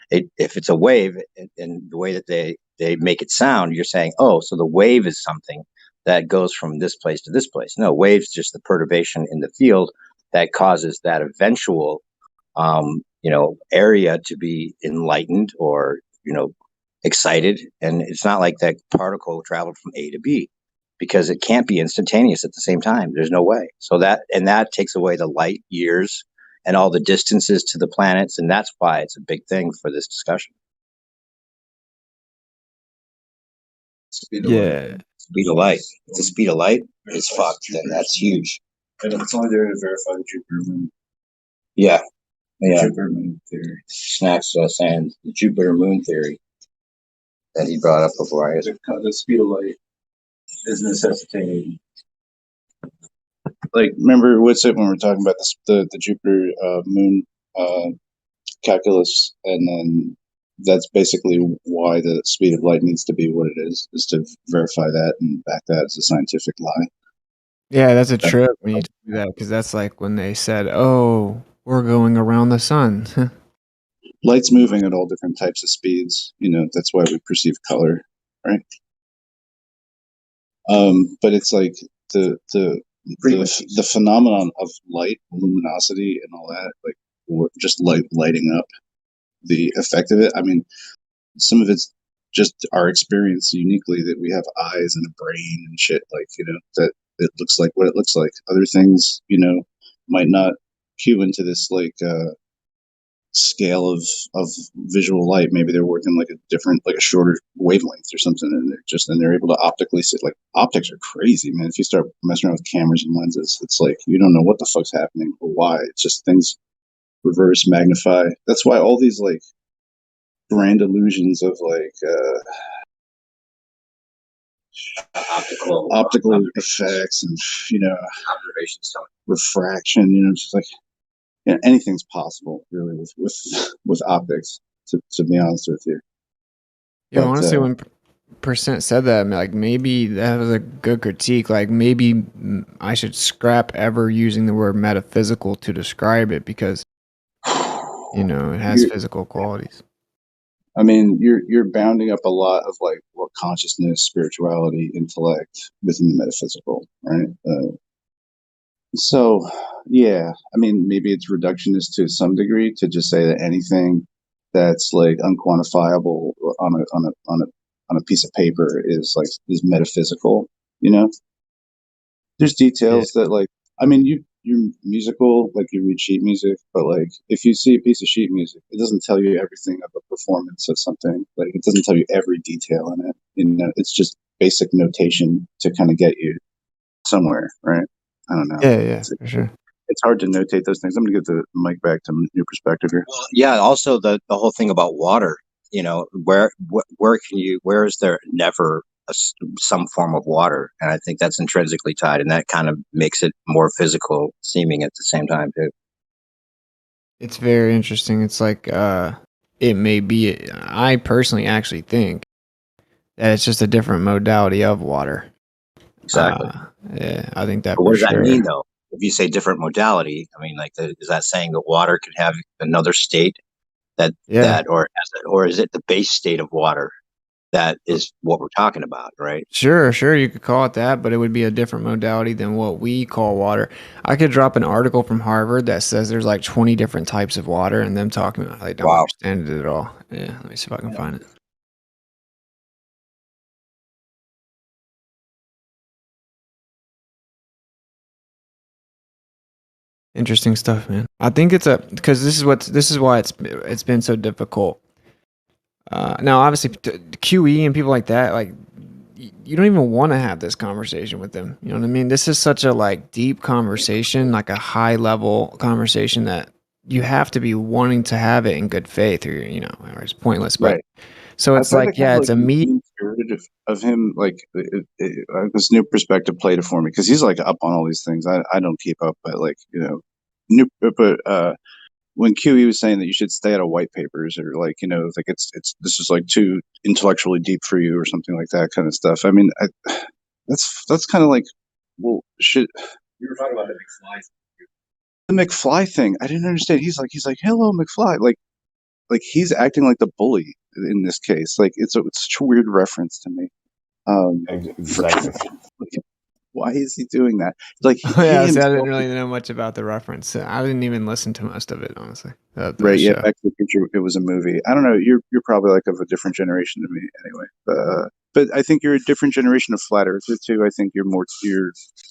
If it's a wave, in the way that they make it sound, you're saying, oh, so the wave is something that goes from this place to this place. No, wave's just the perturbation in the field that causes that eventual area to be enlightened or, excited. And it's not like that particle traveled from A to B, because it can't be instantaneous at the same time. There's no way. So that takes away the light years and all the distances to the planets. And that's why it's a big thing for this discussion. Speed of light. Speed of light. If the speed of light is fucked, then that's huge. And it's only there to verify the Jupiter moon. Yeah. Yeah. Jupiter moon theory. Snacks saying the Jupiter moon theory that he brought up before. The speed of light is necessitated. Like, remember what's it when we're talking about the Jupiter moon calculus, and then that's basically why the speed of light needs to be what it is to verify that and back that as a scientific lie. Yeah, that's a trip when you do that, because that's like when they said, "Oh, we're going around the sun." Light's moving at all different types of speeds. That's why we perceive color, right? But it's like the phenomenon of light, luminosity, and all that, like just lighting up, the effect of it. I mean, some of it's just our experience uniquely, that we have eyes and a brain and shit, like, that it looks like what it looks like. Other things, might not cue into this, like, scale of visual light. Maybe they're working like a shorter wavelength or something, and they're able to optically see. Like, optics are crazy, man. If you start messing around with cameras and lenses, it's like you don't know what the fuck's happening or why. It's just things reverse magnify. That's why all these like grand illusions of like optical effects and observations, refraction, just like anything's possible really with optics, to be honest with you. Yeah, honestly, when Percent said that, like, maybe that was a good critique. Like, maybe I should scrap ever using the word metaphysical to describe it, because it has physical qualities. I mean, you're bounding up a lot of like what consciousness, spirituality, intellect within the metaphysical, right? So, yeah, I mean, maybe it's reductionist to some degree to just say that anything that's like unquantifiable on a piece of paper is metaphysical. There's details that, like, I mean, you're musical, like you read sheet music, but like if you see a piece of sheet music, it doesn't tell you everything of a performance of something. Like, it doesn't tell you every detail in it. It's just basic notation to kind of get you somewhere, right? I don't know. Yeah, for sure. It's hard to notate those things. I'm gonna get the mic back to your perspective here. Well, yeah. Also, the whole thing about water. Where is there never some form of water? And I think that's intrinsically tied, and that kind of makes it more physical seeming at the same time too. It's very interesting. It's like it may be. I personally actually think that it's just a different modality of water. Exactly. Yeah, I think that. But what does that mean, though? If you say different modality, I mean, like, is that saying that water could have another state or is it the base state of water that is what we're talking about, right? Sure, you could call it that, but it would be a different modality than what we call water. I could drop an article from Harvard that says there's like 20 different types of water, and them talking about they don't understand it at all. Yeah, let me see if I can find it. Interesting stuff, man. I think it's because this is why it's been so difficult. Now, obviously, QE and people like that, like, you don't even want to have this conversation with them. You know what I mean? This is such a like deep conversation, like a high level conversation, that you have to be wanting to have it in good faith, or or it's pointless. But right. So it's like, yeah, it's a meat of him. Like, this new perspective played it for me, because he's like up on all these things. I don't keep up, but like, when QE was saying that you should stay out of white papers, or like, like it's this is like too intellectually deep for you or something like that kind of stuff. I mean, that's kind of like, well, shit. You were talking about the McFly thing. The McFly thing, I didn't understand. He's like, hello, McFly. Like, like he's acting like the bully in this case. Like it's such a weird reference to me. Exactly. Why is he doing that? Like Oh, yeah, he see, I himself, didn't really know much about the reference. I didn't even listen to most of it, honestly. The right? Yeah, show. Back to the Future. It was a movie. I don't know. You're probably like of a different generation than me, anyway. But I think you're a different generation of flat earther too. I think you're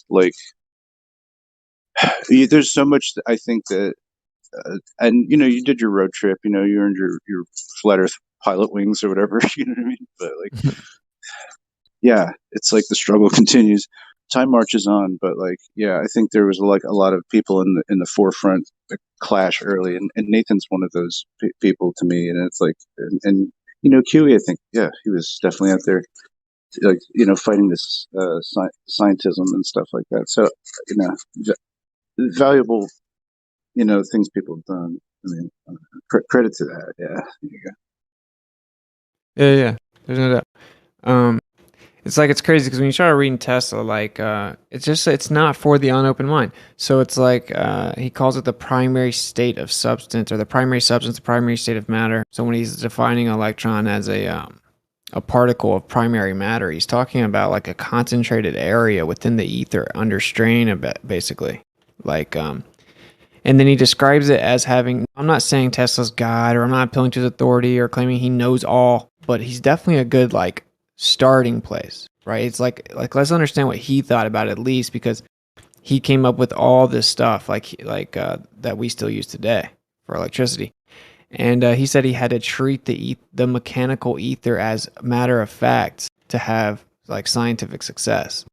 like there's so much that I think that, and you know, you did your road trip. You know, you earned your flat Earth pilot wings or whatever. You know what I mean? But like, yeah, it's like the struggle continues. Time marches on, but like, yeah, I think there was like a lot of people in the forefront that clash early, and Nathan's one of those people to me. And it's like, and you know, QE, I think, yeah, he was definitely out there, like, you know, fighting this scientism and stuff like that. So, you know, valuable, you know, things people have done. I mean, credit to that. Yeah, there you go. Yeah. There's no doubt. It's like it's crazy because when you start reading Tesla, like it's not for the unopened mind. So it's like he calls it the primary state of substance, or the primary substance, the primary state of matter. So when he's defining an electron as a particle of primary matter, he's talking about like a concentrated area within the ether under strain, a bit, basically. Like and then he describes it as having. I'm not saying Tesla's God, or I'm not appealing to his authority or claiming he knows all, but he's definitely a good like starting place, right? It's like let's understand what he thought about it, at least, because he came up with all this stuff like that we still use today for electricity. And he said he had to treat the mechanical ether as matter of fact to have like scientific success.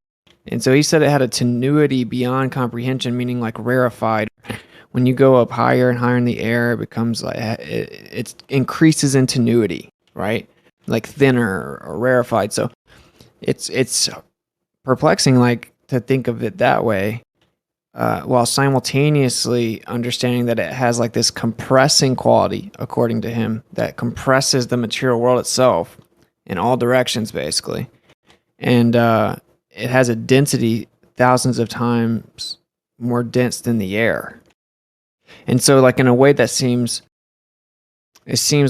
And so he said it had a tenuity beyond comprehension, meaning like rarefied. When you go up higher and higher in the air, it becomes like it increases in tenuity, right? Like thinner or rarefied. So it's perplexing, like, to think of it that way, while simultaneously understanding that it has like this compressing quality, according to him, that compresses the material world itself in all directions, basically. And it has a density thousands of times more dense than the air. And so, like, in a way that seems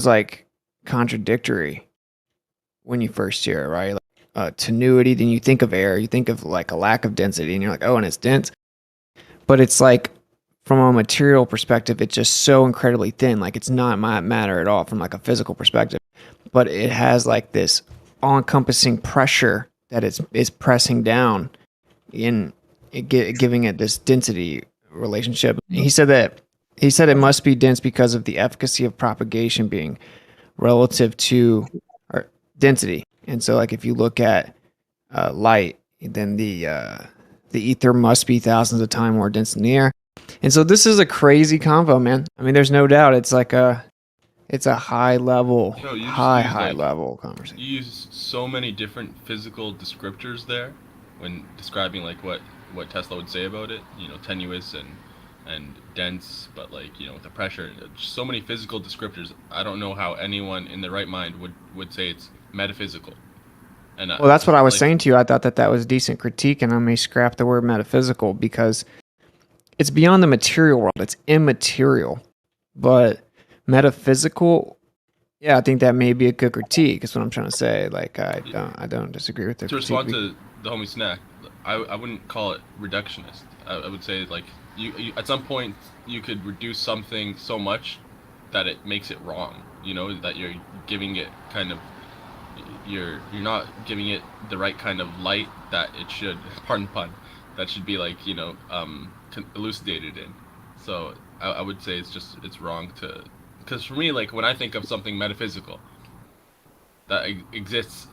like contradictory when you first hear it, right? Like, tenuity, then you think of air, you think of like a lack of density, and you're like, oh, and it's dense. But it's like, from a material perspective, it's just so incredibly thin. Like, it's not matter at all from like a physical perspective. But it has like this all-encompassing pressure that it's pressing down in giving it this density relationship. He said it must be dense because of the efficacy of propagation being relative to density. And so, like, if you look at light, then the ether must be thousands of times more dense than the air. And so this is a crazy convo, man. I mean, there's no doubt it's like it's a high level, high level conversation. You use so many different physical descriptors there when describing like what Tesla would say about it. You know, tenuous and dense, but like, you know, with the pressure, so many physical descriptors. I don't know how anyone in their right mind would say it's metaphysical. And well, that's what I was saying to you. I thought that was decent critique, and I may scrap the word metaphysical because it's beyond the material world. It's immaterial. But metaphysical, yeah, I think that may be a good critique. Is what I'm trying to say. Like, I don't disagree with the to critique. respond to the homie Snack, I wouldn't call it reductionist. I would say, like, you at some point you could reduce something so much that it makes it wrong. You know, that you're giving it kind of, you're not giving it the right kind of light that it should. Pardon the pun. That should be, like, you know, elucidated in. So I would say it's wrong to, because for me, like, when I think of something metaphysical that exists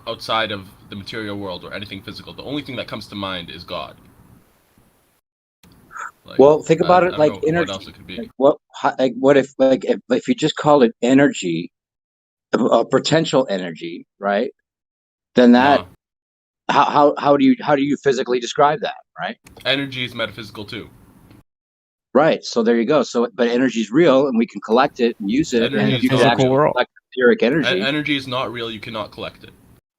outside of the material world or anything physical, the only thing that comes to mind is God. Like, well, think about it like energy. energy. What else it could be? Like what if if you just called it energy, a potential energy, right? Then that how do you physically describe that, right? Energy is metaphysical too. Right. So there you go. So, but energy is real, and we can collect it and use it. Energy And is if you not could actually real. World. collect etheric energy, Energy is not real. You cannot collect it.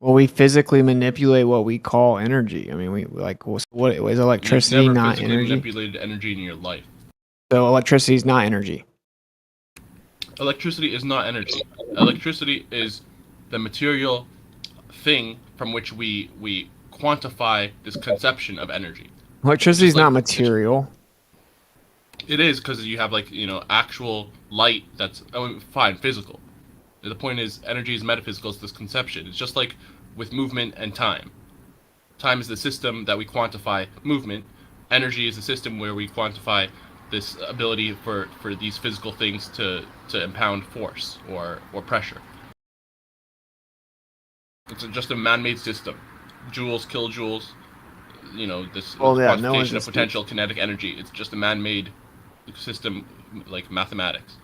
Well, we physically manipulate what we call energy. I mean, we like, what is electricity? You've never not physically energy. manipulated energy in your life. So electricity is not energy. Electricity is not energy. Electricity is the material thing from which we quantify this conception of energy. Electricity is Just like- not material. It is because you have like actual light that's fine physical. The point is energy is metaphysical. It's this conception. It's just like with movement and time. Time is the system that we quantify movement. Energy is the system where we quantify this ability for these physical things to impound force or pressure. It's just a man-made system. Joules, kilojoules, this quantification of potential kinetic energy. It's just a man-made system, like mathematics.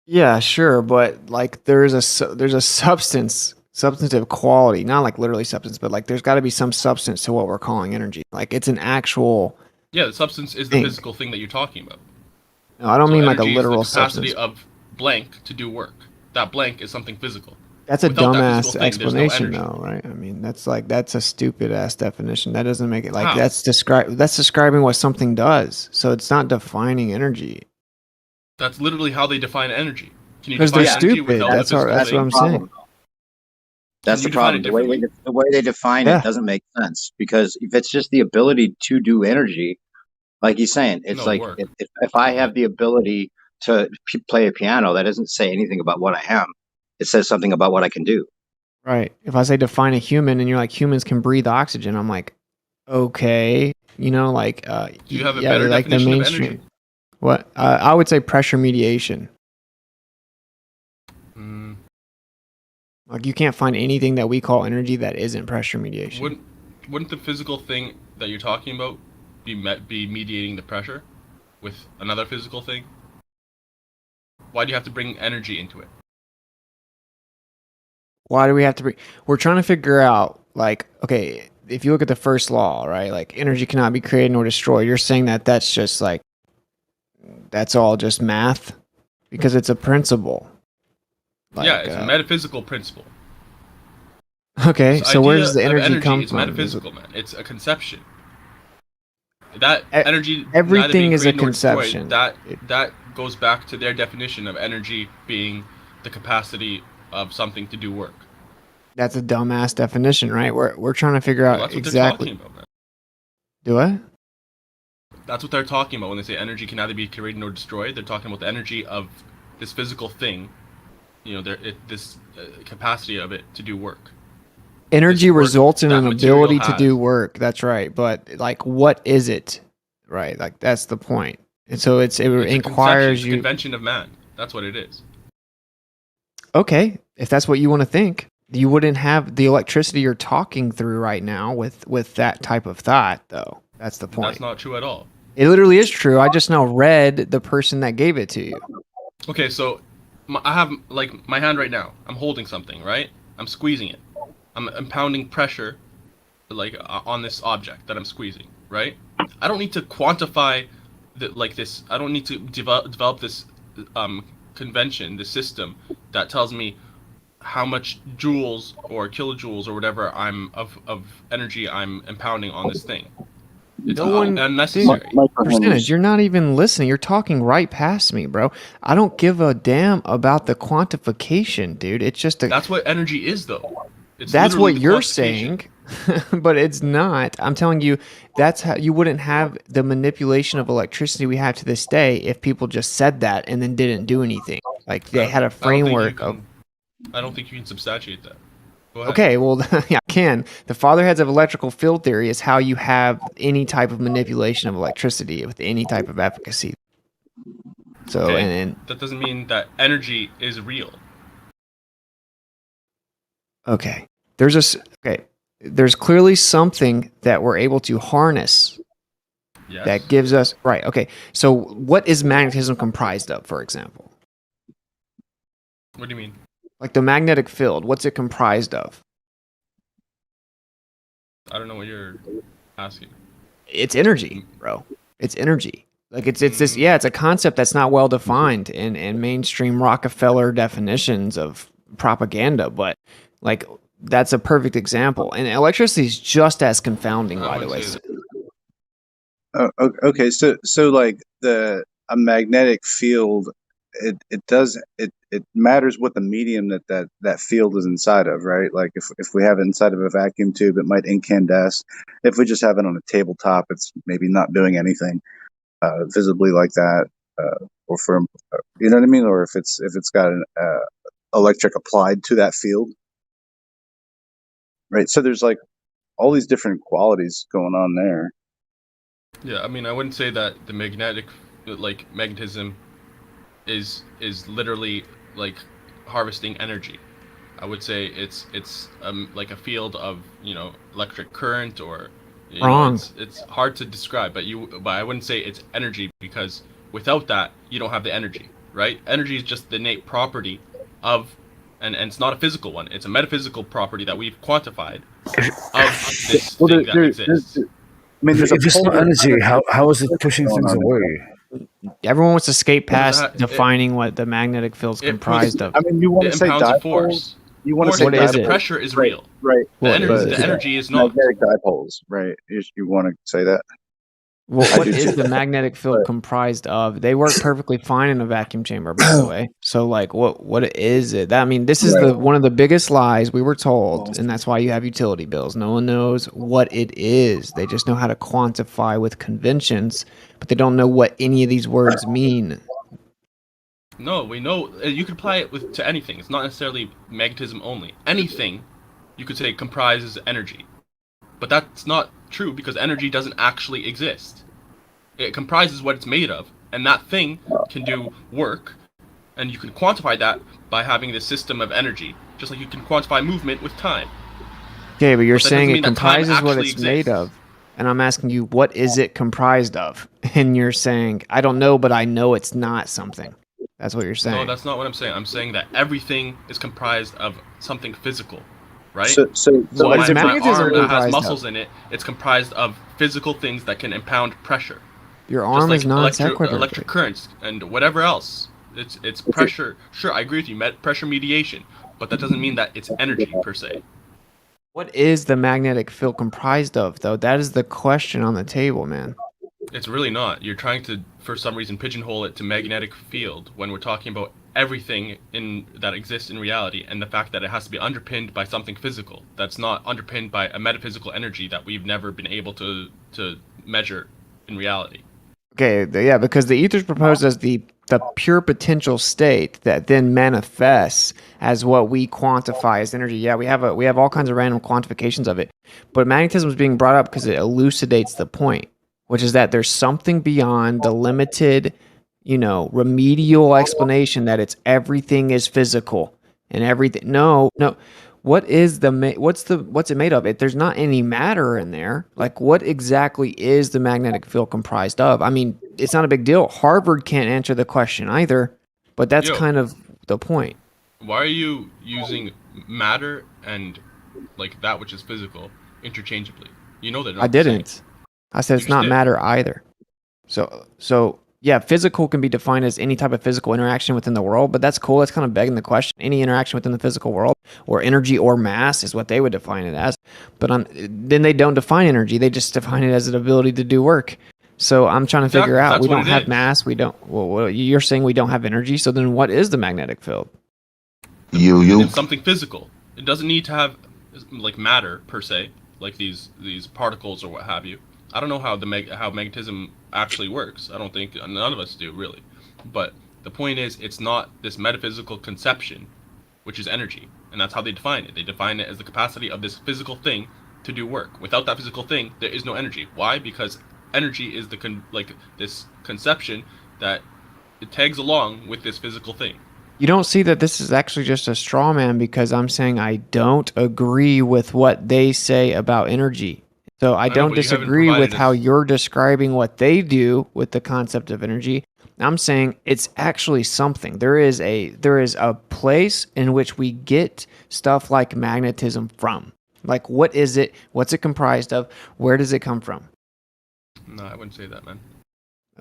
Yeah, sure, but like there's a substantive quality, not like literally substance, but like there's got to be some substance to what we're calling energy. Like it's an actual. Yeah, the substance is the physical thing that you're talking about. No, I don't mean like a energy literal is the capacity substance. of blank to do work. That blank is something physical. That's a Without that dumbass physical thing, there's no explanation, energy. though, right? I mean, that's a stupid ass definition. That doesn't make it like How? that's describing what something does. So it's not defining energy. That's literally how they define energy. Can you Because define they're energy stupid. without the That's physical what thing? I'm saying. That's Can the you define problem. it The way they define Yeah. it doesn't make sense, because if it's just the ability to do energy, like he's saying, it's No, like work. if I have the ability to play a piano, that doesn't say anything about what I am. It says something about what I can do. Right. If I say define a human and you're like humans can breathe oxygen, I'm like, okay, Do you have a better like the definition of mainstream. energy? What? I would say pressure mediation. Mm, Like you can't find anything that we call energy that isn't pressure mediation. wouldn't the physical thing that you're talking about be mediating the pressure with another physical thing? Why do you have to bring energy into it? Why do we have to bring? We're trying to figure out, like, okay, if you look at the first law, right, like energy cannot be created nor destroyed. You're saying that that's just like, that's all just math, because it's a principle. Like, Yeah, it's a metaphysical principle. Okay, This so idea where does the of energy come is from? metaphysical, man. It's a conception. That E- energy, everything neither being is a created nor destroyed, conception. That goes back to their definition of energy being the capacity of something to do work. That's a dumbass definition, right? We're trying to figure Well, out that's what exactly. they're talking about, man. Do what? That's what they're talking about when they say energy can neither be created nor destroyed. They're talking about the energy of this physical thing. This capacity of it to do work. Energy This work results in that an material ability to has. do work. That's right. But like, what is it? Right. Like that's the point. And so it It's a conception, inquires it's a you. convention of man. That's what it is. Okay, if that's what you want to think, you wouldn't have the electricity you're talking through right now with that type of thought, though. That's the point. That's not true at all. It literally is true. I just now read the person that gave it to you. Okay, so I have like my hand right now. I'm holding something, right? I'm squeezing it. I'm impounding pressure, like on this object that I'm squeezing, right? I don't need to quantify this. I don't need to develop this convention, this system that tells me how much joules or kilojoules or whatever of energy I'm impounding on this thing. It's No one- unnecessary. Percentage, you're not even listening. You're talking right past me, bro. I don't give a damn about the quantification, dude. It's just That's what energy is, though. It's that's literally what the you're quantification. saying, but it's not. I'm telling you, that's how you wouldn't have the manipulation of electricity we have to this day if people just said that and then didn't do anything. Like they had a framework of. I don't think you can substantiate that. Go ahead. Okay, well, yeah, I can. The fatherheads of electrical field theory is how you have any type of manipulation of electricity with any type of efficacy. So, Okay. and That doesn't mean that energy is real. okay, there's clearly something that we're able to harness Yes. that gives us right. Okay, so what is magnetism comprised of, for example? What do you mean? Like the magnetic field, what's it comprised of? I don't know what you're asking. It's energy, bro. It's energy. Like it's this, yeah, it's a concept that's not well defined in mainstream Rockefeller definitions of propaganda, but like that's a perfect example. And electricity is just as confounding, by the way. Okay, so like a magnetic field it does it matters what the medium that field is inside of, right? Like if we have it inside of a vacuum tube, it might incandesce. If we just have it on a tabletop, it's maybe not doing anything visibly like that, or for you know what I mean, or if it's got an electric applied to that field, right? So there's like all these different qualities going on there. Yeah, I mean, I wouldn't say that the magnetism is literally like harvesting energy. I would say it's like a field of electric current, or Wrong. it's hard to describe, but I wouldn't say it's energy, because without that you don't have the energy, right? Energy is just the innate property of, and it's not a physical one. It's a metaphysical property that we've quantified of this thing that exists. I mean, If it's not energy, how is it pushing things away? Everyone wants to skate past that- defining what the magnetic field's it comprised puts- of. I mean, you want It to say impounds a dipoles? force. You want to Force say What is the it? pressure is Right, real. right? What The is it? energy is not. Magnetic dipoles, right? You want to say that? Well, I what do is too. the magnetic field Right. comprised of? They work perfectly fine in a vacuum chamber, by the way. So, like, what is it? I mean, this is Right. one of the biggest lies we were told, and that's why you have utility bills. No one knows what it is. They just know how to quantify with conventions, but they don't know what any of these words mean. No, we know you could apply it to anything. It's not necessarily magnetism only. Anything you could say comprises energy, but that's not true, because energy doesn't actually exist. It comprises what it's made of, and that thing can do work, and you can quantify that by having this system of energy, just like you can quantify movement with time. Okay, but you're But that saying doesn't it mean that time comprises what actually it's made exists. of. And I'm asking you, what is it comprised of? And you're saying, I don't know, but I know it's not something. That's what you're saying. No, that's not what I'm saying. I'm saying that everything is comprised of something physical, right? So What what is is my magnetism arm that comprised has of? muscles in it, it's comprised of physical things that can impound pressure. Your Just arm like is non sequitur. electric currents and whatever else. It's pressure. Sure, I agree with you. Pressure mediation, but that doesn't mean that it's energy per se. What is the magnetic field comprised of, though? That is the question on the table, man. It's really not. You're trying to, for some reason, pigeonhole it to magnetic field when we're talking about everything that exists in reality, and the fact that it has to be underpinned by something physical that's not underpinned by a metaphysical energy that we've never been able to measure in reality. Okay, yeah, because the ether's proposed as the pure potential state that then manifests as what we quantify as energy. Yeah, we have all kinds of random quantifications of it, but magnetism is being brought up because it elucidates the point, which is that there's something beyond the limited, remedial explanation that it's everything is physical and everything. No. What's it made of? There's not any matter in there. Like, what exactly is the magnetic field comprised of? I mean, it's not a big deal. Harvard can't answer the question either, but that's kind of the point. Why are you using matter and like that which is physical interchangeably? You know that. I didn't. I said it's not matter either. So yeah, physical can be defined as any type of physical interaction within the world, but that's cool. That's kind of begging the question. Any interaction within the physical world, or energy or mass, is what they would define it as. But then they don't define energy. They just define it as an ability to do work. So I'm trying to figure out, we don't have mass. We don't. Well, you're saying we don't have energy. So then what is the magnetic field? It's something physical. It doesn't need to have like matter per se, like these particles or what have you. I don't know how how magnetism actually works. I don't think none of us do really. But the point is, it's not this metaphysical conception, which is energy, and that's how they define it. They define it as the capacity of this physical thing to do work. Without that physical thing, there is no energy. Why? Because energy is this conception that it tags along with this physical thing. You don't see that this is actually just a straw man, because I'm saying I don't agree with what they say about energy. So I don't disagree with how you're describing what they do with the concept of energy. I'm saying it's actually something. There is a place in which we get stuff like magnetism from. Like, what is it? What's it comprised of? Where does it come from? No, I wouldn't say that, man.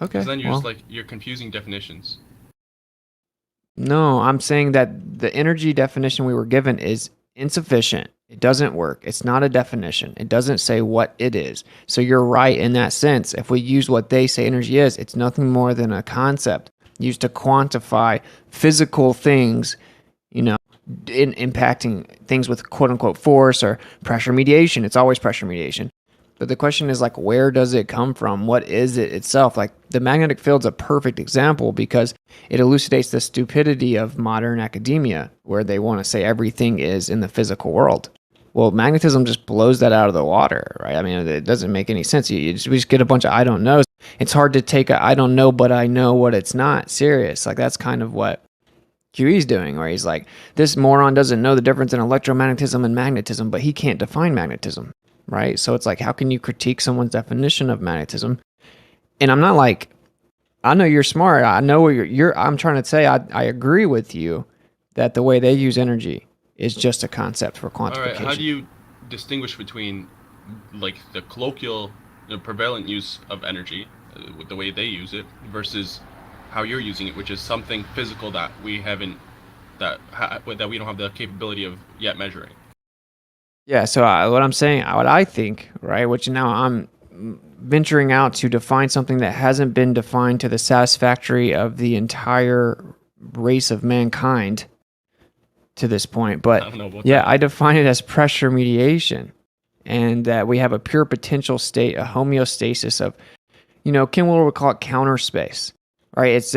Okay. Because then you're confusing definitions. No, I'm saying that the energy definition we were given is insufficient. It doesn't work. It's not a definition. It doesn't say what it is. So you're right in that sense. If we use what they say energy is, it's nothing more than a concept. used to quantify physical things, you know, impacting things with quote unquote force or pressure mediation. It's always pressure mediation. But the question is, like, where does it come from? What is it itself? Like, the magnetic field's a perfect example because it elucidates the stupidity of modern academia, where they want to say everything is in the physical world. Well, magnetism just blows that out of the water, right? I mean, it doesn't make any sense. We just get a bunch of I don't knows. It's hard to take a I don't know, but I know what it's not serious. Like, that's kind of what QE's doing, where he's like, this moron doesn't know the difference in electromagnetism and magnetism, but he can't define magnetism. Right? So it's like, how can you critique someone's definition of magnetism? And I'm not like, I know you're smart. I know what I'm trying to say. I agree with you that the way they use energy is just a concept for quantification. All right. How do you distinguish between like the colloquial, prevalent use of energy, with the way they use it, versus how you're using it, which is something physical that we haven't, that we don't have the capability of yet measuring? Yeah, so what I'm saying, what I think, right, which now I'm venturing out to define something that hasn't been defined to the satisfactory of the entire race of mankind to this point. But I define it as pressure mediation, and that we have a pure potential state, a homeostasis of, Ken Will would call it counter space, right? It's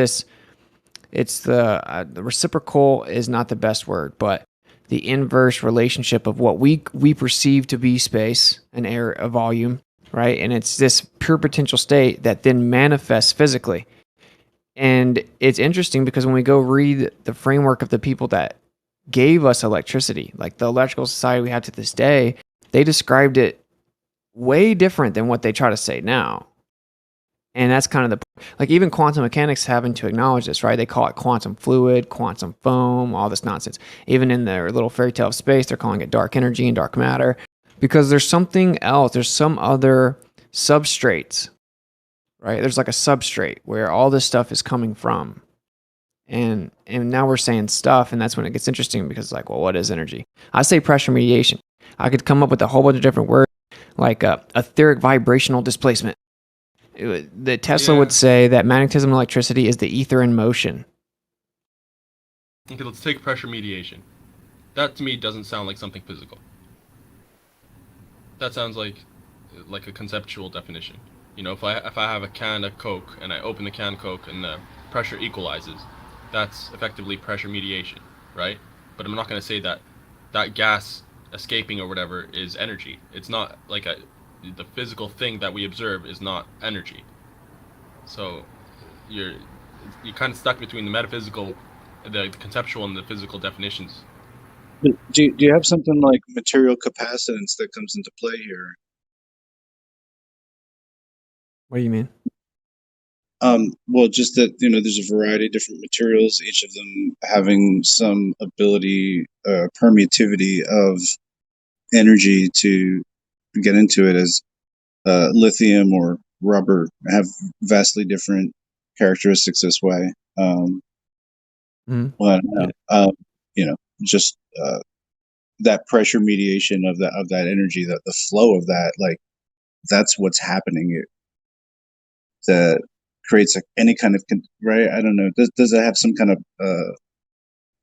the reciprocal is not the best word, but the inverse relationship of what we perceive to be space and air, a volume, right? And it's this pure potential state that then manifests physically. And it's interesting because when we go read the framework of the people that gave us electricity, like the electrical society we have to this day, they described it way different than what they try to say now. And that's kind of like even quantum mechanics having to acknowledge this, right? They call it quantum fluid, quantum foam, all this nonsense. Even in their little fairy tale of space, they're calling it dark energy and dark matter because there's something else. There's some other substrates, right? There's like a substrate where all this stuff is coming from. And now we're saying stuff, and that's when it gets interesting because it's like, well, what is energy? I say pressure mediation. I could come up with a whole bunch of different words like etheric vibrational displacement. The Tesla would say that magnetism and electricity is the ether in motion. Okay, let's take pressure mediation. That to me doesn't sound like something physical. That sounds like a conceptual definition. If I have a can of Coke and I open the can of Coke and the pressure equalizes, that's effectively pressure mediation, right? But I'm not going to say that gas escaping or whatever is energy. It's not like the physical thing that we observe is not energy. So you're kind of stuck between the metaphysical, the conceptual, and the physical definitions. Do you have something like material capacitance that comes into play here? What do you mean? Well, just that, there's a variety of different materials, each of them having some ability, permittivity of energy to get into it, as lithium or rubber have vastly different characteristics this way. Well, I don't know. Just that pressure mediation of that energy, that the flow of that, like that's what's happening. That creates any kind of right. I don't know. Does that have some kind of?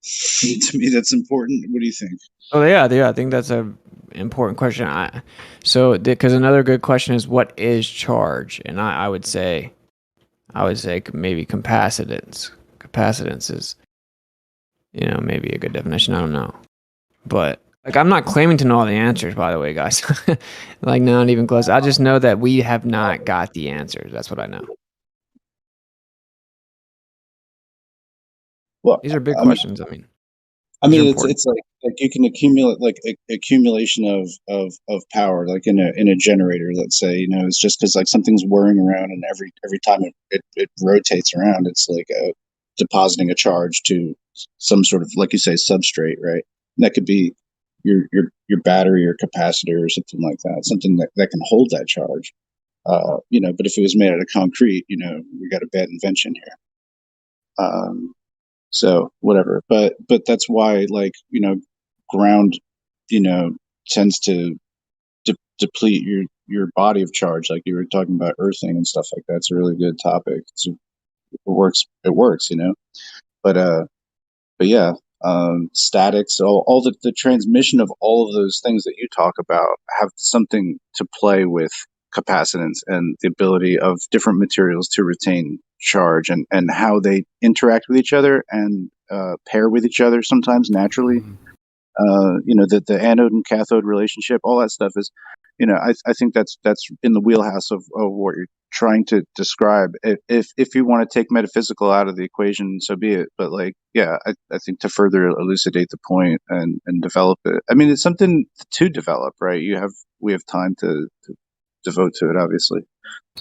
To me, that's important. What do you think? Oh yeah. I think that's a important question. Because another good question is what is charge, and I would say maybe capacitance. Capacitance is, maybe a good definition. I don't know, but like I'm not claiming to know all the answers. By the way, guys, like not even close. I just know that we have not got the answers. That's what I know. Well, these are big questions. I mean, it's like you can accumulate like accumulation of power, like in a generator. Let's say, it's just because like something's whirring around, and every time it rotates around, it's like depositing a charge to some sort of, like you say, substrate, right? And that could be your battery or capacitor or something like that, something that can hold that charge. But if it was made out of concrete, we got a bad invention here. So whatever, but that's why, like, ground, tends to deplete your body of charge. Like you were talking about earthing and stuff like that. It's a really good topic. It's it works, you know. But yeah, statics, all the transmission of all of those things that you talk about have something to play with capacitance and the ability of different materials to retain charge and how they interact with each other and pair with each other sometimes naturally. You know, the anode and cathode relationship, all that stuff is, you know, I think that's in the wheelhouse of what you're trying to describe. If you want to take metaphysical out of the equation, so be it. But like, yeah, I think to further elucidate the point and develop it. I mean, it's something to develop, right? We have time to devote to it, obviously.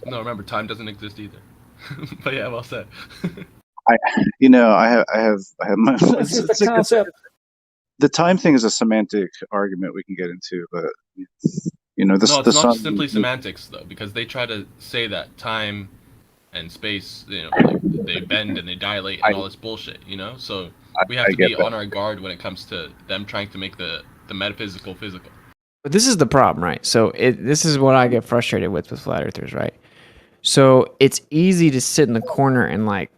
No, remember, time doesn't exist either. But yeah, well said. I have my. It's just a concept. The time thing is a semantic argument we can get into, but you know, No, it's the not sun, simply semantics though, because they try to say that time and space, you know, like they bend and they dilate and all this bullshit, you know. So we have I to get be that. on our guard when it comes to them trying to make the metaphysical physical. But this is the problem, right? So this is what I get frustrated with flat earthers, right? So it's easy to sit in the corner and like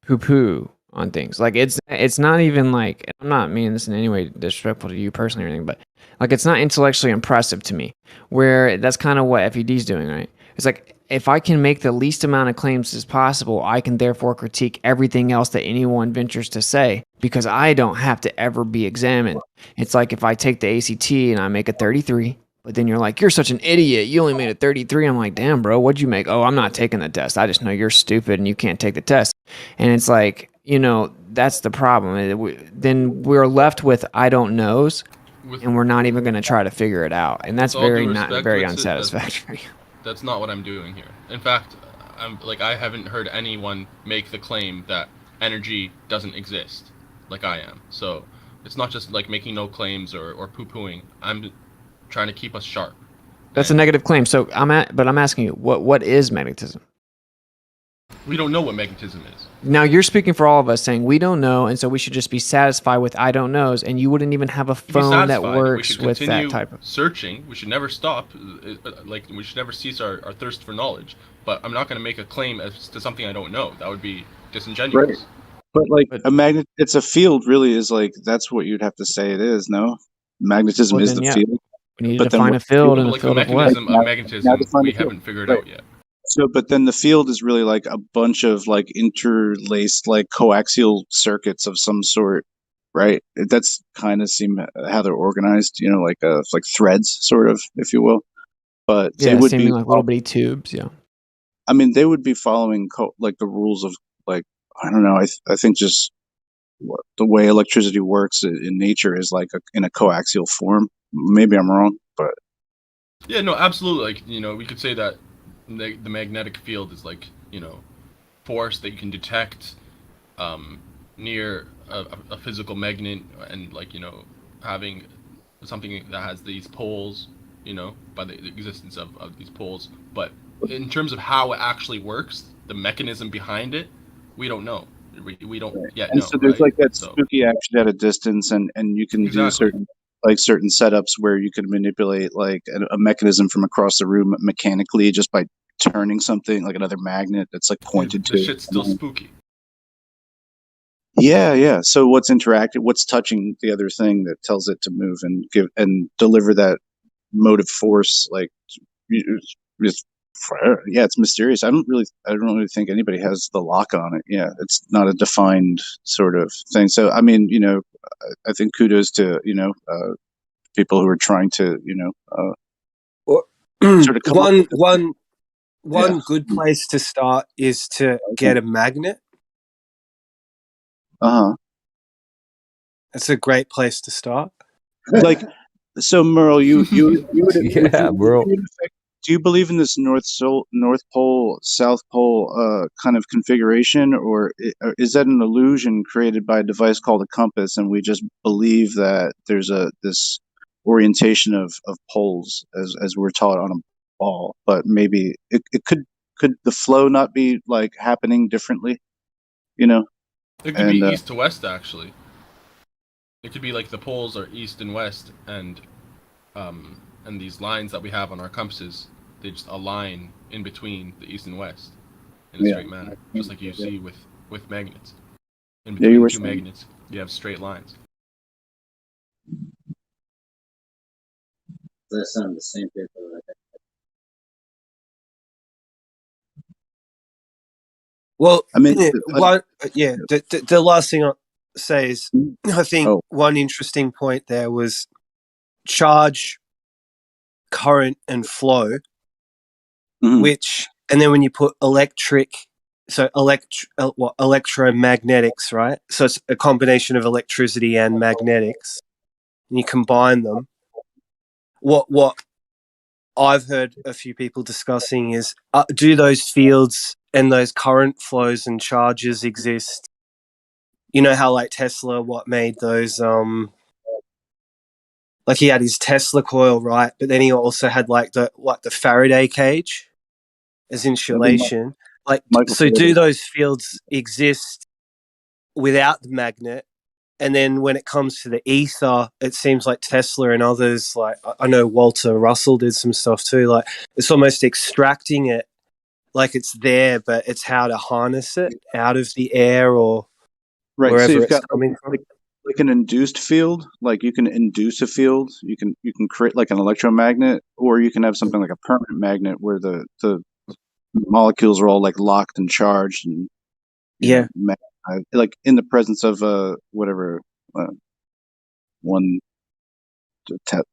poo-poo on things. Like it's not even like, I'm not meaning this in any way disrespectful to you personally or anything, but like it's not intellectually impressive to me. Where that's kind of what FED's doing, right? It's like if I can make the least amount of claims as possible, I can therefore critique everything else that anyone ventures to say because I don't have to ever be examined. It's like if I take the ACT and I make a 33, but then you're like, you're such an idiot. You only made a 33. I'm like, damn, bro, what'd you make? Oh, I'm not taking the test. I just know you're stupid and you can't take the test. And it's like, you know, that's the problem. Then we're left with I don't knows, and we're not even going to try to figure it out. And that's very unsatisfactory. That's not what I'm doing here. In fact, I haven't heard anyone make the claim that energy doesn't exist like I am. So it's not just like making no claims or poo-pooing. I'm trying to keep us sharp. That's a negative claim. So I'm asking you, what is magnetism? We don't know what magnetism is. Now you're speaking for all of us, saying we don't know, and so we should just be satisfied with I don't knows, and you wouldn't even have a phone that works with that type of searching. We should never stop. Like we should never cease our thirst for knowledge. But I'm not going to make a claim as to something I don't know. That would be disingenuous. Right. But like a magnet, it's a field. Really, is like that's what you'd have to say it is. No, magnetism is the field. We need to define a field and like the mechanism of magnetism we haven't figured out yet. So, but then the field is really like a bunch of like interlaced, like coaxial circuits of some sort, right? That's kind of seem how they're organized, you know, like threads, sort of, if you will. But yeah, they would seeming be like little bitty tubes. Yeah. I mean, they would be following like the rules of like I don't know. I think just the way electricity works in nature is like in a coaxial form. Maybe I'm wrong, but yeah, no, absolutely. Like you know, we could say that the magnetic field is like you know, force that you can detect near a physical magnet, and like you know, having something that has these poles, you know, by the existence of these poles. But in terms of how it actually works, the mechanism behind it, we don't know. We don't yet know. And so there's like that spooky action at a distance, and you can do certain setups where you can manipulate like a mechanism from across the room mechanically just by turning something like another magnet that's like pointed to. This shit's still spooky. Yeah. So what's interacting? What's touching the other thing that tells it to move and give and deliver that motive force? Like, it's mysterious. I don't really think anybody has the lock on it. Yeah, it's not a defined sort of thing. So I mean, you know, I think kudos to people who are trying to sort of one good place to start is to get a magnet. That's a great place to start. Like, so Merle, you yeah, bro. Do you believe in this North Pole, South Pole kind of configuration, or is that an illusion created by a device called a compass, and we just believe that there's this orientation of poles as we're taught on a ball, but maybe it could the flow not be like happening differently, you know? It could be east to west, actually. It could be like the poles are east and west, and these lines that we have on our compasses, they just align in between the east and west. in a Yeah. straight manner, just like you see with magnets. In Yeah, you between were two saying. magnets, you have straight lines. That's on the same paper. Well, I mean, the last thing I'll say is I think Oh. one interesting point there was charge, current, and flow, Mhm. and then when you put electromagnetics, right? So it's a combination of electricity and magnetics, and you combine them. What I've heard a few people discussing is, do those fields and those current flows and charges exist? You know how like Tesla, what made those like he had his Tesla coil, right? But then he also had like the Faraday cage as insulation. Like, Michael so do Faraday. those fields exist without the magnet? And then when it comes to the ether, it seems like Tesla and others, like I know Walter Russell did some stuff too. Like it's almost extracting it, like it's there, but it's how to harness it out of the air or Right. So wherever you've it's got coming from. like an induced field. Like you can induce a field. You can create like an electromagnet, or you can have something like a permanent magnet where the molecules are all like locked and charged and Yeah. like in the presence of whatever one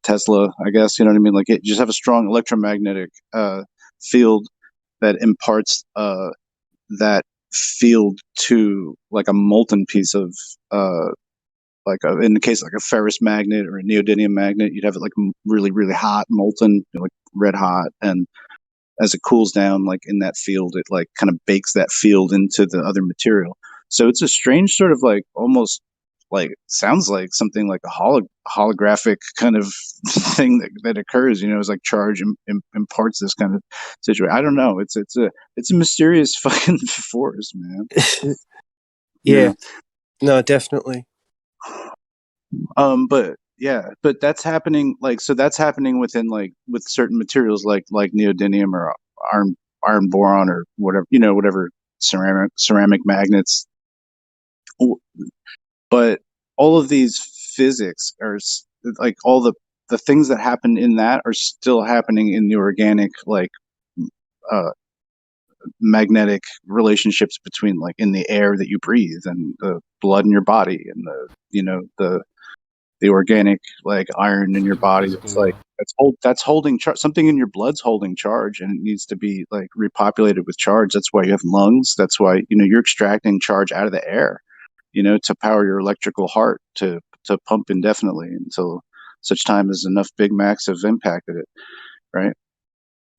Tesla, I guess, you know what I mean? Like it just have a strong electromagnetic field that imparts that field to like a molten piece of in the case like a ferrous magnet or a neodymium magnet, you'd have it like really really hot, molten, like red hot, and as it cools down, like in that field, it like kind of bakes that field into the other material. So it's a strange sort of like almost like sounds like something like a holographic kind of thing that occurs. You know, it's like charge imparts this kind of situation. I don't know. It's a mysterious fucking force, man. Yeah. No, definitely. But yeah, but that's happening like so that's happening within like with certain materials like neodymium or iron boron or whatever, you know, whatever ceramic magnets. But all of these physics are like all the things that happen in that are still happening in the organic like uh magnetic relationships between like in the air that you breathe and the blood in your body and the, you know, the organic like iron in your body. It's like that's holding charge. Something in your blood's holding charge, and it needs to be like repopulated with charge. That's why you have lungs. That's why, you know, you're extracting charge out of the air, you know, to power your electrical heart to pump indefinitely until such time as enough Big Macs have impacted it, right?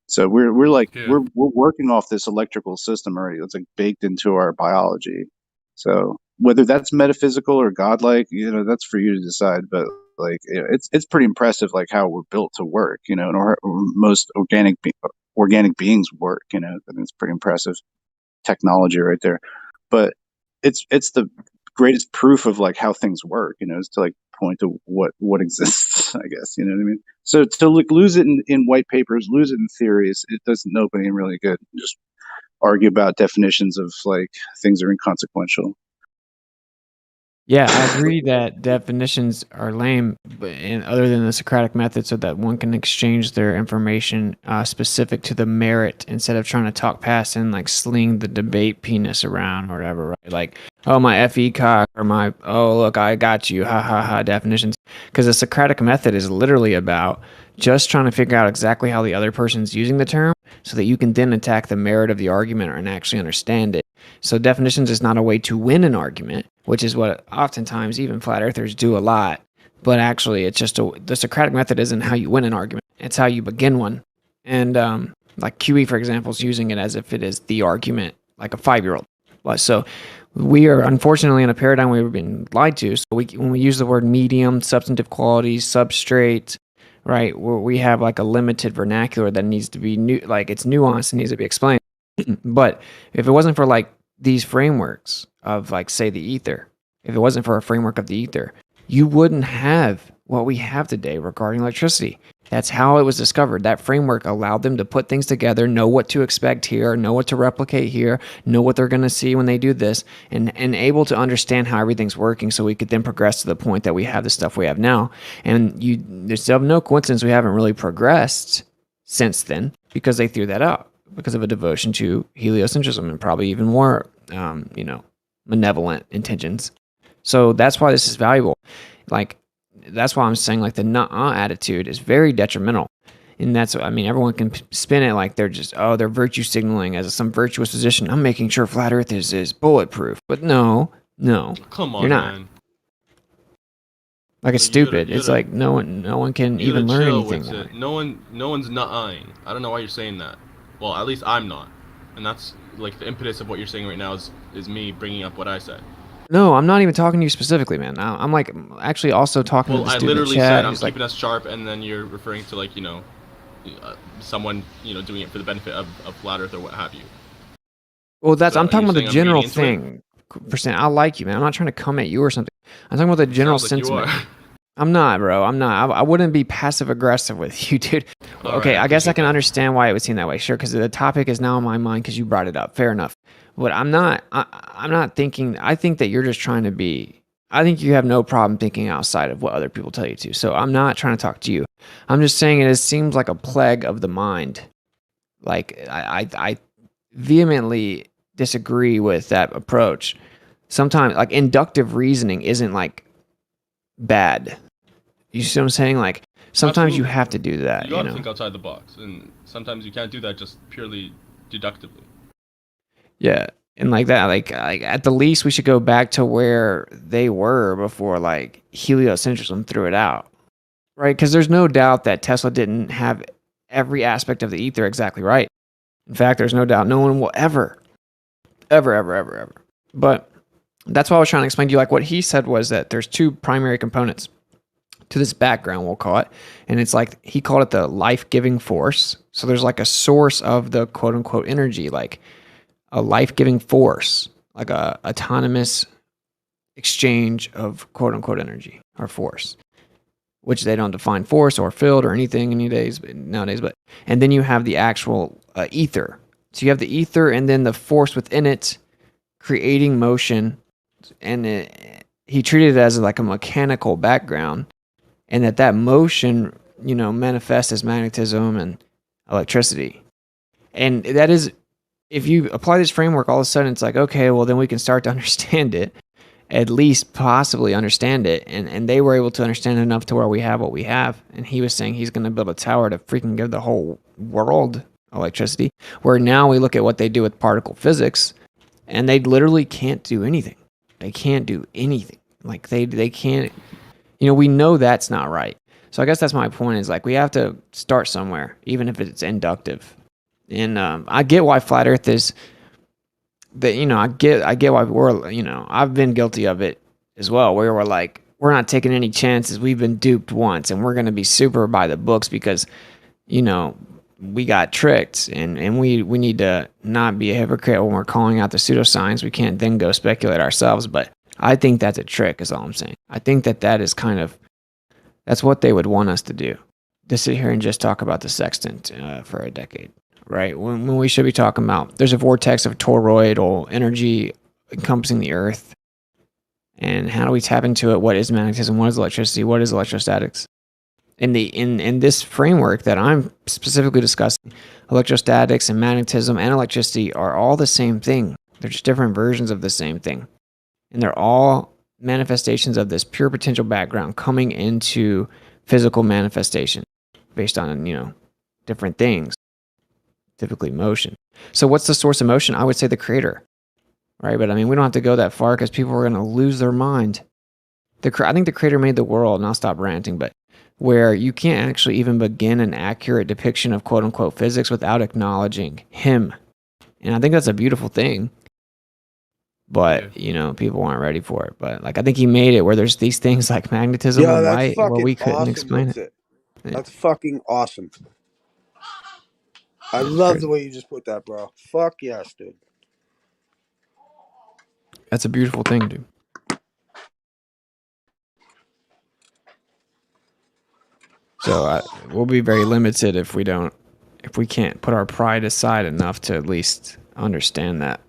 So we're like we're working off this electrical system already. It's like baked into our biology. So whether that's metaphysical or godlike, you know, that's for you to decide. But like, you know, it's pretty impressive, like how we're built to work, you know, and most organic beings work. You know, I think it's pretty impressive technology right there. But it's the greatest proof of like how things work, you know, is to like point to what exists, I guess, you know what I mean? So to like lose it in white papers, lose it in theories, it does nobody really good. Just argue about definitions of like things are inconsequential. Yeah, I agree that definitions are lame, and other than the Socratic method, so that one can exchange their information specific to the merit instead of trying to talk past and like sling the debate penis around or whatever, right? Like, oh, my FE cock or my, oh, look, I got you, ha ha ha, definitions. Because the Socratic method is literally about just trying to figure out exactly how the other person's using the term so that you can then attack the merit of the argument and actually understand it. So definitions is not a way to win an argument, which is what oftentimes even flat earthers do a lot. But actually, it's just the Socratic method isn't how you win an argument. It's how you begin one. And like QE, for example, is using it as if it is the argument, like a 5-year-old. So we are unfortunately in a paradigm we've been lied to. So when we use the word medium, substantive qualities, substrate, right, where we have like a limited vernacular that needs to be new, like it's nuanced and needs to be explained. But if it wasn't for like these frameworks of like, say, the ether, if it wasn't for a framework of the ether, you wouldn't have what we have today regarding electricity. That's how it was discovered. That framework allowed them to put things together, know what to expect here, know what to replicate here, know what they're going to see when they do this, and able to understand how everything's working so we could then progress to the point that we have the stuff we have now. And there's no coincidence we haven't really progressed since then because they threw that out because of a devotion to heliocentrism and probably even more, malevolent intentions. So that's why this is valuable. Like, that's why I'm saying like the nuh-uh attitude is very detrimental. And that's, I mean, everyone can spin it like they're just, they're virtue signaling as some virtuous position. I'm making sure flat earth is bulletproof. But no, Come on, you're not. man. Like, it's So you stupid. gotta- It's like no one can You even gotta learn chill anything. with that it. way. No one's nuh-eyeing. I don't know why you're saying that. Well, at least I'm not. And that's like the impetus of what you're saying right now is me bringing up what I said. No, I'm not even talking to you specifically, man. I'm like actually also talking to Well, the I student literally chat. said I'm who's like, keeping us sharp, and then you're referring to like someone doing it for the benefit of flat earth or what have you. well, that's So I'm are talking you about the saying I'm general reading into it? thing. Percent. I like you, man. I'm not trying to come at you or something. I'm talking about the general Sounds like you sentiment. are. I'm not, bro. I'm not. I wouldn't be passive aggressive with you, dude. All Okay, right, I I guess I appreciate can that. understand why it would seem that way. Sure, because the topic is now in my mind because you brought it up. Fair enough. But I'm not. I'm not thinking. I think that you're just trying to be. I think you have no problem thinking outside of what other people tell you to. So I'm not trying to talk to you. I'm just saying it seems like a plague of the mind. Like I vehemently disagree with that approach. Sometimes like inductive reasoning isn't like bad. You see what I'm saying? Like sometimes you Absolutely. have to do that. You gotta think outside the box, and sometimes you can't do that just purely deductively. Yeah, and like that, like at the least we should go back to where they were before like heliocentrism threw it out, right? Because there's no doubt that Tesla didn't have every aspect of the ether exactly right. In fact, there's no doubt no one will ever. But that's what I was trying to explain to you. Like what he said was that there's two primary components to this background, we'll call it. And it's like he called it the life-giving force. So there's like a source of the quote unquote energy, like a life-giving force, like a autonomous exchange of quote unquote energy or force, which they don't define force or field or anything nowadays. But and then you have the actual ether. So you have the ether and then the force within it creating motion, and he treated it as like a mechanical background, and that motion, manifests as magnetism and electricity. And that is, if you apply this framework, all of a sudden it's like, okay, well then we can start to understand it, at least possibly understand it. And they were able to understand enough to where we have what we have. And he was saying he's going to build a tower to freaking give the whole world electricity, where now we look at what they do with particle physics, and they literally can't do anything. They can't do anything. Like they can't, we know that's not right. So I guess that's my point, is like we have to start somewhere, even if it's inductive. And I get why flat earth is that, I get why I've been guilty of it as well, where we're like, we're not taking any chances. We've been duped once and we're going to be super by the books because, we got tricked, and we need to not be a hypocrite when we're calling out the pseudoscience. We can't then go speculate ourselves. But I think that's a trick, is all I'm saying. I think that is that's what they would want us to do, to sit here and just talk about the sextant for a decade, right? When we should be talking about there's a vortex of toroidal energy encompassing the earth, and how do we tap into it? What is magnetism? What is electricity? What is electrostatics? In this framework that I'm specifically discussing, electrostatics and magnetism and electricity are all the same thing. They're just different versions of the same thing. And they're all manifestations of this pure potential background coming into physical manifestation based on, different things, typically motion. So what's the source of motion? I would say the creator, right? But I mean, we don't have to go that far because people are going to lose their mind. I think the creator made the world, and I'll stop ranting, but where you can't actually even begin an accurate depiction of quote unquote physics without acknowledging him. And I think that's a beautiful thing. But, people aren't ready for it. But like I think he made it where there's these things like magnetism and that's light where fucking we couldn't awesome. explain it. It. That's fucking awesome. I That's love crazy. the way you just put that, bro. Fuck yes, dude. That's a beautiful thing, dude. So we'll be very limited if we can't put our pride aside enough to at least understand that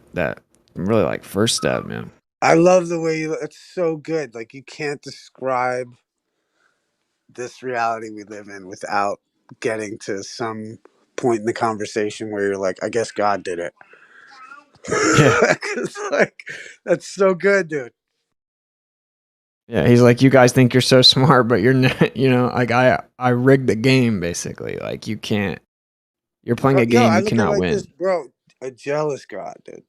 really like first step, man. I love the way it's so good. Like you can't describe this reality we live in without getting to some point in the conversation where you're like, I guess God did it. Yeah. It's like that's so good, dude. Yeah, he's like, you guys think you're so smart, but you're not. Like I rigged the game basically. Like you can't. You're playing a Yo, game I you look at it cannot like win. this, bro. A jealous God, dude.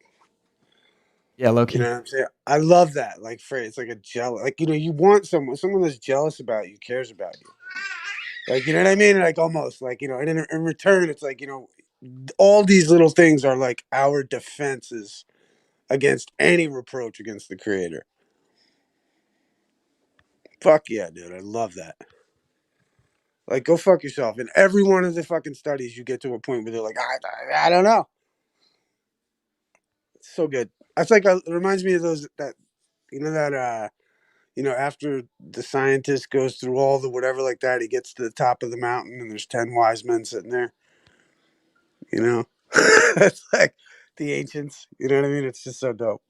Yeah, You Loki. know what I'm saying? I love that. Like phrase. It's like a jealous. Like you want someone that's jealous about you, cares about you. Like you know what I mean? Like almost like and in return, it's like all these little things are like our defenses against any reproach against the Creator. Fuck yeah, dude. I love that. Like, go fuck yourself. In every one of the fucking studies, you get to a point where they're like, I don't know. It's so good. That's like it reminds me of those after the scientist goes through all the whatever like that, he gets to the top of the mountain and there's 10 wise men sitting there. It's like the ancients. You know what I mean? It's just so dope.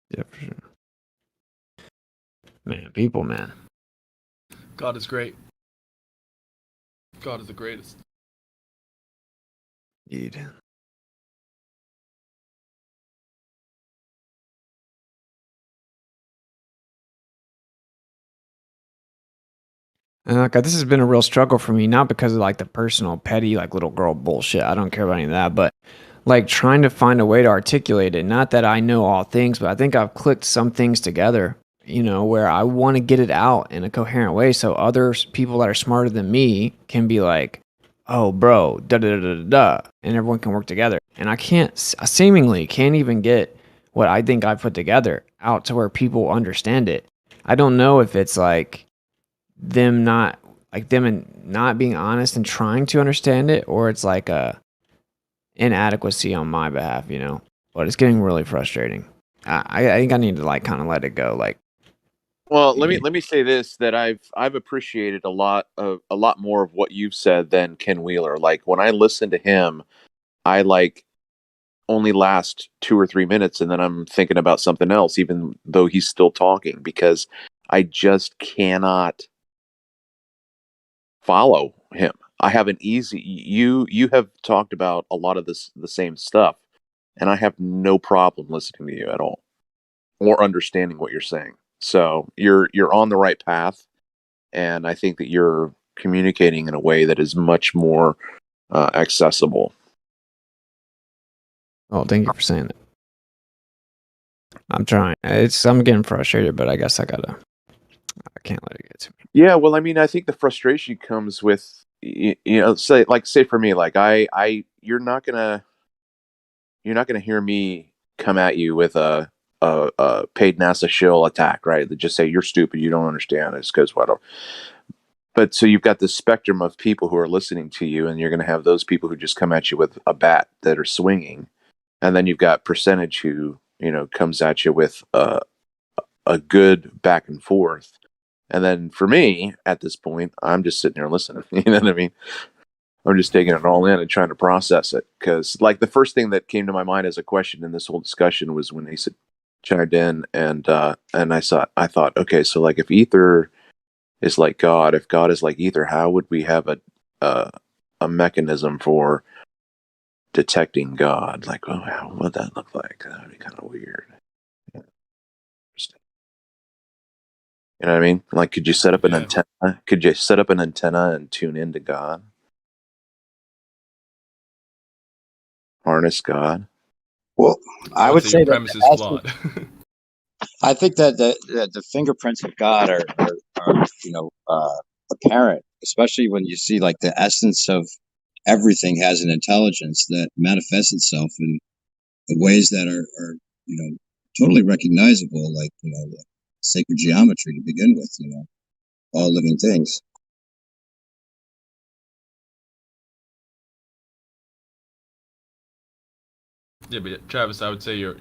Yeah, for sure. Man, people, man. God is great. God is the greatest. Indeed. And like this has been a real struggle for me, not because of like the personal petty like little girl bullshit. I don't care about any of that, but like trying to find a way to articulate it. Not that I know all things, but I think I've clicked some things together, where I want to get it out in a coherent way so other people that are smarter than me can be like, oh, bro, da da da da da, and everyone can work together. And I seemingly can't even get what I think I've put together out to where people understand it. I don't know if it's like them not being honest and trying to understand it, or it's like a inadequacy on my behalf, but it's getting really frustrating. I think I need to like kind of let it go. Like, well, let me say this, that I've appreciated a lot more of what you've said than Ken Wheeler. Like when I listen to him, I like only last 2 or 3 minutes and then I'm thinking about something else, even though he's still talking, because I just cannot follow him. I have an easy you have talked about a lot of the same stuff, and I have no problem listening to you at all or understanding what you're saying. So you're on the right path, and I think that you're communicating in a way that is much more accessible. oh, thank you for saying that. I'm trying. I'm getting frustrated, but I guess I can't let it get to me. Yeah, well, I mean, I think the frustration comes with say for me, like you're not gonna hear me come at you with a paid NASA shill attack, right? That just say you're stupid, you don't understand. It's because whatever. But so you've got this spectrum of people who are listening to you, and you're going to have those people who just come at you with a bat that are swinging, and then you've got percentage who comes at you with a good back and forth. And then for me, at this point, I'm just sitting there listening. You know what I mean? I'm just taking it all in and trying to process it. Because like the first thing that came to my mind as a question in this whole discussion was when he said chimed in, and I thought, okay, so like if ether is like God, if God is like ether, how would we have a mechanism for detecting God? Like, oh, what would that look like? That would be kind of weird. Interesting. You know what I mean? Like, could you set up an antenna? Could you set up an antenna and tune into God? Harness God? Well, I would say your that premise is flawed. I think that the fingerprints of God are apparent, especially when you see like the essence of everything has an intelligence that manifests itself in ways that are totally recognizable, like like sacred geometry to begin with, all living things. Yeah, but Travis, I would say your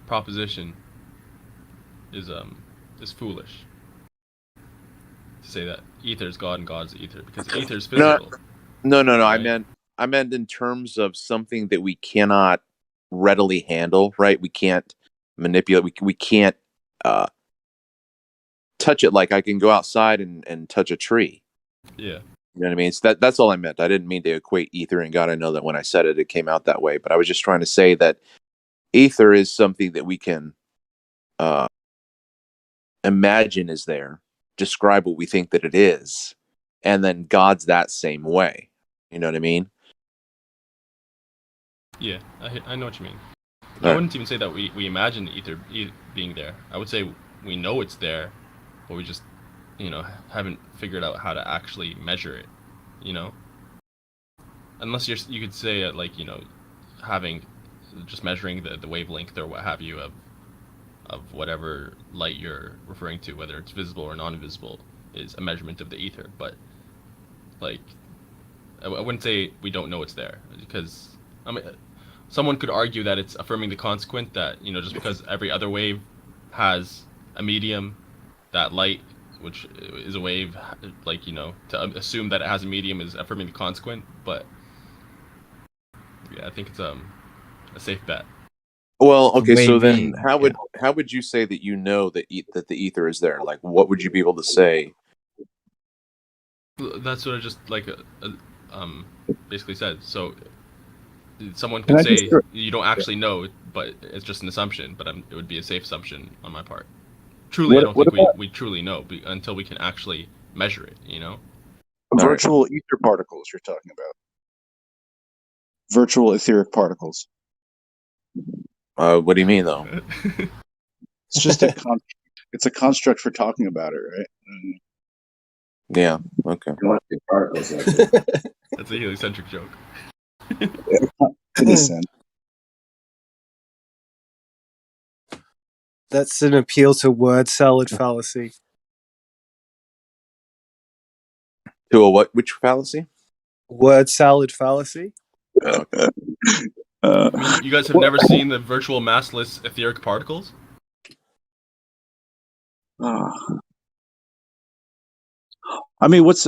proposition is foolish. say that ether is God and God's ether, because ether is No, physical. no. Right? I meant in terms of something that we cannot readily handle. Right? We can't manipulate. We can't touch it like I can go outside and touch a tree. Yeah. You know what I mean? So that's all I meant. I didn't mean to equate ether and God. I know that when I said it, it came out that way. But I was just trying to say that ether is something that we can imagine is there, describe what we think that it is, and then God's that same way. You know what I mean? Yeah, I know what you mean. I Right. wouldn't even say that we imagine the ether being there. I would say we know it's there, but we just, haven't figured out how to actually measure it, you know? Unless you could say it like, having, just measuring the wavelength or what have you of whatever light you're referring to, whether it's visible or non-visible, is a measurement of the ether. But, like, I wouldn't say we don't know it's there, because, I mean, someone could argue that it's affirming the consequent that, just because every other wave has a medium, that light, which is a wave, like, to assume that it has a medium is affirming the consequent. But yeah, I think it's a safe bet. Well, okay, so then Waving, how would you say that you know that that the ether is there? Like, what would you be able to say? That's what I just basically said. So someone Can could I just say you don't actually know, but it's just an assumption. But it would be a safe assumption on my part. Truly, I don't think we truly know until we can actually measure it. virtual ether particles you're talking about? Virtual etheric particles. What do you mean, though? It's just it's a construct for talking about it, right? Yeah. Okay. That's a heliocentric joke. In a sense. That's an appeal to word salad fallacy. To a what? Which fallacy? Word salad fallacy. Oh, okay. I mean, you guys have never seen the virtual massless etheric particles? I mean, there's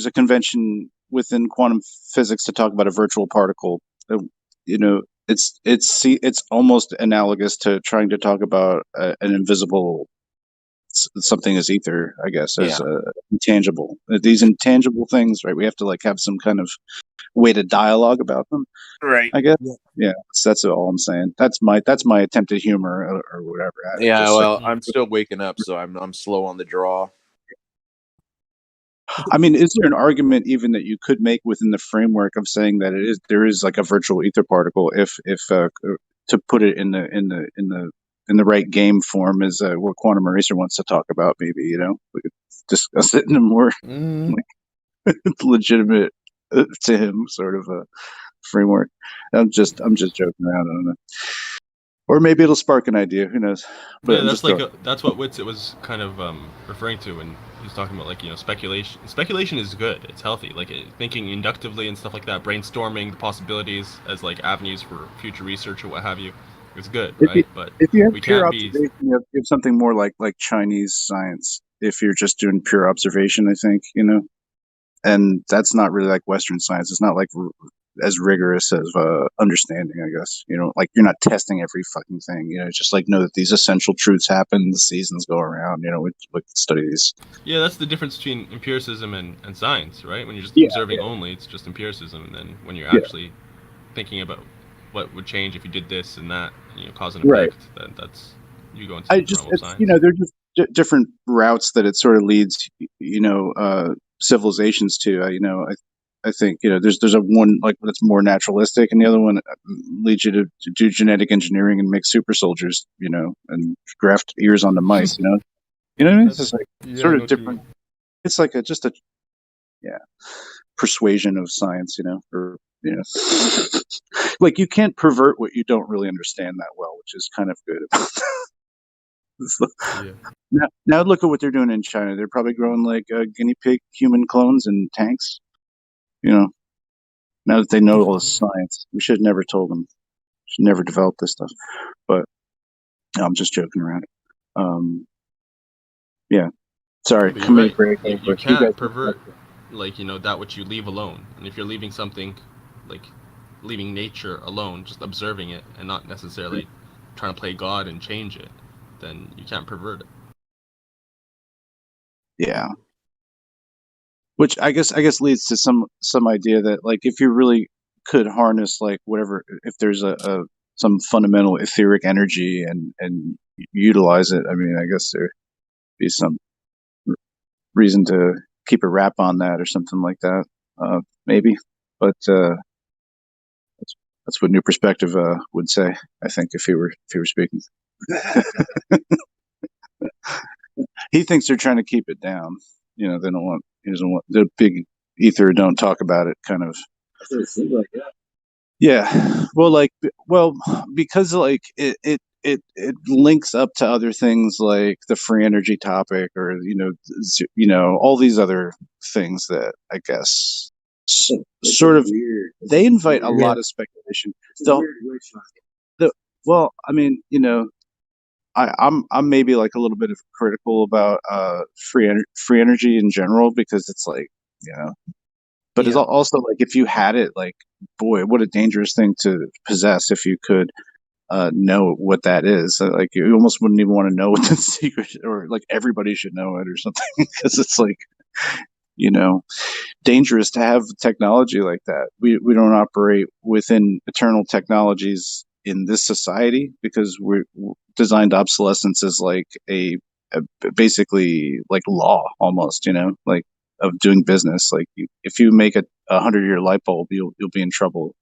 a convention within quantum physics to talk about a virtual particle. It's almost analogous to trying to talk about an invisible something as ether, I guess, as intangible. These intangible things, right? We have to have some kind of way to dialogue about them, Right. I guess. Yeah, that's all I'm saying. That's my attempt at humor or whatever. Yeah, well, I'm still waking up, so I'm slow on the draw. I mean, is there an argument even that you could make within the framework of saying that there is like a virtual ether particle if to put it in the right game form is what Quantum Eraser wants to talk about? Maybe we could discuss it in a more legitimate to him sort of a framework. I'm just joking around. I don't know. Or maybe it'll spark an idea. Who knows? But yeah, that's what Witsit was kind of referring to when he's talking about speculation. Speculation is good. It's healthy. Thinking inductively and stuff like that, brainstorming the possibilities as avenues for future research or what have you. It's good, right? But if you have we pure can't be. observation, you have something more like Chinese science. If you're just doing pure observation, I think and that's not really like Western science. It's not as rigorous as understanding, I guess. You're not testing every fucking thing. It's just know that these essential truths happen. The seasons go around. We study these. Yeah, that's the difference between empiricism and science, right? When you're just observing only, it's just empiricism, and then when you're actually thinking about what would change if you did this and that, cause and effect, then that's you go into the realm of science. They're just different routes that it sort of leads, civilizations to. I think there's a one that's more naturalistic, and the other one leads you to do genetic engineering and make super soldiers, and graft ears onto mice. You know what I mean? It's just sort of different. It's just a persuasion of science, or you can't pervert what you don't really understand that well, which is kind of good. Now look at what they're doing in China. They're probably growing guinea pig human clones and tanks. Now that they know all this science, we should have never told them. Should never develop this stuff. But I'm just joking around. Sorry, But you're coming right. break You over. can't pervert, like, that which you leave alone. And if you're leaving something, like leaving nature alone, just observing it and not necessarily trying to play God and change it, then you can't pervert it. Yeah. Which I guess leads to some idea that, like, if you really could harness, like, whatever, if there's a some fundamental etheric energy and utilize it, I mean, I guess there'd be some reason to keep a wrap on that or something like that, maybe. But that's what New Perspective would say, I think, if he were speaking. He thinks they're trying to keep it down. They don't want. He doesn't want the big ether. Don't talk about it. Kind of. Yeah. Well, because, like, it links up to other things like the free energy topic, or all these other things that I guess sort of they invite a lot of speculation. Well, I mean, I'm maybe like a little bit of critical about free energy in general, because it's like, but it's also like, if you had it, like, boy, what a dangerous thing to possess if you could know what that is. Like, you almost wouldn't even want to know what the secret, or like everybody should know it or something, because it's like, dangerous to have technology like that. We don't operate within eternal technologies in this society, because we're designed obsolescence is like a basically like law almost, like, of doing business. Like, if you make a 100-year light bulb, you'll be in trouble.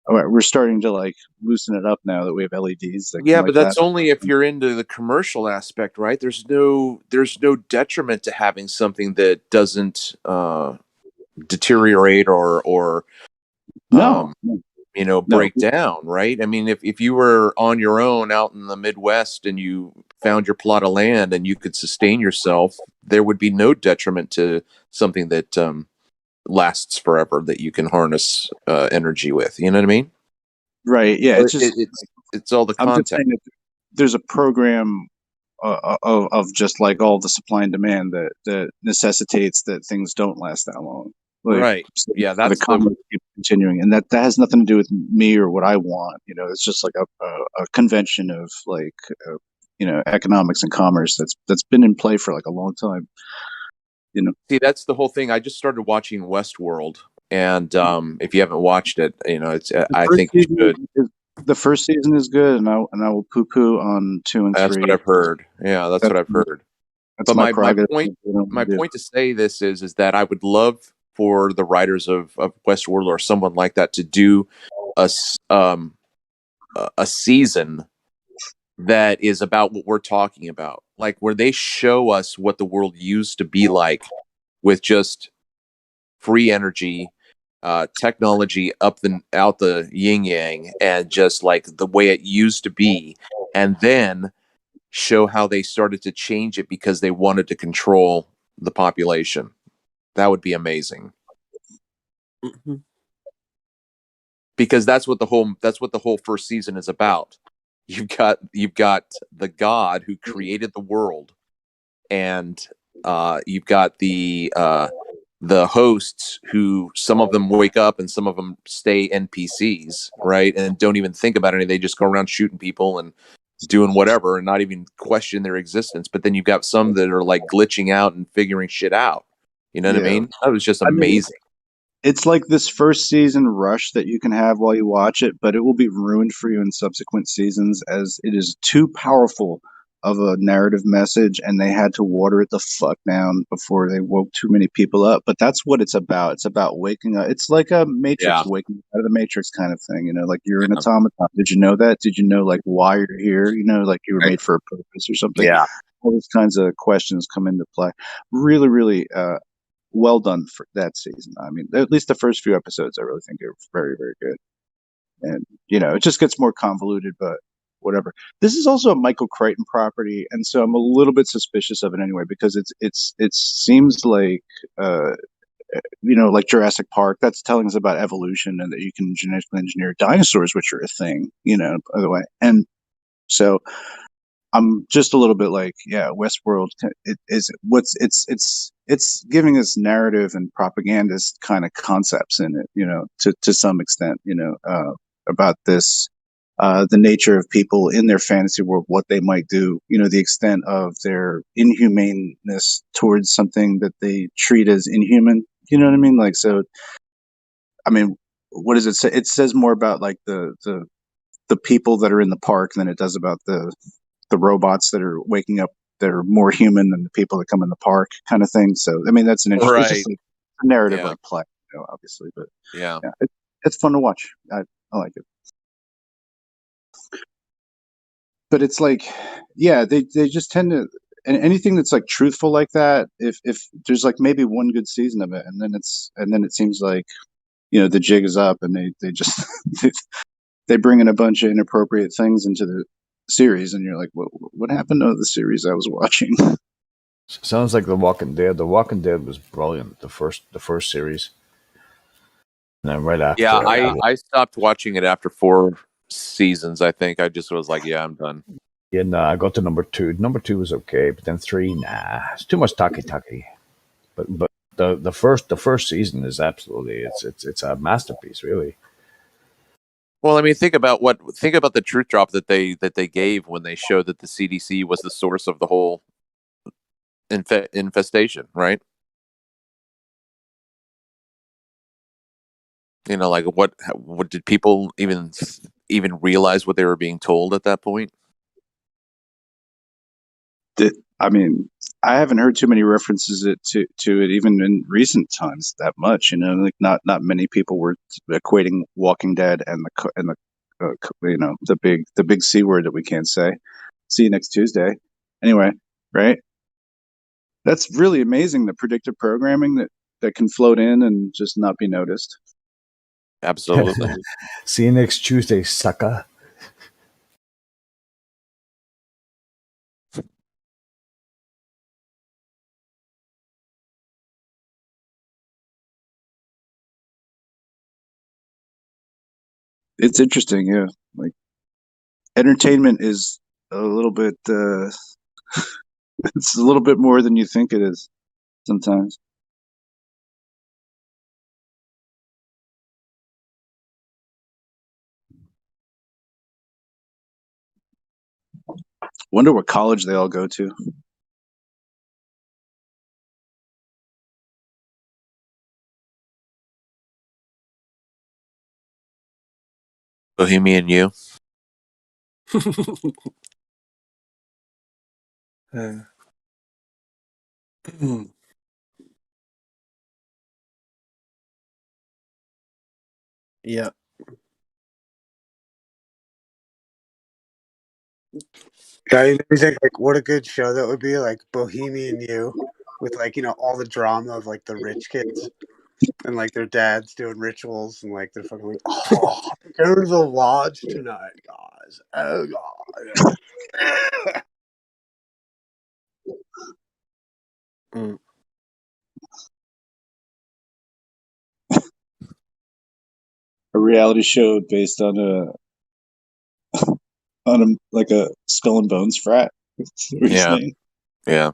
All right, we're starting to, like, loosen it up now that we have LEDs that Yeah, can, but like, that's that. only if you're into the commercial aspect, right? There's no detriment to having something that doesn't deteriorate or No, no, break down, right? I mean, if you were on your own out in the Midwest and you found your plot of land and you could sustain yourself, there would be no detriment to something that lasts forever, that you can harness energy with. You know what I mean? right, yeah. But It's just, it's all the I'm just context. saying that there's a program of just like all the supply and demand that necessitates that things don't last that long. Like, Right. so Yeah, the that's the commerce keeps continuing, and that has nothing to do with me or what I want. It's just like a convention of, like, economics and commerce that's been in play for like a long time. see, that's the whole thing. I just started watching Westworld, and if you haven't watched it, it's The I first think you season should. the first season is good, and I will poo poo on 2 and That's what 3. I've heard. Yeah, that's what That's I've heard. that's But my my prerogative. point I don't my wanna do. point to say this is that I would love for the writers of Westworld or someone like that to do a a season that is about what we're talking about, like where they show us what the world used to be like with just free energy, technology out the yin yang, and just like the way it used to be, and then show how they started to change it because they wanted to control the population. That would be amazing, Mhm. because that's what the whole first season is about. You've got the God who created the world, and you've got the hosts, who some of them wake up and some of them stay NPCs, right? And don't even think about anything. They just go around shooting people and doing whatever and not even question their existence. But then you've got some that are like glitching out and figuring shit out. You know what I Yeah. mean? That was just I mean, amazing. it's like this first season rush that you can have while you watch it, but it will be ruined for you in subsequent seasons, as it is too powerful of a narrative message, and they had to water it the fuck down before they woke too many people up. But that's what it's about. It's about waking up. It's like a Yeah. Matrix, waking out of the Matrix kind of thing. Like, you're an automaton. Did you know that? Did you know, like, why you're here? Like, you were made for a purpose or something. Yeah. All these kinds of questions come into play. Really, really well done for that season. I mean, at least the first few episodes, I really think are very, very good. And it just gets more convoluted, but whatever. This is also a Michael Crichton property, and so I'm a little bit suspicious of it anyway, because it seems like like Jurassic Park. That's telling us about evolution, and that you can genetically engineer dinosaurs, which are a thing. By the way, and so I'm just a little bit like, yeah, Westworld. It's giving us narrative and propagandist kind of concepts in it, to some extent, about this, the nature of people in their fantasy world, what they might do, the extent of their inhumaneness towards something that they treat as inhuman. You know what I mean? Like, so, I mean, what does it say? It says more about like the people that are in the park than it does about the robots that are waking up that are more human than the people that come in the park, kind of thing. So, I mean, that's an interesting, it's just Right. like a narrative, Yeah. like play, obviously, but Yeah. it's fun to watch. I like it. But it's like, yeah, they just tend to, and anything that's like truthful like that, if there's like maybe one good season of it, and then it seems like, the jig is up, and they just they bring in a bunch of inappropriate things into the series, and you're like, what happened to the series I was watching? Sounds like The Walking Dead. The Walking Dead was brilliant. The first series, and then right after. Yeah, I stopped watching it after 4 seasons. I think I just was like, yeah, I'm done. Yeah, no, I got to number 2. Number 2 was okay, but then 3, nah, it's too much talky. But the first season is absolutely it's a masterpiece, really. Well, I mean, think about the truth drop that they gave when they showed that the CDC was the source of the whole infestation, right? Like what did people even realize what they were being told at that point? I mean, I haven't heard too many references to it even in recent times that much. Like not many people were equating Walking Dead and the big C word that we can't say. See you next Tuesday. Anyway, right? That's really amazing. The predictive programming that can float in and just not be noticed. Absolutely. See you next Tuesday, sucker. It's interesting, yeah. Like, entertainment is a little bit it's a little bit more than you think it is sometimes. Wonder what college they all go to. Bohemian You. Yeah. Yeah, you think like what a good show that would be, like Bohemian You, with like all the drama of like the rich kids and like their dads doing rituals and like they're fucking like, oh, go to the lodge tonight, guys. Oh god. Mm. A reality show based on like a Skull and Bones frat. Yeah. Yeah.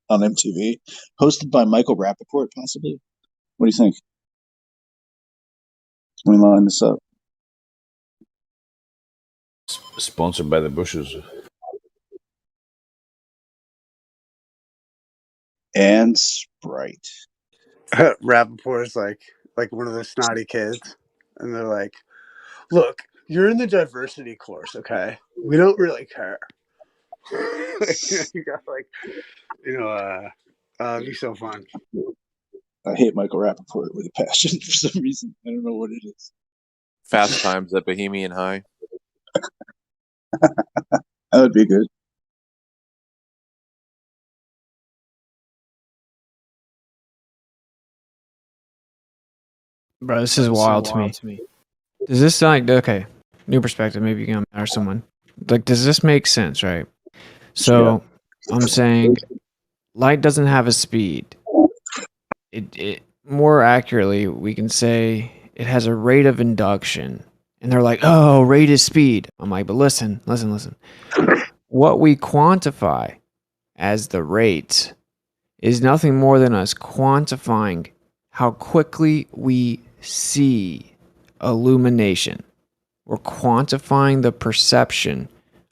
On MTV, hosted by Michael Rappaport, possibly. What do you think? Can we line this up? Sponsored by the Bushes. And Sprite. Rappaport is like one of those snotty kids, and they're like, "Look, you're in the diversity course, okay? We don't really care." You got like, it'd be so fun. I hate Michael Rappaport with a passion for some reason. I don't know what it is. Fast Times at Bohemian High. That would be good. Bro, this is wild to me. Does this sound like, okay, new perspective, maybe you can empower someone. Like, does this make sense, right? So I'm saying light doesn't have a speed. It more accurately, we can say it has a rate of induction. And they're like, oh, rate is speed. I'm like, but listen. What we quantify as the rate is nothing more than us quantifying how quickly we see illumination. We're quantifying the perception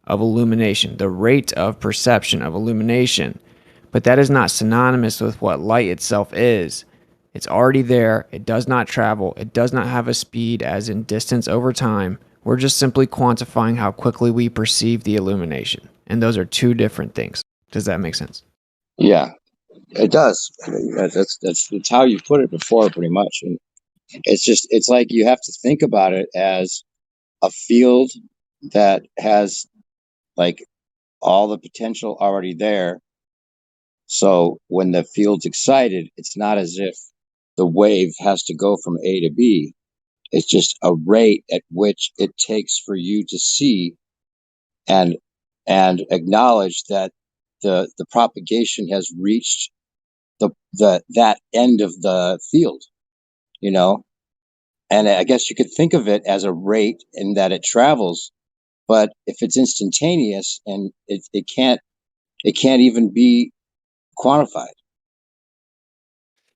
of illumination, the rate of perception of illumination. But that is not synonymous with what light itself is. It's already there. It does not travel. It does not have a speed as in distance over time. We're just simply quantifying how quickly we perceive the illumination. And those are two different things. Does that make sense? Yeah, it does. That's how you put it before, pretty much. And it's like you have to think about it as a field that has like all the potential already there. So when the field's excited, it's not as if the wave has to go from A to B. It's just a rate at which it takes for you to see and acknowledge that the propagation has reached that end of the field, you know. And I guess you could think of it as a rate in that it travels, but if it's instantaneous and it can't even be quantified.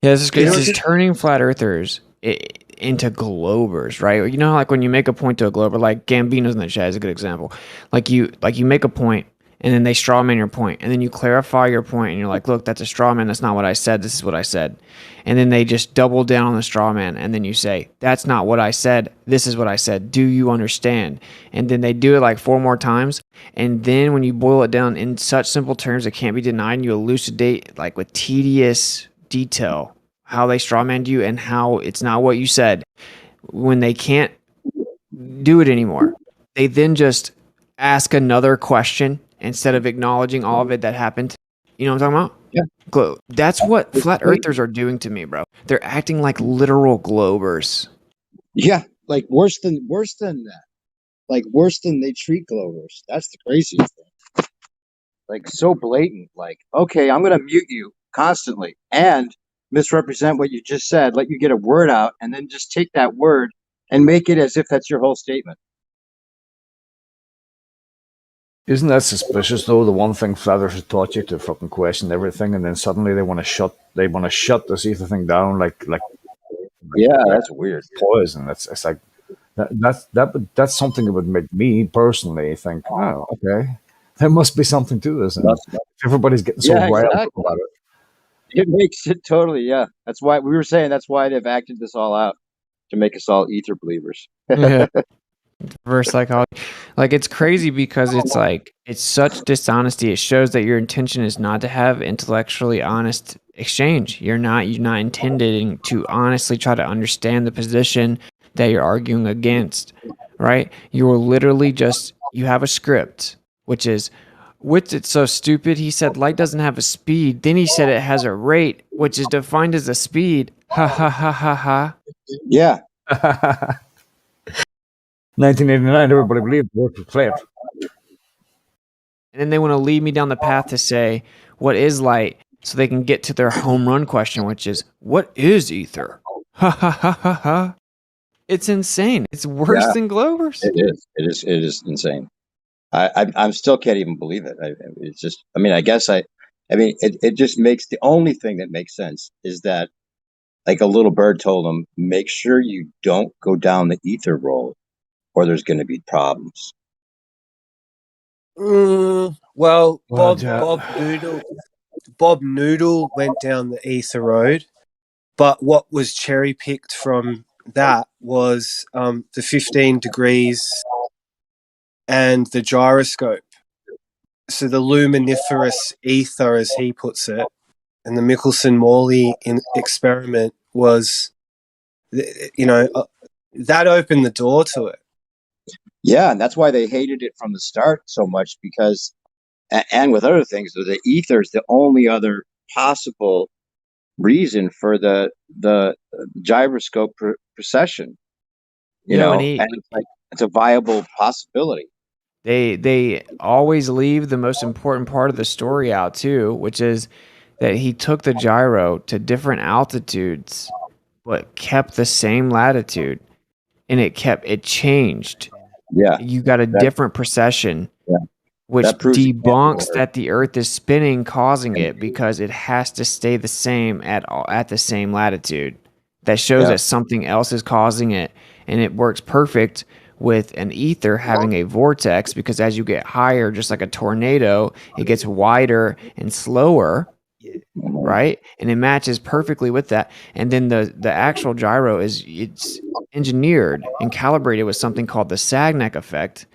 Yeah, it's just turning flat earthers into globers, right? You know, like when you make a point to a glober, like Gambino's in the chat is a good example. Like you make a point, and then they straw man your point, and then you clarify your point, and you're like, look, that's a straw man. That's not what I said. This is what I said. And then they just double down on the straw man, and then you say, that's not what I said. This is what I said. Do you understand? And then they do it like 4 more times. And then when you boil it down in such simple terms it can't be denied, and you elucidate like with tedious detail how they strawmanned you and how it's not what you said. When they can't do it anymore, they then just ask another question instead of acknowledging all of it that happened. You know what I'm talking about? Yeah. That's what flat earthers are doing to me, bro. They're acting like literal globers. Yeah, like worse than that. Like worse than they treat globers. That's the craziest thing. Like so blatant. Like, okay, I'm gonna mute you constantly and misrepresent what you just said, let you get a word out, and then just take that word and make it as if that's your whole statement. Isn't that suspicious though? The one thing Flathers has taught you to fucking question everything, and then suddenly they want to shut this ether thing down like Yeah, that's weird. poison. It's like that's something that would make me personally think, oh, okay, there must be something to this. And everybody's getting so riled up about it. It makes it totally, yeah. That's why we were saying that's why they've acted this all out to make us all ether believers. Yeah. Reverse psychology. Like it's crazy because it's like it's such dishonesty. It shows that your intention is not to have intellectually honest exchange. You're not intending to honestly try to understand the position that you're arguing against, right? You're literally just you have a script, which is what's it so stupid? He said light doesn't have a speed. Then he said it has a rate, which is defined as a speed. Ha ha ha ha ha. Yeah. 1989, everybody believed the work was flat. And then they want to lead me down the path to say, what is light? So they can get to their home run question, which is, what is ether? Ha ha ha ha ha. It's insane. It's worse than globers. It is insane. I still can't even believe it. It's just, I mean, I guess it just makes, the only thing that makes sense is that like a little bird told him, make sure you don't go down the ether road or there's going to be problems. Well, Bob Noodle went down the ether road, but what was cherry picked from that was the 15 degrees and the gyroscope. So the luminiferous ether, as he puts it, and the Michelson-Morley experiment was, that opened the door to it. Yeah, and that's why they hated it from the start so much, because, and with other things, the ether is the only other possible reason for the gyroscope precession. You know, and it's like it's a viable possibility. They always leave the most important part of the story out too, which is that he took the gyro to different altitudes, but kept the same latitude, and it changed. Yeah, you got a different precession. Yeah. which That proves it can't be debunks water. that the Earth is spinning, causing it, because it has to stay the same at the same latitude. That shows Yeah. that something else is causing it, and it works perfect with an ether having a vortex, because as you get higher, just like a tornado, it gets wider and slower, right? And it matches perfectly with that. And then the actual gyro it's engineered and calibrated with something called the Sagnac effect.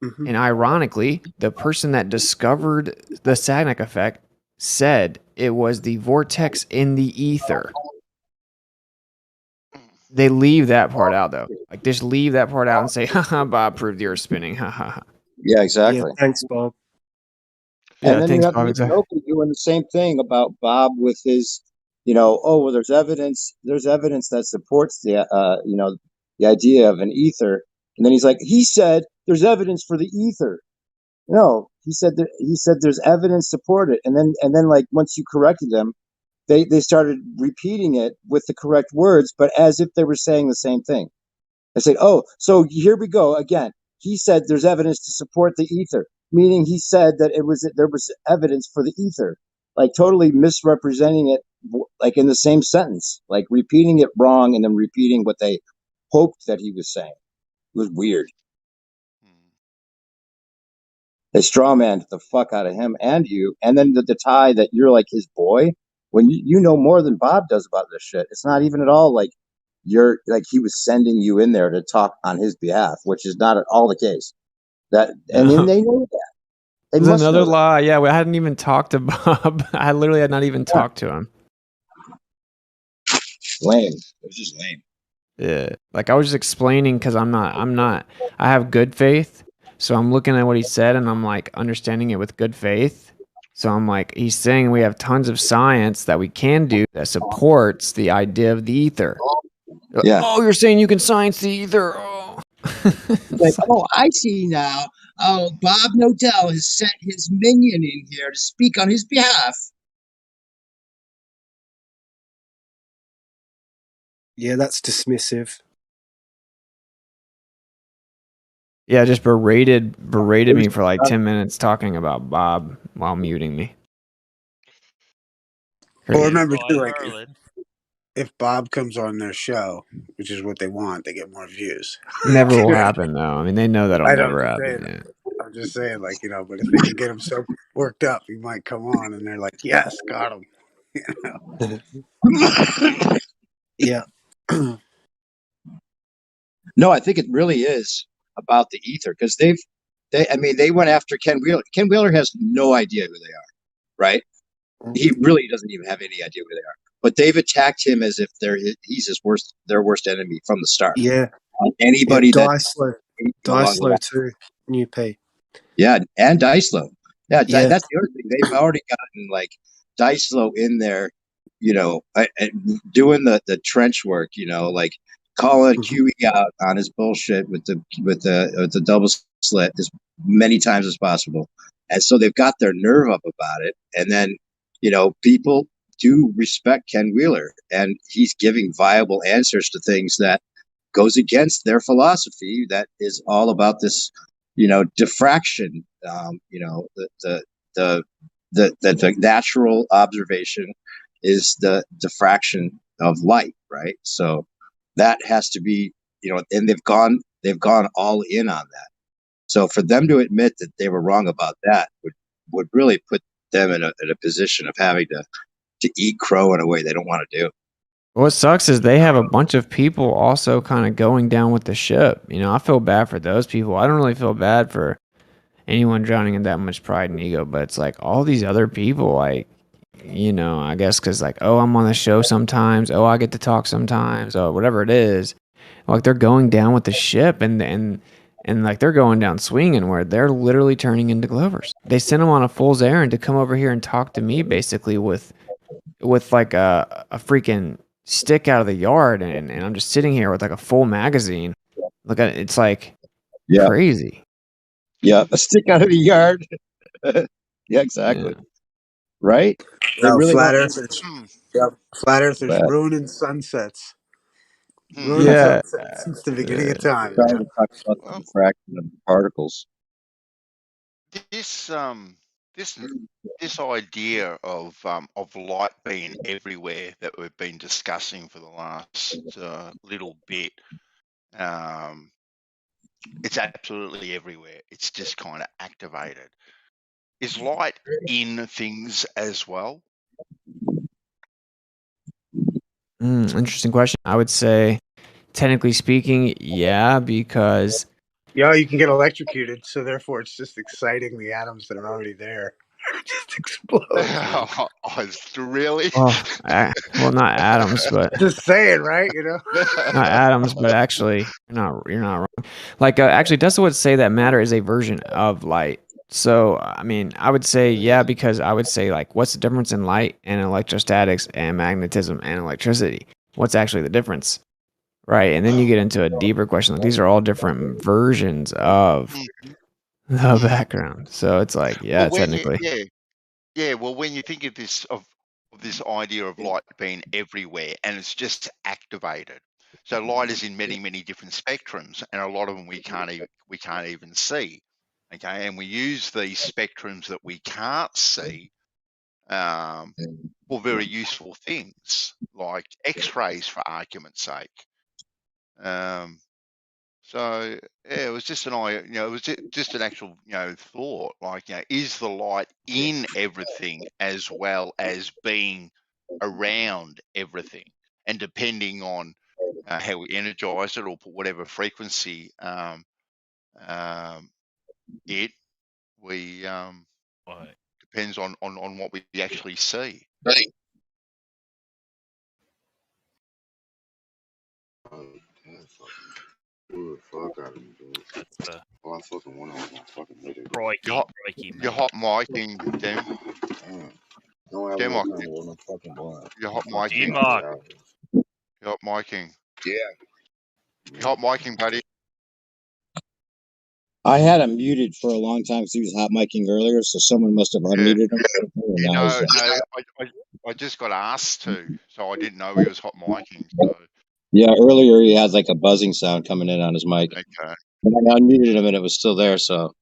Mhm. And ironically, the person that discovered the Sagnac effect said it was the vortex in the ether. They leave that part out, though. Like, just leave that part out and say, haha, Bob proved the Earth spinning. Ha ha ha. Yeah, Yeah, exactly. thanks, Bob. Yeah, And then you thanks, have Bob. Nick Exactly. Nolte doing the same thing about Bob with his, oh, well, there's evidence that supports the idea of an ether. And then he's like, he said there's evidence for the ether. No, he said there's evidence support it. And then like once you corrected them, they started repeating it with the correct words, but as if they were saying the same thing. I said, oh, so here we go again. He said there's evidence to support the ether, meaning he said that there was evidence for the ether, like totally misrepresenting it, like in the same sentence, like repeating it wrong and then repeating what they hoped that he was saying. It was weird. They strawmanned the fuck out of him and you, and then the tie that you're like his boy when you know more than Bob does about this shit. It's not even at all like you're like he was sending you in there to talk on his behalf, which is not at all the case. And then they know that. They There's must another know that. lie. Yeah, I hadn't even talked to Bob. I literally had not even talked to him. Lame. It was just lame. Yeah, like I was just explaining, because I have good faith, so I'm looking at what he said and I'm like understanding it with good faith. So I'm like, he's saying we have tons of science that we can do that supports the idea of the ether. Yeah. Oh, you're saying you can science the ether? Oh. Like, oh, I see now. Oh, Bob Nodell has sent his minion in here to speak on his behalf. Yeah, that's dismissive. Yeah, just berated me for like 10 minutes talking about Bob while muting me. Well, Crazy. remember too, Live like Berlin. if Bob comes on their show, which is what they want, they get more views. Never will happen, though. I mean, they know that'll I don't never just happen. saying. Yeah. I'm just saying, like but if they can get him so worked up, he might come on, and they're like, "Yes, got him." Yeah. No, I think it really is about the ether because they went after Ken Wheeler. Ken Wheeler has no idea who they are, right? He really doesn't even have any idea who they are. But they've attacked him as if he's their worst enemy from the start. Yeah. Anybody that Dyslow too. New P. Yeah, and Dyslow. Yeah, Yeah. that's the other thing. They've already gotten like Dyslow in there, doing the trench work. Like calling QE out on his bullshit with the double slit as many times as possible, and so they've got their nerve up about it. And then people do respect Ken Wheeler, and he's giving viable answers to things that goes against their philosophy that is all about this diffraction, the natural observation is the diffraction of light, right? So that has to be, and they've gone all in on that. So for them to admit that they were wrong about that would really put them in a position of having to eat crow in a way they don't want to do. What sucks is they have a bunch of people also kind of going down with the ship. I feel bad for those people. I don't really feel bad for anyone drowning in that much pride and ego, but it's like all these other people, like, I guess because like, oh, I'm on the show sometimes. Oh, I get to talk sometimes. Oh, whatever it is. Like they're going down with the ship and like they're going down swinging where they're literally turning into Glovers. They sent them on a fool's errand to come over here and talk to me basically with like a freaking stick out of the yard, and I'm just sitting here with like a full magazine. Look at it, it's like crazy. Yeah, a stick out of the yard. Yeah, exactly. Yeah. Right? They No, really flat don't. earthers. Yep, flat earthers Bad. ruining sunsets. Hmm. Ruining Yeah. sunsets since the beginning of time. Trying Yeah. to talk about the Well, diffraction of the particles. this this idea of light being everywhere that we've been discussing for the last little bit, it's absolutely everywhere. It's just kind of activated. Is light in things as well? Interesting question. I would say, technically speaking, yeah, because Yeah, you can get electrocuted, so therefore it's just exciting the atoms that are already there. Just explode. Oh, really? well, not atoms, but Just saying, right? You know. not atoms, but actually, you're not wrong. Like, actually, Tesla would say that matter is a version of light. So, I mean, I would say yeah, because I would say like, what's the difference in light and electrostatics and magnetism and electricity? What's actually the difference? Right, and then you get into a deeper question. Like, these are all different versions of the background. So it's like, yeah, Well, when you, technically. yeah. Well, when you think of this idea of light being everywhere and it's just activated, so light is in many different spectrums, and a lot of them we can't even see. Okay, and we use these spectrums that we can't see for very useful things, like X-rays, for argument's sake. So yeah, it was just it was just an actual, thought. Like, is the light in everything as well as being around everything? And depending on how we energize it or put whatever frequency it, we depends on what we actually see. That's the I fucking went on my fucking nigga. You're hot micing, Dem. Demok, you're hot micing. Demok. You're hot micing. Yeah. You're hot micing, buddy. I had him muted for a long time because he was hot micing earlier, so someone must have unmuted him. No, I just got asked to, so I didn't know he was hot micing. So yeah, earlier he had like a buzzing sound coming in on his mic. okay. And I unmuted him and it was still there, so.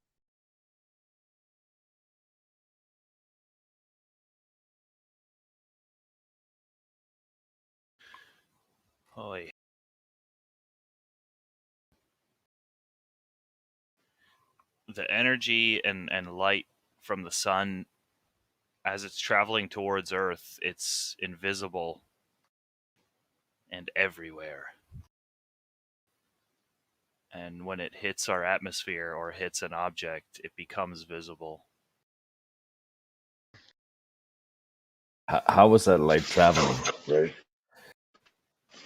Holy. The energy and light from the sun, as it's traveling towards Earth, it's invisible and everywhere. And when it hits our atmosphere or hits an object, it becomes visible. How was that light traveling? Right.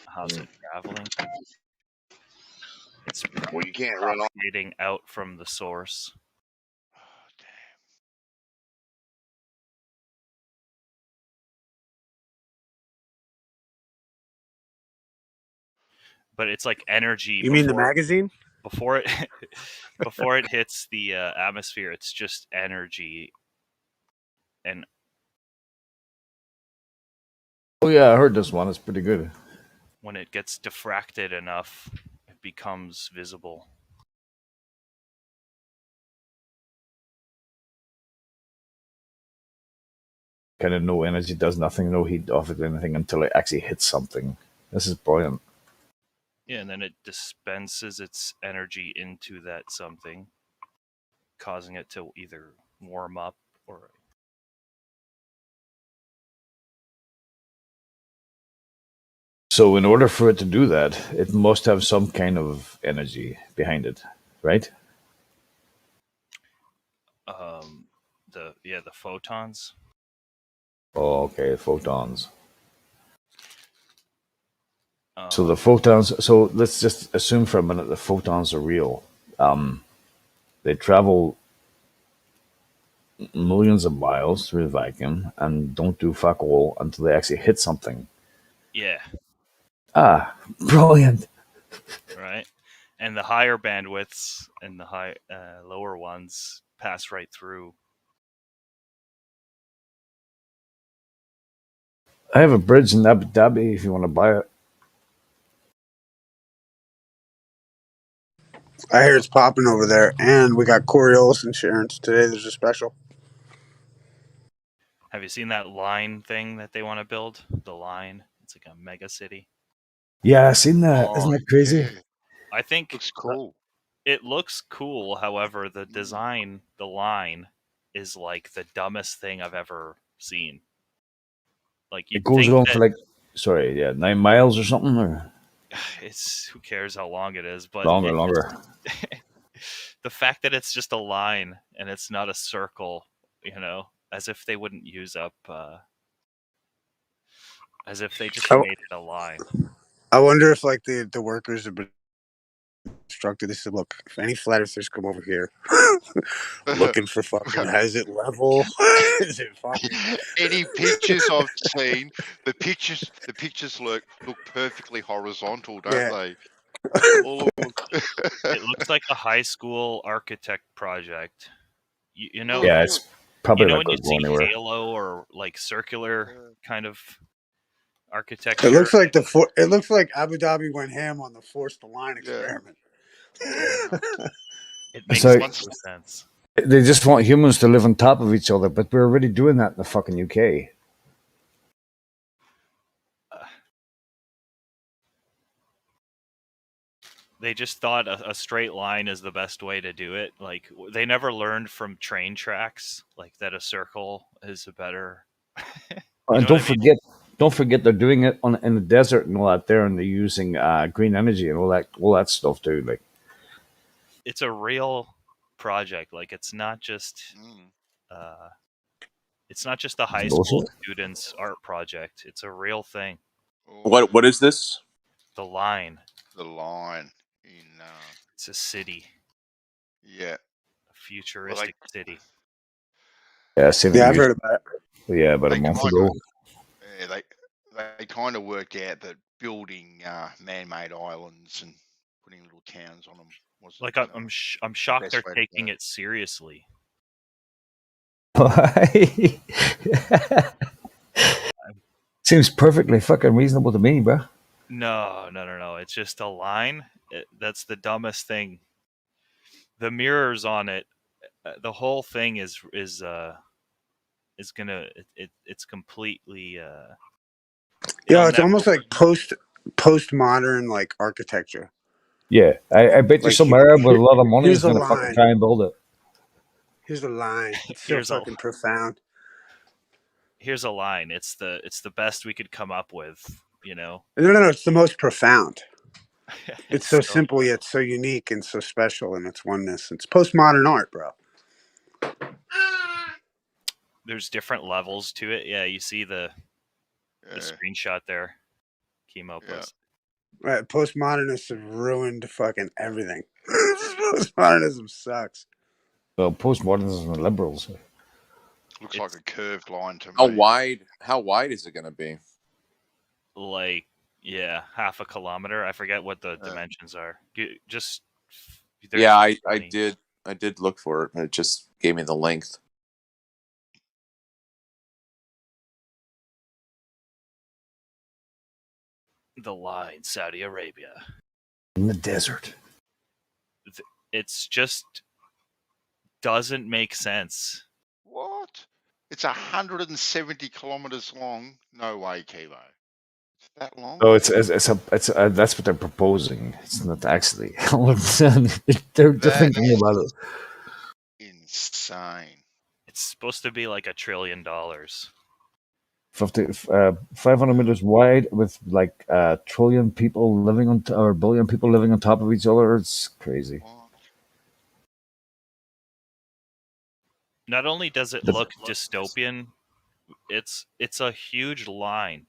How's it traveling? It's Well, you can't run off. propagating out from the source. But it's like energy. You mean the magazine? Before it hits the atmosphere, it's just energy. And Oh yeah, I heard this one. It's pretty good. when it gets diffracted enough, it becomes visible. Kind of no energy, does nothing, no heat, off it, anything until it actually hits something. This is brilliant. Yeah, and then it dispenses its energy into that something, causing it to either warm up or. So in order for it to do that, it must have some kind of energy behind it, right? The photons. Oh, okay, photons. So the photons. So let's just assume for a minute the photons are real. They travel millions of miles through the vacuum and don't do fuck all until they actually hit something. Yeah. Ah, brilliant. Right. And the higher bandwidths and the lower ones pass right through. I have a bridge in Abu Dhabi if you want to buy it. I hear it's popping over there, and we got Coriolis insurance today. There's a special. Have you seen that line thing that they want to build? The line. It's like a mega city. Yeah, I seen that. Isn't Oh, that crazy? yeah. I think Looks cool. it looks cool. However, the design, the line, is like the dumbest thing I've ever seen. Like It you'd goes think on that for like, 9 miles or something, or it's who cares how long it is, but longer, it longer. the fact that it's just a line and it's not a circle, as if they wouldn't use up, as if they just I, made it a line. I wonder if like the workers have been instructed. They said, "Look, if any flat earthers come over here looking for fucking, is it level? Is it fucking?" Any pictures I've seen, the pictures look perfectly horizontal, don't Yeah. they? All of them. It looks like a high school architect project. You know, Yeah, it's probably when not you going to go see anywhere. Halo or like circular kind of It architecture. looks like it looks like Abu Dhabi went ham on the forced line Yeah. experiment. It makes So- no sense. They just want humans to live on top of each other, but we're already doing that in the fucking UK. They just thought a straight line is the best way to do it. Like they never learned from train tracks, like that a circle is a better. And know what I mean? don't forget they're doing it in the desert and all that there, and they're using green energy and all that stuff too. Like, It's a real project. Like it's not just a high school bullshit. students art project. It's a real thing. What is this? The line. The line in It's a city, yeah. a futuristic city. Yeah, seen it Yeah, I've used- heard about it. Yeah, about a They month kind ago. of they kind of worked out that building man-made islands and putting little towns on them was Like I'm shocked best they're way to taking go. it seriously. Seems perfectly fucking reasonable to me, bro. No. It's just a line. That's the dumbest thing. The mirrors on it, the whole thing is gonna. It's completely. Yeah, it's almost like postmodern like architecture. Yeah, I bet you Like, some Arab with a lot of money here's is a going to fucking line. try and build it. Here's the line. It's so fucking profound. Here's a line. It's the best we could come up with. No. It's the most profound. It's so simple yet so unique and so special in its oneness. It's postmodern art, bro. There's different levels to it. Yeah, you see the screenshot there. Came up with. Right, postmodernists have ruined fucking everything. Postmodernism sucks. Well, postmodernism and liberals. Looks like a curved line to me. How wide is it going to be? Like, yeah, half a kilometer. I forget what the dimensions are. Just yeah, I did look for it, but it just gave me the length. The line, Saudi Arabia. In the desert. It's just doesn't make sense. What? It's 170 kilometers long. No way, Kivo. It's that long? Oh, it's that's what they're proposing. It's not actually. they're thinking about it. Insane. It's supposed to be like $1 trillion. 500 meters wide with like a trillion people living on or billion people living on top of each other. It's crazy. Not only does it look dystopian, it's a huge line.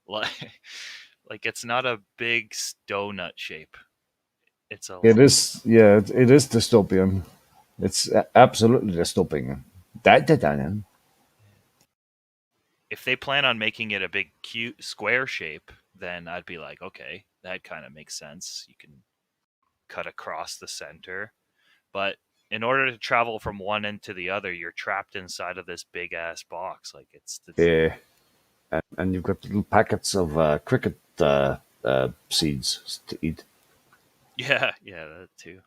Like it's not a big donut shape. It's a. It is, yeah, it is dystopian. It's absolutely dystopian. If they plan on making it a big cute square shape, then I'd be like, okay, that kind of makes sense. You can cut across the center. But in order to travel from one end to the other, you're trapped inside of this big ass box. Like it's yeah, and you've got little packets of cricket seeds to eat. Yeah, that too.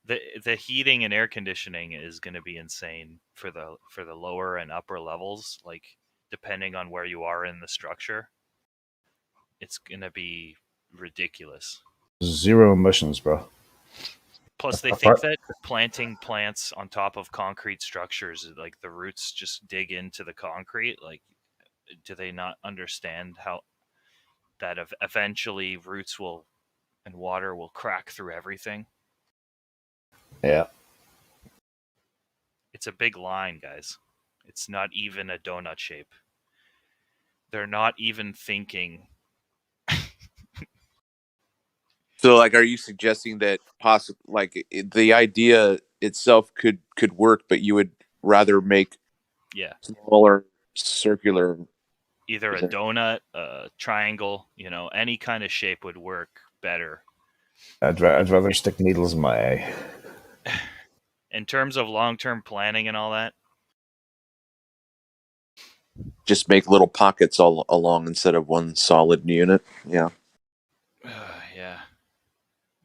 The heating and air conditioning is going to be insane for the lower and upper levels. Like depending on where you are in the structure, it's going to be ridiculous. Zero emissions, bro. Plus, they think Apart- that planting plants on top of concrete structures, like the roots just dig into the concrete. Like, do they not understand how that eventually roots will and water will crack through everything? Yeah. It's a big line, guys. It's not even a donut shape. They're not even thinking. So, like, are you suggesting that the idea itself could work, but you would rather make Yeah, smaller circular? either a donut, a triangle, any kind of shape would work better. I'd rather stick needles in my eye. In terms of long-term planning and all that, Just make little pockets all along instead of one solid unit. Yeah. yeah,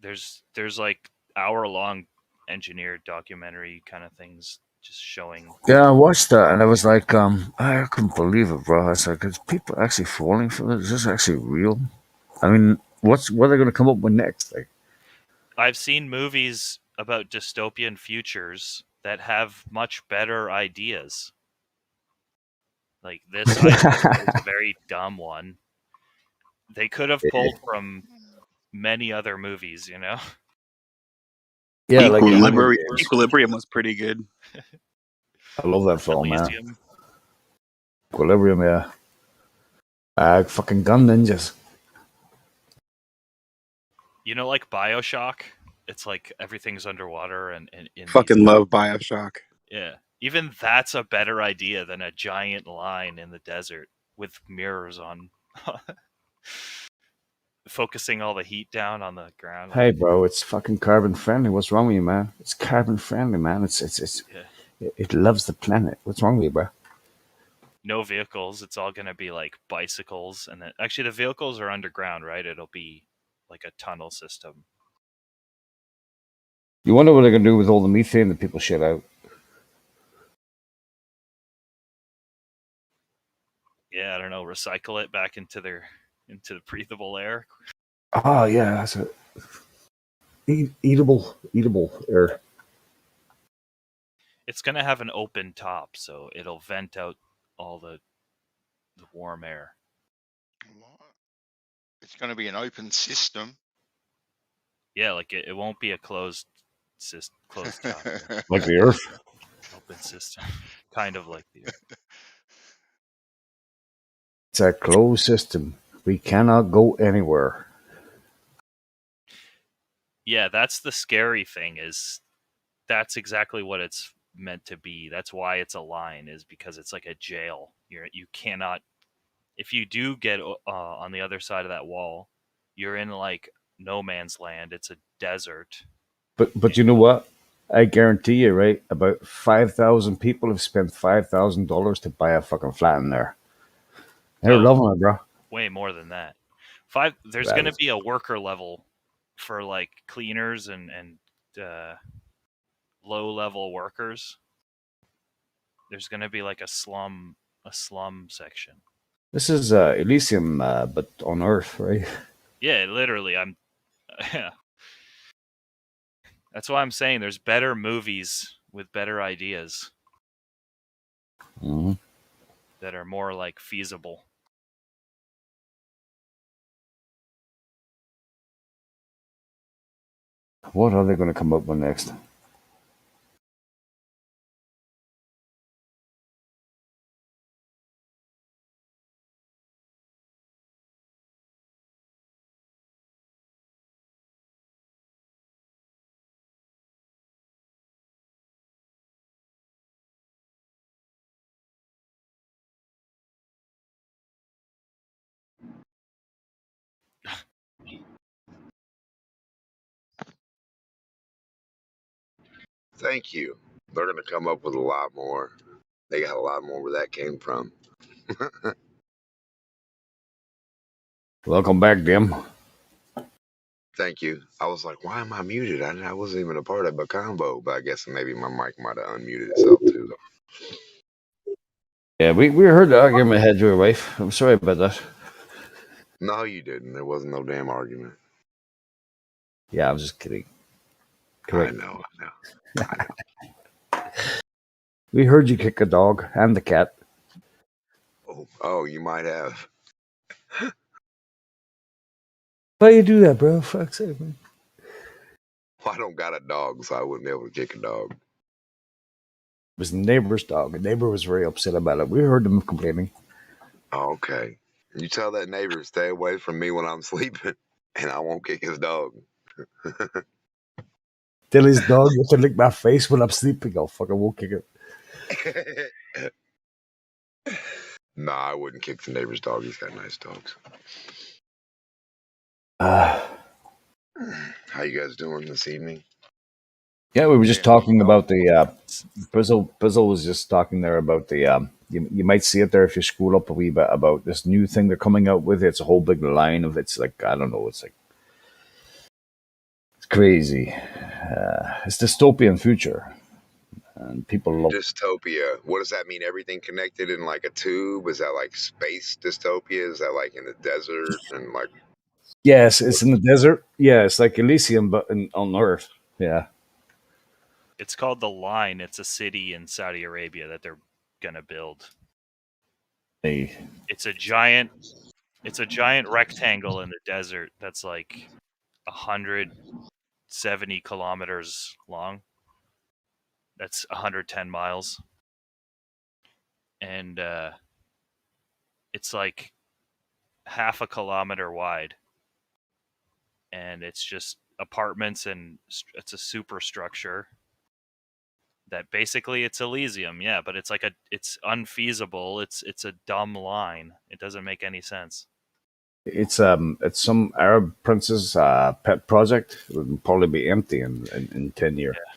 there's like hour-long engineered documentary kind of things just showing. Yeah, I watched that and I was like, I couldn't believe it, bro. I was like, is people actually falling for this? Is this actually real? I mean, what are they going to come up with next? Like, I've seen movies about dystopian futures that have much better ideas. Like this idea is a very dumb one. They could have pulled from many other movies, yeah, like Equilibrium was pretty good. I love that film, man. Elysium. Equilibrium, yeah. Fucking gun ninjas. Like BioShock? It's like everything's underwater and in Fucking love BioShock. Yeah. Even that's a better idea than a giant line in the desert with mirrors on focusing all the heat down on the ground. Hey, bro, it's fucking carbon friendly. What's wrong with you, man? It's carbon friendly, man. It loves the planet. What's wrong with you, bro? No vehicles. It's all going to be like bicycles. And then actually the vehicles are underground, right? It'll be like a tunnel system. You wonder what they're going to do with all the methane that people shit out. Yeah, I don't know. Recycle it back into the breathable air. Oh, yeah. That's a eatable air. It's going to have an open top, so it'll vent out all the warm air. It's going to be an open system. Yeah, like it won't be a closed top. Like the Earth. Open system. Kind of like the Earth. It's a closed system. We cannot go anywhere. Yeah, that's the scary thing, is that's exactly what it's meant to be. That's why it's a line, is because it's like a jail. You cannot, if you do get on the other side of that wall, you're in like no man's land. It's a desert. But you know what? I guarantee you, right? About 5,000 people have spent $5,000 to buy a fucking flat in there. They're loving it, bro. Way more than that. There's going to be a worker level for like cleaners and low level workers. There's going to be like a slum section. This is Elysium, but on Earth, right? Yeah, literally. Yeah. That's why I'm saying there's better movies with better ideas that are more like feasible. What are they going to come up with next? Thank you. They're going to come up with a lot more. They got a lot more where that came from. Welcome back, Dim. Thank you. I was like, why am I muted? I wasn't even a part of a combo, but I guess maybe my mic might have unmuted itself too. Yeah, we heard the argument had your wife. I'm sorry about that. No, you didn't. There wasn't no damn argument. Yeah, I'm just kidding. I Correct. know. We heard you kick a dog and the cat. Oh, you might have. Why you do that, bro? Fuck's sake, man. Well, I don't got a dog, so I wouldn't be able to kick a dog. It was the neighbor's dog. The neighbor was very upset about it. We heard them complaining. Oh, okay. You tell that neighbor to stay away from me when I'm sleeping, and I won't kick his dog. Tell his dog to lick my face when I'm sleeping. I'll fucking won't kick it. Nah, I wouldn't kick the neighbor's dog. He's got nice dogs. How you guys doing this evening? Yeah, we were just talking about the Bizzle was just talking there about the you might see it there if you scroll up a wee bit about this new thing they're coming out with. It's a whole big line of it's like I don't know, it's crazy. It's dystopian future, and people love Dystopia. What does that mean? Everything connected in like a tube? Is that like space dystopia? Is that like in the desert and like? Yes, it's in the desert. Yeah, it's like Elysium, but on Earth. Yeah. It's called The Line. It's a city in Saudi Arabia that they're gonna build. Hey. It's a giant rectangle in the desert that's like 170 kilometers long. That's 110 miles. And it's like half a kilometer wide. And it's just apartments, and it's a superstructure that basically it's Elysium, yeah, but it's like it's unfeasible. It's a dumb line. It doesn't make any sense. It's some Arab prince's pet project. It would probably be empty in 10 years. Yeah.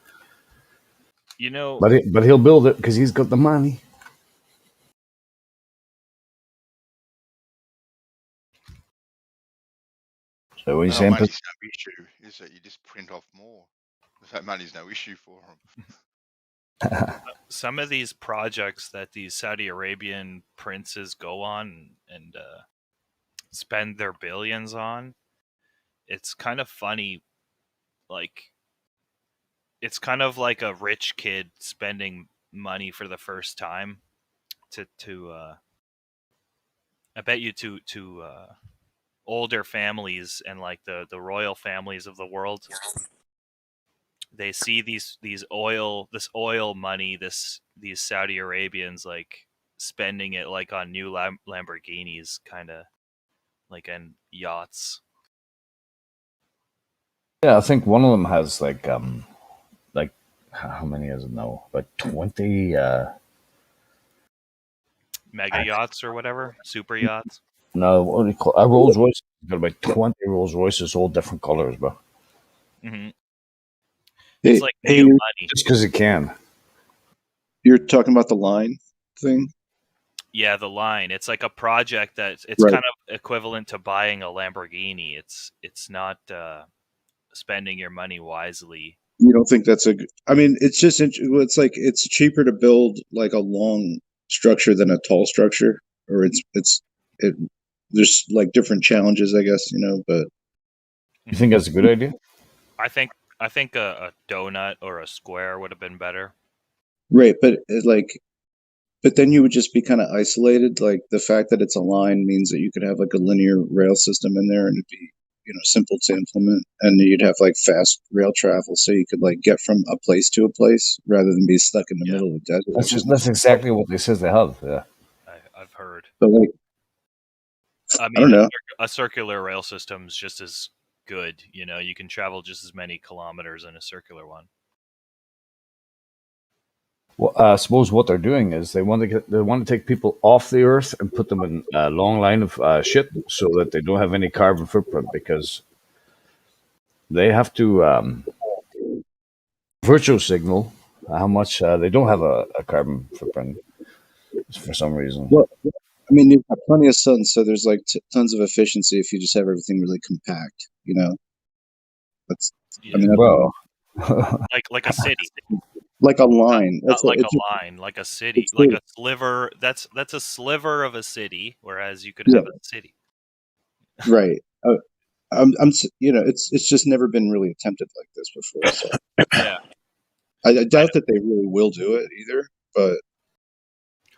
You know, but he'll build it because he's got the money. So when you say money's no issue, is it? You just print off more. So money's no issue for them. some of these projects that these Saudi Arabian princes go on and spend their billions on, it's kind of funny. Like, it's kind of like a rich kid spending money for the first time to I bet you to older families and like the royal families of the world. They see this oil money, these Saudi Arabians like spending it like on new Lamborghinis, kind of like, and yachts. Yeah, I think one of them has like how many is it now? Like 20 mega yachts or whatever, super yachts. No, what do you call a Rolls Royce? Got about 20 Rolls Royces, all different colors, bro. Mm-hmm. It's like hey, new money. Just because it can. You're talking about the line thing? Yeah, the Line. It's like a project that it's Right. kind of equivalent to buying a Lamborghini. It's not spending your money wisely. You don't think that's I mean, it's just it's like it's cheaper to build like a long structure than a tall structure, or there's like different challenges, I guess, but You think that's a good idea? I think a donut or a square would have been better. right, but then you would just be kind of isolated. Like the fact that it's a line means that you could have like a linear rail system in there, and it'd be simple to implement, and you'd have like fast rail travel, so you could like get from a place to a place rather than be stuck in the middle of the desert. That's exactly what they says they have. Yeah, I've heard. But like, I mean, I don't know. a circular rail system is just as good. You can travel just as many kilometers in a circular one. Well, I suppose what they're doing is they want to take people off the Earth and put them in a long line of shit so that they don't have any carbon footprint, because they have to virtual signal how much they don't have a carbon footprint for some reason. Well, I mean, you've got plenty of sun, so there's like tons of efficiency if you just have everything really compact, That's Yeah. I mean, Well, like a city, like a line. not That's like it's a line, like a city, it's like the, a sliver. That's a sliver of a city, whereas you could yeah, have a city. right. You know, it's just never been really attempted like this before. So Yeah. I doubt that they really will do it either. But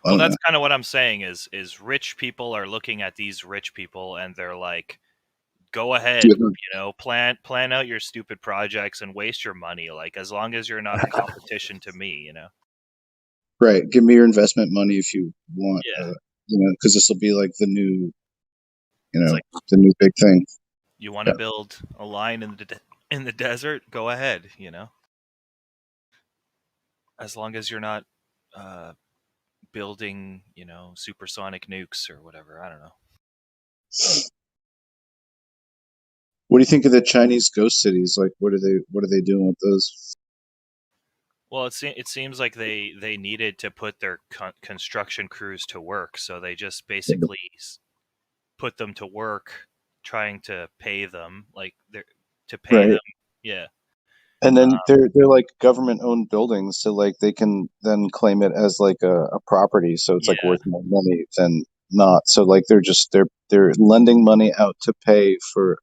I Well, don't know. that's kind of what I'm saying is rich people are looking at these rich people and they're like, go ahead, Yeah. you know, plan out your stupid projects and waste your money. Like, as long as you're not a competition to me, you know? Right. Give me your investment money if you want. Yeah. You know, because this will be like the new, you It's know, like, the new big thing. you want to build a line in the desert? Go ahead, you know? As long as you're not building, you know, supersonic nukes or whatever. I don't know. What do you think of the Chinese ghost cities? Like, what are they doing with those? Well, it seems like they needed to put their construction crews to work, so they just basically put them to work, trying to pay them, like to pay Right. them. Yeah, And then they're like government owned buildings, so like they can then claim it as like a property, so it's like yeah, worth more money than not. So like they're lending money out to pay for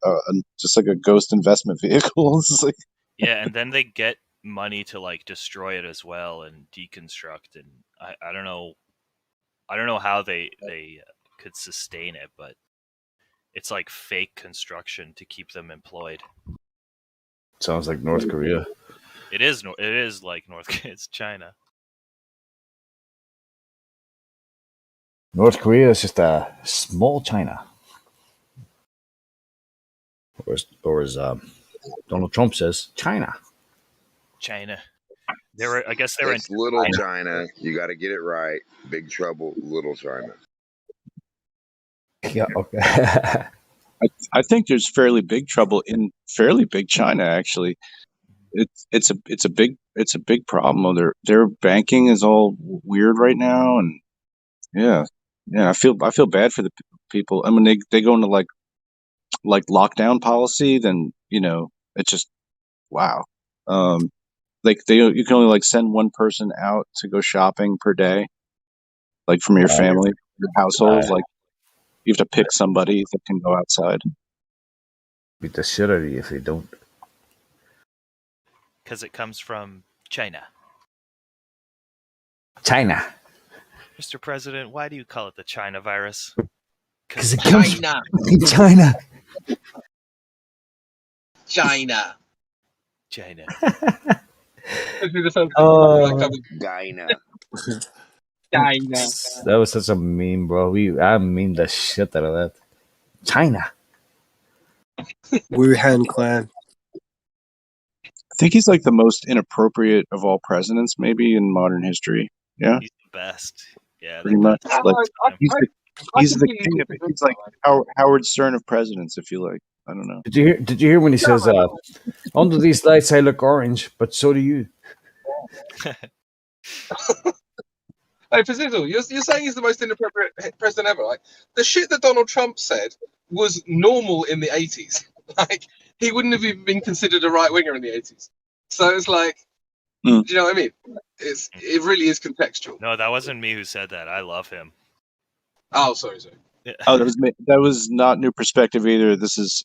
just like a ghost investment vehicle. It's like, yeah, and then they get money to like destroy it as well and deconstruct, and I don't know, how they could sustain it, but it's like fake construction to keep them employed. sounds like North Korea. It is like North. It's China. North Korea is just a small China, or as Donald Trump says, China. China. I guess they were in It's little China. You got to get it right. Big trouble, little China. Yeah. Okay. I think there's fairly big trouble in fairly big China. Actually, it's a big problem. Their banking is all weird right now, and yeah, I feel bad for the people. I mean, they go into like lockdown policy, then it's just wow. Like you can only like send one person out to go shopping per day, like from your family, your household. Like you have to pick somebody that can go outside. Beat the shit out of you if they don't. because it comes from China. China. Mr. President, why do you call it the China virus? Because it comes from China. China. China. China. China. That was such a meme, bro. I memed the shit out of that. China. Wuhan clan. I think he's like the most inappropriate of all presidents, maybe in modern history. Yeah, He's the best. Yeah, pretty much. Like he's the king of it. He's like Howard Stern of presidents, if you like. I don't know. Did you hear when he says, "Under these lights, I look orange, but so do you." Hey, Fazizzle, you're saying he's the most inappropriate president ever. Like, the shit that Donald Trump said was normal in the 80s. Like, he wouldn't have even been considered a right winger in the 80s. So it's like, do you know what I mean? It really is contextual. No, that wasn't me who said that. I love him. Oh, sorry. Oh, that was not New Perspective either. This is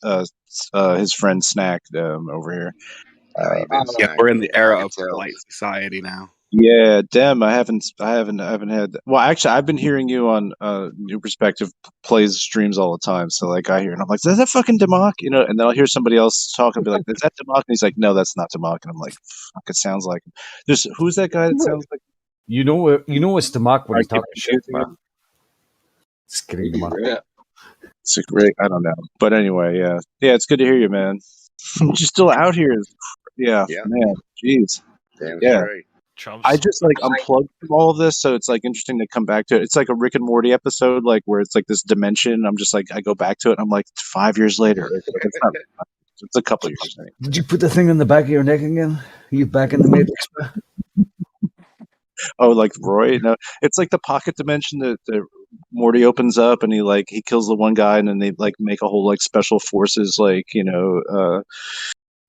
his friend Snack over here. Yeah, we're in the era of polite society now. Yeah, Dem, I haven't had. Well, actually, I've been hearing you on New Perspective plays streams all the time. So like, I hear and I'm like, is that fucking Democ? And then I'll hear somebody else talk and be like, is that Democ? And he's like, no, that's not Democ. And I'm like, fuck, it sounds like him. Who's that guy that sounds like? You know it's the mock when he's talking shit, man. Just kidding, Democ. Yeah. It's great. I don't know, but anyway, yeah, it's good to hear you, man. You're still out here. Yeah, man. Jeez. Damn yeah. straight. I just like unplugged from all of this, so it's like interesting to come back to it. It's like a Rick and Morty episode, like where it's like this dimension. I'm just like I go back to it. And I'm like 5 years later. It's a couple years. Did you put the thing on the back of your neck again? Are you back in the Matrix? Oh, like Roy? No, it's like the pocket dimension that Morty opens up and he kills the one guy and then they like make a whole like special forces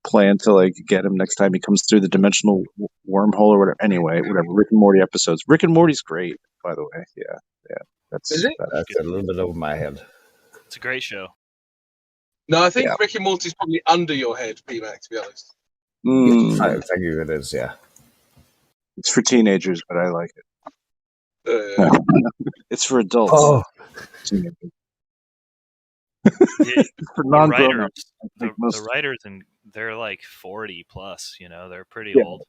plan to like get him next time he comes through the dimensional wormhole or whatever. Anyway, whatever. Rick and Morty episodes. Rick and Morty's great, by the way. Yeah. That's Is it? That's a little bit over my head. It's a great show. No, I think Yeah. Rick and Morty's probably under your head, PMAC, to be honest. I think it is, yeah. It's for teenagers, but I like it. It's for adults. Oh, For The non-grown-ups. writers, the writers, and they're like 40 plus. You know, they're pretty Yeah. old.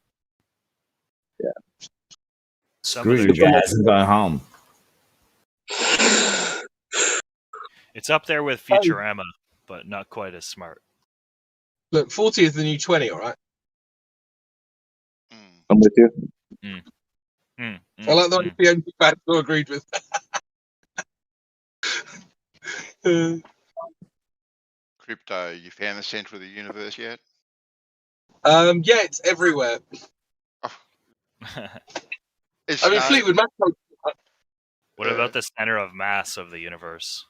Yeah. Some screw of you their guys. I'm going home. It's up there with Futurama, but not quite as smart. Look, 40 is the new 20, all right? I'm with you. I like that the only fan who agreed with. Crypto, you found the center of the universe yet? Yeah, it's everywhere. It's I mean, Fleetwood Mac. What about the center of mass of the universe?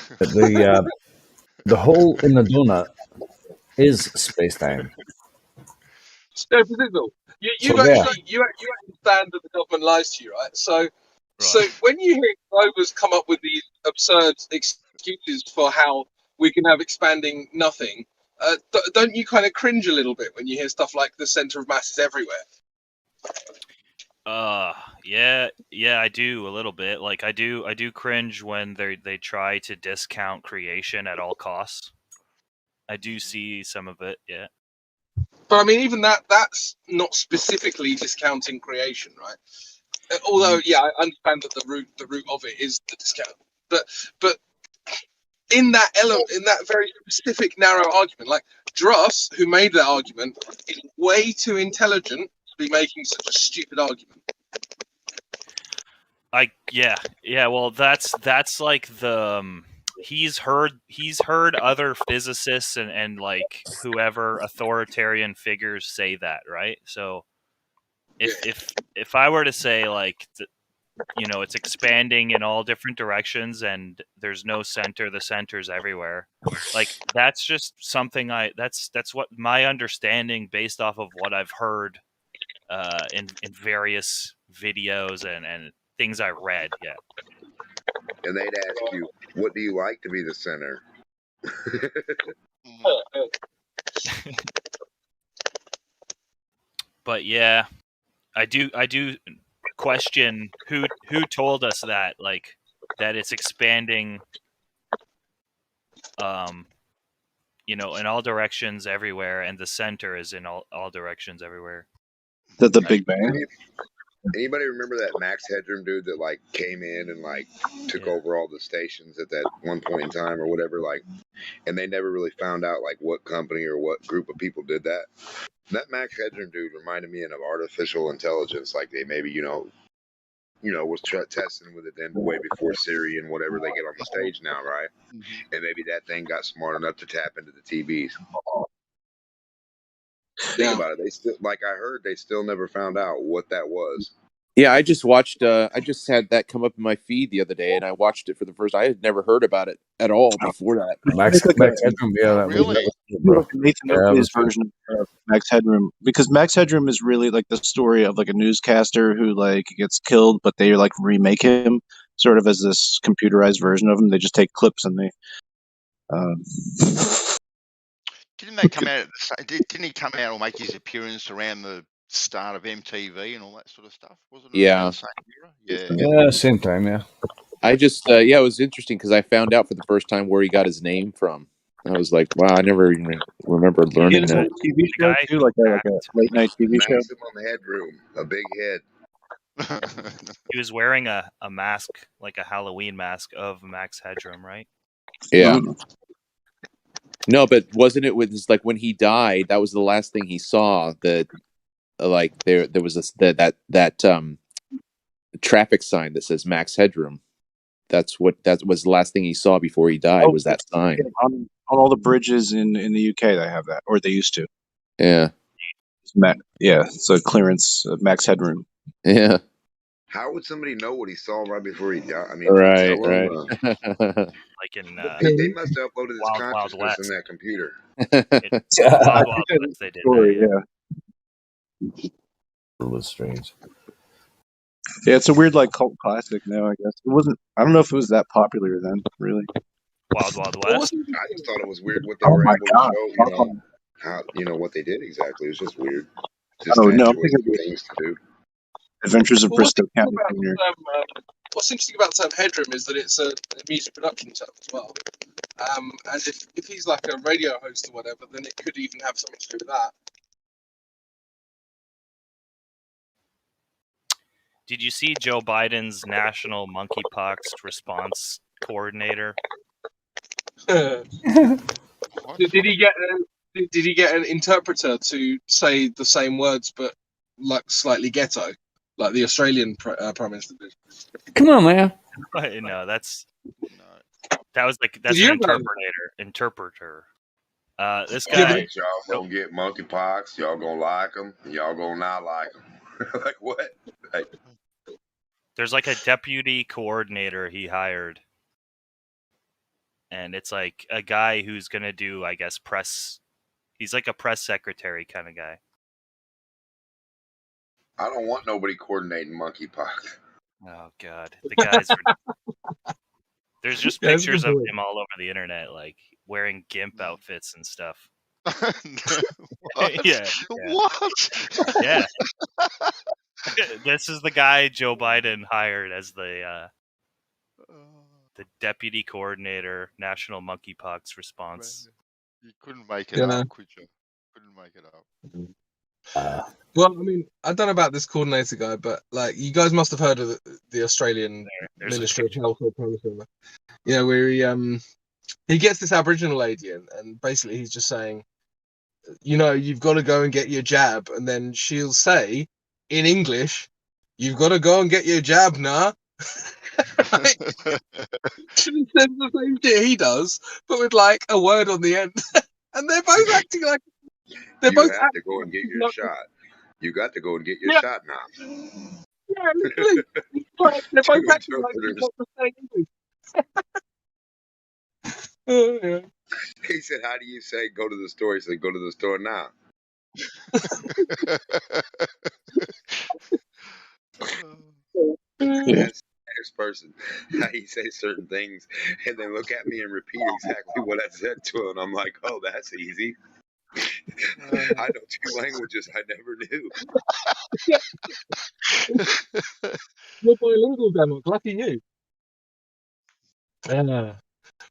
The hole in the donut is space-time. No, Pizzle, you So there. actually understand that the government lies to you, right? So when you hear Globers come up with these absurd excuses for how we can have expanding nothing, don't you kind of cringe a little bit when you hear stuff like the center of mass is everywhere? Yeah, I do a little bit. Like I do cringe when they try to discount creation at all costs. I do see some of it, yeah. But I mean, even that's not specifically discounting creation, right? Although, yeah, I understand that the root of it is the discount. But in that element, in that very specific narrow argument, like Dross, who made that argument, is way too intelligent to be making such a stupid argument. Well, that's like the he's heard other physicists and like whoever authoritarian figures say that, right? So if I were to say like it's expanding in all different directions and there's no center, the center's everywhere, like that's just something that's what my understanding based off of what I've heard in various videos and things I read. Yeah. And they'd ask you, what do you like to be the center? But yeah, I do question who told us that, like that it's expanding in all directions everywhere and the center is in all directions everywhere. The Big Bang. Anybody remember that Max Headroom dude that like came in and like took over all the stations at that one point in time or whatever, like, and they never really found out like what company or what group of people did that? That Max Headroom dude reminded me of artificial intelligence, like they maybe was testing with it then way before Siri and whatever they get on the stage now, right? And maybe that thing got smart enough to tap into the TVs. Think about it. They still, like I heard, they still never found out what that was. Yeah, I just watched. I just had that come up in my feed the other day, and I watched it for the first. I had never heard about it at all before that. Max Headroom, yeah, Really? Nathan Oakley's version of Max Headroom, because Max Headroom is really like the story of like a newscaster who like gets killed, but they like remake him sort of as this computerized version of him. They just take clips and they. Didn't they come out? Didn't he come out or make his appearance around the start of MTV and all that sort of stuff? Wasn't it? Yeah. Around the same era? Yeah, same time, yeah. I just, it was interesting because I found out for the first time where he got his name from. I was like, wow, I never even remember learning It's a that. TV show too, like a late night TV show. Maximum Headroom, a big head. He was wearing a mask, like a Halloween mask of Max Headroom, right? Yeah. No, but wasn't it with like when he died? That was the last thing he saw. That like there was that traffic sign that says Max Headroom. That was the last thing he saw before he died. Was that sign on all the bridges in the UK? They have that, or they used to. Yeah. So clearance Max Headroom. Yeah. How would somebody know what he saw right before he died? I mean, right. Like freaking They must have uploaded his Wild Wild consciousness in West. that computer. Wild Wild West, they did Story, that. yeah. It was strange. Yeah, it's a weird like cult classic now. I guess it wasn't. I don't know if it was that popular then. Really. Wild Wild Well, West. I just thought it was weird what they Oh were my able to god. show. You know how what they did exactly. It was just weird. Just Oh no, I'm naturalistic thinking things to do. Adventures of Well, Bristow County Jr. what's interesting about the term headroom is that it's a music production term as well. And if he's like a radio host or whatever, then it could even have something to do with that. Did you see Joe Biden's national monkeypox response coordinator? Did he get an interpreter to say the same words but like slightly ghetto, like the Australian prime minister did? Come on, man. No, that's an interpreter. This guy. Like, y'all gonna get monkeypox. Y'all gonna like them. Y'all gonna not like them. Like what? Like, There's like a deputy coordinator he hired. And it's like a guy who's going to do, I guess, press. He's like a press secretary kind of guy. I don't want nobody coordinating monkeypox. Oh, God. The guy's. There's just pictures of him all over the internet, like wearing GIMP outfits and stuff. What? Yeah. What? Yeah. This is the guy Joe Biden hired as the deputy coordinator, national monkeypox response. You couldn't make it up, could you? Couldn't make it up. Well, I mean, I don't know about this coordinator guy, but like, you guys must have heard of the Australian Ministry of Health or something. Yeah, where he gets this Aboriginal lady in, and basically he's just saying, you know, you've got to go and get your jab, and then she'll say in English, "You've got to go and get your jab, nah." Right? She says the same shit he does, but with like a word on the end, and they're both acting like they're You both have to go and get your shot. You got to go and get your shot now. Yeah, literally. They're both acting like they've got the same English. Oh, yeah. He said, "How do you say go to the store?" He said, "Go to the store now." That's the next person. How he say certain things and then look at me and repeat exactly what I said to him. I'm like, oh, that's easy. I know 2 languages I never knew. You're bilingual, Demo. Lucky you.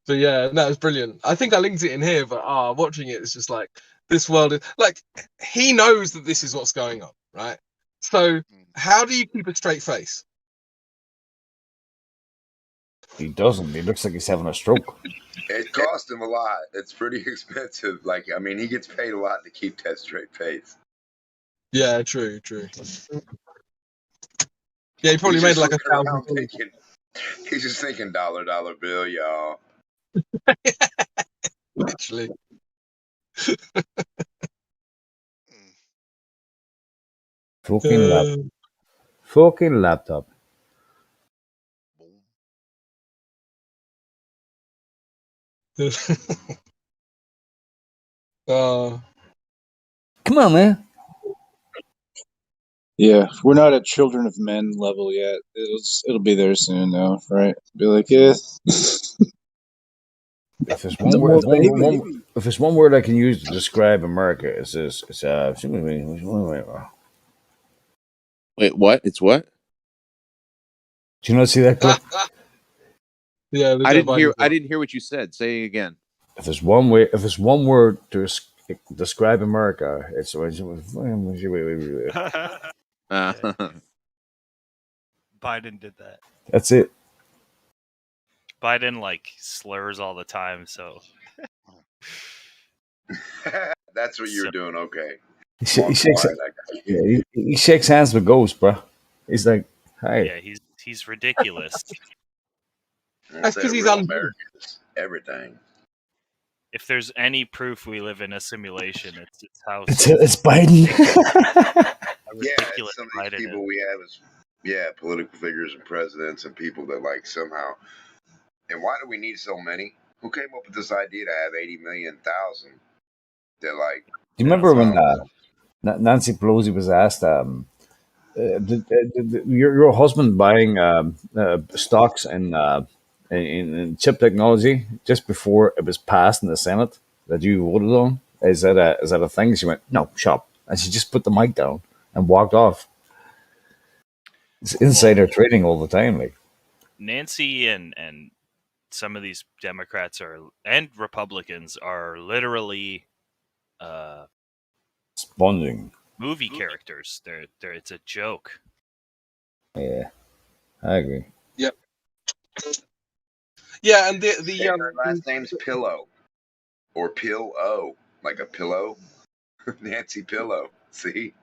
But yeah, no, it's brilliant. I think I linked it in here, but watching it, it's just like this world is like he knows that this is what's going on, right? So how do you keep a straight face? He doesn't. He looks like he's having a stroke. It cost him a lot. It's pretty expensive. Like, I mean, he gets paid a lot to keep that straight face. Yeah, true. Yeah, he probably made like $1,000. He's just thinking dollar bill, y'all. Actually. Fucking laptop. Come on, man. Yeah, we're not at Children of Men level yet. It'll be there soon, though, right? Be like, yeah. If there's one word I can use to describe America, it's this. Wait, what? It's what? Do you not see that clip? Yeah, I didn't hear what you said. Say it again. If there's one word to describe America, it's Biden did that. That's it. Biden like slurs all the time, so That's what you're doing, okay. He shakes hands with ghosts, bro. He's like, hi. Yeah, he's ridiculous. That's because he's on everything. If there's any proof we live in a simulation, it's how it's Biden. Some of these people we have is political figures and presidents and people that like somehow And why do we need so many? Who came up with this idea to have 80 million thousand? They're like, Do you remember when um, Nancy Pelosi was asked, your husband buying stocks in chip technology just before it was passed in the Senate that you voted on? Is that a thing? She went, no, shop, and she just put the mic down and walked off. It's insider trading all the time, like. Nancy and some of these Democrats and Republicans are literally Sponging. movie characters. They're it's a joke. Yeah, I agree. Yep. Yeah, and and her last name's Pillow or Pill-O, like a pillow. Nancy Pillow. See?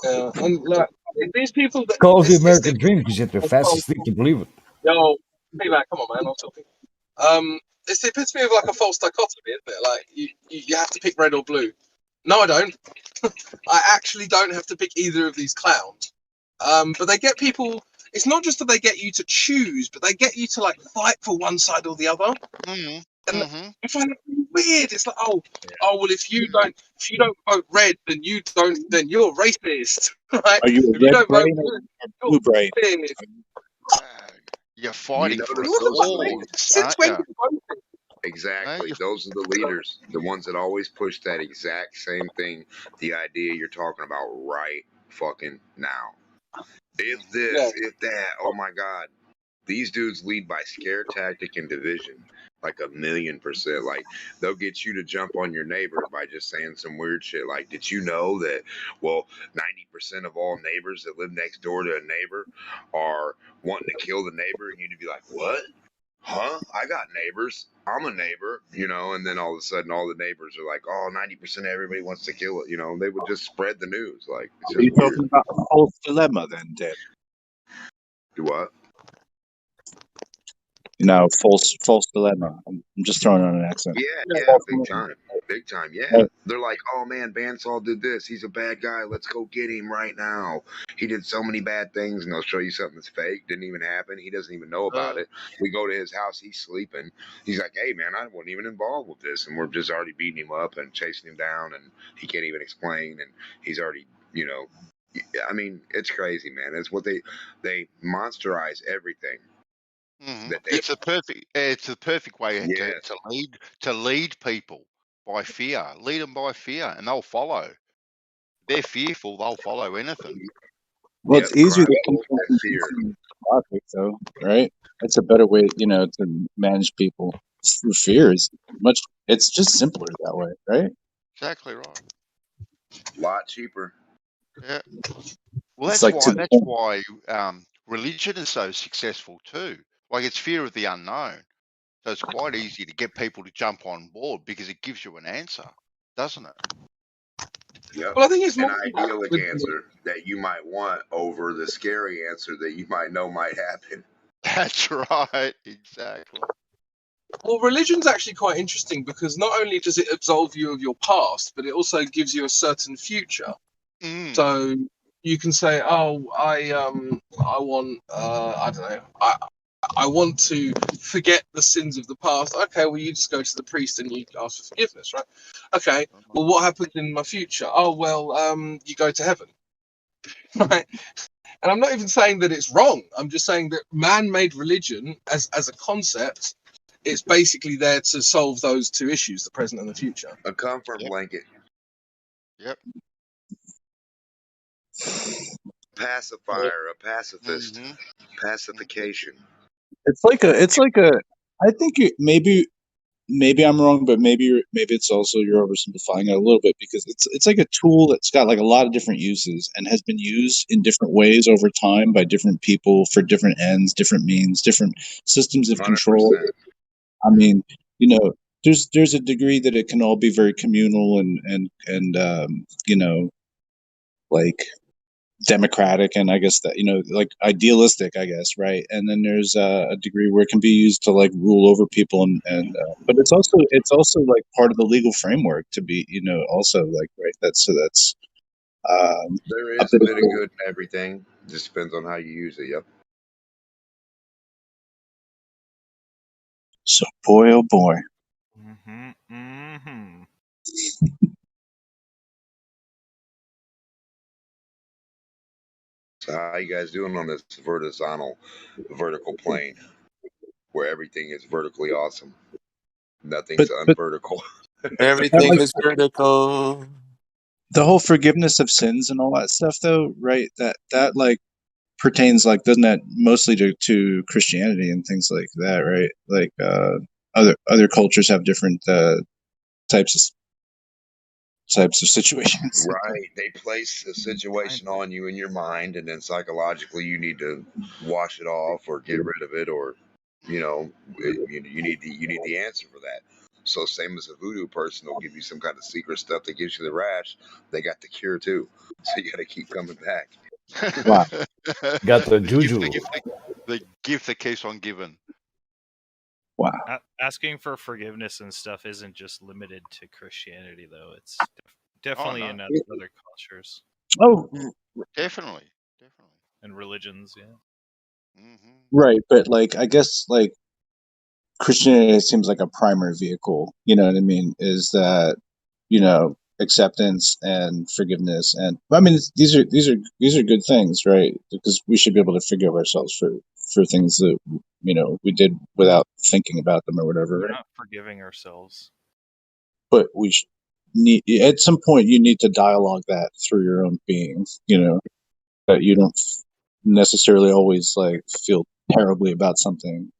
and like these people that Call of the American dream because you're fast asleep to believe it. yo, payback, come on, man, I'm talking. It's the epitome of like a false dichotomy, isn't it? Like you have to pick red or blue. No, I don't. I actually don't have to pick either of these clowns. But they get people. It's not just that they get you to choose, but they get you to like fight for one side or the other. Mm-hmm. And I find it really weird. It's like, oh, well, if you don't vote red, then you're racist, right? Are you If you a red don't vote brain blue, or blue brain? You're fighting for a those cause, Since aren't when? you? exactly. Those are the leaders, the ones that always push that exact same thing, the idea you're talking about right fucking now. If this, if that, oh my God. These dudes lead by scare tactic and division, like 1,000,000%. Like they'll get you to jump on your neighbor by just saying some weird shit. Like, did you know that? Well, 90% of all neighbors that live next door to a neighbor are wanting to kill the neighbor, and you'd be like, what? Huh? I got neighbors. I'm a neighbor, and then all of a sudden, all the neighbors are like, "Oh, 90% of everybody wants to kill it." They would just spread the news. Like, it's Are you just weird. talking about a false dilemma then, Dan? Do what? False dilemma. I'm just throwing on an accent. Yeah, big time. Yeah, they're like, oh man, Bansal did this. He's a bad guy. Let's go get him right now. He did so many bad things, and they'll show you something that's fake. Didn't even happen. He doesn't even know about it. We go to his house. He's sleeping. He's like, hey man, I wasn't even involved with this, and we're just already beating him up and chasing him down, and he can't even explain, and he's already, I mean, it's crazy, man. It's what they monsterize everything. Mm-hmm. It's the perfect way to lead people by fear. Lead them by fear, and they'll follow. They're fearful; they'll follow anything. Well, it's easier to control logic, though, right? That's a better way, to manage people through fear. It's just simpler that way, right? Exactly right. A lot cheaper. Yeah. Well, It's that's why religion is so successful too. Like it's fear of the unknown, so it's quite easy to get people to jump on board because it gives you an answer, doesn't it? Yep. Well, I think it's an more idyllic answer that you might want over the scary answer that you might know might happen. That's right. Exactly. Well, religion's actually quite interesting because not only does it absolve you of your past, but it also gives you a certain future. So you can say, "Oh, I want, I don't know, I want to forget the sins of the past." Okay, well, you just go to the priest and you ask for forgiveness, right? Okay, well, what happens in my future? Oh, well, you go to heaven, right? And I'm not even saying that it's wrong. I'm just saying that man-made religion, as a concept, it's basically there to solve those two issues: the present and the future. A comfort blanket. Yep. Pacifier, a pacifist, pacification. It's like a. I think maybe I'm wrong, but maybe it's also you're oversimplifying it a little bit because it's like a tool that's got like a lot of different uses and has been used in different ways over time by different people for different ends, different means, different systems of control. 100%. I mean, there's a degree that it can all be very communal and like democratic and I guess that like idealistic, I guess, right? And then there's a degree where it can be used to like rule over people and but it's also like part of the legal framework to be also like right that's there is a bit of good in everything. Just depends on how you use it. Yep. So boy, oh boy. Mm-hmm. Mm-hmm. So how you guys doing on this vertical plane where everything is vertically awesome? Nothing's But unvertical. Everything is vertical. the whole forgiveness of sins and all that stuff, though, right? That like pertains, like, doesn't that mostly to Christianity and things like that, right? Like other cultures have different types of situations. Right. They place a situation on you in your mind, and then psychologically you need to wash it off or get rid of it, or you need the answer for that. So same as a voodoo person will give you some kind of secret stuff that gives you the rash, they got the cure too. So you got to keep coming back. Wow. Got the The juju. gift that keeps on giving. Wow. Asking for forgiveness and stuff isn't just limited to Christianity, though. It's definitely no. in other cultures Oh, Definitely. and religions. Yeah. right. But like, I guess like Christianity seems like a primary vehicle. You know what I mean? Is that, acceptance and forgiveness, and I mean these are good things, right? Because we should be able to forgive ourselves for things that we did without thinking about them or whatever, We're right? not forgiving ourselves. But we need, at some point, you need to dialogue that through your own being. That you don't necessarily always like feel terribly about something.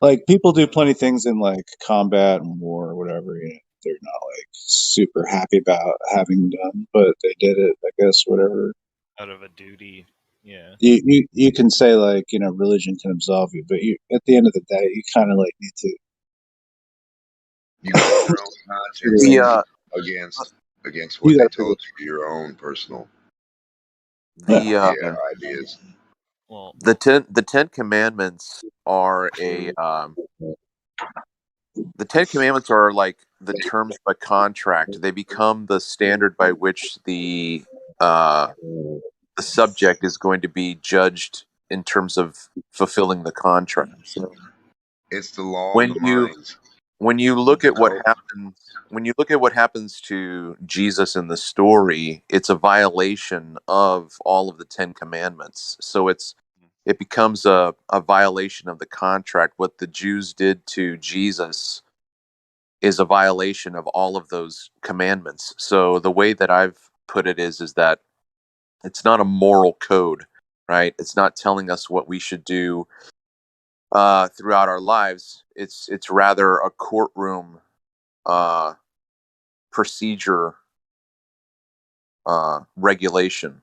Like people do plenty of things in like combat and war or whatever. They're not like super happy about having done, but they did it, I guess. Whatever. Out of a duty. Yeah. You can say like religion can absolve you, but at the end of the day, you kind of like need to. You got your own conscience against what they told you, your own personal ideas. Well, the Ten Commandments are the Ten Commandments are like the terms of a contract. They become the standard by which the subject is going to be judged in terms of fulfilling the contract. So it's the law when of the you minds. when you look at what happens to Jesus in the story, it's a violation of all of the Ten Commandments. So it becomes a violation of the contract. What the Jews did to Jesus is a violation of all of those commandments. So the way that I've put it is that it's not a moral code, right? It's not telling us what we should do throughout our lives. It's rather a courtroom procedure regulation.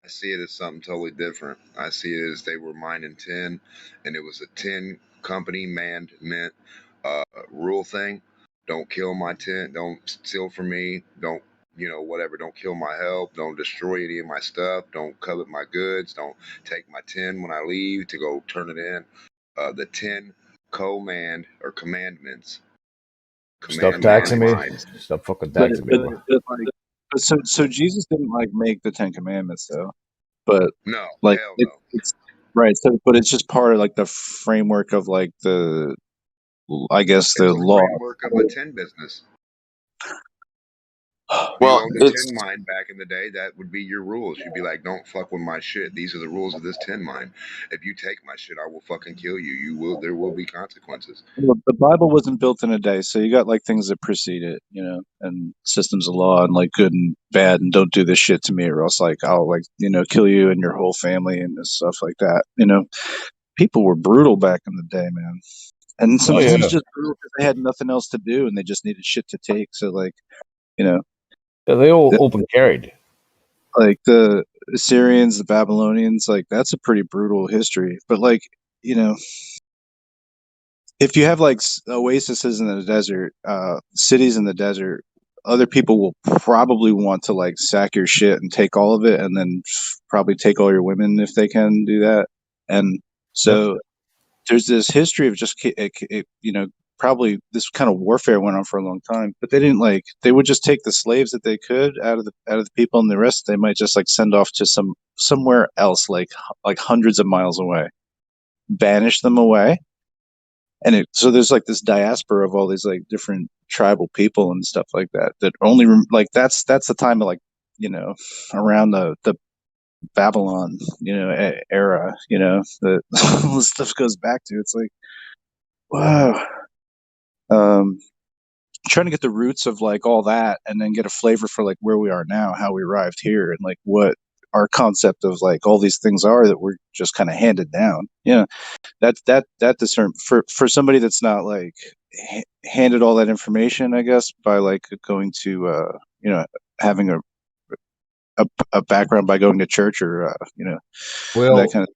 I see it as something totally different. I see it as they were mining tin, and it was a tin company meant rule thing. Don't kill my tin. Don't steal from me. Don't whatever. Don't kill my help. Don't destroy any of my stuff. Don't covet my goods. Don't take my tin when I leave to go turn it in. The 10 commandments. Stop taxing me. Stop fucking taxing me. So Jesus didn't like make the Ten Commandments though, but no, like hell no. it's right. So, but it's just part of like the framework of like the law. Framework of a tin business. Well, you owned a tin mine back in the day, that would be your rules. You'd be like, don't fuck with my shit. These are the rules of this tin mine. If you take my shit, I will fucking kill you. There will be consequences. The Bible wasn't built in a day, so you got like things that precede it, and systems of law and like good and bad, and don't do this shit to me, or else like I'll like kill you and your whole family and stuff like that. People were brutal back in the day, man, and sometimes just brutal because they had nothing else to do and they just needed shit to take. So like, they all open carried. Like the Assyrians, the Babylonians, like that's a pretty brutal history. But like, if you have like oases in the desert, cities in the desert, other people will probably want to like sack your shit and take all of it, and then probably take all your women if they can do that. And so there's this history of just probably this kind of warfare went on for a long time, but they didn't like, they would just take the slaves that they could out of the people, and the rest they might just like send off to somewhere else, like hundreds of miles away, banish them away. And so there's like this diaspora of all these like different tribal people and stuff like that only like that's the time of like, around the Babylon, era, that all this stuff goes back to. It's like, wow. Trying to get the roots of like all that, and then get a flavor for like where we are now, how we arrived here, and like what our concept of like all these things are that we're just kind of handed down. That discern for somebody that's not like handed all that information, I guess, by like going to having a background by going to church, or Well, that kind of.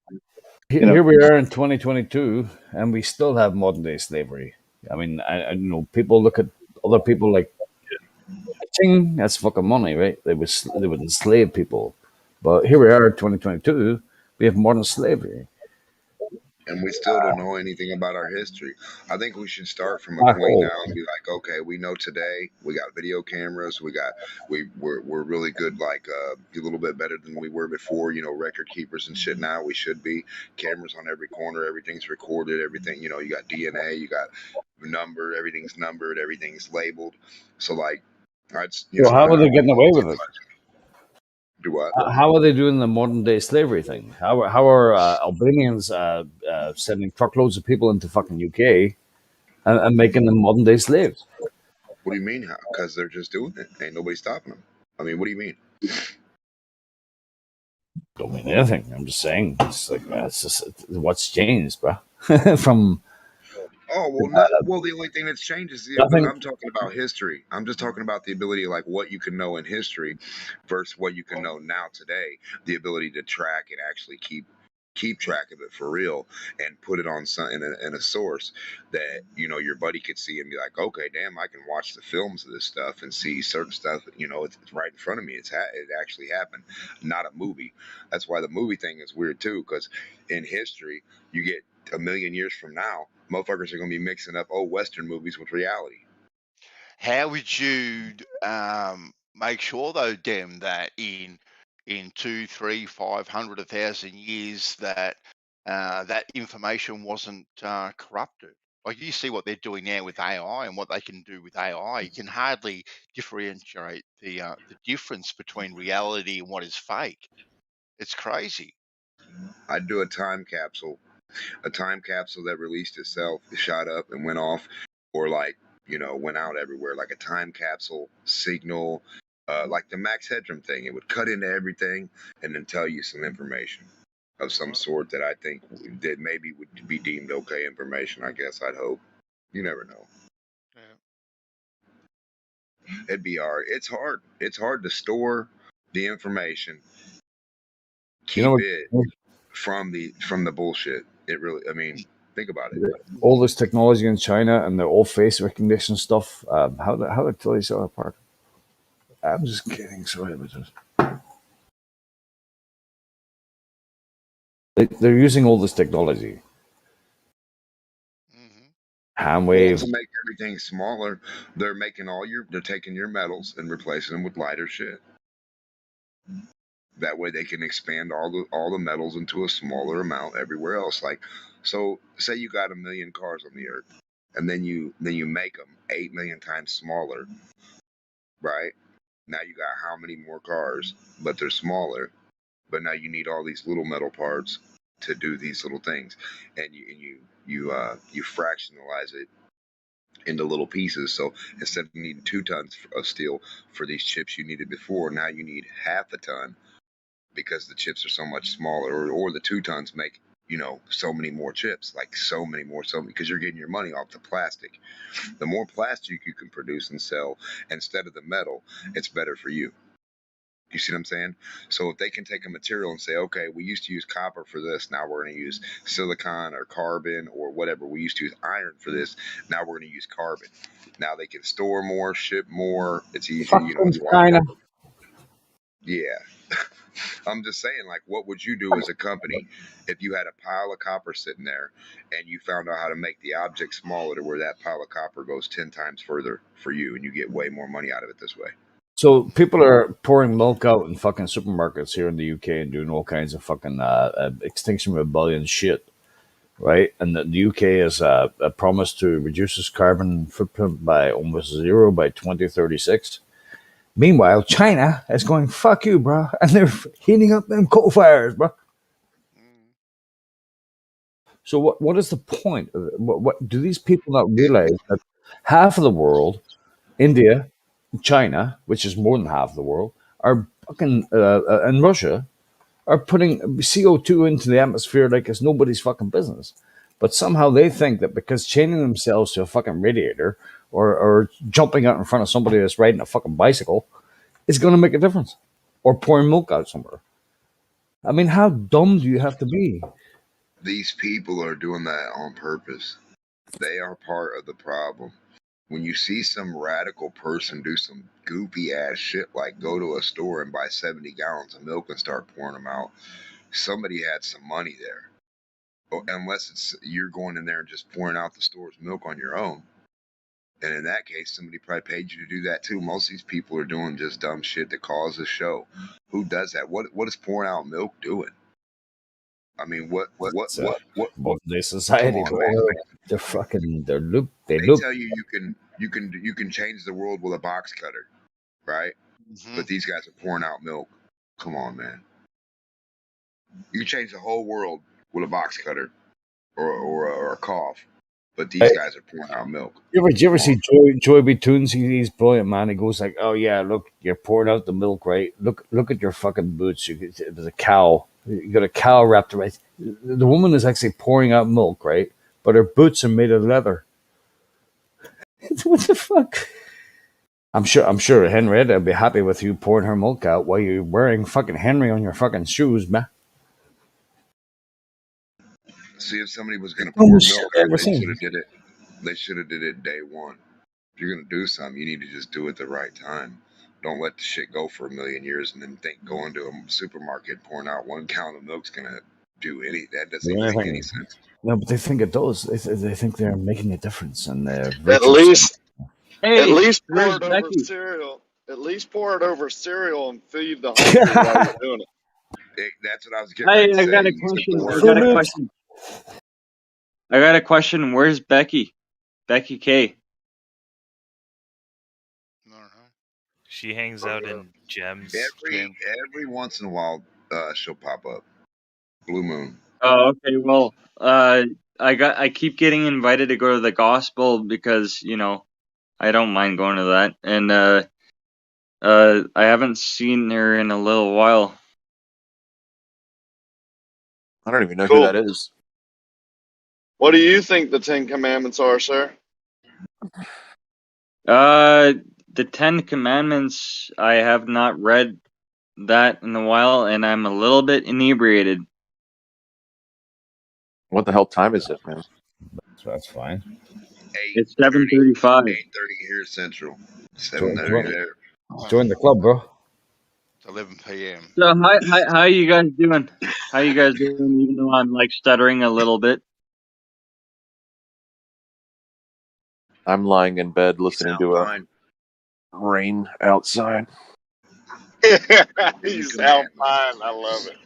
Here we are in 2022, and we still have modern day slavery. I mean, I people look at other people like, ching, that's fucking money, right? They would enslave people, but here we are in 2022. We have modern slavery. And we still don't know anything about our history. I think we should start from a point now and be like, okay, we know today. We got video cameras. We're really good, like a little bit better than we were before. Record keepers and shit. Now we should be cameras on every corner. Everything's recorded. Everything. You got DNA. You got number. Everything's numbered. Everything's labeled. So like, So how are they getting away with it? Do what? How are they doing the modern day slavery thing? How are Albanians sending truckloads of people into fucking UK and making them modern day slaves? What do you mean? Because they're just doing it. Ain't nobody stopping them. I mean, what do you mean? Don't mean anything. I'm just saying. It's like it's just what's changed, bro. From the only thing that's changed is I'm talking about history. I'm just talking about the ability, like what you can know in history versus what you can know now today. The ability to track and actually keep track of it for real and put it on in a source that your buddy could see and be like, okay, damn, I can watch the films of this stuff and see certain stuff. It's right in front of me. It actually happened, not a movie. That's why the movie thing is weird too, because in history, you get a million years from now, motherfuckers are going to be mixing up old Western movies with reality. How would you make sure though, Dem, that in 2, 3, 500, 1,000 years that that information wasn't corrupted? Like you see what they're doing now with AI and what they can do with AI. You can hardly differentiate the difference between reality and what is fake. It's crazy. I'd do a time capsule that released itself, shot up and went off, or like went out everywhere, like a time capsule signal, like the Max Headroom thing. It would cut into everything and then tell you some information of some sort that I think that maybe would be deemed okay information. I guess I'd hope. You never know. Yeah. It'd be hard. It's hard. It's hard to store the information. Keep it from the bullshit. It really. I mean, think about it. All this technology in China and the all face recognition stuff. How do tell you so apart? I'm just kidding. Sorry about this. They're using all this technology. Hand wave. To make everything smaller, they're taking your metals and replacing them with lighter shit. That way they can expand all the metals into a smaller amount everywhere else. Like, so say you got 1 million cars on the earth, and then you make them 8 million times smaller, right? Now you got how many more cars, but they're smaller. But now you need all these little metal parts to do these little things, and you fractionalize it into little pieces. So instead of needing 2 tons of steel for these chips you needed before, now you need half a ton, because the chips are so much smaller, or the 2 tons make so many more chips, like so many, because you're getting your money off the plastic. The more plastic you can produce and sell instead of the metal, it's better for you. You see what I'm saying? So if they can take a material and say, okay, we used to use copper for this, now we're going to use silicon or carbon or whatever. We used to use iron for this, now we're going to use carbon. Now they can store more, ship more. It's easy, China. Yeah. I'm just saying, like, what would you do as a company if you had a pile of copper sitting there and you found out how to make the object smaller to where that pile of copper goes 10 times further for you and you get way more money out of it this way? So people are pouring milk out in fucking supermarkets here in the UK and doing all kinds of fucking Extinction Rebellion shit, right? And the UK has a promise to reduce its carbon footprint by almost zero by 2036. Meanwhile, China is going, fuck you, bro. And they're heating up them coal fires, bro. So what is the point of it? What do these people not realize that half of the world, India, China, which is more than half of the world, are fucking, and Russia, are putting CO2 into the atmosphere like it's nobody's fucking business. But somehow they think that because chaining themselves to a fucking radiator or jumping out in front of somebody that's riding a fucking bicycle is going to make a difference. Or pouring milk out somewhere. I mean, how dumb do you have to be? These people are doing that on purpose. They are part of the problem. When you see some radical person do some goopy ass shit like go to a store and buy 70 gallons of milk and start pouring them out, somebody had some money there. Unless it's you're going in there and just pouring out the store's milk on your own. And in that case, somebody probably paid you to do that too. Most of these people are doing just dumb shit that causes a show. Who does that? What is pouring out milk doing? I mean, what Modern day society, come on, man. they're fucking, they Tell you you can change the world with a box cutter, right? But these guys are pouring out milk. Come on, man. You can change the whole world with a box cutter or a cough, but these guys are pouring out milk. You ever see Joy B. Toons? He's brilliant, man. He goes like, "Oh yeah, look, you're pouring out the milk, right? Look at your fucking boots. There's a cow. You got a cow wrapped around. The woman is actually pouring out milk, right? But her boots are made of leather. What the fuck? I'm sure Henrietta would be happy with you pouring her milk out while you're wearing fucking Henry on your fucking shoes, man. See, if somebody was going to pour milk, they should have did it day one. If you're going to do something, you need to just do it the right time. Don't let the shit go for a million years and then think going to a supermarket pouring out 1 gallon of milk's going to do any. That doesn't make any sense. No, but they think it does. They think they're making a difference, and at least pour it over Becky? cereal. At least pour it over cereal and feed the hungry while you're doing it. That's what I was getting ready to say. I got a question. I got a question. Where's Becky? Becky K. She hangs out in Gems. Every once in a while, she'll pop up. Blue Moon. Oh, okay. Well, I keep getting invited to go to the gospel because I don't mind going to that, and I haven't seen her in a little while. I don't even know who that is. What do you think the 10 Commandments are, sir? The 10 Commandments, I have not read that in a while, and I'm a little bit inebriated. What the hell time is it, man? That's fine. It's 7:35. 8:30 here Central. 7:30 there. Join the club, bro. It's 11 p.m. So how you guys doing? How you guys doing? Even though I'm like stuttering a little bit. I'm lying in bed listening to a rain outside. You sound fine. I love it.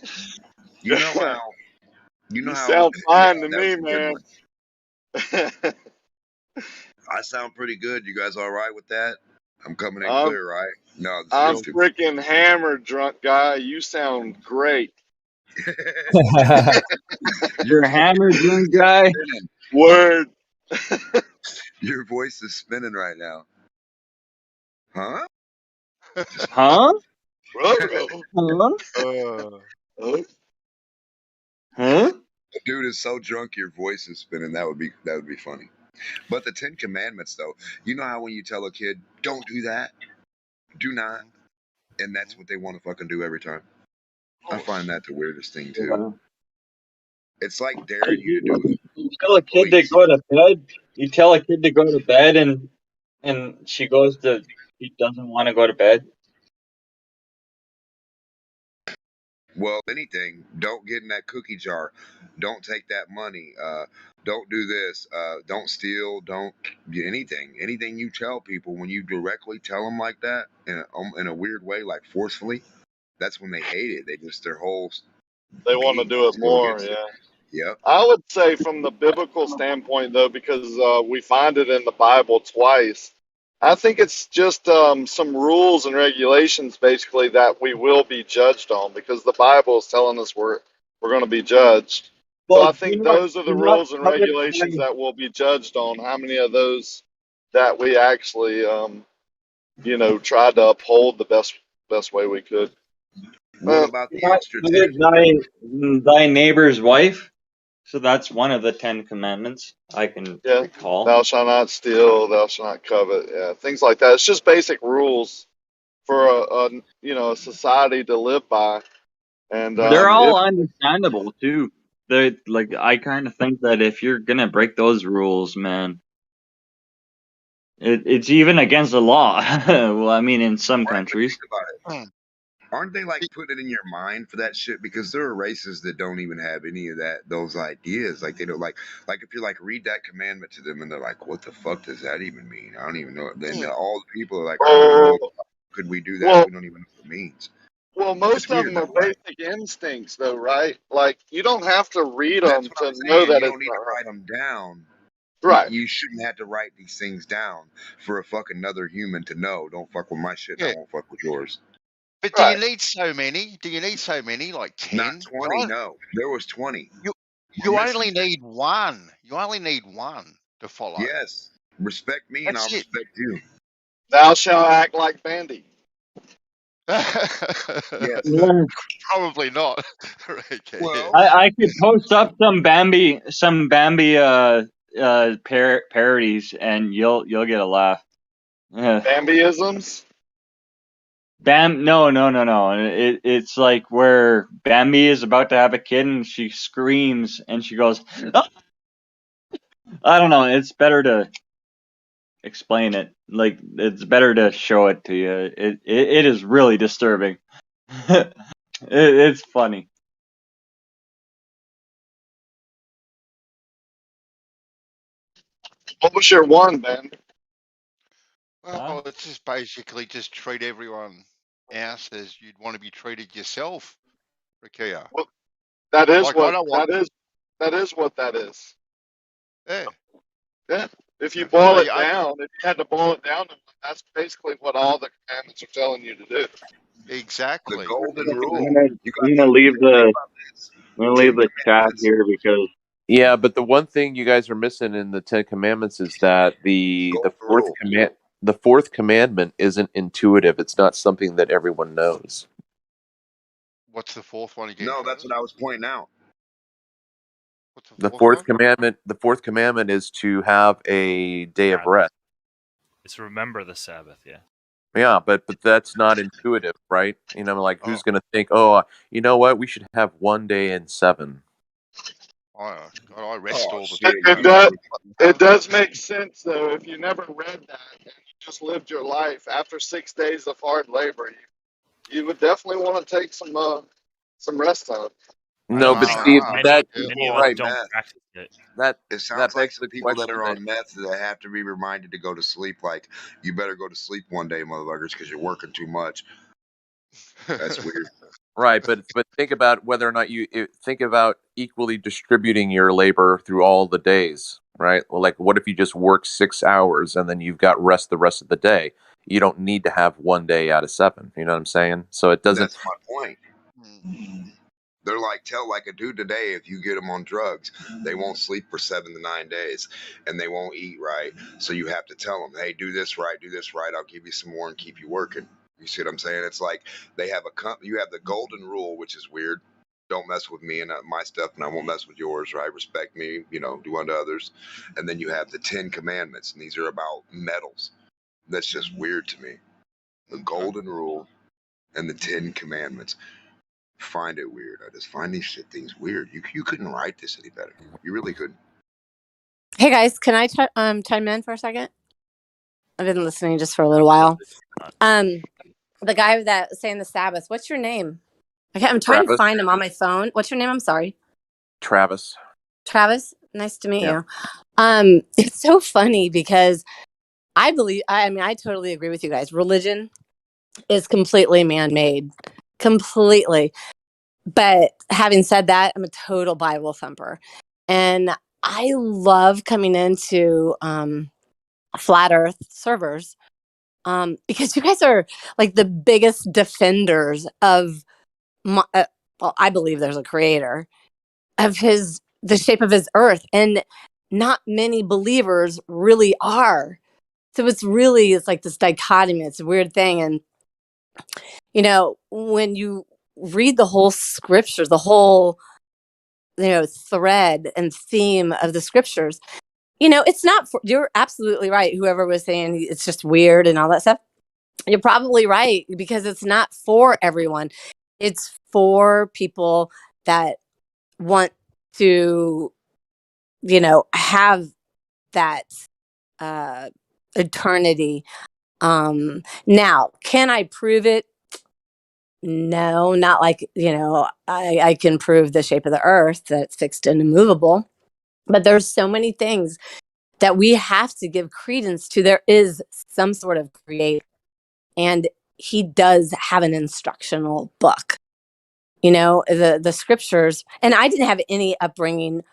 You know sound fine to me, man. I sound pretty good. You guys all right with that? I'm coming in clear, right? No, I'm freaking hammered, drunk guy. You sound great. You're hammered, drunk guy. Word. Your voice is spinning right now. Huh? Huh? Huh? The dude is so drunk your voice is spinning. That would be funny. But the 10 Commandments, though, you know how when you tell a kid, don't do that, do not, and that's what they want to fucking do every time. I find that the weirdest thing too. It's like daring you to do it. You tell a kid to go to bed. You tell a kid to go to bed, and she doesn't want to go to bed. Well, anything. Don't get in that cookie jar. Don't take that money. Don't do this. Don't steal. Don't do anything. Anything you tell people, when you directly tell them like that in a weird way, like forcefully, that's when they hate it. They just their whole They want to being do it wants to go more. against it. Yeah. Yep. I would say from the biblical standpoint, though, because we find it in the Bible twice, I think it's just some rules and regulations, basically, that we will be judged on, because the Bible is telling us we're going to be judged. So I Well, think those are the do not rules and covet regulations money. that we'll be judged on. How many of those that we actually, tried to uphold the best way we could. What about Do the not extra covet 10? thy neighbor's wife. So that's one of the 10 commandments I can recall. Thou shalt not steal, thou shalt not covet, yeah, things like that. It's just basic rules for a society to live by, and They're all understandable too. They like I kind of think that if you're gonna break those rules, man, it's even against the law. Well, I mean, in some countries. About it. Aren't they like putting it in your mind for that shit? Because there are races that don't even have any of those ideas. Like they don't like if you like read that commandment to them and they're like, what the fuck does that even mean? I don't even know. Then all the people are like, I don't even know. Could we do that? Well, we don't even know what it means. Well, It's most of weird them are though, right? basic instincts, though, right? Like you don't have to read That's them what to I'm know saying. that You it's don't need not to right. write them down. Right. You shouldn't have to write these things down for a fucking another human to know. Don't fuck with my shit and I won't fuck with yours. But do you need so many? Do you need so many? Like 10? Not 20, no. There was 20. You only need one. You only need one to follow. Yes. Respect me and That's I'll it. respect you. Thou shalt act like Bandy. Yes. Probably not. Okay. Well, I could post up some Bambi parodies and you'll get a laugh. Bambiisms? No. It's like where Bambi is about to have a kid and she screams and she goes, "Ah!" I don't know. It's better to explain it. Like it's better to show it to you. It is really disturbing. It's funny. What was your one, Ben? Well, it's just basically just treat everyone else as you'd want to be treated yourself, Rakia. Well, that is Like, I what don't want. that is what that is. Yeah. Yeah. If you boil So, it down, if you had to boil it down, that's basically what all the commandments are telling you to do. Exactly. The golden rule. I'm gonna leave the chat here because Yeah, but the one thing you guys are missing in the Ten Commandments is that the fourth commandment isn't intuitive. It's not something that everyone knows. What's the fourth one again? No, that's what I was pointing out. What's The fourth commandment is to have a day of rest. It's remember the Sabbath, yeah. Yeah, but that's not intuitive, right? You know, like who's going to think, oh, you know what, we should have 1 day in 7. I rest all the time. It does make sense though. If you never read that and you just lived your life after 6 days of hard labor, you would definitely want to take some rest time. No, but see that Many of us right, don't practice it. It sounds like begs some the people that question are on meth that have to be reminded to go to sleep. Like, you better go to sleep one day, motherfuckers, because you're working too much. That's weird. Right, but think about whether or not think about equally distributing your labor through all the days, right? Well, like what if you just work 6 hours and then you've got rest the rest of the day? You don't need to have 1 day out of 7. You know what I'm saying? So it doesn't. That's my point. They're like, tell like a dude today, if you get them on drugs, they won't sleep for 7 to 9 days and they won't eat right. So you have to tell them, hey, do this right. I'll give you some more and keep you working. You see what I'm saying? It's like they have you have the golden rule, which is weird. Don't mess with me and my stuff, and I won't mess with yours, right? Respect me, do unto others. And then you have the 10 commandments, and these are about metals. That's just weird to me. The golden rule and the 10 commandments. Find it weird. I just find these things weird. You couldn't write this any better. You really couldn't. Hey guys, can I chime in for a second? I've been listening just for a little while. The guy that was saying the Sabbath, what's your name? Okay, I'm trying to Travis. find him on my phone. What's your name? I'm sorry. Travis. Travis. Nice to meet Yeah. you. It's so funny because I mean, I totally agree with you guys. Religion is completely man-made. Completely. But having said that, I'm a total Bible thumper. And I love coming into flat earth servers because you guys are like the biggest defenders of well, I believe there's a creator of the shape of his earth, and not many believers really are. So it's like this dichotomy. It's a weird thing. And when you read the whole scriptures, the whole thread and theme of the scriptures, it's not you're absolutely right. Whoever was saying it's just weird and all that stuff, you're probably right, because it's not for everyone. It's for people that want to, have that eternity. Now, can I prove it? No, not like, I can prove the shape of the earth, that it's fixed and immovable. But there's so many things that we have to give credence to. There is some sort of creator, and he does have an instructional book. The scriptures, and I didn't have any upbringing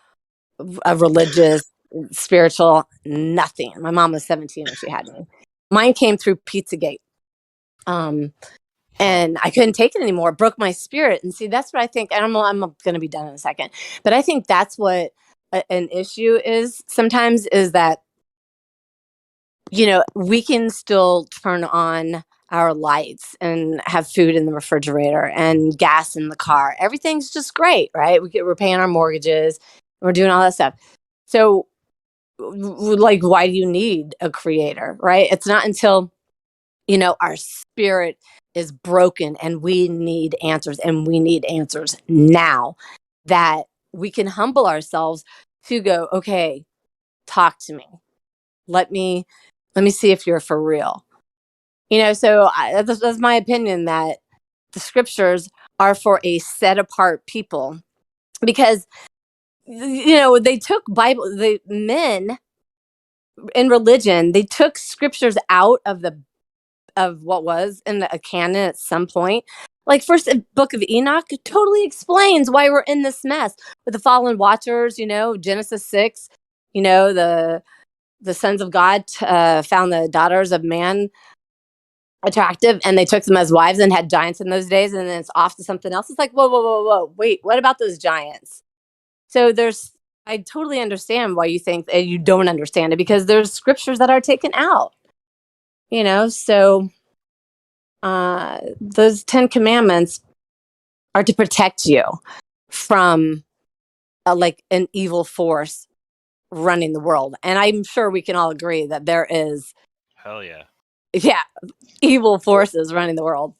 of religious, spiritual, nothing. My mom was 17 when she had me. Mine came through Pizzagate. And I couldn't take it anymore. It broke my spirit. And see, that's what I think. And I'm going to be done in a second. But I think that's what an issue is sometimes, is that, we can still turn on our lights and have food in the refrigerator and gas in the car. Everything's just great, right? We're paying our mortgages. We're doing all that stuff. So, like, why do you need a creator, right? It's not until, our spirit is broken and we need answers, and we need answers now, that we can humble ourselves to go, okay, talk to me. Let me see if you're for real. So that's my opinion, that the scriptures are for a set apart people, because, they took the men in religion, they took scriptures out of what was in a canon at some point. Like, first book of Enoch totally explains why we're in this mess with the fallen watchers. Genesis 6, the sons of God found the daughters of man attractive, and they took them as wives and had giants in those days, and then it's off to something else. It's like, whoa, whoa, whoa, whoa, wait, what about those giants? So I totally understand why you think that you don't understand it, because there's scriptures that are taken out. So those 10 commandments are to protect you from like an evil force running the world. And I'm sure we can all agree that there is, Hell yeah, evil forces running the world.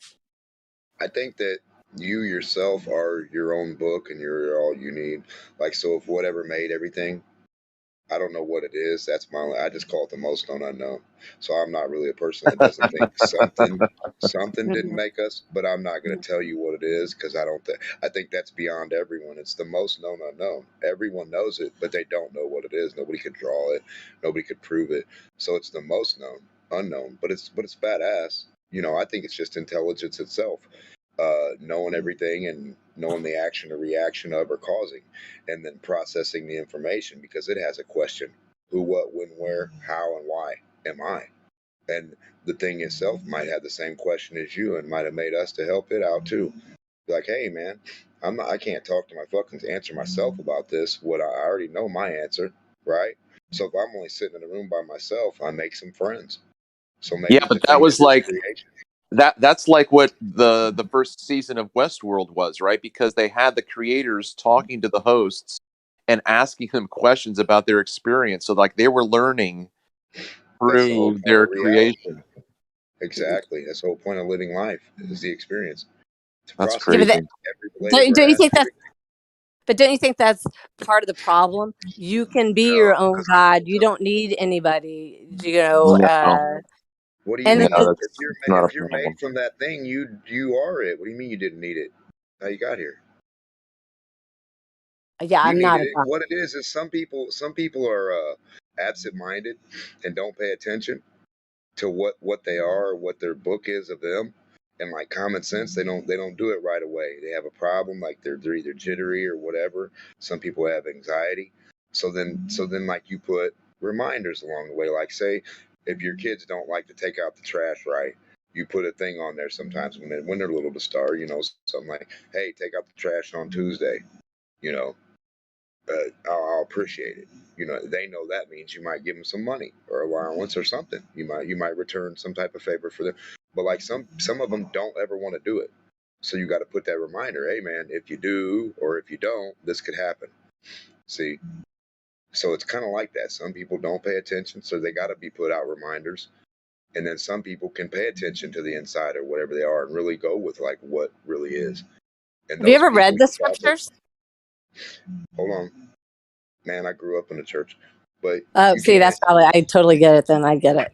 I think that you yourself are your own book and you're all you need. Like, so if whatever made everything, I don't know what it is. I just call it the most known unknown. So I'm not really a person that doesn't think something didn't make us, but I'm not going to tell you what it is, because I think that's beyond everyone. It's the most known unknown. Everyone knows it, but they don't know what it is. Nobody could draw it. Nobody could prove it. So it's the most known unknown, but it's badass. I think it's just intelligence itself. Knowing everything and knowing the action or reaction of or causing, and then processing the information, because it has a question: who, what, when, where, how, and why am I? And the thing itself might have the same question as you, and might have made us to help it out too. Like, hey man, I can't talk to my fucking answer myself about this. What I already know my answer, right? So if I'm only sitting in a room by myself, I make some friends. So maybe Yeah, but the that thing was is this like creation. that's like what the first season of Westworld was, right? Because they had the creators talking to the hosts and asking them questions about their experience. So like they were learning That's the whole through point their of reality. creation. Exactly. That's the whole point of living life, is the experience. To That's process crazy. every blade of Don't you grass. think don't you think that's part of the problem? You can be your No, own because God. You don't need anybody, No, what do you and no, mean? that's not a If you're made problem. from that thing, you are it. What do you mean you didn't need it? How you got here? Yeah, I'm not a What it is some people are absent-minded and don't pay attention to what they are or what their book is of them, and like common sense, they don't do it right away. They have a problem, like they're either jittery or whatever. Some people have anxiety, so then like you put reminders along the way, like say if your kids don't like to take out the trash, right, you put a thing on there sometimes when they're little to start, something like, hey, take out the trash on Tuesday, you know I'll appreciate it. They know that means you might give them some money or allowance or something. You might return some type of favor for them. But like some of them don't ever want to do it. So you got to put that reminder, hey man, if you do or if you don't, this could happen. See? So it's kind of like that. Some people don't pay attention, so they got to be put out reminders. And then some people can pay attention to the inside or whatever they are and really go with like what really is. And Have you ever people read the you got to- scriptures? Hold on. Man, I grew up in the church, but See, that's probably, I totally get it then. I get it.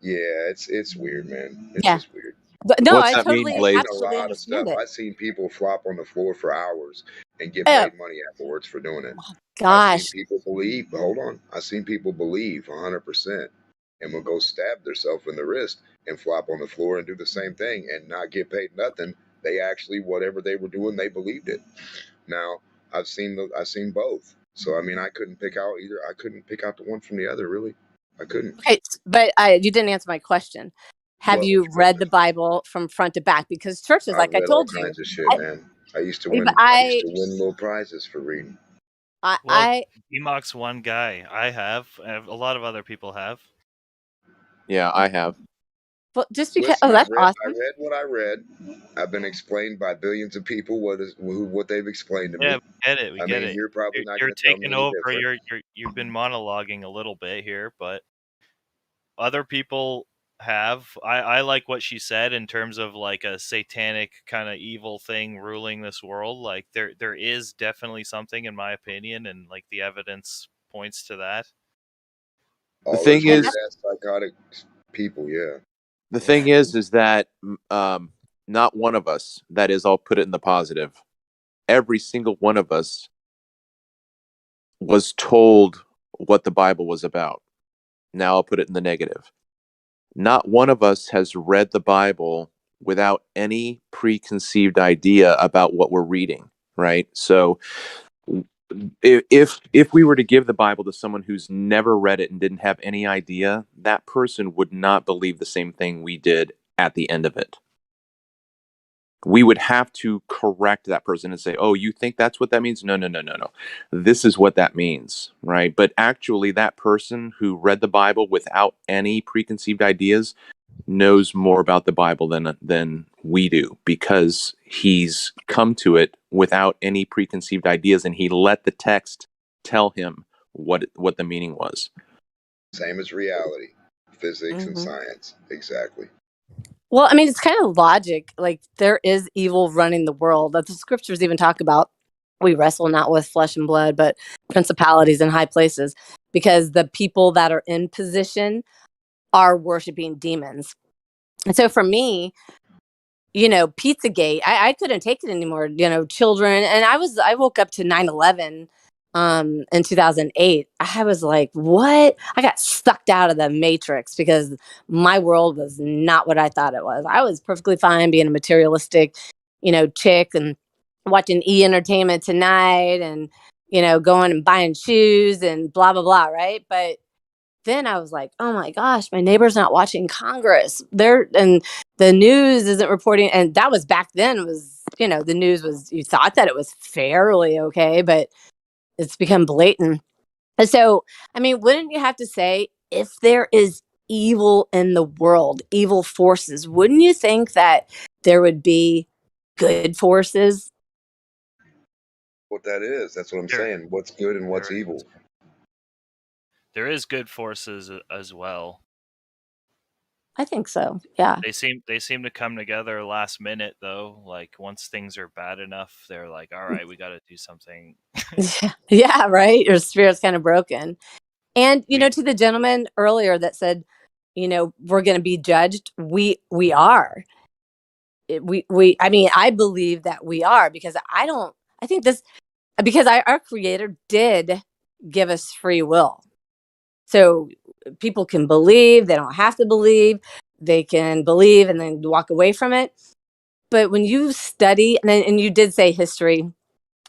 yeah, it's weird, man. It's Yeah. just weird. But no, What's I that mean, totally, Blade? A absolutely lot of stuff. understand it. I've seen people flop on the floor for hours and get Oh, paid money afterwards for doing it. gosh. I've seen people believe. Hold on. I've seen people believe 100% and will go stab themselves in the wrist and flop on the floor and do the same thing and not get paid nothing. They actually, whatever they were doing, they believed it. Now I've seen both. So I mean, I couldn't pick out either. I couldn't pick out the one from the other. Really, I couldn't. Okay, but you didn't answer my question. Have What you read the Bible from front to back? Because churches, I like I read all told you, kinds of shit, man. I used to win. but I used to win little prizes for reading. Well, Enoch's one guy. I have. A lot of other people have. Yeah, I have. Well, just because. Listen, Oh, that's I awesome. read what I read. I've been explained by billions of people what they've explained to me. Yeah, we get it. We I get mean, it. you're probably not You're going to tell me taking any over. different. You've been monologuing a little bit here, but other people have. I like what she said in terms of like a satanic kind of evil thing ruling this world. Like there is definitely something, in my opinion, and like the evidence points to that. The thing is, psychotic people, yeah. the thing is that not one of us. That is, I'll put it in the positive. Every single one of us was told what the Bible was about. Now I'll put it in the negative. Not one of us has read the Bible without any preconceived idea about what we're reading, right? So if we were to give the Bible to someone who's never read it and didn't have any idea, that person would not believe the same thing we did at the end of it. We would have to correct that person and say, oh, you think that's what that means? No. This is what that means, right? But actually, that person who read the Bible without any preconceived ideas knows more about the Bible than we do, because he's come to it without any preconceived ideas, and he let the text tell him what the meaning was. Same as reality, physics and science, exactly. Well, I mean, it's kind of logic. Like there is evil running the world. That the scriptures even talk about. We wrestle not with flesh and blood, but principalities in high places, because the people that are in position are worshiping demons. And so for me, Pizzagate, I couldn't take it anymore. Children, and I woke up to 9/11 in 2008. I was like, what? I got sucked out of the matrix because my world was not what I thought it was. I was perfectly fine being a materialistic, chick and watching Entertainment Tonight and, going and buying shoes and blah, blah, blah. Right. But then I was like, oh my gosh, my neighbor's not watching Congress. And the news isn't reporting. And that was back then was, the news was, you thought that it was fairly okay, but it's become blatant. And so, I mean, wouldn't you have to say, if there is evil in the world, evil forces, wouldn't you think that there would be good forces? What that is, that's what I'm saying. What's good and what's evil. There is good forces as well. I think so. Yeah. They seem to come together last minute though. Like once things are bad enough, they're like, all right, we got to do something. Yeah, right. Your spirit's kind of broken. And to the gentleman earlier that said, we're going to be judged. We are. I mean, I believe that we are, because I think this, because our creator did give us free will. So people can believe, they don't have to believe, they can believe and then walk away from it. But when you study, and you did say history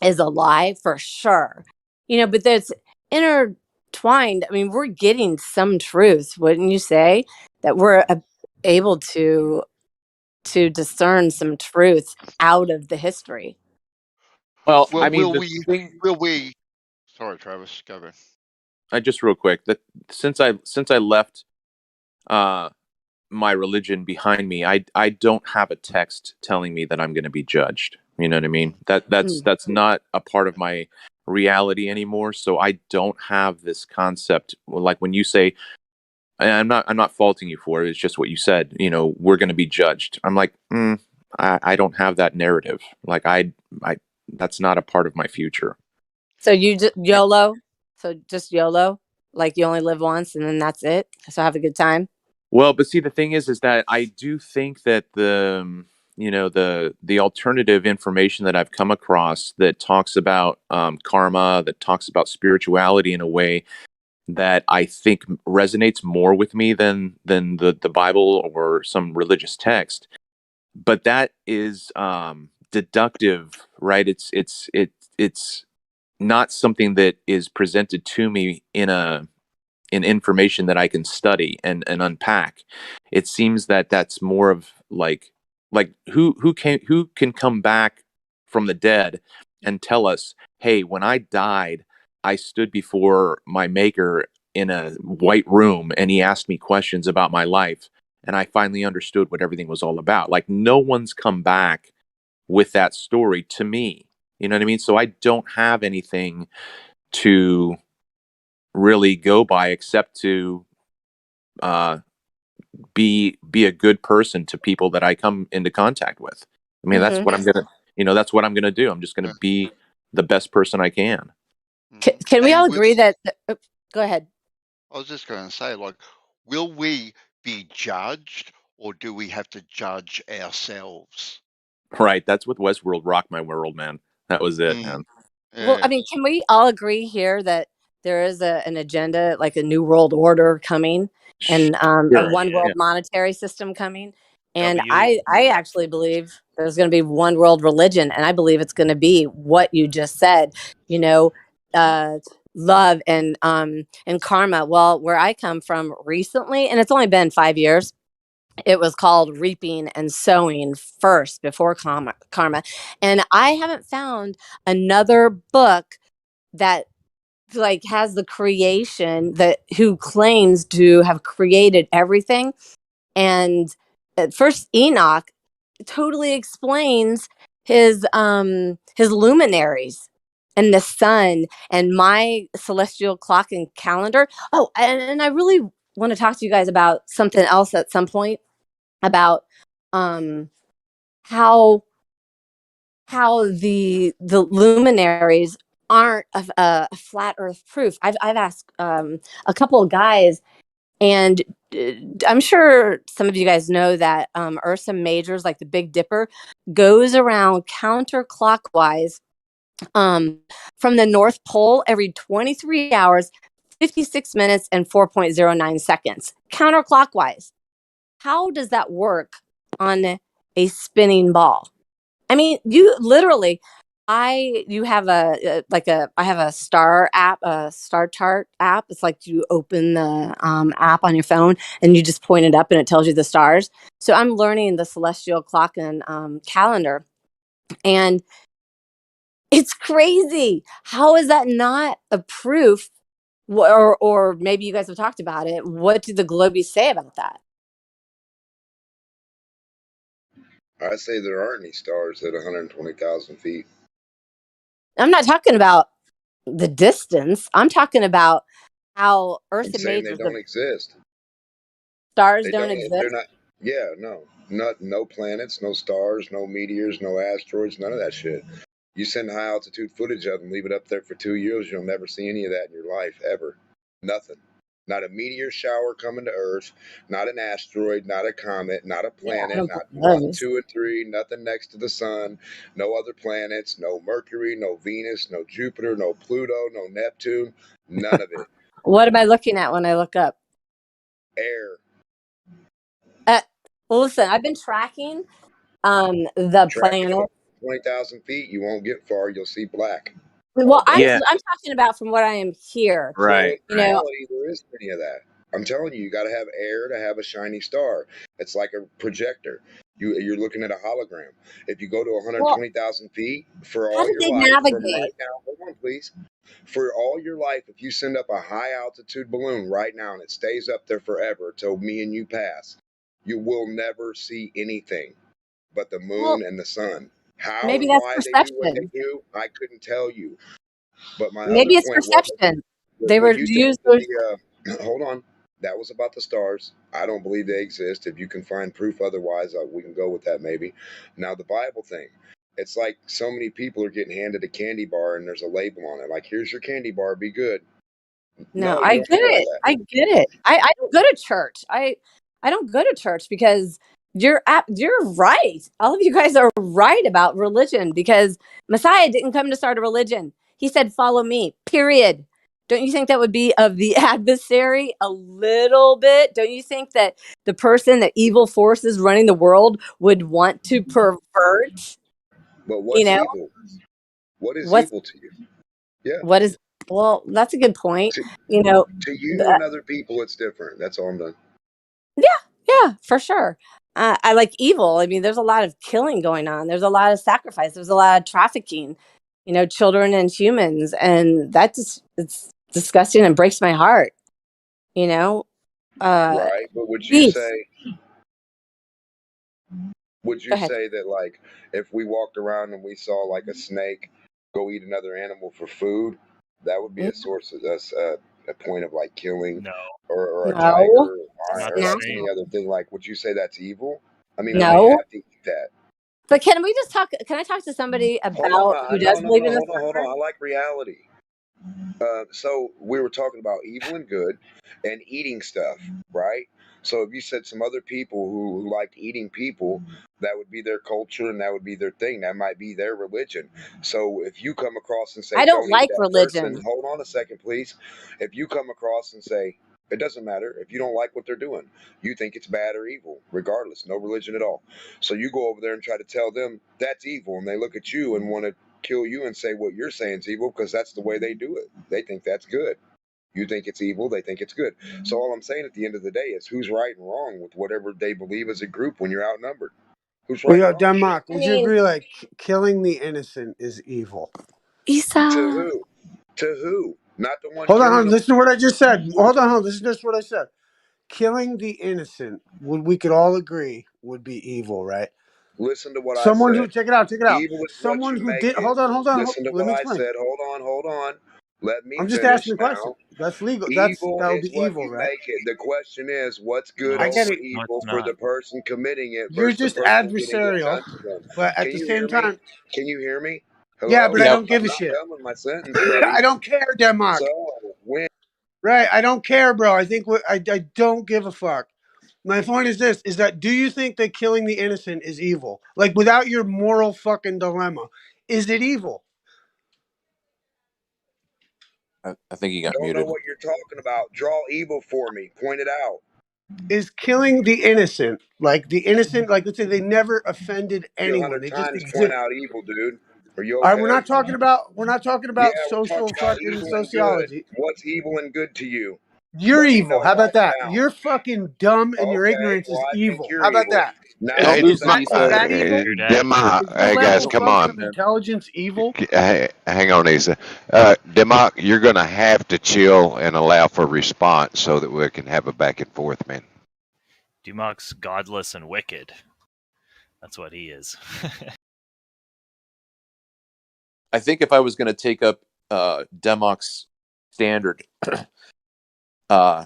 is a lie for sure, but that's intertwined. I mean, we're getting some truth, wouldn't you say, that we're able to discern some truth out of the history? Well, Well, I mean, the thing. will we? Sorry, Travis, go ahead. Just real quick, that since I left my religion behind me, I don't have a text telling me that I'm going to be judged. You know what I mean? That's not a part of my reality anymore. So I don't have this concept. Like when you say, and I'm not faulting you for it. It's just what you said. We're going to be judged. I'm like, I don't have that narrative. Like I that's not a part of my future. So you just YOLO. So just YOLO, like you only live once, and then that's it. So have a good time. Well, but see, the thing is that I do think that the alternative information that I've come across that talks about karma, that talks about spirituality in a way that I think resonates more with me than the Bible or some religious text. But that is deductive, right? It's not something that is presented to me in information that I can study and unpack. It seems that that's more of like who can come back from the dead and tell us, hey, when I died, I stood before my maker in a white room and he asked me questions about my life and I finally understood what everything was all about. Like no one's come back with that story to me. You know what I mean? So I don't have anything to really go by except to be a good person to people that I come into contact with. I mean, that's what I'm gonna, that's what I'm gonna do. I'm just gonna be the best person I can. Can we And all agree that? Go ahead. I was just going to say, like, will we be judged, or do we have to judge ourselves? Right. That's what Westworld rocked my world, man. That was it, man. Well, I mean, can we all agree here that there is an agenda, like a new world order coming, and a one world monetary system coming? And I actually believe there's going to be one world religion, and I believe it's going to be what you just said. Love and karma. Well, where I come from recently, and it's only been 5 years, it was called reaping and sowing first before karma. And I haven't found another book that like has the creation that who claims to have created everything. And at first Enoch totally explains his luminaries and the sun and my celestial clock and calendar. Oh, and I really want to talk to you guys about something else at some point, about how the luminaries aren't a flat earth proof. I've asked a couple of guys, and I'm sure some of you guys know that Ursa Majors, like the Big Dipper, goes around counterclockwise from the North Pole every 23 hours, 56 minutes, and 4.09 seconds. Counterclockwise. How does that work on a spinning ball? I mean, you literally, I have a star app, a star chart app. It's like you open the app on your phone and you just point it up and it tells you the stars. So I'm learning the celestial clock and calendar, and it's crazy. How is that not a proof? Or maybe you guys have talked about it. What do the Globies say about that? I say there aren't any stars at 120,000 feet. I'm not talking about the distance. I'm talking about how Earth I'm and saying they Majors, don't exist. stars They don't don't. They're exist. not. Yeah, no planets, no stars, no meteors, no asteroids, none of that shit. You send high altitude footage of them, leave it up there for 2 years, you'll never see any of that in your life ever. Nothing. Not a meteor shower coming to Earth, not an asteroid, not a comet, not a Yeah, I planet, don't not believe 1, those. 2, and 3, nothing next to the sun, no other planets, no Mercury, no Venus, no Jupiter, no Pluto, no Neptune, none of it. What am I looking at when I look up? Air. Well, listen, I've been tracking the Track it planet. up 20,000 feet, you won't get far, you'll see black. Well, I'm Yeah. I'm talking about from what I am here. So Right. in reality, there isn't any of that. I'm telling you, you got to have air to have a shiny star. It's like a projector. You're looking at a hologram. If you go to Well, 120,000 feet for how all did your they life, from navigate? right now, hold on, please. For all your life, if you send up a high altitude balloon right now and it stays up there forever till me and you pass, you will never see anything but the Well, moon and the sun. How maybe and that's why they do what they perception. do, I couldn't tell you. But my other Maybe it's point was, perception. They when were you said used that those. hold on, that was about the stars. I don't believe they exist. If you can find proof otherwise, we can go with that maybe. Now the Bible thing, it's like so many people are getting handed a candy bar and there's a label on it, like here's your candy bar, be good. No, No, I you don't get have all it. that. I get it. I don't go to church. I don't go to church because you're right. All of you guys are right about religion because Messiah didn't come to start a religion. He said, "Follow me." Period. Don't you think that would be of the adversary a little bit? Don't you think that the person, the evil forces running the world, would want to pervert? But You what's know evil? What is what's evil to you? Yeah. what is? Well, that's a good point. To, You know, to you and other people, it's different. That's all I'm done. yeah, for sure. I like evil. I mean, there's a lot of killing going on. There's a lot of sacrifice. There's a lot of trafficking, children and humans. And that just, it's disgusting and breaks my heart, you know? Right. But would you Beef. say, would Go you ahead. say that, like, if we walked around and we saw like a snake go eat another animal for food, that would be a source of us, a point of like killing, No, or a tiger, No, not or the like same. any other thing? Like, would you say that's evil? I mean, we may no. have to eat that. But can we just talk? Can I talk to somebody Hold on, about who no, does no, believe no, in this? hold on. I like reality. So we were talking about evil and good and eating stuff, right? So if you said some other people who liked eating people, that would be their culture and that would be their thing. That might be their religion. So if you come across and say, I don't don't eat like that person, religion. hold on a second, please. If you come across and say, it doesn't matter if you don't like what they're doing, you think it's bad or evil, regardless, no religion at all. So you go over there and try to tell them that's evil, and they look at you and want to kill you and say what you're saying is evil because that's the way they do it. They think that's good. You think it's evil, they think it's good. So all I'm saying at the end of the day is who's right and wrong with whatever they believe as a group when you're outnumbered. Who's Well, right and yo, wrong? Denmark, I would you mean, agree like killing the innocent is evil? To Esau. who? To who? Not the one Hold on, killing them. listen to what I just said. Hold on, this is just what I said. Killing the innocent, we could all agree would be evil, right? Listen to what I Someone who said. check it out. Evil is what Someone you who make did it. hold on. Listen to Let what me I explain. said. Hold on. Let me I'm just asking finish the question. now. That's legal. Evil That would is be what evil, you right? make it. The question is, what's good I No, get over it. no, evil it's for not. the person committing it You're versus the just person getting it adversarial, done to them? but at Can the you same hear me? time, Can you hear me? yeah, but Hello? I Yep. don't give I'm a not shit. done with my sentence, buddy. I don't care, Denmark. So, when Right? I don't care, bro. I think I don't give a fuck. My point is this: is that do you think that killing the innocent is evil? Like without your moral fucking dilemma, is it evil? I think he got don't know muted. what you're talking about, draw evil for me. Point it out. Is killing the innocent, like let's say they never offended You anyone, 100 they just times point exist. out evil, dude. Are you All right, okay? we're not talking Yeah, about we're talking social about fucking evil and good. sociology. What's evil and good to you? You're Let me evil. know How about right that? now. You're fucking dumb and your Okay, ignorance well, is I think evil. you're How about evil. that? Now Don't I'm lose the the bad Is guy. that evil? You're dead. Is Demok, your hey guys, level of come fucking on. of intelligence evil? Hang on, Isa. Demok, you're going to have to chill and allow for response so that we can have a back and forth, man. Dumok's godless and wicked. That's what he is. I think if I was going to take up Demok's standard, uh,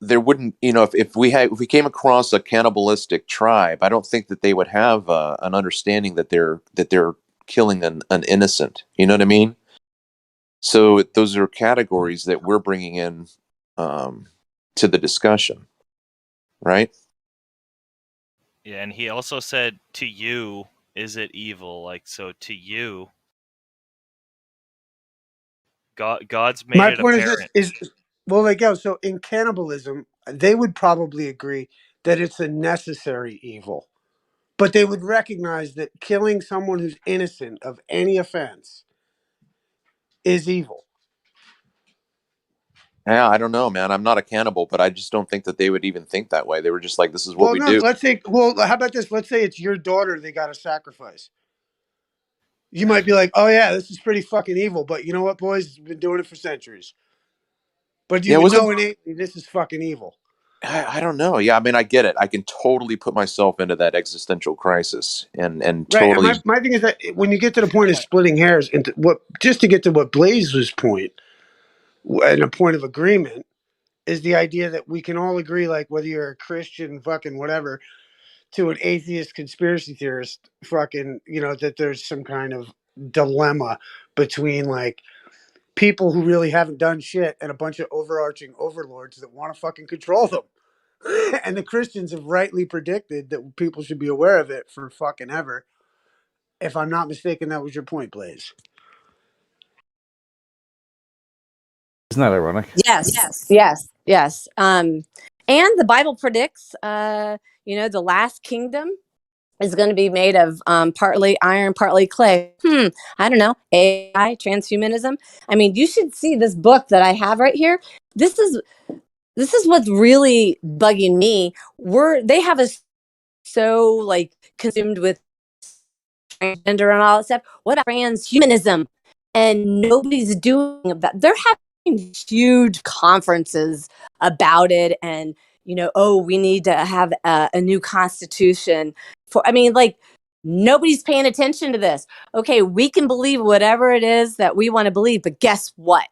there wouldn't, if we came across a cannibalistic tribe, I don't think that they would have an understanding that they're killing an innocent. You know what I mean? So those are categories that we're bringing in to the discussion, right? Yeah, and he also said, "To you, is it evil?" Like, so to you, God's made My it point is this: apparent. is well, like so in cannibalism, they would probably agree that it's a necessary evil, but they would recognize that killing someone who's innocent of any offense is evil. Yeah, I don't know, man. I'm not a cannibal, but I just don't think that they would even think that way. They were just like, this is what Well, we no, do. let's say. Well, how about this? Let's say it's your daughter they got to sacrifice. You might be like, "Oh yeah, this is pretty fucking evil," but you know what, boys? We've been doing it for centuries. But you Yeah, would wasn't know innately this is fucking evil. I don't know. Yeah, I mean, I get it. I can totally put myself into that existential crisis and Right. And totally. my thing is that when you get to the point of splitting hairs into what, just to get to what Blaze's point and a point of agreement is the idea that we can all agree, like whether you're a Christian, fucking whatever, to an atheist conspiracy theorist, fucking, that there's some kind of dilemma between like people who really haven't done shit and a bunch of overarching overlords that want to fucking control them. And the Christians have rightly predicted that people should be aware of it for fucking ever. If I'm not mistaken, that was your point, Blaze. Isn't that ironic? Yes. And the Bible predicts, the last kingdom is going to be made of partly iron, partly clay. I don't know. AI, transhumanism. I mean, you should see this book that I have right here. This is what's really bugging me. They have us so like consumed with transgender and all that stuff. What about transhumanism? And nobody's doing that. They're having huge conferences about it, and we need to have a new constitution. Nobody's paying attention to this. Okay, we can believe whatever it is that we want to believe, but guess what?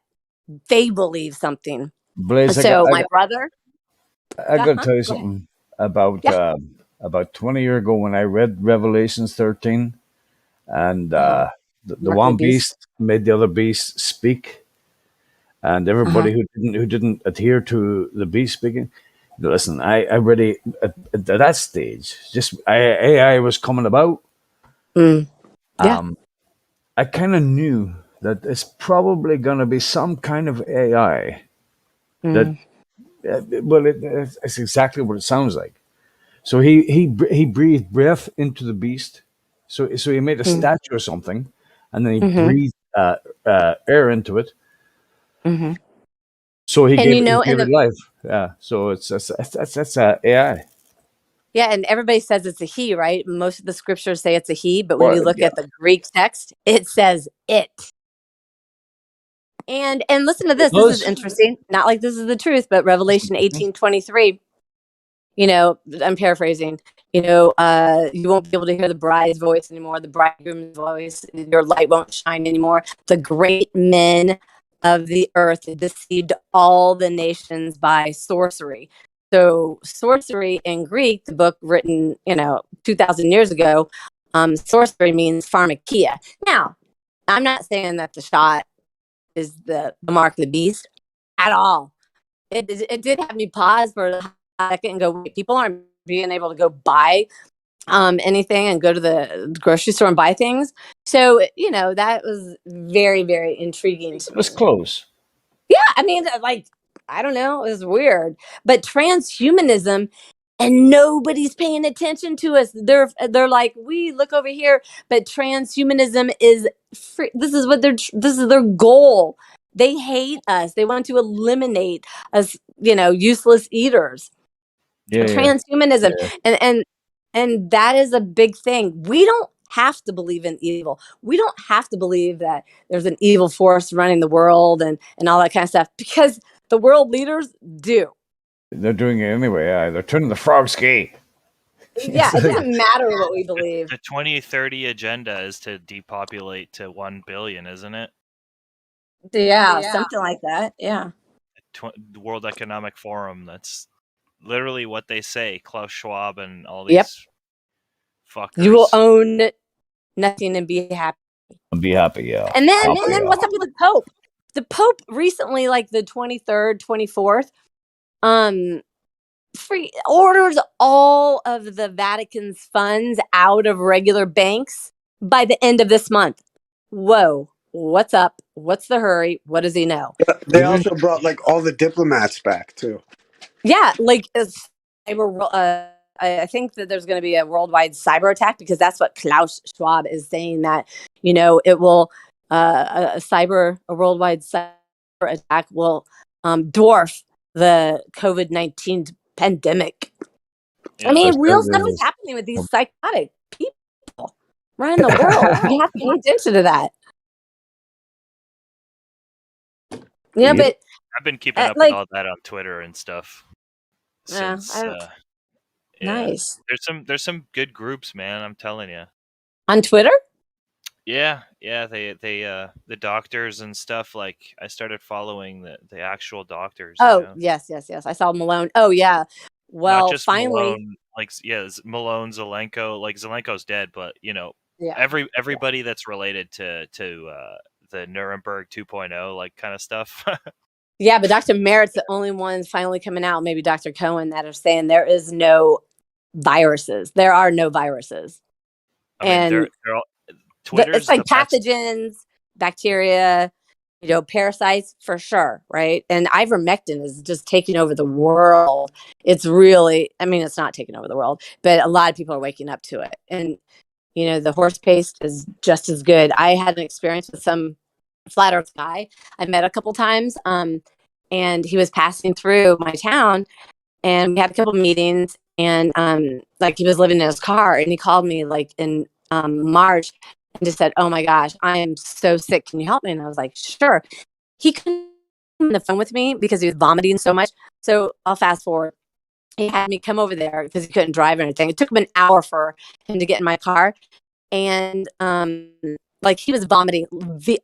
They believe something. Blaze, So my brother, I got to tell you something about 20 years ago when I read Revelations 13, and the one beast made the other beast speak, and everybody who didn't adhere to the beast speaking. Listen, I already at that stage, just AI was coming about. I kind of knew that it's probably going to be some kind of AI that, it's exactly what it sounds like. So he breathed breath into the beast. So he made a statue or something, and then he breathed air into it. So he gave it life. Yeah. So that's AI. Yeah, and everybody says it's a he, right? Most of the scriptures say it's a he, but when you look at the Greek text, it says it. And listen to this. This is interesting. Not like this is the truth, but Revelation 18:23. I'm paraphrasing. You won't be able to hear the bride's voice anymore, the bridegroom's voice. Your light won't shine anymore. The great men of the earth deceived all the nations by sorcery. So sorcery in Greek, the book written, 2,000 years ago, sorcery means pharmakia. Now, I'm not saying that the shot is the mark of the beast at all. It did have me pause for a second and go, wait, people aren't being able to go buy anything and go to the grocery store and buy things. So, that was very, very intriguing to me. It was close. Yeah, I mean, I don't know, it was weird. But transhumanism, and nobody's paying attention to us. They're like, we look over here, but transhumanism is free. This is their goal. They hate us. They want to eliminate us, useless eaters. Transhumanism. And that is a big thing. We don't have to believe in evil. We don't have to believe that there's an evil force running the world and all that kind of stuff, because the world leaders do. They're doing it anyway. Yeah, they're turning the frogs gay. Yeah, it doesn't matter what we believe. The 2030 agenda is to depopulate to 1 billion, isn't it? Yeah, something like that. Yeah. The World Economic Forum. That's literally what they say. Klaus Schwab and all these fuckers. You will own nothing and be happy. Be happy, yeah. And then what's up with the Pope? the Pope recently, like the 23rd, 24th, orders all of the Vatican's funds out of regular banks by the end of this month. Whoa, what's up? What's the hurry? What does he know? They also brought like all the diplomats back too. Yeah, like I think that there's going to be a worldwide cyber attack because that's what Klaus Schwab is saying, that it will a worldwide cyber attack will dwarf the COVID-19 pandemic. Yeah. I mean, real stuff is happening with these psychotic people running the world. We have to pay attention to that. Yeah, but I've been keeping up like, with all that on Twitter and stuff. yeah, Since nice. There's some good groups, man. I'm telling you. On Twitter? Yeah. They the doctors and stuff. Like I started following the actual doctors. Oh, yes. I saw Malone. Oh, yeah. Well, not just finally, Malone. Like Malone, Zelenko. Like Zelenko's dead, but yeah. everybody that's related to the Nuremberg 2.0 like kind of stuff. Yeah, but Dr. Merritt's the only one finally coming out, maybe Dr. Cohen, that are saying there is no viruses. There are no viruses. I mean, they're all, Twitter's it's like the best. pathogens, bacteria, parasites for sure, right? And ivermectin is just taking over the world. It's really, I mean, it's not taking over the world, but a lot of people are waking up to it. And, the horse paste is just as good. I had an experience with some flat earth guy I met a couple times, and he was passing through my town, and we had a couple meetings, and like he was living in his car, and he called me like in March and just said, "Oh my gosh, I am so sick. Can you help me?" And I was like, "Sure." He couldn't on the phone with me because he was vomiting so much. So I'll fast forward. He had me come over there because he couldn't drive or anything. It took him an hour for him to get in my car. And like he was vomiting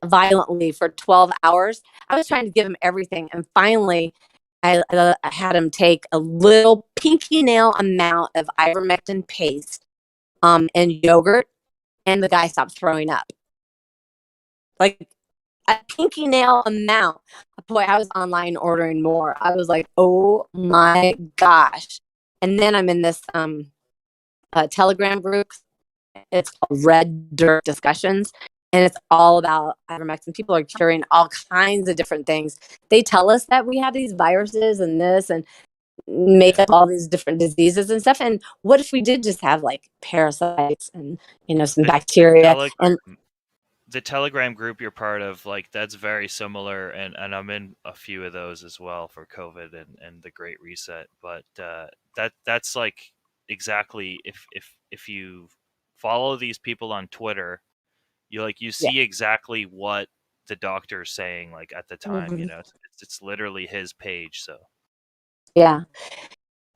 violently for 12 hours. I was trying to give him everything. And finally, I had him take a little pinky nail amount of ivermectin paste and yogurt. And the guy stopped throwing up. Like a pinky nail amount. Boy, I was online ordering more. I was like, oh my gosh. And then I'm in this Telegram group. It's called Red Dirt Discussions. And it's all about ivermectin. People are curing all kinds of different things. They tell us that we have these viruses and this and make up all these different diseases and stuff. And what if we did just have like parasites and, some bacteria and the Telegram group you're part of, like that's very similar, and I'm in a few of those as well for COVID and the Great Reset. But that's like exactly if you follow these people on Twitter, you see exactly what the doctor's saying like at the time. Mm-hmm. It's literally his page. So yeah.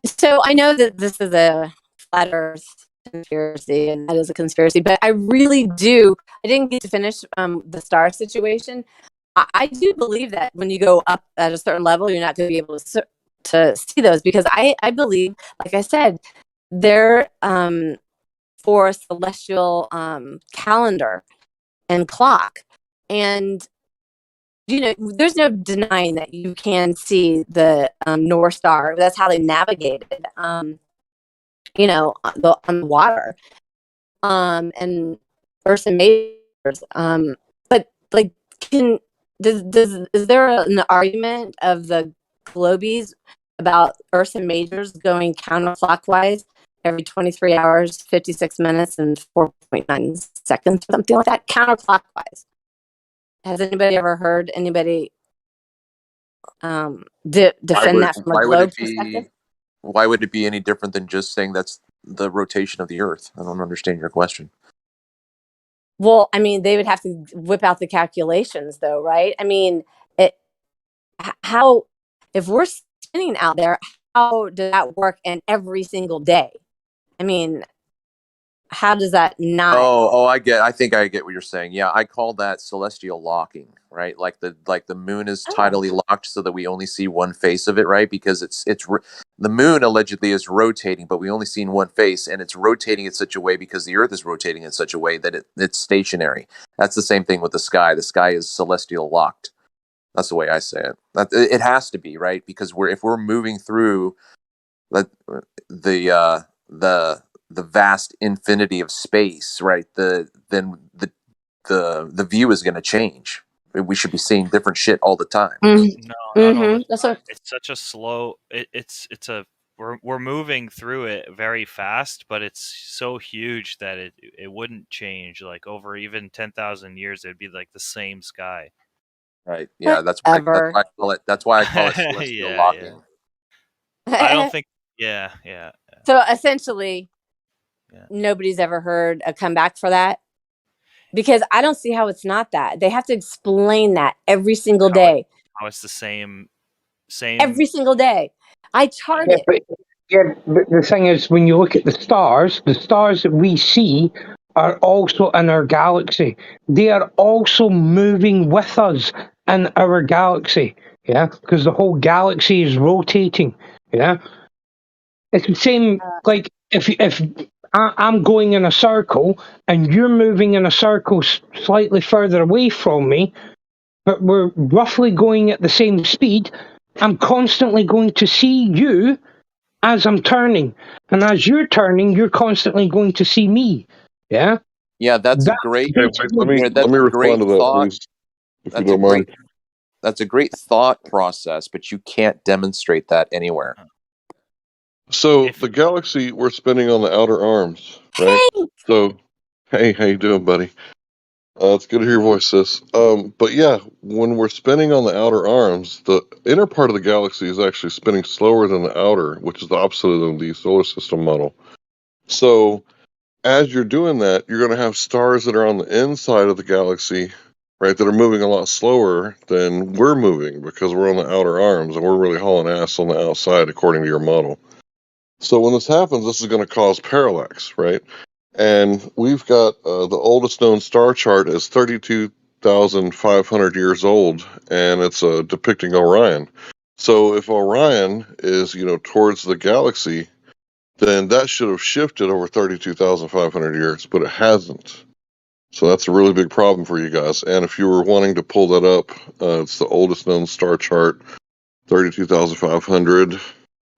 So I know that this is a flat Earth conspiracy, and that is a conspiracy, but I really do. I didn't get to finish the star situation. I do believe that when you go up at a certain level, you're not going to be able to see those, because I believe, like I said, they're for celestial calendar and clock, and there's no denying that you can see the North Star. That's how they navigated. On the water, and Ursa Majors. But like, is there an argument of the globies about Ursa Majors going counterclockwise every 23 hours, 56 minutes, and 4.9 seconds, something like that, counterclockwise? Has anybody ever heard anybody defend that from a globe perspective? Why would it be any different than just saying that's the rotation of the Earth? I don't understand your question. Well, I mean, they would have to whip out the calculations, though, right? I mean, if we're spinning out there, how does that work in every single day? I mean, how does that not? I think I get what you're saying. Yeah, I call that celestial locking, right? Like the moon is tidally locked so that we only see one face of it, right? Because it's the moon allegedly is rotating, but we only see one face, and it's rotating in such a way because the Earth is rotating in such a way that it's stationary. That's the same thing with the sky. The sky is celestial locked. That's the way I say it. It has to be, right, because if we're moving through the the vast infinity of space, right? Then the view is going to change. We should be seeing different shit all the time. No, not all the That's time. what. It's such a slow. It's a we're moving through it very fast, but it's so huge that it wouldn't change. Like over even 10,000 years, it'd be like the same sky. Right? Yeah, Whatever. that's why I call it celestial Yeah, locking. I don't think. Yeah. So essentially, Yeah. nobody's ever heard a comeback for that because I don't see how it's not that. They have to explain that every single day. How it's the same. Every single day. I chart Yeah, it. but the thing is, when you look at the stars that we see are also in our galaxy. They are also moving with us in our galaxy. Yeah, because the whole galaxy is rotating. Yeah, it's the same. Like if I'm going in a circle and you're moving in a circle slightly further away from me, but we're roughly going at the same speed, I'm constantly going to see you as I'm turning. And as you're turning, you're constantly going to see me. Yeah? Yeah, that's a That great. Hey, wait, let me That's a respond great to that, thought. please, if you That's a don't mind. great. That's a great thought process, but you can't demonstrate that anywhere. So the galaxy we're spinning on the outer arms, right? So, hey, how you doing, buddy? It's good to hear your voice, sis. But yeah, when we're spinning on the outer arms, the inner part of the galaxy is actually spinning slower than the outer, which is the opposite of the solar system model. So as you're doing that, you're going to have stars that are on the inside of the galaxy, right, that are moving a lot slower than we're moving because we're on the outer arms and we're really hauling ass on the outside, according to your model. So when this happens, this is going to cause parallax, right? And we've got the oldest known star chart is 32,500 years old, and it's depicting Orion. So if Orion is, towards the galaxy, then that should have shifted over 32,500 years, but it hasn't. So that's a really big problem for you guys. And if you were wanting to pull that up, it's the oldest known star chart, 32,500,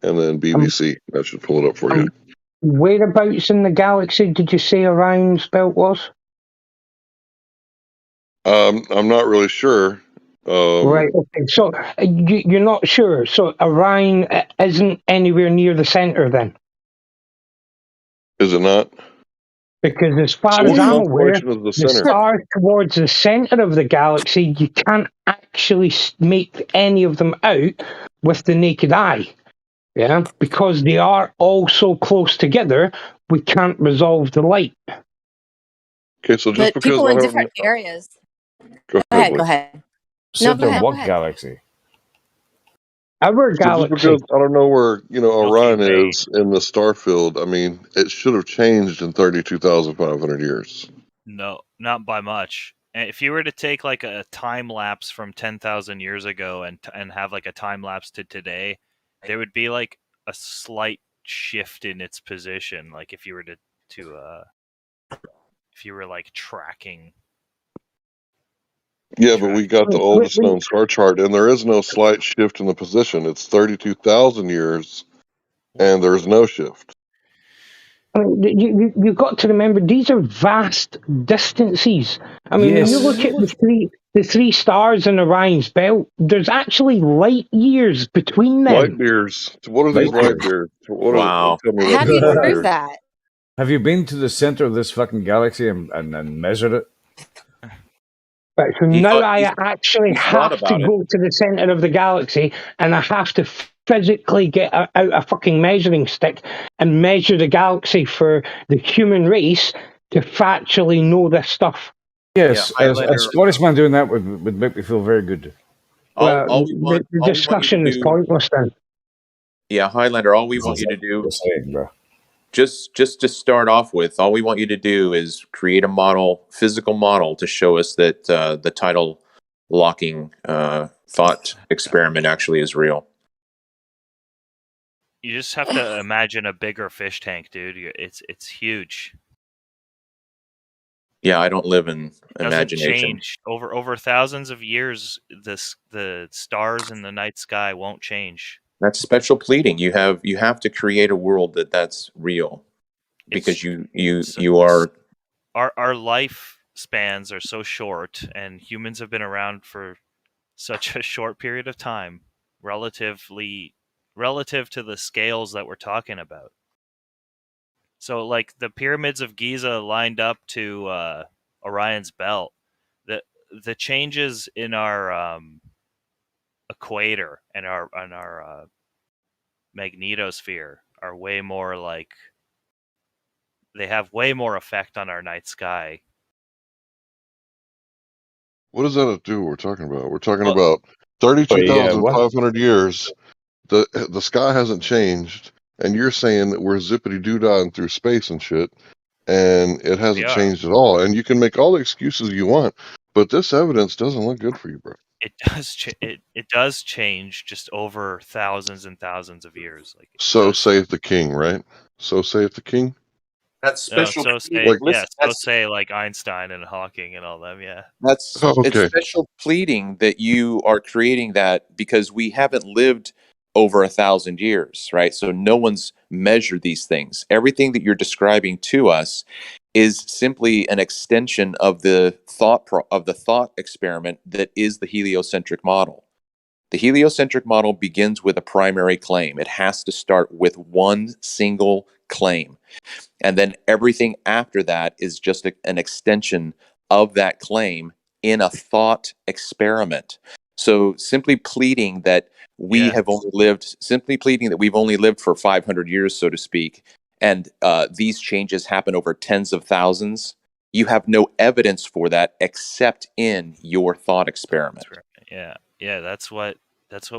and then BBC. That should pull it up for you. whereabouts in the galaxy did you say Orion's belt was? I'm not really sure. Right. Okay. So you're not sure. So Orion isn't anywhere near the center then, Is it not? because as far So as what I'm aware, constellation is the the center? stars towards the center of the galaxy, you can't actually make any of them out with the naked eye. Yeah, because they are all so close together, we can't resolve the light. Okay, so just But because people I in don't different areas. go Go ahead, ahead. Go Luke. ahead. No, Center go of ahead. Go what ahead. galaxy? Our So just galaxy. because I don't know where Orion Ray. is in the star field, I mean, it should have changed in 32,500 years. No, not by much. And if you were to take like a time lapse from 10,000 years ago and have like a time lapse to today, there would be like a slight shift in its position. Like if you were if you were like tracking. Yeah, but we got the oldest known star chart, and there is no slight shift in the position. It's 32,000 years, and there's no shift. I mean, you've got to remember these are vast distances. I mean, when you look Yes. at the three stars in Orion's belt, there's actually light years between Light them. years. What are these light years? Wow. Tell me How what do you these light prove years. that? Have you been to the center of this fucking galaxy and measured it? Right, so He- now uh, I he's, actually he's thought have to about it. go to the center of the galaxy and I have to physically get out a fucking measuring stick and measure the galaxy for the human race to factually know this stuff. Yes, Yeah, as Highlander. Scottish doing that would make me feel very good. All, Well, all we want, the all we want you to discussion is do, pointless then. yeah, Highlander. All we want you to do, just to start off with, all we want you to do is create a model, physical model, to show us that the tidal locking thought experiment actually is real. You just have to imagine a bigger fish tank, dude. It's huge. Yeah, I don't live in Doesn't imagination. change over thousands of years. The stars in the night sky won't change. That's special pleading. You have to create a world that's real, because you are. Our life spans are so short, and humans have been around for such a short period of time, relative to the scales that we're talking about. So, like the pyramids of Giza lined up to Orion's belt, the changes in our equator and our magnetosphere are way more like, they have way more effect on our night sky. What does that have to do what we're talking about? We're talking about 32,500 years. The sky hasn't changed, and you're saying that we're zippity doo-dahing through space and shit, and it hasn't changed at all. And you can make all the excuses you want, but this evidence doesn't look good for you, bro. It does. It does change just over thousands and thousands of years. Like, so saith the king, right? So saith the king. That's special. So say, say like Einstein and Hawking and all them. Yeah. It's special pleading that you are creating that, because we haven't lived over 1,000 years, right? So no one's measured these things. Everything that you're describing to us is simply an extension of the thought experiment that is the heliocentric model. The heliocentric model begins with a primary claim. It has to start with one single claim. And then everything after that is just an extension of that claim in a thought experiment. So simply pleading that we've only lived for 500 years, so to speak, and these changes happen over tens of thousands, you have no evidence for that except in your thought experiment. Yeah, that's what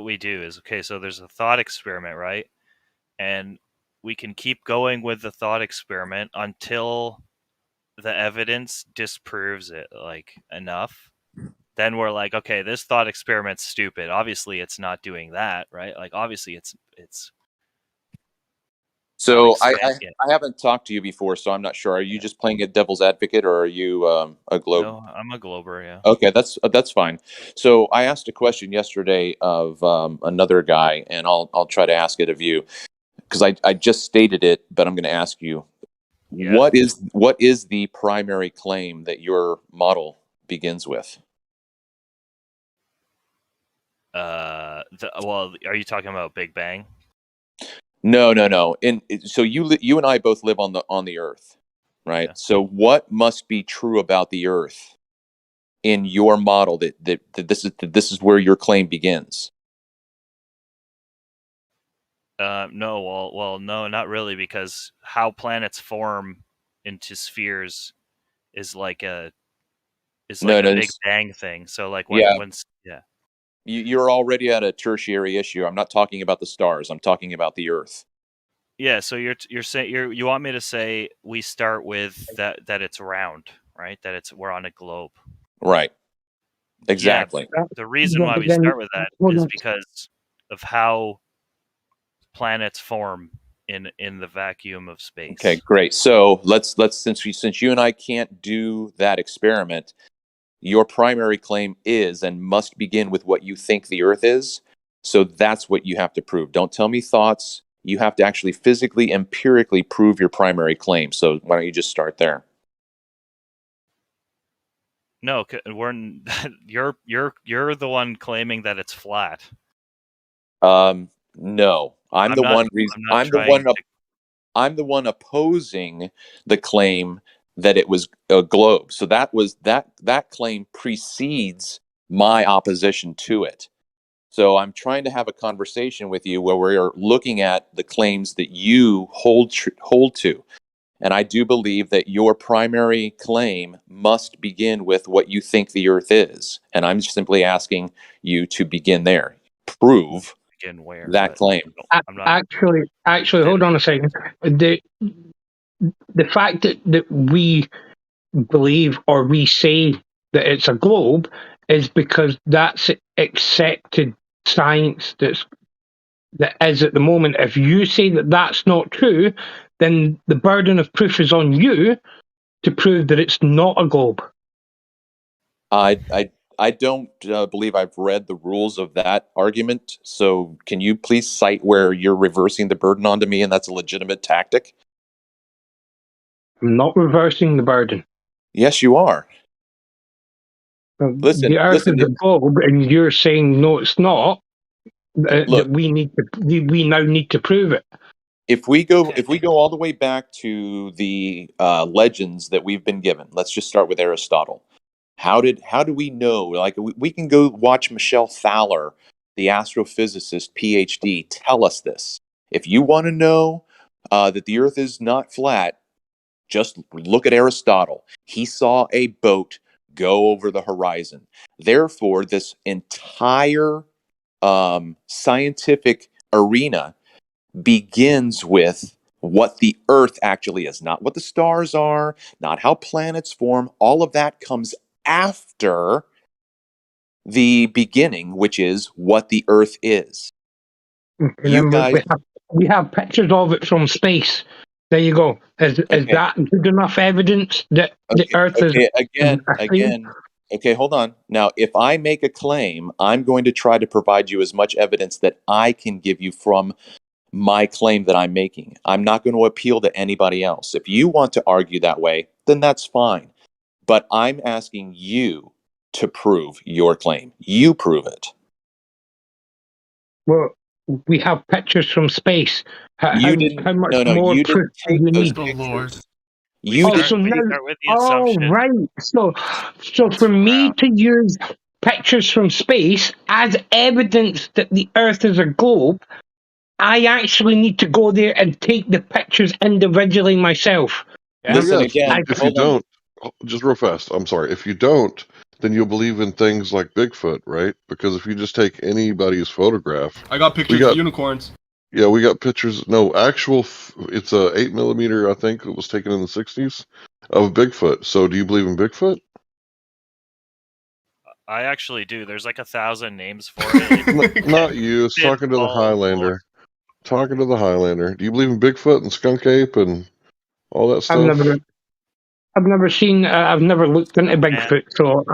we do. Is okay. So there's a thought experiment, right? And we can keep going with the thought experiment until the evidence disproves it, like, enough. Then we're like, okay, this thought experiment's stupid. Obviously, it's not doing that, right? Like, obviously, it's. So I haven't talked to you before, so I'm not sure. Are you just playing a devil's advocate, or are you a globe? No, I'm a glober. Yeah. Okay, that's fine. So I asked a question yesterday of another guy, and I'll try to ask it of you, because I just stated it, but I'm going to ask you, what is the primary claim that your model begins with? Well, are you talking about Big Bang? No. So you and I both live on the Earth, right? Yeah. So what must be true about the Earth in your model that this is where your claim begins? No. Well, no, not really, because how planets form into spheres is like a Big Bang thing. So like when You're already at a tertiary issue. I'm not talking about the stars. I'm talking about the Earth. Yeah. So you're saying you want me to say we start with that it's round, right? That we're on a globe. Right. Exactly. Yeah, the reason why we start with that is because of how planets form in the vacuum of space. Okay, great. So let's since you and I can't do that experiment, your primary claim is and must begin with what you think the Earth is. So that's what you have to prove. Don't tell me thoughts. You have to actually physically, empirically prove your primary claim. So why don't you just start there? No, you're the one claiming that it's flat. No, I'm the one opposing the claim that it was a globe. So that claim precedes my opposition to it. So I'm trying to have a conversation with you where we're looking at the claims that you hold to. And I do believe that your primary claim must begin with what you think the Earth is. And I'm simply asking you to begin there. Prove that claim. Actually, hold on a second. The fact that we believe or we say that it's a globe is because that's accepted science that is at the moment. If you say that that's not true, then the burden of proof is on you, to prove that it's not a globe? I don't believe I've read the rules of that argument. So can you please cite where you're reversing the burden onto me and that's a legitimate tactic? I'm not reversing the burden. Yes, you are. The Earth is a globe, and you're saying no, it's not. That we now need to prove it. If we go all the way back to the legends that we've been given, let's just start with Aristotle. How do we know? Like we can go watch Michelle Thaler, the astrophysicist, PhD, tell us this. If you want to know that the Earth is not flat, just look at Aristotle. He saw a boat go over the horizon. Therefore, this entire scientific arena begins with what the Earth actually is, not what the stars are, not how planets form. All of that comes after the beginning, which is what the Earth is. You guys, we have pictures of it from space. There you go. Is that good enough evidence that the Earth is again? Okay, hold on. Now, if I make a claim, I'm going to try to provide you as much evidence that I can give you from my claim that I'm making. I'm not going to appeal to anybody else. If you want to argue that way, then that's fine. But I'm asking you to prove your claim. You prove it. Well, we have pictures from space. How much more you proof didn't take do you those need? pictures. So for me to use pictures from space as evidence that the Earth is a globe, I actually need to go there and take the pictures individually myself. Listen again. If you don't, just real fast. I'm sorry. If you don't, then you'll believe in things like Bigfoot, right? Because if you just take anybody's photograph, I got pictures of unicorns. Yeah, we got pictures. No, actual. It's a 8mm. I think it was taken in the '60s of Bigfoot. So, do you believe in Bigfoot? I actually do. There's like 1,000 names for it. Not you. It's talking to the Highlander. Talking to the Highlander. Do you believe in Bigfoot and Skunk Ape and all that stuff? I've never seen. I've never looked into Bigfoot, so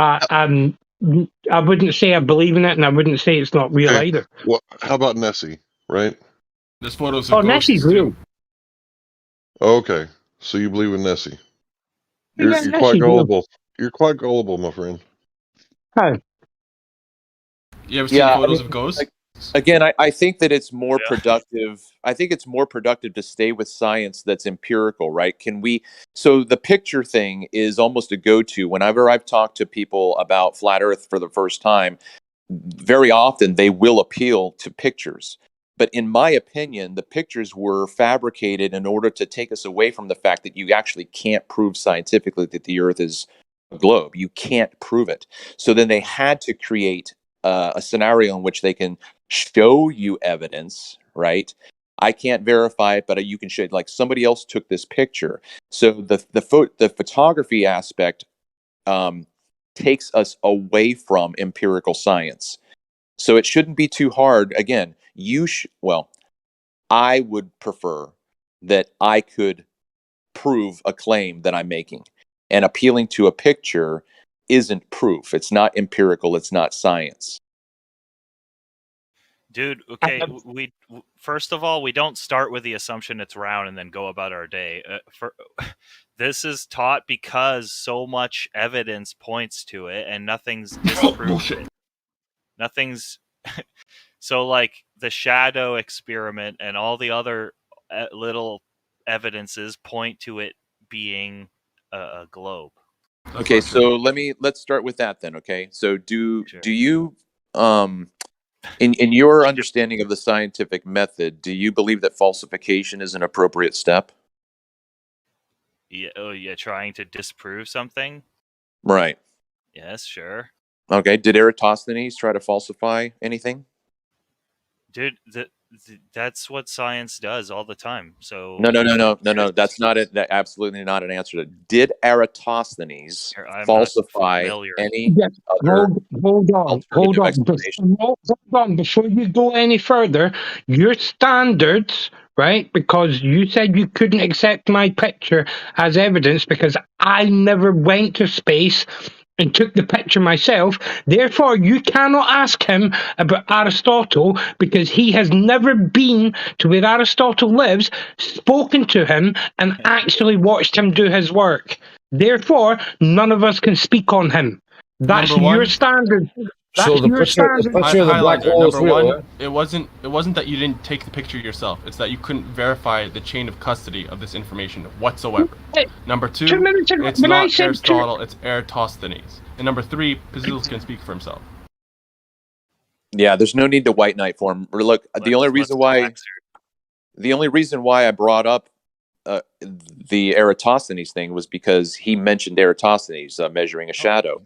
I wouldn't say I believe in it, and I wouldn't say it's not real either. Well, how about Nessie? Right? There's photos of ghosts Nessie's real. too. Okay, so you believe in Nessie? You're Nessie's quite real. gullible. You're quite gullible, my friend. Hi. You ever seen photos of ghosts? Again, I think that it's more productive. I think it's more productive to stay with science that's empirical, right? So the picture thing is almost a go-to. Whenever I've talked to people about flat Earth for the first time, very often they will appeal to pictures. But in my opinion, the pictures were fabricated in order to take us away from the fact that you actually can't prove scientifically that the Earth is a globe. You can't prove it. So then they had to create a scenario in which they can show you evidence, right? I can't verify it, but you can show, like, somebody else took this picture. So the photography aspect takes us away from empirical science. So it shouldn't be too hard. Again, I would prefer that I could prove a claim that I'm making, and appealing to a picture isn't proof. It's not empirical. It's not science. Dude, okay, first of all, we don't start with the assumption it's round and then go about our day. This is taught because so much evidence points to it and nothing's disproved it. Nothing's so, like, the shadow experiment and all the other little evidences point to it being a globe. Okay, so let's start with that then. Okay, so do you in your understanding of the scientific method, do you believe that falsification is an appropriate step? Yeah, trying to disprove something? Right. Yes, sure. Okay, did Eratosthenes try to falsify anything? Dude, that's what science does all the time. So No. That's not it. That absolutely not an answer to. Did Eratosthenes falsify any other? Hold on. Before you go any further, your standards right? Because you said you couldn't accept my picture as evidence because I never went to space and took the picture myself. Therefore, you cannot ask him about Aristotle because he has never been to where Aristotle lives, spoken to him, and actually watched him do his work. Therefore, none of us can speak on him. That's Number your one. standard. That's So the your picture, the standard. picture of the black Highlander, hole is number real. one, it wasn't that you didn't take the picture yourself. It's that you couldn't verify the chain of custody of this information whatsoever. Number 2 two, minutes ago, it's when I not said Aristotle, it's Eratosthenes. And number three, Pazil can speak for himself. Yeah, there's no need to white knight for him. Or look, the only reason why I brought up the Eratosthenes thing was because he mentioned Eratosthenes measuring a shadow.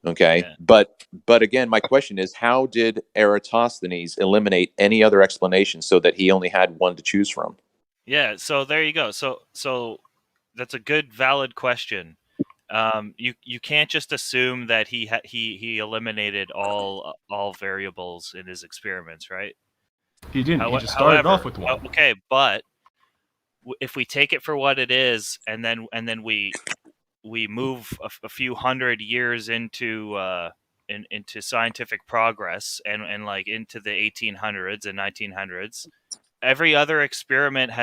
Okay, Yeah. but again, my question is, how did Eratosthenes eliminate any other explanation so that he only had one to choose from? Yeah, so there you go. So that's a good, valid question. You can't just assume that he eliminated all variables in his experiments, right? He didn't. He just started off with one. Okay, but if we take it for what it is, and then we move a few hundred years into scientific progress and like into the 1800s and 1900s, every other experiment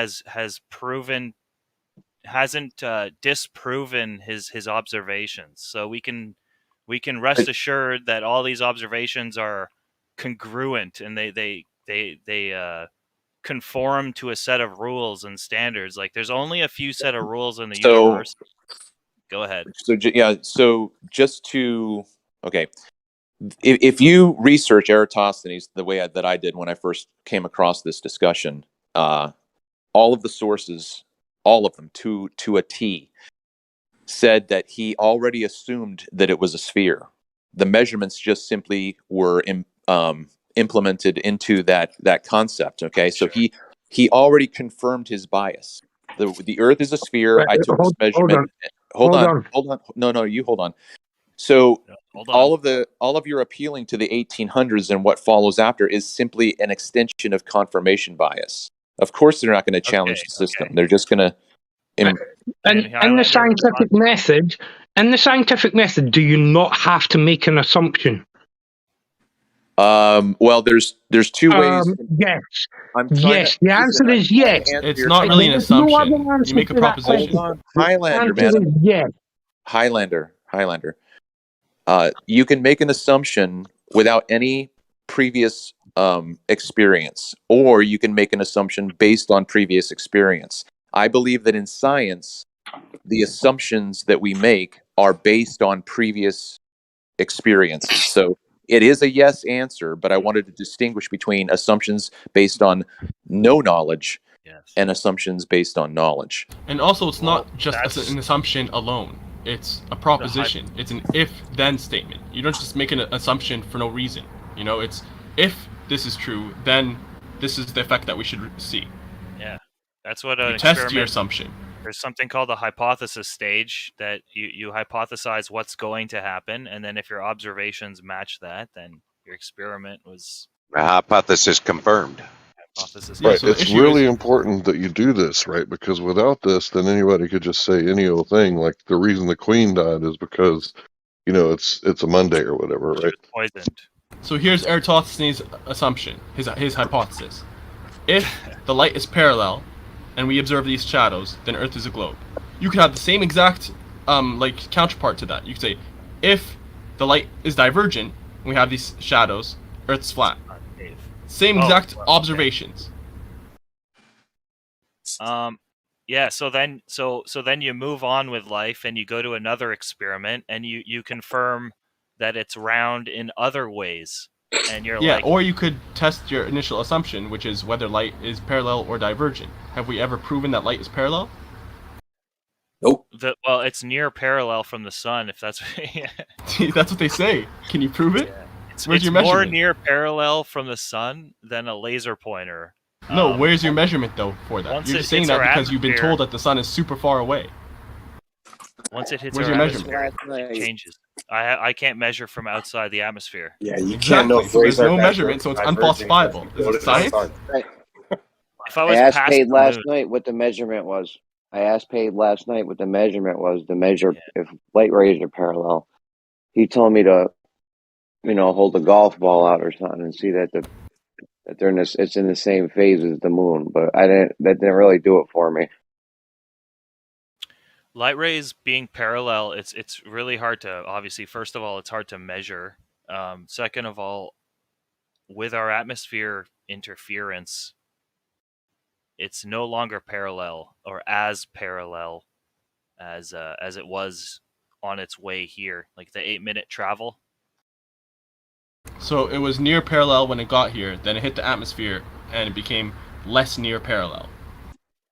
hasn't disproven his observations. So we can rest assured that all these observations are congruent and they conform to a set of rules and standards. Like there's only a few set of rules in the universe. Go ahead. So just to if you research Eratosthenes the way that I did when I first came across this discussion, all of the sources, all of them to a T, said that he already assumed that it was a sphere. The measurements just simply were implemented into that concept. Okay, so he already confirmed his bias. The Earth is a sphere. I took this measurement. Hold on. No, you hold on. So all of your appealing to the 1800s and what follows after is simply an extension of confirmation bias. Of course, they're not going to challenge the system. They're just going to. And in the scientific method, do you not have to make an assumption? Well, there's two ways. Yes. Yes. The answer is yes. It's not really an assumption. You make a proposition. Hold on. Highlander, man. Yes. Highlander. You can make an assumption without any previous experience, or you can make an assumption based on previous experience. I believe that in science, the assumptions that we make are based on previous experiences. So it is a yes answer, but I wanted to distinguish between assumptions based on no knowledge and assumptions based on knowledge. And also, it's not just an assumption alone. It's a proposition. It's an if-then statement. You don't just make an assumption for no reason. You know, it's if this is true, then this is the effect that we should see. Yeah, that's what an you test experiment. Your assumption. There's something called the hypothesis stage that you hypothesize what's going to happen, and then if your observations match that, then your experiment was a hypothesis confirmed. Right. So it's really important that you do this, right? Because without this, then anybody could just say any old thing. Like the reason the queen died is because, you know, it's a Monday or whatever, right? Poisoned. So here's Eratosthenes' assumption, his hypothesis. If the light is parallel, and we observe these shadows, then Earth is a globe. You could have the same exact counterpart to that. You could say, if the light is divergent, and we have these shadows, Earth's flat. Same exact observations. Yeah, so then you move on with life and you go to another experiment and you confirm that it's round in other ways. And you're like, or you could test your initial assumption, which is whether light is parallel or divergent. Have we ever proven that light is parallel? Nope. Well, it's near parallel from the sun, if that's that's what they say. Can you prove it? Yeah. Where's it's your more measurement? near parallel from the sun than a laser pointer. No, where's your measurement though for that? You're just saying that because you've been told that the sun is super far away. Once it hits where's our your atmosphere, measurement? it changes. I can't measure from outside the atmosphere. Yeah, you can't know. So there's no measurement, so it's unfalsifiable. Is it science? If I I was asked past Paid the last moon, night what the measurement was. I asked Paid last night what the measurement was to measure if light rays are parallel. He told me to, hold a golf ball out or something and see that they're it's in the same phase as the moon. But that didn't really do it for me. light rays being parallel, it's really hard to, obviously, first of all, it's hard to measure. Second of all, with our atmosphere interference, it's no longer parallel or as parallel as it was on its way here, like the 8-minute travel. So it was near parallel when it got here, then it hit the atmosphere, and it became less near parallel.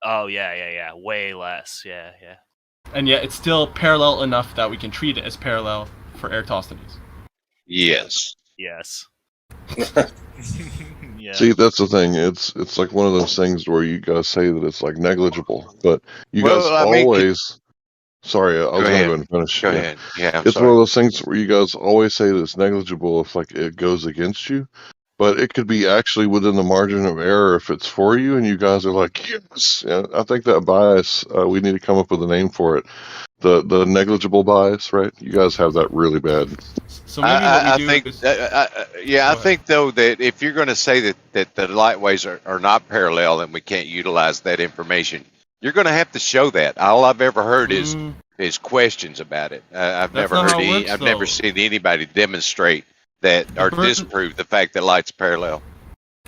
Oh yeah, way less. Yeah. And yet it's still parallel enough that we can treat it as parallel for Eratosthenes. Yes. Yes. Yeah. See, that's the thing. It's like one of those things where you guys say that it's like negligible, but you guys always. Sorry, I was going to go ahead and finish. Go ahead. Yeah, it's one of those things where you guys always say that it's negligible if like it goes against you, but it could be actually within the margin of error if it's for you, and you guys are like, yes. Yeah, I think that bias, we need to come up with a name for it. The negligible bias, right? You guys have that really bad. So maybe what we do think, is... I think though that if you're going to say that the light waves are not parallel and we can't utilize that information, you're going to have to show that. All I've ever heard is questions about it. I've never seen anybody demonstrate that or disprove the fact that light's parallel.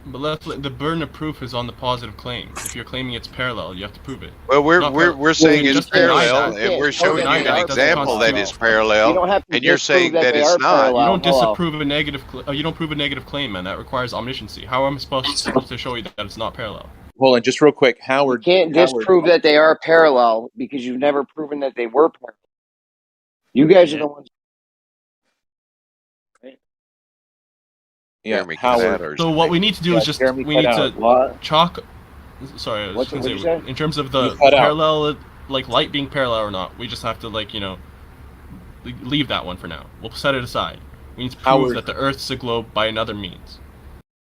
But the burden of proof is on the positive claim. If you're claiming it's parallel, you have to prove it. Well, we're saying it's parallel, and we're showing you an example that is parallel, and you're saying that it's not. You don't disapprove a negative. You don't prove a negative claim, man. That requires omnisciency. How am I supposed to show you that it's not parallel? Hold on, just real quick, Howard. You can't disprove that they are parallel because you've never proven that they were parallel. You guys are the ones. Yeah, Howard. So what we need to do is just we need to chalk. Sorry, I was What'd gonna you say say? in terms of the parallel, like light being parallel or not, we just have to leave that one for now. We'll set it aside. We need to prove that the Earth's a globe by another means.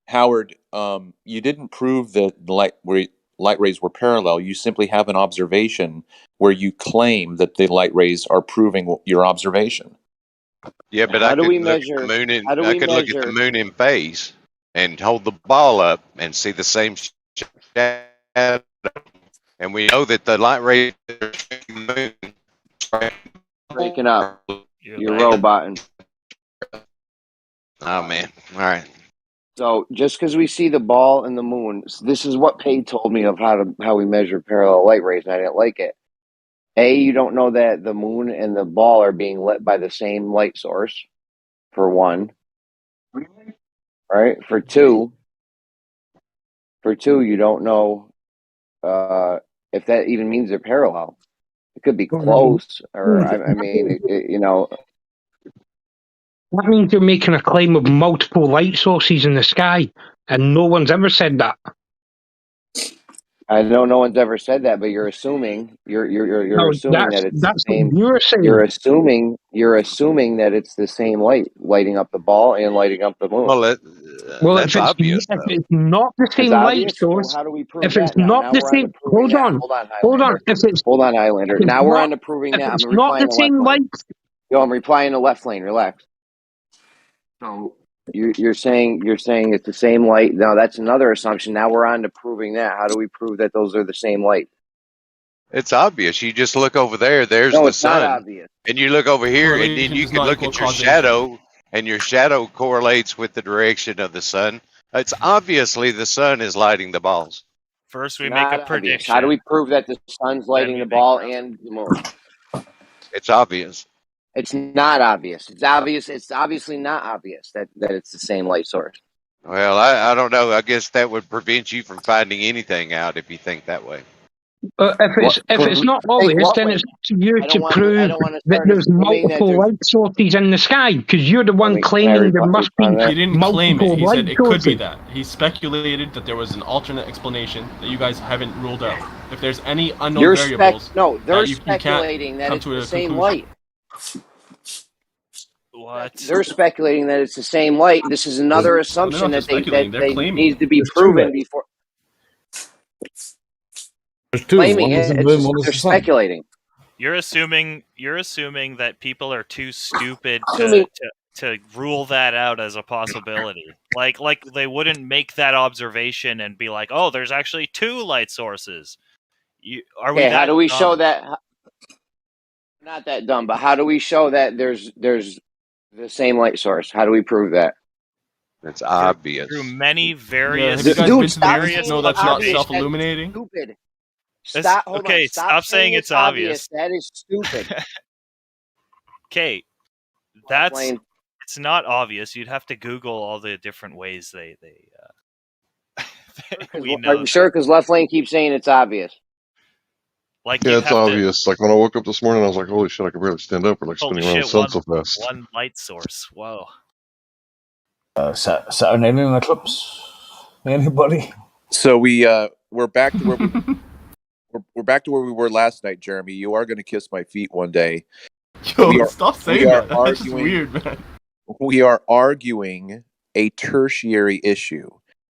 Howard, you didn't prove that light rays were parallel. You simply have an observation where you claim that the light rays are proving your observation. Yeah, but I could look at the moon in phase and hold the ball up and see the same shadow. And we know that the light rays are striking the moon. Breaking up. You're roboting. Oh, man. All right. So just because we see the ball and the moon, this is what Paige told me of how we measure parallel light rays, and I didn't like it. You don't know that the moon and the ball are being lit by the same light source, for one. Right? For two, you don't know if that even means they're parallel. It could be close, or I mean, That means you're making a claim of multiple light sources in the sky, and no one's ever said that. I know no one's ever said that, but you're assuming you're assuming that it's the same. You're assuming that it's the same light lighting up the ball and lighting up the moon. Well, if it's not the same light source, how do we prove if that it's now? not Now the we're same, on to proving that. Hold on, Highlander. Now we're on to proving that. I'm replying to left lane. Yo, I'm replying to left lane. Relax. So you're saying it's the same light. Now that's another assumption. Now we're on to proving that. How do we prove that those are the same light? It's obvious. You just look over there. There's No, the it's sun. not obvious. And you look over here, and then you can look at your shadow, and your shadow correlates with the direction of the sun. It's obviously the sun is lighting the balls. First, we Not make a obvious. prediction. How do we prove that the sun's lighting the ball and the moon? It's obvious. It's not obvious. It's obvious. It's obviously not obvious that it's the same light source. Well, I don't know. I guess that would prevent you from finding anything out if you think that way. If it's not obvious, then it's up to you to prove that there's multiple light sources in the sky, because you're the one claiming there must be He didn't claim it. He multiple said light it could be sources. that. He speculated that there was an alternate explanation that you guys haven't ruled out. If there's any unknown variables, they're you speculating that come it's to a the same conclusion. light. What? They're speculating that it's the same light. This is another assumption that speculating. They're claiming needs to be it's true. proven before. There's two. claiming One is it. the It's moon, just one is they're the sun. speculating. You're assuming that people are too stupid Assuming to rule that out as a possibility. Like they wouldn't make that observation and be like, "Oh, there's actually two light sources." Are we okay, that how do we dumb? show that? Not that dumb, but how do we show that there's the same light source? How do we prove that? It's obvious. Through many Yeah, various have you guys Dude, been to the stop moon saying to know it's that's not obvious. That's self-illuminating? stupid. This- Stop. Hold okay, on. stop saying it's obvious. That is stupid. Okay, Lane. it's not obvious. You'd have to Google all the different ways they we Are know. you sure? Because Left Lane keeps saying it's obvious. Like Yeah, you'd it's have obvious. Like when I woke up this morning, I was like, "Holy shit! I can barely stand up. We're like Holy spinning around the shit! sun so fast." One light source. Whoa. Saturn alien eclipse. Anybody? So we're back to where we're back to where we were last night, Jeremy. You are going to kiss my feet one day. Yo, stop saying that. That's just weird, man. We are arguing a tertiary issue.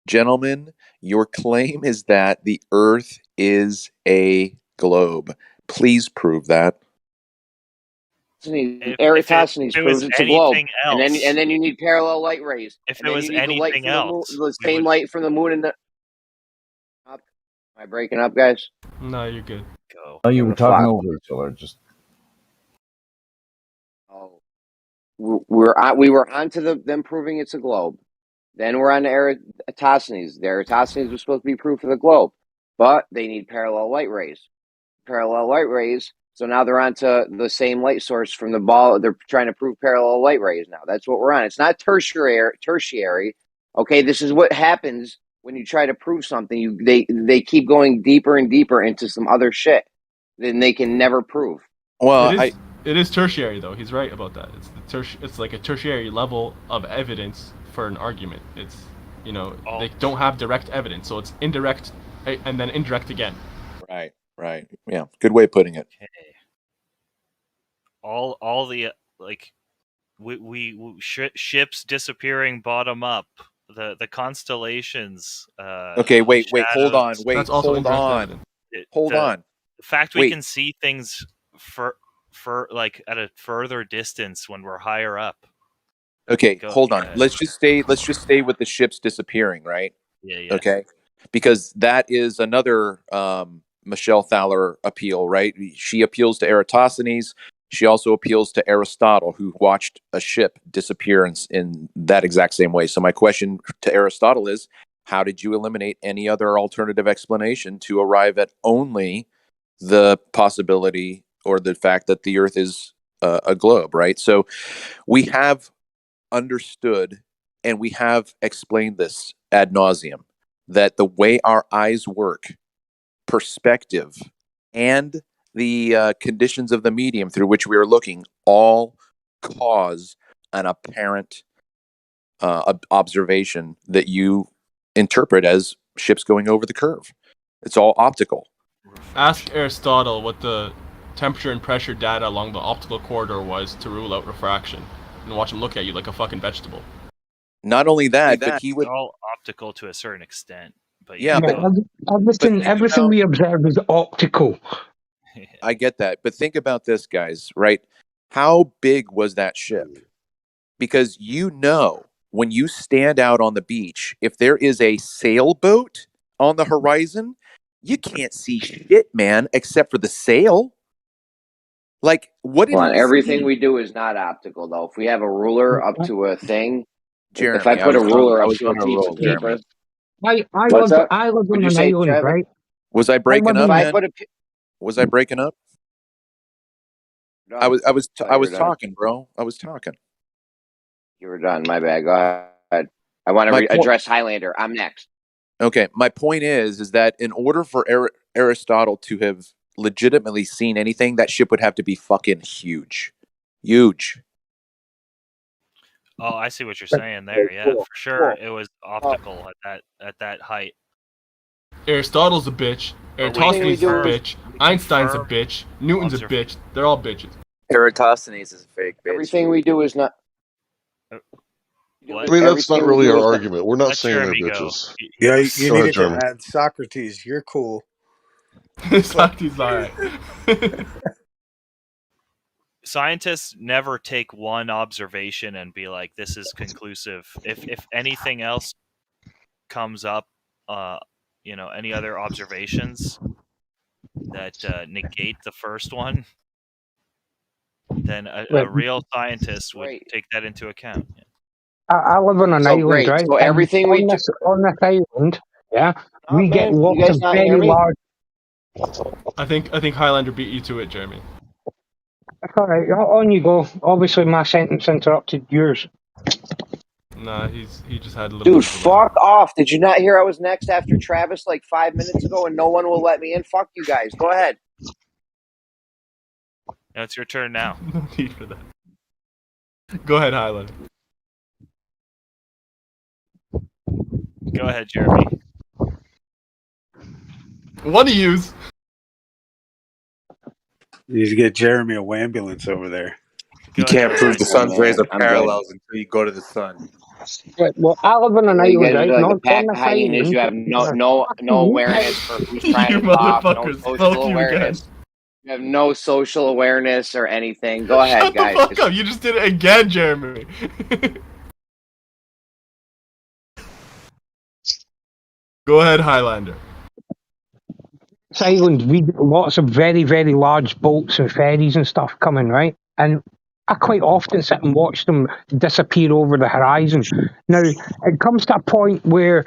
Gentlemen, your claim is that the Earth is a globe. Please prove that. Eratosthenes it proves was it's a globe, anything and then else- you need parallel light rays. If and it then was you need the light anything from the moon, else, the we same would- light from the moon and the. Am I breaking up, guys? No, you're good. Go. Oh, you were The talking fuck? over each other. Just We were onto them proving it's a globe. Then we're on to Eratosthenes. The Eratosthenes was supposed to be proof of the globe, but they need parallel light rays. Parallel light rays. So now they're on to the same light source from the ball. They're trying to prove parallel light rays now. That's what we're on. It's not tertiary. Okay, this is what happens when you try to prove something. They keep going deeper and deeper into some other shit. Then they can never prove. Well, it is tertiary though. He's right about that. It's like a tertiary level of evidence for an argument. It's they don't have direct evidence, so it's indirect and then indirect again. Right. Yeah, good way of putting it. Okay. All the ships disappearing bottom up. The constellations. Okay, wait, hold on. shadows. Wait, That's also hold indirect on. evidence. Hold on. The fact we Wait. can see things for like at a further distance when we're higher up. Okay, Go hold on. ahead. Let's just stay with the ships disappearing, right? Yeah. Okay. Because that is another Michelle Thaler appeal, right? She appeals to Eratosthenes. She also appeals to Aristotle, who watched a ship disappear in that exact same way. So my question to Aristotle is, how did you eliminate any other alternative explanation to arrive at only the possibility or the fact that the Earth is a globe, right? So we have understood and we have explained this ad nauseum, that the way our eyes work, perspective, and the conditions of the medium through which we are looking all cause an apparent observation that you interpret as ships going over the curve. It's all optical. Ask Aristotle what the temperature and pressure data along the optical corridor was to rule out refraction, and watch him look at you like a fucking vegetable. Not only that, but he would. It's all optical to a certain extent. But Yeah, but everything we observe is optical. I get that, but think about this, guys. Right? How big was that ship? Because when you stand out on the beach, if there is a sailboat on the horizon, you can't see shit, man, except for the sail. Like, what did he Everything see? we do is not optical, though. If we have a ruler up to a thing, Jeremy, if I put a ruler I up was to a on a piece roll, of paper, Jeremy. I What's live up? on What'd you an say, island, Trevor? right? Was I breaking live up, in- If I man? put a Was I breaking up? I was done. talking, bro. I was talking. You were done. My bad. Go ahead. I want to address Highlander. I'm next. Okay, my point is that in order for Aristotle to have legitimately seen anything, that ship would have to be fucking huge. Oh, I see what you're saying there. Yeah, for sure, it was optical at that height. Aristotle's a bitch. Eratosthenes is a bitch. Einstein's a bitch. Newton's a bitch. They're all bitches. Eratosthenes is a fake bitch. Everything we do is not. What? I mean, that's not Everything we really do our is argument. We're not Let saying they're Jeremy go. bitches. Yeah, you Go ahead, needed to Jeremy. add Socrates. You're cool. Socrates, alright. Scientists never take one observation and be like, "This is conclusive." If anything else comes up, any other observations that negate the first one, then a real scientist would Right. take that into account. Yeah. I live on an So island, great. right? So And everything we on do. this island, yeah, Oh, we get man, you lots guys of not very hear me? large. I think Highlander beat you to it, Jeremy. All right, on you go. Obviously, my sentence interrupted yours. Nah, he just had a little Dude, bit of delay. fuck off. Did you not hear I was next after Travis like 5 minutes ago and no one will let me in? Fuck you guys. Go ahead. Now it's your turn now. No need for that. Go ahead, Highlander. Go ahead, Jeremy. What do you use? You need to get Jeremy a ambulance over there. You can't prove the sun's rays are I'm parallels until you go to the sun. Right, well, I live on an Well, you island, guys right? are like a Not pack on of this hyenas. island. You have no awareness for who's trying You to talk. No motherfuckers. social Fuck you awareness. You have no social awareness or anything. Go ahead, Shut guys. the fuck up! You just did it again, Jeremy. Go ahead, Highlander. This island, we get lots of very, very large boats and ferries and stuff coming, right? And I quite often sit and watch them disappear over the horizon. Now, it comes to a point where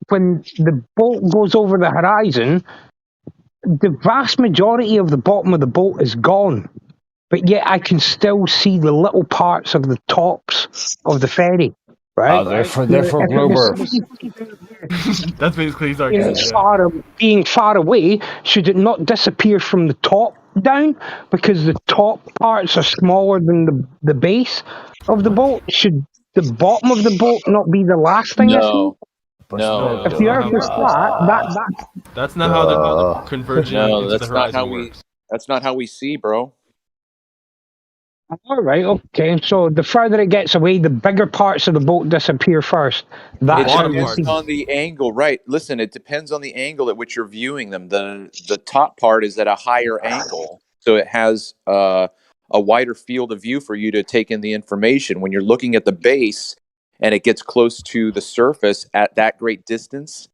when the boat goes over the horizon, the vast majority of the bottom of the boat is gone. But yet I can still see the little parts of the tops of the ferry, right? They're for Now, if it was Glober. That's basically his argument. being far away, should it not disappear from the top down because the top parts are smaller than the base of the boat? Should the bottom of the boat not be the last thing I see? No. If the Earth is flat, that's not how the converging No, into the that's not how horizon we. works. That's not how we see, bro. all right, okay. So the further it gets away, the bigger parts of the boat disappear first. That's It how we depends see. on the angle, right? Listen, it depends on the angle at which you're viewing them. The top part is at a higher angle, so it has a wider field of view for you to take in the information. When you're looking at the base and it gets close to the surface at that great distance,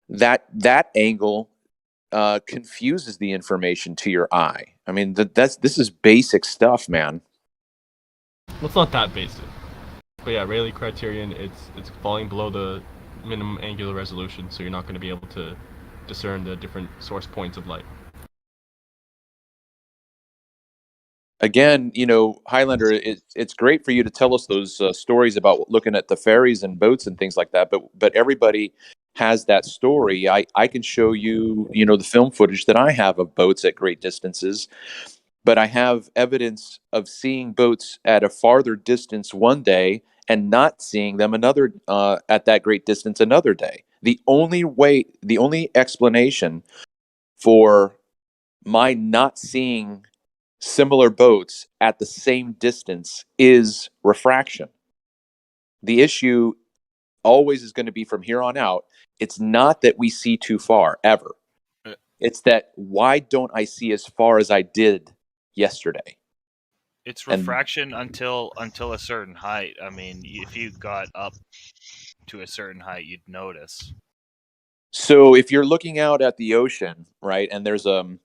that angle confuses the information to your eye. I mean, this is basic stuff, man. Well, it's not that basic. But yeah, Rayleigh criterion, it's falling below the minimum angular resolution, so you're not going to be able to discern the different source points of light. Again, Highlander, it's great for you to tell us those stories about looking at the ferries and boats and things like that. But everybody has that story. I can show you, the film footage that I have of boats at great distances. But I have evidence of seeing boats at a farther distance one day and not seeing them another at that great distance another day. The only explanation for my not seeing similar boats at the same distance is refraction. The issue always is going to be from here on out. It's not that we see too far ever. It's that why don't I see as far as I did yesterday? It's refraction until a certain height. I mean, if you got up to a certain height, you'd notice. So if you're looking out at the ocean, right, and there's a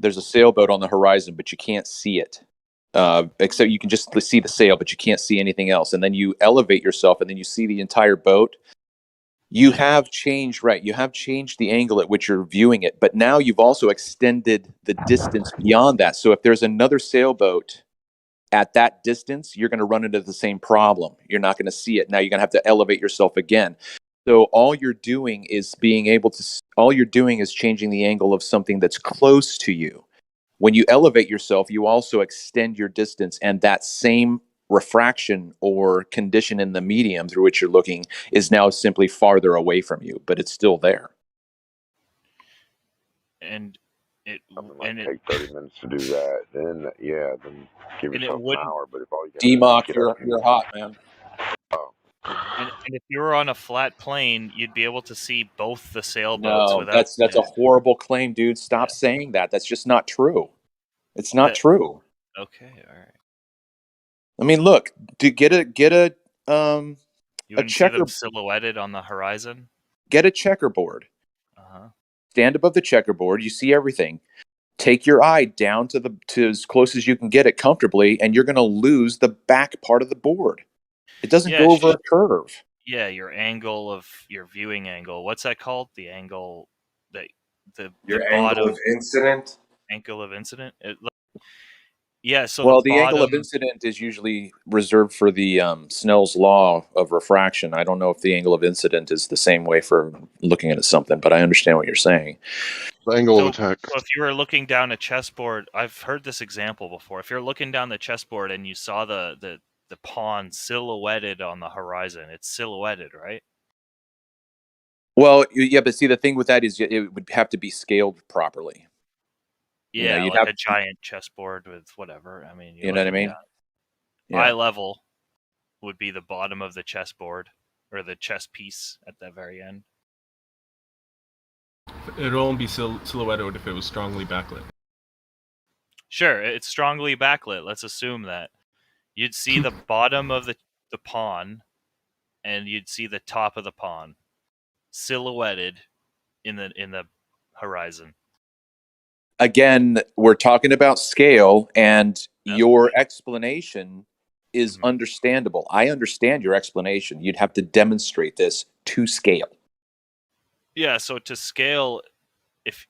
sailboat on the horizon, but you can't see it, except you can just see the sail, but you can't see anything else, and then you elevate yourself, and then you see the entire boat. You have changed, right? You have changed the angle at which you're viewing it, but now you've also extended the distance beyond that. So if there's another sailboat at that distance, you're going to run into the same problem. You're not going to see it. Now you're going to have to elevate yourself again. So all you're doing is changing the angle of something that's close to you. When you elevate yourself, you also extend your distance, and that same refraction or condition in the medium through which you're looking is now simply farther away from you, but it's still there. And it take 30 minutes to do that. Then give yourself an hour. But if all you DMOC, you're hot, man. And if you were on a flat plane, you'd be able to see both the sailboats No, without. that's a horrible claim, dude. Stop saying that. That's just not true. It's not true. Okay, all right. I mean, look, to get a You wouldn't see checker, them silhouetted on the horizon. get a checkerboard. Uh-huh. Stand above the checkerboard. You see everything. Take your eye down to as close as you can get it comfortably, and you're going to lose the back part of the board. It doesn't go over a curve. Yeah, your angle of your viewing angle. What's that called? The angle that Your the angle bottom of incident. angle of incident. Yeah. So Well, the the angle of bottom. incident is usually reserved for the Snell's law of refraction. I don't know if the angle of incident is the same way for looking at something, but I understand what you're saying. The angle of attack. So if you were looking down a chessboard, I've heard this example before. If you're looking down the chessboard and you saw the pawn silhouetted on the horizon, it's silhouetted, right? Well, yeah, but see, the thing with that is it would have to be scaled properly. Yeah, you'd like have a giant chessboard with whatever. I mean, You know what I mean? Eye level would be the bottom of the chessboard or the chess piece at the very end. It'd only be silhouetted if it was strongly backlit. Sure, it's strongly backlit. Let's assume that. You'd see the bottom of the pawn, and you'd see the top of the pawn silhouetted in the horizon. Again, we're talking about scale, and your explanation is understandable. I understand your explanation. You'd have to demonstrate this to scale. Yeah, so to scale, if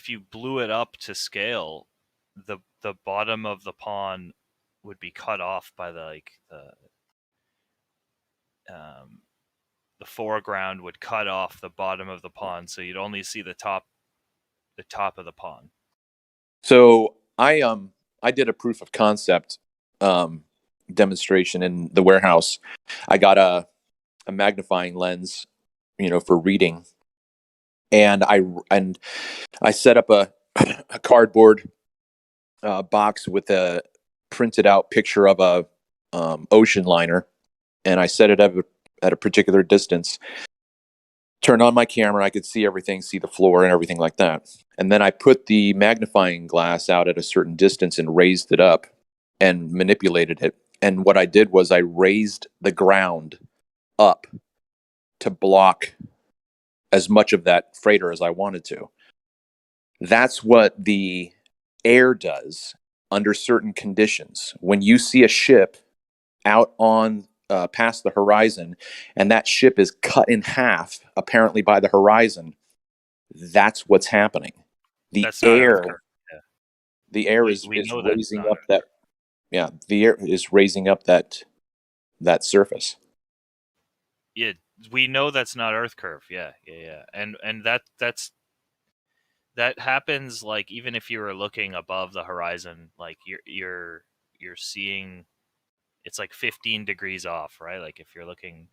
you blew it up to scale, the bottom of the pawn would be cut off by the foreground would cut off the bottom of the pawn, so you'd only see the top of the pawn. So I did a proof of concept demonstration in the warehouse. I got a magnifying lens, for reading, and I set up a cardboard box with a printed out picture of a ocean liner, and I set it up at a particular distance. Turned on my camera, I could see everything, see the floor and everything like that. And then I put the magnifying glass out at a certain distance and raised it up and manipulated it. And what I did was I raised the ground up to block as much of that freighter as I wanted to. That's what the air does under certain conditions. When you see a ship out on past the horizon, and that ship is cut in half, apparently by the horizon, that's what's happening. The air is raising up that. Yeah, the air is raising up that surface. Yeah, we know that's not Earth curve. Yeah, and that happens. Like even if you were looking above the horizon, like you're seeing. It's like 15 degrees off, right? Like if you're looking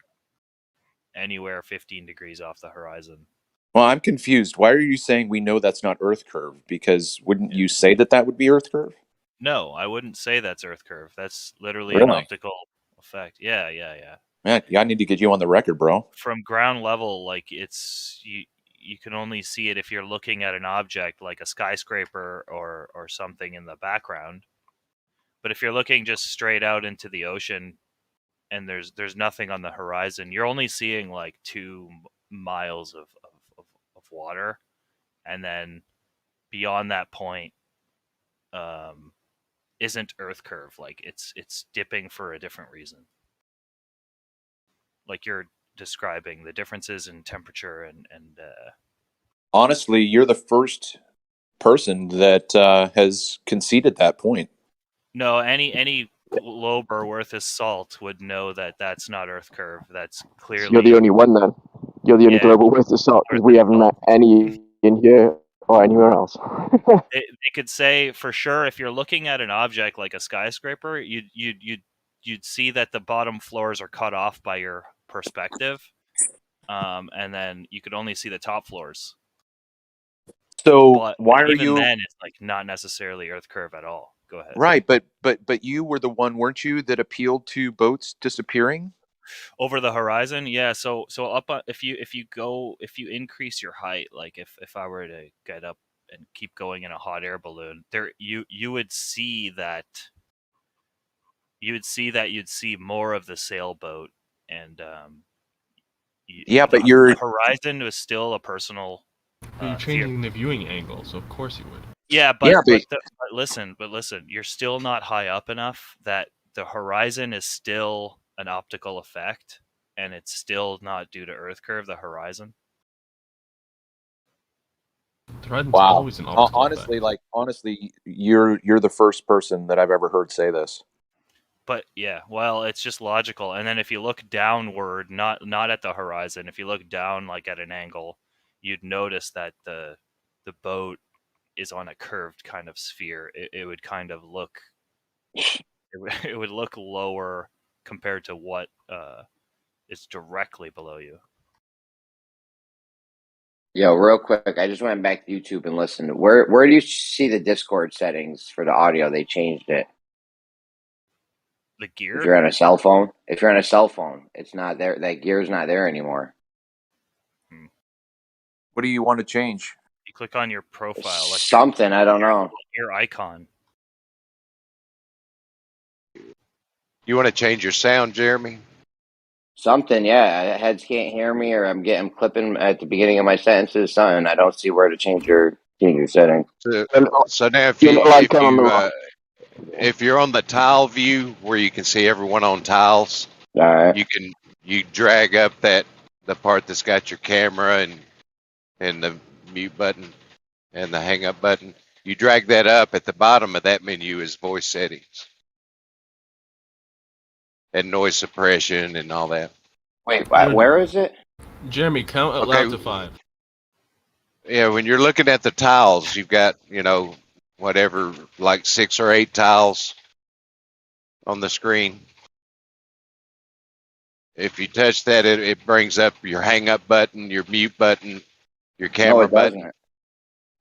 anywhere 15 degrees off the horizon. Well, I'm confused. Why are you saying we know that's not Earth curve? Because wouldn't you say that would be Earth curve? No, I wouldn't say that's Earth curve. That's literally Really? an optical effect. Yeah. Man, I need to get you on the record, bro. From ground level, like it's you can only see it if you're looking at an object like a skyscraper or something in the background. But if you're looking just straight out into the ocean and there's nothing on the horizon, you're only seeing like 2 miles of water, and then beyond that point isn't Earth curve. Like it's dipping for a different reason. Like you're describing the differences in temperature and honestly, you're the first person that has conceded that point. No, any globe or worth his salt would know that that's not Earth curve. That's clearly. You're the only one then. You're the only global worth of salt because we haven't met any in here or anywhere else. They could say for sure if you're looking at an object like a skyscraper, you'd see that the bottom floors are cut off by your perspective, and then you could only see the top floors. So but why are even you? then, it's like not necessarily Earth curve at all. Go ahead. Right, but you were the one, weren't you, that appealed to boats disappearing? over the horizon. Yeah. So up if you increase your height, like if I were to get up and keep going in a hot air balloon, there you would see that you'd see more of the sailboat, and Yeah, but the horizon was still a personal. You're changing the viewing angle, so of course you would. Yeah, but listen, you're still not high up enough that the horizon is still an optical effect, and it's still not due to Earth curve. The horizon. The horizon's Wow. always an optical effect. Honestly, you're the first person that I've ever heard say this. But yeah, well, it's just logical. And then if you look downward, not at the horizon, if you look down like at an angle, you'd notice that the boat is on a curved kind of sphere. It would kind of look it would look lower compared to what is directly below you. Yo, real quick, I just went back to YouTube and listened. Where do you see the Discord settings for the audio? They changed it. The gear? If you're on a cell phone, it's not there. That gear's not there anymore. What do you want to change? You click on your profile, like something, I don't know. Your icon. You want to change your sound, Jeremy? Something, yeah. Heads can't hear me, or I'm getting clipping at the beginning of my sentences. Something. I don't see where to change your settings. So now, if you're on the tile view where you can see everyone on tiles, you drag up the part that's got your camera and the mute button and the hang up button. You drag that up. At the bottom of that menu is voice settings and noise suppression and all that. Wait, where is it? Jeremy, count out loud to 5. Yeah, when you're looking at the tiles, you've got, whatever, like 6 or 8 tiles on the screen. If you touch that, it brings up your hang up button, your mute button, your camera button.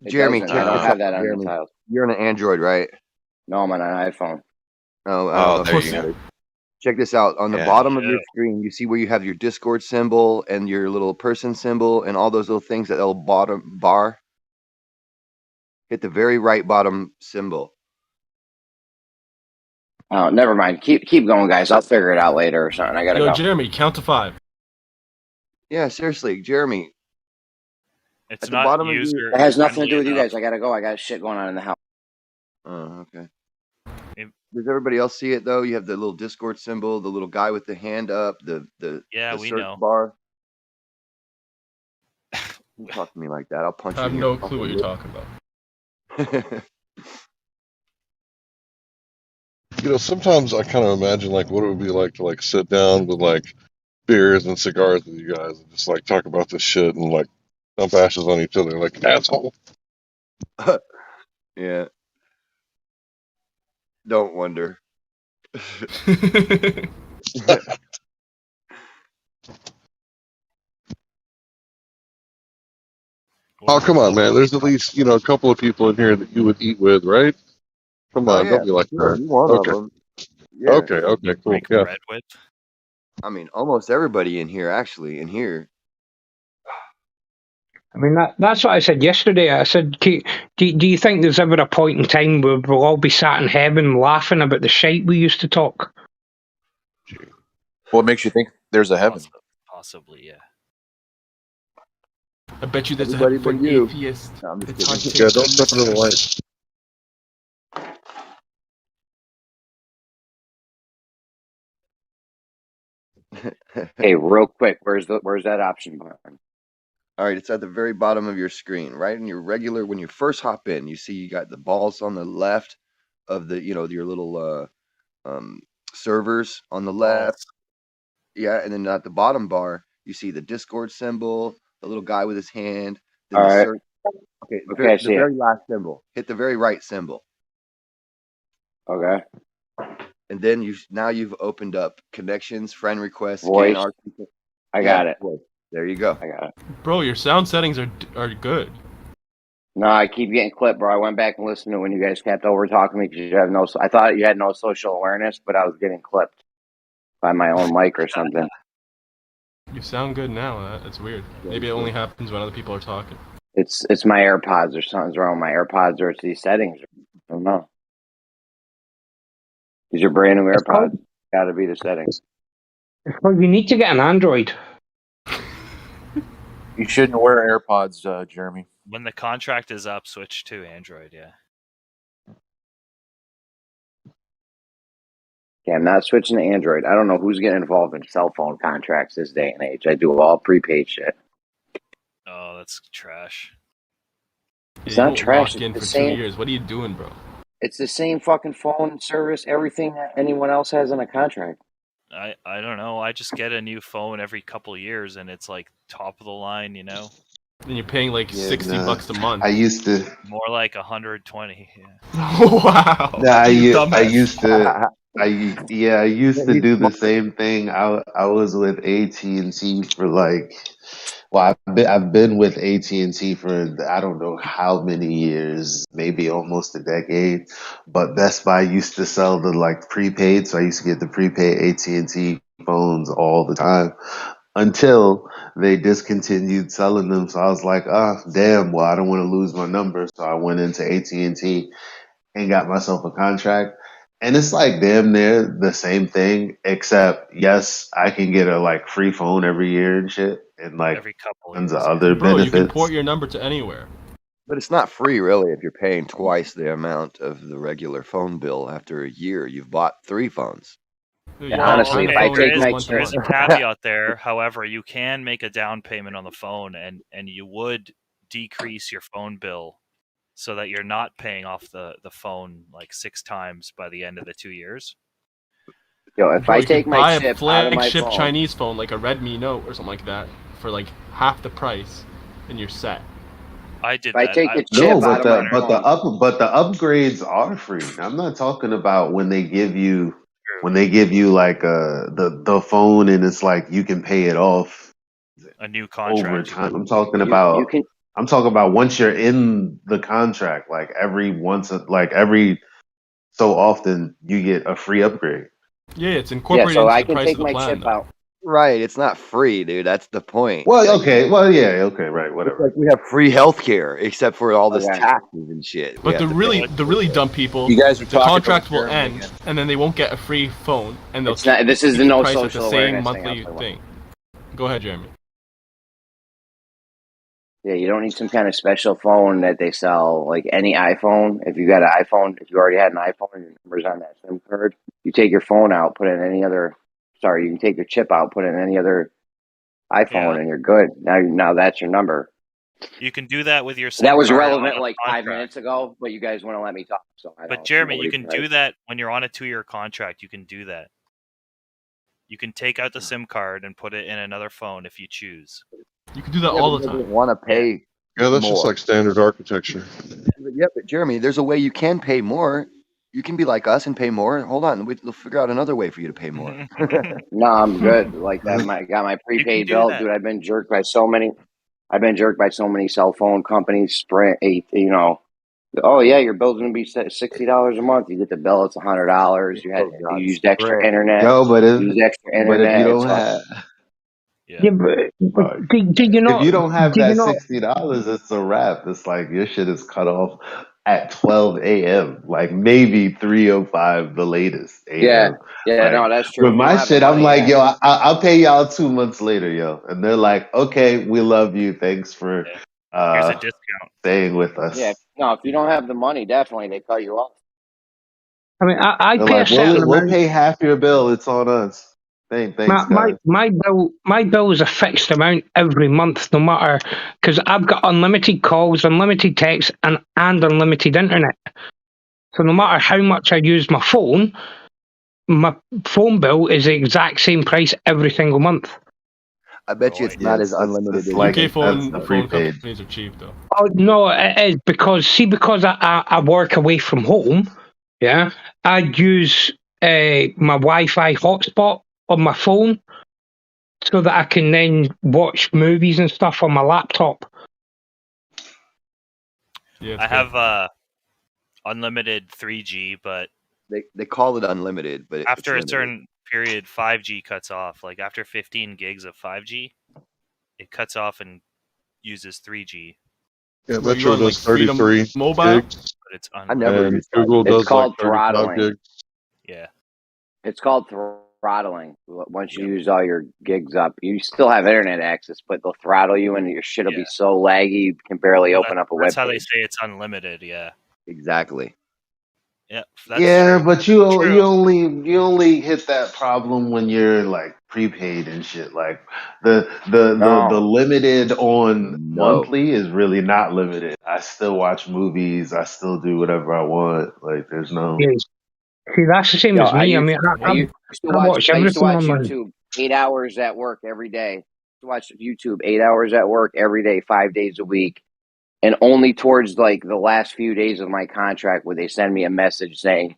Jeremy, check this I don't out. have that on Jeremy, the tiles. you're on an Android, right? No, I'm on an iPhone. Oh, there you go. Check this out. On the bottom of your screen, you see where you have your Discord symbol and your little person symbol and all those little things, that little bottom bar. Hit the very right bottom symbol. Oh, never mind. Keep going, guys. I'll figure it out later or something. I gotta go. Jeremy, count to 5. Yeah, seriously, Jeremy. It's at the bottom of your... It has nothing to do with you guys. I gotta go. I got shit going on in the house. Oh, okay. Does everybody else see it though? You have the little Discord symbol, the little guy with the hand up, the we search know. bar. Don't talk to me like that. I'll punch you. I have no clue what you're talking about. Sometimes I kind of imagine what it would be like to sit down with beers and cigars with you guys and just talk about this shit and dump ashes on each other like asshole. Yeah. Don't wonder. Oh, come on, man. There's at least, a couple of people in here that you would eat with, right? Come on, don't be like that. You're one of them. Yeah. Okay, cool. Yeah. Bread with. I mean, almost everybody in here, actually, in here. I mean, that's what I said yesterday. I said, do you think there's ever a point in time where we'll all be sat in heaven laughing about the shite we used to talk? What makes you think there's a heaven? Possibly, yeah. I bet you there's Everybody a heaven for but you. atheist. No, I'm just It's kidding. hard to Yeah, don't step into the light. Hey, real quick, where's that option button? All right, it's at the very bottom of your screen, right? In your regular, when you first hop in, you see you got the balls on the left of the, your little servers on the left. Yeah, and then at the bottom bar, you see the Discord symbol, the little guy with his hand. Then All the right. search. Okay, Okay, I the see very it. last symbol. Hit the very right symbol. Okay. And then you've opened up connections, friend requests, Voice. scan RC. I got it. Voice. There you go. I got it. Bro, your sound settings are good. No, I keep getting clipped, bro. I went back and listened to when you guys kept over talking to me because you have I thought you had no social awareness, but I was getting clipped by my own mic or something. You sound good now. That's weird. Maybe it only happens when other people are talking. It's my AirPods or something's wrong with my AirPods or it's these settings. I don't know. These are brand new AirPods. Got to be the settings. Well, you need to get an Android. You shouldn't wear AirPods, Jeremy. When the contract is up, switch to Android. Yeah. Yeah, I'm not switching to Android. I don't know who's getting involved in cell phone contracts this day and age. I do all prepaid shit. Oh, that's trash. It's Yeah, not you don't trash. lock in It's for the 2 same. years. What are you doing, bro? It's the same fucking phone service, everything that anyone else has in a contract. I don't know. I just get a new phone every couple of years, and it's like top of the line, you know. And you're paying like Yeah, $60 a month. I used to. More like 120. Yeah. Wow. Nah, I dumbass. used to. I used to do the same thing. I was with AT&T for like, well, I've been with AT&T for I don't know how many years, maybe almost a decade. But Best Buy used to sell the like prepaid, so I used to get the prepaid AT&T phones all the time until they discontinued selling them. So I was like, damn, well, I don't want to lose my number. So I went into AT&T and got myself a contract. And it's like damn near the same thing, except yes, I can get a like free phone every year and shit, and like Every couple tons years. of other Bro, you can benefits. port your number to anywhere. But it's not free, really, if you're paying twice the amount of the regular phone bill after a year. You've bought 3 phones. Dude, Yeah, honestly, if I take my there is a caveat there. However, you can make a down payment on the phone, and you would decrease your phone bill so that you're not paying off the phone like 6 times by the end of the 2 years. Yo, if Bro, I you take could my buy a chip out of my flagship phone, Chinese phone like a Redmi Note or something like that for like half the price, and you're set. I did if I that. take the No, chip out of my phone, but the upgrades are free. I'm not talking about when they give you like the phone and it's like you can pay it off A new over contract. time. I'm talking you about can. once you're in the contract, like every so often you get a free upgrade. Yeah, it's Yeah, incorporated so into I the can price take of the my plan, chip though. out. Right, it's not free, dude. That's the point. Well, Like, okay, well, yeah, okay, right, it's whatever. like we have free healthcare, except for all this Okay. taxes and shit. we But the have to pay. really dumb people, You guys are the talking contract about will Germany end, again. and then they won't get a free phone, and they'll It's not. This is keep the the no price at the social same awareness thing. monthly thing. Go ahead, Jeremy. Yeah, you don't need some kind of special phone that they sell, like any iPhone. If you got an iPhone, if you already had an iPhone and your number's on that SIM card, you take your phone out, put it in any other. Sorry, you can take your chip out, put it in any other iPhone, and you're good. Now that's your number. You can do that with your SIM That was card relevant on a like 5 contract. minutes ago, but you guys wouldn't let me talk. So I But don't. Jeremy, you nobody's can right. do that when you're on a 2-year contract. You can do that. You can take out the SIM card and put it in another phone if you choose. You can do that all the time. Want to pay? Yeah, that's just more. like standard architecture. Yeah, but Jeremy, there's a way you can pay more. You can be like us and pay more. Hold on, we'll figure out another way for you to pay more. No, I'm good. Like that, got my prepaid do bill, that. dude. I've been jerked by so many. I've been jerked by so many cell phone companies. Sprint, you know. Oh yeah, your bill's gonna be $60 a month. You get the bill; it's $100. You used extra internet. Yo, but you used extra internet. if you It's don't fucking- have Yeah, but do you not? if you don't have do you that not? $60, it's a wrap. It's like your shit is cut off at 12 a.m. Like maybe 3:05 the latest yeah, a.m. yeah. No, that's true. With If you don't my have the shit, I'm money, like, yeah. yo, I'll pay y'all 2 months later, yo, and they're like, okay, we love you. Thanks for Here's a discount. staying with us. Yeah, no. If you don't have the money, definitely they cut you off. I mean, I They're pay a like, certain we'll amount. pay half your bill. It's on us. Thanks, guys. My bill is a fixed amount every month, no matter, because I've got unlimited calls, unlimited texts, and unlimited internet. So no matter how much I use my phone bill is the exact same price every single month. I bet you it's not as unlimited as like UK phone prepaid. companies are cheap though. Oh no, it is because I work away from home. Yeah, I use my Wi-Fi hotspot on my phone so that I can then watch movies and stuff on my laptop. Yeah, I have unlimited 3G, but they call it unlimited, but after it's a certain period 5G cuts off. Like after 15 gigs of 5G, it cuts off and uses 3G. Yeah, Were you Metro on like does Freedom 33 Mobile? gigs, But it's I never unlimited. and used Google 5G. It's does like called 35 throttling. gigs. Yeah. It's called throttling. Once you use all your gigs up, you still have internet access, but they'll throttle you, and your shit will be so laggy you can barely Well, open up a that's web how they page. say it's unlimited. Yeah. Exactly. Yeah. That's Yeah, true. but you only hit that problem when you're like prepaid and shit. Like the No. limited on No. monthly is really not limited. I still watch movies. I still do whatever I want. Like there's no. Yes. See, that's the same Yo, as me. I mean, I used to I watch I used to everything watch online. YouTube 8 hours at work every day. I used to watch YouTube 8 hours at work every day, 5 days a week. And only towards like the last few days of my contract would they send me a message saying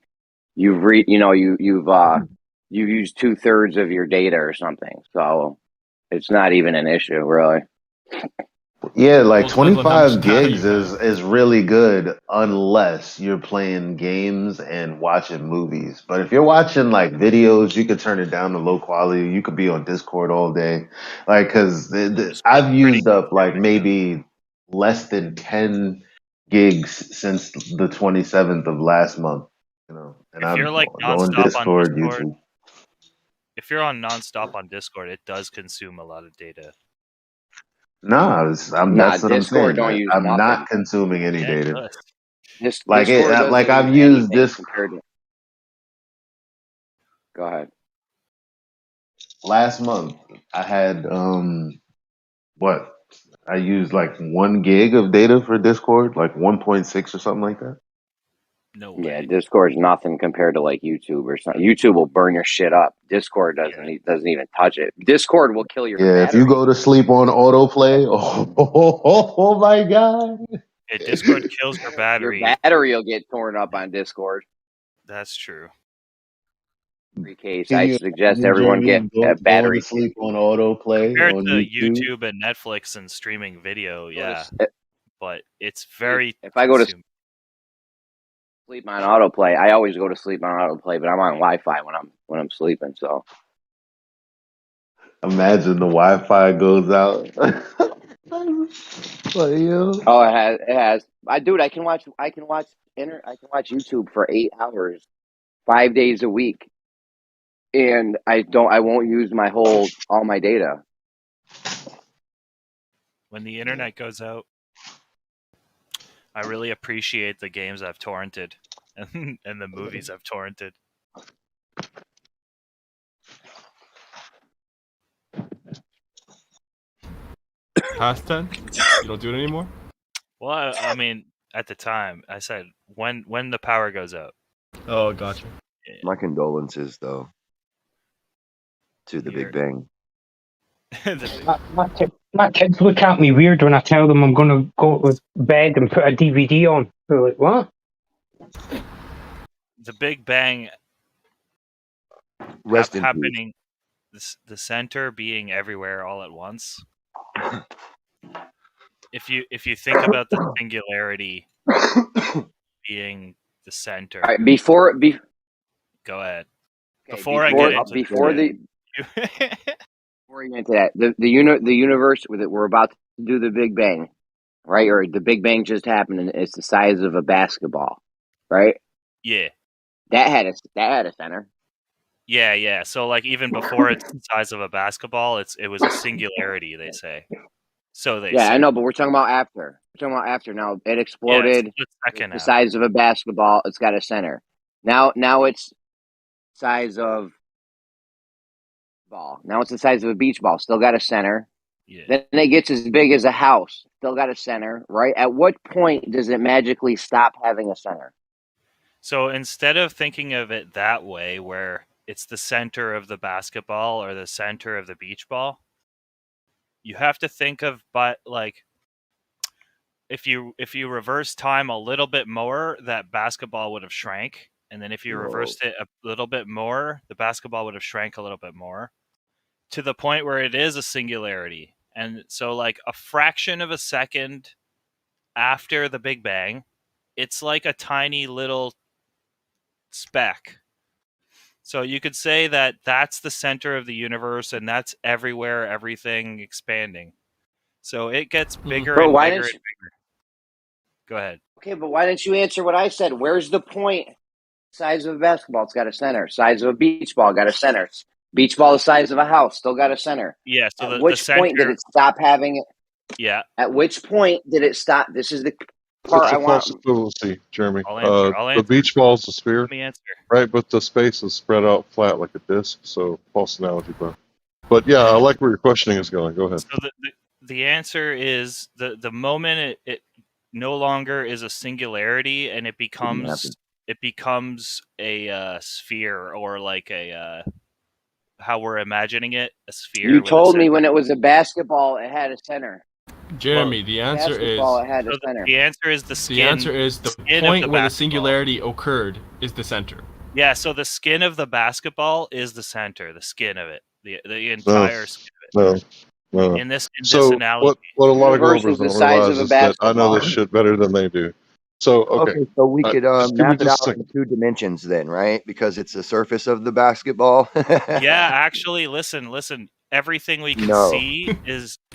you've used 2/3 of your data or something. So it's not even an issue, really. Yeah, like Well, it depends on how much 25 data gigs you have. is really good unless you're playing games and watching movies. But if you're watching like videos, you could turn it down to low quality. You could be on Discord all day. Like, because I've used up like maybe less than 10 gigs since the 27th of last month, you know, and If I'm you're like on nonstop on Discord, Discord, YouTube. if you're on nonstop on Discord, it does consume a lot of data. Nah, that's what I'm Discord saying. don't use I'm nothing. not consuming any Yeah, it data. does. Like Discord doesn't like I've use used anything this compared to. Go ahead. last month. I had what? I used like 1 gig of data for Discord, like 1.6 or something like that. No Yeah, way. Discord's nothing compared to like YouTube or something. YouTube will burn your shit up. Discord doesn't even touch it. Discord will kill your Yeah, if battery. you go to sleep on autoplay, oh my god. Yeah, Discord kills your battery. Your battery will get torn up on Discord. That's true. Every case, Can I you suggest imagine, everyone get Jordan, a going battery. to sleep on autoplay Compared on to YouTube? YouTube and Netflix and streaming video, yeah. s- But it's very If I go to consuming. sleep on autoplay, I always go to sleep on autoplay, but I'm on Wi-Fi when I'm sleeping. So Imagine the Wi-Fi goes out. Like, yo. oh, it has. I can watch YouTube for 8 hours, 5 days a week, and I won't use all my data. When the internet goes out, I really appreciate the games I've torrented and the movies I've torrented. Past tense? You don't do it anymore? Well, I mean, at the time, I said when the power goes out. Oh, gotcha. My condolences, though, to the Big Bang. My kids look at me weird when I tell them I'm going to go to bed and put a DVD on. They're like, what? The Big Bang Rest in peace. happening, the center being everywhere all at once. If you think about the singularity being the center. All right, before Go ahead. Okay, Before I get into before we get into that, the universe that we're about to do the Big Bang, right? Or the Big Bang just happened, and it's the size of a basketball, right? Yeah. That had a center. Yeah. So like even before it's the size of a basketball, it was a singularity, they say. So they say. I know, but we're talking about after. We're talking about after. Now it exploded. Yeah, it's second the size of a basketball. It's got a center. Now it's size of ball. Now it's the size of a beach ball. Still got a center. Yeah. Then it gets as big as a house. Still got a center, right? At what point does it magically stop having a center? So instead of thinking of it that way, where it's the center of the basketball or the center of the beach ball, you have to think of, but like, if you reverse time a little bit more, that basketball would have shrank, and then if you reversed it a little bit more, the basketball would have shrank a little bit more, to the point where it is a singularity. And so, like a fraction of a second after the Big Bang, it's like a tiny little speck. So you could say that that's the center of the universe, and that's everywhere, everything expanding. So it gets bigger But and why bigger didn't and bigger. Go ahead. Okay, but why didn't you answer what I said? Where's the point? Size of a basketball, it's got a center. Size of a beach ball, got a center. Beach ball the size of a house, still got a center. Yeah. So At the which point did center. it stop having it? Yeah. At which point did it stop? This is the part It's I a false want. equivalency, Jeremy. I'll answer. The beach ball's a sphere, Let me answer. right? But the space is spread out flat like a disc. So false analogy, bro. But yeah, I like where your questioning is going. Go ahead. So the answer is the moment it no longer is a singularity and it becomes a sphere, or like a how we're imagining it, a sphere. You with a told me center. when it was a basketball, it had a center. Jeremy, the answer Basketball, is it had a center. The answer is the skin. the answer is the skin point of the where the basketball. singularity occurred is the center. Yeah, so the skin of the basketball is the center, the skin of it, the entire skin of it. No. In this So analogy, what a lot of Universe Grovers is the don't size realize of a is that I know basketball. this shit better than they do. So okay, so we could just give me map it just out in 2 dimensions then, right? Because it's the surface of the basketball. yeah, actually, listen. Everything we can No. see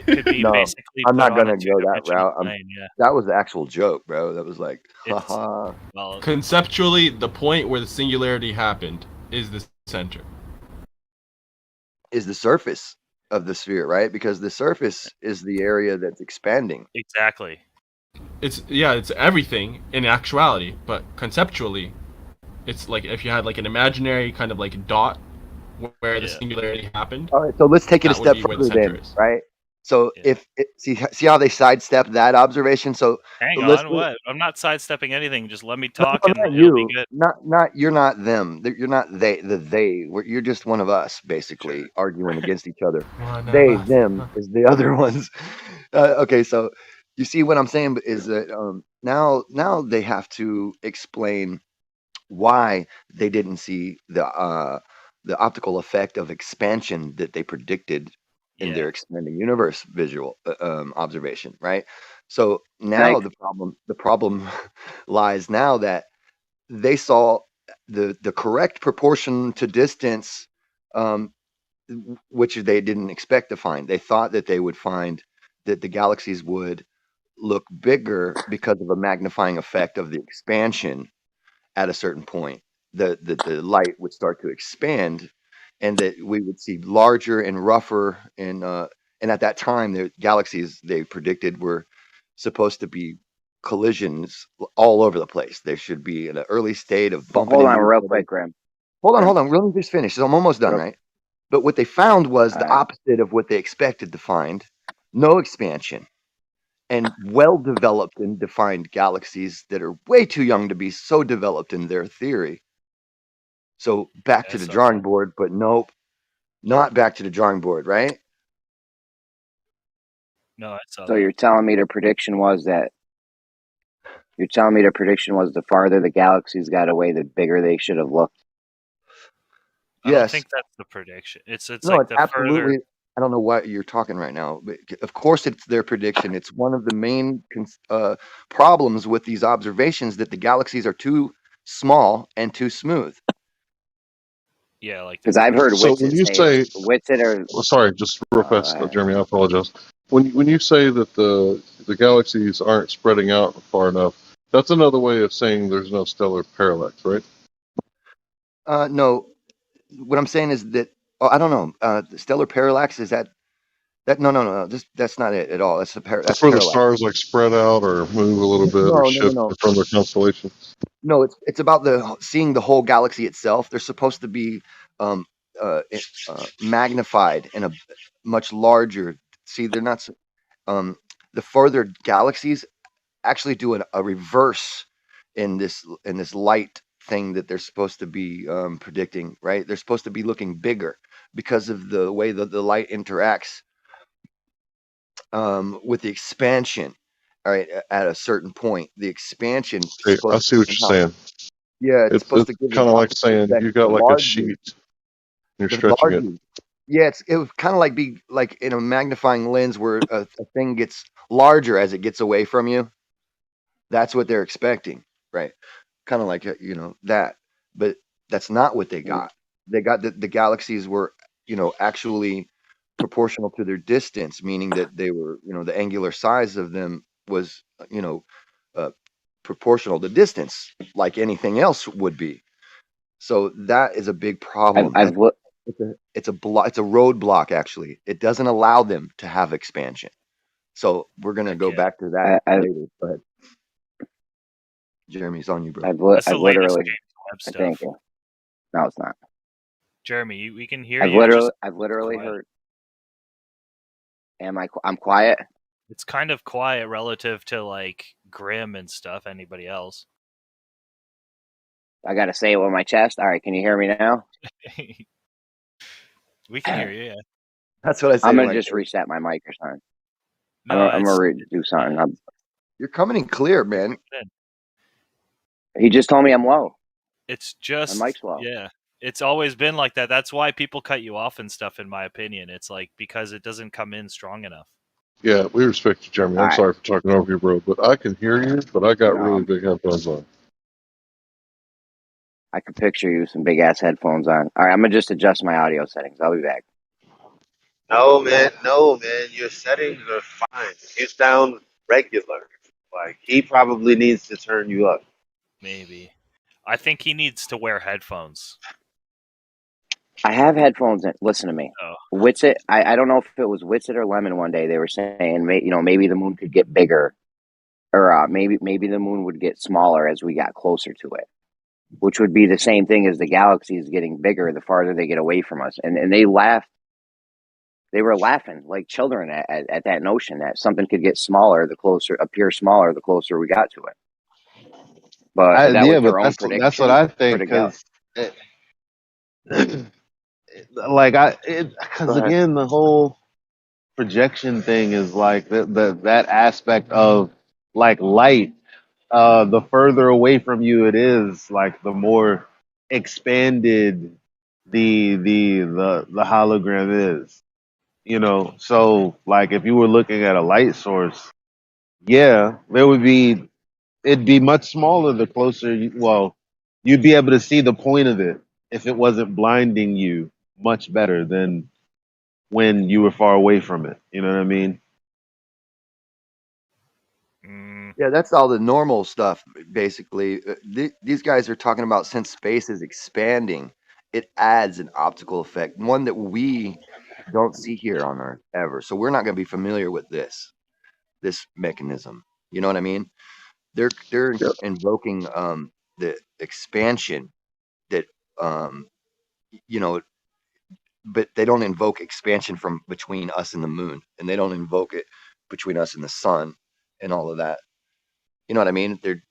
could be No, basically I'm put not on gonna a go that two-dimensional route. plane. Yeah. That was the actual joke, bro. That was like, It's- haha. Well, Conceptually, the point where the singularity happened is the center. Is the surface of the sphere, right? Because the surface is the area that's expanding. Exactly. It's everything in actuality, but conceptually, it's like if you had like an imaginary kind of like dot where the singularity happened. All right, so let's take it a that would step be where the further center then, is. right? So see how they sidestep that observation. So hang let's on, what? I'm not sidestepping anything. Just let me No, talk, no, and not it'll be you. good. Not you're not them. You're not they. You're just one of us, basically, arguing against each other. One of They, us. them is the other ones. Okay, so you see what I'm saying is that now they have to explain why they didn't see the optical effect of expansion that they predicted in their expanding universe visual observation, right? So now the problem lies now that they saw the correct proportion to distance, which they didn't expect to find. They thought that they would find that the galaxies would look bigger because of a magnifying effect of the expansion at a certain point. The light would start to expand, and that we would see larger and rougher, and at that time the galaxies they predicted were supposed to be collisions all over the place. They should be in an early state of bumping Hold into on, each real other. quick, Graham. Hold on. Let me just finish. I'm almost done, Yep. right? But what they found was the All right. opposite of what they expected to find. No expansion, and well-developed and defined galaxies that are way too young to be so developed in their theory. So back to the drawing board, but nope, not back to the drawing board, right? No, I saw So that. you're telling me the prediction was the farther the galaxies got away, the bigger they should have looked. I don't Yes. think that's the prediction. It's No, like it's the absolutely. further. I don't know what you're talking right now, but of course it's their prediction. It's one of the main problems with these observations that the galaxies are too small and too smooth. Yeah, like Because I've heard So when you say, sorry, just real fast, Jeremy, I apologize. When you say that the galaxies aren't spreading out far enough, that's another way of saying there's no stellar parallax, right? No, what I'm saying is that I don't know. The stellar parallax is that no. That's not it at all. That's That's that's where the parallax. stars like spread out or move a little bit or shift from their constellation. No, it's about seeing the whole galaxy itself. They're supposed to be magnified in a much larger. See, they're not. The further galaxies actually do a reverse in this light thing that they're supposed to be predicting. Right? They're supposed to be looking bigger because of the way that the light interacts with the expansion. All right, at a certain point, the expansion. Okay, I see what you're saying. Yeah, it's supposed to give kind of like saying you got like a sheet, you're stretching it. Yeah, it would kind of like be like in a magnifying lens where a thing gets larger as it gets away from you. That's what they're expecting, right? Kind of like that, but that's not what they got. they got the galaxies were, actually proportional to their distance, meaning that they were, the angular size of them was, uh, proportional to distance, like anything else would be. So that is a big problem. It's a roadblock. Actually, it doesn't allow them to have expansion. So we're gonna go back to that later. But Jeremy's on you, bro. That's the latest James Webb stuff. Thank you. No, it's not. Jeremy, we can hear you. I've literally heard. I'm quiet. It's kind of quiet relative to like Grimm and stuff. Anybody else? I gotta say it with my chest. All right, can you hear me now? We can hear you. Yeah. That's what I said. I'm gonna just reset my mic or something. No, I'm gonna do something. You're coming in clear, man. He just told me I'm low. It's just my mic's low. Yeah. It's always been like that. That's why people cut you off and stuff, in my opinion. It's like because it doesn't come in strong enough. Yeah, we respect you, Jeremy. I'm sorry for talking over you, bro, but I can hear you, but I got really big headphones on. I can picture you with some big ass headphones on. All right, I'm gonna just adjust my audio settings. I'll be back. No, man. Your settings are fine. You sound regular. Like, he probably needs to turn you up. Maybe. I think he needs to wear headphones. I have headphones in. Listen to me. Witsit. I don't know if it was Witsit or Lemon one day. They were saying, maybe the moon could get bigger, or maybe the moon would get smaller as we got closer to it, which would be the same thing as the galaxy is getting bigger the farther they get away from us. And they laughed. They were laughing like children at that notion that something could get smaller appear smaller the closer we got to it. But that was their own prediction. That's what I think. Because, because again, the whole projection thing is like that aspect of like light. The further away from you it is, like the more expanded the hologram is. So like if you were looking at a light source, it'd be much smaller the closer you'd be able to see the point of it if it wasn't blinding you much better than when you were far away from it. You know what I mean? Yeah, that's all the normal stuff, basically. These guys are talking about since space is expanding, it adds an optical effect, one that we don't see here on Earth ever. So we're not going to be familiar with this mechanism. You know what I mean? They're invoking the expansion that but they don't invoke expansion from between us and the moon, and they don't invoke it between us and the sun and all of that. You know what I mean? They're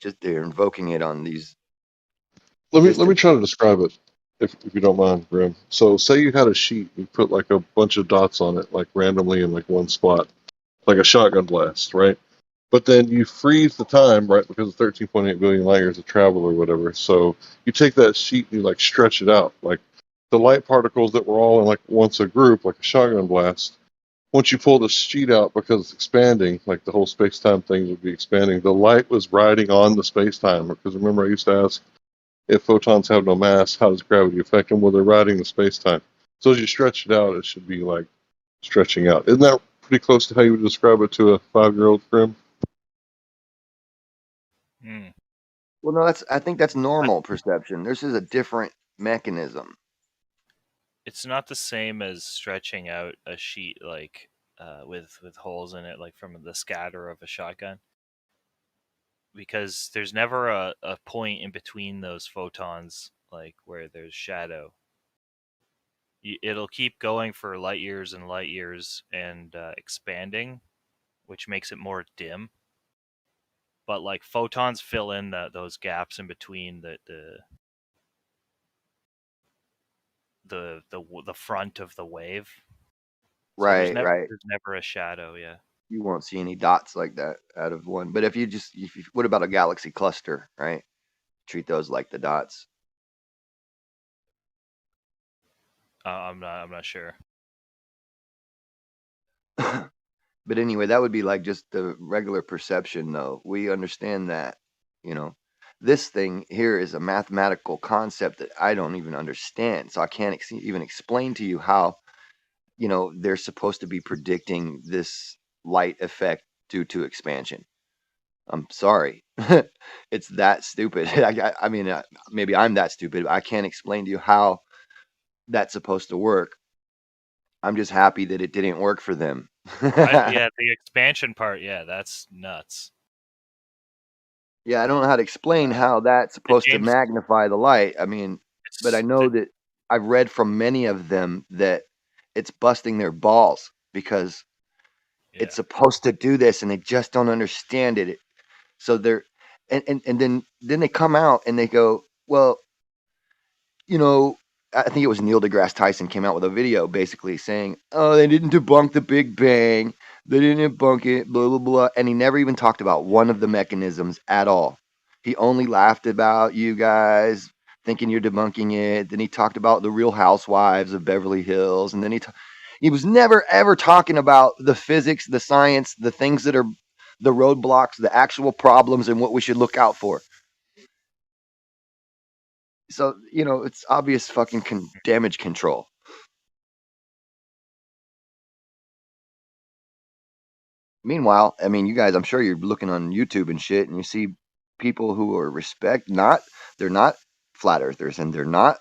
invoking it on these. Let me try to describe it, if you don't mind, Grim. So say you had a sheet, you put like a bunch of dots on it, like randomly in like one spot, like a shotgun blast, right? But then you freeze the time, right, because of 13.8 billion light years of travel or whatever. So you take that sheet and you like stretch it out, like the light particles that were all in like once a group, like a shotgun blast. Once you pull the sheet out because it's expanding, like the whole space-time thing would be expanding, the light was riding on the space-time. Because remember, I used to ask, if photons have no mass, how does gravity affect them? Well, they're riding the space-time. So as you stretch it out, it should be like stretching out. Isn't that pretty close to how you would describe it to a 5-year-old, Grim? Well, no, I think that's normal perception. This is a different mechanism. It's not the same as stretching out a sheet like with holes in it, like from the scatter of a shotgun, because there's never a point in between those photons, like where there's shadow. It'll keep going for light years and light years and expanding, which makes it more dim. But like photons fill in those gaps in between the front of the wave. So Right. There's never a shadow. Yeah. You won't see any dots like that out of one. But what about a galaxy cluster, right? Treat those like the dots. I'm not sure. But anyway, that would be like just the regular perception, though. We understand that, this thing here is a mathematical concept that I don't even understand. So I can't even explain to you how, they're supposed to be predicting this light effect due to expansion. I'm sorry. It's that stupid. I mean, maybe I'm that stupid. But I can't explain to you how that's supposed to work. I'm just happy that it didn't work for them. Yeah, the expansion part, yeah, that's nuts. Yeah, I don't know how to explain how that's supposed to James- magnify the light. I mean, but I know that I've read from many of them that it's busting their balls because it's supposed to do this and they just don't understand it. So they're and then they come out and they go, well, I think it was Neil deGrasse Tyson came out with a video basically saying, oh, they didn't debunk the Big Bang. They didn't debunk it, blah, blah, blah. And he never even talked about one of the mechanisms at all. He only laughed about you guys thinking you're debunking it. Then he talked about the Real Housewives of Beverly Hills. And then he was never, ever talking about the physics, the science, the things that are the roadblocks, the actual problems, and what we should look out for. So, it's obvious fucking damage control. Meanwhile, I mean, you guys, I'm sure you're looking on YouTube and shit, and you see people who are they're not flat earthers, and they're not,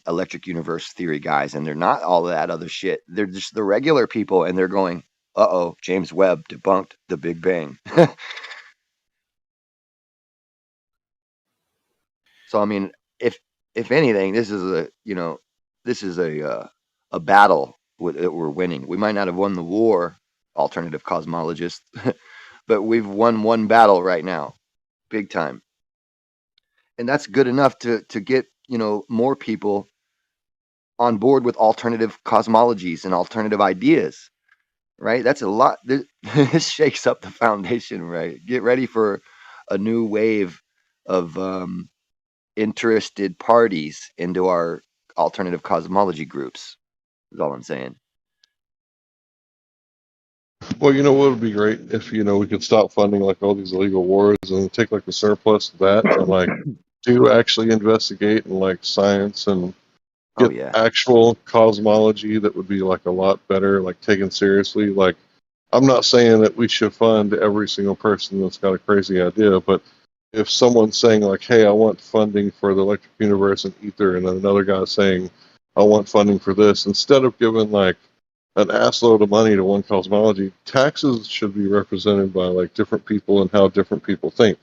electric universe theory guys, and they're not all of that other shit. They're just the regular people, and they're going, uh-oh, James Webb debunked the Big Bang. So, I mean, if anything, this is a battle that we're winning. We might not have won the war, alternative cosmologists, but we've won one battle right now, big time. And that's good enough to get, more people on board with alternative cosmologies and alternative ideas, right? That's a lot. This shakes up the foundation, right? Get ready for a new wave of interested parties into our alternative cosmology groups, is all I'm saying. Well, what would be great if we could stop funding like all these illegal wars and take like the surplus of that and like do actually investigate and like science and get actual cosmology that would be like a lot better, like taken seriously. Like, I'm not saying that we should fund every single person that's got a crazy idea, but if someone's saying like, hey, I want funding for the electric universe and ether, and then another guy's saying, I want funding for this, instead of giving like an assload of money to one cosmology, taxes should be represented by like different people and how different people think.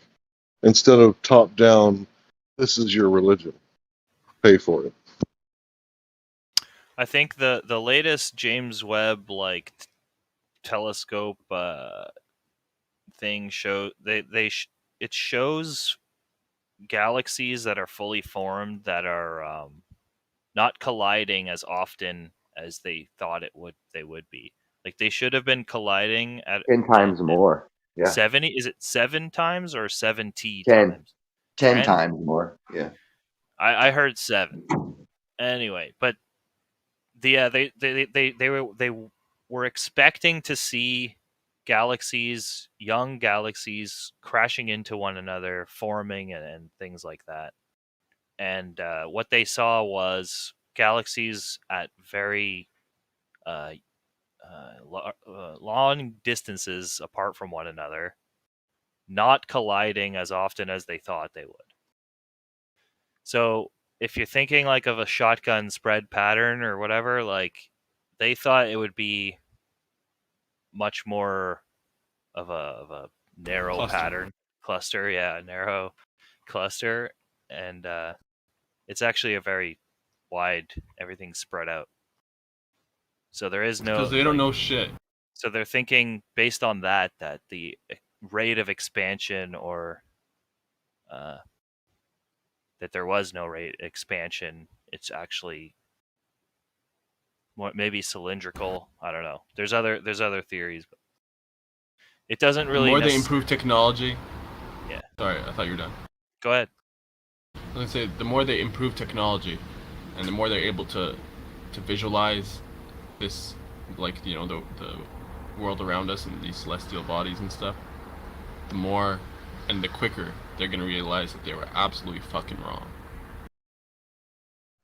Instead of top down, this is your religion, pay for it. I think the latest James Webb telescope thing it shows galaxies that are fully formed that are not colliding as often as they thought they would be. Like they should have been colliding at 10 times more. Yeah. 70? Is it 7 times or 70 10. times? 10 times more. Yeah. I heard 7. Anyway, but they were expecting to see galaxies, young galaxies, crashing into one another, forming and things like that. And what they saw was galaxies at very long distances apart from one another, not colliding as often as they thought they would. So if you're thinking like of a shotgun spread pattern or whatever, like they thought it would be much more of a narrow cluster, narrow cluster, and it's actually a very wide, everything's spread out. So there is no, because they don't know shit. So they're thinking based on that the rate of expansion or that there was no rate expansion. It's actually maybe cylindrical. I don't know. There's other theories, but it doesn't really. The more they improve technology. Yeah. Sorry, I thought you were done. Go ahead. I was gonna say the more they improve technology, and the more they're able to visualize this, like the world around us and these celestial bodies and stuff, the more and the quicker they're gonna realize that they were absolutely fucking wrong.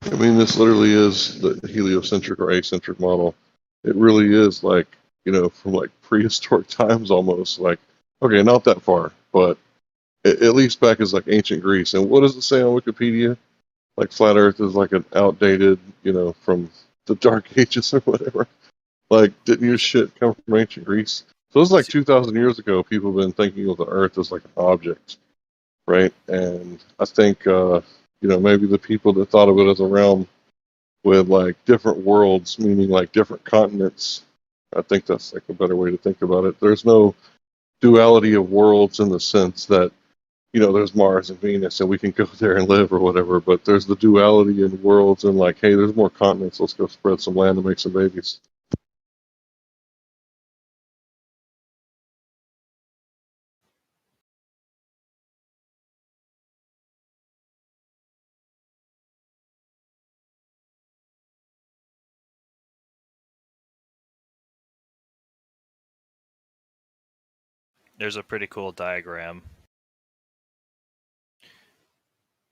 I mean, this literally is the heliocentric or acentric model. It really is like, from like prehistoric times almost. Like, okay, not that far, but at least back as like ancient Greece. And what does it say on Wikipedia? Like flat Earth is like an outdated, from the Dark Ages or whatever. Like, didn't your shit come from ancient Greece? So it's like 2,000 years ago, people have been thinking of the Earth as like an object, right? And I think, maybe the people that thought of it as a realm with like different worlds, meaning like different continents, I think that's like a better way to think about it. There's no duality of worlds in the sense that, there's Mars and Venus and we can go there and live or whatever, but there's the duality in worlds and like, hey, there's more continents, let's go spread some land and make some babies. There's a pretty cool diagram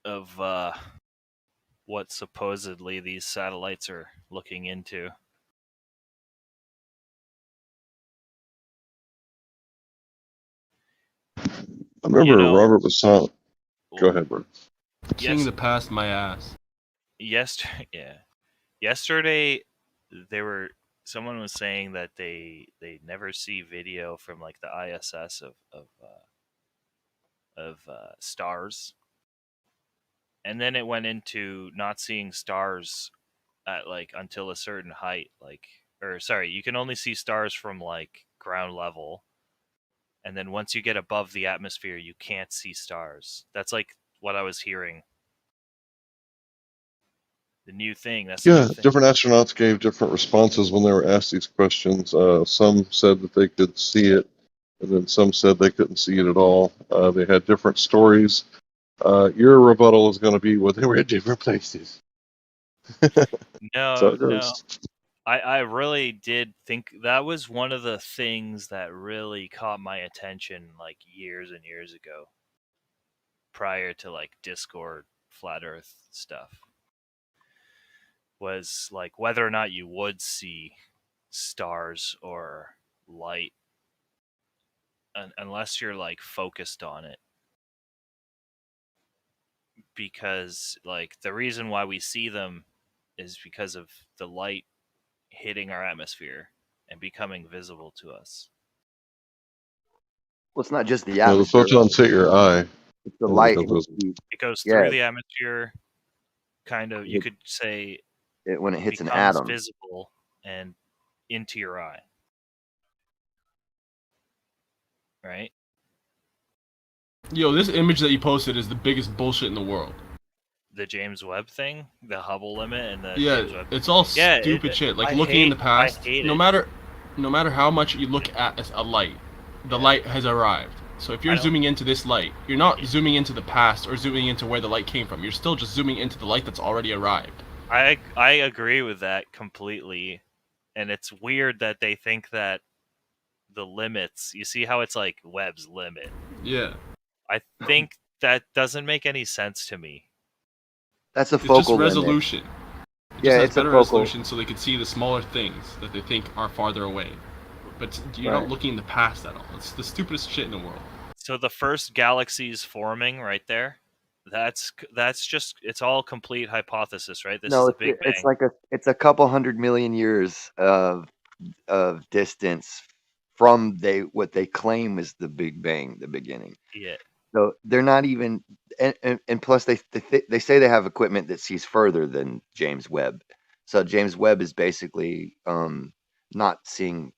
of what supposedly these satellites are looking into. I remember Robert was saying, go ahead, bro. Seeing the past, my ass. Yesterday, someone was saying that they never see video from like the ISS of stars, and then it went into not seeing stars at like until a certain height, you can only see stars from like ground level, and then once you get above the atmosphere, you can't see stars. That's like what I was hearing. The new thing. Different astronauts gave different responses when they were asked these questions. Some said that they could see it, and then some said they couldn't see it at all. They had different stories. Your rebuttal is going to be, well, they were in different places. No. I really did think that was one of the things that really caught my attention like years and years ago, prior to like Discord, flat Earth stuff. Was like whether or not you would see stars or light unless you're like focused on it, because like the reason why we see them is because of the light hitting our atmosphere and becoming visible to us. Well, it's not just the atmosphere. atmosphere. The photons hit your eye. It's the light. It goes through the atmosphere, kind of. You could say when it hits an becomes atom, visible and into your eye. Right? Yo, this image that you posted is the biggest bullshit in the world. The James Webb thing, the Hubble limit, and the James Webb. It's all stupid shit. Like looking in the past, no matter how much you look at a light, the light has arrived. So if you're zooming into this light, you're not zooming into the past or zooming into where the light came from. You're still just zooming into the light that's already arrived. I agree with that completely, and it's weird that they think that the limits. You see how it's like Webb's limit. Yeah. I think that doesn't make any sense to me. That's a focal It's just resolution. Limit. It just has better resolution, so they can see the smaller things that they think are farther away. But you're not looking in the past at all. It's the stupidest shit in the world. So the first galaxies forming right there, that's just, it's all complete hypothesis, right? This is the Big Bang. It's a couple 100 million years of distance from what they claim is the Big Bang, the beginning. Yeah. So they're not even, and plus they say they have equipment that sees further than James Webb. So James Webb is basically not seeing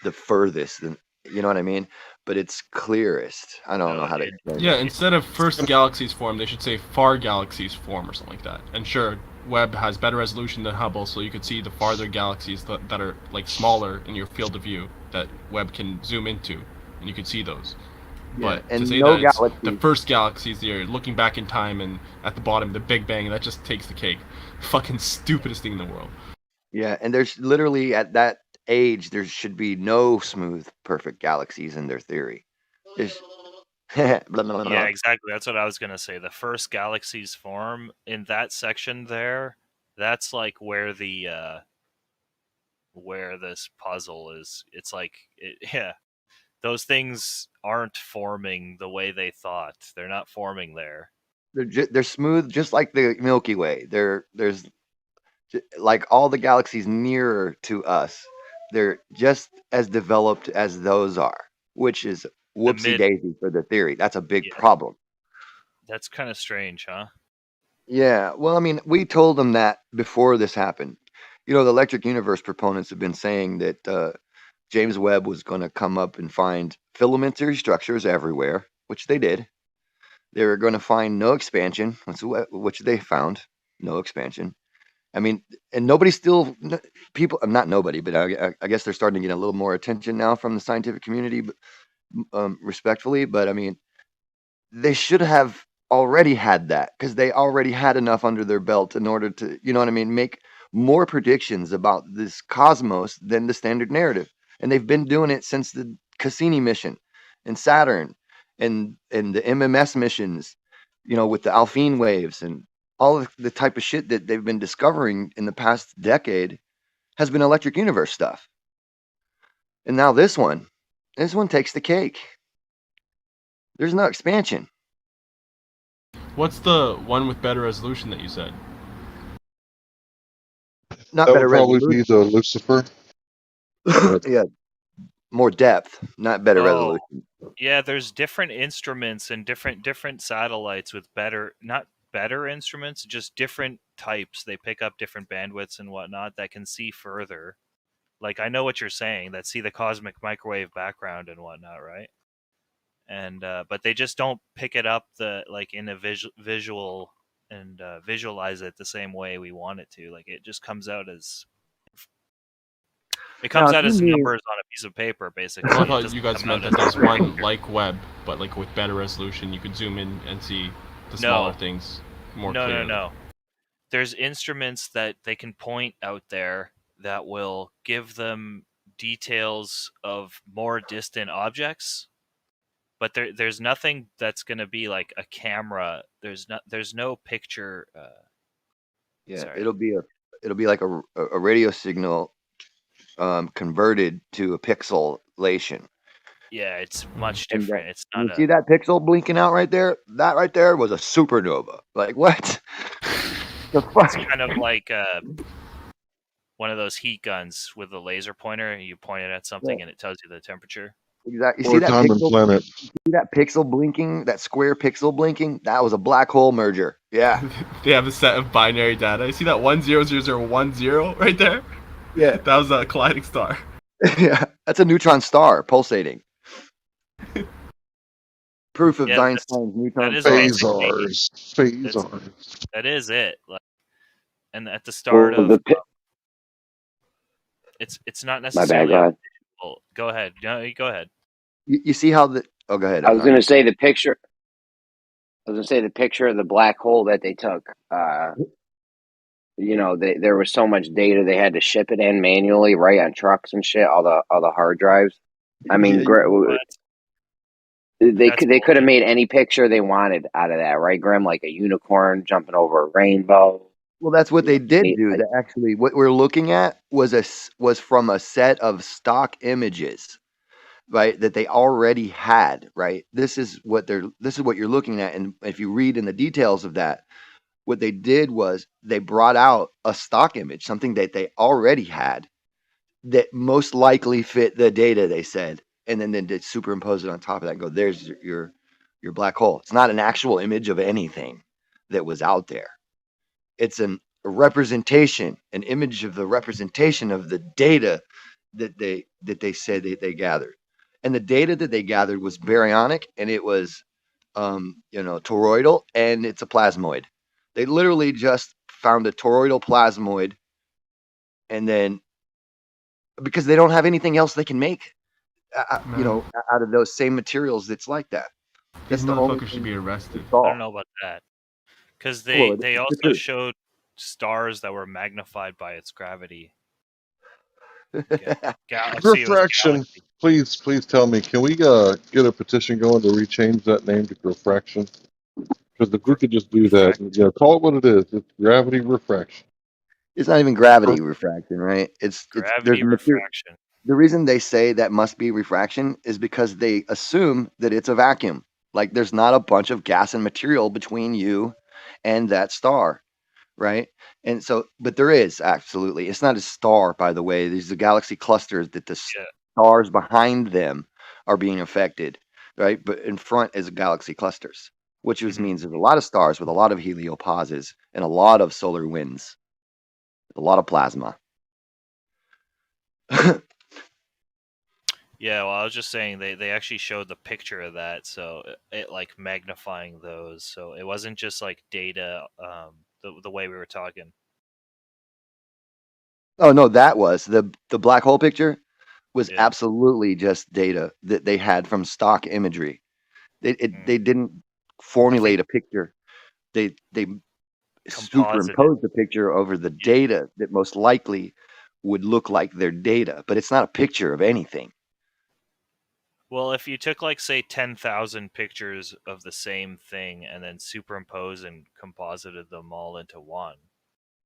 the furthest, you know what I mean? But it's clearest. I don't know how to explain it. Instead of first galaxies form, they should say far galaxies form or something like that. And sure, Webb has better resolution than Hubble, so you could see the farther galaxies that are like smaller in your field of view that Webb can zoom into, and you could see those. But to say that it's the first galaxies, you're looking back in time, and at the bottom, the Big Bang, that just takes the cake. Fucking stupidest thing in the world. Yeah, and there's literally at that age, there should be no smooth, perfect galaxies in their theory. Blah, blah, blah, blah. Yeah, exactly. That's what I was gonna say. The first galaxies form in that section there. That's like where where this puzzle is. It's like yeah, those things aren't forming the way they thought. They're not forming there. They're smooth, just like the Milky Way. There's like all the galaxies nearer to us. They're just as developed as those are, which is whoopsie daisy for the theory. That's a big problem. That's kind of strange, huh? Yeah. Well, I mean, we told them that before this happened. The electric universe proponents have been saying that James Webb was going to come up and find filamentary structures everywhere, which they did. They were going to find no expansion, which they found no expansion. I mean, and nobody still, people, not nobody, but I guess they're starting to get a little more attention now from the scientific community, respectfully. But I mean, they should have already had that because they already had enough under their belt in order to, you know what I mean, make more predictions about this cosmos than the standard narrative. And they've been doing it since the Cassini mission and Saturn and the MMS missions, with the Alphine waves and all of the type of shit that they've been discovering in the past decade has been electric universe stuff. And now this one takes the cake. There's no expansion. What's the one with better resolution that you said? Not That better would probably resolution. be the Lucifer. Yeah, more depth, not better Oh, resolution. yeah. There's different instruments and different satellites with not better instruments, just different types. They pick up different bandwidths and whatnot that can see further. Like I know what you're saying, that see the cosmic microwave background and whatnot, right? And but they just don't pick it up in a visual and visualize it the same way we want it to. Like it just comes out as numbers on a piece of paper, basically. I thought you guys meant that there's one like Webb, but like with better resolution, you could zoom in and see the smaller things more clearly. No. There's instruments that they can point out there that will give them details of more distant objects. But there's nothing that's going to be like a camera. There's no picture. Sorry. It'll be like a radio signal converted to a pixelation. Yeah, it's much different. It's not. You see that pixel blinking out right there? That right there was a supernova. Like what? The fuck? It's kind of like one of those heat guns with a laser pointer. You point it at something and it tells you the temperature. Exactly. You see that pixel? See that pixel blinking? That square pixel blinking? That was a black hole merger. Yeah. They have a set of binary data. You see that 10010 right there? Yeah. That was a colliding star. Yeah, that's a neutron star pulsating. Proof of Einstein's neutron phasors. That is it. And at the start of it's not necessarily. My bad, go ahead. No, go ahead. You see how the? Oh, go ahead. I was going to say the picture. I was going to say the picture of the black hole that they took. There was so much data they had to ship it in manually, right, on trucks and shit. All the hard drives. I mean, they could have made any picture they wanted out of that, right, Grim? Like a unicorn jumping over a rainbow. Well, that's what they did do. Actually, what we're looking at was from a set of stock images, right? That they already had, right? This is what you're looking at, and if you read in the details of that, what they did was they brought out a stock image, something that they already had, that most likely fit the data. They said, and then they superimpose it on top of that and go, "There's your black hole." It's not an actual image of anything that was out there. It's a representation, an image of the representation of the data that they said that they gathered. And the data that they gathered was baryonic, and it was toroidal, and it's a plasmoid. They literally just found a toroidal plasmoid, and then because they don't have anything else they can make out of those same materials that's like that. These motherfuckers should be arrested. I don't know about that. Because they also showed stars that were magnified by its gravity. Refraction. Please tell me. Can we get a petition going to rechange that name to refraction? Because if we could just do that, call it what it is. It's gravity refraction. It's not even gravity refraction, right? It's Gravity refraction. The reason they say that must be refraction is because they assume that it's a vacuum. Like there's not a bunch of gas and material between you and that star, right? And so, but there is absolutely. It's not a star, by the way. These are galaxy clusters that the stars behind them are being affected, right? But in front is galaxy clusters, which means there's a lot of stars with a lot of heliopauses and a lot of solar winds, a lot of plasma. Yeah, well, I was just saying they actually showed the picture of that, so it like magnifying those, so it wasn't just like data, the way we were talking. Oh no, that was the black hole picture was absolutely just data that they had from stock imagery. They didn't formulate a picture. They superimposed the picture over the data that most likely would look like their data, but it's not a picture of anything. Well, if you took like say 10,000 pictures of the same thing and then superimposed and composited them all into one.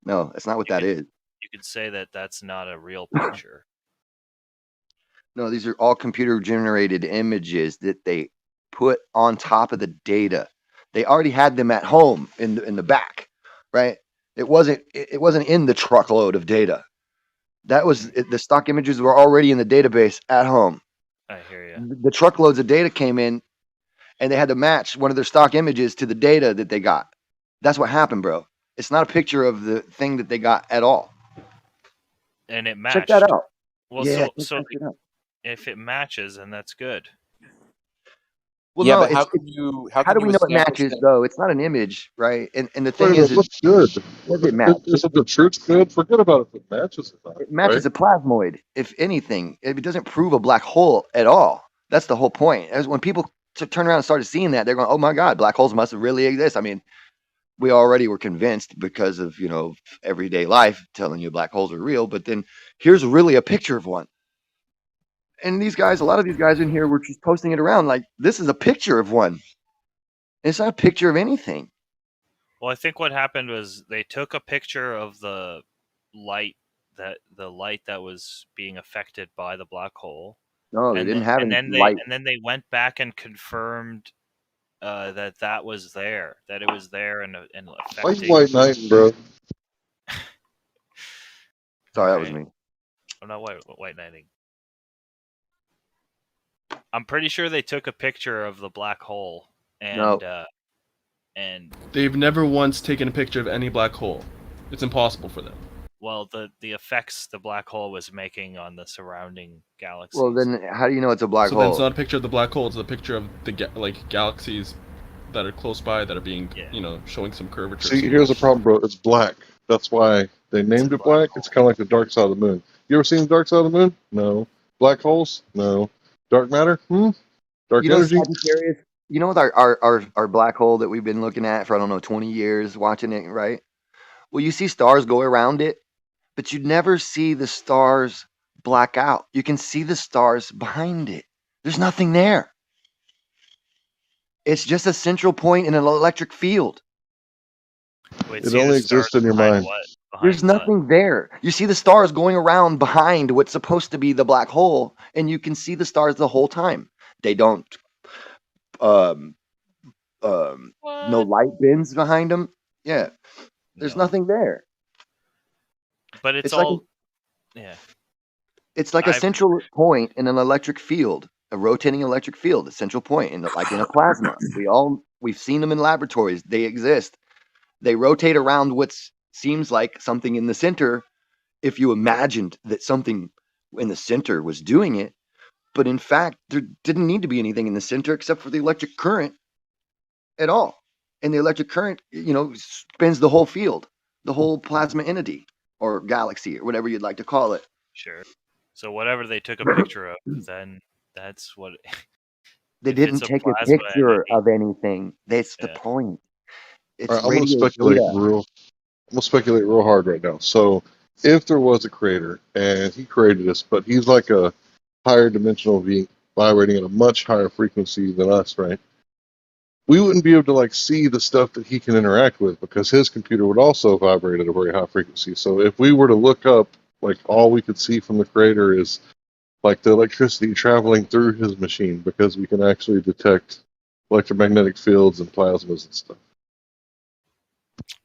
No, that's not what that is. You could say that that's not a real picture. No, these are all computer generated images that they put on top of the data. They already had them at home in the back, right? It wasn't in the truckload of data. That was the stock images were already in the database at home. I hear you. The truckloads of data came in, and they had to match one of their stock images to the data that they got. That's what happened, bro. It's not a picture of the thing that they got at all. And it matched. Check that out. Well, Yeah, so if it matches, then that's good. Well, Yeah, no, but how it's, can you how do we know it establish matches that? though? It's not an image, right? And the thing Wait, is, it looks good. does it match? Is it the truth good? Forget about if it matches or not. It matches right? a plasmoid, if anything. It doesn't prove a black hole at all. That's the whole point. As when people turn around and started seeing that, they're going, "Oh my God, black holes must really exist." I mean, we already were convinced because of everyday life telling you black holes are real. But then here's really a picture of one. And these guys, a lot of these guys in here were just posting it around like this is a picture of one. It's not a picture of anything. Well, I think what happened was they took a picture of the light that was being affected by the black hole. No, they didn't have any light. And then they went back and confirmed that was there, that it was there and affecting. Why you white knighting, bro? Sorry, that was me. I'm not white knighting. I'm pretty sure they took a picture of the black hole and and they've never once taken a picture of any black hole. It's impossible for them. Well, the effects the black hole was making on the surrounding galaxies. Well, then how do you know it's a black hole? So then it's not a picture of the black hole. It's a picture of the galaxies that are close by that are being showing some curvature. See, here's the problem, bro. It's black. That's why they named it black. It's kind of like the dark side of the moon. You ever seen the dark side of the moon? No. Black holes? No. Dark matter? Dark energy? You know, with our black hole that we've been looking at for, I don't know, 20 years, watching it, right? Well, you see stars go around it, but you never see the stars black out. You can see the stars behind it. There's nothing there. It's just a central point in an electric field. Wait, it only exists in your mind. There's nothing there. You see the stars going around behind what's supposed to be the black hole, and you can see the stars the whole time. They don't no light bins behind them. Yeah. There's nothing there. But it's all It's like a central point in an electric field, a rotating electric field, a central point like in a plasma. We've seen them in laboratories. They exist. They rotate around what seems like something in the center if you imagined that something in the center was doing it. But in fact, there didn't need to be anything in the center except for the electric current at all. And the electric current, spins the whole field, the whole plasma entity or galaxy or whatever you'd like to call it. Sure. So whatever they took a picture of, then that's what... They didn't take a picture of anything. That's the point. It's I'm going to speculate real hard right now. So if there was a creator and he created us, but he's like a higher dimensional being vibrating at a much higher frequency than us, right? We wouldn't be able to like see the stuff that he can interact with because his computer would also vibrate at a very high frequency. So if we were to look up, like all we could see from the creator is like the electricity traveling through his machine because we can actually detect electromagnetic fields and plasmas and stuff.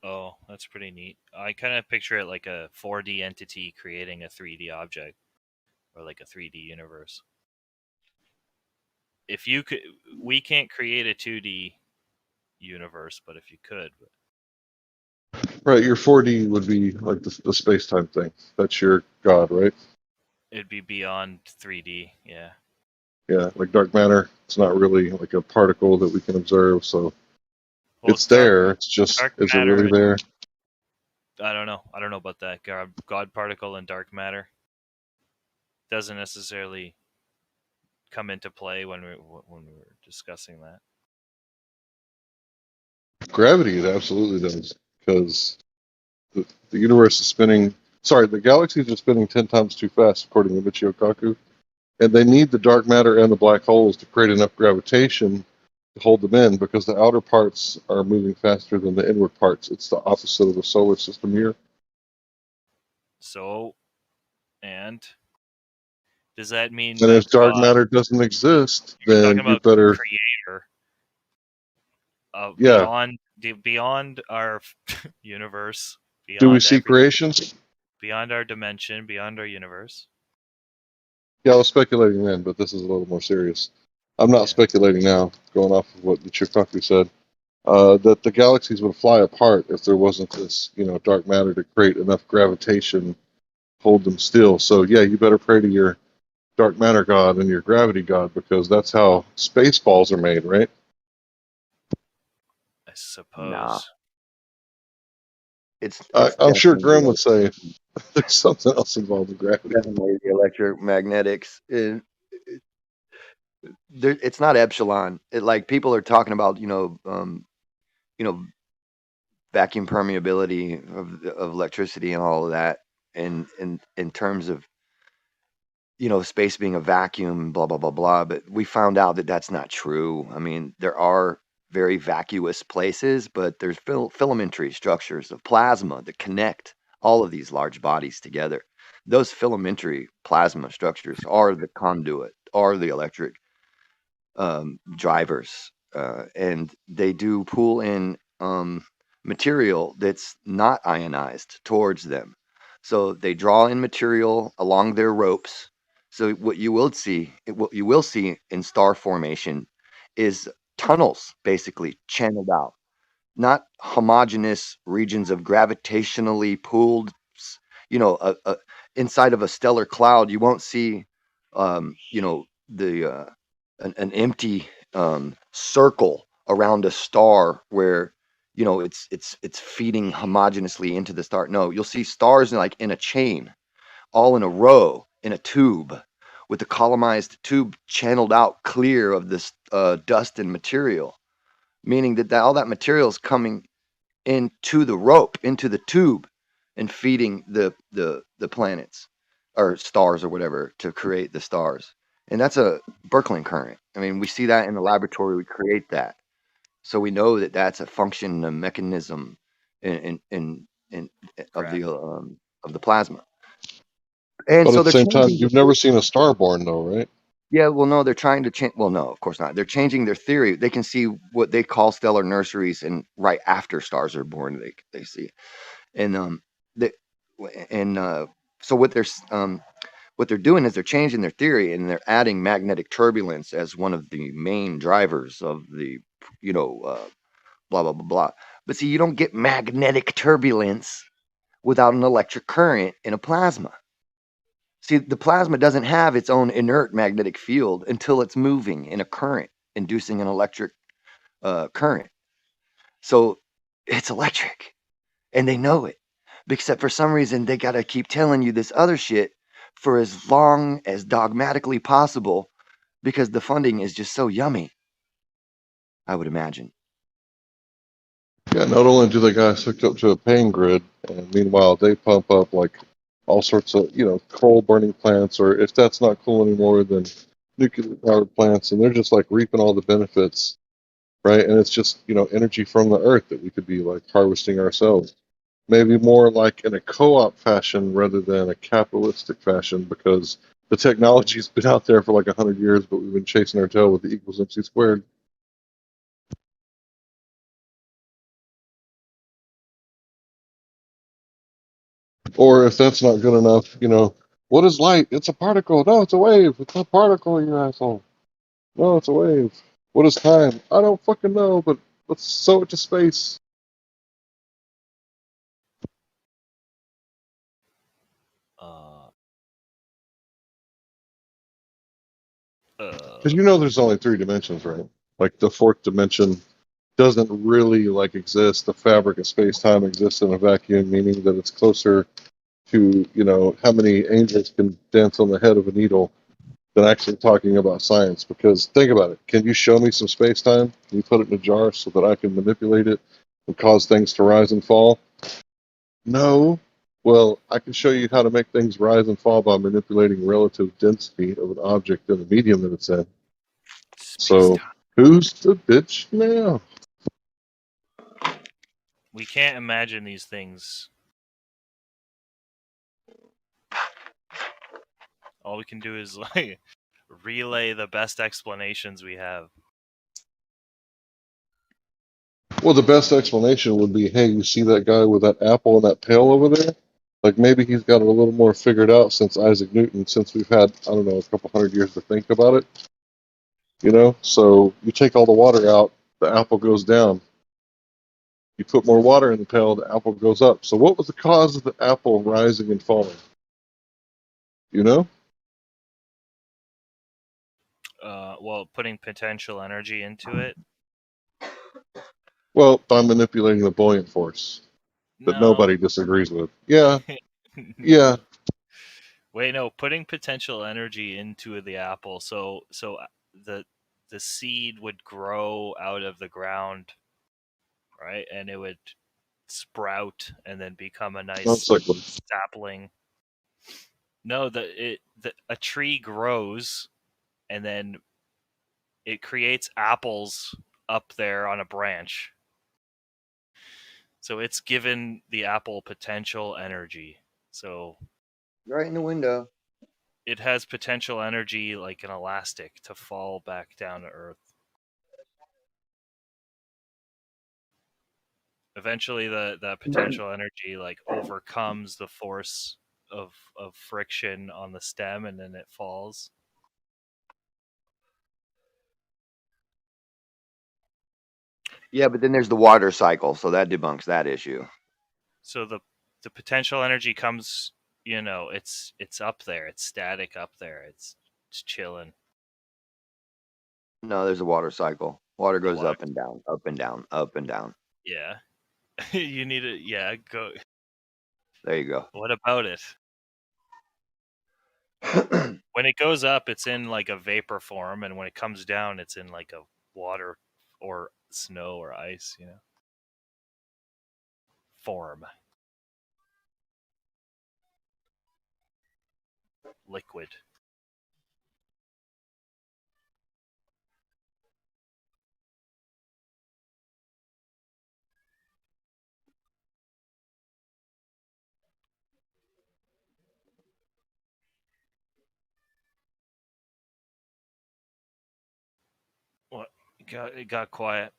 Oh, that's pretty neat. I kind of picture it like a 4D entity creating a 3D object, or like a 3D universe. If you could, we can't create a 2D universe, but if you could. Right, your 4D would be like the space-time thing. That's your god, right? It'd be beyond 3D, yeah. Yeah, like dark matter. It's not really like a particle that we can observe, so Well, it's there. It's just, dark is it matter really there? I don't know. I don't know about that. God particle and dark matter doesn't necessarily come into play when we were discussing that. Gravity, it absolutely does, because the universe is spinning. Sorry, the galaxies are spinning 10 times too fast, according to Michio Kaku, and they need the dark matter and the black holes to create enough gravitation to hold them in, because the outer parts are moving faster than the inward parts. It's the opposite of the solar system here. So, and does that mean And that if dark matter doesn't exist, you're then talking you about better. creator Yeah. beyond our universe, Do we beyond see creation? beyond our dimension, beyond our universe? Yeah, I was speculating then, but this is a little more serious. I'm not speculating now, going off of what the Chikaku said, that the galaxies would fly apart if there wasn't this, dark matter to create enough gravitation, hold them still. So yeah, you better pray to your dark matter god and your gravity god, because that's how space balls are made, right? I suppose. Nah. I'm sure Grim definitely would say there's something else involved in gravity. definitely the electromagnetics. It's not epsilon. Like people are talking about, vacuum permeability of electricity and all of that, and in terms of space being a vacuum, blah blah blah blah. But we found out that that's not true. I mean, there are very vacuous places, but there's filamentary structures of plasma that connect all of these large bodies together. Those filamentary plasma structures are the conduit, are the electric drivers, and they do pull in material that's not ionized towards them. So they draw in material along their ropes. So what you will see in star formation is tunnels basically channeled out, not homogeneous regions of gravitationally pulled. Inside of a stellar cloud, you won't see, the an empty circle around a star where it's feeding homogeneously into the star. No, you'll see stars like in a chain, all in a row in a tube, with the columnized tube channeled out clear of this dust and material, meaning that all that material is coming into the rope, into the tube, and feeding the planets or stars or whatever to create the stars. And that's a Birkeland current. I mean, we see that in the laboratory. We create that, so we know that that's a function, a mechanism, in of the plasma. And But so at the they're same time, changing. you've never seen a star born, though, right? Yeah, well, no, they're trying to change. Well, no, of course not. They're changing their theory. They can see what they call stellar nurseries, and right after stars are born, they see, and they, and so what they're doing is they're changing their theory, and they're adding magnetic turbulence as one of the main drivers of the, blah blah blah blah. But see, you don't get magnetic turbulence without an electric current in a plasma. See, the plasma doesn't have its own inert magnetic field until it's moving in a current, inducing an electric current. So it's electric, and they know it. Except for some reason, they got to keep telling you this other shit for as long as dogmatically possible, because the funding is just so yummy, I would imagine. Yeah, not only do they guys hooked up to a paying grid, and meanwhile they pump up like all sorts of, coal burning plants, or if that's not cool anymore, then nuclear powered plants, and they're just like reaping all the benefits, right? And it's just, energy from the earth that we could be like harvesting ourselves. Maybe more like in a co-op fashion rather than a capitalistic fashion, because the technology's been out there for like 100 years, but we've been chasing our tail with the equals MC squared. Or if that's not good enough, what is light? It's a particle. No, it's a wave. It's a particle, you asshole. No, it's a wave. What is time? I don't fucking know, but let's sow it to space. Because there's only 3 dimensions, right? Like the 4th dimension doesn't really like exist. The fabric of space-time exists in a vacuum, meaning that it's closer to, how many angels can dance on the head of a needle than actually talking about science. Because think about it. Can you show me some space-time? Can you put it in a jar so that I can manipulate it and cause things to rise and fall? No. Well, I can show you how to make things rise and fall by manipulating relative density of an object in the medium that it's in. So, who's the bitch now? We can't imagine these things. All we can do is like relay the best explanations we have. Well, the best explanation would be, hey, you see that guy with that apple and that pail over there? Like, maybe he's got it a little more figured out since Isaac Newton, since we've had, I don't know, a couple hundred years to think about it. So you take all the water out, the apple goes down. You put more water in the pail, the apple goes up. So what was the cause of the apple rising and falling? Well, putting potential energy into it. Well, by manipulating the buoyant force that nobody disagrees with. Yeah. Yeah. Wait, no, putting potential energy into the apple. So the seed would grow out of the ground, right? And it would sprout and then become a nice sapling. No, a tree grows and then it creates apples up there on a branch. So it's given the apple potential energy. So right in the window. It has potential energy like an elastic to fall back down to Earth. Eventually, the potential energy like overcomes the force of friction on the stem, and then it falls. Yeah, but then there's the water cycle, so that debunks that issue. So the potential energy comes, it's up there, it's static up there, it's chilling. No, there's a water cycle. Water goes up and down, up and down, up and down. Yeah. You need it. Yeah, go. There you go. What about it? When it goes up, it's in like a vapor form, and when it comes down, it's in like a water or snow or ice, form. Liquid. What? It got quiet.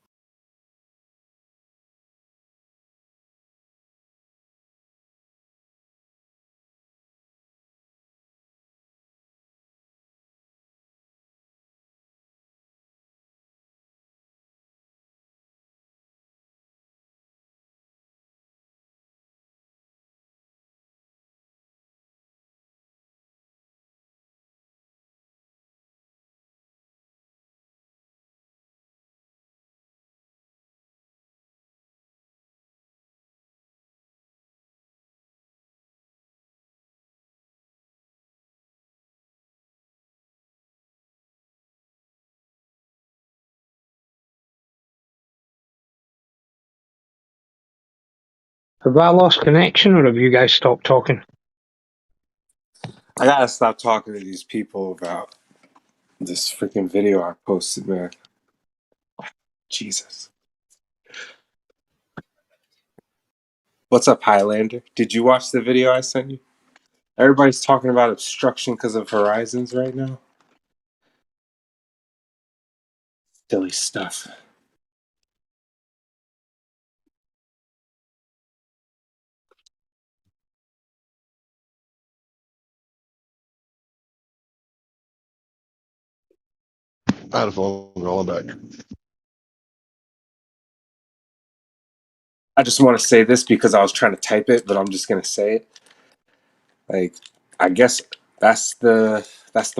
Have I lost connection, or have you guys stopped talking? I gotta stop talking to these people about this freaking video I posted, man. Jesus. What's up, Highlander? Did you watch the video I sent you? Everybody's talking about obstruction because of horizons right now. Silly stuff. I had a phone call. I'm back. I just want to say this because I was trying to type it, but I'm just gonna say it. Like, I guess that's the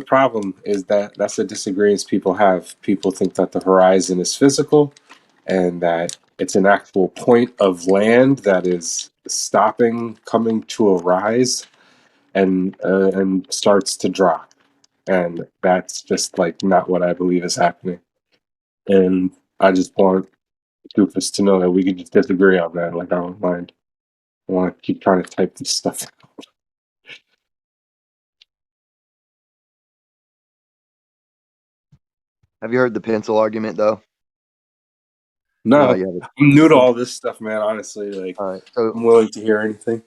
problem, is that that's the disagreements people have. People think that the horizon is physical and that it's an actual point of land that is stopping, coming to a rise, and starts to drop. And that's just like not what I believe is happening. And I just want Doofus to know that we can just disagree on that. Like, I don't mind. I want to keep trying to type this stuff out. Have you heard the pencil argument though? No, You know, I'm new to all this stuff, man. Honestly, like, all right, so I'm willing to hear anything.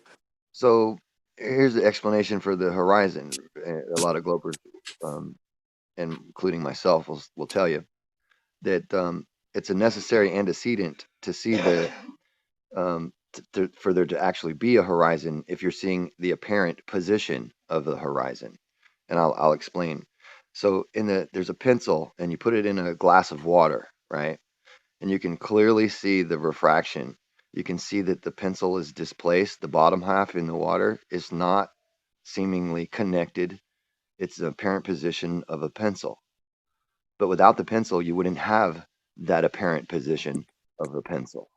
So here's the explanation for the horizon. A lot of Glopers, including myself, will tell you that it's a necessary antecedent to see the for there to actually be a horizon if you're seeing the apparent position of the horizon, and I'll explain. So there's a pencil, and you put it in a glass of water, right? And you can clearly see the refraction. You can see that the pencil is displaced. The bottom half in the water is not seemingly connected. It's the apparent position of a pencil. But without the pencil, you wouldn't have that apparent position of a pencil.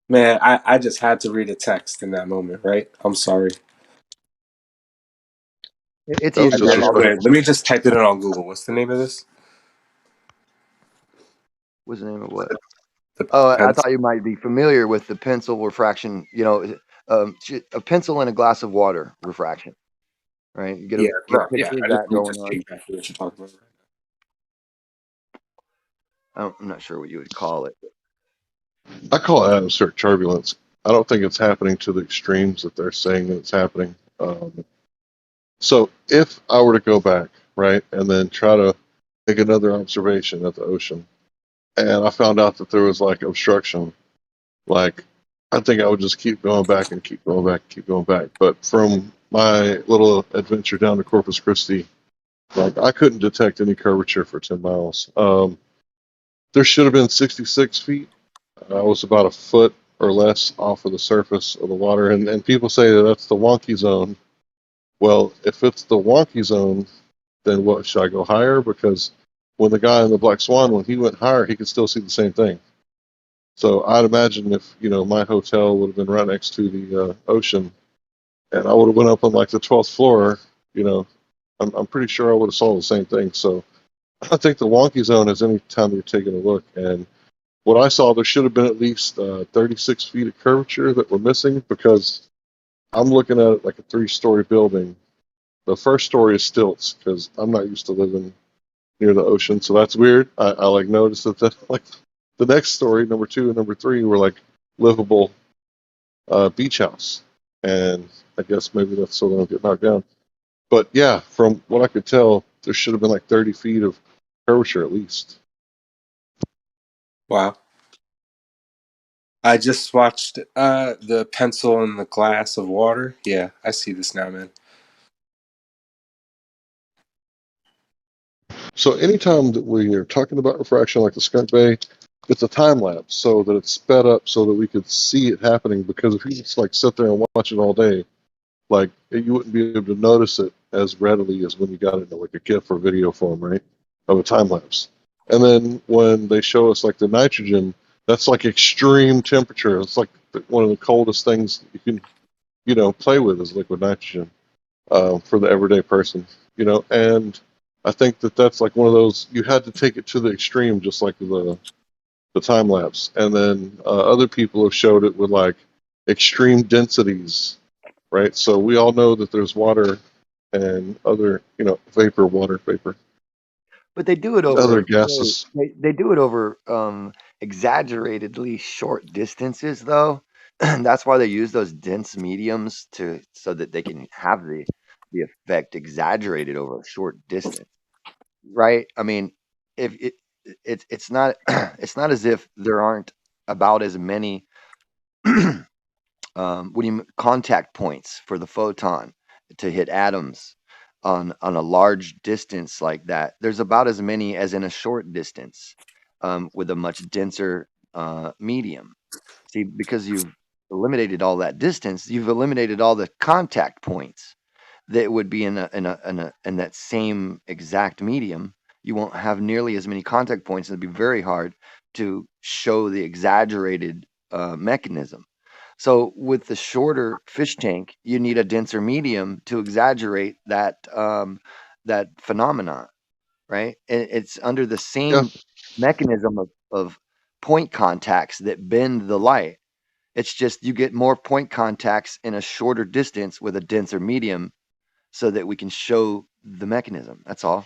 Man, I just had to read a text in that moment, right? I'm sorry. It's easy. Let me just type it in on Google. What's the name of this? What's the name of what? I thought you might be familiar with the pencil refraction. You know, a pencil in a glass of water refraction, right? You get a picture of that going on. What you're talking about. I'm not sure what you would call it. I call it atmospheric turbulence. I don't think it's happening to the extremes that they're saying that it's happening. So if I were to go back, right, and then try to make another observation at the ocean, and I found out that there was like obstruction, like I think I would just keep going back and keep going back, keep going back. But from my little adventure down to Corpus Christi, like I couldn't detect any curvature for 10 miles. There should have been 66 feet. I was about a foot or less off of the surface of the water, and people say that that's the wonky zone. Well, if it's the wonky zone, then what, should I go higher? Because when the guy in the Black Swan, when he went higher, he could still see the same thing. So I'd imagine if, you know, my hotel would have been right next to the ocean, and I would have went up on like the 12th floor, you know, I'm pretty sure I would have saw the same thing. So I think the wonky zone is any time you're taking a look. And what I saw, there should have been at least 36 feet of curvature that were missing, because I'm looking at it like a 3-story building. The first story is stilts because I'm not used to living near the ocean, so that's weird. I like noticed that like the next story, number 2 and number 3, were like livable beach house, and I guess maybe that's so they don't get knocked down. But yeah, from what I could tell, there should have been like 30 feet of curvature at least. Wow. I just watched the pencil in the glass of water. Yeah, I see this now, man. So anytime that we are talking about refraction like the Skunk Bay, it's a time lapse so that it's sped up so that we could see it happening, because if you just like sit there and watch it all day, like you wouldn't be able to notice it as readily as when you got it in like a GIF or video form, right, of a time lapse. And then when they show us like the nitrogen, that's like extreme temperature. It's like one of the coldest things you can, you know, play with is liquid nitrogen for the everyday person, you know. And I think that that's like one of those, you had to take it to the extreme, just like the time lapse. And then other people have showed it with like extreme densities, right? So we all know that there's water and other, vapor, water vapor, But they do it over other a gases. they do it over exaggeratedly short distances though. That's why they use those dense mediums so that they can have the effect exaggerated over a short distance. Right? I mean, if it's not it's not as if there aren't about as many contact points for the photon to hit atoms on a large distance like that. There's about as many as in a short distance with a much denser medium. See, because you've eliminated all that distance, you've eliminated all the contact points that would be in that same exact medium. You won't have nearly as many contact points. It'd be very hard to show the exaggerated mechanism. So with the shorter fish tank, you need a denser medium to exaggerate that phenomenon, right? And it's under the Yeah. same mechanism of point contacts that bend the light. It's just you get more point contacts in a shorter distance with a denser medium so that we can show the mechanism. That's all.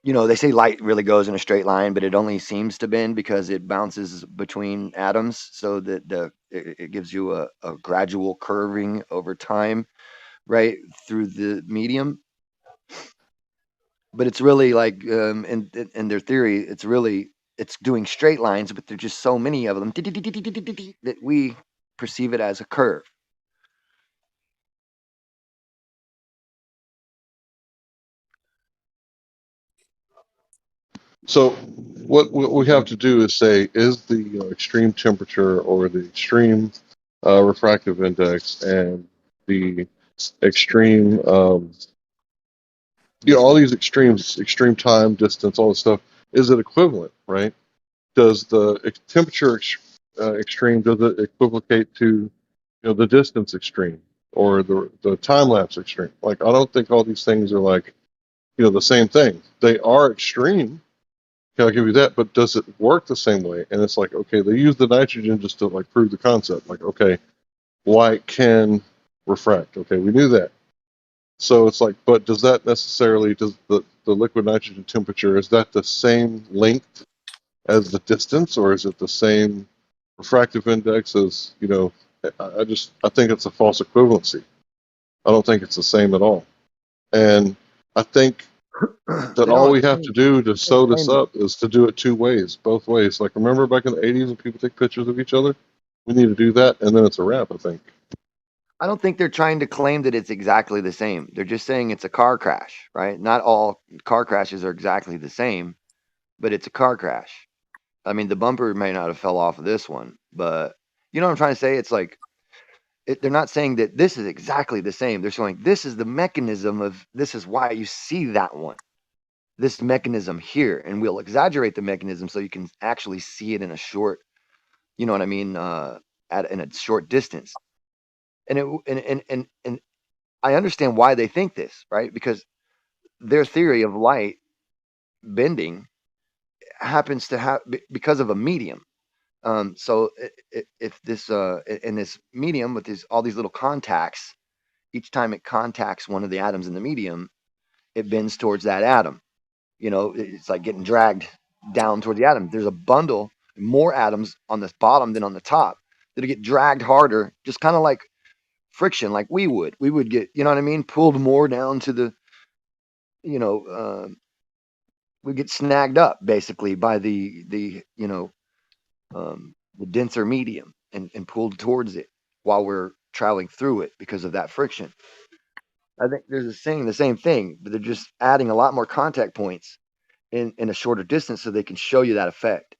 They say light really goes in a straight line, but it only seems to bend because it bounces between atoms, so that it gives you a gradual curving over time, right, through the medium. But it's really like, in their theory, it's doing straight lines, but there's just so many of them that we perceive it as a curve. So what we have to do is say, is the extreme temperature or the extreme refractive index and the extreme, all these extremes, extreme time, distance, all this stuff, is it equivalent, right? Does the temperature extreme, does it equivocate to, the distance extreme or the time lapse extreme? Like, I don't think all these things are like, the same thing. They are extreme. I'll give you that, but does it work the same way? And it's like, okay, they use the nitrogen just to like prove the concept. Like, okay, light can refract. Okay, we knew that. So it's like, but does that necessarily, does the liquid nitrogen temperature, is that the same length as the distance, or is it the same refractive index as, I think it's a false equivalency. I don't think it's the same at all. And I think that all we have to do to sew this up is to do it two ways, both ways. Like, remember back in the 80s when people take pictures of each other? We need to do that, and then it's a wrap, I think. I don't think they're trying to claim that it's exactly the same. They're just saying it's a car crash, right? Not all car crashes are exactly the same, but it's a car crash. I mean, the bumper may not have fell off of this one, but you know what I'm trying to say? It's like, they're not saying that this is exactly the same. They're showing this is the mechanism of, this is why you see that one, this mechanism here, and we'll exaggerate the mechanism so you can actually see it in a short, you know what I mean, in a short distance. And I understand why they think this, right? Because their theory of light bending happens to have because of a medium. So if this in this medium with all these little contacts, each time it contacts one of the atoms in the medium, it bends towards that atom. It's like getting dragged down toward the atom. There's a bundle, more atoms on the bottom than on the top, that'll get dragged harder, just kind of like friction, like we would get, you know what I mean, pulled more down to the, we get snagged up basically by the denser medium and pulled towards it while we're traveling through it because of that friction. I think they're the same thing, but they're just adding a lot more contact points in a shorter distance so they can show you that effect.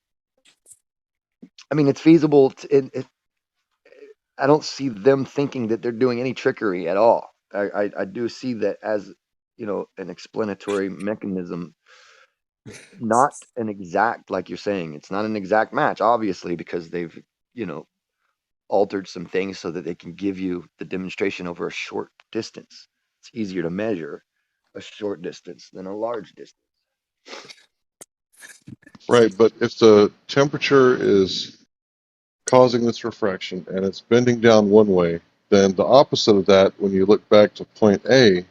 I mean, it's feasible. I don't see them thinking that they're doing any trickery at all. I do see that as, an explanatory mechanism, not an exact, like you're saying, it's not an exact match, obviously, because they've, altered some things so that they can give you the demonstration over a short distance. It's easier to measure a short distance than a large distance. Right, but if the temperature is causing this refraction and it's bending down one way, then the opposite of that, when you look back to point A,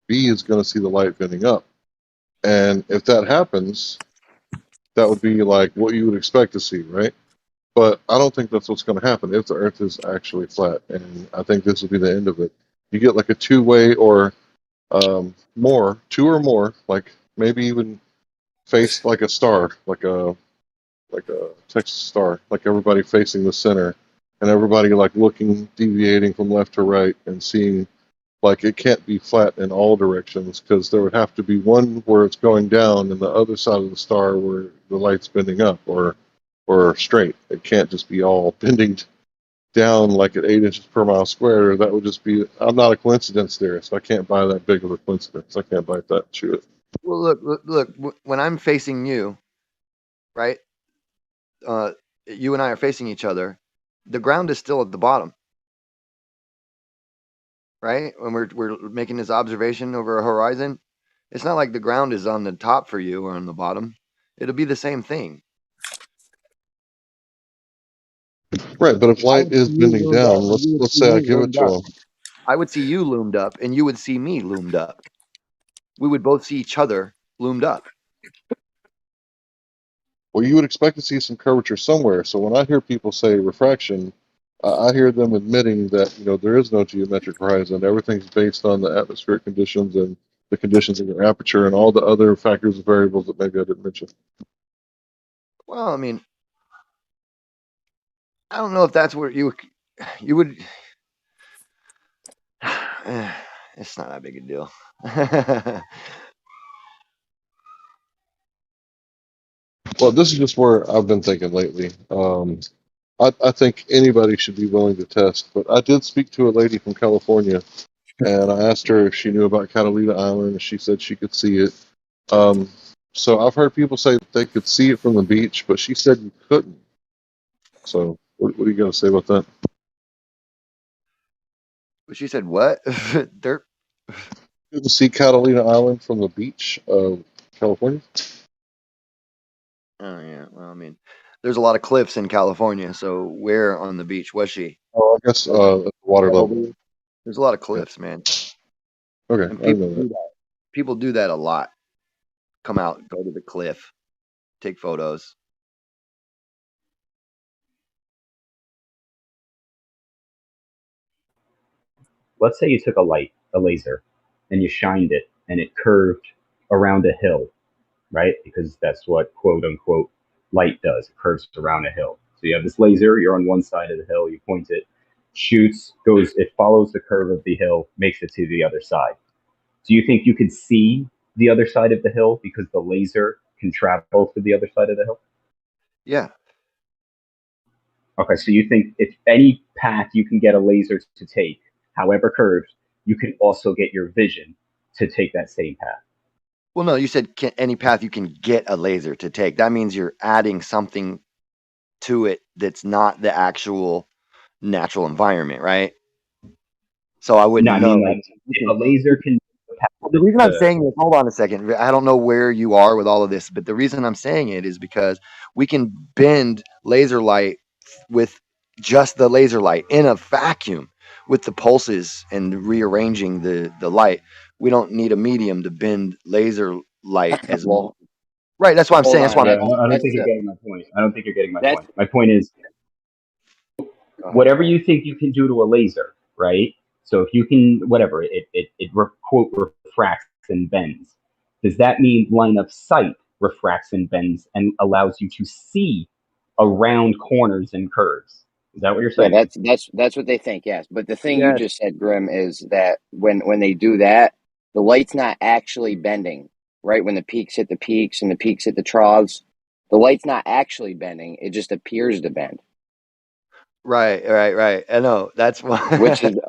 B is going to see the light bending up. And if that happens, that would be like what you would expect to see, right? But I don't think that's what's going to happen if the Earth is actually flat. And I think this will be the end of it. You get like a two-way or more, two or more, like maybe even faced like a star, like a Texas star, like everybody facing the center, and everybody like looking, deviating from left to right, and seeing like it can't be flat in all directions because there would have to be one where it's going down and the other side of the star where the light's bending up, or straight. It can't just be all bending down like at 8 inches per mile square. That would just be. I'm not a coincidence theorist. I can't buy that big of a coincidence. I can't buy that. Chew it. Well, look. When I'm facing you, right? You and I are facing each other. The ground is still at the bottom, right? When we're making this observation over a horizon, it's not like the ground is on the top for you or on the bottom. It'll be the same thing. Right, but if light is bending down, let's say I give it to him. I would see you loomed up, and you would see me loomed up. We would both see each other loomed up. Well, you would expect to see some curvature somewhere. So when I hear people say refraction, I hear them admitting that there is no geometric horizon. Everything's based on the atmospheric conditions and the conditions of your aperture and all the other factors and variables that maybe I didn't mention. Well, I mean, I don't know if that's where you would. It's not that big a deal. Well, this is just where I've been thinking lately. I think anybody should be willing to test, but I did speak to a lady from California, and I asked her if she knew about Catalina Island, and she said she could see it. So I've heard people say that they could see it from the beach, but she said you couldn't. So what are you going to say about that? She said what? Dirt. You can see Catalina Island from the beach of California. Oh yeah. Well, I mean, there's a lot of cliffs in California. So where on the beach was she? Oh, I guess at the water level. There's a lot of cliffs, man. Okay, And I didn't know that. People do that a lot. Come out, go to the cliff, take photos. Let's say you took a laser, and you shined it, and it curved around a hill, right? Because that's what quote unquote light does. It curves around a hill. So you have this laser, you're on one side of the hill, you point it, shoots, goes, it follows the curve of the hill, makes it to the other side. Do you think you could see the other side of the hill because the laser can travel to the other side of the hill? Yeah. Okay, so you think if any path you can get a laser to take, however curved, you can also get your vision to take that same path. Well, no, you said any path you can get a laser to take. That means you're adding something to it that's not the actual natural environment, right? So I wouldn't know. I mean, like, if a laser can. The reason I'm saying this, hold on a second. I don't know where you are with all of this, but the reason I'm saying it is because we can bend laser light with just the laser light in a vacuum with the pulses and rearranging the light. We don't need a medium to bend laser light as well. Right, that's what I'm saying. That's why I don't think you're getting my point. I don't think you're getting my point. My point is, whatever you think you can do to a laser, right? So if you can, whatever, it quote refracts and bends. Does that mean line of sight refracts and bends and allows you to see around corners and curves? Is that what you're saying? Yeah, that's what they think. Yes, but the thing you just said, Grim, is that when they do that, the light's not actually bending. Right when the peaks hit the peaks and the peaks hit the troughs, the light's not actually bending. It just appears to bend. Right. I know that's why.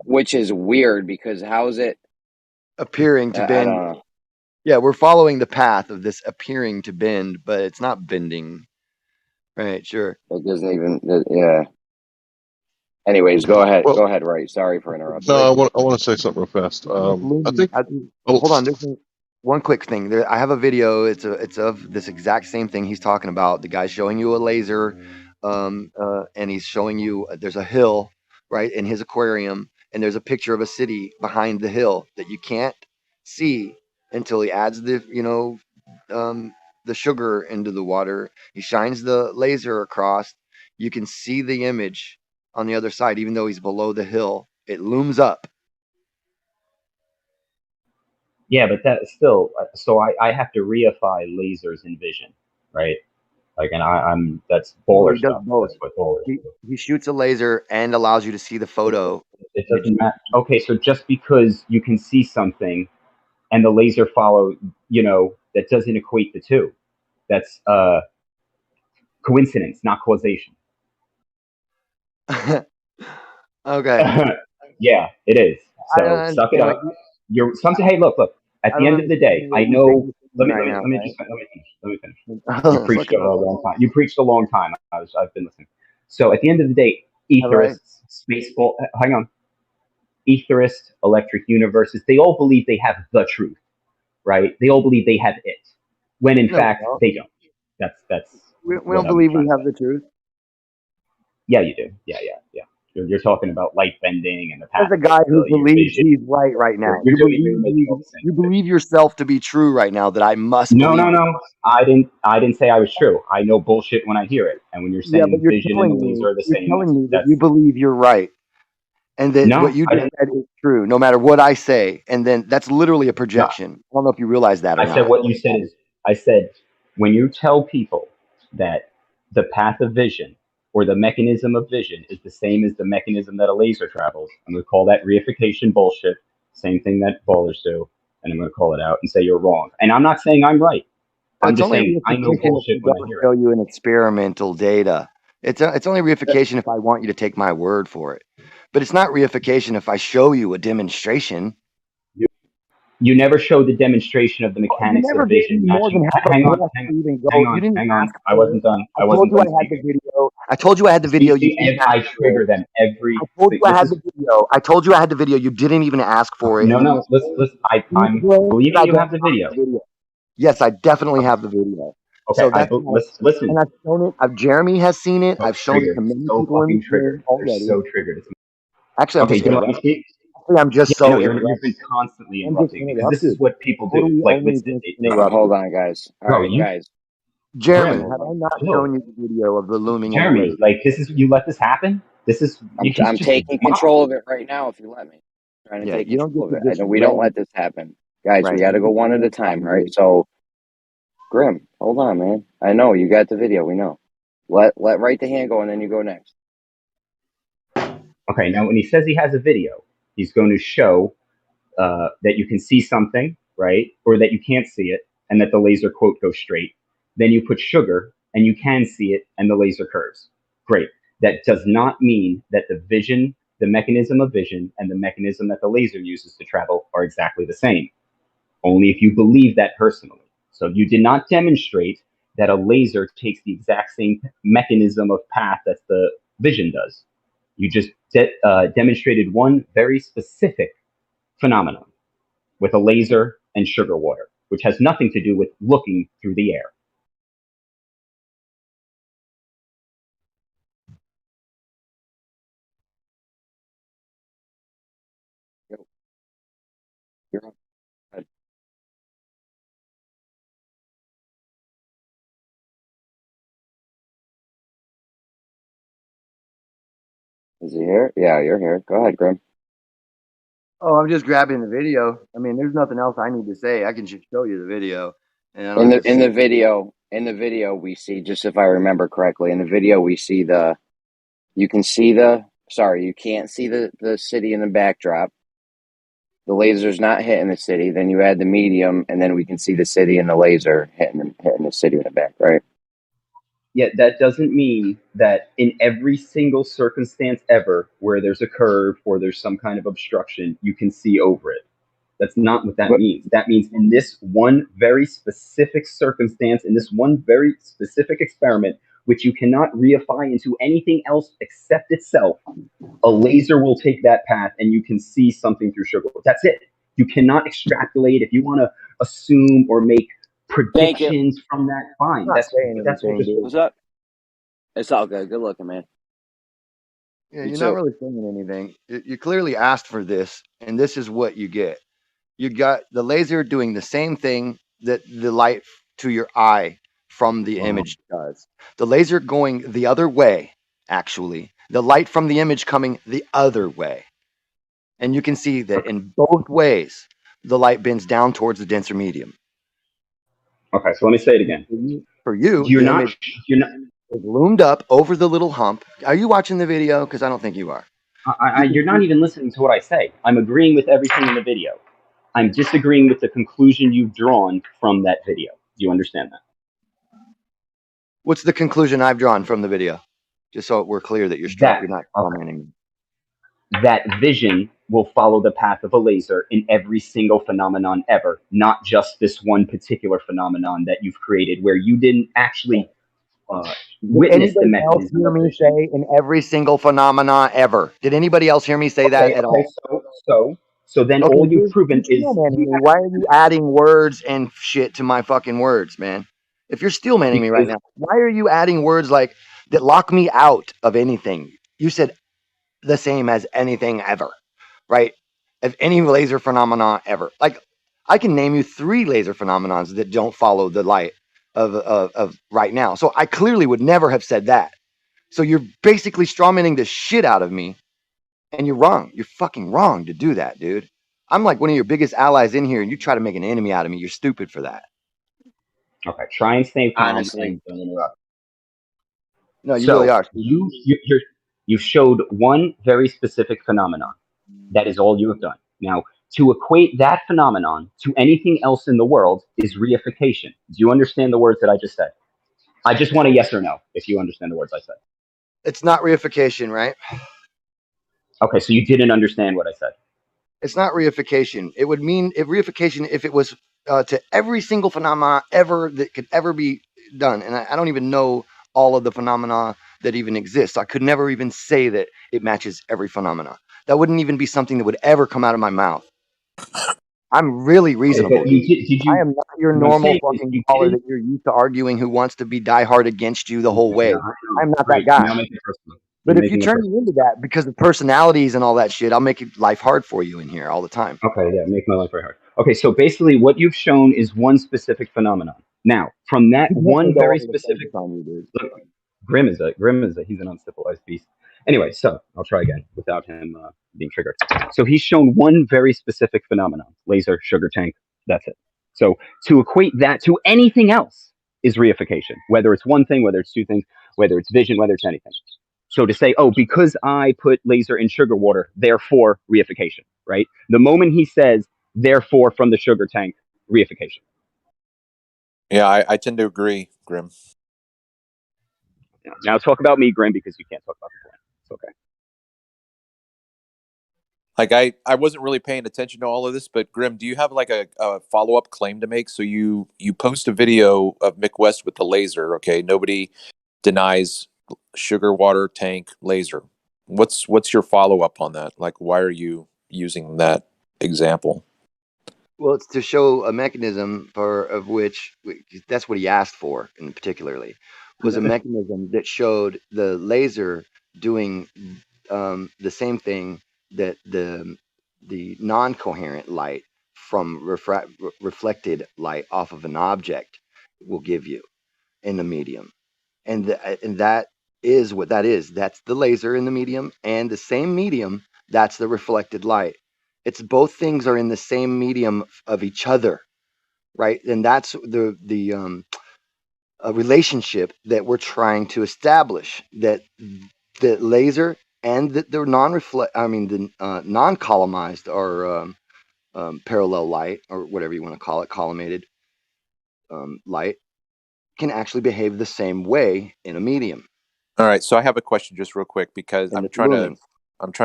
which is weird because how is it appearing to bend? I don't know. Yeah, we're following the path of this appearing to bend, but it's not bending. Right. Sure. It doesn't even. Yeah. Anyways, go ahead. Go ahead, Right. Sorry for interrupting. No, I want to say something real fast. I think. Hold on. one quick thing. I have a video. It's of this exact same thing he's talking about. The guy's showing you a laser, and he's showing you there's a hill right in his aquarium, and there's a picture of a city behind the hill that you can't see until he adds the sugar into the water. He shines the laser across. You can see the image on the other side, even though he's below the hill. It looms up. Yeah, but that still, so I have to reify lasers in vision, right? Like, and I'm that's No, Bowler he does stuff. both. That's what Bowler. He shoots a laser and allows you to see the photo. It doesn't matter. Okay, so just because you can see something and the laser follow, that doesn't equate the two. That's coincidence, not causation. Okay. Yeah, it is. So suck it up. You're something. Hey, look. At the end of the day, I know. Let me finish. You preached a long time. You preached a long time. I've been listening. So at the end of the day, etherists, spaceball. Hang on. Etherists, electric universes. They all believe they have the truth, right? They all believe they have it, when in fact they don't. That's. We don't believe we have the truth. Yeah, you do. Yeah. You're talking about light bending and the path. As a guy who believes he's right now, you believe yourself to be true right now. That I must. No. believe. I didn't say I was true. I know bullshit when I hear it. And when you're saying but you're vision and the laser are the same, telling me that you believe you're right, and that what you just said is true, no matter what I say. And then that's literally a projection. I don't know if you realize that or not. I said what you said is. I said when you tell people that the path of vision or the mechanism of vision is the same as the mechanism that a laser travels, I'm going to call that reification bullshit. Same thing that ballers do, and I'm going to call it out and say you're wrong. And I'm not saying I'm right. I'm just saying I know bullshit when I hear it. Show you an experimental data. It's only reification if I want you to take my word for it. But it's not reification if I show you a demonstration. You never showed the demonstration of the mechanics of vision matching. Hang on. I wasn't done. I told you I had the video. I told you I had the video. I trigger them every. I told you I had the video. I told you I had the video. You didn't even ask for it. No. Listen. I'm believing you have the video. Yes, I definitely have the video. Okay, so listen. And I've shown it. Jeremy has seen it. I've shown it to many people in triggered. already. So triggered. Actually, I'm just let me speak. I'm just so you've been constantly interrupting because this is what people do. Like, hold on, guys. All right, guys. Jeremy, have I not shown you the video of the looming? Jeremy, like this is you let this happen. This is I'm taking control of it right now. If you let me, I'm trying to take control of it. We don't let this happen, guys. We got to go one at a time, right? So, Grim, hold on, man. I know you got the video. We know. Let right the hand go, and then you go next. Okay. Now, when he says he has a video, he's going to show that you can see something, right, or that you can't see it, and that the laser quote goes straight. Then you put sugar, and you can see it, and the laser curves. Great. That does not mean that the vision, the mechanism of vision, and the mechanism that the laser uses to travel are exactly the same. Only if you believe that personally. So you did not demonstrate that a laser takes the exact same mechanism of path that the vision does. You just demonstrated one very specific phenomenon with a laser and sugar water, which has nothing to do with looking through the air. You're on. Is he here? Yeah, you're here. Go ahead, Grim. Oh, I'm just grabbing the video. I mean, there's nothing else I need to say. I can just show you the video. And in the video, we see, just if I remember correctly, in the video we see you can't see the city in the backdrop. The laser's not hitting the city. Then you add the medium, and then we can see the city and the laser hitting the city in the back, right? Yet that doesn't mean that in every single circumstance ever where there's a curve or there's some kind of obstruction, you can see over it. That's not what that means. That means in this one very specific circumstance, in this one very specific experiment, which you cannot reify into anything else except itself, a laser will take that path and you can see something through sugar. That's it. You cannot extrapolate. If you want to assume or make Thank you. predictions from that. Fine. I'm not That's saying what anything, this. dude. What's up? It's all good. Good looking, man. Yeah, You you're not too. really saying anything. You clearly asked for this, and this is what you get. You got the laser doing the same thing that the light to your eye from the image does. The laser going the other way, actually. The light from the image coming the other way. And you can see that in both ways, the light bends down towards the denser medium. Okay, so let me say it again. For you, You're the not. image You're not. is loomed up over the little hump. Are you watching the video? Because I don't think you are. You can You're not see even listening to what I say. I'm agreeing with everything in the video. I'm disagreeing with the conclusion you've drawn from that video. Do you understand that? what's the conclusion I've drawn from the video, just so we're clear that you're not commenting. That vision will follow the path of a laser in every single phenomenon ever, not just this one particular phenomenon that you've created where you didn't actually Did witness the anybody else mechanism hear of me vision. say in every single phenomena ever? Did anybody else hear me say that at all? So then Okay, all you've proven you're is steel manning me. Why are you adding words and shit to my fucking words, man? If you're steel manning me right because now, why are you adding words like that lock me out of anything? You said the same as anything ever, right? Of any laser phenomena ever. Like I can name you 3 laser phenomenons that don't follow the light of right now. So I clearly would never have said that. So you're basically strawmanning the shit out of me, and you're wrong. You're fucking wrong to do that, dude. I'm like one of your biggest allies in here, and you try to make an enemy out of me. You're stupid for that. okay, try and stay calm Honestly. and don't interrupt. No, you really So are. you showed one very specific phenomenon. That is all you have done. Now, to equate that phenomenon to anything else in the world is reification. Do you understand the words that I just said? I just want a yes or no if you understand the words I said. It's not reification, right? Okay, so you didn't understand what I said. It's not reification. It would mean if reification if it was to every single phenomena ever that could ever be done. And I don't even know all of the phenomena that even exist. I could never even say that it matches every phenomena. That wouldn't even be something that would ever come out of my mouth. I'm really reasonable. Okay, did you, I am not your what I'm normal saying is fucking you caller didn't. that you're used to arguing who wants to be diehard against you the whole way. Yeah, I know. I'm not that Great. guy. Now make it personal. But You're if you making it turn me personal. into that because of personalities and all that shit, I'll make life hard for you in here all the time. Okay, yeah, make my life very hard. Okay, so basically what you've shown is one specific phenomenon. Now, from that You one definitely don't very want me to specific focus on you, dude. look, he's an uncivilized beast. Anyway, so I'll try again without him being triggered. So he's shown one very specific phenomenon: laser, sugar tank. That's it. So to equate that to anything else is reification. Whether it's one thing, whether it's two things, whether it's vision, whether it's anything. So to say, oh, because I put laser in sugar water, therefore reification, right? The moment he says, therefore from the sugar tank, reification. Yeah, I tend to agree, Grim. Now talk about me, Grim, because you can't talk about the point. It's okay. Like I wasn't really paying attention to all of this, but Grim, do you have like a follow-up claim to make? So you post a video of Mick West with the laser, okay? Nobody denies sugar water tank laser. What's your follow-up on that? Like why are you using that example? Well, it's to show a mechanism of which that's what he asked for, in particularly, was a mechanism that showed the laser doing the same thing that the non-coherent light from reflected light off of an object will give you in the medium, and that is what that is. That's the laser in the medium, and the same medium, that's the reflected light. It's both things are in the same medium of each other, right? And that's the a relationship that we're trying to establish, that the laser and the non-columnized or parallel light, or whatever you want to call it, collimated light, can actually behave the same way in a medium. All right, so I have a question just real quick because And I'm it's trying lumens.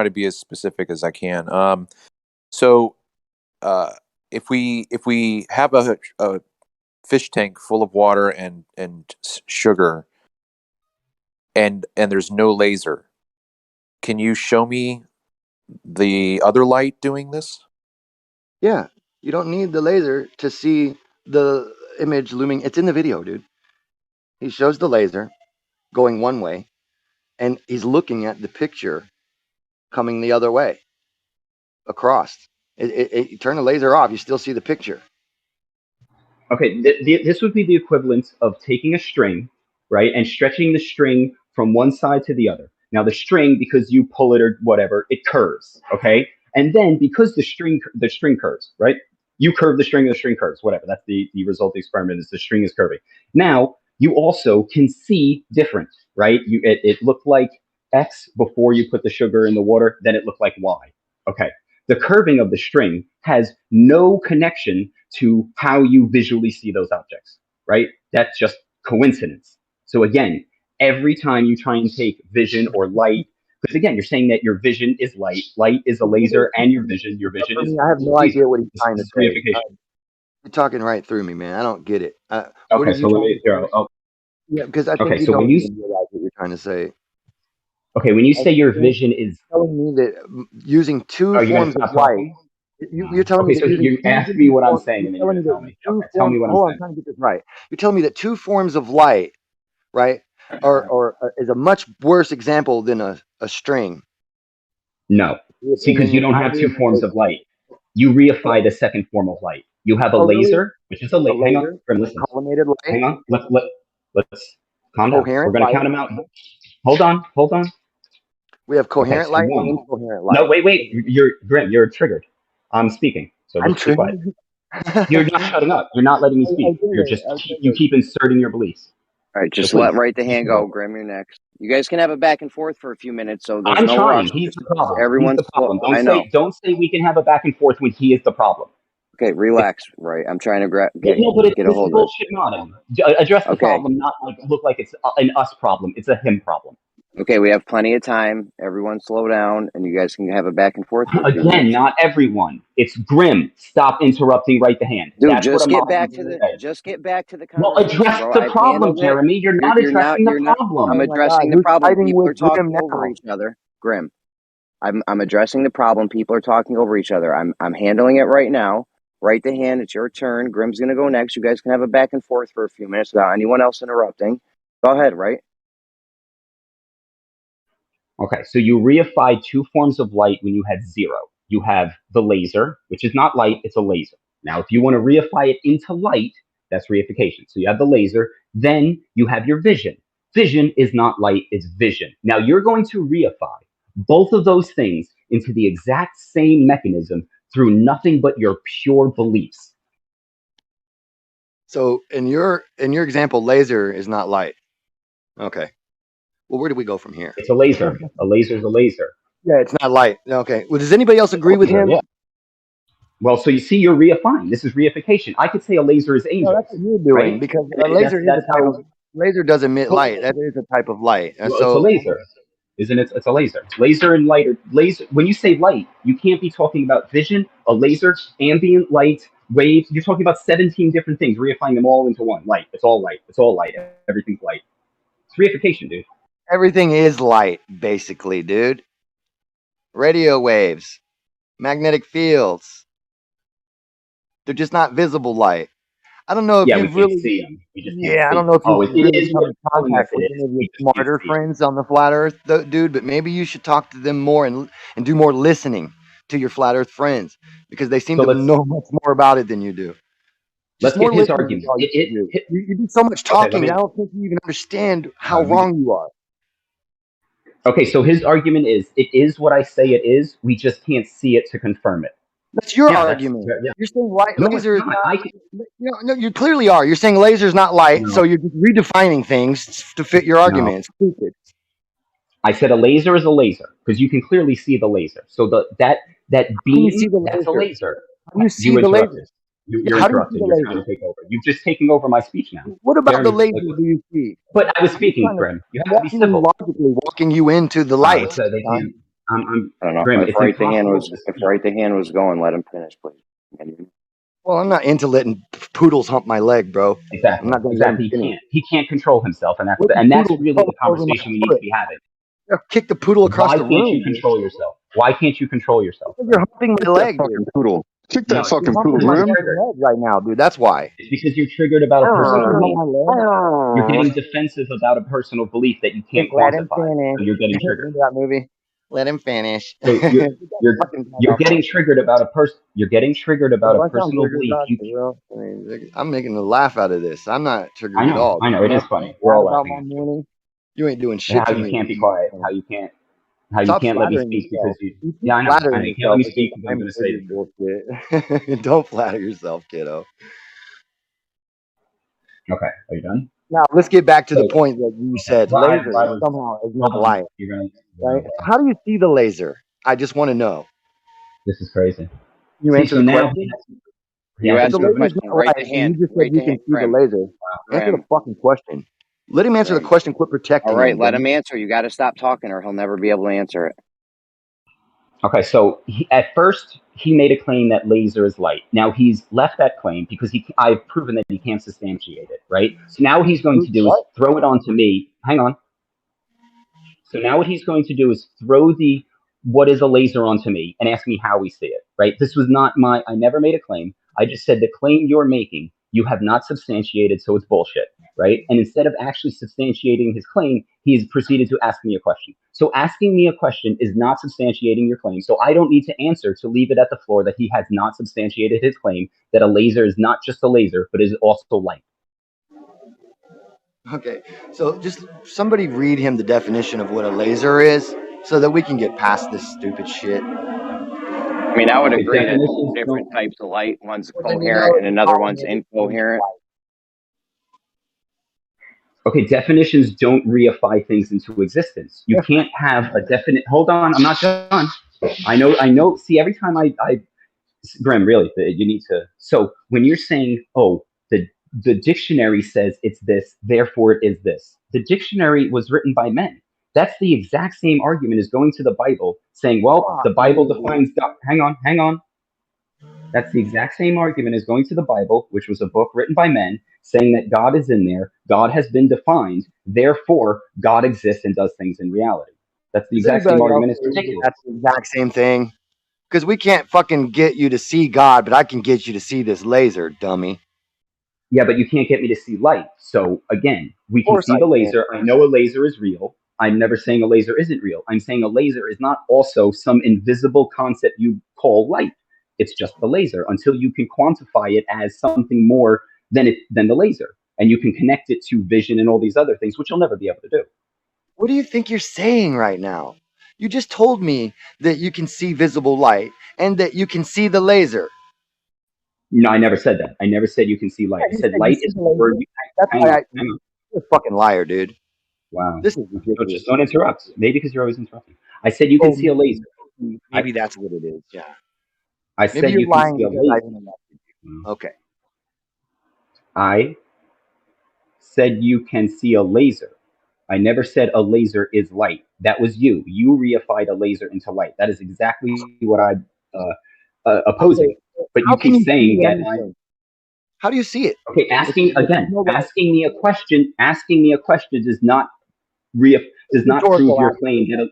to be as specific as I can. So if we have a fish tank full of water and sugar and there's no laser, can you show me the other light doing this? Yeah, You don't need the laser to see the image looming. It's in the video, dude. He shows the laser going one way, and he's looking at the picture coming the other way across. You turn the laser off, you still see the picture. Okay, this would be the equivalent of taking a string, right, and stretching the string from one side to the other. Now the string, because you pull it or whatever, it curves, okay? And then because the string curves, right? You curve the string curves, whatever. That's the result of the experiment is the string is curving. Now you also can see different, right? It looked like X before you put the sugar in the water, then it looked like Y. Okay. The curving of the string has no connection to how you visually see those objects, right? That's just coincidence. So again, every time you try and take vision or light, because again, you're saying that your vision is light is a laser, and your vision is I have no laser. idea what he's trying to say. Reification. You're talking right through me, man. I don't get it. What Okay, is he so let trying me to here. say? Yeah, because I think Okay, you so don't when you even realize what you're trying to say. okay, when you say your vision is telling me that using two are you gonna forms of stop light. talking? You're telling Okay, me so that using you ask me what I'm saying, and then you're gonna tell me. Okay, tell me what I'm hold on, I'm saying. trying to get this right. You're telling me that two forms of light, right, is a much worse example than a string. No, see, because you don't have two forms of light. You reify the second form of light. You have a laser, which is a laser. Hang on, Grim, listen. Collimated light. Hang on. Let's calm down. We're Coherent gonna light. count them out. Hold on. We have coherent so light one. and incoherent light. No, wait. You're Grim. You're triggered. I'm speaking, so just be quiet. You're not shutting up. You're not letting me speak. You're just you keep inserting your beliefs. All right, just So let please, right the hand go. Grim, you're next. You guys can have a back and forth for a few minutes, so there's I'm no trying. rush. He's the problem. Everyone's He's the problem. I know. Don't say we can have a back and forth when he is the problem. Okay, relax. Right, I'm trying to get This a hold is of it. bullshit not him. Address the problem, not like look like it's an us problem. It's a him problem. Okay, we have plenty of time. Everyone slow down, and you guys can have a back and forth for a few Again, minutes. not everyone. It's Grim. Stop interrupting right the hand. Dude, That's just what get back to the conversation, Well, address bro. the I've problem, handled it. Jeremy. You're not addressing the problem. I'm Oh my God, addressing the who's problem. fighting People with are talking Grim over now? each other. Grim. I'm addressing the problem. People are talking over each other. I'm handling it right now. Right the hand. It's your turn. Grim's gonna go next. You guys can have a back and forth for a few minutes without anyone else interrupting. Go ahead. Right. Okay, so you reified two forms of light when you had zero. You have the laser, which is not light, it's a laser. Now, if you want to reify it into light, that's reification. So you have the laser, then you have your vision. Vision is not light, it's vision. Now you're going to reify both of those things into the exact same mechanism through nothing but your pure beliefs. So in your example, laser is not light. Okay. Well, where do we go from here? It's a laser. A laser is a laser. Yeah, it's not light. Okay. Well, does anybody else agree with him? Yeah. Well, so you see, you're reifying. This is reification. I could say a laser is angels. No, that's what you're doing right? because a laser is a type of laser does emit light. That is a type of light. Well, it's a laser, isn't it? It's a laser. Laser and light are laser. When you say light, you can't be talking about vision, a laser, ambient light, waves. You're talking about 17 different things, reifying them all into one. Light. It's all light. It's all light. Everything's light. It's reification, dude. Everything is light, basically, dude. Radio waves, magnetic fields. They're just not visible light. I don't know if you've really see them. We just yeah, I don't know if you've it really is come in contact with any of your smarter friends on the flat Earth, dude. But maybe you should talk to them more and do more listening to your flat Earth friends because they seem to know much more about it than you do. Let's get his argument. You do so much talking. I don't think you even understand how wrong you are. Okay, so his argument is, it is what I say it is. We just can't see it to confirm it. That's your argument. You're saying light, No, laser is it's not. not. No, you clearly are. You're saying laser is not light, so you're just redefining things to fit your argument. It's stupid. I said a laser is a laser because you can clearly see the laser. So that beam, that's a laser. You see the laser. You're interrupted. You're trying to take over. You've just taken over my speech now. What about the laser do you see? But I was speaking, Grim. You have to be civil. Logically walking you into the light. I don't know. Grim, If right the hand was going, let him finish, please. Well, I'm not into letting poodles hump my leg, bro. Exactly. I'm not going to He can't control himself, and that's really the conversation we need to be having. Kick the poodle across the room. Why can't you control yourself? Why can't you control yourself? You're humping my leg, fucking poodle. Kick No, that fucking You're poodle, humping my you're Grim. fucking triggered. leg right now, dude. That's why. It's because you're triggered about a personal Hump belief. my leg. You're getting defensive about a personal belief that you can't Just let him quantify. finish. So you're getting triggered. Remember that movie? Let him finish. So Get that you're fucking dog you're off my getting triggered about a person. You're getting triggered about Do a I sound personal triggered, belief. God, for real? I mean, I'm making a laugh out of this. I'm not triggered at all. I know. You It know, is funny. We're mad all about laughing my at you. morning. You ain't doing And shit how to you me. can't be quiet. How you Stop can't let me flattering speak because yourself. you. You keep Yeah, I know. flattering You can't let yourself me with this speak because I'm I'm going to say triggered this. bullshit. Don't flatter yourself, kiddo. Okay, are you done? Now, let's get back to the So, point that you okay. said Well, laser I was. somehow is Hold not on. light, You're going to. right? How do you see the laser? I just want to know. This is crazy. You See, answer so the now question? he You has If to the asked him a prove laser's it. question. not light and you just said you can see the Grim. laser, answer the Grim. fucking question. Let him answer the Grim. question. Quit All protecting right, him, let him dummy. answer. You got to stop talking, or he'll never be able to answer it. Okay, so at first he made a claim that laser is light. Now he's left that claim because I've proven that he can't substantiate it, right? So now what he's going to do is What? throw it onto me. Hang on. So now what he's going to do is throw the what is a laser onto me and ask me how we see it, right? This was not I never made a claim. I just said the claim you're making, you have not substantiated, so it's bullshit, right? And instead of actually substantiating his claim, he's proceeded to ask me a question. So asking me a question is not substantiating your claim. So I don't need to answer to leave it at the floor that he has not substantiated his claim that a laser is not just a laser, but is also light. Okay, so just somebody read him the definition of what a laser is so that we can get past this stupid shit. I mean, I would Okay, agree that definitions different don't. types of light. One's Well, then you coherent know and the another problem one's is it's not incoherent. light. Okay, definitions don't reify things into existence. You can't have a definite. Hold on, I'm not done. I know. See, every time I Graham, really, you need to. So when you're saying, oh, the dictionary says it's this, therefore it is this. The dictionary was written by men. That's the exact same argument as going to the Bible, saying, well, the Bible defines God. Hang on. That's the exact same argument as going to the Bible, which was a book written by men, saying that God is in there, God has been defined, therefore God exists and does things in reality. That's the Does exact same anybody else argument. It's believe that ridiculous. that's the exact same thing? Because we can't fucking get you to see God, but I can get you to see this laser, dummy. Yeah, but you can't get me to see light. So again, we Of can course see I the can. laser. I know a laser is real. I'm never saying a laser isn't real. I'm saying a laser is not also some invisible concept you call light. It's just the laser until you can quantify it as something more than the laser. And you can connect it to vision and all these other things, which you'll never be able to do. What do you think you're saying right now? You just told me that you can see visible light and that you can see the laser. No, I never said that. I never said you can see light. Yeah, I you said said you light see is the where laser. you That's hang why on, hang on. you're a fucking liar, dude. Wow. This is So ridiculous. just don't interrupt. Maybe because you're always interrupting. I said you can Oh, see a laser. maybe that's what it is. Yeah. I Maybe said you're you can lying see a because I laser. interrupted you. Okay. I said you can see a laser. I never said a laser is light. That was you. You reified a laser into light. That is exactly what I'm opposing. But How you can keep you saying see that anything? How do you see it? okay, There's no light. asking me a question does not It's prove rhetorical. your Asking claim. yourself.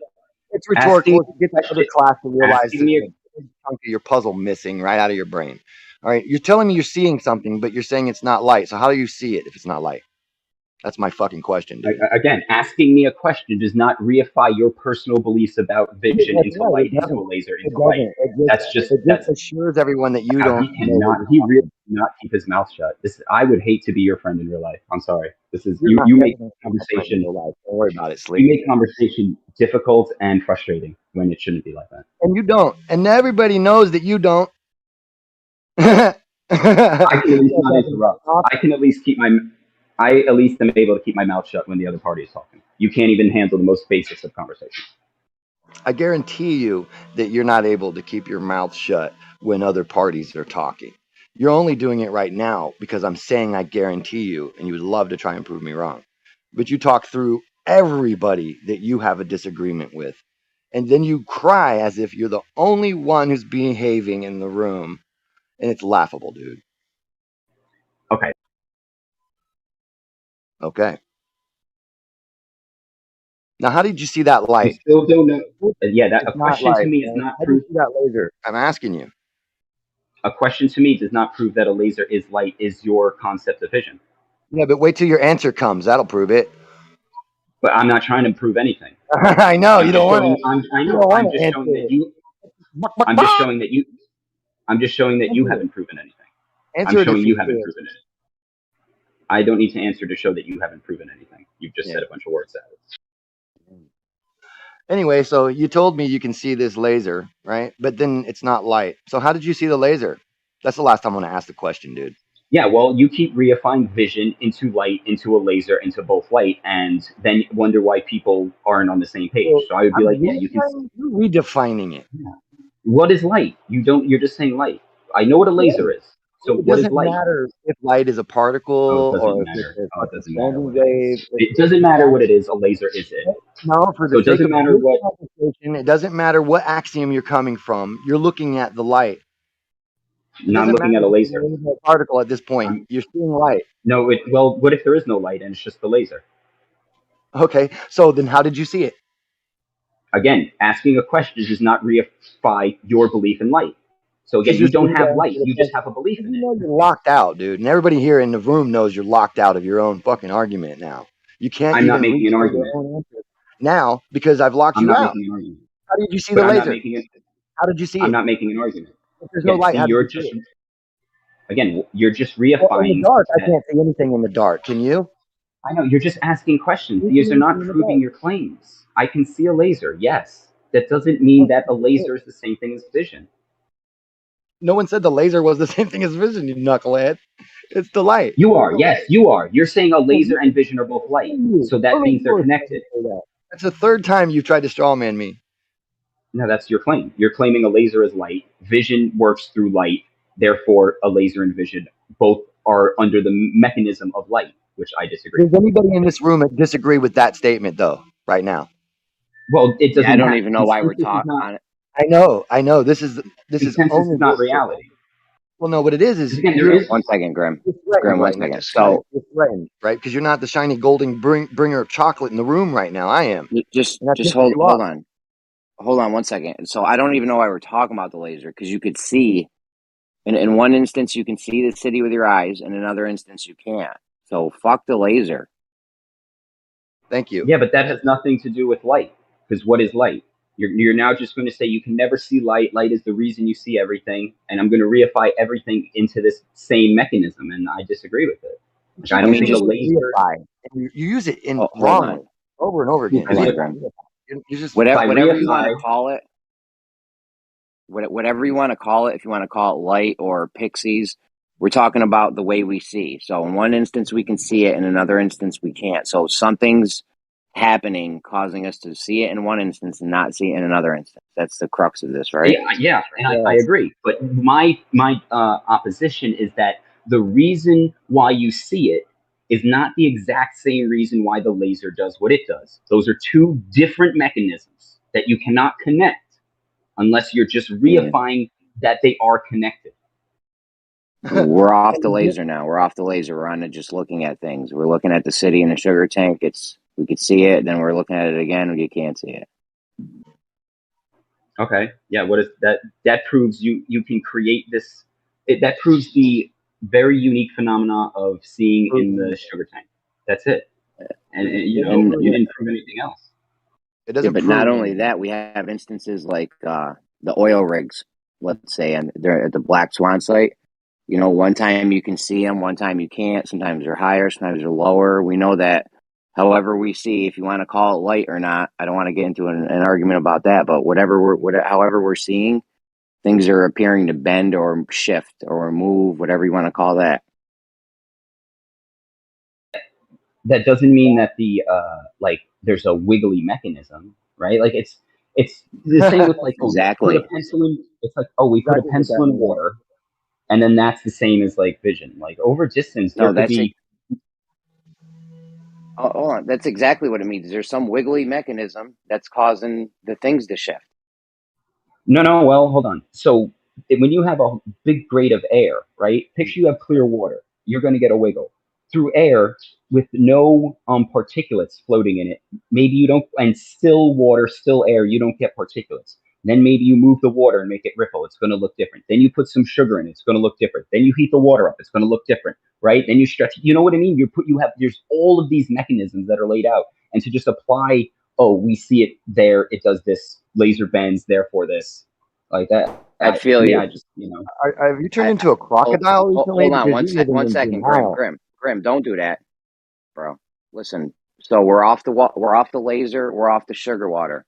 It's Asking rhetorical. Get to other class to realize asking there's me a big chunk of your puzzle missing right out of your brain. All right. You're telling me you're seeing something, but you're saying it's not light. So how do you see it if it's not light? That's my fucking question, dude. Again, asking me a question does not reify your personal beliefs about vision That's into right. light, It into doesn't. a laser, It into light. doesn't. It just assures everyone that you Wow, don't know what you're he talking really about. cannot keep his mouth shut. I would hate to be your friend in real life. I'm sorry. This is You're not you ever make going to be my friend in conversation real life. Don't worry about it, you Sleep. make conversation difficult and frustrating when it shouldn't be like that. And you don't. And everybody knows that you don't. I can at least not interrupt. I can at least I at least am able to keep my mouth shut when the other party is talking. You can't even handle the most basics of conversation. I guarantee you that you're not able to keep your mouth shut when other parties are talking. You're only doing it right now because I'm saying I guarantee you, and you would love to try and prove me wrong. But you talk through everybody that you have a disagreement with. And then you cry as if you're the only one who's behaving in the room. And it's laughable, dude. Okay. Okay. Now, how did you see that light? You still don't know. Yeah, that a It's not question to light. me is Okay? not How do you proof. see that laser? I'm asking you. A question to me does not prove that a laser is light. Is your concept of vision? Yeah, but wait till your answer comes. That'll prove it. But I'm not trying to prove anything. I know you don't want to. I know. I'm just showing that you. I'm just showing that you. I'm just showing that you haven't proven anything. Answer I'm it if showing you you haven't do. proven it. I don't need to answer to show that you haven't proven anything. You've just said a bunch of words at it. Anyway, so you told me you can see this laser, right? But then it's not light. So how did you see the laser? That's the last time I'm going to ask the question, dude. Yeah, well, you keep reifying vision into light, into a laser, into both light, and then wonder why people aren't on the same page. So I would be like, yeah, you can. You're redefining it. Yeah. What is light? You don't. You're just saying light. I know what a laser is. So it what is doesn't light? matter if light is a particle Oh, it doesn't or if matter. it's Oh, it a doesn't matter sound what it wave. is. It doesn't matter what it is. A laser is it. No, for So the it sake doesn't of matter this what. conversation, it doesn't matter what axiom you're coming from. You're looking at the light. It No, I'm doesn't looking matter at a if laser. it's a particle at this point. You're seeing light. No, well, what if there is no light and it's just the laser? Okay, so then how did you see it? Again, asking a question does not reify your belief in light. So again, you don't have light. You just have a belief in it. You know you're locked out, dude. And everybody here in the room knows you're locked out of your own fucking argument now. You can't I'm not even making an reach your argument. own answer now because I've locked I'm you not out. making an argument. How did you see But the I'm not laser? making it. How did you see I'm it? not making an argument. If there's no light, See, how did you're you see just it? again, you're just Well, in reifying the dark, I that. can't see anything in the dark. Can you? I know you're just asking questions. You These see are not anything in the proving dark? your claims. I can see a laser. Yes, that doesn't mean that a laser is the same thing as vision. No one said the laser was the same thing as vision, you knucklehead. It's the light. You are. Yes, you are. You're saying a laser and vision are both light. So that means they're connected. That's the third time you've tried to strawman me. No, that's your claim. You're claiming a laser is light. Vision works through light. Therefore, a laser and vision both are under the mechanism of light, which I disagree. Does anybody in this room disagree with that statement, though, right now? Well, it doesn't. I don't even know why we're talking on it. I know. This is consensus only is not bullshit. reality. Well, no, what it is Again, you're, there is. One second, Grim. you're threatened Grim, one right now. second. So You're threatened, right? Because you're not the shiny golden bringer of chocolate in the room right now. I am. just And that pisses hold you off. on. Hold on one second. So I don't even know why we're talking about the laser because you could see, in one instance you can see the city with your eyes, in another instance you can't. So fuck the laser. Thank you. Yeah, but that has nothing to do with light. Because what is light? You're now just going to say you can never see light. Light is the reason you see everything, and I'm going to reify everything into this same mechanism, and I disagree with it. Like, I don't think a laser. You use it in hold wrong on. over and over again. Hold on, Grim. You're just Whatever you want to call it. Whatever you want to call it, if you want to call it light or pixies, we're talking about the way we see. So in one instance we can see it, in another instance we can't. So something's happening causing us to see it in one instance and not see it in another instance. That's the crux of this, right? Yeah, and I agree. But my opposition is that the reason why you see it is not the exact same reason why the laser does what it does. Those are two different mechanisms that you cannot connect unless you're just reifying that they are connected. We're off the laser now. We're off the laser. We're on to just looking at things. We're looking at the city in a sugar tank. We could see it, then we're looking at it again and you can't see it. Okay. Yeah, what is that? That proves you can create this. That proves the very unique phenomena of seeing in the sugar tank. That's it. And you didn't prove anything else. It doesn't. But not only that, we have instances like the oil rigs. Let's say, and they're at the Black Swan site. You know, one time you can see them, one time you can't. Sometimes they're higher, sometimes they're lower. We know that. However we see, if you want to call it light or not, I don't want to get into an argument about that. But however we're seeing, things are appearing to bend or shift or move, whatever you want to call that. That doesn't mean that the there's a wiggly mechanism, right? Like it's the same with like exactly. Put a pencil in. It's like we put a pencil in water, and then that's the same as like vision. Like over distance, there could be. Hold on. That's exactly what it means. There's some wiggly mechanism that's causing the things to shift. No. Well, hold on. So when you have a big grade of air, right? Picture you have clear water. You're going to get a wiggle. Through air with no particulates floating in it, maybe you don't, and still water, still air, you don't get particulates. Then maybe you move the water and make it ripple. It's going to look different. Then you put some sugar in. It's going to look different. Then you heat the water up. It's going to look different, right? Then you stretch. You know what I mean? There's all of these mechanisms that are laid out, and to just apply. Oh, we see it there. It does this. Laser bends. Therefore, this, like that. I feel To me, you. I just Have you turned into a crocodile recently? Hold on Because you live one in second, denial. Grim, don't do that, bro. Listen. So we're off the laser, we're off the sugar water.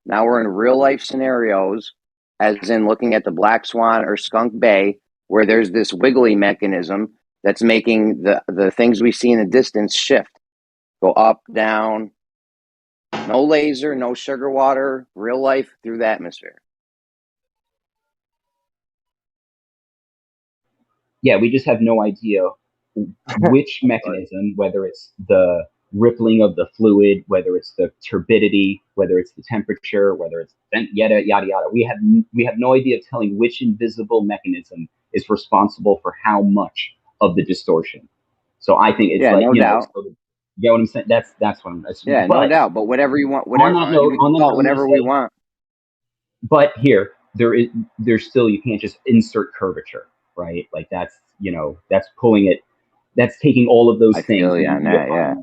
Now we're in real life scenarios, as in looking at the Black Swan or Skunk Bay, where there's this wiggly mechanism that's making the things we see in the distance shift, go up, down. No laser, no sugar water, real life through the atmosphere. Yeah, we just have no idea which mechanism, whether it's the rippling of the fluid, whether it's the turbidity, whether it's the temperature, whether it's yada yada yada. We have no idea of telling which invisible mechanism is responsible for how much of the distortion. So I think it's no doubt. You get what I'm saying? That's what I'm saying. Yeah, no doubt. But whatever you want, whatever on that note, we can call it whatever we want. But here, there's still, you can't just insert curvature, right? Like that's that's pulling it. That's taking all of those things. Feel you on that, yeah.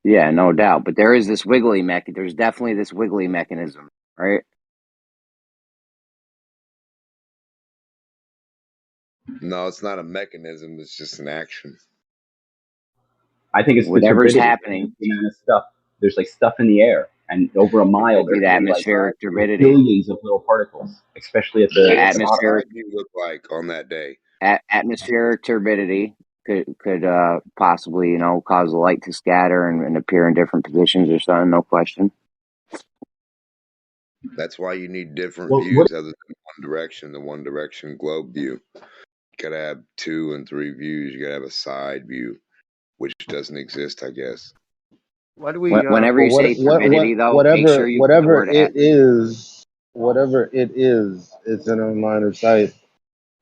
Yeah, no doubt. But there is this wiggly there's definitely this wiggly mechanism, right? No, it's not a mechanism. It's just an action. I think it's whatever's the happening. Stuff. There's like stuff in the air, and over a mile there's the atmospheric turbidity, billions of little particles, especially at the atmospheric. What do you look like on that day? Atmospheric turbidity could possibly cause the light to scatter and appear in different positions or something. No question. That's why you need different views other than one direction. The one direction globe view. You gotta have 2 and 3 views. You gotta have a side view, which doesn't exist, I guess. Why do we? Whenever you say turbidity, though, make sure you put the word whatever it is, it's in our line of sight.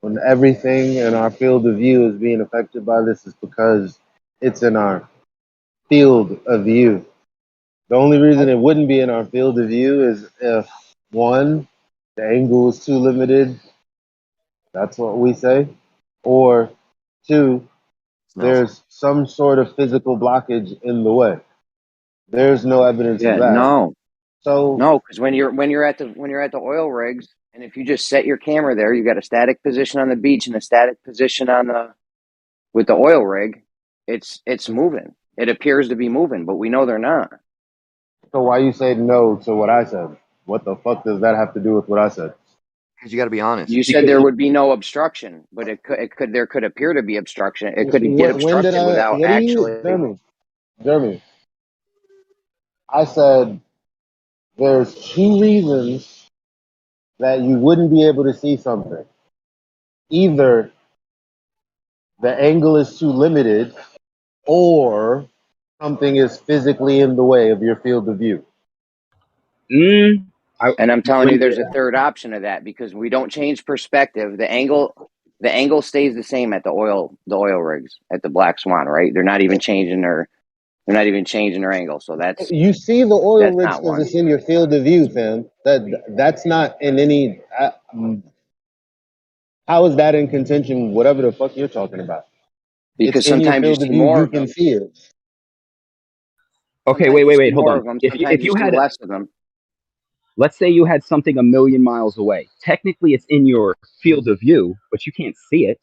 When everything in our field of view is being affected by this, is because it's in our field of view. The only reason it wouldn't be in our field of view is if, one, the angle is too limited. That's what we say. Or 2, there's some sort of physical blockage in the way. There's no evidence of that. No. So no, because when you're at the oil rigs, and if you just set your camera there, you got a static position on the beach and a static position with the oil rig. It's moving. It appears to be moving, but we know they're not. So why you say no to what I said? What the fuck does that have to do with what I said? Because you got to be honest. You said there would be no obstruction, but there could appear to be obstruction. It could get obstructed without actually. Jeremy, I said there's 2 reasons that you wouldn't be able to see something. Either the angle is too limited, or something is physically in the way of your field of view. And I'm telling you, there's a third option of that, because we don't change perspective. The angle stays the same at the oil rigs at the Black Swan, right? They're not even changing their angle. So that's, you see the oil rigs because it's in your field of view, fam. That's not in any. How is that in contention? Whatever the fuck you're talking about. Because sometimes you see more. You can see it. Okay, wait, hold on. If you had less of them. Let's say you had something 1,000,000 miles away. Technically, it's in your field of view, but you can't see it,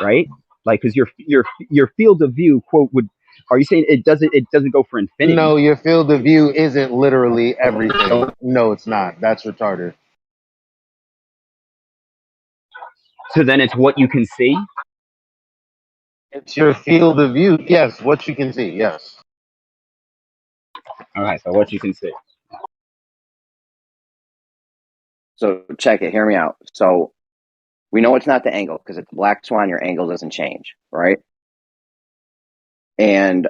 right? Like, because your field of view, quote, would. Are you saying it doesn't go for infinity? No, your field of view isn't literally everything. No, it's not. That's retarded. So then it's what you can see? It's your field of view. Yes, what you can see. Yes. All right, so what you can see. So check it. Hear me out. So we know it's not the angle, because it's Black Swan. Your angle doesn't change, right? And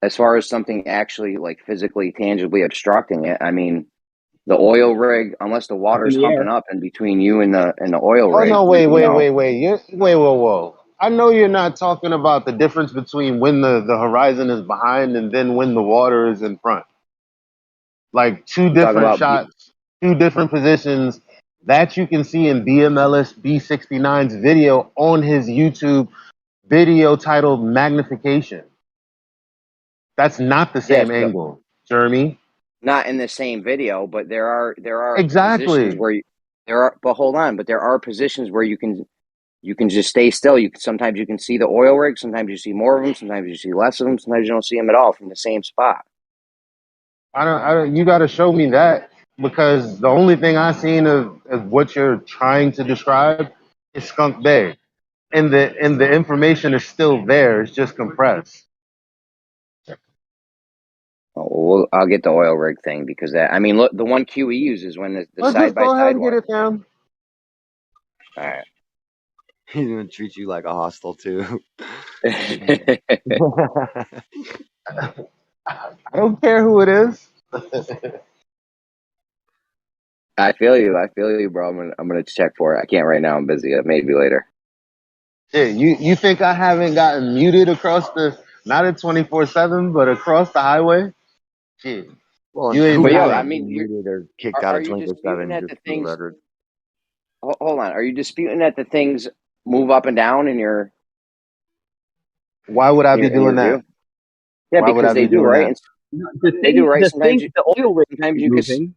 as far as something actually like physically, tangibly obstructing it, I mean, the oil rig, unless the water's humping up in between you and the oil rig. Oh no! Wait! Whoa! I know you're not talking about the difference between when the horizon is behind and then when the water is in front. like two I'm talking different about shots, two different positions that you can see in BMLS B69's video on his YouTube video titled Magnification. That's not the same so angle, Jeremy. not in the same video, but there are positions Exactly. where but hold on, but there are positions where you can just stay still. Sometimes you can see the oil rig, sometimes you see more of them, sometimes you see less of them, sometimes you don't see them at all from the same spot. I don't. You got to show me that, because the only thing I've seen of what you're trying to describe is Skunk Bay, and the information is still there. It's just compressed. Oh, well, I'll get the oil rig thing because look, the one QE uses when the Let's side just by go ahead side and get one. it, fam. All right. He's gonna treat you like a hostile too. I don't care who it is. I feel you, bro. I'm gonna check for it. I can't right now. I'm busy. Maybe later. Yeah, you think I haven't gotten muted across not at 24/7, but across the highway? Shit. Well, You and ain't who been hasn't doing. been muted or kicked out Are of you disputing 24/7 that just the for the things? record? Hold on. Are you disputing that the things move up and down in your? Why would I be doing that? View? Yeah, Why would because I be they do, doing right? that? They do, right? Sometimes the oil rig sometimes is you can.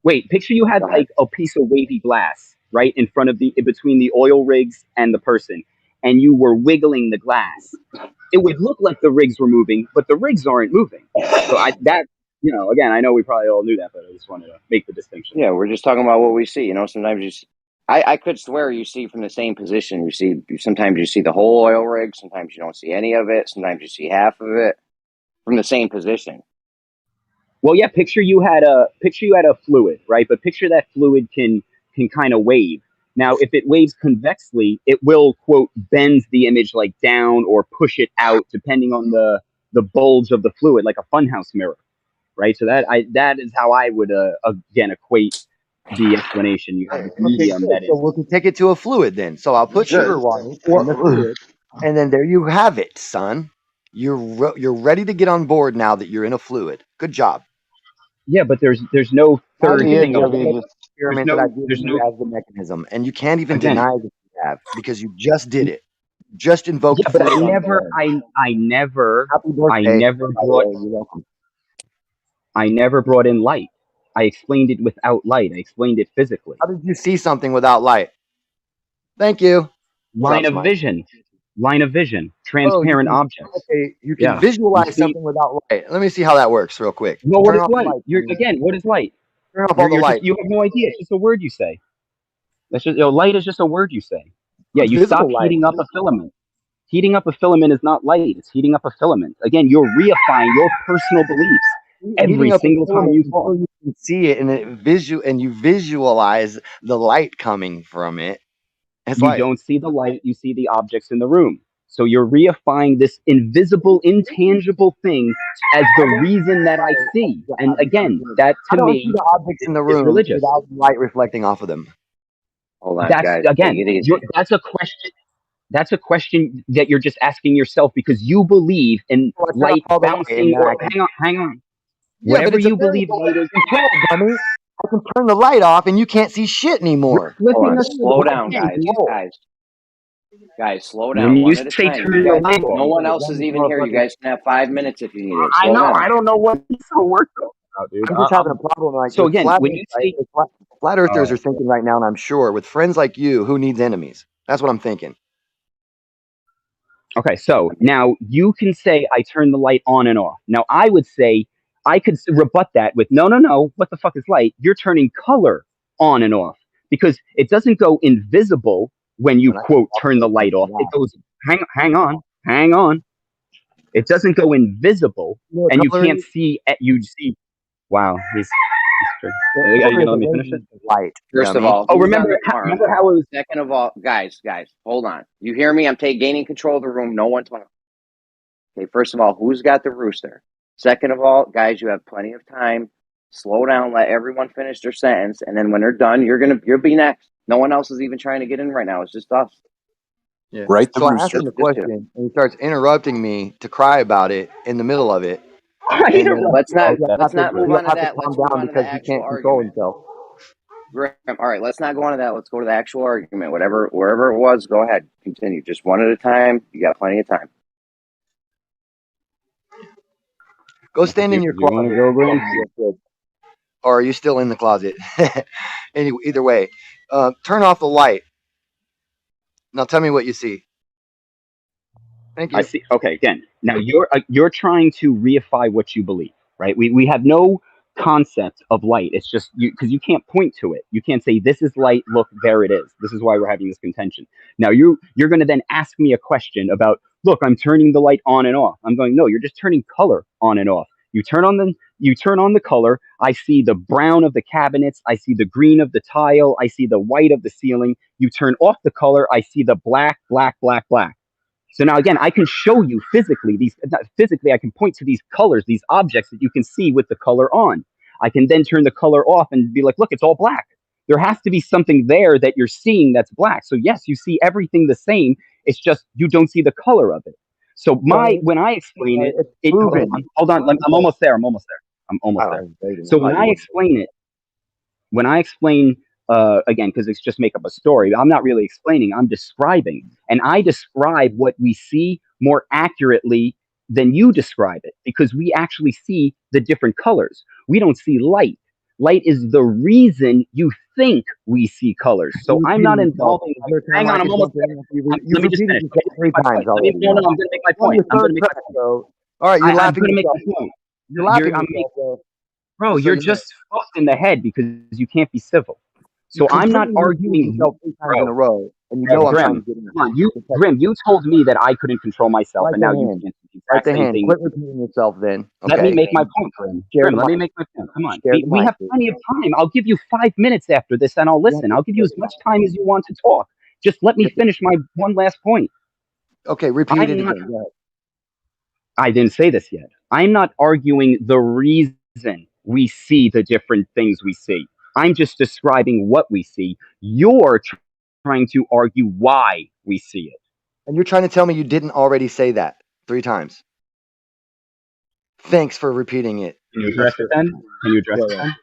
moving. Picture you had like a piece of wavy glass right in front of in between the oil rigs and the person, and you were wiggling the glass. It would look like the rigs were moving, but the rigs aren't moving. So again, I know we probably all knew that, but I just wanted to make the distinction. Yeah, we're just talking about what we see. Sometimes I could swear you see from the same position. Sometimes you see the whole oil rig. Sometimes you don't see any of it. Sometimes you see half of it from the same position. Well, yeah, picture you had a fluid, right? But picture that fluid can kind of wave. Now, if it waves convexly, it will quote bend the image like down or push it out, depending on the bulge of the fluid, like a funhouse mirror, right? So that is how I would again equate the explanation. You have this medium that is. So we can take it to a fluid then. So I'll put sugar water in the fluid, and then there you have it, son. You're ready to get on board now that you're in a fluid. Good job. Yeah, but there's no third thing. Experiment that I did as the mechanism, and you can't even deny that you have because you just did it. You just invoked. Yeah, but I never brought in light. I explained it without light. I explained it physically. How did you see something without light? Thank you. Line of vision. Transparent objects. Okay, you can visualize something without light. Let me see how that works real quick. Well, what is light? What is light? Turn off all the light. You have no idea. It's just a word you say. That's just light is just a word you say. Yeah, you stop heating up a filament. Heating up a filament is not light. It's heating up a filament. Again, you're reifying your personal beliefs every single time you talk. You can see it, and you visualize the light coming from it. You don't see the light. You see the objects in the room. So you're reifying this invisible, intangible thing as the reason that I see. And again, that to me see the objects in the room religious. without light reflecting off of them. Hold on, that's guys. Again, that's a question. That's a question that you're just asking yourself because you believe in light bouncing. Or hang on. Yeah, whatever you believe light is. Dummy. I can turn the light off and you can't see shit anymore. Hold on, slow down, guys. Guys, slow down. When you one at a say time. turn the light off, No one else is even here. You guys can have 5 minutes if you need it. I know. Down. I don't know what this will work out, dude. I'm just having a problem. Like, so again, when you say flat earthers are thinking right now, and I'm sure with friends like you, who needs enemies? That's what I'm thinking. Okay, so now you can say I turn the light on and off. Now I would say I could rebut that with no. What the fuck is light? You're turning color on and off because it doesn't go invisible when you quote turn the light off. It goes hang on. It doesn't go invisible and you can't see. You see. Wow, he's are you gonna let me finish it? Light. First of all, remember how it was. Second of all, guys, hold on. You hear me? I'm gaining control of the room. No one talking. Okay, first of all, who's got the rooster? Second of all, guys, you have plenty of time. Slow down, let everyone finish their sentence, and then when they're done, you'll be next. No one else is even trying to get in right now. It's just us. Yeah. Right. So I asked him the question, and he starts interrupting me to cry about it in the middle of it. Let's not He'll let's not move on to have to that. calm Let's move down on to the because he actual can't control argument. himself. Graham, all right, let's not go on to that. Let's go to the actual argument. Wherever it was, go ahead. Continue. Just one at a time. You got plenty of time. Go stand in your You want closet. to go, Graham? Or are you still in the closet? Anyway, either way, turn off the light. Now tell me what you see. Thank I you. see. Okay, again, now you're trying to reify what you believe, right? We have no concept of light. It's just you because you can't point to it. You can't say this is light. Look, there it is. This is why we're having this contention. Now you're going to then ask me a question about. Look, I'm turning the light on and off. I'm going. No, you're just turning color on and off. You turn on the color. I see the brown of the cabinets. I see the green of the tile. I see the white of the ceiling. You turn off the color. I see the black, black, black, black. So now again, I can show you physically I can point to these colors, these objects that you can see with the color on. I can then turn the color off and be like, look, it's all black. There has to be something there that you're seeing that's black. So yes, you see everything the same. It's just you don't see the color of it. So when I explain it, hold on, I'm almost there. So when I explain again, because it's just make up a story. I'm not really explaining. I'm describing, and I describe what we see more accurately than you describe it, because we actually see the different colors. We don't see light. Light is the reason you think we see colors. So I'm not involving. Hang on, I'm almost there. Let me just finish. Three times already. No, I'm going to make my point. I'm going to make my point. All right, you're laughing. I'm going to make my point. You're laughing yourself, Bro, you're just fucked in the head because you can't be civil. So I'm not arguing 3 times in a row, and you know I'm trying to get in. Grim, you told me that I couldn't control myself, and now you can't do the Right exact the same hand. thing. Quit repeating yourself then. Okay. Let me make my point, Grim. Share Grim, the let me mic. make my point. Come on. Share the We mic, have dude. plenty of time. I'll give you 5 minutes after this, and I'll listen. I'll give you as much time as you want to talk. Just let me finish my one last point. Okay, repeat it again. Go ahead. I didn't say this yet. I'm not arguing the reason we see the different things we see. I'm just describing what we see. You're trying to argue why we see it. And you're trying to tell me you didn't already say that 3 times. Thanks for repeating it. Can you address it then? Can you address it then?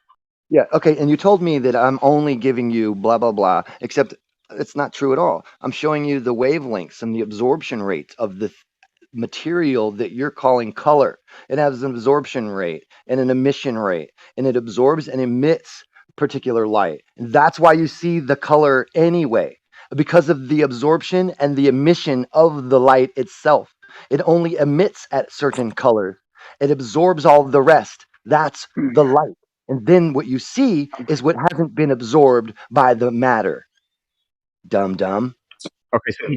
Yeah, okay. And you told me that I'm only giving you blah, blah, blah, except it's not true at all. I'm showing you the wavelengths and the absorption rates of the material that you're calling color. It has an absorption rate and an emission rate, and it absorbs and emits particular light. And that's why you see the color anyway, because of the absorption and the emission of the light itself. It only emits at certain color. It absorbs all the rest. That's the light. And then what you see is what hasn't been absorbed by the matter. Dumb. Okay, so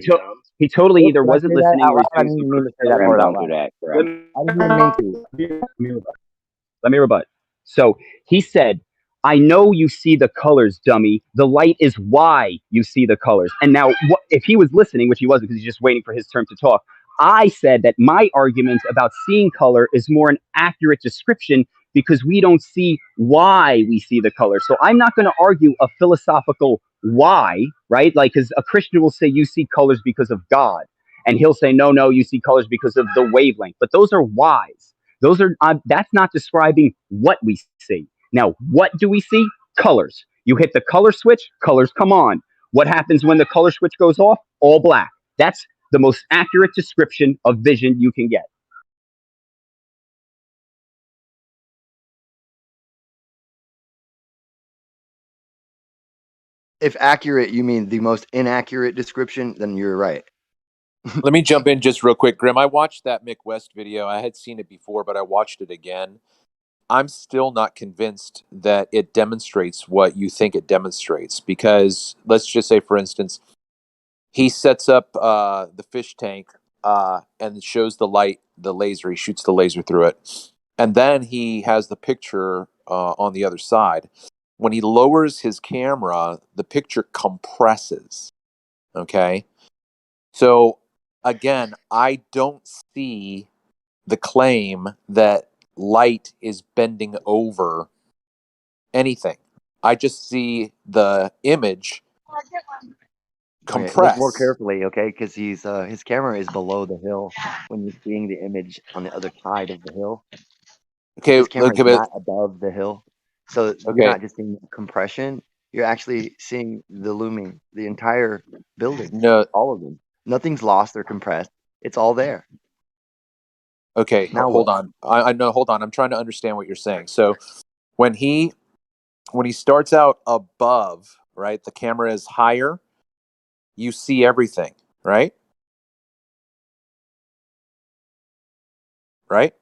he totally either wasn't listening or I didn't mean to say that part out loud. Let me rebut. So he said, I know you see the colors, dummy. The light is why you see the colors. And now, if he was listening, which he wasn't because he's just waiting for his turn to talk, I said that my argument about seeing color is more an accurate description because we don't see why we see the color. So I'm not going to argue a philosophical why, right? Like, because a Christian will say you see colors because of God. And he'll say, no, you see colors because of the wavelength. But those are whys. Those are that's not describing what we see. Now, what do we see? Colors. You hit the color switch, colors come on. What happens when the color switch goes off? All black. That's the most accurate description of vision you can get. If accurate, you mean the most inaccurate description, then you're right. Let me jump in just real quick, Grim. I watched that Mick West video. I had seen it before, but I watched it again. I'm still not convinced that it demonstrates what you think it demonstrates, because let's just say, for instance, he sets up the fish tank and shows the light, the laser. He shoots the laser through it. And then he has the picture on the other side. When he lowers his camera, the picture compresses. Okay? So, again, I don't see the claim that light is bending over anything. I just see the image compress. Okay, look more carefully, okay? Because his camera is below the hill when you're seeing the image on the other side of the hill. Okay, This camera okay, is but not above the hill, so you're okay. not just seeing compression. You're actually seeing the looming, the entire building, No, all of them. Nothing's lost or compressed. It's all there. okay, Now hold what? on. I know. Hold on. I'm trying to understand what you're saying. So when he starts out above, right, the camera is higher. You see everything, right? Right?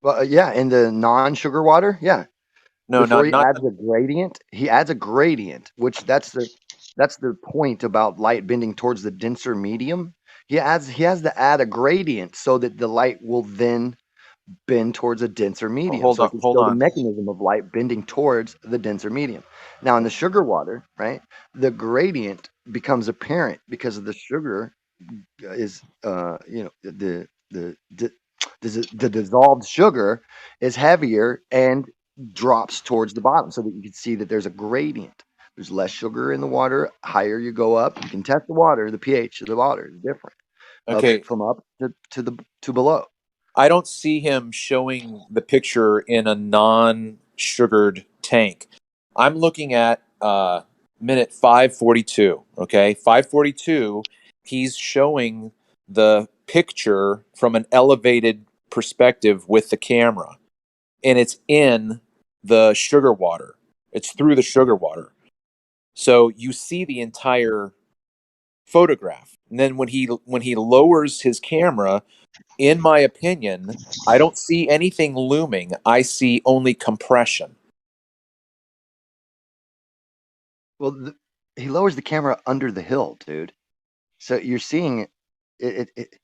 Well, yeah, in the non-sugar water, yeah. No, Before he not adds a gradient, which that's the point about light bending towards the denser medium. He has to add a gradient so that the light will then bend towards a denser medium. So I can hold show the on. mechanism of light bending towards the denser medium. Now in the sugar water, right, the gradient becomes apparent because of the sugar is the dissolved sugar is heavier and drops towards the bottom, so that you can see that there's a gradient. There's less sugar in the water. Higher you go up, you can test the water. The pH of the water is different Okay. from up to below. I don't see him showing the picture in a non-sugared tank. I'm looking at minute 542. Okay, 542. He's showing the picture from an elevated perspective with the camera, and it's in the sugar water. It's through the sugar water, so you see the entire photograph. And then when he lowers his camera, in my opinion, I don't see anything looming. I see only compression. Well, he lowers the camera under the hill, dude. So you're seeing it.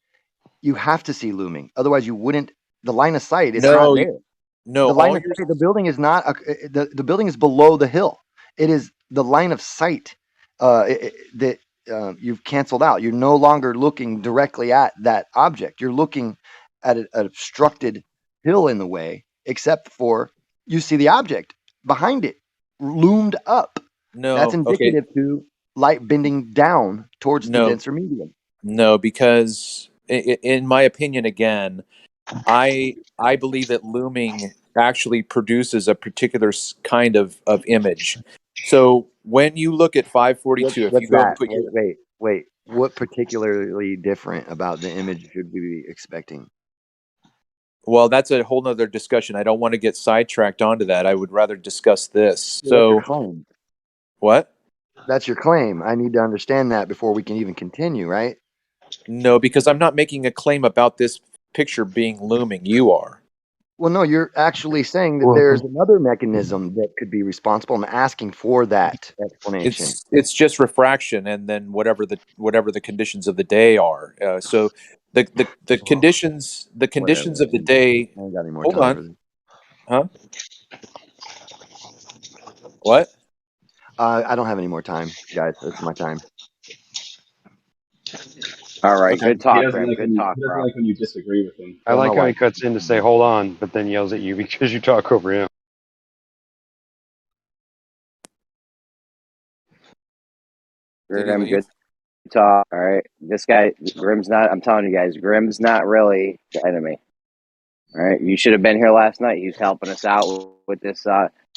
You have to see looming, otherwise you wouldn't. The line of sight is not No, there. no. The line All of you're sight. The building is not. The building is below the hill. It is the line of sight that you've canceled out. You're no longer looking directly at that object. You're looking at an obstructed hill in the way, except for you see the object behind it loomed up. That's no. Okay, indicative to light bending down towards the no, denser medium. no. Because in my opinion, again, I believe that looming actually produces a particular kind of image. So when you look at 542, if you What's go and that? put your Wait. What particularly different about the image should we be expecting? well, that's a whole nother discussion. I don't want to get sidetracked onto that. I would rather discuss this. Well, that's your So claim. what? That's your claim. I need to understand that before we can even continue, right? No, because I'm not making a claim about this picture being looming. You are. Well, no, you're actually saying that there's another mechanism that could be responsible. I'm asking for that explanation. It's just refraction, and then whatever the conditions of the day are. So the conditions Whatever. of the day. I ain't got any more Hold time for on, this. huh? What? I don't have any more time, guys. This is my time. All right, Okay. good He talk, doesn't Grim. like Good when talk, bro. you disagree with him. I like how he cuts in to say "hold on," but then yells at you because you talk over him. Did he Grim, leave? good talk. All right, this guy Grim's not. I'm telling you guys, Grim's not really the enemy. All right, you should have been here last night. He's helping us out with this.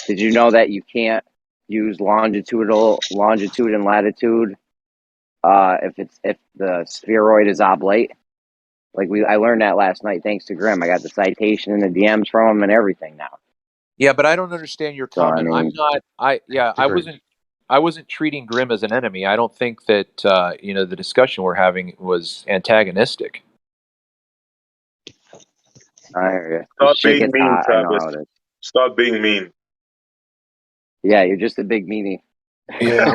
Did you know that you can't use longitude and latitude if the spheroid is oblate? I learned that last night thanks to Grim. I got the citation and the DMs from him and everything now. Yeah, but I don't understand your So I comment. mean, I wasn't treating Grim as an enemy. I don't think that the discussion we're having was antagonistic. I hear you. Stop Shit being gets mean, hot. I know Travis. how it is. Stop being mean. Yeah, you're just a big meanie. Yeah.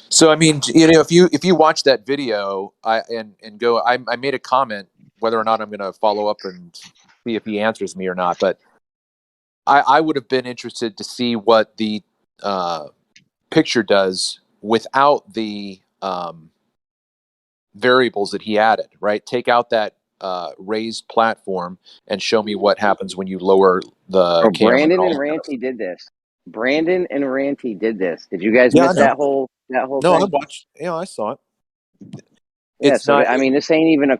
So I mean, if you watch that video, I made a comment whether or not I'm going to follow up and see if he answers me or not, but I would have been interested to see what the picture does without the variables that he added. Right, take out that raised platform and show me what happens when you lower the camera. Brandon and Ranty did this. Brandon and Ranty did this. Did you guys Yeah, I miss know. that whole No, I thing? watched. I saw it. Yeah. It's So not. I mean, this ain't even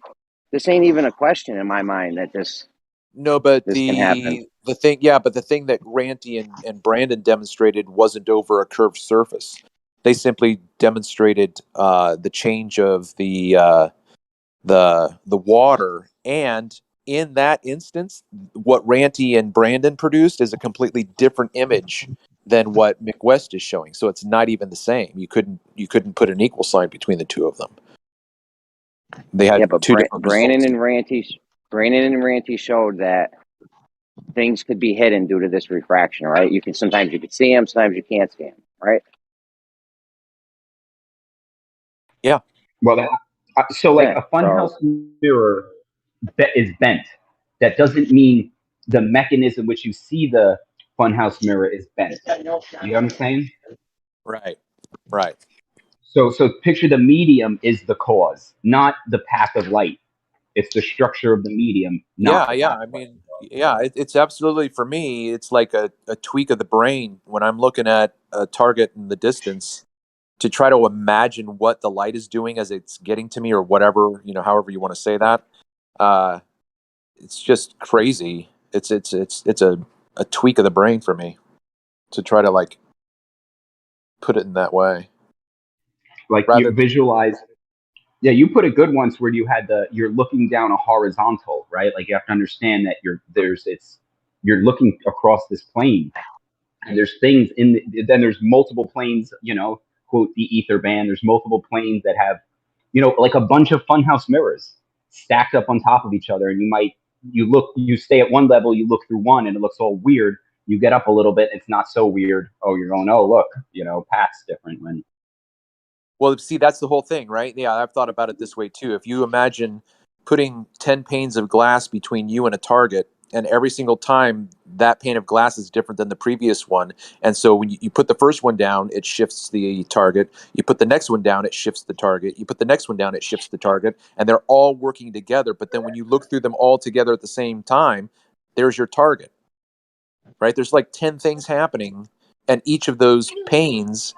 This ain't even a question in my mind that this but this can happen. the thing, yeah, but the thing that Ranty and Brandon demonstrated wasn't over a curved surface. They simply demonstrated the change of the water, and in that instance, what Ranty and Brandon produced is a completely different image than what McWest is showing. So it's not even the same. You couldn't put an equal sign between the two of them. They had but two different Brandon results. and Ranty showed that things could be hidden due to this refraction, right? Sometimes you can see them, sometimes you can't see them, right? Yeah. Well, so like a funhouse mirror is bent. That doesn't mean the mechanism which you see the funhouse mirror is bent. You know what I'm saying? Right. Right. So picture the medium is the cause, not the path of light. It's the structure of the medium, not the path I of light. mean, it's absolutely, for me, it's like a tweak of the brain when I'm looking at a target in the distance to try to imagine what the light is doing as it's getting to me, or whatever, however you want to say that. It's just crazy. It's a tweak of the brain for me to try to like put it in that way. Like you visualize. Yeah, you put it good once where you had you're looking down a horizontal, right? Like you have to understand that you're looking across this plane, and there's things then there's multiple planes, quote the ether band. There's multiple planes that have, like a bunch of funhouse mirrors stacked up on top of each other, and you stay at one level, you look through one, and it looks all weird. You get up a little bit, it's not so weird. Oh, you're going, oh look, path's different when. Well, see, that's the whole thing, right? Yeah, I've thought about it this way too. If you imagine putting 10 panes of glass between you and a target, and every single time that pane of glass is different than the previous one, and so when you put the first one down, it shifts the target. You put the next one down, it shifts the target. You put the next one down, it shifts the target, and they're all working together. But then when you look through them all together at the same time, there's your target, right? There's like 10 things happening, and each of those panes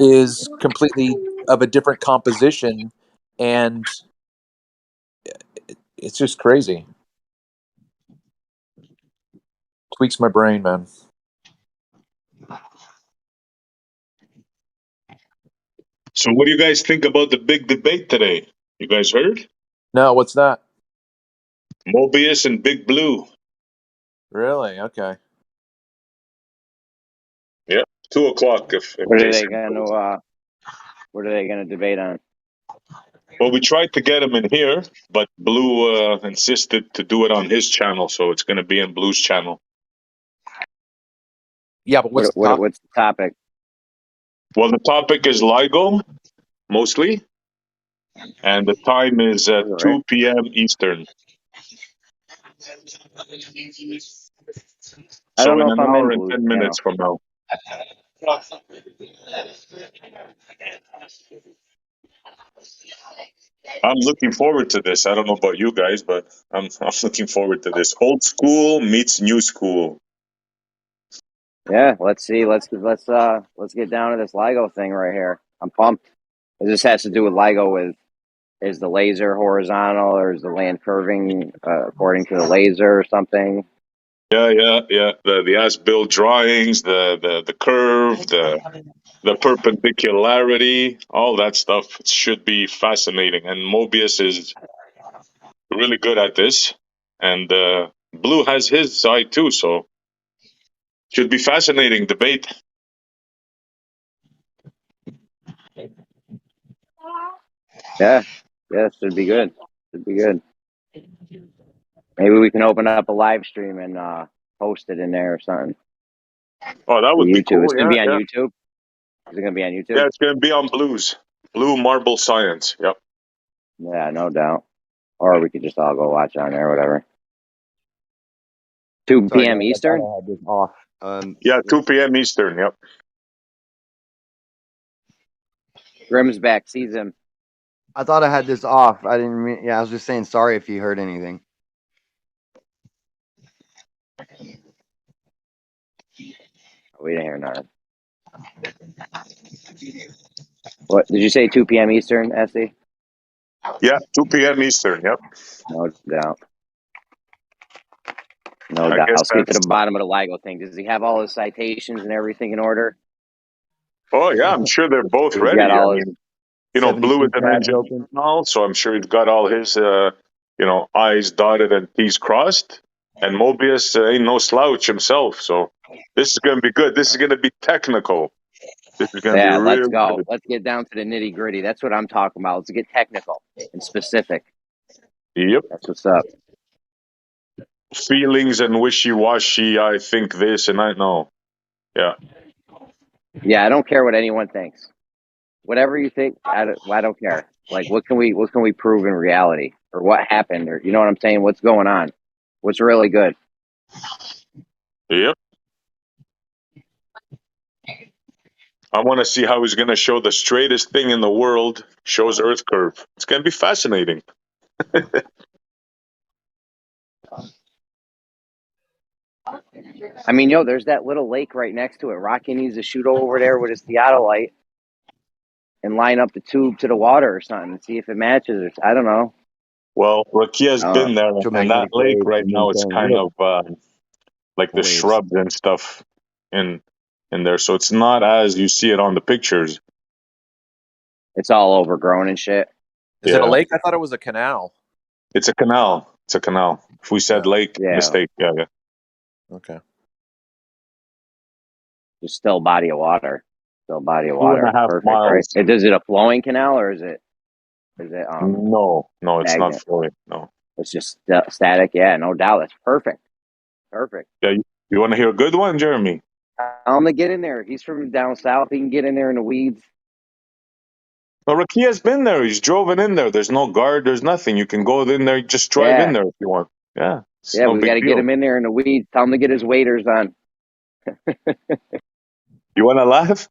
is completely of a different composition, and it's just crazy. Tweaks my brain, man. So what do you guys think about the big debate today? You guys heard? No, what's that? Mobius and Big Blue. Really? Okay. Yeah, 2:00. What are they gonna debate on? Well, we tried to get him in here, but Blue insisted to do it on his channel, so it's going to be in Blue's channel. Yeah, but what's the topic? Well, the topic is LIGO, mostly, and the time is 2 p.m. Eastern. I don't So know in if an I'm in hour and Blue's 10 channel. minutes from now. I'm looking forward to this. I don't know about you guys, but I'm looking forward to this. Old school meets new school. Yeah, let's see. Let's get down to this LIGO thing right here. I'm pumped. This has to do with LIGO. With is the laser horizontal or is the land curving according to the laser or something? Yeah. The as-built drawings, the curve, the perpendicularity, all that stuff. It should be fascinating. And Mobius is really good at this, and Blue has his side too. So should be fascinating debate. Yeah, should be good. Should be good. Maybe we can open up a live stream and post it in there or something. Oh, that would be YouTube. cool. It's gonna be on Yeah. YouTube. Is it gonna be on YouTube? Yeah, it's going to be on Blue Marble Science. Yep. Yeah, no doubt. Or we could just all go watch on there, whatever. 2 Sorry, p.m. guys, I Eastern? thought I had this off. Yeah, 2 p.m. Eastern. Yep. Grim's back. Sees him. I thought I had this off. I didn't mean. Yeah, I was just saying sorry if you heard anything. We didn't hear nothing. What did you say? 2 p.m. Eastern, Essie? Yeah, 2 p.m. Eastern. Yep. No doubt. No I doubt. guess Let's get to that's. the bottom of the LIGO thing. Does he have all his citations and everything in order? Oh yeah, I'm sure they're both He's got ready. I all his mean, Blue is 72 an tabs engineer open. now, so I'm sure he's got all his, I's dotted and T's crossed. And Mobius ain't no slouch himself, so this is going to be good. This is going to be technical. This is going to be Yeah, let's real go. good. Let's get down to the nitty gritty. That's what I'm talking about. Let's get technical and specific. Yep. That's what's up. Feelings and wishy-washy. I think this and I know. Yeah. Yeah, I don't care what anyone thinks. Whatever you think, I don't care. Like, what can we prove in reality, or what happened, or you know what I'm saying? What's going on? What's really good? Yep. I want to see how he's going to show the straightest thing in the world shows Earth curve. It's going to be fascinating. I mean, there's that little lake right next to it. Rocky needs to shoot over there with his theodolite and line up the tube to the water or something and see if it matches. Or I don't know. Well, Rakia's been there, and that Electromagnetic lake waves right and now then is saying, kind look, of like the waves. shrubs and stuff in there, so it's not as you see it on the pictures. It's all overgrown and shit. Is it a Yeah, lake? I thought it was a canal. it's a canal. It's a canal. If we said Yeah. lake, Yeah. mistake. Yeah. Okay. Just still body of water. Still body of 2.5 water. Perfect, right? miles. Is it a flowing canal or is it No, it's not magnet? flowing. No. It's just static. Yeah, no doubt. That's perfect. Perfect. Yeah, you want to hear a good one, Jeremy? Tell him to get in there. He's from down south. He can get in there in the weeds. Well, Rakia's been there. He's driven in there. There's no guard. There's nothing. You can go in there. Just drive in Yeah. there if you want. Yeah, it's Yeah, no we got big to get deal. him in there in the weeds. Tell him to get his waders on. You want to laugh?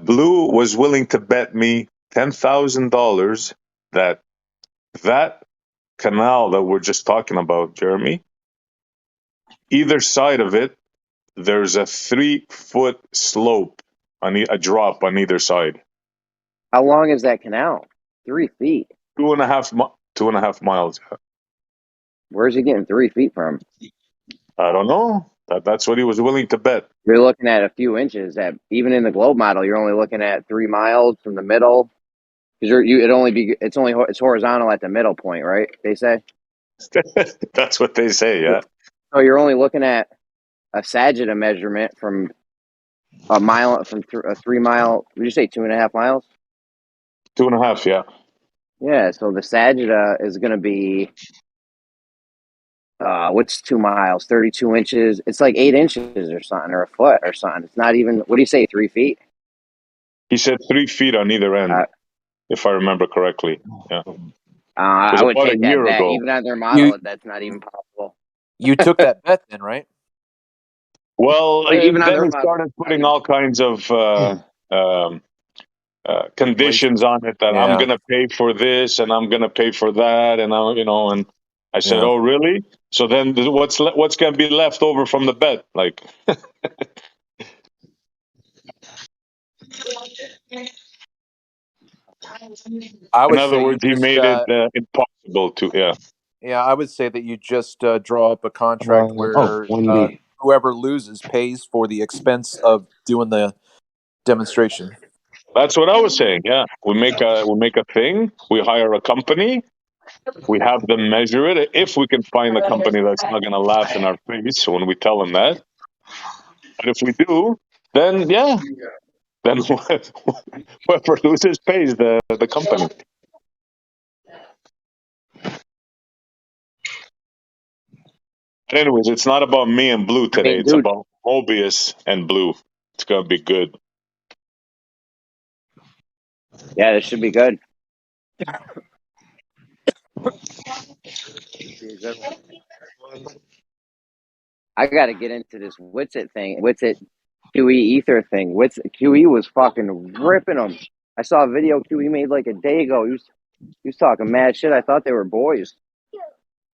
Blue was willing to bet me $10,000 that canal that we're just talking about, Jeremy, either side of it, there's a 3-foot slope a drop on either side. How long is that canal? 3 feet. 2.5 miles. Where's he getting 3 feet from? I don't know. That's what he was willing to bet. You're looking at a few inches. That even in the globe model, you're only looking at 3 miles from the middle. Because it's horizontal at the middle point, right? They say. That's what they say. Yeah. So you're only looking at a sagittal measurement from a mile from a 3 mile. Would you say 2.5 miles? 2.5. Yeah. Yeah. So the sagittal is going to be what's 2 miles? 32 inches. It's like 8 inches or something, or a foot or something. It's not even. What do you say? 3 feet? He said 3 feet on either end, if I remember correctly. Yeah. It was I would about a take that year bet. ago. Even on their model, that's not even possible. You took that bet then, right? Well, Like, even on then their he model, started putting all kinds of conditions on it that I'm Yeah. going to pay for this and I'm going to pay for that, and and I said, Yeah. "Oh, really?" So then, what's going to be left over from the bet? Like, I in would other say you words, he just made it impossible to. Yeah. yeah, I would say that you just draw up a contract where Wendy. whoever loses pays for the expense of doing the demonstration. That's what I was saying. Yeah, we make a thing. We hire a company. We have them measure it. If we can find a company that's not going to laugh in our face when we tell them that, but if we do, then yeah, then whoever loses pays the company. Anyways, it's not about me and Blue I today. mean, It's dude. about Mobius and Blue. It's gonna be good. Yeah, this should be good. Be a good one. I got to get into this Witsit thing. Witsit QE Ether thing. QE was fucking ripping them. I saw a video QE made like a day ago. He was talking mad shit. I thought they were boys.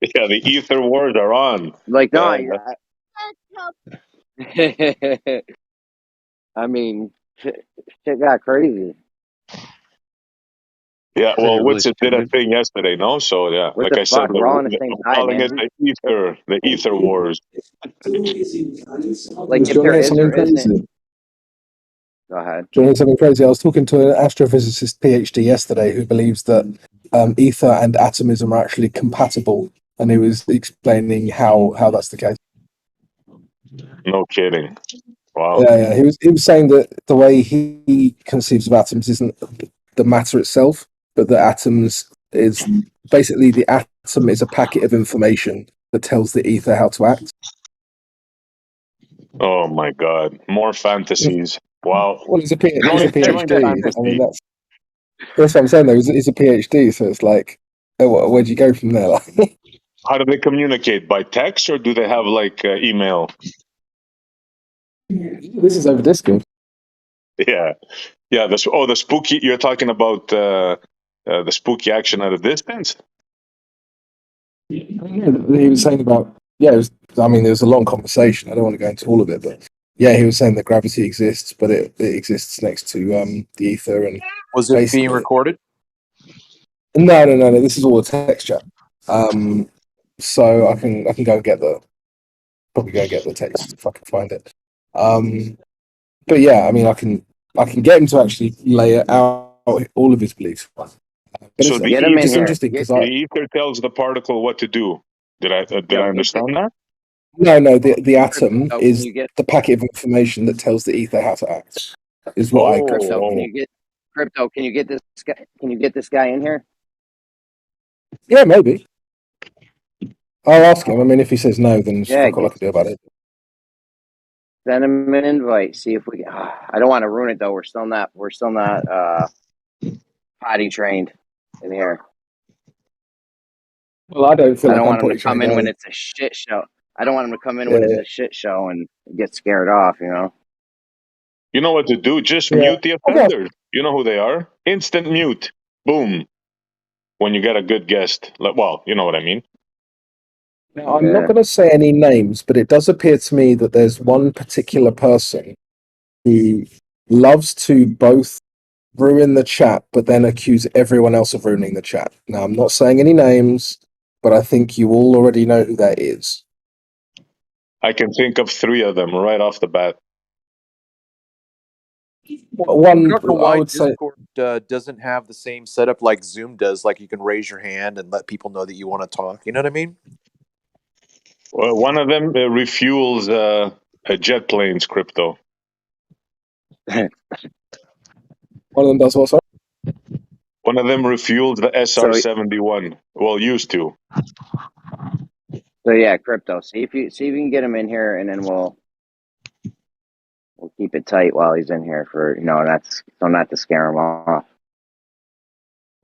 Yeah, the ether wars are on. Like, no, Yeah. I mean, shit got crazy. Yeah, Such a well, really Witsit did a stupid. thing yesterday, no? So yeah, What like the I said, fuck? We're all on the same I'm side, calling it man. the ether wars. Like, Do if you want to there hear is something or isn't. crazy? Go ahead. Do you want to hear something crazy? I was talking to an astrophysicist PhD yesterday who believes that ether and atomism are actually compatible, and he was explaining how that's the case. No kidding. Wow. Yeah. He was saying that the way he conceives of atoms isn't the matter itself, but the atoms is basically the atom is a packet of information that tells the ether how to act. Oh my God. More fantasies. Wow. Well, he's a Join the PhD. I mean, fantasy. that's what I'm saying. Though he's a PhD, so it's like, where'd you go from there? Like, How do they communicate? By text or do they have like email? this is over Discord. Yeah. Yeah. The spooky. You're talking about the spooky action at a distance? He was saying about I mean, there was a long conversation. I don't want to go into all of it, but yeah, he was saying that gravity exists, but it exists next to the ether, and Was it being basically, recorded? no. This is all a text chat. So I can go and probably go and get the text if I can find it. But yeah, I mean, I can get him to actually lay out all of his beliefs. But So it's, the Get him in it's here. interesting because the ether tells the particle what to do. Did I understand that? no, the atom Crypto, can is you get the packet of information that tells the ether how to act. Is what I got Crypto? from Can it. you get Crypto? Can you get this guy? Can you get this guy in here? Yeah, maybe. I'll ask him. I mean, if he says no, then Yeah, fuck all I can do about it. send him an invite. See if we can. I don't want to ruin it though. We're still not potty trained in here. Well, I don't feel I like don't I'm want him potty to come trained in when either. it's a shit show. I don't want him to come in when it's a shit show and get scared off. You know. You know what to do. Just Yeah. mute the offenders. You know who they are. Instant mute. Boom. When you get a good guest. Well, you know what I mean. Now, I'm not going to say any names, but it does appear to me that there's one particular person who loves to both ruin the chat, but then accuse everyone else of ruining the chat. Now, I'm not saying any names, but I think you all already know who that is. I can think of 3 of them right off the bat. One, I don't know I why would say, Discord doesn't have the same setup like Zoom does. Like you can raise your hand and let people know that you want to talk. You know what I mean? Well, one of them refuels jet planes, crypto. one of them does what, sorry? One of them refuels the SR-71. Well, used to. So yeah, Crypto. See if you can get him in here, and then we'll keep it tight while he's in here for not to scare him off.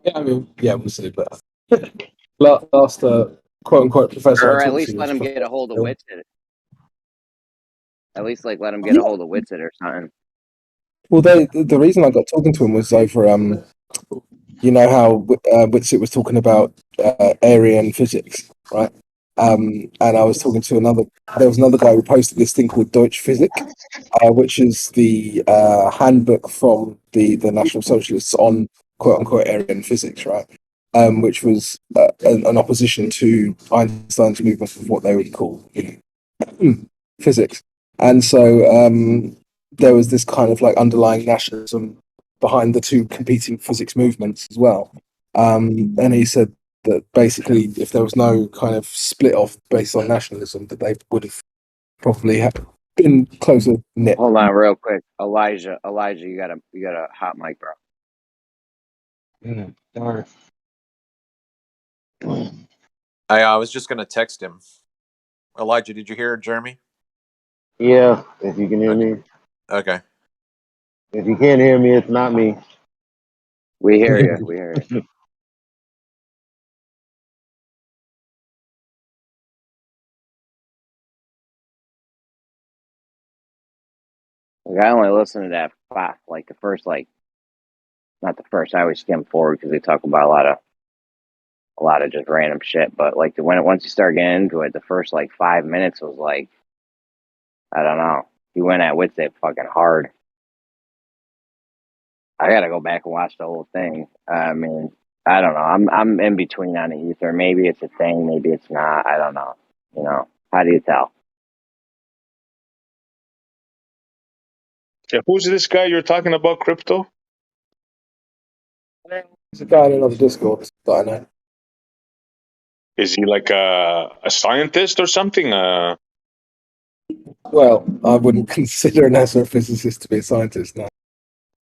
Yeah, I mean, yeah, we'll see. But last quote unquote professor I Or at talked least to let was him get a hold of Witsit. At least let him get a hold of Witsit or something. Well, the reason I got talking to him was over you know how Witsit was talking about Aryan physics, right? And I was talking to there was another guy who posted this thing called Deutsche Physik, which is the handbook from the National Socialists on quote unquote Aryan physics, right? Which was an opposition to Einstein's movement of what they would call physics. And so there was this kind of like underlying nationalism behind the two competing physics movements as well. And he said that basically, if there was no kind of split off based on nationalism, that they would have probably been closer knit. Hold on, real quick, Elijah, you got a hot mic, bro. Darn. I was just gonna text him. Elijah, did you hear Jeremy? Yeah, if you can hear me. Okay. If you can't hear me, it's not me. We hear you. We hear you. Like, I only listen to that like the first not the first. I always skim forward because they talk about a lot of just random shit. But like once you start getting into it, the first like 5 minutes was like, I don't know. He went at Witsit fucking hard. I gotta go back and watch the whole thing. I mean, I don't know. I'm in between on the ether. Maybe it's a thing. Maybe it's not. I don't know. You know, how do you tell? Yeah, who's this guy you're talking about, Crypto? There's a guy in another Discord that I know. Is he like a scientist or something? Well, I wouldn't consider an astrophysicist to be a scientist, no.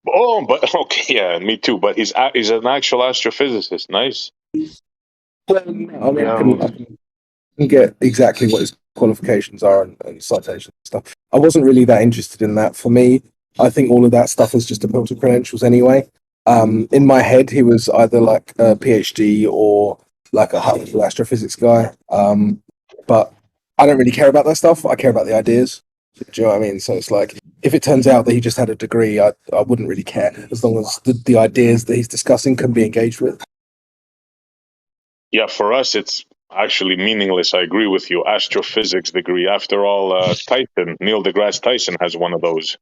Oh, but okay, yeah, me too. But he's an actual astrophysicist. Nice. I mean, I can get exactly what his qualifications are and citations and stuff. I wasn't really that interested in that. For me, I think all of that stuff is just a built to credentials anyway. In my head, he was either like a PhD or like a high-level astrophysics guy. But I don't really care about that stuff. I care about the ideas. Do you know what I mean? So it's like, if it turns out that he just had a degree, I wouldn't really care, as long as the ideas that he's discussing can be engaged with. Yeah, for us, it's actually meaningless. I agree with you. Astrophysics degree. After all, Neil deGrasse Tyson has one of those.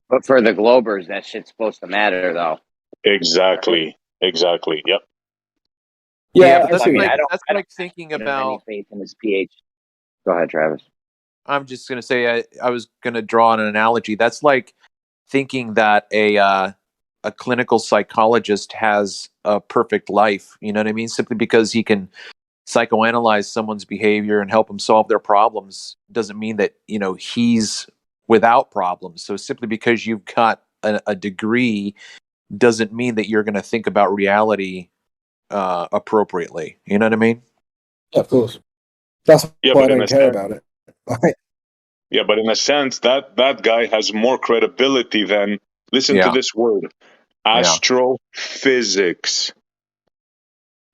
But for the Globers, that shit's supposed to matter, though. Exactly. Yep. Yeah, but that's I mean, like I don't thinking have about. any faith in his PhD. Go ahead, Travis. I'm just gonna say I was gonna draw an analogy. That's like thinking that a clinical psychologist has a perfect life. You know what I mean? Simply because he can psychoanalyze someone's behavior and help them solve their problems doesn't mean that he's without problems. So simply because you've got a degree doesn't mean that you're going to think about reality appropriately. You know what I mean? Yeah, of course. That's Yeah, why I but in don't a care sense, about it. yeah, but in a sense, that guy has more credibility than. Listen to Yeah. this word, astrophysics.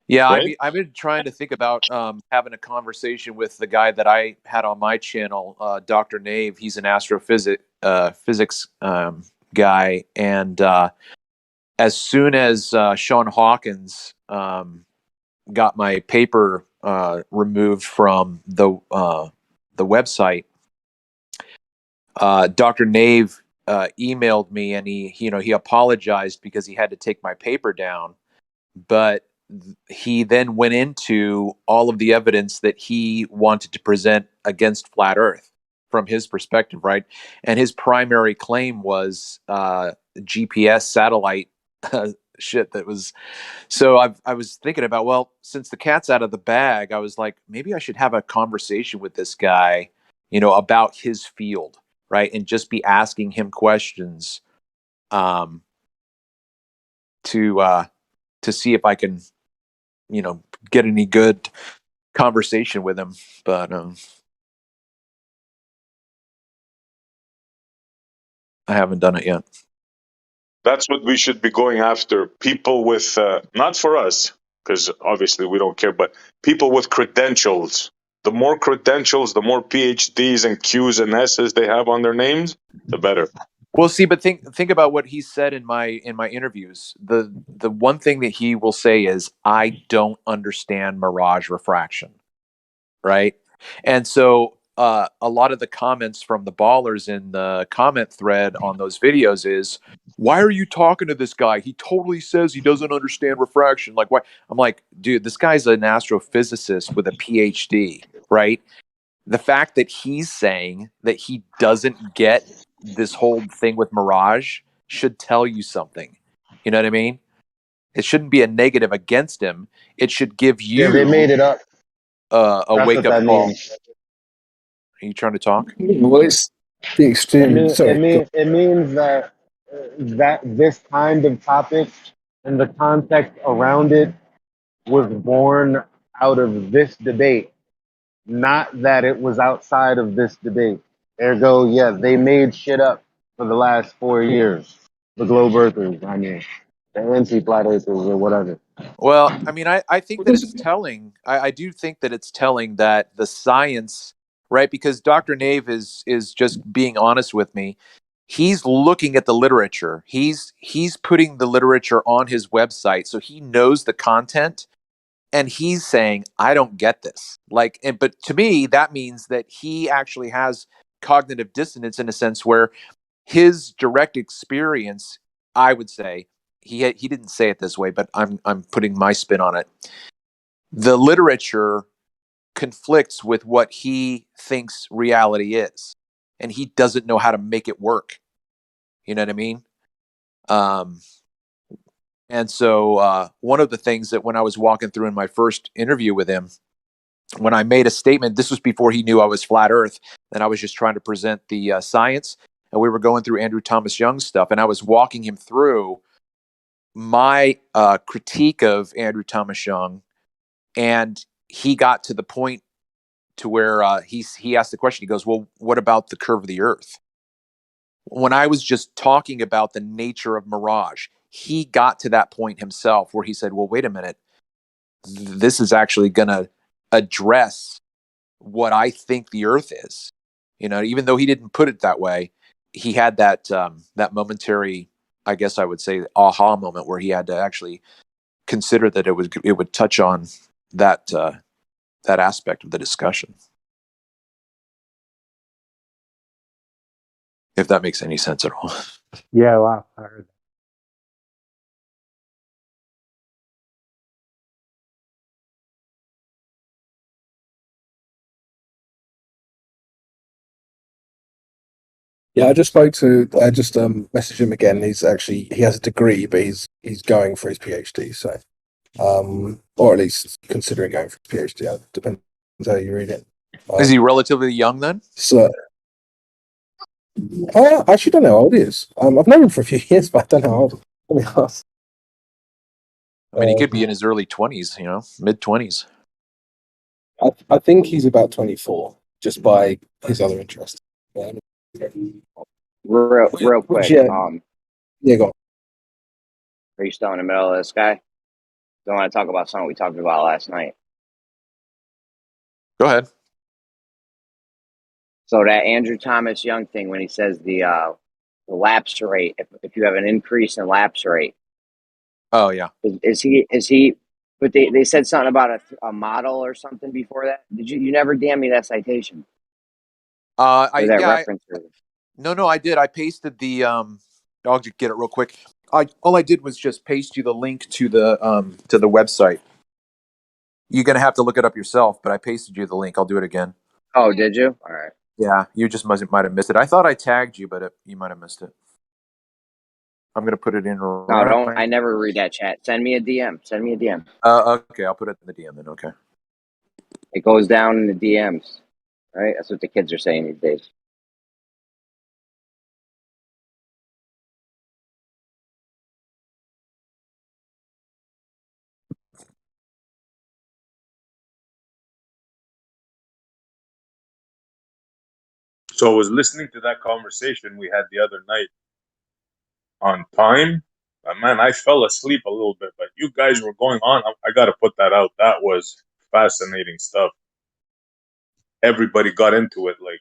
Yeah, Right? I've been trying to think about having a conversation with the guy that I had on my channel, Dr. Nave. He's an astrophysics guy, and as soon as Sean Hawkins got my paper removed from the website, Dr. Nave emailed me, and he apologized because he had to take my paper down, but he then went into all of the evidence that he wanted to present against flat Earth from his perspective, right? And his primary claim was GPS satellite shit that was. So I was thinking about, well, since the cat's out of the bag, I was like, maybe I should have a conversation with this guy, about his field, right? And just be asking him questions to see if I can get any good conversation with him, but I haven't done it yet. That's what we should be going after. People with, not for us, because obviously we don't care, but people with credentials. The more credentials, the more PhDs and Qs and S's they have on their names, the better. Well, see, but think about what he said in my interviews. The one thing that he will say is, I don't understand mirage refraction, right? And so a lot of the comments from the ballers in the comment thread on those videos is, why are you talking to this guy? He totally says he doesn't understand refraction. Like, why? I'm like, dude, this guy's an astrophysicist with a PhD, right? The fact that he's saying that he doesn't get this whole thing with mirage should tell you something. You know what I mean? It shouldn't be a negative against him. It should give you they made it up. a That's wake what up that call. means. Are you trying to talk? Well, it's the extreme. Sorry. It means that this kind of topic and the context around it was born out of this debate, not that it was outside of this debate. Ergo, yeah, they made shit up for the last 4 years. The globe earthers, I mean, the anti-flat earthers or whatever. Well, I mean, I think that it's telling. I do think that it's telling that the science, right? Because Dr. Nave is just being honest with me. He's looking at the literature. He's putting the literature on his website, so he knows the content, and he's saying, I don't get this. But to me, that means that he actually has cognitive dissonance in a sense where his direct experience I would say he didn't say it this way, but I'm putting my spin on it. The literature conflicts with what he thinks reality is, and he doesn't know how to make it work. You know what I mean? And so one of the things that when I was walking through in my first interview with him, when I made a statement, this was before he knew I was flat Earth, and I was just trying to present the science, and we were going through Andrew Thomas Young's stuff, and I was walking him through my critique of Andrew Thomas Young, and he got to the point to where he asked the question. He goes, "Well, what about the curve of the Earth?" When I was just talking about the nature of mirage, he got to that point himself where he said, "Well, wait a minute, this is actually going to address what I think the Earth is." You know, even though he didn't put it that way, he had that that momentary, I guess I would say, aha moment where he had to actually consider that it would touch on that that aspect of the discussion. If that makes any sense at all. Yeah, wow, I heard that. Yeah, I just messaged him again. He has a degree, but he's going for his PhD. So, or at least considering going for his PhD. It depends how you read it. Is he relatively young then? So, I actually don't know how old he is. I've known him for a few years, but I don't know how old. Let me ask. I mean, he could be in his early 20s, you know, mid 20s. I think he's about 24, just by his other interests. Real quick. Yeah, go on. Are you still in the middle of this guy? Don't want to talk about something we talked about last night. Go ahead. So that Andrew Thomas Young thing, when he says the lapse rate, if you have an increase in lapse rate. Oh yeah. Is he? But they said something about a model or something before that. You never damn me that citation? Reference? No, I did. I pasted the I'll just get it real quick. All I did was just paste you the link to the website. You're gonna have to look it up yourself, but I pasted you the link. I'll do it again. Oh, did you? All right. Yeah, you just might have missed it. I thought I tagged you, but you might have missed it. I'm gonna put it in. No, don't. I never read that chat. Send me a DM. Okay, I'll put it in the DM then. Okay. It goes down in the DMs, right? That's what the kids are saying these days. So I was listening to that conversation we had the other night on time. Man, I fell asleep a little bit, but you guys were going on. I got to put that out. That was fascinating stuff. Everybody got into it. Like,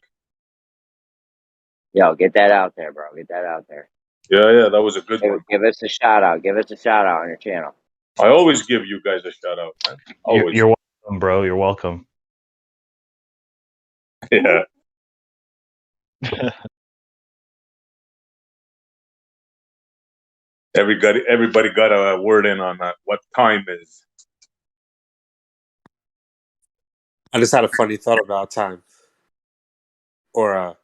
Yo, get that out there, bro. Get that out there. yeah, that was a good one. Give us a shout out. Give us a shout out on your channel. I always give you guys a shout out, man. Always. You're welcome, bro. You're welcome. Yeah. Everybody got a word in on that. What time is? I just had a funny thought about time, or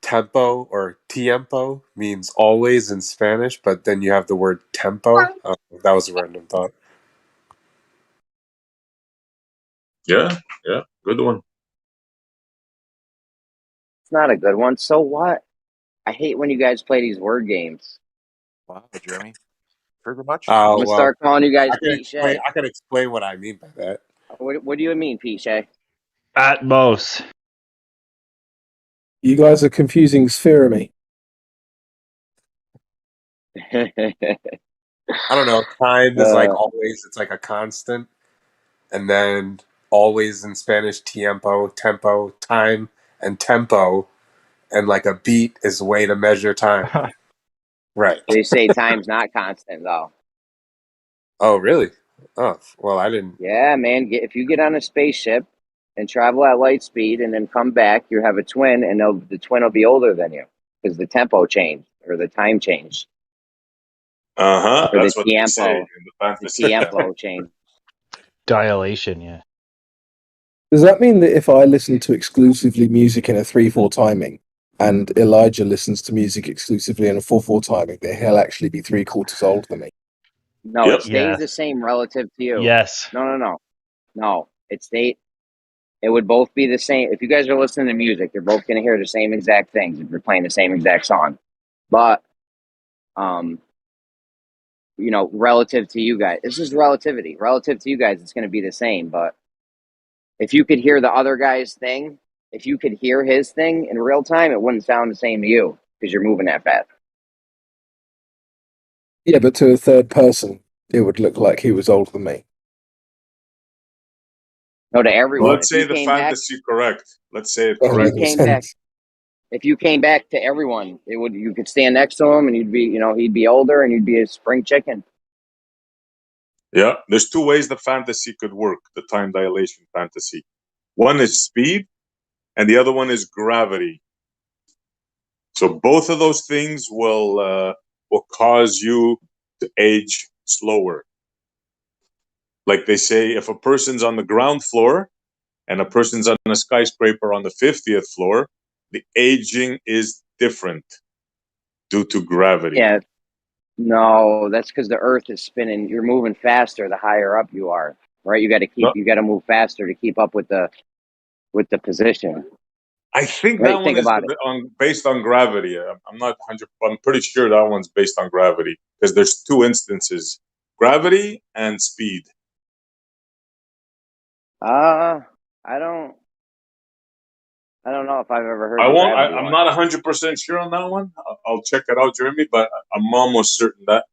tempo, or tiempo means always in Spanish, but then you have the word tempo. That was a random thought. Yeah, good one. It's not a good one. So what? I hate when you guys play these word games. Wow, Jeremy. Pretty much. I'm gonna start calling you guys Pete Shea. I can explain what I mean by that. What do you mean, Pete Shea? At most. You guys are confusing Spheromy. I don't know. Time is like always. It's like a constant, and then always in Spanish, tiempo, tempo, time, and tempo, and like a beat is a way to measure time. Right. They say time's not constant though. Oh, really? Oh, well, I didn't. Yeah, man. If you get on a spaceship and travel at light speed and then come back, you have a twin, and the twin will be older than you because the tempo changed. or the time change. Or Or that's the what they say in the fantasy. tiempo change. Dilation, yeah. Does that mean that if I listen to exclusively music in a 3/4 timing, and Elijah listens to music exclusively in a 4/4 timing, that he'll actually be 3/4 older than me? No, Yep. it stays the same relative to you. Yes. No. It would both be the same. If you guys are listening to music, you're both going to hear the same exact things if you're playing the same exact song. But, you know, relative to you guys, this is relativity. Relative to you guys, it's going to be the same. But if you could hear the other guy's thing, if you could hear his thing in real time, it wouldn't sound the same to you because you're moving that fast. Yeah, but to a third person, it would look like he was older than me. No, to everyone. Let's say the fantasy correct. Let's say it That correct. makes sense. If you came back to everyone, you could stand next to him and you'd be, you know, he'd be older and you'd be a spring chicken. Yeah, there's two ways the fantasy could work, the time dilation fantasy. One is speed, and the other one is gravity. So both of those things will cause you to age slower. Like they say, if a person's on the ground floor and a person's on a skyscraper on the 50th floor, the aging is different due to gravity. Yeah. No, that's because the Earth is spinning. You're moving faster the higher up you are, right? You got to move faster to keep up with the position. I think Right, that one think is about it. based on gravity. I'm not 100. I'm pretty sure that one's based on gravity because there's two instances: gravity and speed. I don't know if I've ever heard the gravity I'm one. not 100% sure on that one. I'll check it out, Jeremy. But I'm almost certain that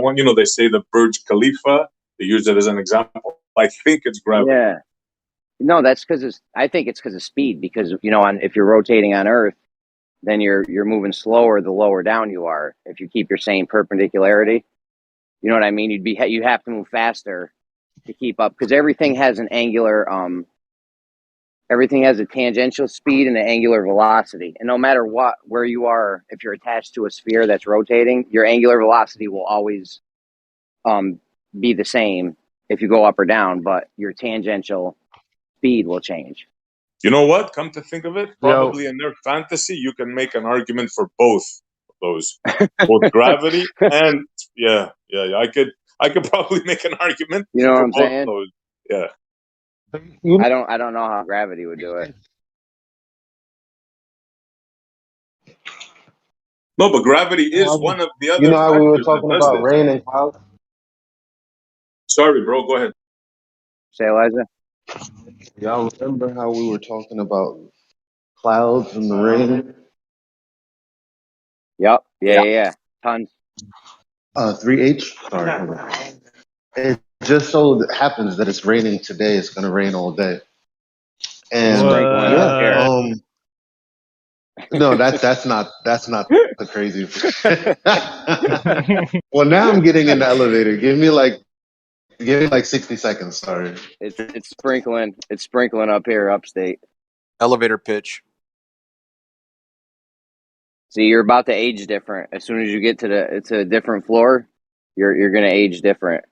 one. You know, they say the Burj Khalifa. They use it as an example. I think it's gravity. Yeah. No, that's because I think it's because of speed. Because you know, if you're rotating on Earth, then you're moving slower the lower down you are. If you keep your same perpendicularity, you know what I mean. You have to move faster to keep up because everything has an angular everything has a tangential speed and an angular velocity. And no matter where you are, if you're attached to a sphere that's rotating, your angular velocity will always be the same if you go up or down, but your tangential speed will change. You know what? Come to think of it, probably in their fantasy, you can make an argument for both of those, both gravity and yeah. I could probably make an argument You know what for I'm both saying? of those. Yeah. I don't know how gravity would do it. No, but gravity is one of the other You know how we were factors that talking does about this. rain and clouds? Sorry, bro. Go ahead. Say, Elijah. Y'all remember how we were talking about clouds and the rain? Yep. Yeah. Tons. 3H? Sorry. Hold on. It just so happens that it's raining today. It's going to rain all day. And Sprinkling up here. no, that's not the crazy. Well, now I'm getting in the elevator. Give me like 60 seconds. Sorry. It's sprinkling. It's sprinkling up here, upstate. Elevator pitch. See, you're about to age different. As soon as you get to a different floor, you're gonna age different,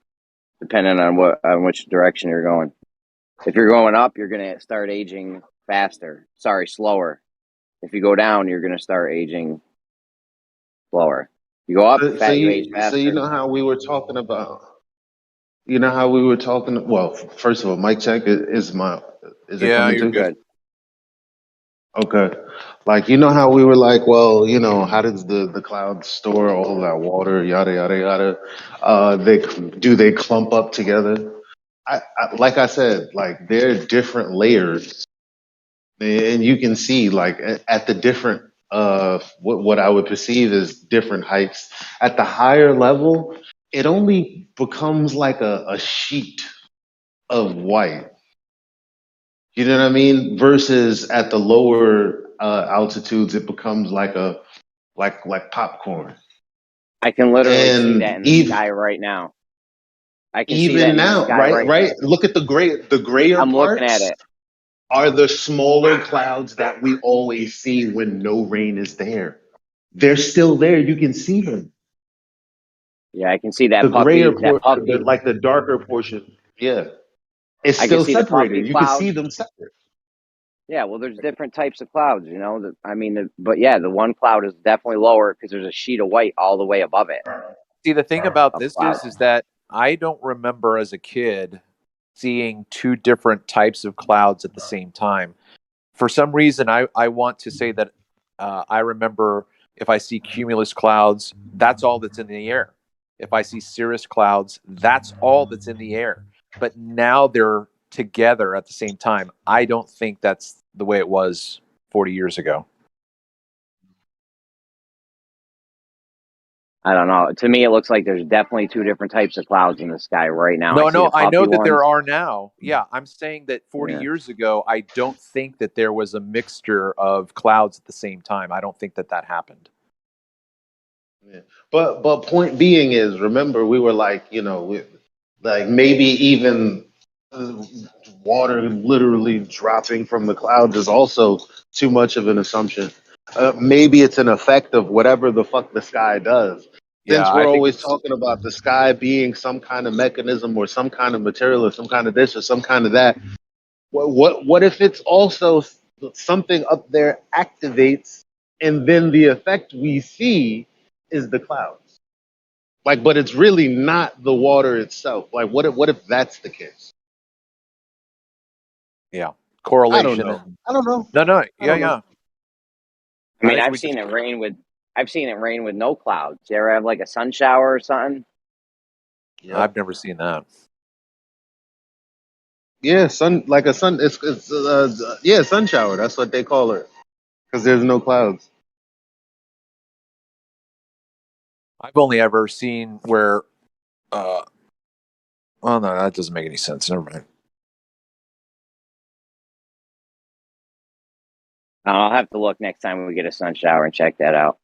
depending on which direction you're going. If you're going up, you're gonna start aging faster. Sorry, slower. If you go down, you're gonna start aging slower. You go up, you age faster. So you know how we were talking about. You know how we were talking. Well, first of all, mic check. Is it coming You're through? good. Okay. Like, you know how we were like, well, you know, how does the clouds store all of that water, yada, yada, yada? They clump up together? Like I said, like they're different layers. And you can see like at the different, what I would perceive as different heights. At the higher level, it only becomes like a sheet of white. You know what I mean? Versus at the lower altitudes, it becomes like popcorn. I can literally see And that in the sky right now. I can see that in the sky right now. Look at the grayer I'm parts. looking at it. Are the smaller clouds that we always see when no rain is there. they're still there. You can see them. Yeah, I can see that The grayer puffy, that portion, puffy. like the darker portion. Yeah. It's I can still see the puffy separated. You can cloud. see them separate. Yeah, well, there's different types of clouds, you know. I mean, but yeah, the one cloud is definitely lower because there's a sheet of white all the way above it. See, the thing about Of this cloud. is that I don't remember as a kid seeing two different types of clouds at the same time. For some reason, I want to say that I remember if I see cumulus clouds, that's all that's in the air. If I see cirrus clouds, that's all that's in the air. But now they're together at the same time. I don't think that's the way it was 40 years ago. I don't know. To me, it looks like there's definitely two different types of clouds in the sky right now. I see No, the I puffy know that ones. there are now. Yeah, I'm saying that 40 Yeah. years ago, I don't think that there was a mixture of clouds at the same time. I don't think that that happened. Yeah. But point being is, remember, we were like, like maybe even water literally dropping from the clouds is also too much of an assumption. Maybe it's an effect of whatever the fuck the sky does. Yeah, Since I we're think always it's talking about the sky being some kind of mechanism or some kind of material or some kind of this or some kind of that, what if it's also something up there activates and then the effect we see is the clouds? Like, but it's really not the water itself. Like, what if that's the case? yeah, I correlation. don't know. I don't know. No, I yeah, don't know. yeah. I mean, think I've we seen just it rain with no clouds. You ever have like a sun shower or something? I've never seen that. Yeah, sun like a sun. It's yeah, sun shower. That's what they call it because there's no clouds. I've only ever seen where oh no, that doesn't make any sense. Never mind. I'll have to look next time we get a sun shower and check that out.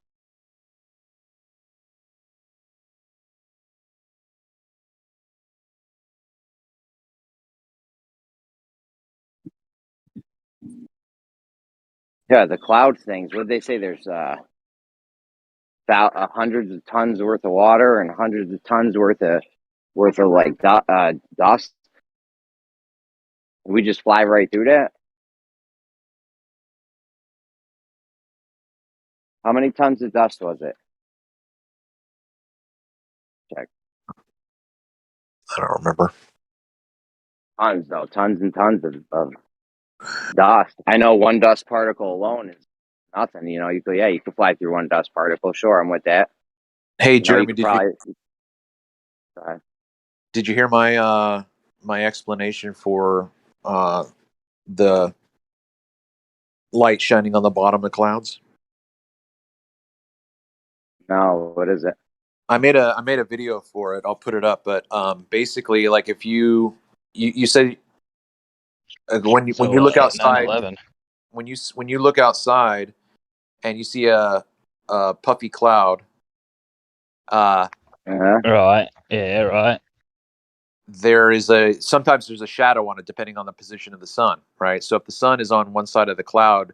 Yeah, the cloud things. What did they say? There's about hundreds of tons worth of water and hundreds of tons worth of like dust. We just fly right through that. How many tons of dust was it? Check. I don't remember. Tons though, tons and tons of dust. I know one dust particle alone is nothing. You know, you could fly through one dust particle. Sure, I'm with that. Hey, You know, Jeremy, did you hear my my explanation for the light shining on the bottom of clouds? No, what is it? I made a video for it. I'll put it up. But basically, like if you said when you look outside, 9/11. when you look outside and you see a puffy cloud, Right. Yeah. Right. sometimes there's a shadow on it depending on the position of the sun, right? So if the sun is on one side of the cloud,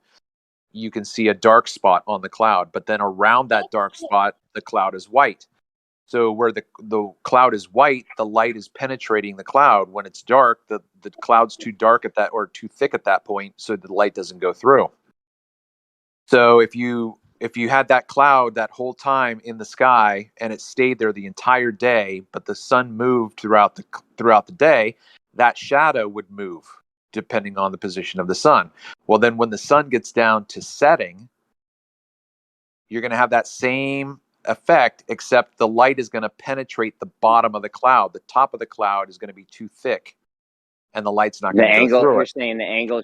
you can see a dark spot on the cloud, but then around that dark spot, the cloud is white. So where the cloud is white, the light is penetrating the cloud. When it's dark, the cloud's too dark at that or too thick at that point, so the light doesn't go through. So if you had that cloud that whole time in the sky and it stayed there the entire day, but the sun moved throughout the day, that shadow would move depending on the position of the sun. Well, then when the sun gets down to setting, you're going to have that same effect, except the light is going to penetrate the bottom of the cloud. The top of the cloud is going to be too thick, and the light's not The going to go angle. through You're it. saying the angle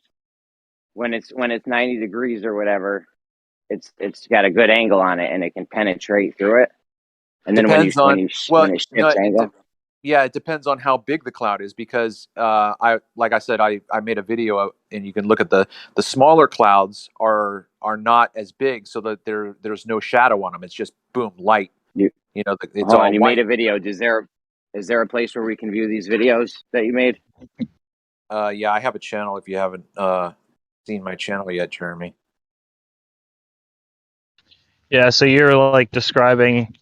when it's 90 degrees or whatever. It's got a good angle on it and it can penetrate through it. And then when it shifts angle. It depends on how big the cloud is, because I made a video and you can look at the smaller clouds are not as big, so that there's no shadow on them. It's just boom, light. It's all you white. made a video. Is there a place where we can view these videos that you made? Yeah, I have a channel. If you haven't seen my channel yet, Jeremy. Yeah, so you're like describing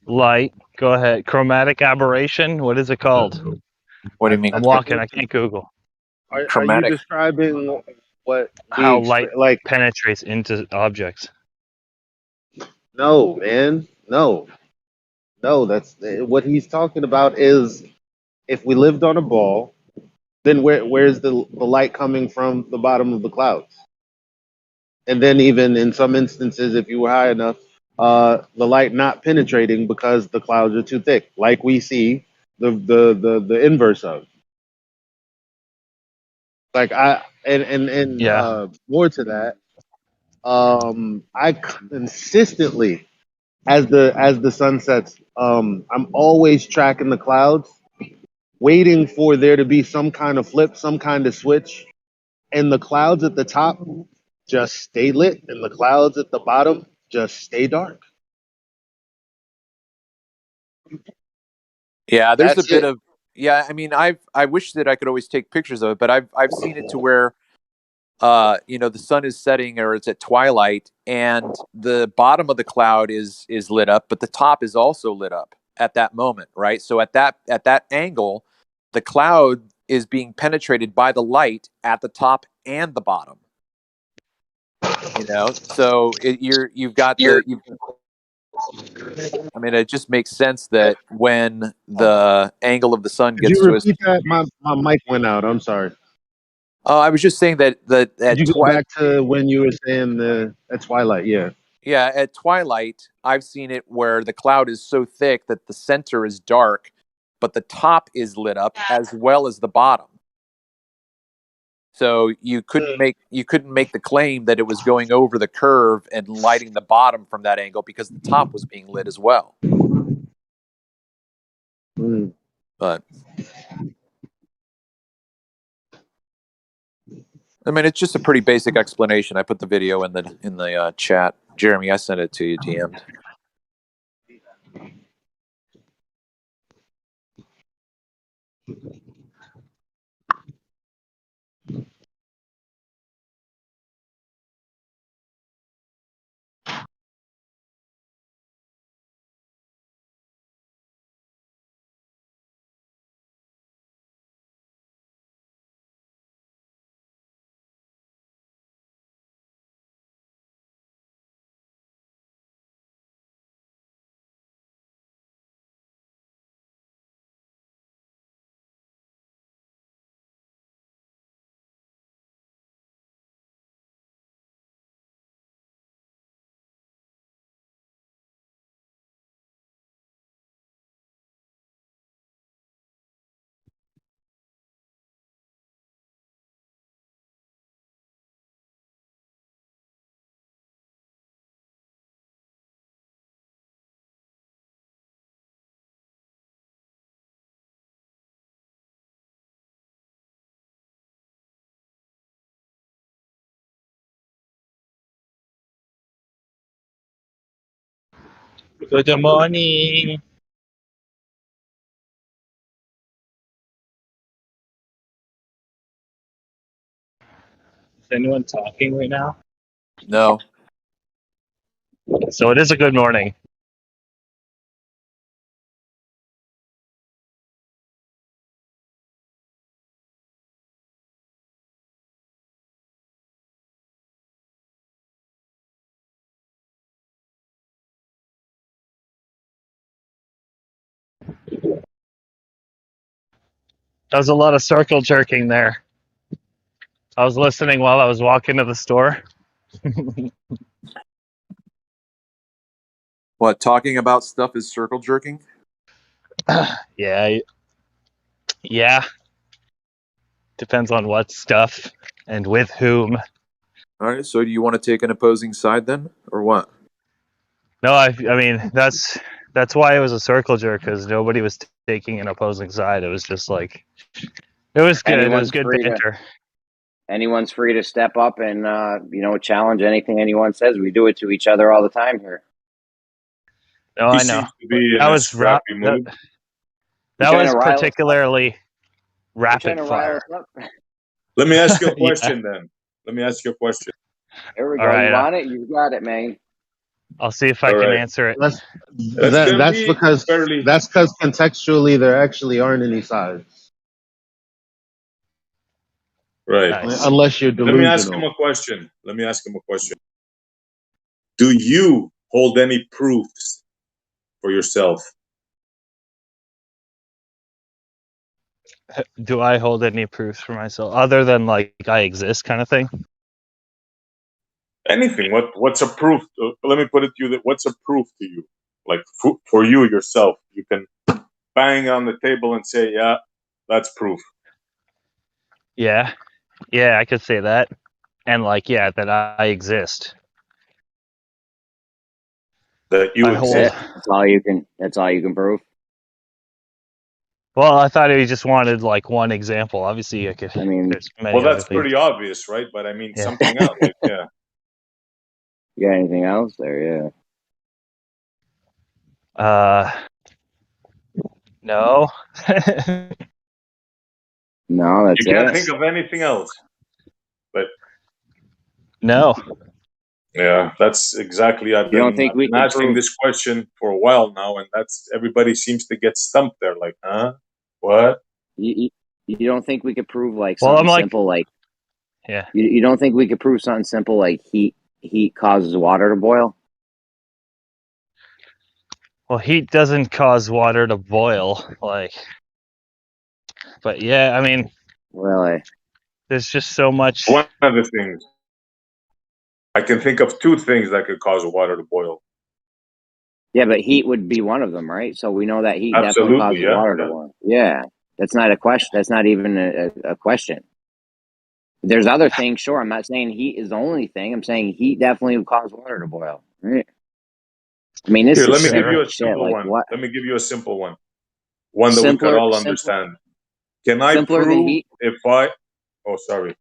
light. Go ahead. Chromatic aberration. What is it called? What do you mean? I'm walking. I can't Google. Are you Chromatic. describing what we How light like? penetrates into objects. No, man, no. That's what he's talking about. Is if we lived on a ball, then where's the light coming from the bottom of the clouds? And then even in some instances, if you were high enough, the light not penetrating because the clouds are too thick, like we see the inverse of. Like Yeah. more to that, I consistently, as the sun sets, I'm always tracking the clouds, waiting for there to be some kind of flip, some kind of switch, and the clouds at the top just stay lit, and the clouds at the bottom just stay dark. Yeah, there's a That's bit it. of I mean, I wish that I could always take pictures of it, but I've seen it to where the sun is setting or it's at twilight and the bottom of the cloud is lit up, but the top is also lit up at that moment, right? So at that angle, the cloud is being penetrated by the light at the top and the bottom. So I mean, it just makes sense that when the angle of the sun Could you gets to us. repeat that? My mic went out. I'm sorry. I was just saying that Could you go back to when you were saying at twilight? Yeah. Yeah, at twilight, I've seen it where the cloud is so thick that the center is dark, but the top is lit up as well as the bottom. So you couldn't make the claim that it was going over the curve and lighting the bottom from that angle because the top was being lit as well. But I mean, it's just a pretty basic explanation. I put the video in the chat. Jeremy, I sent it to you, DM'd. Good morning. Is anyone talking right now? No. So it is a good morning. That was a lot of circle jerking there. I was listening while I was walking to the store. What, talking about stuff is circle jerking? Yeah. Depends on what stuff and with whom. All right, so do you want to take an opposing side then, or what? No, I mean that's why it was a circle jerk, because nobody was taking an opposing side. It was just like it was good. It was good banter. Anyone's free to step up and challenge anything anyone says. We do it to each other all the time here. No, I know. That was that was particularly rapid fire. Let me ask you a question then. Let me ask you a question. There we All go. right, You want it? You got it, man. I'll see if I can answer it. That's because contextually there actually aren't any sides. Right. Nice. Unless you're Let me ask him delusional. a question. Do you hold any proofs for yourself? Do I hold any proofs for myself other than like I exist kind of thing? Anything. What's a proof? Let me put it to you that what's a proof to you? Like for you yourself, you can bang on the table and say, "Yeah, that's proof." Yeah. Yeah, I could say that. And like, yeah, that I exist. That you exist. That's all you can. That's all you can prove. Well, I thought he just wanted like one example. Obviously, I could. I mean, there's many Well, other that's things. pretty obvious, right? But I mean, Yeah. something else. Like, yeah. You got anything else there? Yeah. No. No, that's You can't it. think of anything else. But no. yeah, that's exactly. I've You don't been think we could asking prove? this question for a while now, and that's everybody seems to get stumped there. Like, huh? What? You don't think we could prove like Well, something I'm like, simple like yeah. you don't think we could prove something simple like heat causes water to boil? Well, heat doesn't cause water to boil, like. But yeah, I mean, Really? there's just so much. One of the things I can think of, two things that could cause water to boil. Yeah, but heat would be one of them, right? So we know that heat definitely Absolutely, causes yeah. water to boil. Yeah, that's not a question. That's not even a question. There's other things, sure. I'm not saying heat is the only thing. I'm saying heat definitely would cause water to boil. Right? I mean, this Here, is let me give you a shit. simple Like one. what? Let me give you a simple one. One that we could all understand. Can I simpler than prove heat? if I... Oh, sorry.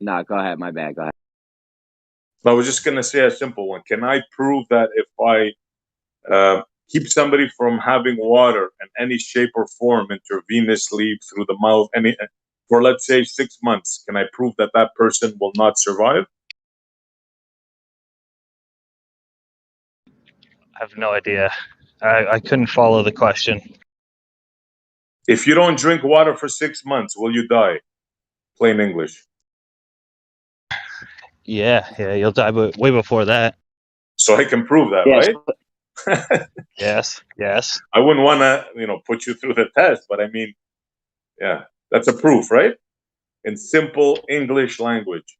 No, go ahead. My bad. Go ahead. I was just going to say a simple one. Can I prove that if I keep somebody from having water in any shape or form intravenously through the mouth for, let's say, 6 months, can I prove that that person will not survive? I have no idea. I couldn't follow the question. If you don't drink water for 6 months, will you die? Plain English. Yeah, you'll die way before that. So I can prove that, Yes. right? Yes. I wouldn't want to, put you through the test, but I mean, yeah, that's a proof, right? In simple English language.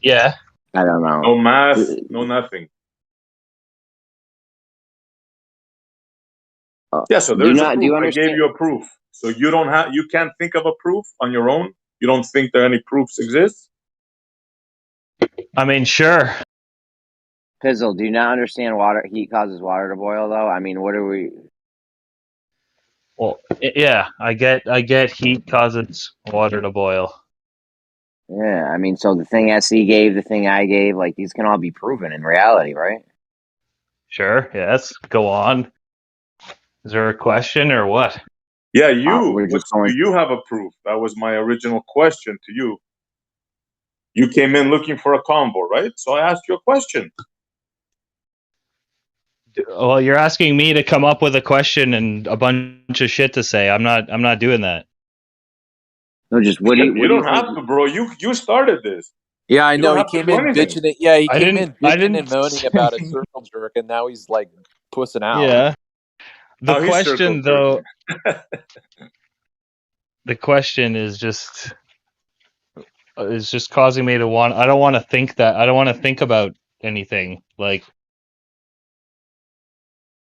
Yeah. I don't know. No math, no nothing. Yeah, so there's a proof. I gave you a proof. So you can't think of a proof on your own? You don't think there any proofs exist? I mean, sure. Pizzle, do you not understand heat causes water to boil though? I mean, what are we? Well, yeah, I get heat causes water to boil. Yeah, I mean, so the thing SC gave, the thing I gave, like these can all be proven in reality, right? Sure, yes. Go on. Is there a question or what? Yeah, you. We're just Do you have a proof? That was my original question to you. You came in looking for a combo, right? So I asked you a question. Well, you're asking me to come up with a question and a bunch of shit to say. I'm not doing that. No, just what do you? You don't have to, bro. You started this. Yeah, I You know. don't He have to came do in anything. bitching it. Yeah, he I came didn't- in I bitching didn't- and moaning about a circle jerk, and now he's like pussing out. Yeah. The Oh, he's question, circle though, the question is just causing me to want. I don't want to think that. I don't want to think about anything. Like,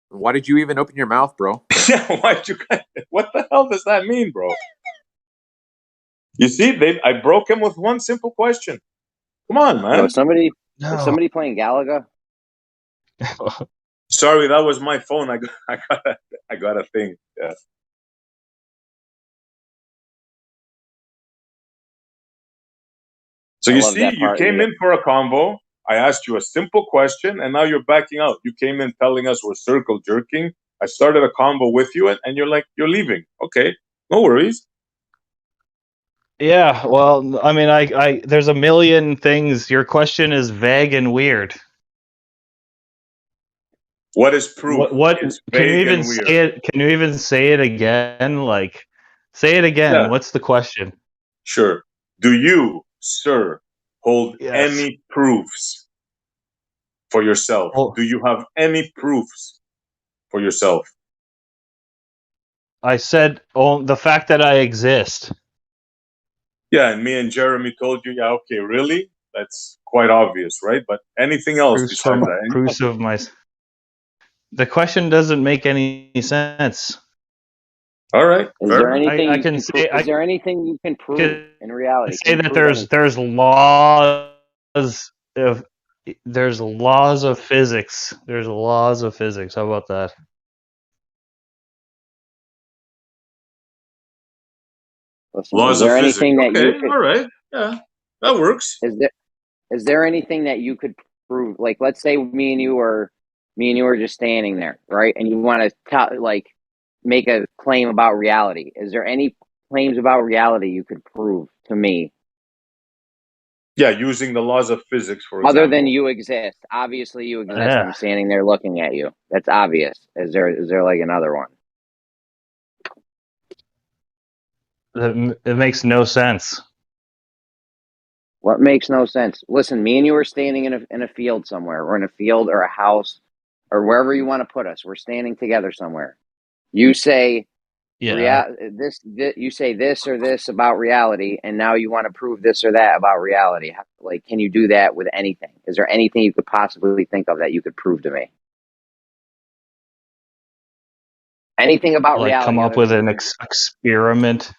Why did you even open your mouth, bro? Yeah, why'd you? What the hell does that mean, bro? You see, I broke him with one simple question. Come on, man. Is somebody playing Galaga? Sorry, that was my phone. I got a thing. Yeah. So you see, you came in for a convo. I asked you a simple question, and now you're backing out. You came in telling us we're circle jerking. I started a convo with you, and you're like, you're leaving. Okay, no worries. yeah. Well, I mean, I there's a million things. Your question is vague and weird. What is proof? What It's can you vague even and weird. say it? Can you even say it again? Like, say it again. Yeah. What's the question? Sure. Do you, sir, hold Yes. any proofs for yourself? Oh. Do you have any proofs for yourself? I said, oh, the fact that I exist. Yeah, and me and Jeremy told you, yeah, okay, really? That's quite obvious, right? But anything else Proofs besides from that? proofs of my. The question doesn't make any sense. All right. Is there anything I you can can say is there anything you can prove in reality? say Can you that prove there's laws of there's laws of physics. There's laws of physics. How about that? Listen, Laws is there of physics. anything that you Okay, could all right. Yeah, that works. is there anything that you could prove? Like, let's say me and you were just standing there, right? And you want to make a claim about reality. Is there any claims about reality you could prove to me Yeah, using the laws of physics, for other example. than you exist? Obviously, you exist. Yeah. I'm standing there looking at you. That's obvious. Is there like another one? It makes no sense. What makes no sense? Listen, me and you are standing in a field somewhere. We're in a field or a house or wherever you want to put us. We're standing together somewhere. You say Yeah. you say this or this about reality, and now you want to prove this or that about reality. Like, can you do that with anything? Is there anything you could possibly think of that you could prove to me? Anything about Like, reality? come up with an experiment.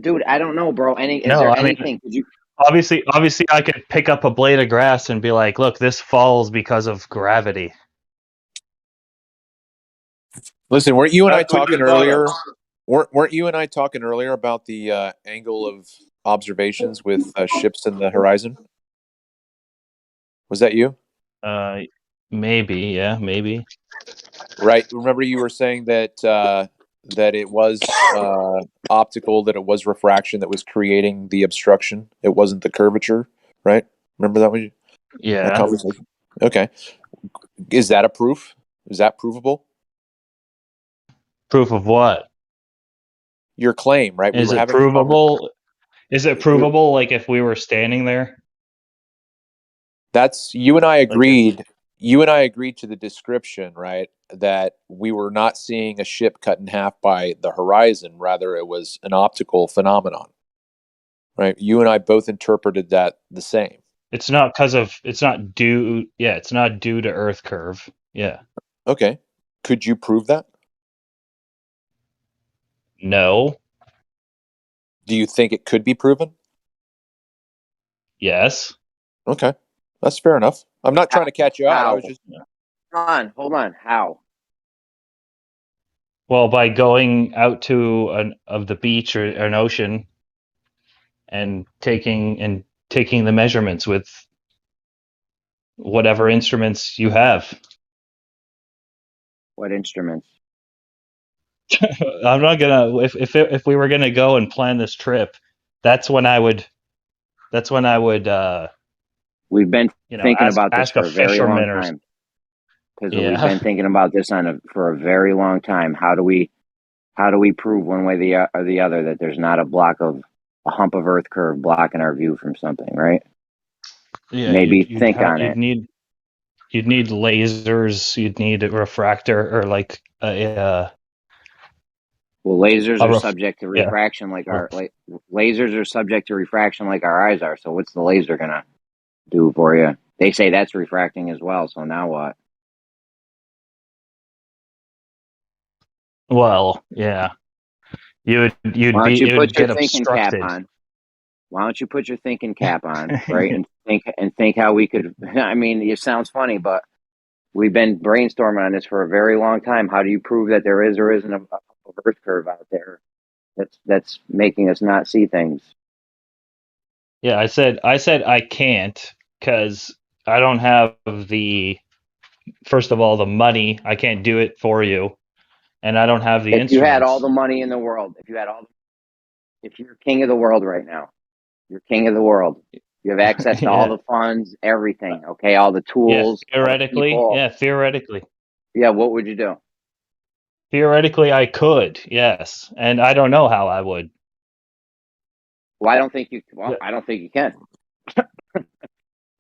Dude, I don't know, bro. Is No, there I mean, anything? Could you? obviously, I could pick up a blade of grass and be like, "Look, this falls because of gravity." Listen, weren't you and I That could be talking thought earlier? of. Weren't you and I talking earlier about the angle of observations with ships in the horizon? Was that you? Maybe, yeah, maybe. Right. Remember, you were saying that that it was optical, that it was refraction that was creating the obstruction. It wasn't the curvature, right? Remember that one? Yeah. That conversation. Okay. Is that a proof? Is that provable? Proof of what? Your claim, right? Is it provable? Is it provable? Like if we were standing there? That's you and I agreed. You and I agreed to the description, right? That we were not seeing a ship cut in half by the horizon. Rather, it was an optical phenomenon, right? You and I both interpreted that the same. It's not due to Earth curve. Yeah. Okay. Could you prove that? No. Do you think it could be proven? Yes. Okay. That's fair enough. I'm not trying to catch you out. I was just Hold on. How? Well, by going out to the beach or an ocean and taking the measurements with whatever instruments you have. What instruments? I'm not gonna. If we were gonna go and plan this trip, that's when I would. We've been thinking about this ask for a a very long fisherman or. time. Because Yeah. we've been thinking about this for a very long time. How do we prove one way or the other that there's not a hump of Earth curve blocking our view from something, right? Yeah, Maybe you'd think on it. You'd need lasers. You'd need a refractor or like a. Well, lasers are subject to refraction lasers are subject to refraction like our eyes are. So what's the laser gonna do for you? They say that's refracting as well. So now what? Well, yeah. Why don't you put your thinking cap on? Why don't you put your thinking cap on, right? and think how we could. I mean, it sounds funny, but we've been brainstorming on this for a very long time. How do you prove that there is or isn't a Earth curve out there that's making us not see things? Yeah, I said I can't because I don't have first of all the money. I can't do it for you, and I don't have the If you instruments. had all the money in the world, if you're king of the world right now, you're king of the world. You have access to all the funds, everything. Okay, all the tools, theoretically, all the people. yeah, theoretically. Yeah, what would you do? Theoretically, I could, yes, and I don't know how I would. Well, I don't think you. Well, I don't think you can.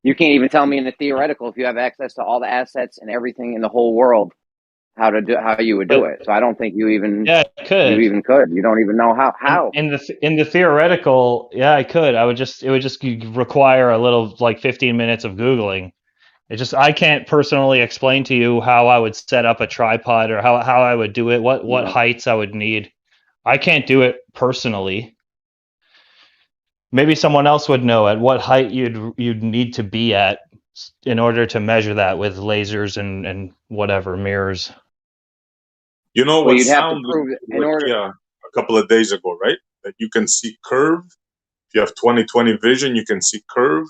You can't even tell me in the theoretical if you have access to all the assets and everything in the whole world how you would do it. So I don't think you even. Yeah, I could. You even could. You don't even know how. How in the theoretical, yeah, I could. It would just require a little, like, 15 minutes of Googling. I can't personally explain to you how I would set up a tripod or how I would do it, what heights I would need. I can't do it personally. Maybe someone else would know at what height you'd need to be at in order to measure that with lasers and whatever mirrors. You know Well, what you'd have to sound prove it in order. a couple of days ago, right? That you can see curve. If you have 20/20 vision, you can see curve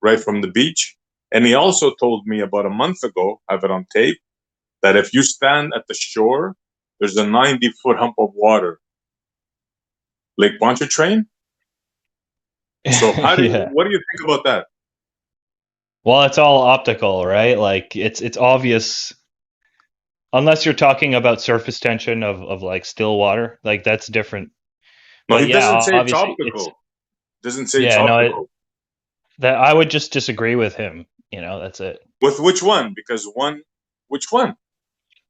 right from the beach. And he also told me about a month ago, I have it on tape, that if you stand at the shore, there's a 90-foot hump of water. Lake Pontchartrain? So what do you think about that? Well, it's all optical, right? Like it's obvious, unless you're talking about surface tension of like still water, like that's different. No, But he doesn't say it's obviously optical. Doesn't say it's optical. That I would just disagree with him. That's it. With which one? Because which one?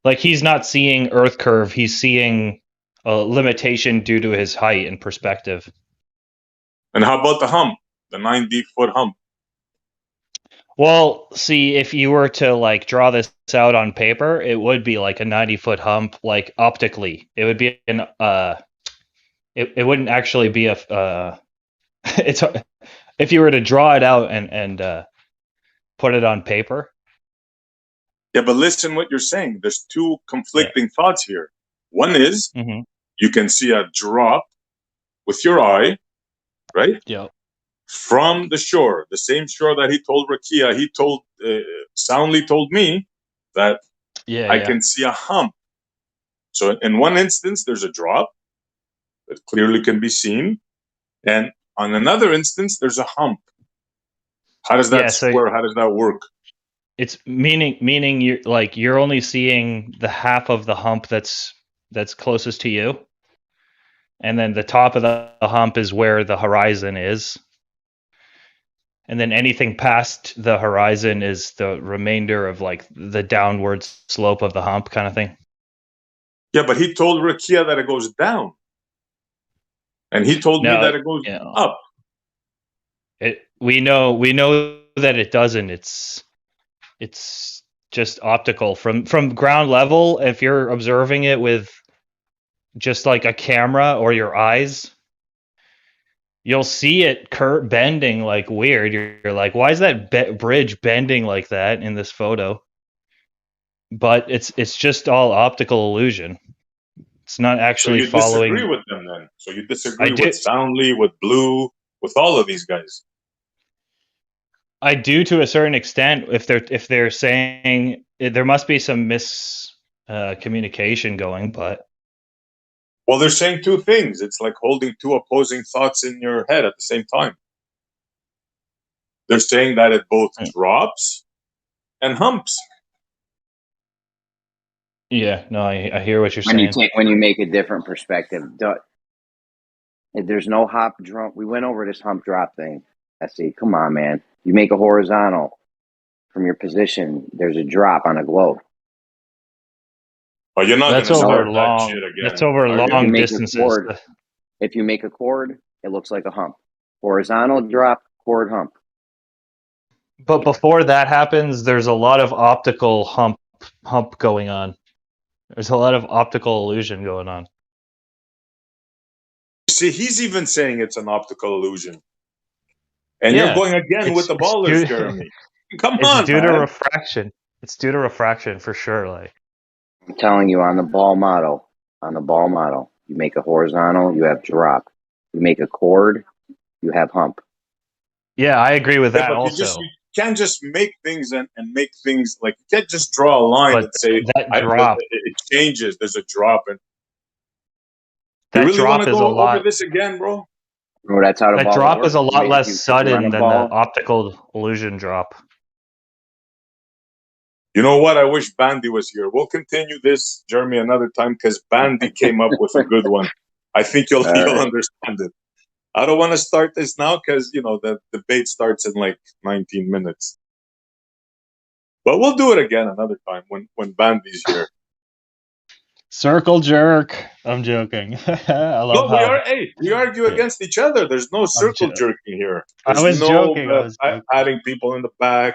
Like, he's not seeing Earth curve. He's seeing a limitation due to his height and perspective. And how about the hump? The 90-foot hump? Well, see, if you were to, like, draw this out on paper, it would be like a 90-foot hump, like, optically. It would be it wouldn't actually be it's if you were to draw it out and put it on paper. Yeah, but listen what you're saying. There's two conflicting thoughts here. One is you can see a drop with your eye, right? Yeah. From the shore, the same shore that he told Rakia, he soundly told me that I can see a hump. So in one instance, there's a drop that clearly can be seen. And on another instance, there's a hump. How does that square? How does that work? It's meaning you're only seeing the half of the hump that's closest to you, and then the top of the hump is where the horizon is, and then anything past the horizon is the remainder of, like, the downward slope of the hump kind of thing. Yeah, but he told Rakia that it goes down, and he told me that it goes up. We know that it doesn't. It's just optical from ground level. If you're observing it with just like a camera or your eyes, you'll see it bending like weird. You're like, why is that bridge bending like that in this photo? But it's just all optical illusion. It's not actually following. So you disagree with them then? So you disagree with Soundly, with Blue, with all of these guys? I do, to a certain extent. If they're saying there must be some miscommunication going, but well, they're saying two things. It's like holding two opposing thoughts in your head at the same time. They're saying that it both drops and humps. Yeah, no, I hear what you're saying. When you make a different perspective, there's no hop drop. We went over this hump drop thing. I see. Come on, man. You make a horizontal from your position. There's a drop on a globe. But you're not going to start that shit again. That's over long distances. If you make a chord, it looks like a hump. Horizontal drop, chord hump. But before that happens, there's a lot of optical hump going on. There's a lot of optical illusion going on. See, he's even saying it's an optical illusion. And you're going again with the ballers, Jeremy. Come on, it's due to refraction. It's due to refraction for sure. Like, I'm telling you, on the ball model, you make a horizontal, you have drop. You make a chord, you have hump. Yeah, I agree with that also. You can't just make things and make things, like, you can't just draw a line and say that drop. It changes. There's a drop. And that you really drop want to is go a lot. over this again, bro? Oh, that's how the That ball drop works. is a I lot mean, if less you sudden run a than the ball, optical illusion drop. You know what? I wish Bandy was here. We'll continue this, Jeremy, another time because Bandy came up with a good one. I think you'll right. understand it. I don't want to start this now because the debate starts in like 19 minutes. But we'll do it again another time when Bandy's here. Circle jerk. I'm joking. I love No, how we argue against each other. There's no circle jo- jerking here. I There's was no joking. I was joking. adding people in the back.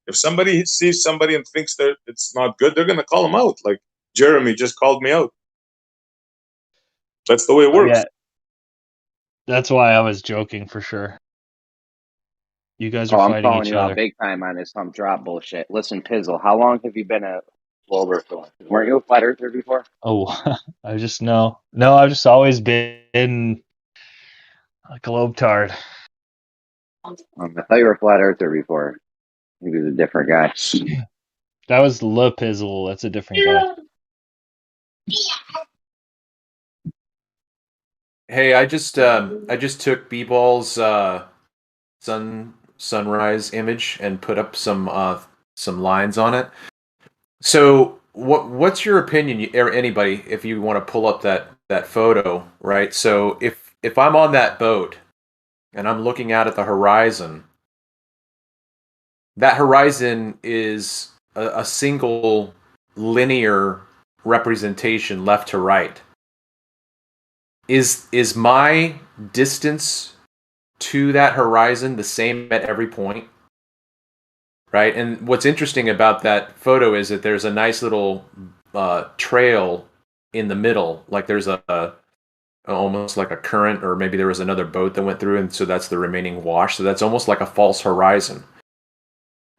If somebody sees somebody and thinks that it's not good, they're gonna call them out. Like Jeremy just called me out. That's the way it works. Yeah, that's why I was joking for sure. You guys Oh, are I'm fighting calling each you out other. big time on this hump drop bullshit. Listen, Pizzle, how long have you been a Wilbur for? Weren't you a flat earther before? Oh, I just know. No, I've just always been a globetard. I thought you were a flat earther before. He was a different guy. That was Le Pizzle. That's a different guy. Hey, I just took B-Ball's sunrise image and put up some lines on it. So what's your opinion, or anybody, if you want to pull up that photo, right? So if I'm on that boat and I'm looking out at the horizon, that horizon is a single linear representation left to right. Is my distance to that horizon the same at every point? Right? And what's interesting about that photo is that there's a nice little trail in the middle. Like there's almost like a current, or maybe there was another boat that went through, and so that's the remaining wash. So that's almost like a false horizon.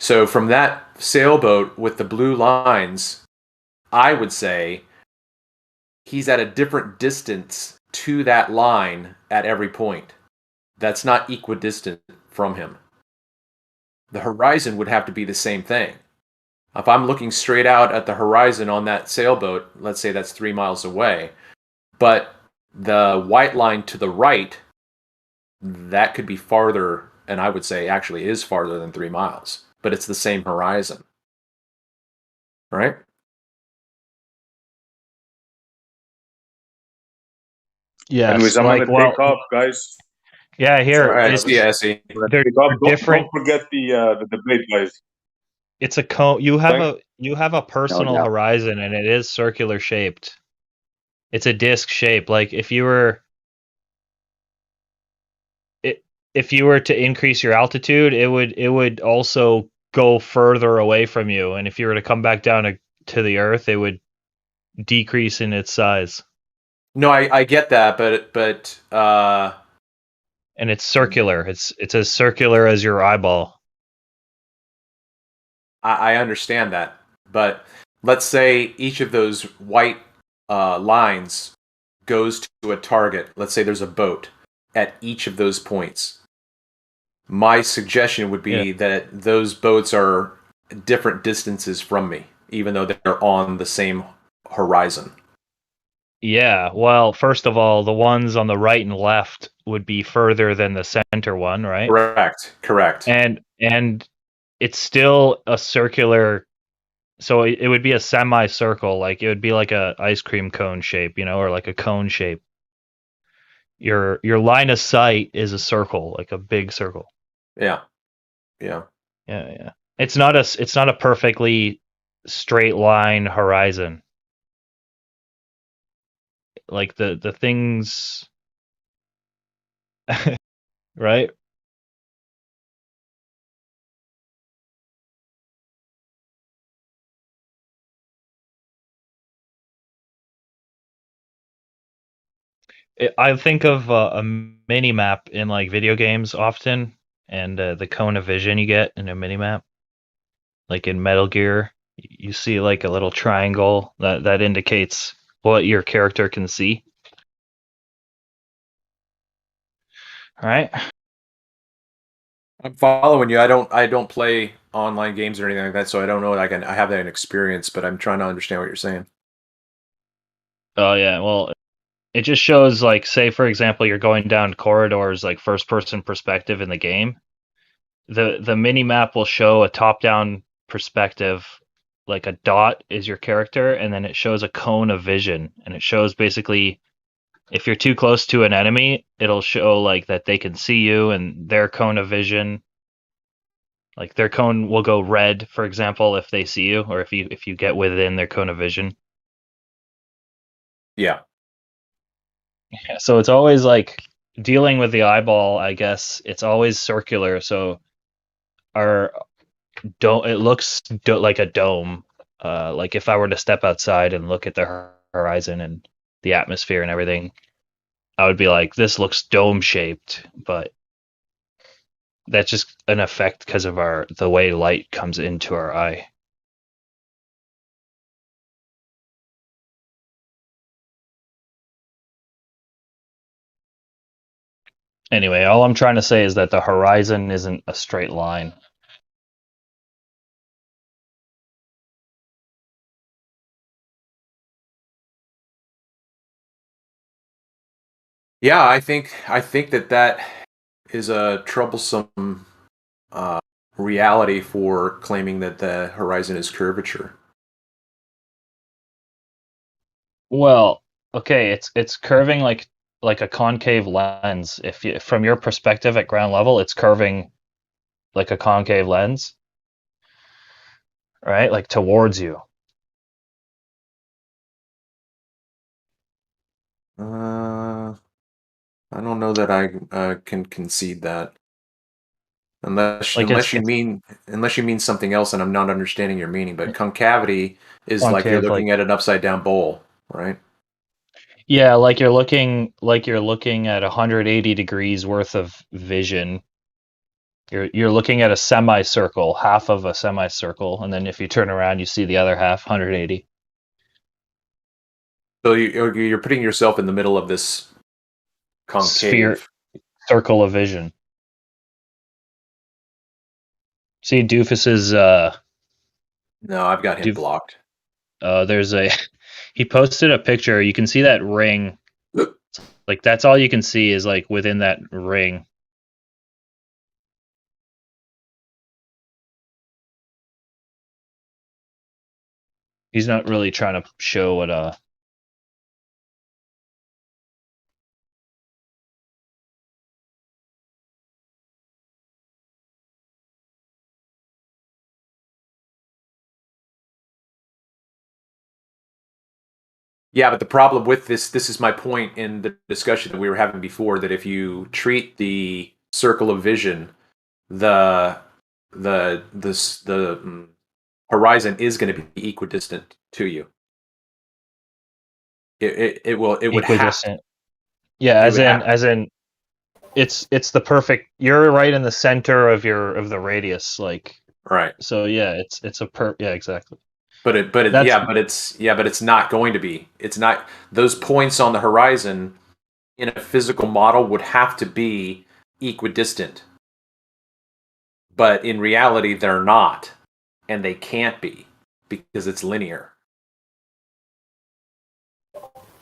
So from that sailboat with the blue lines, I would say he's at a different distance to that line at every point. That's not equidistant from him. The horizon would have to be the same thing. If I'm looking straight out at the horizon on that sailboat, let's say that's 3 miles away, but the white line to the right, that could be farther, and I would say actually is farther than 3 miles, but it's the same horizon. Right? Yes. Anyways, I'm like, gonna take off, guys. Yeah, here. All right, It's, see ya, Essie. they're different. Don't forget the debate, guys. It's a cone. You have a No personal doubt. horizon, and it is circular shaped. It's a disc shape. Like if you were to increase your altitude, it would also go further away from you, and if you were to come back down to the Earth, it would decrease in its size. No, I get that, but and it's circular. It's as circular as your eyeball. I understand that, but let's say each of those white lines goes to a target. Let's say there's a boat at each of those points. My suggestion would be that those boats are different distances from me, even though they're on the same horizon. Yeah, well, first of all, the ones on the right and left would be further than the center one, right? Correct. And it's still a circular, so it would be a semicircle, like it would be like a ice cream cone shape, or like a cone shape. Your line of sight is a circle, like a big circle. Yeah. It's not a perfectly straight line horizon. Like the things, right? I think of a mini map in like video games often, and the cone of vision you get in a mini map, like in Metal Gear, you see like a little triangle that indicates what your character can see. All right. I'm following you. I don't play online games or anything like that, so I don't know. I have that experience, but I'm trying to understand what you're saying. Oh yeah, well, it just shows, like, say for example, you're going down corridors, like first person perspective in the game. The mini map will show a top down perspective, like a dot is your character, and then it shows a cone of vision, and it shows basically if you're too close to an enemy, it'll show like that they can see you and their cone of vision. Like their cone will go red, for example, if they see you, or if you get within their cone of vision. Yeah. Yeah, so it's always like dealing with the eyeball, I guess. It's always circular, so it looks like a dome. Like if I were to step outside and look at the horizon and the atmosphere and everything, I would be like, this looks dome shaped, but that's just an effect because of the way light comes into our eye. Anyway, all I'm trying to say is that the horizon isn't a straight line. Yeah, I think that is a troublesome reality for claiming that the horizon is curvature. Well, okay, it's curving like a concave lens. From your perspective at ground level, it's curving like a concave lens, right? Like towards you. I don't know that I can concede that. Unless you mean something else, and I'm not understanding your meaning. But concavity is like you're looking at an upside down bowl, right? Yeah, like you're looking at 180 degrees worth of vision. You're looking at a semicircle, half of a semicircle, and then if you turn around, you see the other half, 180. So you're putting yourself in the middle of this concave circle of vision. See Doofus's No, I've got him blocked. He posted a picture. You can see that ring. Like that's all you can see is like within that ring. He's not really trying to show what Yeah, but the problem with this is my point in the discussion that we were having before, that if you treat the circle of vision, the horizon is going to be equidistant to you. It would have to. Yeah, as in it's the perfect, you're right in the center of the radius, like, right. So yeah, it's yeah, exactly. But it's not going to be. It's not, those points on the horizon in a physical model would have to be equidistant. But in reality, they're not, and they can't be because it's linear.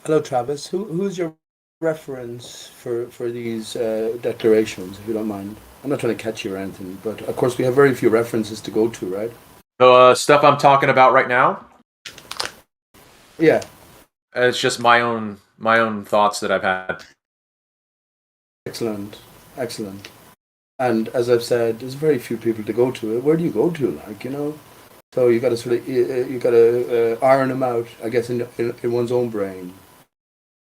Hello, Travis. Who's your reference for these declarations, if you don't mind? I'm not trying to catch you or anything, but of course we have very few references to go to, right? The stuff I'm talking about right now? Yeah. It's just my own thoughts that I've had. Excellent. And as I've said, there's very few people to go to. Where do you go to, like, you know? So you got to sort of iron them out, I guess, in one's own brain.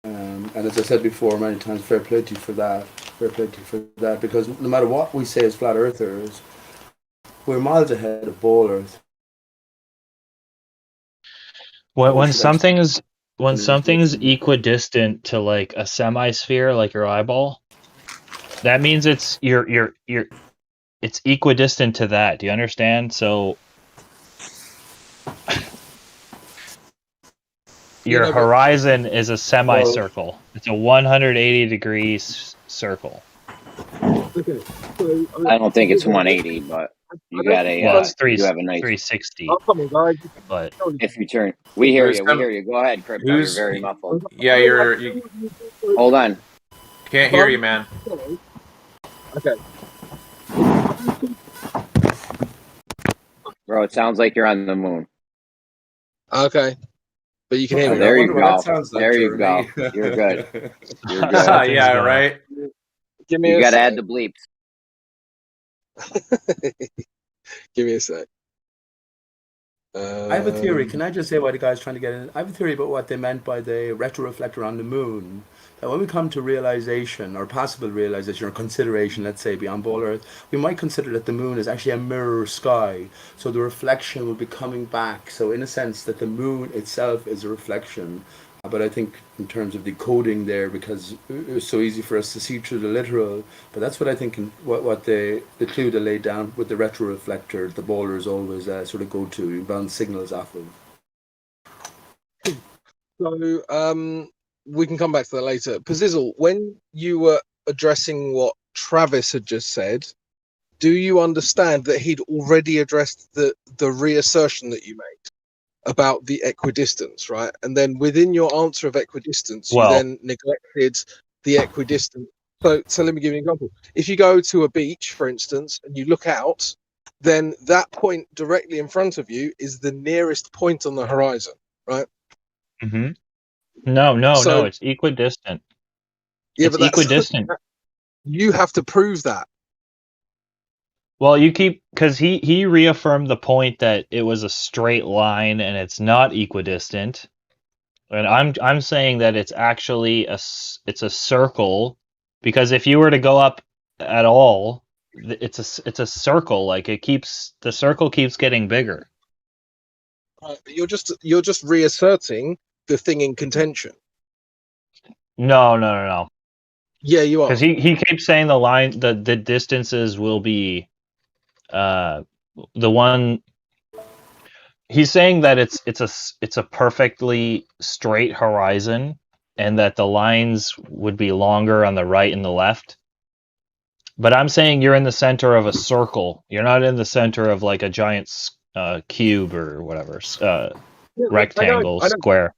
And as I said before many times, fair play to you for that. Because no matter what we say as flat earthers, we're miles ahead of ball Earth. When something's equidistant to like a semisphere, like your eyeball, that means it's it's equidistant to that. Do you understand? So your horizon is a semicircle. It's a 180 degrees circle. I don't think it's 180, but You got a Well, it's you have a nice 360, but if you turn. We hear you. We hear you. Go ahead, Crypto. You're very muffled. Yeah, you Hold on. can't hear you, man. Okay. Bro, it sounds like you're on the moon. Okay. But you can hear me. There Right? you go. There you go. You're good. You're good. Yeah, right. Give me You a got to sec. add the bleeps. Give me a sec. I have a theory. Can I just say what the guy's trying to get in? I have a theory about what they meant by the retroreflector on the moon. That when we come to realization or possible realization or consideration, let's say beyond Ball Earth, we might consider that the moon is actually a mirror sky. So the reflection will be coming back. So in a sense that the moon itself is a reflection. But I think in terms of decoding there, because it's so easy for us to see through the literal, but that's what I think, what the clue they laid down with the retroreflector, the ballers always sort of go to, bounce signals off of. So we can come back to that later. Pazizzle, when you were addressing what Travis had just said, do you understand that he'd already addressed the reassertion that you made about the equidistance, right? And then within your answer of equidistance, you then neglected the equidistance. So let me give you an example. If you go to a beach, for instance, and you look out, then that point directly in front of you is the nearest point on the horizon, right? Mm-hmm. No, it's equidistant. Yeah, it's but that's equidistant. You have to prove that. Well, you keep, because he reaffirmed the point that it was a straight line and it's not equidistant, and I'm saying that it's actually it's a circle, because if you were to go up at all, it's a circle. Like the circle keeps getting bigger. Right, but you're just reasserting the thing in contention. No. Yeah, you are. Because he keeps saying the distances will be the one. He's saying that it's a perfectly straight horizon, and that the lines would be longer on the right and the left. But I'm saying you're in the center of a circle. You're not in the center of like a giant cube or whatever, rectangle, I know. square.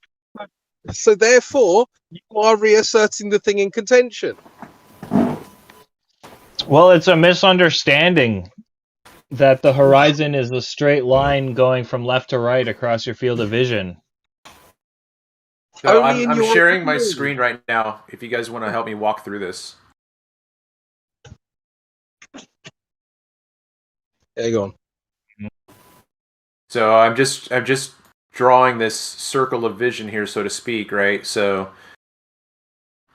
So therefore, you are reasserting the thing in contention. Well, it's a misunderstanding that the horizon is a straight line going from left to right across your field of vision. So I'm sharing my screen right now. If you guys want to help me walk through this. There you go. So I'm just drawing this circle of vision here, so to speak, right? So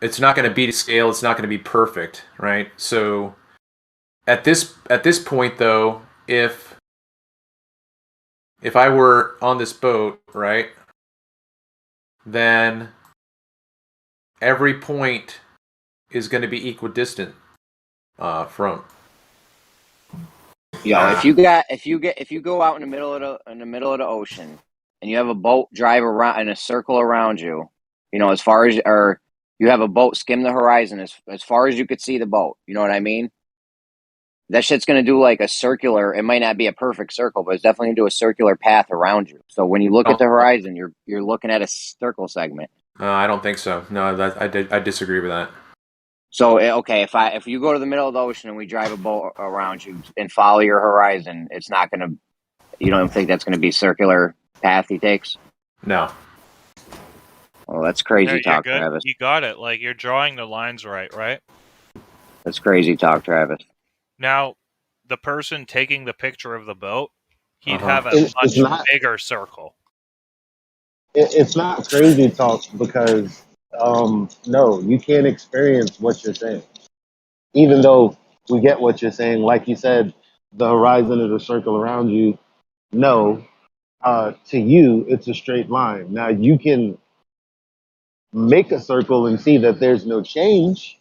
it's not going to be to scale. It's not going to be perfect, right? So at this point, though, if I were on this boat, right, then every point is going to be equidistant from. Yo, if you go out in the middle of the ocean and you have a boat drive around in a circle around you, as far as, or you have a boat skim the horizon as far as you could see the boat, you know what I mean? That shit's gonna do like a circular. It might not be a perfect circle, but it's definitely gonna do a circular path around you. So when you look at the horizon, you're looking at a circle segment. I don't think so. No, I disagree with that. So okay, if you go to the middle of the ocean and we drive a boat around you and follow your horizon, it's not gonna. You don't think that's gonna be circular path he takes? No. Well, that's crazy You're talk, good. Travis. You got it. Like, you're drawing the lines right? That's crazy talk, Travis. Now, the person taking the picture of the boat, he'd Uh-huh. have a It's much not- bigger circle. It's not crazy talk because no, you can't experience what you're saying. Even though we get what you're saying, like you said, the horizon is a circle around you. No, to you, it's a straight line. Now you can make a circle and see that there's no change.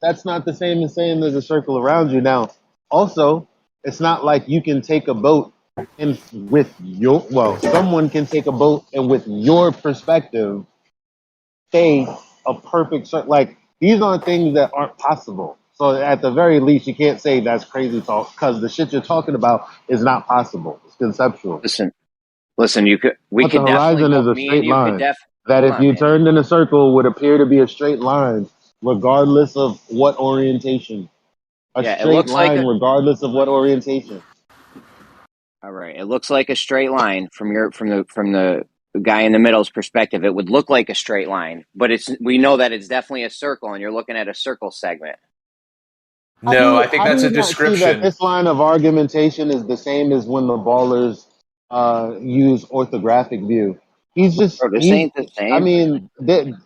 That's not the same as saying there's a circle around you. Now, also, it's not like you can take a boat and someone can take a boat and with your perspective, say a perfect circle. Like, these aren't things that aren't possible. So at the very least, you can't say that's crazy talk because the shit you're talking about is not possible. It's conceptual. Listen. We But the could definitely horizon go. is a Me and straight you could line that hold if on, you man. turned in a circle would appear to be a straight line regardless of what orientation. A Yeah, it straight looks like line regardless of what orientation. all right. It looks like a straight line from the guy in the middle's perspective. It would look like a straight line, but we know that it's definitely a circle, and you're looking at a circle segment. No, I think How do that's a you not see that description. this line of argumentation is the same as when the ballers use orthographic view? Bro, this ain't the I same. mean,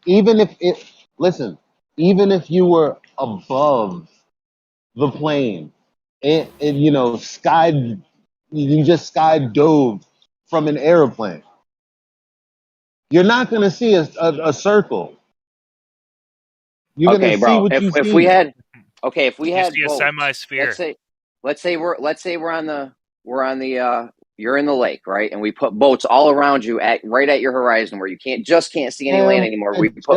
even if it, listen, even if you were above the plane, you know, you just sky dove from an airplane, you're not going to see a circle. You're going Okay, to see bro. what you If we see. had You see a boats, semi-sphere. let's say we're on the you're in the lake, right? And we put boats all around you right at your horizon where you can't see any land anymore. I We just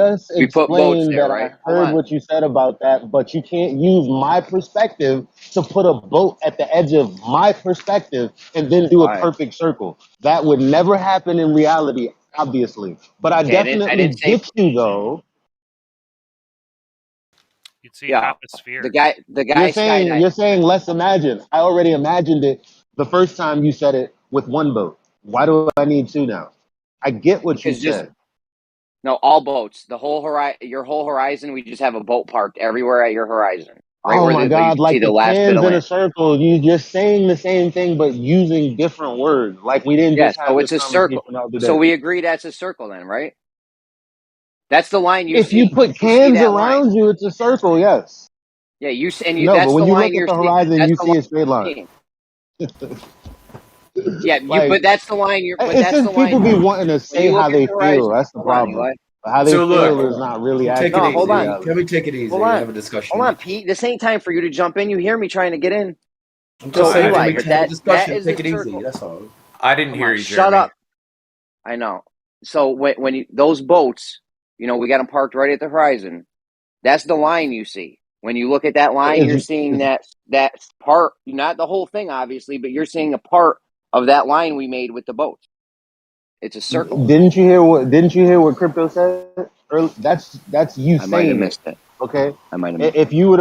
put boats explained there, that right? I Hold heard on. what you said about that, but you can't use my perspective to put a boat at the edge of my perspective and then do a Why? perfect circle. That would never happen in reality, obviously. But I Okay, I definitely didn't say get you though. You'd see yeah. half a sphere. The guy skydiving You're saying let's imagine. I already imagined it the first time you said it with one boat. Why do I need two now? I get what you because just said. no all boats. The whole your whole horizon. We just have a boat parked everywhere at your horizon, right Oh where my you God, can see like the the last bit cans of in a land. circle. You're saying the same thing, but using different words. Like we didn't Yeah, just so have it's this a conversation circle. the other So day. we agree that's a circle then, right? That's the line you If you see. put You see cans that line. around you, it's a circle, yes. Yeah, No, but that's the when you line look at you're the seeing. horizon, That's you the see line a straight you're line. seeing. Yeah, Like, but that's the line you're but it's that's the just people line be wanting to when say you look how at they the feel. horizon. That's the Hold on, problem. Eli. How they So Hold on, look, feel hold is on. not really Take accurate it No, to hold on. easy. reality. Can we take it easy Hold and on. have a Hold on, discussion? Pete. This ain't time for you to jump in. You hear me trying to get in. I'm no, just So saying, can Eli, we but have a that discussion? is a Take it easy. circle. That's all. I didn't Come hear on, you, shut Jeremy. up. I know. So when those boats, we got them parked right at the horizon. That's the line you see. When you look at that line, you're seeing that part, not the whole thing, obviously, but you're seeing a part of that line we made with the boats. It's a circle. Didn't you hear what Crypto said? That's you I might have saying it. missed it. Okay. I might have missed If you would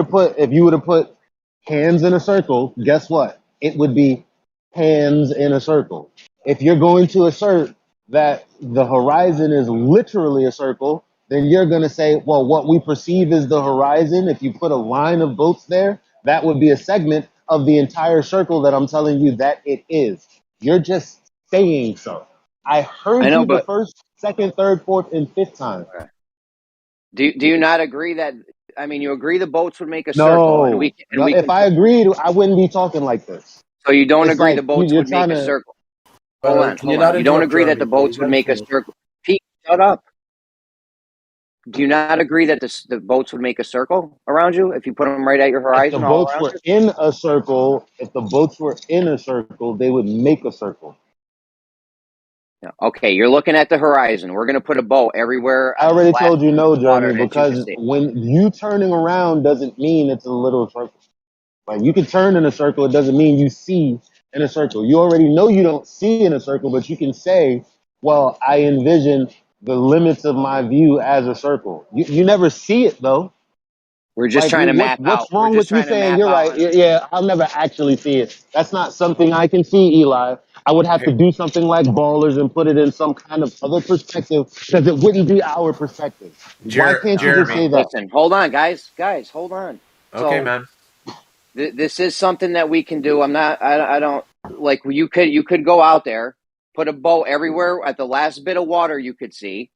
have put hands in a circle, guess what? It would be hands in a circle. If you're going to assert that the horizon is literally a circle, then you're going to say, well, what we perceive as the horizon, if you put a line of boats there, that would be a segment of the entire circle that I'm telling you that it is. You're just saying so. I I heard know, you the but first, second, third, fourth, and fifth time. do you not agree that? I mean, you agree the boats would make a circle, and No, we no. If can. I agreed, I wouldn't be talking like this. So you don't It's agree like the boats you're would trying make a to. circle. Hold on, Can you hold on. not You don't interrupt agree that Jeremy, the boats please? would Let him make a finish. circle. Pete, shut up. Do you not agree that the boats would make a circle around you if you put them right at your If the horizon, all boats around were you? in a circle, they would make a circle. Yeah. Okay, you're looking at the horizon. We're going to put a boat everywhere I on the already last told you piece no, of water Jeremy, that you can because see. when you turning around doesn't mean it's a little circle. Like you can turn in a circle, it doesn't mean you see in a circle. You already know you don't see in a circle, but you can say, well, I envision the limits of my view as a circle. You never see it though. We're just Like trying to map what's out. We're wrong just with you trying to saying map you're out. right? Yeah, I'll never actually see it. That's not something I can see, Eli. I would have to do something like ballers and put it in some kind of other perspective because it wouldn't be our perspective. Why can't you just say Jeremy. that? Listen, hold on, guys. Guys, hold on. Okay, So man. this is something that we can do. I'm not. I don't like. You could go out there, put a boat everywhere at the last bit of water you could see,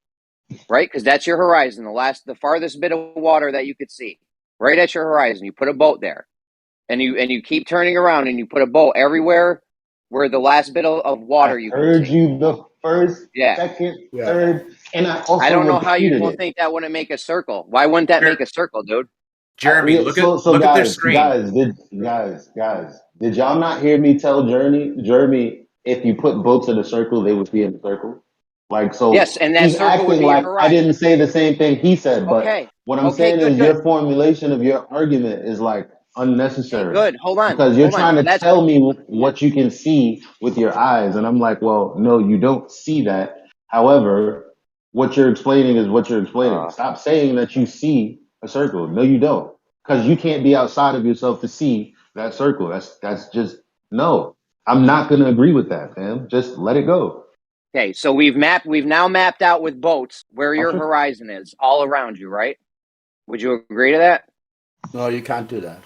right? Because that's your horizon. The farthest bit of water that you could see, right at your horizon. You put a boat there, and you keep turning around, and you put a boat everywhere where the last bit of I water you could heard see. you the first, Yeah. second, Yeah. third, and I I also don't know how you repeated don't it. think that wouldn't make a circle. Why wouldn't that make a circle, dude? Jeremy, So look at their guys, screen. did y'all not hear me tell Journey, if you put boats in a circle, they would be in a circle? Like, so Yes, and that he's circle would acting be your like I horizon. didn't say the same thing he said. But Okay. what I'm Okay, saying good, is good. your formulation of your argument is like Okay, unnecessary good. Hold on. because you're Hold on. trying So to that's tell me what you can see with your eyes. And I'm like, well, no, you don't see that. However, what you're explaining is what you're explaining. Stop saying that you see a circle. No, you don't. Because you can't be outside of yourself to see that circle. That's just no. I'm not gonna agree with that, fam. Just let it go. okay. So we've now mapped out with boats where your horizon is all around you, right? Would you agree to that? No, you can't do that.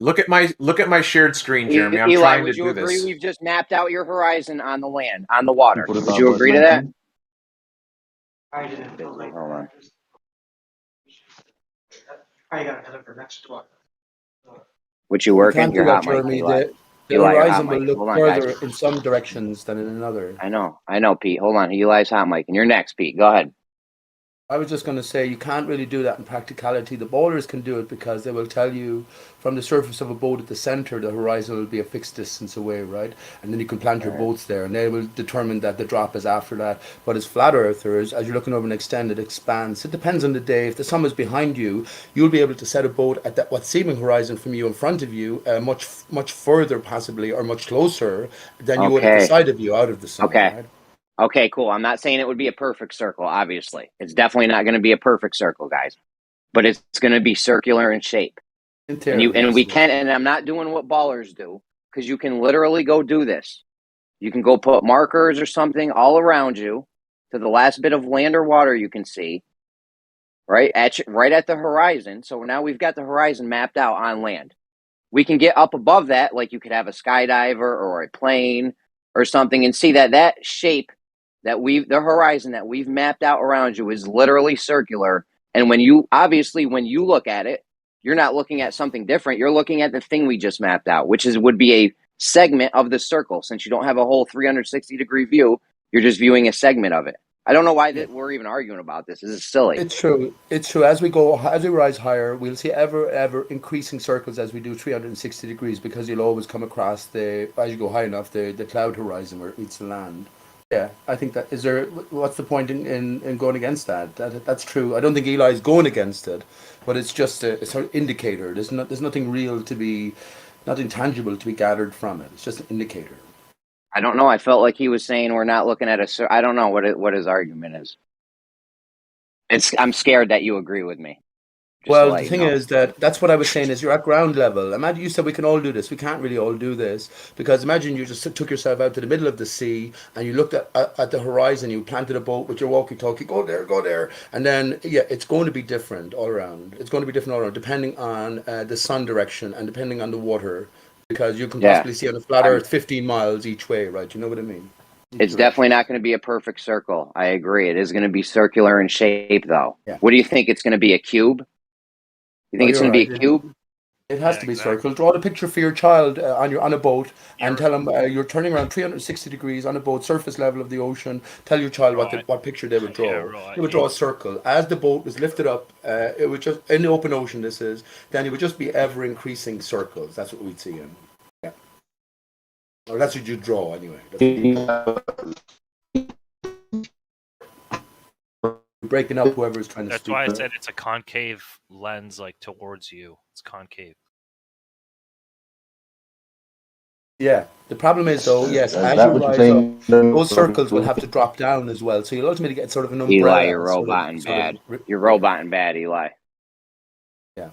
Look at my shared screen, Jeremy. I'm Eli, trying to would you do agree this. we've just mapped out your horizon on the land, on the water? Put it Would up you with agree to that? 19. Busy. Hold on. What you You working? can't do Your that, hot mic, Jeremy. Eli. The Eli, your hot horizon will mic. look Hold on, guys. further in some directions than in another. I know, Pete. Hold on. Eli's hot mic. And you're next, Pete. Go ahead. I was just going to say you can't really do that in practicality. The bowlers can do it because they will tell you from the surface of a boat at the center, the horizon will be a fixed distance away, right? And then you can plant your boats there, and they will determine that the drop is after that. But as flat earthers, as you're looking over an extended expanse, it depends on the day. If the sun is behind you, you'll be able to set a boat at that what's seeming horizon from you in front of you, much further possibly, or much closer than you would at the Okay. side of you out of the sun, Okay. right? Okay, cool. I'm not saying it would be a perfect circle, obviously. It's definitely not going to be a perfect circle, guys. But it's going to be circular in shape. In theory, And we yes. can, and I'm not doing what ballers do, because you can literally go do this. You can go put markers or something all around you to the last bit of land or water you can see, right at the horizon. So now we've got the horizon mapped out on land. We can get up above that, like you could have a skydiver or a plane or something, and see that shape the horizon that we've mapped out around you is literally circular. And when you look at it, you're not looking at something different. You're looking at the thing we just mapped out, which would be a segment of the circle. Since you don't have a whole 360-degree view, you're just viewing a segment of it. I don't know why we're even arguing about this. This is silly. It's true. It's true. As we rise higher, we'll see ever increasing circles as we do 360 degrees, because you'll always come across as you go high enough, the cloud horizon where it meets the land. Yeah, I think that what's the point in going against that? That's true. I don't think Eli's going against it, but it's just a sort of indicator. There's nothing real nothing tangible to be gathered from it. It's just an indicator. I don't know. I felt like he was saying we're not looking at I don't know what his argument is. I'm scared that you agree with me. Well, the thing is that's what I was saying is you're at ground level. Imagine you said we can all do this. We can't really all do this, because imagine you just took yourself out to the middle of the sea and you looked at the horizon. You planted a boat with your walkie-talkie. Go there, and then it's going to be different all around. It's going to be different all around depending on the sun direction and depending on the water, because you can possibly see on a flat Earth 15 miles each way, right? You know what I mean? It's definitely not going to be a perfect circle. I agree. It is going to be circular in shape, though. Yeah. What do you think? It's going to be a cube? You think it's going to be a cube? It has to be circle. Draw the picture for your child on a boat and tell them you're turning around 360 degrees on a boat, surface level of the ocean. Tell your child what picture they would draw. They would draw a circle. As the boat was lifted up, it would just, in the open ocean then it would just be ever increasing circles. That's what we'd see in. Yeah. Or that's what you draw anyway. Breaking up whoever's trying to That's speak. why I said it's a concave lens, like towards you. It's concave. Yeah. The problem is though, yes, as you rise up, those circles will have to drop down as well. So you'll ultimately get sort of an umbrella. Eli, you're roboting bad. You're roboting bad, Eli. Yeah.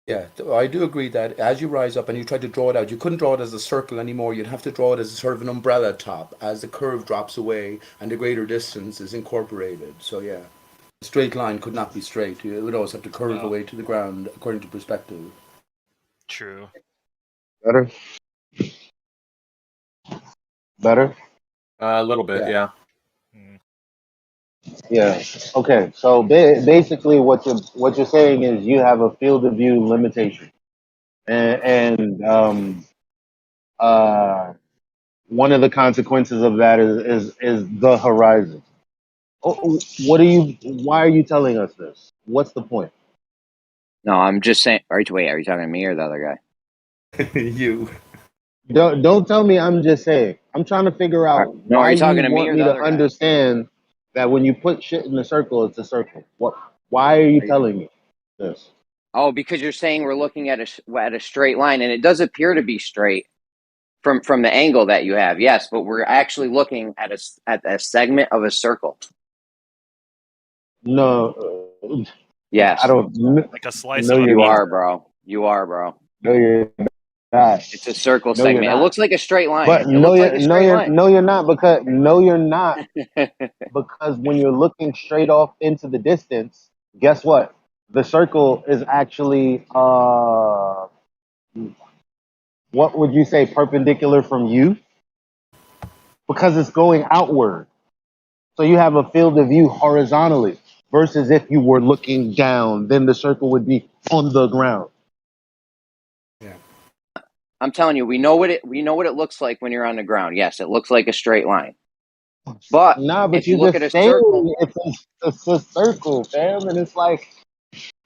Yeah, I do agree that as you rise up and you try to draw it out, you couldn't draw it as a circle anymore. You'd have to draw it as a sort of an umbrella top as the curve drops away and the greater distance is incorporated. So yeah, a straight line could not be straight. You would always have to curve away to the ground according to perspective. True. Better? Better? A little bit, yeah. Yeah. Okay. So basically, what you're saying is you have a field of view limitation, and one of the consequences of that is the horizon. Why are you telling us this? What's the point? No, I'm just saying. Are you talking to me or the other guy? You. Don't tell me. I'm just saying. I'm trying to figure out No, why are you talking you to me want or me the to other guy? understand that when you put shit in a circle, it's a circle. What? Why are you telling me this? Oh, because you're saying we're looking at a straight line, and it does appear to be straight from the angle that you have. Yes, but we're actually looking at a segment of a circle. No. Yes. I don't. Like a slice No, of a you're You pizza. not. are, bro. You are, bro. No, you're not. It's a circle No, you're segment. It not. looks like a straight line. But It no, looks like a straight line. no, you're not because no, you're not because when you're looking straight off into the distance, guess what? The circle is actually what would you say perpendicular from you? Because it's going outward. So you have a field of view horizontally versus if you were looking down, then the circle would be on the ground. I'm telling you, we know what it looks like when you're on the ground. Yes, it looks like a straight line. But Nah, but if you you look at a just saying circle, it's a circle, fam, and it's like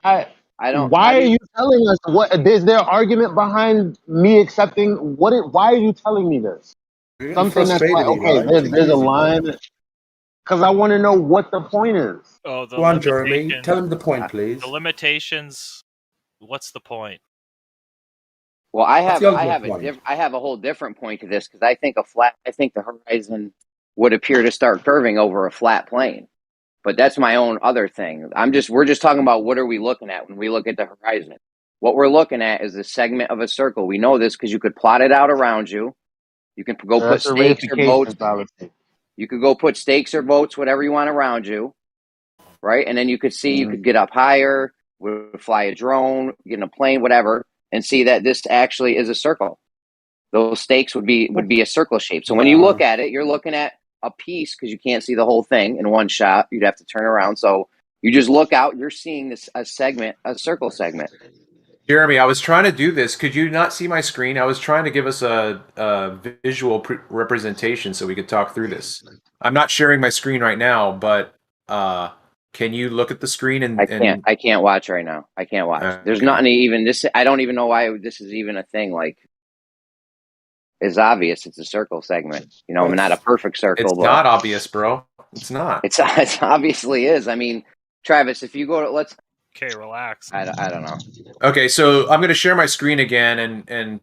I don't. How why do are you? you telling us what is there argument behind me accepting what it why are you telling me this? You're getting Something that's like, frustrated, okay, Eli. Take it there's a easy, bro. line because I want to know what the point is. Oh, the Go on, Jeremy. limitation. Tell him the point, please. The limitations. What's the point? Well, I What's have the ultimate point? I have a whole different point to this because I think the horizon would appear to start curving over a flat plane. But that's my own other thing. We're just talking about what are we looking at when we look at the horizon. What we're looking at is a segment of a circle. We know this because you could plot it out around you. You can go put That's a stakes or boats. reification fallacy. You could go put stakes or boats, whatever you want around you, right? And then you could see, you could get up higher, would fly a drone, get in a plane, whatever, and see that this actually is a circle. Those stakes would be a circle shape. So when you look at it, you're looking at a piece because you can't see the whole thing in one shot. You'd have to turn around. So you just look out. You're seeing a circle segment. Jeremy, I was trying to do this. Could you not see my screen? I was trying to give us a visual representation so we could talk through this. I'm not sharing my screen right now, but can you look at the screen? And I can't watch right now. I can't watch. There's nothing even this. I don't even know why this is even a thing. Like, it's obvious. It's a circle segment. You know, not a perfect circle. It's not obvious, bro. It's not. It's obviously is. I mean, Travis, if you go to Okay, relax. I don't know. Okay, so I'm going to share my screen again, and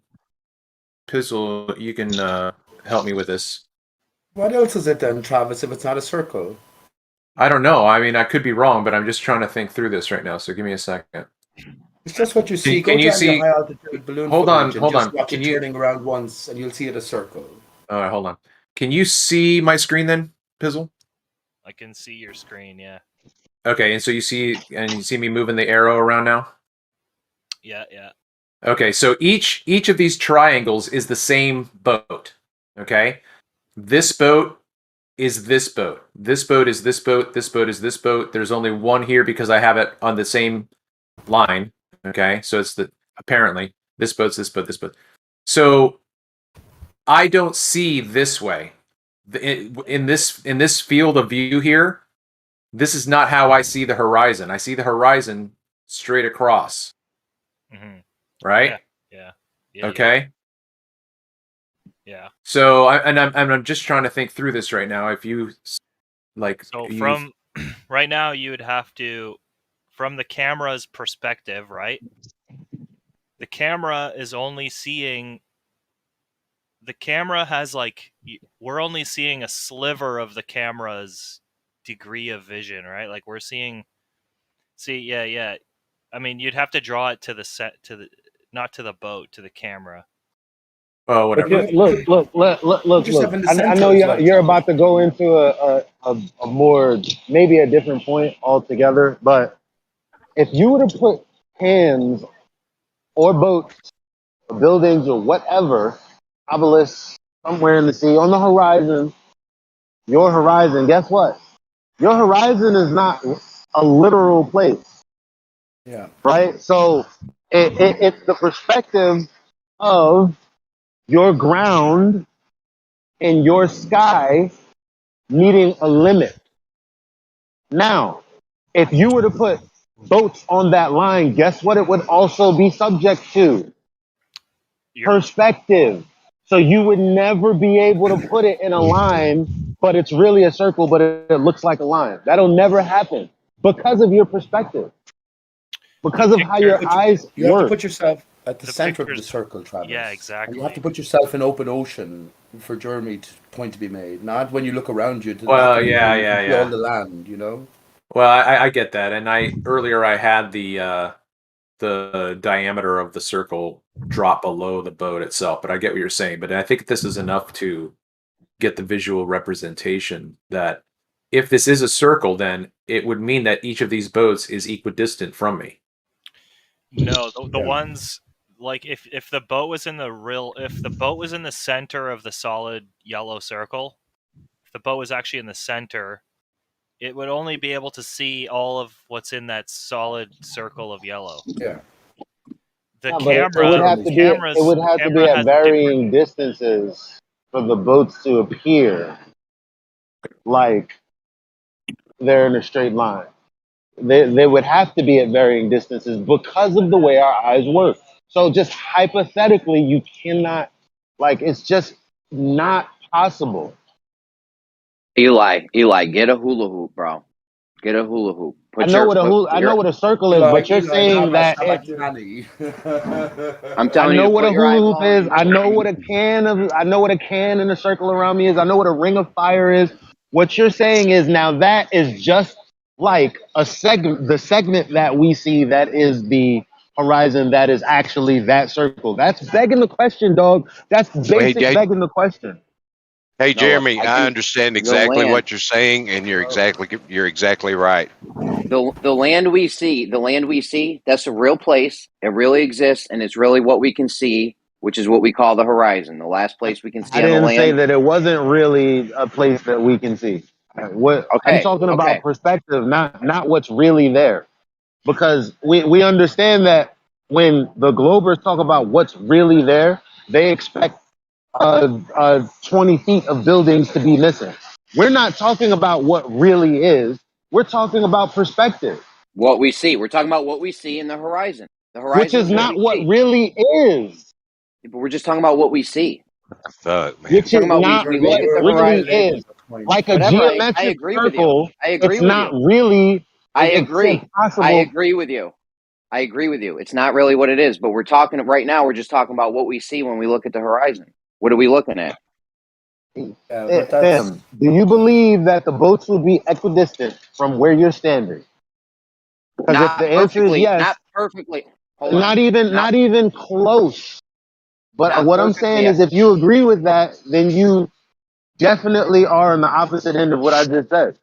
Pizzle, you can help me with this. What else is it then, Travis, if it's not a circle? I don't know. I mean, I could be wrong, but I'm just trying to think through this right now. So give me a second. It's just what you see. Can Go you down see? your high altitude balloon Hold on, footage and hold just on. watch Can it you? turning around once, and you'll see it a circle. All right, hold on. Can you see my screen then, Pizzle? I can see your screen. Yeah. Okay, and so you see me moving the arrow around now. Yeah. Okay, so each of these triangles is the same boat. Okay, this boat is this boat. This boat is this boat. This boat is this boat. There's only one here because I have it on the same line. Okay, so it's apparently this boat's this boat, this boat. So I don't see this way. In this field of view here, this is not how I see the horizon. I see the horizon straight across. Mm-hmm. Right? Yeah. Okay. Yeah. So I'm just trying to think through this right now. If you from right now, you would have to, from the camera's perspective, right? The camera is only seeing. The camera has we're only seeing a sliver of the camera's degree of vision, right? Like we're seeing. Yeah. I mean, you'd have to draw it to the not to the boat, to the camera. Oh, whatever. Look. I know you're about to go into a more, maybe a different point altogether, but if you were to put hands or boats or buildings or whatever, obelisks somewhere in the sea on the horizon, your horizon, guess what? Your horizon is not a literal place. Yeah. Right? So it's the perspective of your ground and your sky meeting a limit. Now, if you were to put boats on that line, guess what it would also be subject to? Perspective. So you would never be able to put it in a line but it's really a circle, but it looks like a line. That'll never happen because of your perspective, because of how your eyes You have to work. put yourself at the center of the circle, Travis. Yeah, And exactly. you have to put yourself in open ocean for Jeremy's point to be made. Not when you look around you. Well, You yeah. see all the land, you know. Well, I get that, and earlier I had the diameter of the circle drop below the boat itself, but I get what you're saying. But I think this is enough to get the visual representation that if this is a circle, then it would mean that each of these boats is equidistant from me. No, the ones like if the boat was in the center of the solid yellow circle, if the boat was actually in the center, it would only be able to see all of what's in that solid circle of yellow. Yeah. The Yeah, but camera, it would have to be at varying distances for the boats to appear like they're in a straight line. They would have to be at varying distances because of the way our eyes work. So just hypothetically, you cannot, like, it's just not possible. Eli, get a hula hoop, bro. Get a hula hoop. I know what a circle is, but you're saying that I'm telling I know you, what put a your hula hoop eyeball is. I know what a can in a circle around me is. I know what a ring of fire is. What you're saying is now that is just like the segment that we see that is the horizon that is actually that circle. That's begging the question, dog. That's basic begging the question. Hey, No, Jeremy, I I think understand the exactly land- what you're saying, and you're exactly right. The land we see, that's a real place. It really exists, and it's really what we can see, which is what we call the horizon, the last place we can see I on the didn't say land. that it wasn't really a place that we can see. I'm talking about perspective, not what's really there. Because we understand that when the Globers talk about what's really there, they expect 20 feet of buildings to be missing. We're not talking about what really is. We're talking about perspective. What we see. We're talking about what we see in the horizon. The horizon Which is not what see. really is. But we're just talking about what we see. Which is not we what look at the really horizon. is. Like a Whatever, I geometric agree with you. circle, I agree it's with not you. really. I It's agree. impossible. I agree with you. I agree with you. It's not really what it is, but we're talking right now. We're just talking about what we see when we look at the horizon. What are we looking at? Fam, do you believe that the boats would be equidistant from where you're standing? Because if the answer is yes, not perfectly. not even close. But Not what I'm perfectly. saying is, if you agree with that, then you definitely are on the opposite end of what I just said.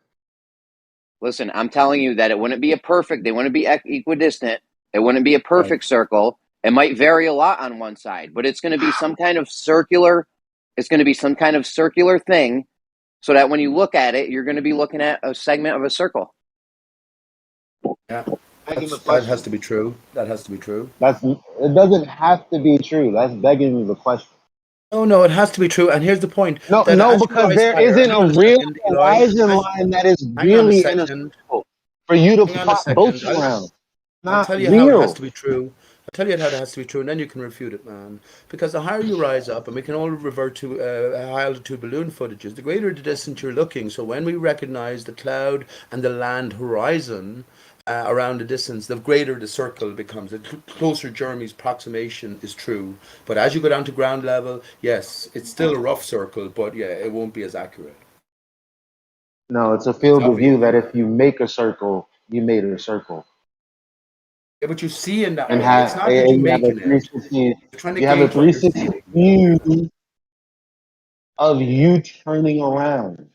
Listen, I'm telling you that it wouldn't be a perfect. They wouldn't be equidistant. It wouldn't be a perfect circle. It might vary a lot on one side, but it's going to be some kind of circular. It's going to be some kind of circular thing, so that when you look at it, you're going to be looking at a segment of a circle. Yeah, that has to be true. That has to be true. It doesn't have to be true. That's begging the question. No, it has to be true. And here's the point. No, because there isn't a real horizon line that is really in a circle for you to plot boats around. I'll tell you how it has to be true. I'll tell you how it has to be true, and then you can refute it, man. Because the higher you rise up, and we can all revert to high altitude balloon footages, the greater the distance you're looking. So when we recognize the cloud and the land horizon around the distance, the greater the circle becomes. The closer Jeremy's approximation is true. But as you go down to ground level, yes, it's still a rough circle, but yeah, it won't be as accurate. No, it's a field of view that if you make a circle, you made a circle. Yeah, but you see in that And way. It's not that you're making it. You have a 360 view of you turning around.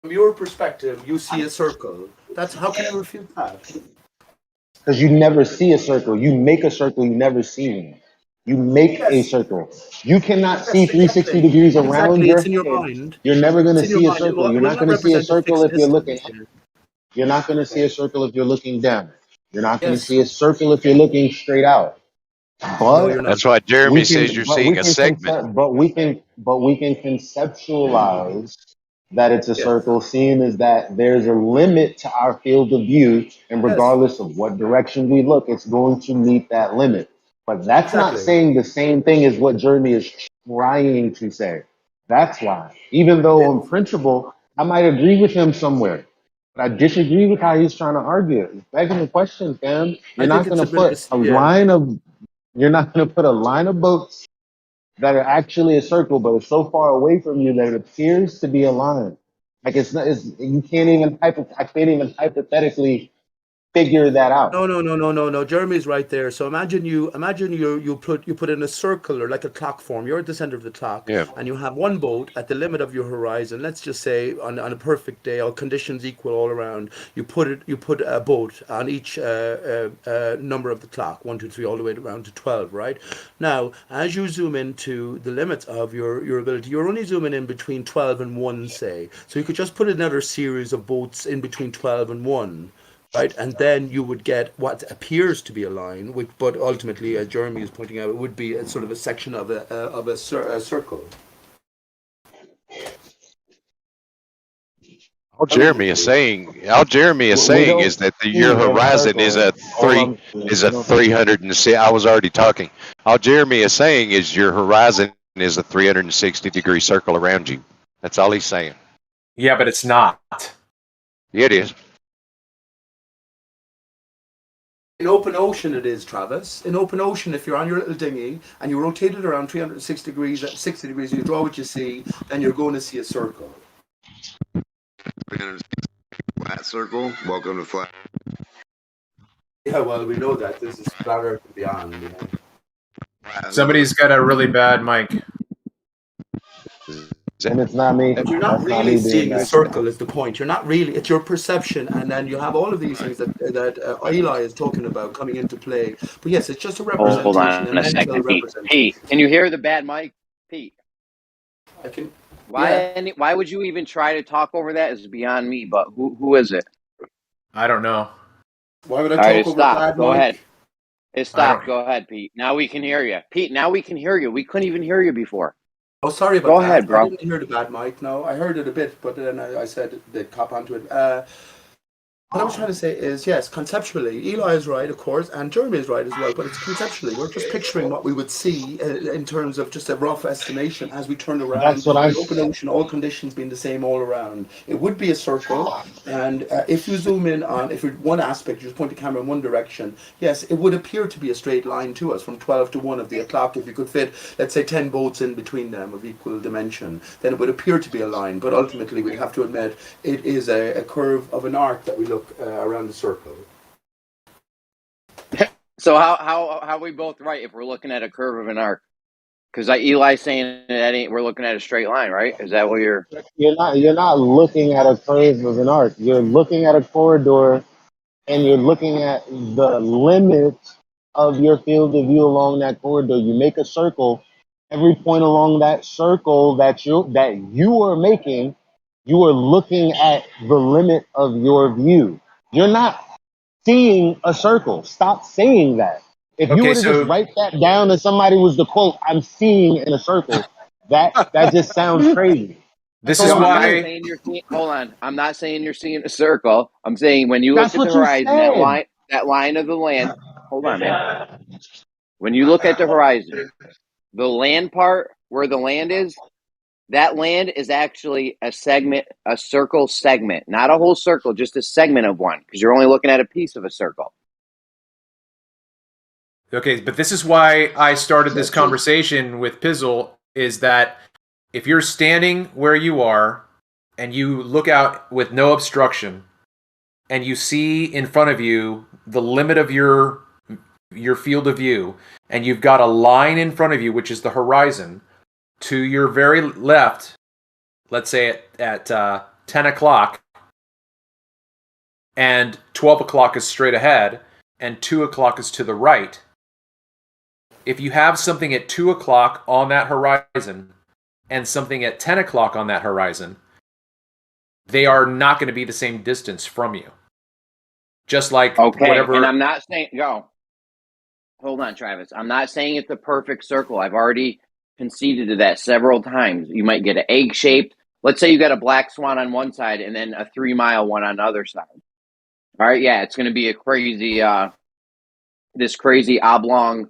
From your perspective, you see a circle. That's how can you refute that? Because you never see a circle. You make a circle, you never see one. You make a circle. You cannot see 360 degrees around your It's in your head. mind. You're never going to It's in your see a mind. circle. You're It will not going to see a represent a circle fixed if you're looking distance. up. You're not going to see a circle if you're looking down. You're not going to Yes. see a circle if you're looking straight out. But That's why Jeremy says you're seeing a segment. But we can conceptualize that it's a circle, seeing as that there's a limit to our field of view, and regardless of what direction we look, it's going to meet that limit. But that's not Exactly. saying the same thing as what Jeremy is trying to say. That's why. Even though on principle, I might agree with him somewhere, but I disagree with how he's trying to argue it. It's begging the question, fam. I You're think not it's a gonna bit of put a a yeah. line of you're not gonna put a line of boats that are actually a circle, but it's so far away from you that it appears to be a line. Like it's not. It's you can't even I can't even hypothetically figure that out. No. Jeremy's right there. So imagine you put in a circle or like a clock form. You're at the center of the clock, Yeah. and you have one boat at the limit of your horizon. Let's just say on a perfect day, all conditions equal all around. You put a boat on each number of the clock, 1, 2, 3, all the way around to 12. Right now, as you zoom into the limits of your ability, you're only zooming in between 12 and 1, say. So you could just put another series of boats in between 12 and 1. Right, and then you would get what appears to be a line, which, but ultimately, as Jeremy is pointing out, it would be a sort of a section of a circle. All Jeremy is saying is that your horizon is a 360. I was already talking. All Jeremy is saying is your horizon is a 360-degree circle around you. That's all he's saying. Yeah, but it's not. Yeah, it is. In open ocean, it is, Travis. In open ocean, if you're on your little dinghy and you rotate it around 360 degrees, at 60 degrees, and you draw what you see, then you're going to see a circle. Flat circle. Welcome to flat. Yeah, well, we know that this is flat Earth and beyond. You know? Somebody's got a really bad mic. And it's not me. But you're not That's not really me being seeing a bad. circle is the point. You're not really, it's your perception, and then you have all of these things that Eli is talking about coming into play. But yes, it's just a representation, Hold on a mental second, Pete. representation. Pete, can you hear the bad mic? Pete. I can. Why would you even try to talk over that is beyond me, but who is it? I don't know. Why would I All right, talk it over a stopped. bad Go mic? ahead. It stopped. Go ahead, Pete. Now we can hear you. Pete, now we can hear you. We couldn't even hear you before. Oh, sorry about Go that. ahead, bro. I didn't hear the bad mic. No, I heard it a bit, but then I said they'd cop onto it. What I was trying to say is, yes, conceptually, Eli is right, of course, and Jeremy is right as well, but it's conceptually. We're just picturing what we would see in terms of just a rough estimation as we turn around. That's what The open ocean, all conditions being the same all around. It would be a circle, and if you zoom in on, if you're one aspect, you just point the camera in one direction, yes, it would appear to be a straight line to us from 12 to 1 of the o'clock. If you could fit, let's say, 10 boats in between them of equal dimension, then it would appear to be a line, but ultimately we'd have to admit it is a curve of an arc that we look around the circle. So how are we both right if we're looking at a curve of an arc? Because Eli's saying that we're looking at a straight line, right? Is that what you're? You're not looking at a curve of an arc. You're looking at a corridor, and you're looking at the limit of your field of view along that corridor. You make a circle. Every point along that circle that you are making, you are looking at the limit of your view. You're not seeing a circle. Stop saying that. If you were to just write that down and somebody was to quote, "I'm seeing in a circle," that just sounds crazy. This So is I'm why. not saying you're seeing. Hold on. I'm not saying you're seeing a circle. I'm saying when you look That's at the what you horizon, said. that line of the land. Hold on, man. When you look at the horizon, the land part where the land is, that land is actually a segment, a circle segment, not a whole circle, just a segment of one, because you're only looking at a piece of a circle. Okay, but this is why I started this conversation with Pizzle, is that if you're standing where you are and you look out with no obstruction and you see in front of you the limit of your field of view, and you've got a line in front of you, which is the horizon, to your very left, let's say at 10 o'clock, and 12 o'clock is straight ahead, and 2 o'clock is to the right. If you have something at 2 o'clock on that horizon and something at 10 o'clock on that horizon, they are not going to be the same distance from you. Just like whatever. And I'm not saying, hold on, Travis. I'm not saying it's a perfect circle. I've already conceded to that several times. You might get an egg-shaped. Let's say you got a black swan on one side and then a 3-mile one on the other side. All right, yeah, it's going to be a crazy, this crazy oblong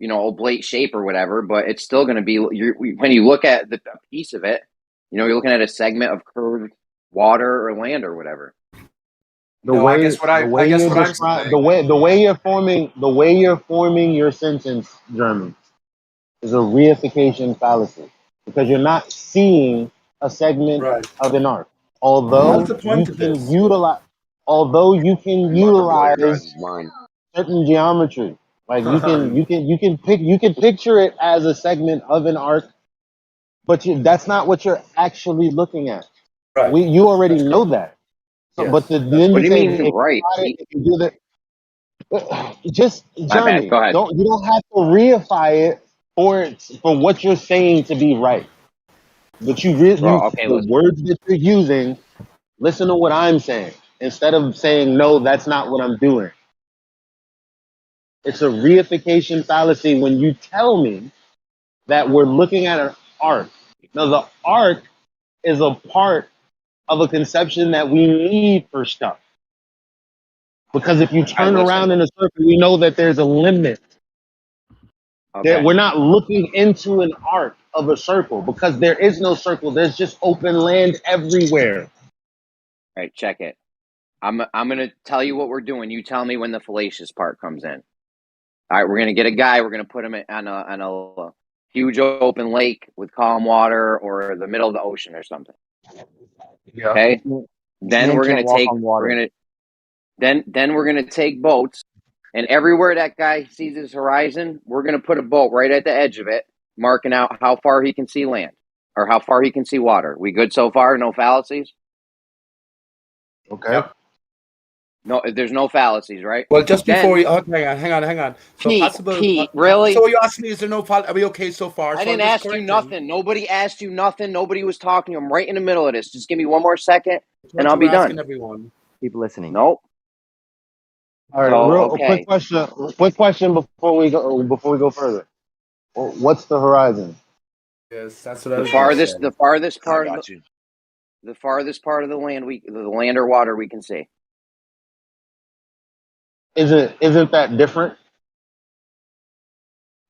oblate shape or whatever, but it's still going to be, when you look at the piece of it, you're looking at a segment of curved water or land or whatever. The way you're forming your sentence, German, is a reification fallacy because you're not seeing a segment of an arc. Although That's the point of this. you can utilize mind. certain geometry, like you can picture it as a segment of an arc, but that's not what you're actually looking at. Right. You already know that. So, Yes. but then What you do you say mean, right? if you do that, just My bad. Jeremy, Go ahead. you don't have to reify it for what you're saying to be right. But the words that you're using, listen to what I'm saying instead of saying no, that's not what I'm doing. It's a reification fallacy when you tell me that we're looking at an arc. Now the arc is a part of a conception that we need for stuff. Because if you turn around in a circle, we know that there's a limit. That we're not looking into an arc of a circle because there is no circle. There's just open land everywhere. All right, check it. I'm going to tell you what we're doing. You tell me when the fallacious part comes in. All right, we're going to get a guy. We're going to put him on a huge open lake with calm water or the middle of the ocean or something. Yeah. Okay. Then we're going to take then we're going to take boats, and everywhere that guy sees his horizon, we're going to put a boat right at the edge of it, marking out how far he can see land or how far he can see water. We good so far? No fallacies? Okay. Yep. No, there's no fallacies, right? Well, just before you, hang on. So Pete, really? So you asked me, is there no fault? Are we okay so far? I didn't ask you nothing. Nobody asked you nothing. Nobody was talking. I'm right in the middle of this. Just give me one more second, and I'll be done. Everyone. Keep listening. Nope. All right, quick question before we go further. What's the horizon? Yes, that's what I was the farthest part of the land the land or water we can see. Isn't that different?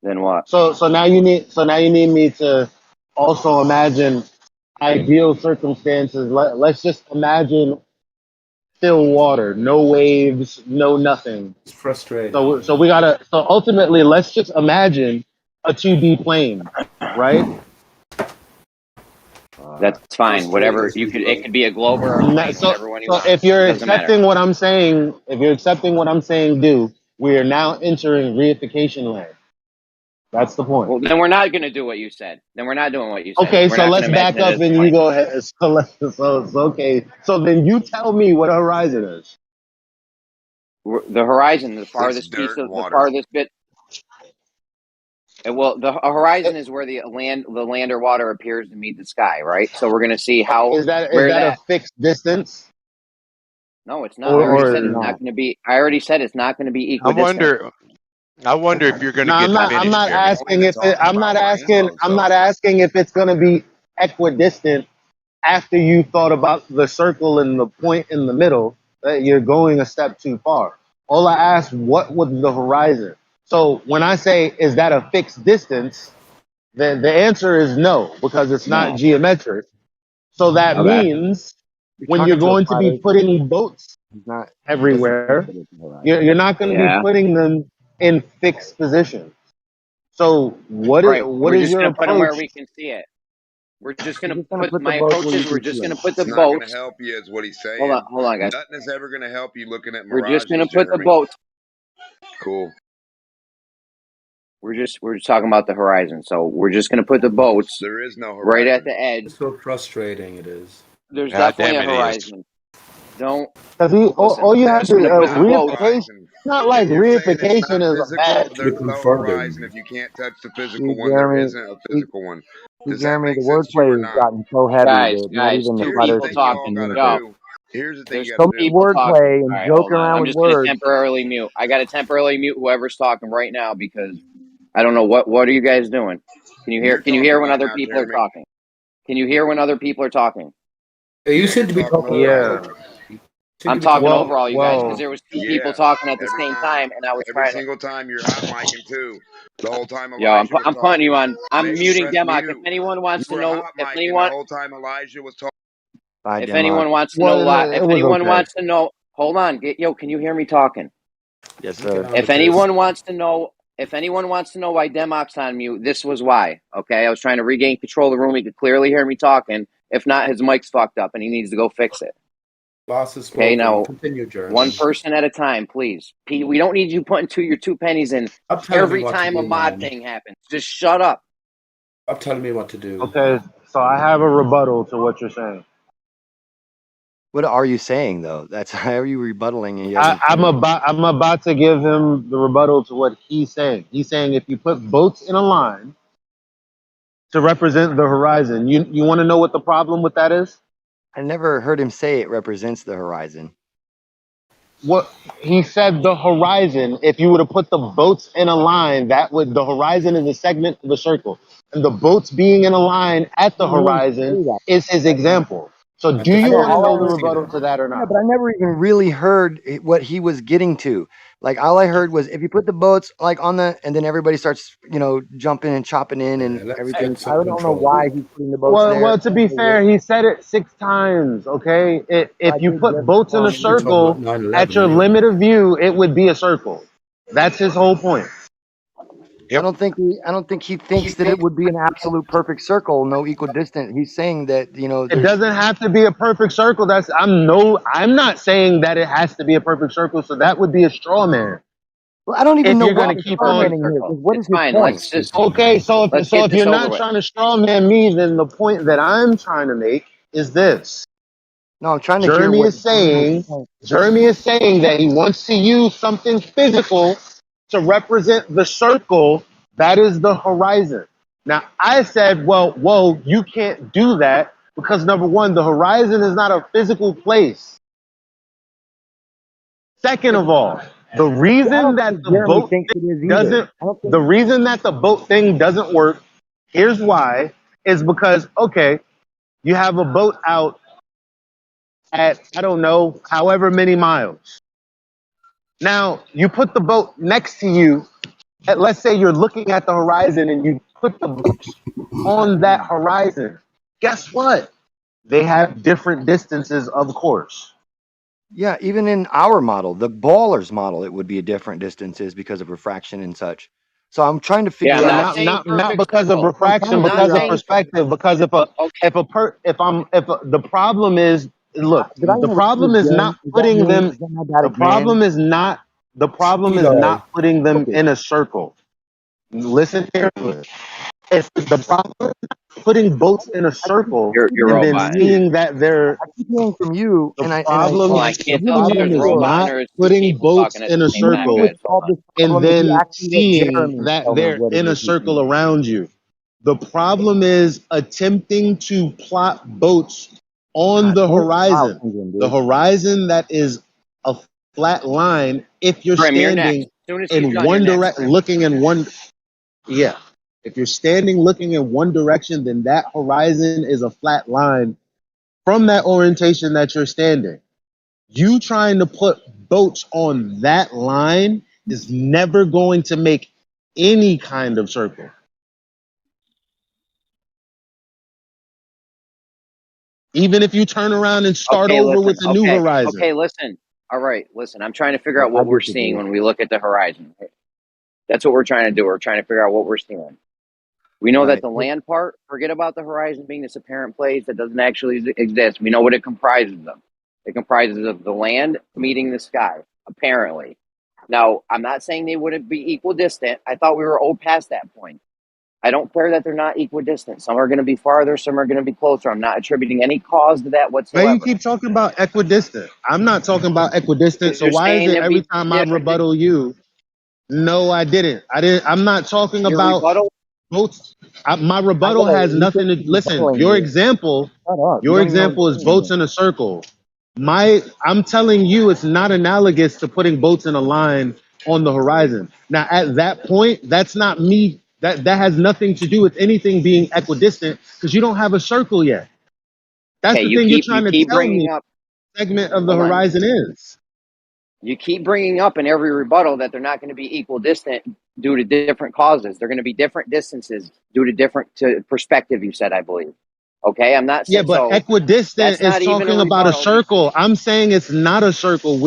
Then what? So now you need me to also imagine ideal circumstances. Let's just imagine still water, no waves, no nothing. It's frustrating. So ultimately let's just imagine a 2D plane, right? That's fine. Whatever it could be a globe or a plane, whatever one you want. If you're Doesn't accepting matter. what I'm saying, we are now entering reification land. That's the point. Well, then we're not going to do what you said. Then we're not doing what you said. Okay, We're so not let's gonna back mention up it as and a you plane. go ahead. Okay. So then you tell me what a horizon is. The horizon, the farthest piece of the farthest bit. Well, the horizon is where the land or water appears to meet the sky, right? So we're going to see how is that a fixed distance? No, it's not. I already said it's not going to be. I already said it's not going to be equidistant. I wonder if you're going to get I'm finished, not Jeremy. asking if I'm not asking if it's going to be equidistant after you thought about the circle and the point in the middle. That you're going a step too far. All I asked, what was the horizon? So when I say, is that a fixed distance? The answer is no, because it's not geometric. So that means when you're going to be putting boats everywhere, you're not going to be putting them in fixed positions. So what is your approach? We're just going to put them where we can see it. We're just going to put my approach is we're just going to put the boats. It's not going to help you, is what he's saying. Hold on, guys. Nothing is ever going to help you looking at mirages. We're just going to put the boats. Cool. We're just talking about the horizon. So we're just going to put the boats. There is no horizon. Right at the edge. It's so frustrating. It is. There's definitely a horizon. Don't. All you have to reification. Not like reification is a bad. There's no horizon if you can't touch the physical one. There isn't a physical one. Does that make the sense to you or wordplay has not? gotten so heavy Guys, that not even the two players people talking. Here's the thing you so got to much do. wordplay and joking around I'm with just going to words. temporarily mute. I got to temporarily mute whoever's talking right now because I don't know what are you guys doing. Can you hear? Can you hear when other people are talking? Can you hear when other people are talking? You seem to be talking. Yeah. I'm talking over all you guys because there was two people talking at the every same time. time, and I was Every trying to. single time you're hot micing too. The whole time Yo, Elijah was I'm putting you talking, on. I'm make him muting press Democ. If mute. anyone wants You to were know, hot if micing the anyone, whole time Elijah was talking. Bye, if Democ. anyone wants to know, if anyone wants to know, hold on. Yo, can you hear me talking? Yes, sir. If anyone wants to know, why Democ's on mute, this was why. Okay, I was trying to regain control of the room. He could clearly hear me talking. If not, his mic's fucked up, and he needs to go fix it. Boss has Okay, spoken. now Continue, Jeremy. one person at a time, please. Pete, we don't need you putting your 2 pennies in Stop telling me every what to time a do, mod man. thing happens. Just shut up. Stop telling me what to do. Okay, so I have a rebuttal to what you're saying. What are you saying though? That's how are you rebuttaling? And you I'm haven't about to give him the rebuttal to what he's saying. He's saying if you put boats in a line to represent the horizon, you want to know what the problem with that is? I never heard him say it represents the horizon. What he said, the horizon. If you were to put the boats in a line, the horizon is a segment of a circle, and the boats being in a line at the horizon is his example. So, do you want to know the rebuttal to that or Yeah, not? but I never even really heard what he was getting to. Like all I heard was if you put the boats like on the, and then everybody starts, jumping and chopping in and everything. I don't know why he's putting the boats there. Well, to be fair, he said it 6 times. Okay, if you put boats in a circle at your limit of view, it would be a circle. That's his whole point. I don't think he thinks that it would be an absolute perfect circle, no equidistant. He's saying that It doesn't have to be a perfect circle. I'm not saying that it has to be a perfect circle. So that would be a straw man. Well, I don't even If know you're why going to he's keep straw on, manning here. What is It's his fine. point? Let's just okay. So if you're this not over trying to straw man me, then the point that I'm trying to make is this. No, I'm trying to hear Jeremy what is saying that he wants to use something physical to represent the circle that is the horizon. Now I said, whoa, you can't do that because number one, the horizon is not a physical place. Second of all, the reason that the boat thing doesn't work, here's why, is because, okay, you have a boat out at, I don't know, however many miles. Now, you put the boat next to you, let's say you're looking at the horizon and you put the boats on that horizon. Guess what? They have different distances, of course. Yeah, even in our model, the Baller's model, it would be a different distances because of refraction and such. So I'm trying to figure out not because of refraction, because of perspective. Because the problem is, look, the problem is not putting them. The problem is not putting them in a circle. Listen carefully. It's the problem is putting boats in a circle and then seeing that they're. I keep hearing from you, The and problem is not putting boats in a circle and then seeing that they're in a circle around you. The problem is attempting to plot boats on the horizon. The horizon that is a flat line if you're Grim, you're standing next. As soon as he's in done, one you're next. direction, looking in one. Yeah. If you're standing looking in one direction, then that horizon is a flat line from that orientation that you're standing. You trying to put boats on that line is never going to make any kind of circle. Even if you turn around and start over with a new horizon. Okay, listen. All right, listen. I'm trying to figure out what we're seeing when we look at the horizon. That's what we're trying to do. We're trying to figure out what we're seeing. We know that the land part, forget about the horizon being this apparent place that doesn't actually exist. We know what it comprises of. It comprises of the land meeting the sky, apparently. Now, I'm not saying they wouldn't be equidistant. I thought we were past that point. I don't care that they're not equidistant. Some are going to be farther, some are going to be closer. I'm not attributing any cause to that Why whatsoever. you keep talking about equidistant? I'm not talking about equidistant. So why is it every time I rebuttal you? No, I didn't. I'm not talking about boats. My rebuttal has nothing to listen. Your example is boats in a circle. I'm telling you, it's not analogous to putting boats in a line on the horizon. Now, at that point, that's not me. That has nothing to do with anything being equidistant because you don't have a circle yet. That's the thing you're trying to tell me. segment of the Hold on. horizon is. You keep bringing up in every rebuttal that they're not going to be equal distant due to different causes. They're going to be different distances due to different perspective, you said, I believe. Okay, I'm not Yeah, saying but so. equidistant That's is not even a talking about a rebuttal. circle. I'm saying it's not a circle.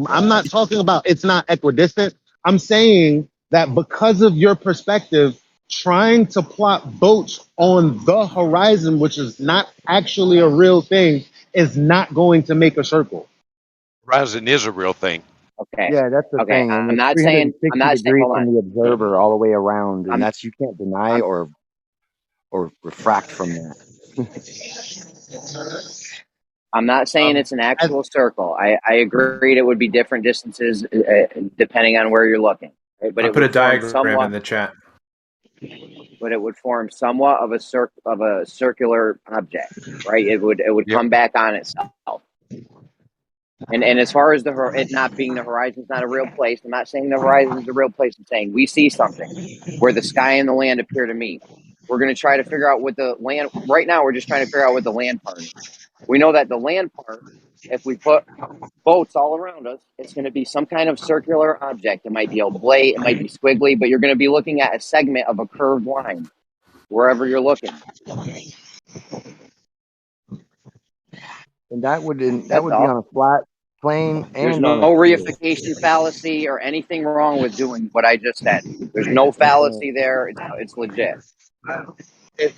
I'm not talking about it's not equidistant. I'm saying that because of your perspective, trying to plot boats on the horizon, which is not actually a real thing, is not going to make a circle. Horizon is a real thing. Okay. Yeah, that's the Okay. thing, and I'm it's not saying. 360 degrees Hold from on. the observer all the way around, and I'm. that's you can't deny I'm. or refract from that. I'm not saying it's an actual circle. I agreed it would be different distances depending on where you're looking. Right? But I it put a would form diagram in somewhat. the chat. But it would form somewhat of a circular object, right? It would Yep. come back on itself. And as far as it not being the horizon is not a real place, I'm not saying the horizon is a real place. I'm saying we see something where the sky and the land appear to meet. We're going to try to figure out what the land. Right now, we're just trying to figure out what the land part is. We know that the land part, if we put boats all around us, it's going to be some kind of circular object. It might be oblate, it might be squiggly, but you're going to be looking at a segment of a curved line wherever you're looking. And that would be That's all. on a flat plane There's and on a no sphere. reification fallacy or anything wrong with doing what I just said. There's no fallacy there. It's legit. If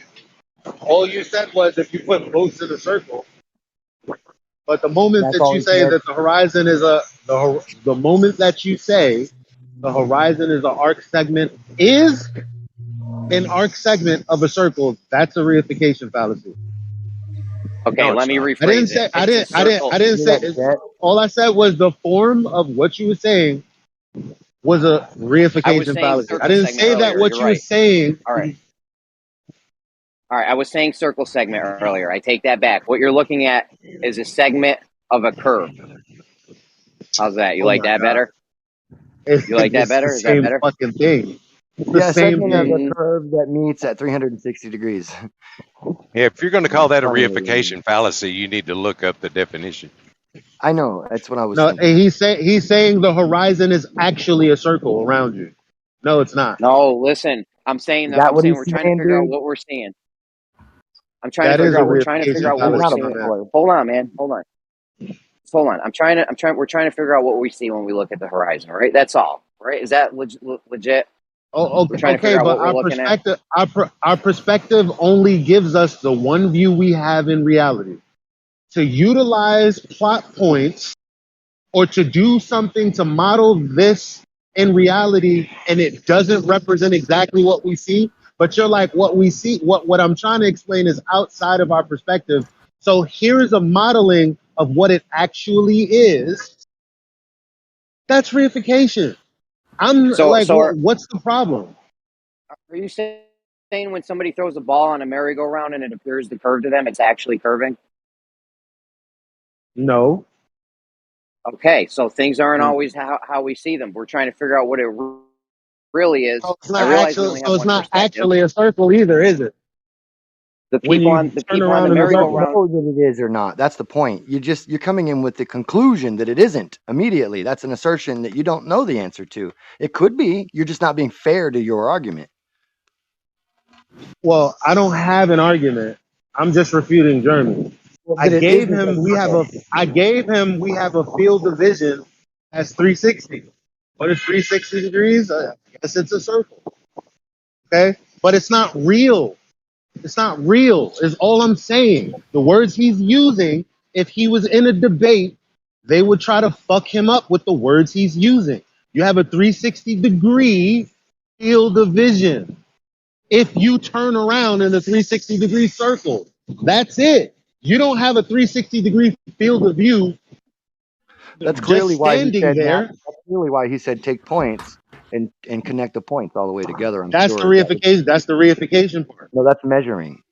all you said was if you put boats in a circle, but the moment That's that all you he say said. that the horizon is the moment that you say the horizon is an arc segment is an arc segment of a circle, that's a reification fallacy. Okay, No, let it's me not. I didn't rephrase say it. It's a circle. I didn't Hear say that jet? all I said was the form of what you were saying was a I was reification saying fallacy. I circle didn't segment say that earlier. what You're you were right. saying. All right. All right. I was saying circle segment earlier. I take that back. What you're looking at is a segment of a curve. How's that? You Oh like my that god. better? You like that It's the better? Is that same better? fucking thing. It's the Yeah, a same segment of thing. a curve that meets at 360 degrees. Yeah, if you're going to call that a Funny. reification fallacy, you need to look up the definition. I know. That's what I was No, thinking. he's saying the horizon is actually a circle around you. No, it's not. No, listen. I'm saying Is that that I'm what saying he's we're trying to saying, figure out dude? what we're seeing. I'm trying to That is figure a out. We're trying to figure reification out what He's we're not a fallacy, seeing. my man. boy. Hold on, man. Hold on. Just hold on. We're trying to figure out what we see when we look at the horizon. Right. That's all. Right. Is that legit? Oh, We're okay, trying to figure out but what we're looking at. our perspective only gives us the one view we have in reality. To utilize plot points or to do something to model this in reality, and it doesn't represent exactly what we see, but you're like, what we see, what I'm trying to explain is outside of our perspective. So here is a modeling of what it actually is. That's reification. I'm So, like, what's the problem? are you saying when somebody throws a ball on a merry-go-round and it appears to curve to them, it's actually curving? No. Okay, so things aren't always how we see them. We're trying to figure out what it really is. So it's I not realize we actually. only have So it's one not perspective. actually a circle either, is it? The When people you on turn the around in You a don't circle. merry-go-round. know that it is or not. That's the point. You're coming in with the conclusion that it isn't immediately. That's an assertion that you don't know the answer to. It could be. You're just not being fair to your argument. Well, I don't have an argument. I'm just refuting Jeremy. Well, that it isn't a circle. We have a field of vision that's 360. What is 360 degrees? I guess it's a circle. Okay, but it's not real. It's not real. Is all I'm saying. The words he's using. If he was in a debate, they would try to fuck him up with the words he's using. You have a 360 degree field of vision. If you turn around in a 360 degree circle, that's it. You don't have a 360 degree field of view That's just clearly why he standing said there. That's clearly why he said take points and connect the points all the way together. I'm That's the sure that was, reification. That's the reification part. no, that's measuring.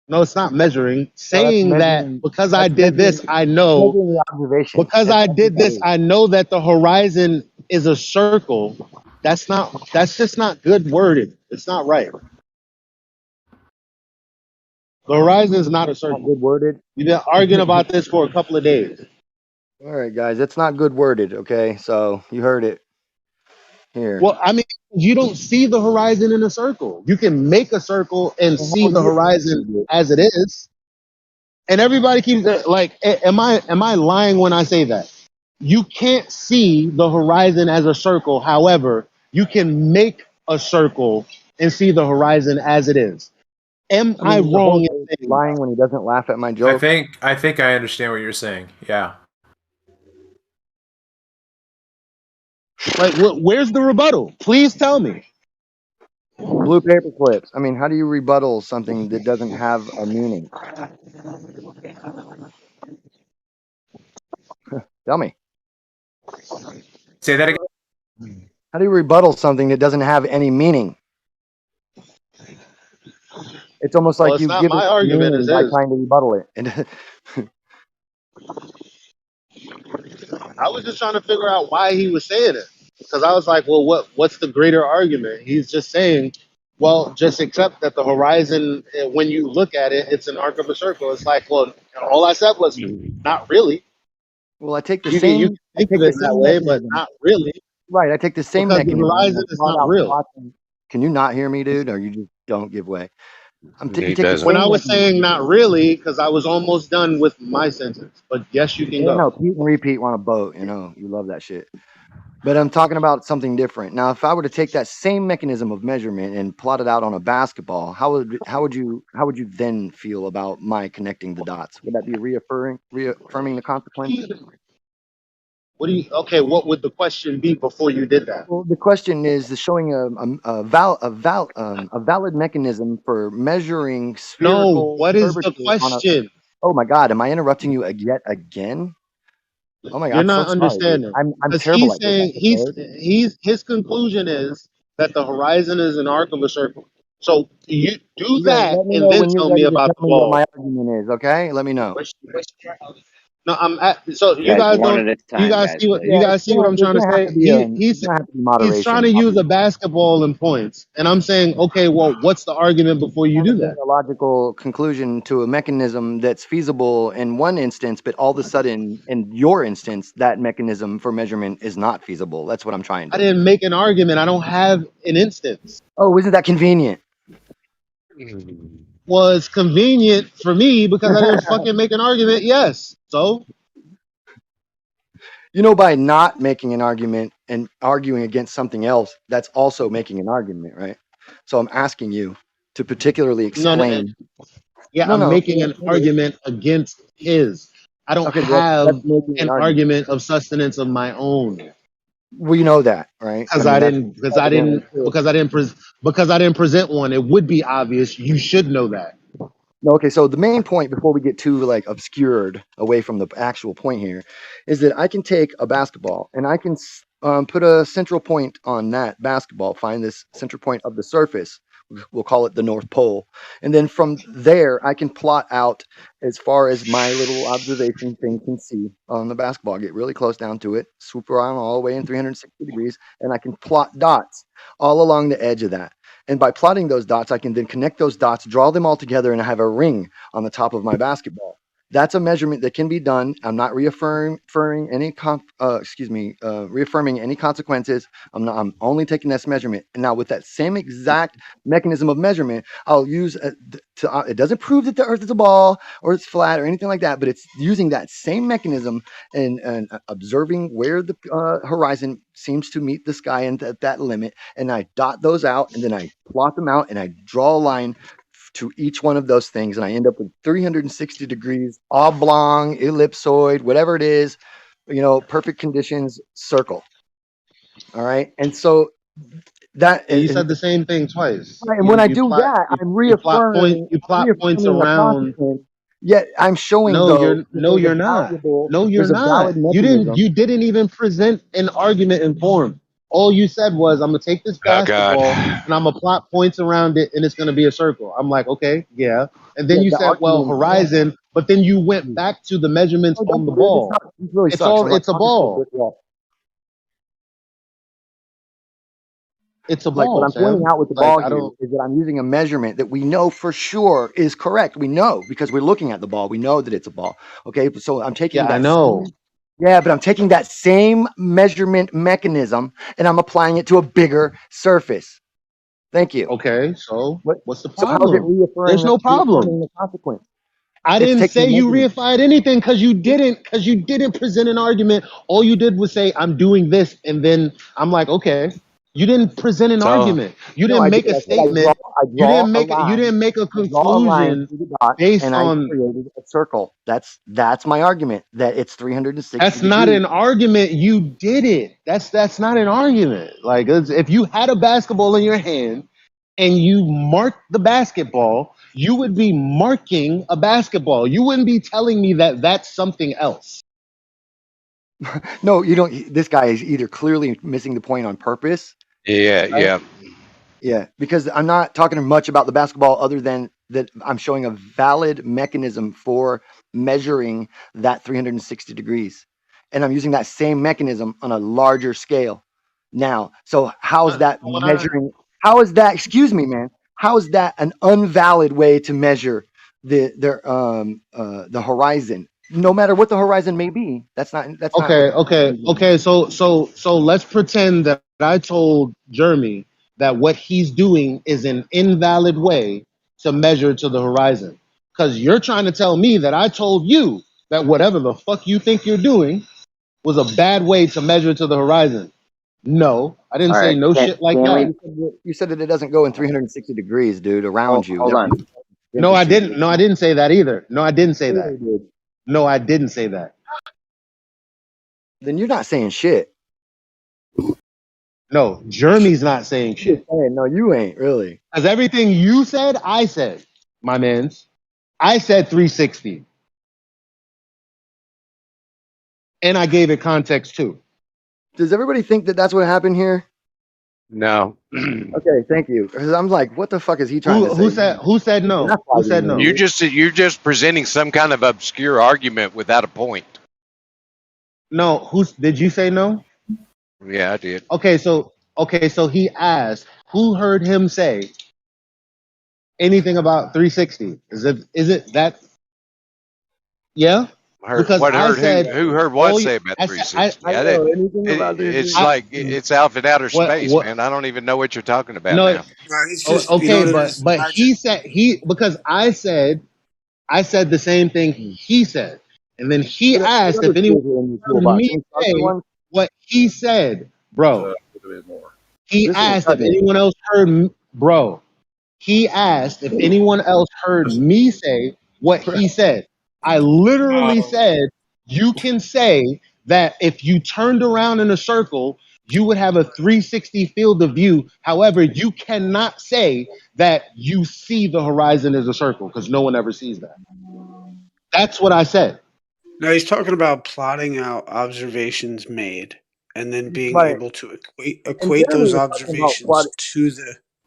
No, it's not measuring. No, that's Saying that measuring. because I That's did this, I know. measuring the observation. Because That's I what did that this, is. I know that the horizon is a circle. That's just not good worded. It's not right. The horizon is not a Not circle. good worded. We've been arguing about this for a couple of days. All right, guys, it's not good worded. Okay, so you heard it here. Well, I mean, you don't see the horizon in a circle. You can make a circle and Well, see how the you horizon explained it? as it is. And everybody keeps like, am I lying when I say that? You can't see the horizon as a circle. However, you can make a circle and see the horizon as it is. Am I I mean, the whole wrong in guy's saying that? lying when he doesn't laugh at my I joke. think I understand what you're saying. Yeah. Like, where's the rebuttal? Please tell me. Blue paper clips. I mean, how do you rebuttal something that doesn't have a meaning? Tell me. Say that again. How do you rebuttal something that doesn't have any meaning? It's almost Well, like it's you not give it my argument, it's meaning by his. trying to rebuttal it. And I was just trying to figure out why he was saying it. Because I was like, well, what's the greater argument? He's just saying, well, just accept that the horizon, when you look at it, it's an arc of a circle. It's like, well, all I said was not really. well, I take the You can same think of it that way, but mechanism. not really, Right, I take the same because the mechanism and I horizon is plot not out real. plots. Can you not hear me, dude? Or you just don't give way? You He take the doesn't. When I same was saying mechanism. not really, because I was almost done with my sentence, but yes, you can Yeah, no, go. Pete and repeat on a boat. You know, you love that shit. But I'm talking about something different. Now, if I were to take that same mechanism of measurement and plot it out on a basketball, how would you then feel about my connecting the dots? Would that be reaffirming the consequence? Okay, what would the question be before you did that? Well, the question is the showing a valid mechanism for measuring No, spherical what is the curvature on a. question? Oh my God, am I interrupting you yet again? Oh my God, You're I'm so not sorry, dude. understanding. I'm Because terrible he's at this saying episode. his conclusion is that the horizon is an arc of a circle. So you do You guys, that let me and know then when you're tell me ready to about tell the me what ball. my argument is. Okay, let me know. No, so you Guys, guys one don't. at a You time, guys guys, see what please. you guys see what I'm There's trying to gonna have to say. be there's gonna have to be He's trying moderation, to use a obviously. basketball and points, and I'm saying, okay, well, what's the argument before you Trying to do bring that? a logical conclusion to a mechanism that's feasible in one instance, but all of a sudden, in your instance, that mechanism for measurement is not feasible. That's what I'm trying I to. didn't make an argument. I don't have an instance. Oh, isn't that convenient? Was convenient for me because I didn't fucking make an argument. Yes. So You know, by not making an argument and arguing against something else, that's also making an argument, right? So I'm asking you to particularly no, explain. yeah, No, I'm no, making an it is. argument against his. I don't Okay, that's have making an an argument. argument of sustenance of my own We know that, right? I because mean, I that's didn't evidently true. because I didn't present one. It would be obvious. You should know that. No, okay, so the main point before we get too like obscured away from the actual point here is that I can take a basketball and I can put a central point on that basketball, find this central point of the surface. We'll call it the North Pole. And then from there, I can plot out as far as my little observation thing can see on the basketball, get really close down to it, swoop around all the way in 360 degrees, and I can plot dots all along the edge of that. And by plotting those dots, I can then connect those dots, draw them all together, and I have a ring on the top of my basketball. That's a measurement that can be done. I'm not reaffirming any reaffirming any consequences. I'm only taking this measurement. And now with that same exact mechanism of measurement, I'll use it doesn't prove that the Earth is a ball or it's flat or anything like that, but it's using that same mechanism and observing where the horizon seems to meet the sky and that limit, and I dot those out, and then I plot them out, and I draw a line to each one of those things, and I end up with 360 degrees, oblong, ellipsoid, whatever it is, perfect conditions, circle. All right, and so that And you and, said the same thing twice. and when I do that, I'm reaffirming Points the around. consequence. Yet I'm showing No, though that you're not. No, you're there's a not. valid mechanism. You didn't even present an argument in form. All you said was, I'm gonna take this Oh God. basketball and I'm gonna plot points around it and it's gonna be a circle. I'm like, okay, yeah. And then Yeah, you the said, well, argument. horizon, but then you went back to the measurements Oh, on the dude, ball. this really sucks. Like, It's a I'm talking to a ball. brick wall. It's a Like what ball, I'm pointing fam. out with the Like ball I here don't. is that I'm using a measurement that we know for sure is correct. We know because we're looking at the ball. We know that it's a ball. Okay, so I'm taking Yeah, I that know. same, yeah, but I'm taking that same measurement mechanism and I'm applying it to a bigger surface. Thank you. Okay, so What? what's the So how's it problem? There's no problem. reaffirming the consequence? I It's didn't taking say a you measurement. reified anything because you didn't present an argument. All you did was say I'm doing this, and then I'm like, okay. You didn't present an So argument. You No, didn't I did. make a I said I statement. You draw didn't a make you line. didn't make a I draw a line conclusion through the dot, based and I on. created a circle. That's my argument. That it's 360 That's not degrees. an argument. You did it. That's not an argument. Like if you had a basketball in your hand and you marked the basketball, you would be marking a basketball. You wouldn't be telling me that that's something else. No, you don't. This guy is either clearly missing the point on purpose. yeah, Right? yeah. Yeah, because I'm not talking much about the basketball other than that I'm showing a valid mechanism for measuring that 360 degrees. And I'm using that same mechanism on a larger scale. Now, so how's that measuring? How is that, excuse me, man, how is that an unvalid way to measure the horizon? No matter what the horizon may be, that's not what Okay. So let's pretend that I told Jeremy that what he's doing is an invalid way to measure to the horizon. Because you're trying to tell me that I told you that whatever the fuck you think you're doing was a bad way to measure to the horizon. No, I didn't All say right. no shit like that. You said that it doesn't go in 360 degrees, dude, around you. Hold on. No, I didn't. No, I didn't say that either. No, I didn't say that. Dude. No, I didn't say that. Then you're not saying shit. No, Jeremy's not saying shit. No, you ain't really. Because everything you said, I said, my mans. I said 360. And I gave it context too. Does everybody think that that's what happened here? No. Okay, thank you. Because I'm like, what the fuck is he trying to say? Who said no? Who said no? You're just presenting some kind of obscure argument without a point. No, did you say no? Yeah, I did. Okay, so he asked, who heard him say anything about 360? Is it that? Yeah. Because I said who heard what say about 360? It's like it's out in outer space, man. I don't even know what you're talking about now. It's just, okay, but he said because I said the same thing he said, and then he asked if anyone heard me say what he said, bro. He asked if anyone else heard, bro. He asked if anyone else heard me say what he said. I literally said, you can say that if you turned around in a circle, you would have a 360 field of view. However, you cannot say that you see the horizon as a circle because no one ever sees that. That's what I said. No, he's talking about plotting out observations made and then being able to equate those observations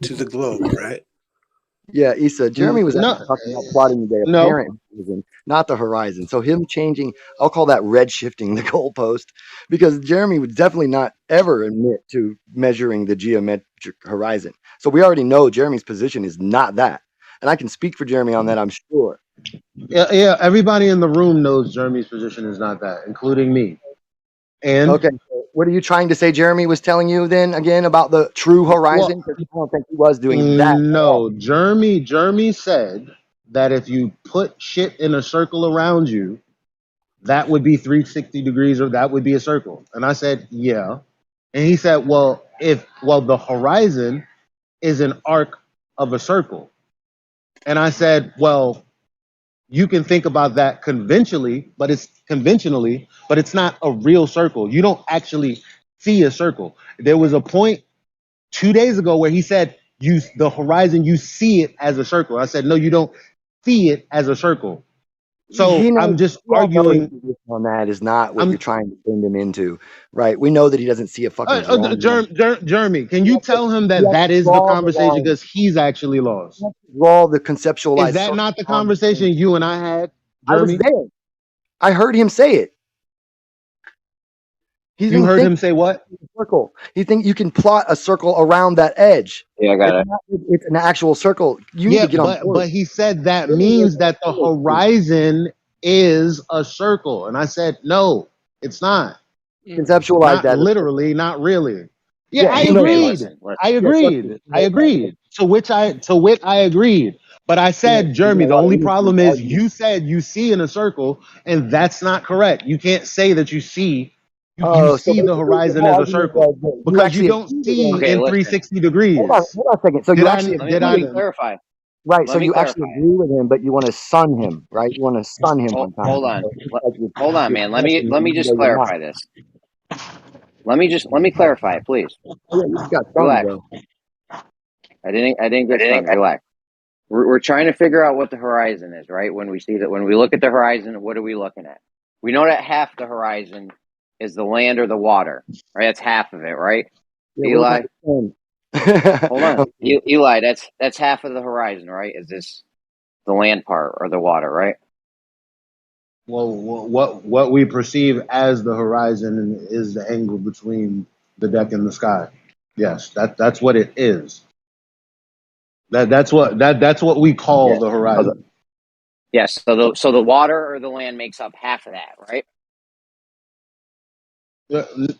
to the globe, right? Yeah, Issa. Jeremy was talking about plotting the apparent horizon, not the horizon. So him changing, I'll call that red shifting the goalpost, because Jeremy would definitely not ever admit to measuring the geometric horizon. So we already know Jeremy's position is not that, and I can speak for Jeremy on that, I'm sure. Yeah. Everybody in the room knows Jeremy's position is not that, including me. And okay, so what are you trying to say? Jeremy was telling you then again about the true horizon, because I don't think he was doing that. No, Jeremy said that if you put shit in a circle around you, that would be 360 degrees, or that would be a circle. And I said, yeah. And he said, well, the horizon is an arc of a circle. And I said, well, you can think about that conventionally, but it's not a real circle. You don't actually see a circle. There was a point 2 days ago where he said, the horizon, you see it as a circle. I said, no, you don't see it as a circle. So I'm just arguing on that is not what you're trying to bend him into, right? We know that he doesn't see a fucking Jeremy, can you tell him that is the conversation, because he's actually lost? Draw the conceptualized. Is that not the conversation you and I had, Jeremy? I was there. I heard him say it. You heard him say what? Circle. You think you can plot a circle around that edge? Yeah, I got it. It's an actual circle. You need to get on board. But he said that means that the horizon is a circle, and I said no, it's not. Conceptualize Not that. literally, not really. Yeah, Yeah, I no, agreed. listen. I agreed. I agreed. To which I agreed. But I said, Jeremy, the only problem is you said you see in a circle, and that's not correct. You can't say that you see. You see the horizon as a circle because you don't see Okay, in listen. 360 degrees. Hold on a second. So Did you I- actually did Let I- me clarify. Right. Let So me you actually clarify. agree with him, but you want to sun him, right? You want to sun him one time. Hold on. So it's like you're- Hold on, you're man. Let me pressing him just even though you're clarify not. this. Let me clarify it, please. Oh, yeah, you just got stunned, Relax. bro. I didn't get stunned. Relax. We're trying to figure out what the horizon is, right? When we see that, when we look at the horizon, what are we looking at? We know that half the horizon is the land or the water, right? That's half of it, right? Yeah, Eli, hold on. Eli, that's half of the horizon, right? Is this the land part or the water, right? Well, what we perceive as the horizon is the angle between the deck and the sky. Yes, that's what it is. That's what we call the horizon. Yes. So the water or the land makes up half of that, right?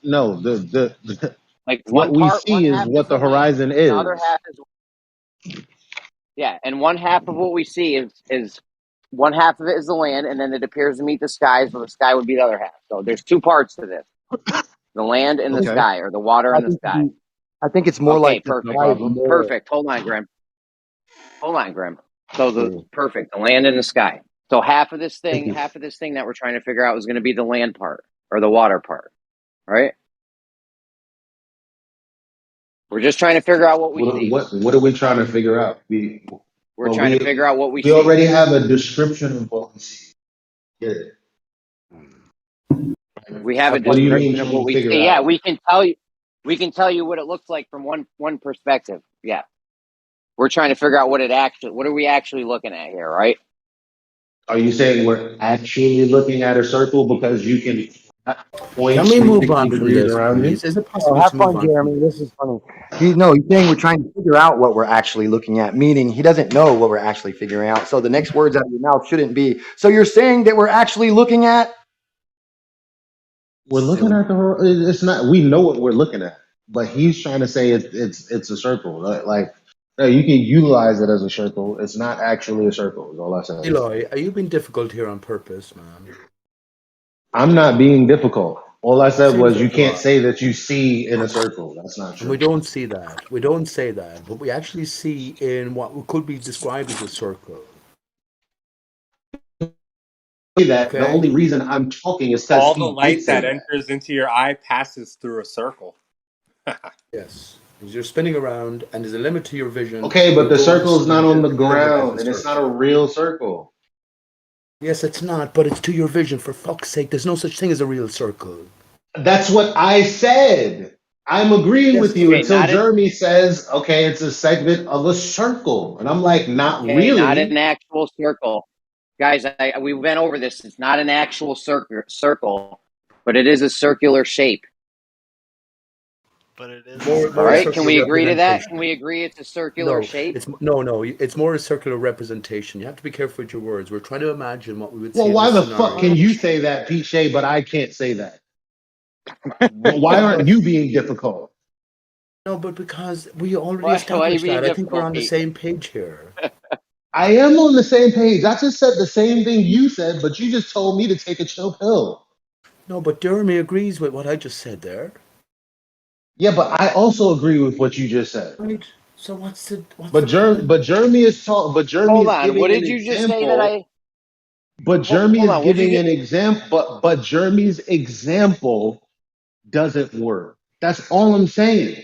No, the like what we see is what the horizon is. The other half is and one half of what we see is one half of it is the land, and then it appears to meet the sky, so the sky would be the other half. So there's two parts to this: the land and the sky, or the water and the sky. I think it's more like perfect. Perfect. Hold on, Grim. So perfect, the land and the sky. So half of this thing that we're trying to figure out is going to be the land part or the water part, right? We're just trying to figure out what we see. What are we trying to figure out? We're trying to figure out what we see. We already have a description of what we see. Yeah. We have a description of what we see. Yeah, we can tell you. We can tell you what it looks like from one perspective. Yeah, we're trying to figure out what are we actually looking at here, right? Are you saying we're actually looking at a circle because you can point? Can we move on from this, please? Is it possible have to move fun, on? Jeremy. This is funny. He's saying we're trying to figure out what we're actually looking at, meaning he doesn't know what we're actually figuring out. So the next words out of your mouth shouldn't be, so you're saying that we're actually looking at? We're looking at it's not, we know what we're looking at, but he's trying to say it's a circle. Like you can utilize it as a circle. It's not actually a circle, is all I said. Eloy, are you being difficult here on purpose, man? I'm not being difficult. All I said was you can't say that you see in a circle. That's not true. And we don't see that. We don't say that. But we actually see in what could be described as a circle. That the only reason I'm talking is because all the light that enters into your eye passes through a circle. Yes, because you're spinning around, and there's a limit to your vision. Okay, but the circle's not on the ground, and it's not a real circle. Yes, it's not, but it's to your vision. For fuck's sake, there's no such thing as a real circle. That's what I said. I'm agreeing with you until Jeremy says, okay, it's a segment of a circle. And I'm like, not really. Not an actual circle. Guys, we went over this. It's not an actual circle, but it is a circular shape. But it is. All right, can we agree to that? Can we agree it's a circular shape? It's more a circular representation. You have to be careful with your words. We're trying to imagine what we would see. Well, why the fuck can you say that, Pete Shea, but I can't say that? Why aren't you being difficult? No, but because we already established that. I think we're on the same page here. I am on the same page. I just said the same thing you said, but you just told me to take a chill pill. No, but Jeremy agrees with what I just said there. Yeah, but I also agree with what you just said. Right. So But Jeremy is talking. But Jeremy Hold is on. giving What did an you example. just say that I? But Jeremy is giving an example. But Jeremy's example doesn't work. That's all I'm saying.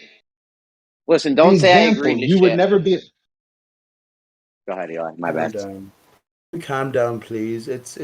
Listen, don't say I agree to you would never be. Go ahead, Eli. My bad. Calm down, please. It's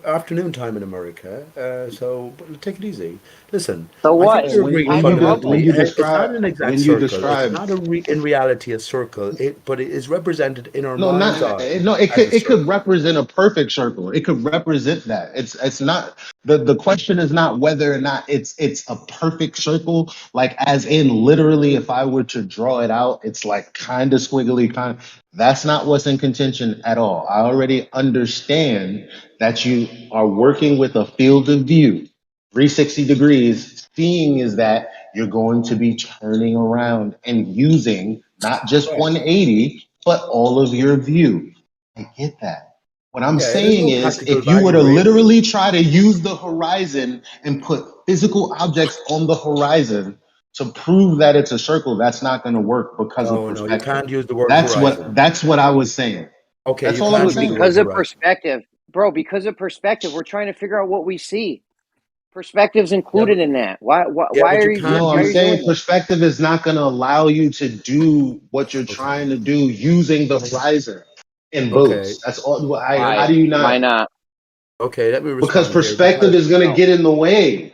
afternoon time in America, so take it easy. Listen. So what? When you describe, it's not an exact circle. It's not in reality a circle. But it is represented in our mind's eye. It could represent a perfect circle. It could represent that. It's not. The question is not whether or not it's a perfect circle, like as in literally if I were to draw it out, it's like kind of squiggly, kind of, that's not what's in contention at all. I already understand that you are working with a field of view, 360 degrees. Seeing is that you're going to be turning around and using not just 180, but all of your view. I get that. What I'm Yeah, there's saying no is, practical if you were to value, really. literally try to use the horizon and put physical objects on the horizon to prove that it's a circle, that's not going to work because of No, you perspective. can't use the word That's horizon. what I was saying. Okay, That's you all I'm can't Dude, use the saying. word because of horizon. perspective, bro, because of perspective, we're trying to figure out what we see. Perspective's Yeah, included but, in that. Why yeah, why but are you you can't No, why I'm are you use. saying doing this? perspective is not going to allow you to do what you're Okay, trying to do using the horizon in okay. boats. That's all. How Why? do you Why not? not? Okay, let me Because respond here perspective because is going to get in the way.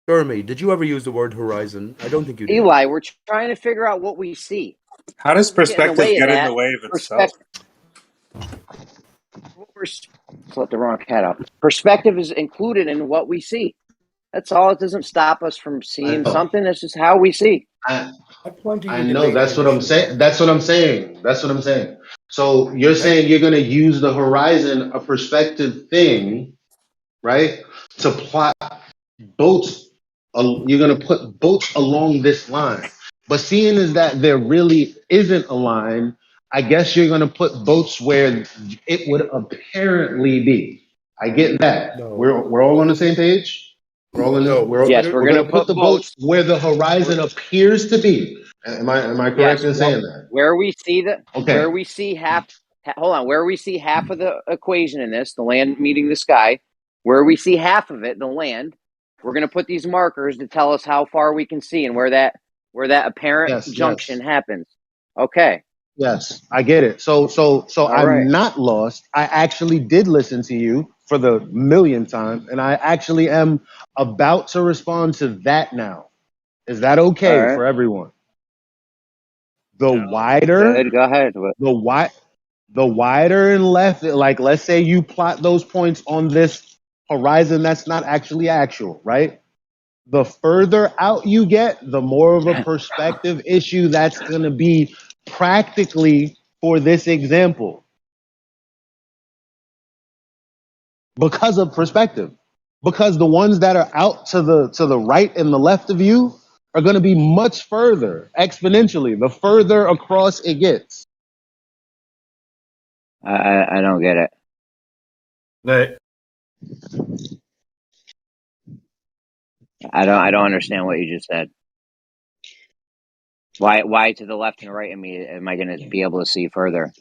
Jeremy, did you ever use the word horizon? I don't think you did. Eli, we're trying to figure out what we see. How does Get in the perspective way of get in the that. way of itself? Perspective. Let's let the wrong cat out. Perspective is included in what we see. That's all. It doesn't stop us from I seeing know. something. It's just how we see. What point are I you know. That's debating what this I'm from? saying. That's what I'm saying. That's what I'm saying. So you're Let, saying you're going to use the horizon, a perspective thing, right, to plot boats. You're going to put boats along this line. But seeing as that there really isn't a line, I guess you're going to put boats where it would apparently be. I get that. no, We're all on the same page. We're all in. no. We're Yes, gonna we're We're gonna going to put put the boats boats. where the We're, horizon appears to be. Am I correct yes, in saying that? where we see where Okay. we see hold on, where we see half of the equation in this, the land meeting the sky, where we see half of it, the land, we're going to put these markers to tell us how far we can see and where that apparent Yes. junction Yes. happens. Okay. Yes. I get it. So All right. I'm not lost. I actually did listen to you for the millionth time, and I actually am about to respond to that now. Is that All okay right. for everyone? The Yeah. wider, Good. Go ahead. the wide, the wider and left. Like, let's say you plot those points on this horizon that's not actually actual, right? The further out you get, the more of a perspective issue that's going to be practically for this example because of perspective. Because the ones that are out to the right and the left of you are going to be much further exponentially the further across it gets. I don't get it. Let, I don't understand what you just said. Why to the left and right of me am I going to be able to see further?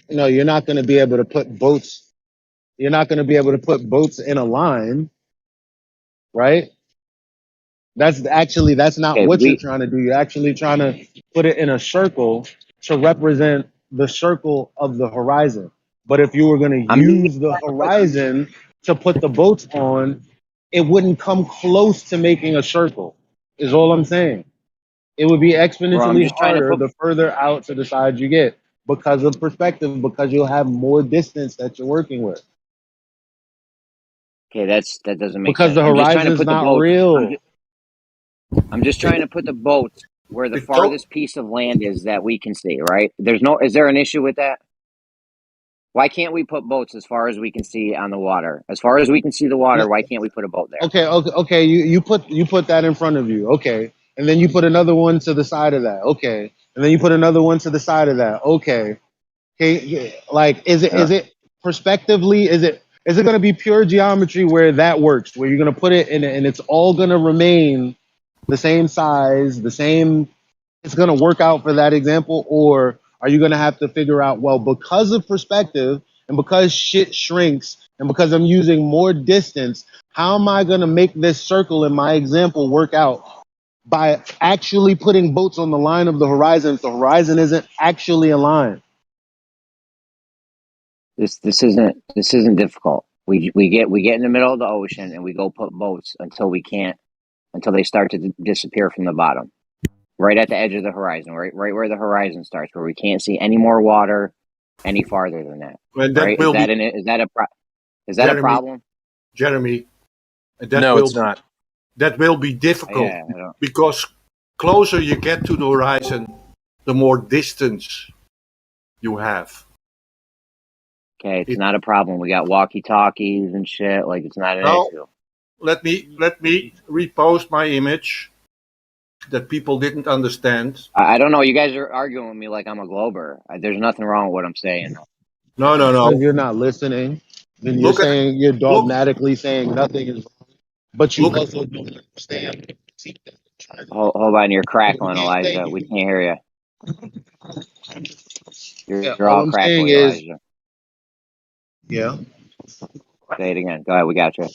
No, you're not going to be able to put boats. You're not going to be able to put boats in a line, right? That's not Okay, what you're trying to do. You're actually trying to put it in a circle to represent the circle of the horizon. But if you were going to I'm just use the horizon to put the boats on, it wouldn't come close to making a circle. Is all I'm saying. It would be bro, I'm exponentially just trying to harder put the further out to the side you get because of perspective, because you'll have more distance that you're working with. Okay, that doesn't make Because sense. the I'm just trying to horizon's put the not boats. real. I'm just trying to put the boats where the don't. farthest piece of land is that we can see. Right? Is there an issue with that? Why can't we put boats as far as we can see on the water? As far as we can see the water, why can't we put a boat there? Okay. You put that in front of you. Okay, and then you put another one to the side of that. Okay, and then you put another one to the side of that. Okay. Okay. Yeah, like, Yeah. is it perspectively? Is it going to be pure geometry where that works? Where you're going to put it in, and it's all going to remain the same size, the same. It's going to work out for that example, or are you going to have to figure out, well, because of perspective and because shit shrinks and because I'm using more distance, how am I going to make this circle in my example work out by actually putting boats on the line of the horizon if the horizon isn't actually a line? This isn't difficult. We get in the middle of the ocean and we go put boats until they start to disappear from the bottom, right at the edge of the horizon, right where the horizon starts, where we can't see any more water any farther than that. And that Right? will be. Is that a Is that a problem? Jeremy, No, it's not. That will be difficult Yeah, because closer you get to the horizon, the more distance you have. Okay, it's not a problem. We got walkie-talkies and shit. Like, it's not an issue. Let me repost my image that people didn't understand. I don't know. You guys are arguing with me like I'm a glober. There's nothing wrong with what I'm saying. No. Because you're not listening. Then you're saying you're dogmatically saying nothing is wrong, but you also don't understand. Hold on, you're crackling, Elijah. We can't hear you. You're all all I'm crackling, saying is, Elijah. yeah. Say it again. Go ahead. We got you.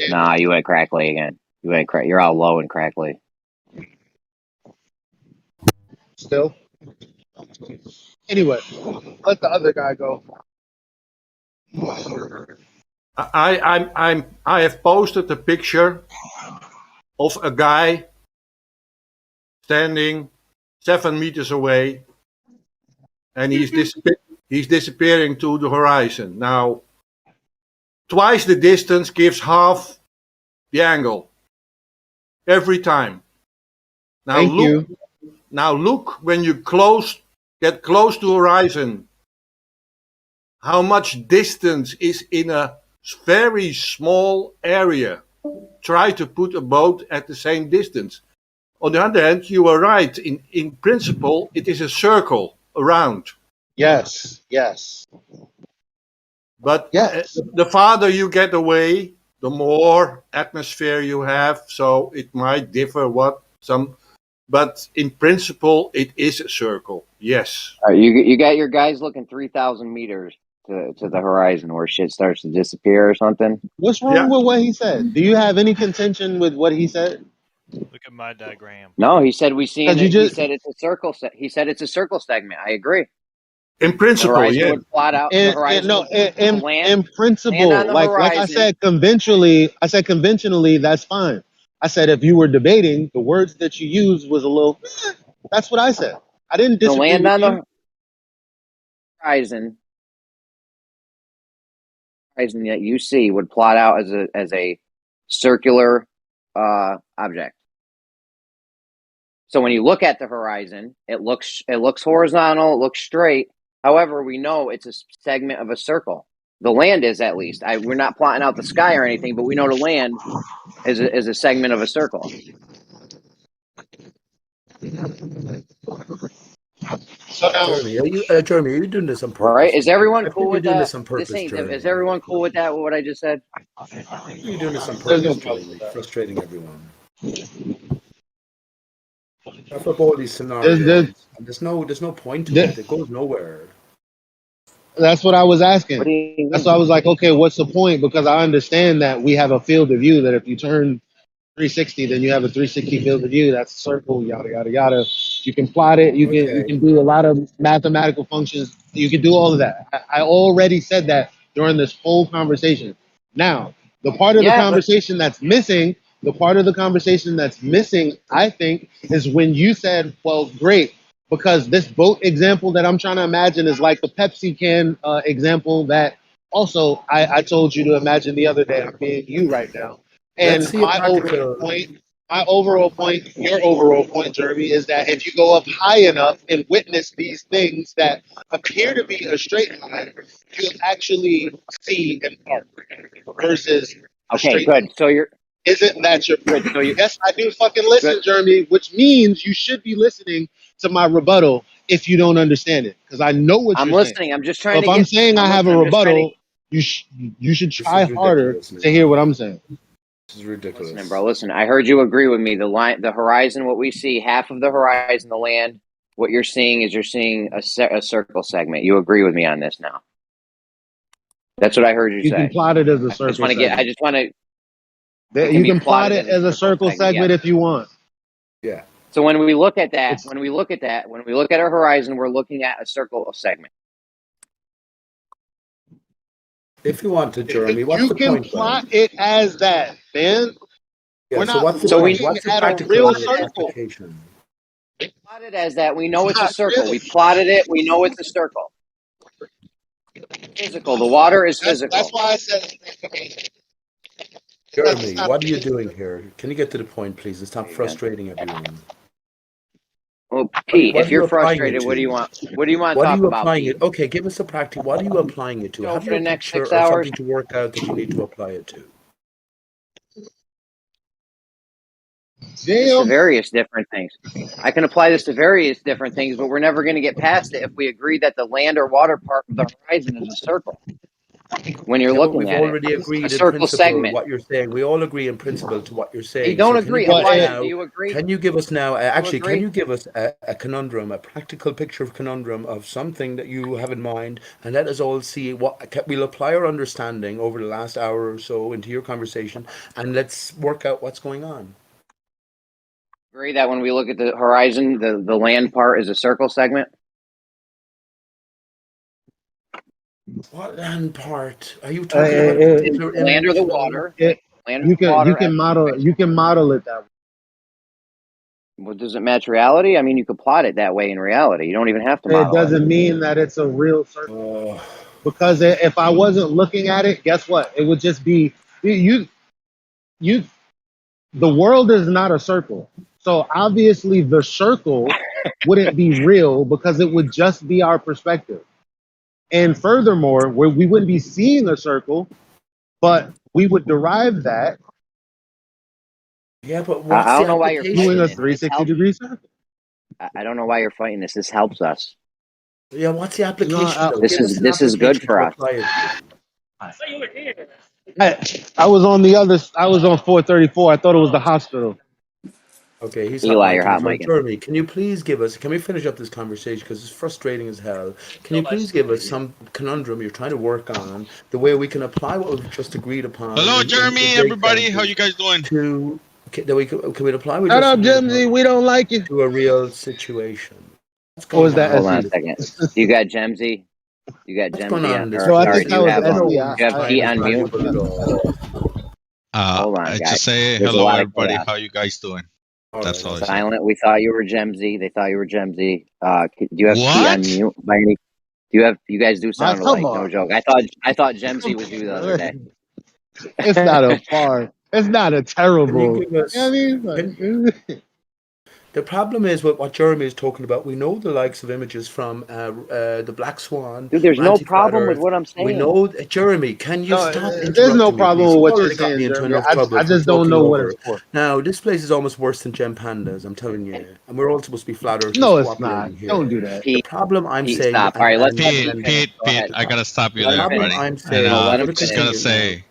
Nah, you went crackly again. You went crack. You're all low and crackly. Still. Anyway, let the other guy go. I have posted a picture of a guy standing 7 meters away, and he's disappearing to the horizon. Now, twice the distance gives half the angle every time. Now look when you get close to horizon, how much distance is in a very small area. Try to put a boat at the same distance. On the other hand, you are right. In principle, it is a circle around. Yes. But the farther you get away, the more atmosphere you have. So it might differ but in principle, it is a circle. Yes. All right, you got your guys looking 3,000 meters to the horizon where shit starts to disappear or something. What's wrong with what he said? Do you have any contention with what he said? Look at my diagram. No, he said we see it. He said it's a circle. He said it's a circle segment. I agree. In principle, the horizon would plot out. The horizon in principle, like I said, conventionally, that's fine. I said if you were debating, the words that you used was a little. That's what I said. I didn't disagree. The land with on you. the horizon that you see would plot out as a circular object. So when you look at the horizon, it looks horizontal, it looks straight. However, we know it's a segment of a circle. The land is, at least. We're not plotting out the sky or anything, but we know the land is a segment of a circle. Jeremy, are you doing this on purpose? Right? Is everyone I cool think with you're doing that? this on purpose, Jeremy. Is everyone cool with that? What I just said? You're doing this on purpose, Jeremy. Frustrating everyone. I've got all these scenarios. There's no point to it. It goes nowhere. That's what I was asking. That's why I was like, okay, what's the point? Because I understand that we have a field of view that if you turn 360, then you have a 360 field of view. That's a circle, yada yada yada. You can plot it. You can do a lot of mathematical functions. You can do all of that. I already said that during this whole conversation. Now, the part of the conversation that's missing, I think, is when you said, "Well, great." Because this boat example that I'm trying to imagine is like the Pepsi can example that also I told you to imagine the other day. I'm being you right now. And your overall point, Jeremy, is that if you go up high enough and witness these things that appear to be a straight line, you'll actually see an arc versus a straight line. So isn't that your point? Yes, I do fucking listen, Jeremy, which means you should be listening to my rebuttal if you don't understand it, because I know what you're listening. saying. I'm just trying so if I'm saying I have a rebuttal, you should try harder to hear what I'm saying. This is ridiculous. Listen, I heard you agree with me. The horizon, what we see, half of the horizon, the land, what you're seeing is a circle segment. You agree with me on this now. That's what I heard you say. You can plot it as a circle segment. You can plot it as a circle segment if you want. Yeah. So when we look at that, when we look at our horizon, we're looking at a circle segment. If you want to, Jeremy, what's the point? You can plot it as that, man. Yeah, we're not what's looking the at a practical real circle. application? We plot it as that. We know it's a circle. We plotted it. We know it's a circle. Physical. The water is physical. That's why I said. Jeremy, what are you doing here? Can you get to the point, please, and stop There you go. frustrating everyone? Well, Pete, What if are you you're applying it frustrated, what do you to? want? What do you want to What are talk you about, applying Pete? it? Okay, give us a practice. What are you applying it to? Go Have for you the a next picture 6 or hours. something to work out that you need to apply it to? This to various different things. I can apply this to various different things, but we're never going to get past it if we agree that the land or water part of the horizon is a circle. When you're Yeah, but looking we've at it, already a agreed in circle principle segment. what you're saying. We all agree in principle to what you're You saying. don't So can you agree. give us Apply it. now? Do you agree? Can you give us now? Actually, can agree? you give us a conundrum, a practical picture of conundrum of something that you have in mind, and let us all see what we'll apply our understanding over the last hour or so into your conversation, and let's work out what's going on. Agree that when we look at the horizon, the land part is a circle segment. What land part? Are you talking about a particular The land or image? the water? Land or You the can water. you can model it that way. Well, does it match reality? I mean, you could plot it that way in reality. You don't even have to It model it. doesn't mean that it's a real circle. Because if I wasn't looking at it, guess what? It would just be you. The world is not a circle, so obviously the circle wouldn't be real because it would just be our perspective. And furthermore, we wouldn't be seeing a circle, but we would derive that. Yeah, but I don't know why you're fighting doing a it. 360-degree circle. I don't know why you're fighting this. This helps us. Yeah, what's the application? This is good for us. I was on the other. I was on 434. I thought it was the hospital. Okay, he's Eli, you're hot hot micing. micing. Jeremy, can you please give us? Can we finish up this conversation because it's frustrating as hell? Can you please give us some conundrum you're trying to work on, the way we can apply what we've just agreed upon? Hello, Jeremy. Everybody, how you guys doing? Can we apply what Shut up, just agreed Jimsy. upon We don't like you. to a real situation? What's Or was going that Hold on? on a second. You got Gemsy? You got What's going Gemsy on on? in this Or, No, I sorry, think do that you was have SC. do you have Pete on mute? Hold on, I guys. just say There's a hello, lot of everybody. chaos. How you guys doing? That's all I say. Silent. We thought you were Gemsy. They thought you were Gemsy. Do you have Pete on What? mute? By any? You guys do sound come alike. No on. joke. I thought Gemsy was you the other day. It's not a far. It's not a terrible. Can you give us? I mean, The problem is what Jeremy is talking about. We know the likes of images from the Black Swan. Dude, there's no Anti-Flat problem with Earth. what I'm We saying. know, Jeremy. Can you stop interrupting there's no me, problem please? with You what you're already got saying, me into Jeremy. enough trouble I for just don't talking know what over. it's for. Now, this place is almost worse than Gem Pandas. I'm telling you, and we're all supposed to be flat earthers No, it's not. cooperating here. Don't do that. The problem I'm Pete, saying, stop. All right, let's let Pete finish. Go Pete, ahead. I gotta stop you Let there, him finish. buddy. I'm And saying, No, let him I'm just finish. gonna say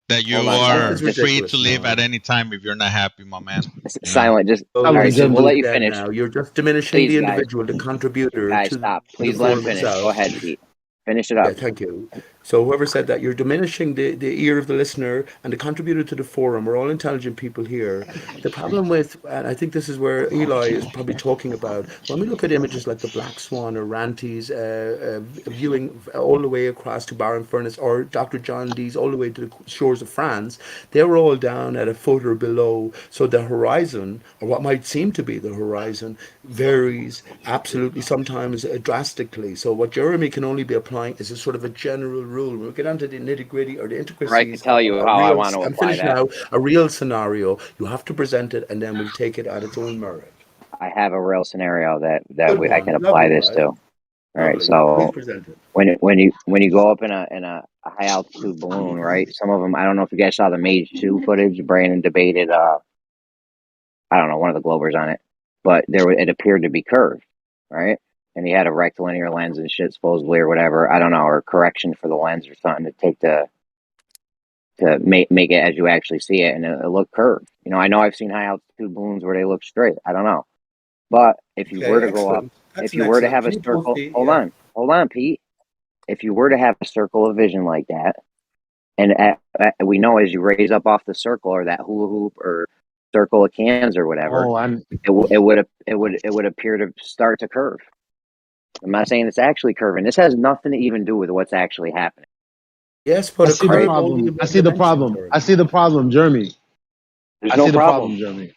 that you Hold on, are Silent. Just free to leave now. at any time if you're not happy, my man. Silent. Just So all right. So we'll let you then finish. now. You're just diminishing Please, the guys. individual, the contributor Guys, to stop. the Please let him forum finish. itself. Go ahead, Pete. Finish it up. Yeah, thank you. So whoever said that, you're diminishing the ear of the listener and the contributor to the forum. We're all intelligent people here. The problem with, and I think this is where Eli is probably talking about, when we look at images like the Black Swan or Ranty's viewing all the way across to Barren Furnace or Dr. John Dee's all the way to the shores of France, they were all down at a foot or below. So the horizon, or what might seem to be the horizon, varies absolutely, sometimes drastically. So what Jeremy can only be applying is a sort of a general rule. When we get onto the nitty gritty or the intricacies, I can tell you how I want to apply that. now, a real scenario, you have to present it, and then we'll take it at its own merit. I have a real scenario that Good I can one. apply Lovely, this right? to. All right, Lovely. so Please present it. when you go up in a high altitude balloon, right? Some of them, I don't know if you guys saw the Mage 2 footage. Brandon debated, I don't know, one of the Globers on it, but it appeared to be curved, right? And he had a rectilinear lens and shit, supposedly, or whatever. I don't know, or correction for the lens or something to take to make it as you actually see it, and it looked curved. You know I've seen high altitude balloons where they look straight. I don't know, but if you were to go up, if you were to have a circle, hold on, Pete. If you were to have a circle of vision like that, and we know as you raise up off the circle or that hula hoop or circle of cans or whatever, it would appear to start to curve. I'm not saying it's actually curving. This has nothing to even do with what's actually happening. Yes, but I see the problem. I see the problem. I see the problem, Jeremy. There's I no see the problem. problem, Jeremy.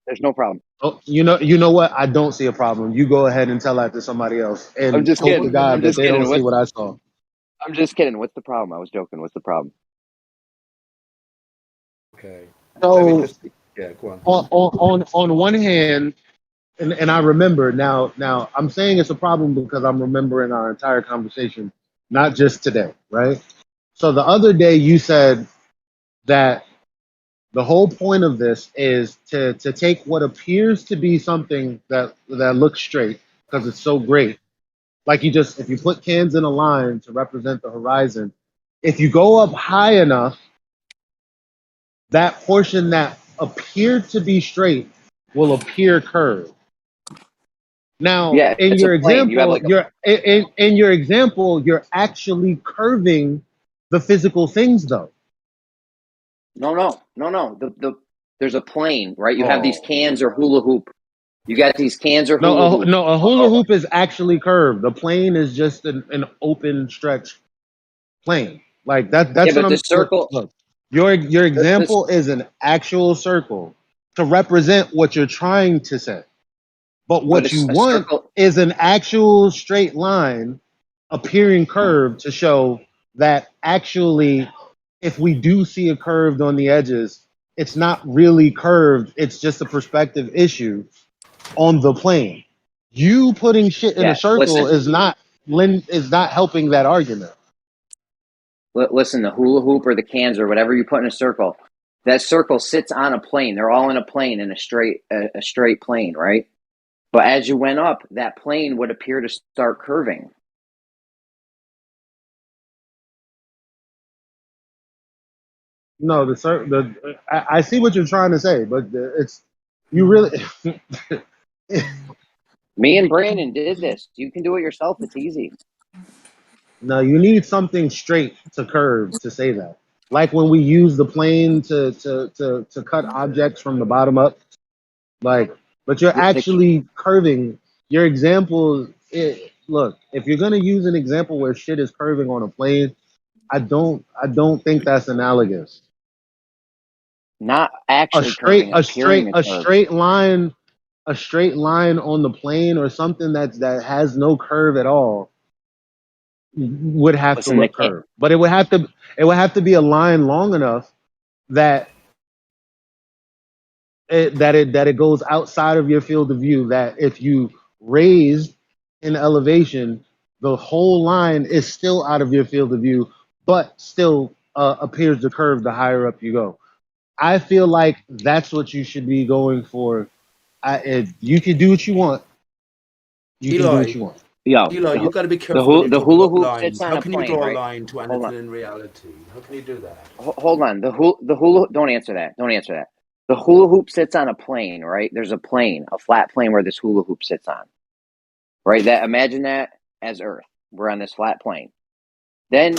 There's no problem. Oh, you know what? I don't see a problem. You go ahead and tell that to somebody else, and I'm just hope kidding. to God I'm that just they don't kidding. see what I saw. I'm just kidding. What's the problem? I was joking. What's the problem? Okay. So Yeah, go on. on one hand, and I remember now I'm saying it's a problem because I'm remembering our entire conversation, not just today, right? So the other day you said that the whole point of this is to take what appears to be something that looks straight because it's so great. Like if you put cans in a line to represent the horizon, if you go up high enough, that portion that appeared to be straight will appear curved. Now, Yeah, in it's a your plane. You have example, like a you're actually curving the physical things, though. no. There's a plane, right? You have these Oh cans or hula hoop. You got these cans or hula hoop. no, a hula hoop is actually curved. The plane is just an open stretch plane. Like that. Yeah, That's what but the I'm. circle. Look, your This example is an actual circle to represent what you're trying to say. But but what you it's a want circle. is an actual straight line appearing curved to show that actually, if we do see a curved on the edges, it's not really curved. It's just a perspective issue on the plane. You putting shit in a Yeah, circle listen. is not helping that argument. Listen, the hula hoop or the cans or whatever you put in a circle, that circle sits on a plane. They're all in a plane in a straight plane, right? But as you went up, that plane would appear to start curving. No, I see what you're trying to say, but it's you really. Me and Brandon did this. You can do it yourself. It's easy. No, you need something straight to curve to say that. Like when we use the plane to cut objects from the bottom up. Like, but you're actually curving. Your example. Look, if you're gonna use an example where shit is curving on a plane, I don't think that's analogous. Not actually curving, appearing to A curve. straight line on the plane or something that has no curve at all would have to Listen, look curved. But it would have to be a line long enough that it goes outside of your field of view. That if you raise in elevation, the whole line is still out of your field of view, but still appears to curve the higher up you go. I feel like that's what you should be going for. You can do what you want. You can do what Eli, you want. Eli, you got to be the careful when you talk hula about hoop sits lines. on How a can you plane, draw a right? line to Hold anything on. in reality? How can you do that? Hold on. The hula. Don't answer that. Don't answer that. The hula hoop sits on a plane, right? There's a plane, a flat plane where this hula hoop sits on, right? Imagine that as Earth. We're on this flat plane. Then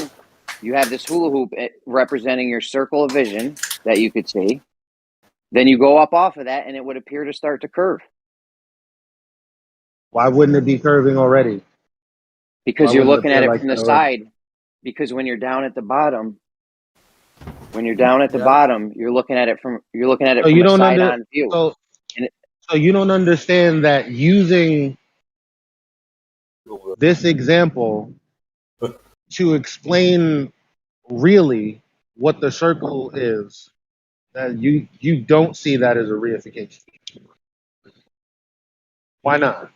you have this hula hoop representing your circle of vision that you could see. Then you go up off of that, and it would appear to start to curve. Why wouldn't it be curving already? Because Why you're wouldn't it looking appear at it like from the that already? side. Because when you're down at the bottom, you're looking at it from So you a don't side-on view. So you don't understand that using this example to explain really what the circle is, that you don't see that as a reification. Why not?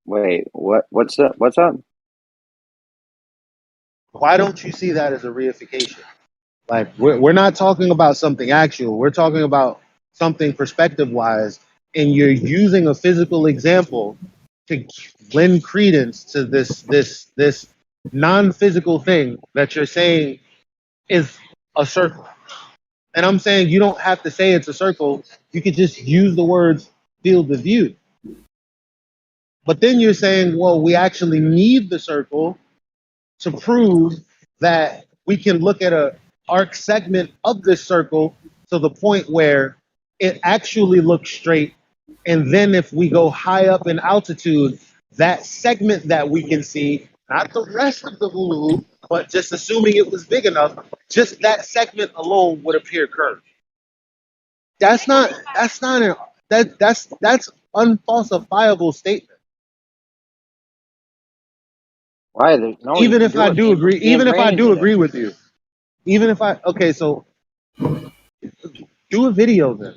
Wait, what? What's up? What's up? Why don't you see that as a reification? Like we're not talking about something actual. We're talking about something perspective wise, and you're using a physical example to lend credence to this non-physical thing that you're saying is a circle. And I'm saying you don't have to say it's a circle. You could just use the words field of view. But then you're saying, well, we actually need the circle to prove that we can look at a arc segment of this circle to the point where it actually looks straight. And then if we go high up in altitude, that segment that we can see, not the rest of the hula hoop, but just assuming it was big enough, just that segment alone would appear curved. That's unfalsifiable statement. Why? No, you Even can if do I it. do agree, Me and even if I Brandon do did it. agree with you, even if I okay, so do a video then.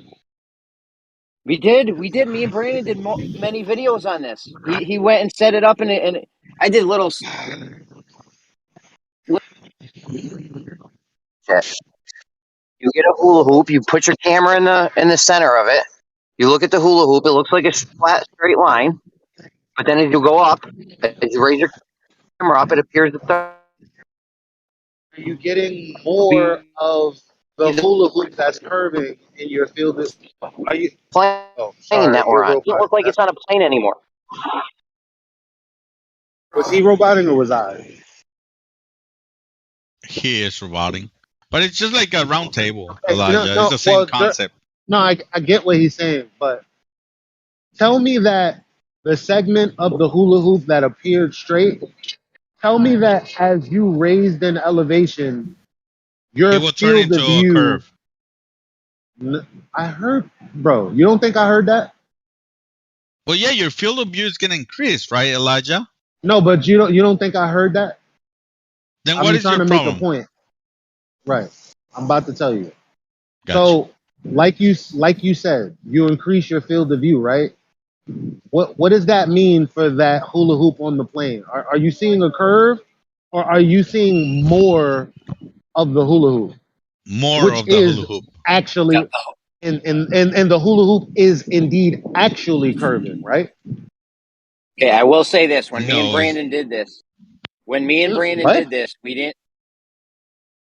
We did. Me and Brandon did many videos on this. He went and set it up, and I did little shit. You get a hula hoop. You put your camera in the center of it. You look at the hula hoop. It looks like a flat, straight line. But then as you go up, as you raise your camera up, it appears that Are you getting more of the hula hoop that's curving in your field? Are you? plane Oh, sorry, that we're you're on. It doesn't robotic. look like it's on a plane anymore. Was he robotic or was I? He is roboting. But it's just like a round table, Okay, Elijah. It's no, the same well, concept. no, I get what he's saying, but tell me that the segment of the hula hoop that appeared straight, tell me that as you raised in elevation, It your will turn field into of a view. curve. I heard, bro, you don't think I heard that? Well, yeah, your field of view is gonna increase, right, Elijah? No, but you don't think I heard that? Then what I'm is trying your to make a problem? point. Right. I'm about to tell you. Gotcha. So, like you said, you increase your field of view, right? What does that mean for that hula hoop on the plane? Are you seeing a curve, or are you seeing more of the hula hoop, More which of the hula is hoop. actually, and the hula hoop is indeed actually curving, right? Okay, I will say this: when me and No, it's Brandon did this, when me and Brandon What? did this, we didn't.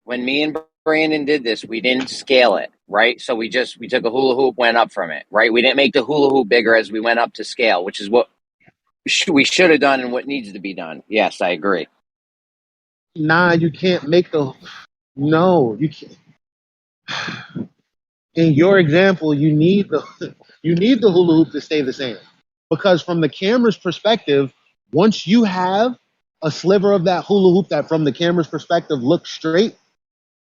When me and Brandon did this, we didn't scale it, right? So we took a hula hoop, went up from it, right? We didn't make the hula hoop bigger as we went up to scale, which is what we should have done and what needs to be done. Yes, I agree. Nah, you can't make the. No, you can't. In your example, you need the hula hoop to stay the same, because from the camera's perspective, once you have a sliver of that hula hoop that from the camera's perspective looks straight,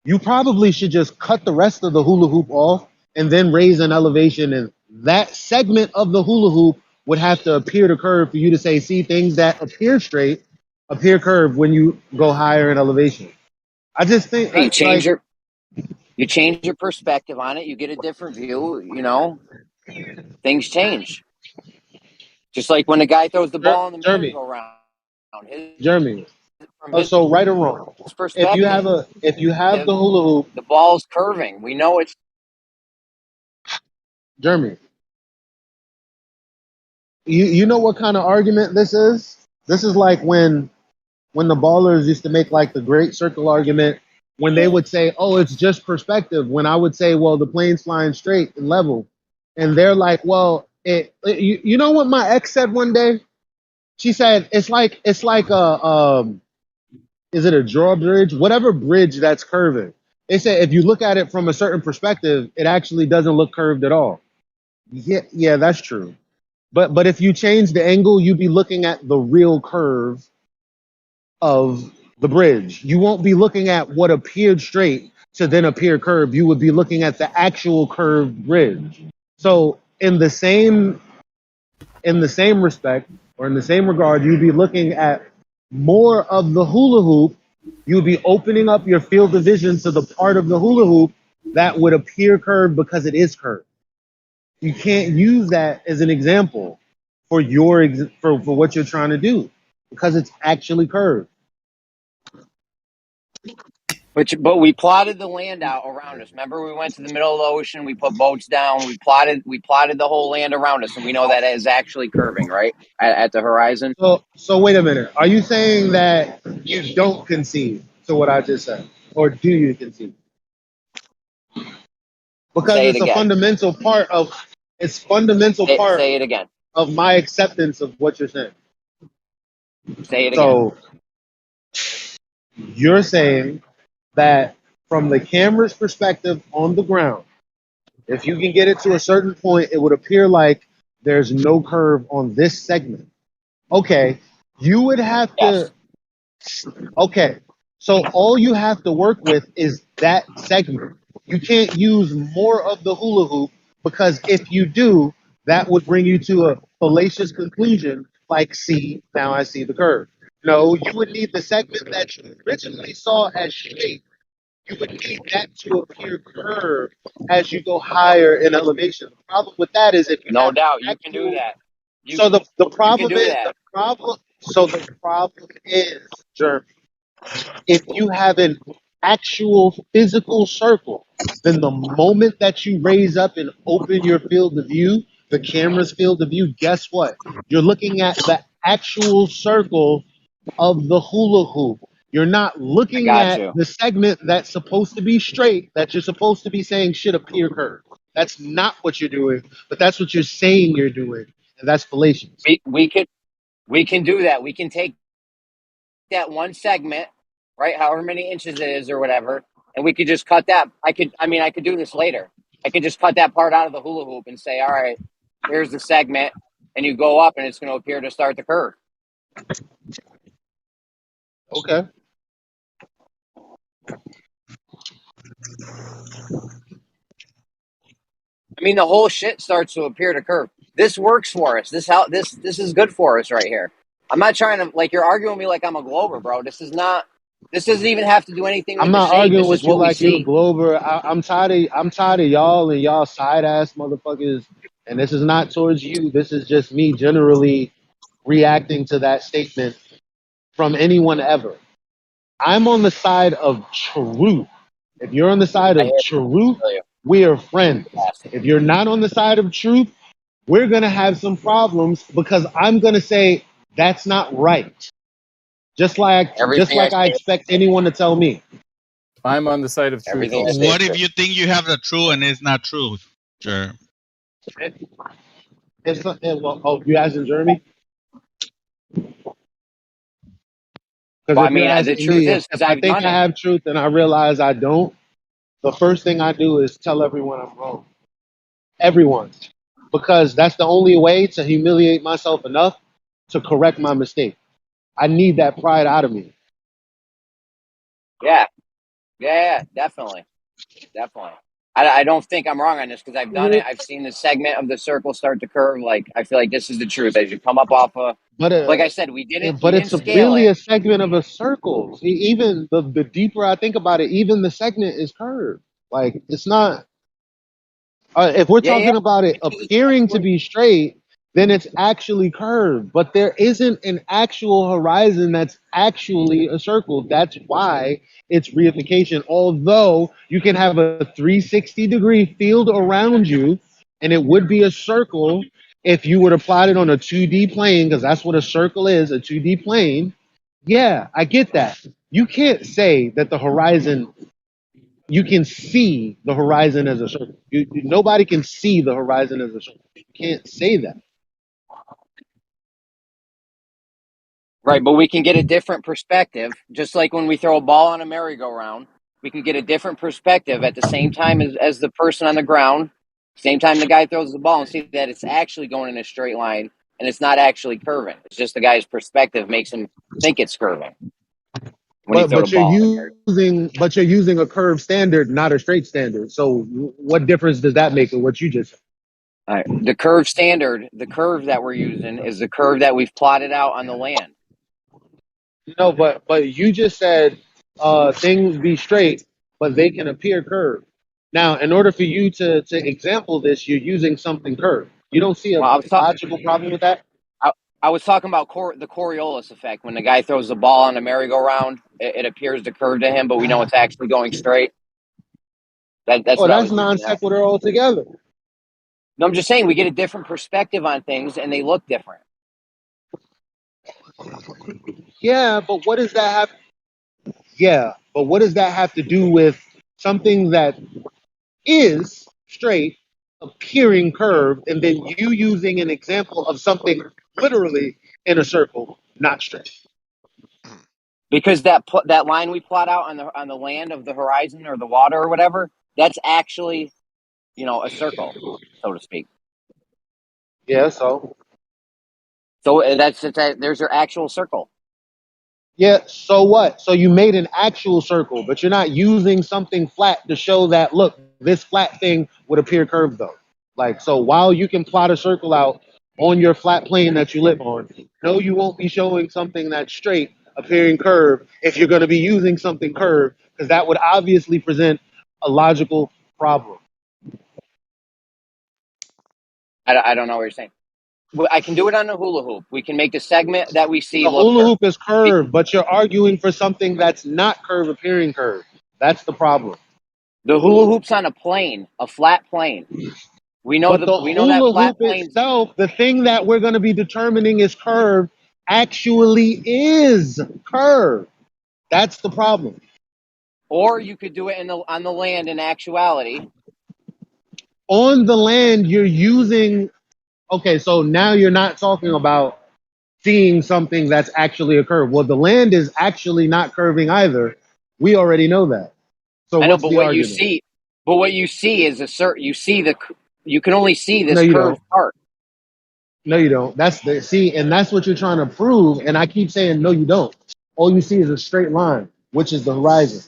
you probably should just cut the rest of the hula hoop off and then raise an elevation, and that segment of the hula hoop would have to appear to curve for you to say, see, things that appear straight appear curved when you go higher in elevation. I just think You change your perspective on it. You get a different view. You know, things change. Just like when the guy throws the ball in the Jeremy, merry-go-round. From his so right or wrong, if you perspective, have the hula hoop, the ball's curving. We know it's Jeremy, you know what kind of argument this is? This is like when the ballers used to make like the great circle argument when they would say, "Oh, it's just perspective." When I would say, "Well, the plane's flying straight and level," and they're like, "Well, you know what my ex said one day? She said it's like is it a drawbridge? Whatever bridge that's curving." They said if you look at it from a certain perspective, it actually doesn't look curved at all. Yeah, that's true. But if you change the angle, you'd be looking at the real curve of the bridge. You won't be looking at what appeared straight to then appear curved. You would be looking at the actual curved bridge. So in the same respect, or in the same regard, you'd be looking at more of the hula hoop. You'd be opening up your field of vision to the part of the hula hoop that would appear curved because it is curved. You can't use that as an example for for what you're trying to do because it's actually curved. But we plotted the land out around us. Remember, we went to the middle of the ocean. We put boats down. We plotted the whole land around us, and we know that it is actually curving, right, at the horizon. So wait a minute. Are you saying that you don't concede to what I just said, or do you concede? Because Say it it's a again. fundamental part of Say it again. of my acceptance of what you're saying. Say it again. So you're saying that from the camera's perspective on the ground, if you can get it to a certain point, it would appear like there's no curve on this segment. Okay, you would have to. Okay, so all you have to work with is that segment. You can't use more of the hula hoop because if you do, that would bring you to a fallacious conclusion like, see, now I see the curve. No, you would need the segment that you originally saw as straight. You would need that to appear curved as you go higher in elevation. The problem with that is if you No have an doubt, you can do actual. that. So the You can problem do is that. the problem is, Jeremy, if you have an actual physical circle, then the moment that you raise up and open your field of view, the camera's field of view, guess what? You're looking at the actual circle of the hula hoop. You're not I looking got at you. the segment that's supposed to be straight, that you're supposed to be saying should appear curved. That's not what you're doing, but that's what you're saying you're doing, and that's fallacious. We can do that. We can take that one segment, right, however many inches it is or whatever, and we could just cut that. I could do this later. I could just cut that part out of the hula hoop and say, all right, here's the segment, and you go up and it's going to appear to start the curve. Okay. I mean, the whole shit starts to appear to curve. This works for us. This is good for us right here. I'm not trying to, like, you're arguing with me like I'm a Glober, bro. This doesn't even have to do anything I'm with the not shape. arguing It's just with you what we like you a see. Glober. I'm tired of y'all and y'all side ass motherfuckers. And this is not towards you. This is just me generally reacting to that statement from anyone ever. I'm on the side of truth. If you're on the side I of hear truth, you. we are friends. Yes. If you're not on the side of truth, we're gonna have some problems because I'm gonna say that's not right. Just like Everything I I say, expect anyone to tell me. I'm on the side of truth everything I also. say is What if true. you think you have the truth and it's not true? Sure. Oh, you asking Jeremy? Because Well, I if you're mean, the asking truth me, is, if because I I've think done I it. have truth and I realize I don't, the first thing I do is tell everyone I'm wrong. Everyone. Because that's the only way to humiliate myself enough to correct my mistake. I need that pride out of me. Yeah, definitely. I don't think I'm wrong on this because I've done it. I've seen the segment of the circle start to curve. Like, I feel like this is the truth. As you come up off of, like I said, we didn't But it's scale really it. a segment of a circle. Even the deeper I think about it, even the segment is curved. Like it's not. If we're Yeah, talking about it because it's appearing to actually be straight, then it's actually curved. But there isn't an actual horizon that's actually a circle. That's why it's reification. Although you can have a 360-degree field around you, and it would be a circle if you would plot it on a 2D plane, because that's what a circle is, a 2D plane. Yeah, I get that. You can't say that the horizon you can see the horizon as a circle. Nobody can see the horizon as a circle. You can't say that. right, but we can get a different perspective. Just like when we throw a ball on a merry-go-round, we can get a different perspective at the same time as the person on the ground. Same time the guy throws the ball and see that it's actually going in a straight line and it's not actually curving. It's just the guy's perspective makes him think it's curving when he throw the But ball on a merry. you're using a curved standard, not a straight standard. So what difference does that make in what you just said? All right. The curve standard, the curve that we're using is the curve that we've plotted out on the land. No, but you just said things be straight, but they can appear curved. Now, in order for you to example this, you're using something curved. You don't see a Well, logical problem with that? I was talking about the Coriolis effect. When the guy throws the ball on a merry-go-round, it appears to curve to him, but we know it's actually going straight. That's Oh, what I that's was non using. sequitur altogether. No, I'm just saying we get a different perspective on things, and they look different. Yeah, but what does that have? Yeah, but what does that have to do with something that is straight appearing curved, and then you using an example of something literally in a circle, not straight? Because that line we plot out on the land of the horizon or the water or whatever, that's actually a circle, so to speak. Yeah, so There's your actual circle. yeah, so what? So you made an actual circle, but you're not using something flat to show that look, this flat thing would appear curved though. Like so while you can plot a circle out on your flat plane that you live on. No, you won't be showing something that's straight appearing curved if you're going to be using something curved, because that would obviously present a logical problem. I don't know what you're saying. I can do it on a hula hoop. We can make the segment that we see The look hula curved. hoop is curved, but you're arguing for something that's not curved appearing curved. That's the problem. The hula hoop's on a plane, a flat plane. We know But the we know that hula flat hoop planes. itself, the thing that we're going to be determining is curved, actually is curved. That's the problem. Or you could do it on the land in actuality. On the land, you're using. Okay, so now you're not talking about seeing something that's actually a curve. Well, the land is actually not curving either. We already know that. So I know, what's but the what you argument? see, is a certain. You can only see No, this you curved don't. part. No, you don't. And that's what you're trying to prove. And I keep saying, no, you don't. All you see is a straight line, which is the horizon.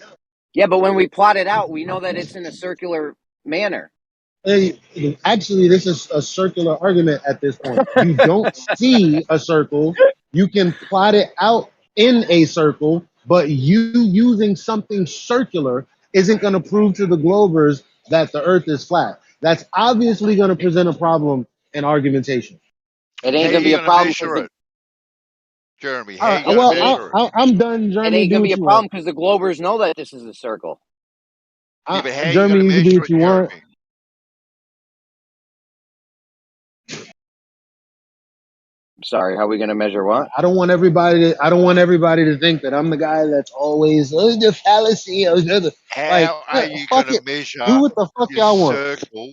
Yeah, but when we plot it out, we know that it's in a circular manner. Actually, this is a circular argument at this point. You don't see a circle. You can plot it out in a circle, but you using something circular isn't going to prove to the Globers that the Earth is flat. That's obviously going to present a problem in argumentation. It ain't How gonna you be a gonna problem measure because it, Jeremy? All How right, you gonna well, measure it? I'm done, it Jeremy. ain't Do gonna be what a you problem want. because the Globers know that this is a circle. Yeah, but how you Jeremy, gonna you can do measure what it, you want. Jeremy? Sorry, how are we gonna measure what? I don't want everybody to think that I'm the guy that's always the fallacy. Like, How are you fuck gonna it. Do measure what the fuck your y'all want. circle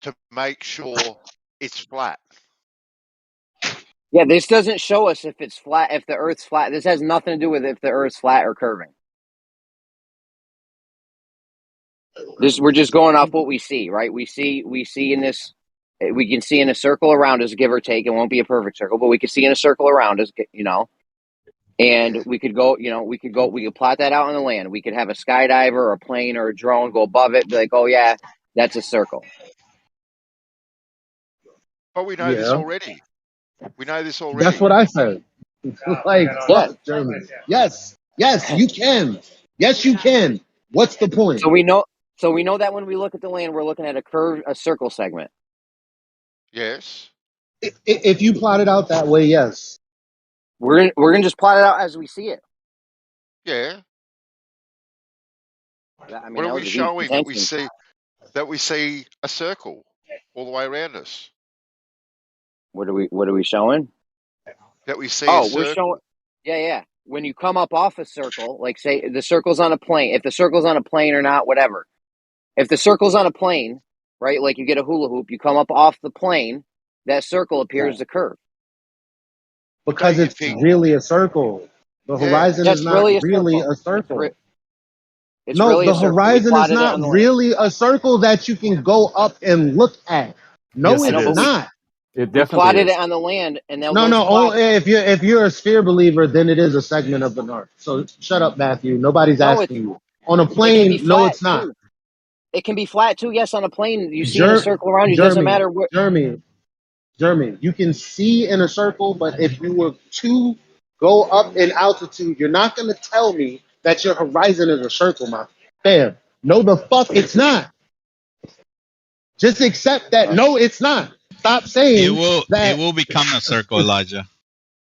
to make sure it's flat? Yeah, this doesn't show us if it's flat, if the Earth's flat. This has nothing to do with if the Earth's flat or curving. We're just going off what we see, right? We see in this, we can see in a circle around us, give or take. It won't be a perfect circle, but we can see in a circle around us, and Yeah. we could plot that out on the land. We could have a skydiver or a plane or a drone go above it, be like, oh yeah, that's a circle. But we know this Yeah, already. We know this that's already. what I said. Like, Yeah. fuck, Jeremy. Yes, you can. Yes, you can. What's the point? So we know that when we look at the land, we're looking at a circle segment. Yes. If you plot it out that way, yes. We're gonna just plot it out as we see it. Yeah. I mean, What that are we was a huge showing that we contention. see? That we see a circle all the way around us. What are we showing? That we see a We're circle. showing. Yeah. When you come up off a circle, like say the circle's on a plane, if the circle's on a plane or not, whatever. If the circle's on a plane, right, like you get a hula hoop, you come up off the plane, that circle appears to curve. Because it's really a circle. The horizon That's is not really a really circle. a circle. It's No, really the a circle. We horizon is plotted it not on the land. really a circle that you can go up and look at. No, Yes, it's it is. not. It We definitely plotted is. it on the land, and now No, those no. plots. If you're a sphere believer, then it is a segment of the north. So shut up, Matthew. Nobody's No, asking you. On a it can be plane, no, flat it's not. too. It can be flat too. Yes, on a plane, you see in a circle around you. Doesn't matter what. Jeremy, you can see in a circle, but if you were to go up in altitude, you're not going to tell me that your horizon is a circle, my fam. No, the fuck, it's not. Just accept that. No, it's not. Stop saying It that. will become a circle, Elijah.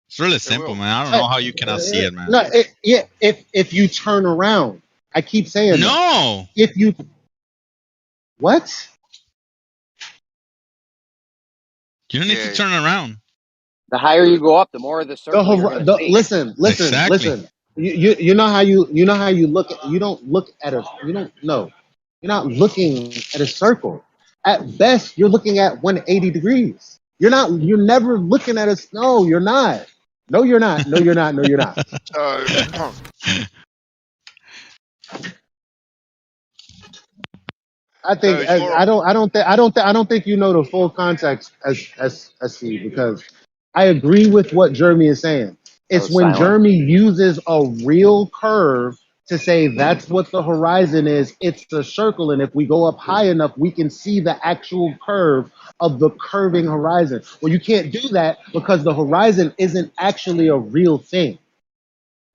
It's really simple, man. I don't know how you cannot see it, man. No, if you turn around, I keep saying No. that. If you what? You don't need to turn around. The higher you go up, the more of the circle you're going to see. Listen. Exactly. You know how you look at, you don't look at a, you don't know. You're not looking at a circle. At best, you're looking at 180 degrees. You're never looking at a, no, you're not. No, you're not. No, you're not. No, you're not. So I think So if I don't think you know the full context as SC, because I agree with what Jeremy is saying. It's when silent. Jeremy uses a real curve to say that's what the horizon is. It's a circle, and if we go up high enough, we can see the actual curve of the curving horizon. Well, you can't do that because the horizon isn't actually a real thing.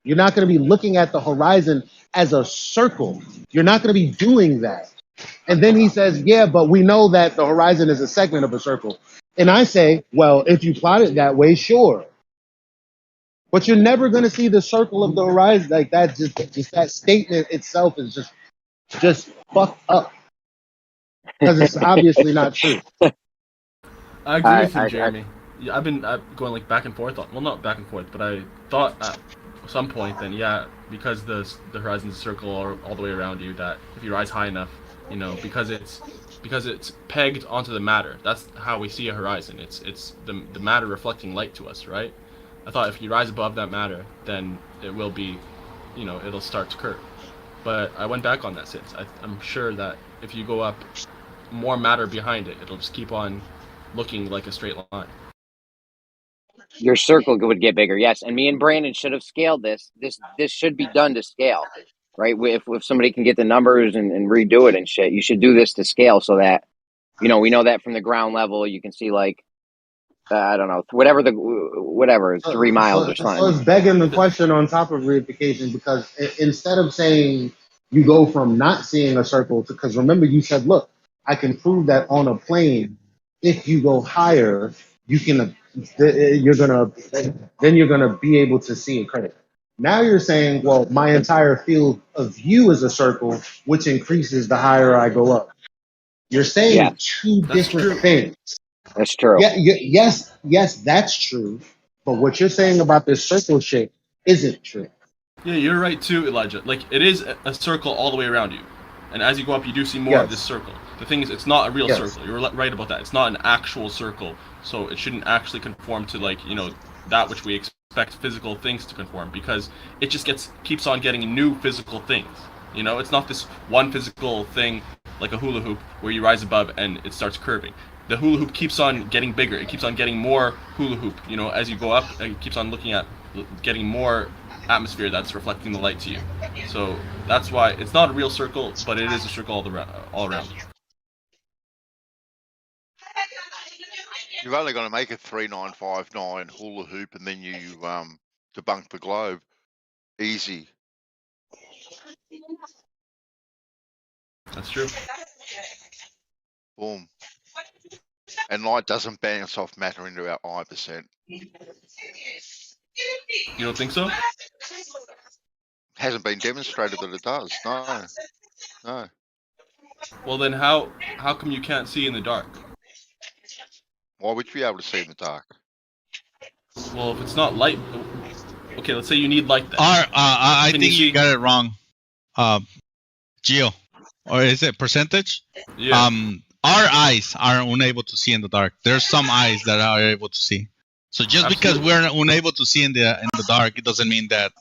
You're not going to be looking at the horizon as a circle. You're not going to be doing that. And then he says, yeah, but we know that the horizon is a segment of a circle. And I say, well, if you plot it that way, sure. But you're never going to see the circle of the horizon like that. Just that statement itself is just fucked up because it's obviously not true. I agree with you, Jeremy. Yeah, I've been going like back and forth. Well, not back and forth, but I thought at some point then, yeah, because the horizon's a circle all the way around you, that if you rise high enough, you know, because it's pegged onto the matter. That's how we see a horizon. It's the matter reflecting light to us, right? I thought if you rise above that matter, then it will be, you know, it'll start to curve. But I went back on that since. I'm sure that if you go up more matter behind it, it'll just keep on looking like a straight line. Your circle would get bigger, yes. And me and Brandon should have scaled this. This should be done to scale, right? If somebody can get the numbers and redo it and shit, you should do this to scale so that, you know, we know that from the ground level, you can see like, I don't know, whatever, it's 3 miles or something. So it's begging the question on top of reification, because instead of saying you go from not seeing a circle to, because remember you said, look, I can prove that on a plane, if you go higher, you're gonna be able to see a curve. Now you're saying, well, my entire field of view is a circle, which increases the higher I go up. You're saying two different things. That's true. Yeah, yes, that's true. But what you're saying about this circle shape isn't true. Yeah, you're right too, Elijah. Like, it is a circle all the way around you. And as you go up, you do see more of this circle. The thing is, it's not a real circle. You're right about that. It's not an actual circle, so it shouldn't actually conform to, like, you know, that which we expect physical things to conform, because it just keeps on getting new physical things. You know, it's not this one physical thing like a hula hoop where you rise above and it starts curving. The hula hoop keeps on getting bigger. It keeps on getting more hula hoop. You know, as you go up, it keeps on looking at getting more atmosphere that's reflecting the light to you. So that's why it's not a real circle, but it is a circle all around. You've only got to make a 3959 hula hoop, and then you debunk the globe. Easy. That's true. Boom. And light doesn't bounce off matter into our eye percent. You don't think so? Hasn't been demonstrated that it does. No. Well, then how come you can't see in the dark? Why would you be able to see in the dark? Well, if it's not light, okay, let's say you need light then. I think you got it wrong, Gio, or is it percentage? Yeah. Our eyes are unable to see in the dark. There's some eyes that are able to see. So just because we're unable to see in the dark, it doesn't mean that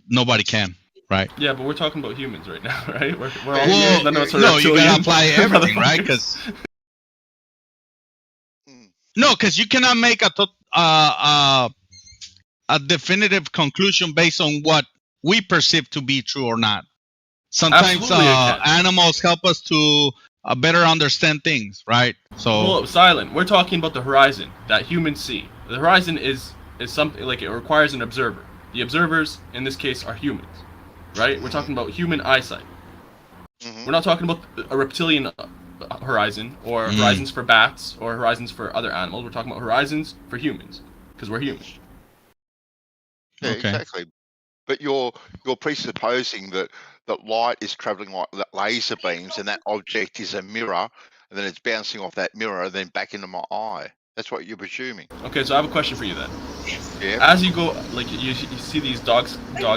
nobody can, right? Yeah, but we're talking about humans right now, right? We're all humans. None of us are no, you gotta reptilian. apply everything, right? Because you cannot make a definitive conclusion based on what we perceive to be true or not. Sometimes animals help us to better understand things, right? So hold up, silent. We're talking about the horizon that humans see. The horizon is something like it requires an observer. The observers in this case are humans, right? We're talking about human eyesight. We're not talking about a reptilian horizon or horizons for bats or horizons for other animals. We're talking about horizons for humans because we're human. Yeah, exactly. But you're presupposing that light is traveling like laser beams, and that object is a mirror, and then it's bouncing off that mirror and then back into my eye. That's what you're presuming. Okay, so I have a question for you then. Yeah. As you go, like you see these dog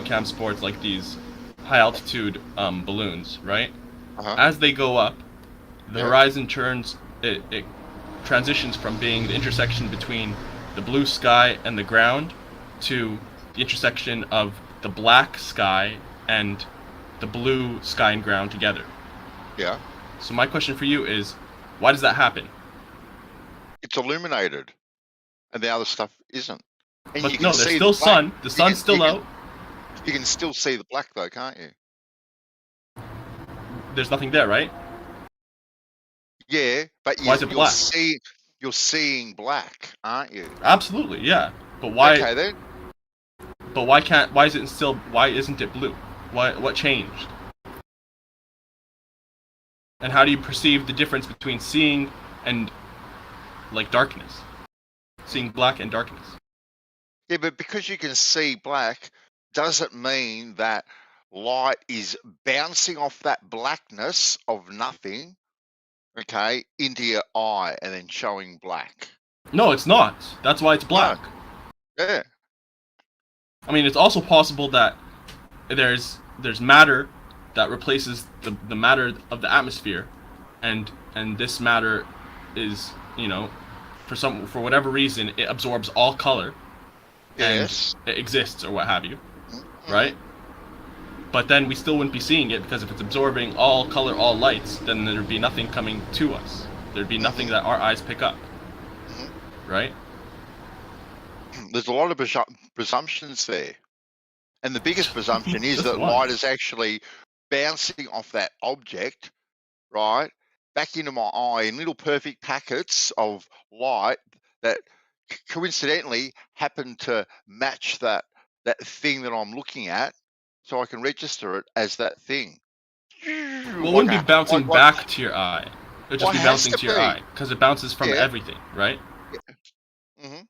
cam sports, like these high altitude balloons, right? As they go up, the horizon turns. It transitions from being the intersection between the blue sky and the ground to the intersection of the black sky and the blue sky and ground together. Yeah. So my question for you is, why does that happen? It's illuminated, and the other stuff isn't. And But no, there's still sun. The sun's still out. You can still see the black though, can't you? There's nothing there, right? Yeah, but Why is it black? you're seeing black, aren't you? Absolutely, yeah. But why? Okay then. But why can't? Why isn't it blue? What changed? And how do you perceive the difference between seeing and like darkness? Seeing black and darkness. Yeah, but because you can see black doesn't mean that light is bouncing off that blackness of nothing, okay, into your eye and then showing black. No, it's not. That's why it's black. No. Yeah. I mean, it's also possible that there's matter that replaces the matter of the atmosphere, and this matter is, you know, for whatever reason it absorbs all color. Yes. And it exists or what have you, right? But then we still wouldn't be seeing it, because if it's absorbing all color, all lights, then there'd be nothing coming to us. There'd be nothing that our eyes pick up, right? There's a lot of presumptions there. And the biggest presumption is that one. light is actually bouncing off that object, right, back into my eye in little perfect packets of light that coincidentally happen to match that thing that I'm looking at, so I can register it as that thing. Well, it wouldn't be bouncing back to your eye. It would just be bouncing to your eye, because it bounces from everything, right? Yeah. Mm-hmm.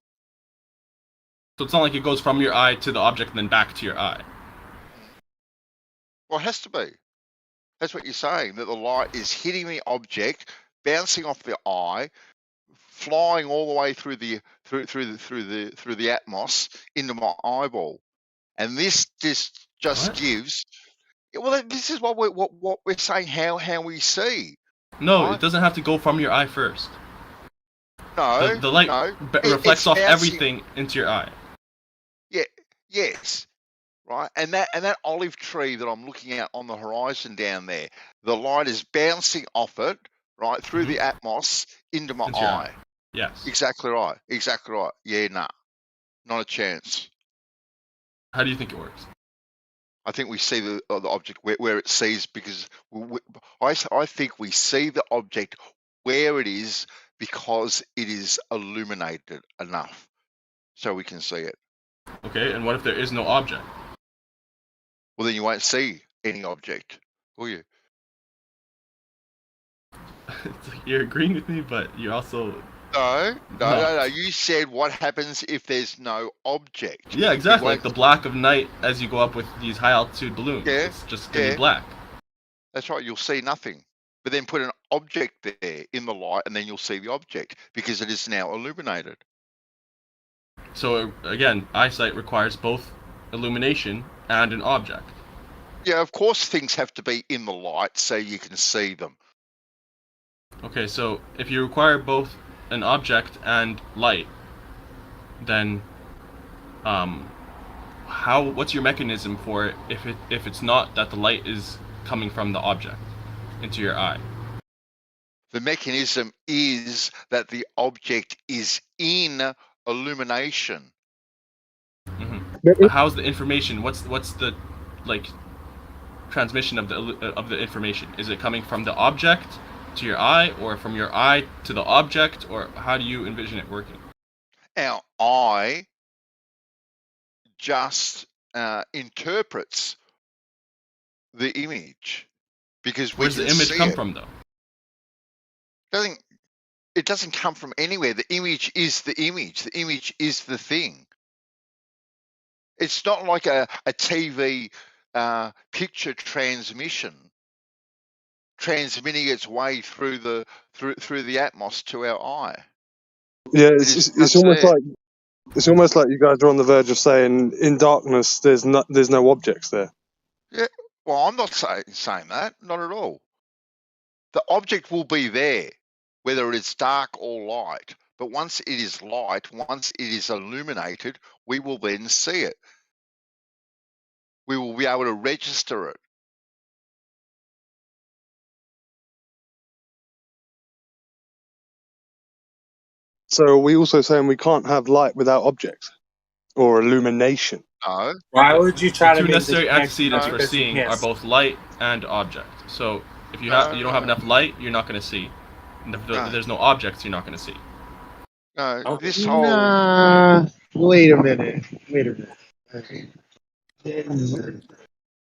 So it's not like it goes from your eye to the object and then back to your eye. Well, it has to be. That's what you're saying, that the light is hitting the object, bouncing off the eye, flying all the way through the atmos into my eyeball, and this just gives. Well, this is what we're saying. How we see. No, right? It doesn't have to go from your eye first. No, the light reflects off bouncing everything into your eye. Yeah. Yes. Right, and that olive tree that I'm looking at on the horizon down there, the light is bouncing off it, right, through the atmos into my eye. Yes. Exactly right. Exactly right. Yeah, nah. Not a chance. How do you think it works? I think we see the object where it sees, because I think we see the object where it is because it is illuminated enough so we can see it. Okay, and what if there is no object? Well, then you won't see any object, will you? You're agreeing with me, but you're also... No. You said what happens if there's no object. Yeah, exactly. Like the black of night as you go up with these high altitude balloons. Yeah, it's just going to be black. That's right. You'll see nothing. But then put an object there in the light, and then you'll see the object because it is now illuminated. So again, eyesight requires both illumination and an object. Yeah, of course things have to be in the light so you can see them. Okay, so if you require both an object and light, then what's your mechanism for it if it's not that the light is coming from the object into your eye? The mechanism is that the object is in illumination. Mm-hmm. But how's the information? What's the transmission of the information? Is it coming from the object to your eye, or from your eye to the object, or how do you envision it working? Our eye just interprets the image because we Where's can the image see come it. from, though? It doesn't come from anywhere. The image is the image. The image is the thing. It's not like a TV picture transmission transmitting its way through the atmos to our eye. Yeah, it's almost like you guys are on the verge of saying in darkness there's no objects there. Yeah, well, I'm not saying that, not at all. The object will be there, whether it's dark or light. But once it is light, once it is illuminated, we will then see it. We will be able to register it. So are we also saying we can't have light without objects or illumination? No. Why would you try The to two make this necessary connection antecedents for because you seeing can't are see? both light and object. So if you you don't have enough light, you're not going to see. And if there's no objects, you're not going to see. No, this whole Nah. Wait a minute.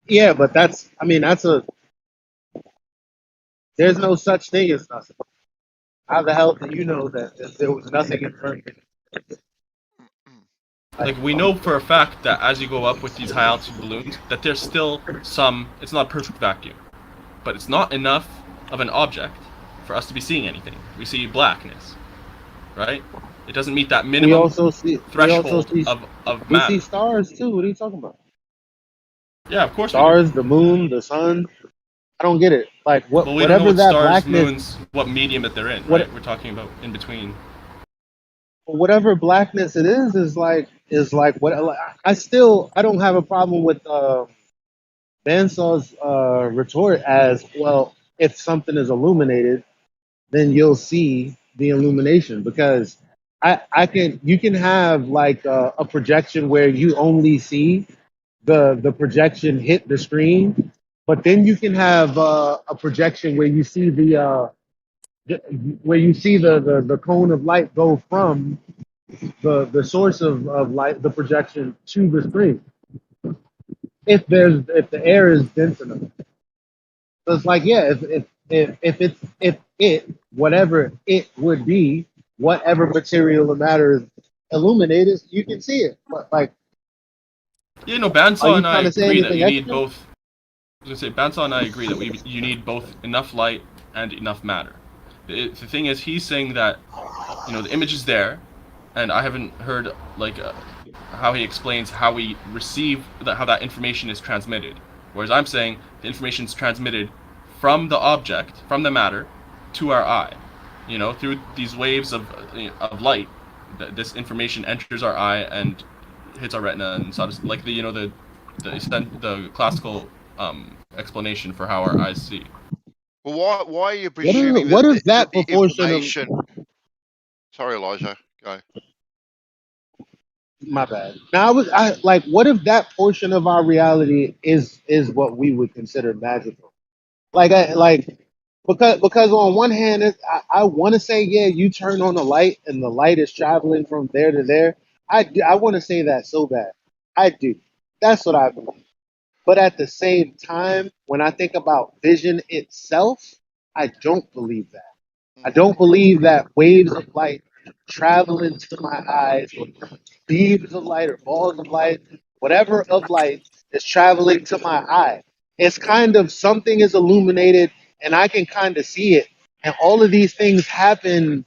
Yeah, but that's. I mean, that's a. There's no such thing as nothing. How the hell do you know that there was nothing in front of you? Like, we know for a fact that as you go up with these high altitude balloons, that there's still some. It's not a perfect vacuum, but it's not enough of an object for us to be seeing anything. We see blackness, right? It doesn't meet that minimum threshold of We matter. see stars too. What are you talking about? Yeah, of course Stars, we do. the moon, the sun. I don't get it. Like what? Well, we don't know Whatever what that stars, blackness. moons, what medium that they're in, What? right? We're talking about in between. Whatever blackness it is like what? Like, I don't have a problem with Bansaw's retort as well. If something is illuminated, then you'll see the illumination because you can have like a projection where you only see the projection hit the screen, but then you can have a projection where you see the cone of light go from the source of light, the projection to the screen. If the air is dense enough. So it's like, yeah, if it whatever it would be, whatever material or matter is illuminated, you can see it. But like, Yeah, no, are Bansaw you and I trying to say agree that anything you need extra? both. I was gonna say, Bansaw and I agree that you need both enough light and enough matter. The thing is, he's saying that, the image is there, and I haven't heard like how he explains how we receive how that information is transmitted. Whereas I'm saying the information is transmitted from the object, from the matter, to our eye. Through these waves of light, this information enters our eye and hits our retina, and sort of like the classical explanation for how our eyes see. Well, why are you presuming What is that that the proportion of? information? Sorry, Elijah. Go. My bad. Now I like. What if that portion of our reality is what we would consider magical? Because on one hand, I want to say, yeah, you turn on the light and the light is traveling from there to there. I want to say that so bad. I do. That's what I believe. But at the same time, when I think about vision itself, I don't believe that. I don't believe that waves of light travel into my eyes, or beams of light, or balls of light, whatever of light is traveling to my eye. It's kind of something is illuminated, and I can kind of see it. And all of these things happen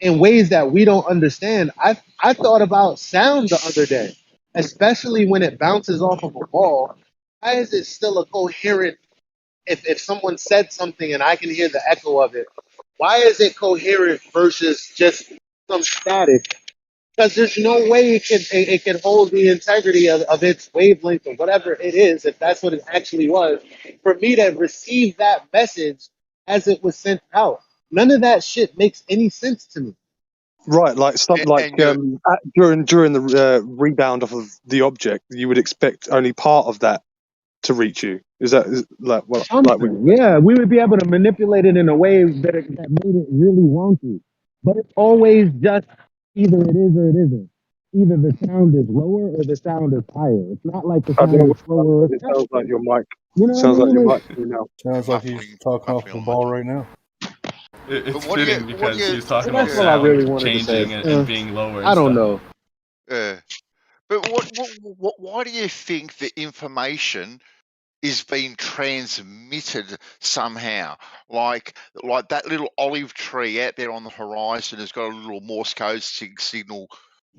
in ways that we don't understand. I thought about sound the other day, especially when it bounces off of a wall. Why is it still a coherent? If someone said something and I can hear the echo of it, why is it coherent versus just some static? Because there's no way it can hold the integrity of its wavelength or whatever it is, if that's what it actually was, for me to receive that message as it was sent out. None of that shit makes any sense to me. Right, like during the rebound off of the object, you would expect only part of that to reach you. Is like what? Yeah, we would be able to manipulate it in a way that made it really wonky. But it's always just either it is or it isn't. Either the sound is lower or the sound is higher. It's not like the I don't know sound is what's slower or it faster. sounds like your mic. You know Sounds what I like your mean? mic to me now. Sounds like he's talking off the ball right now. It's fitting because he's talking about That's what I really sound wanted to say. changing and being lower. I don't know. Yeah, but why do you think the information is being transmitted somehow? Like that little olive tree out there on the horizon has got a little Morse code signal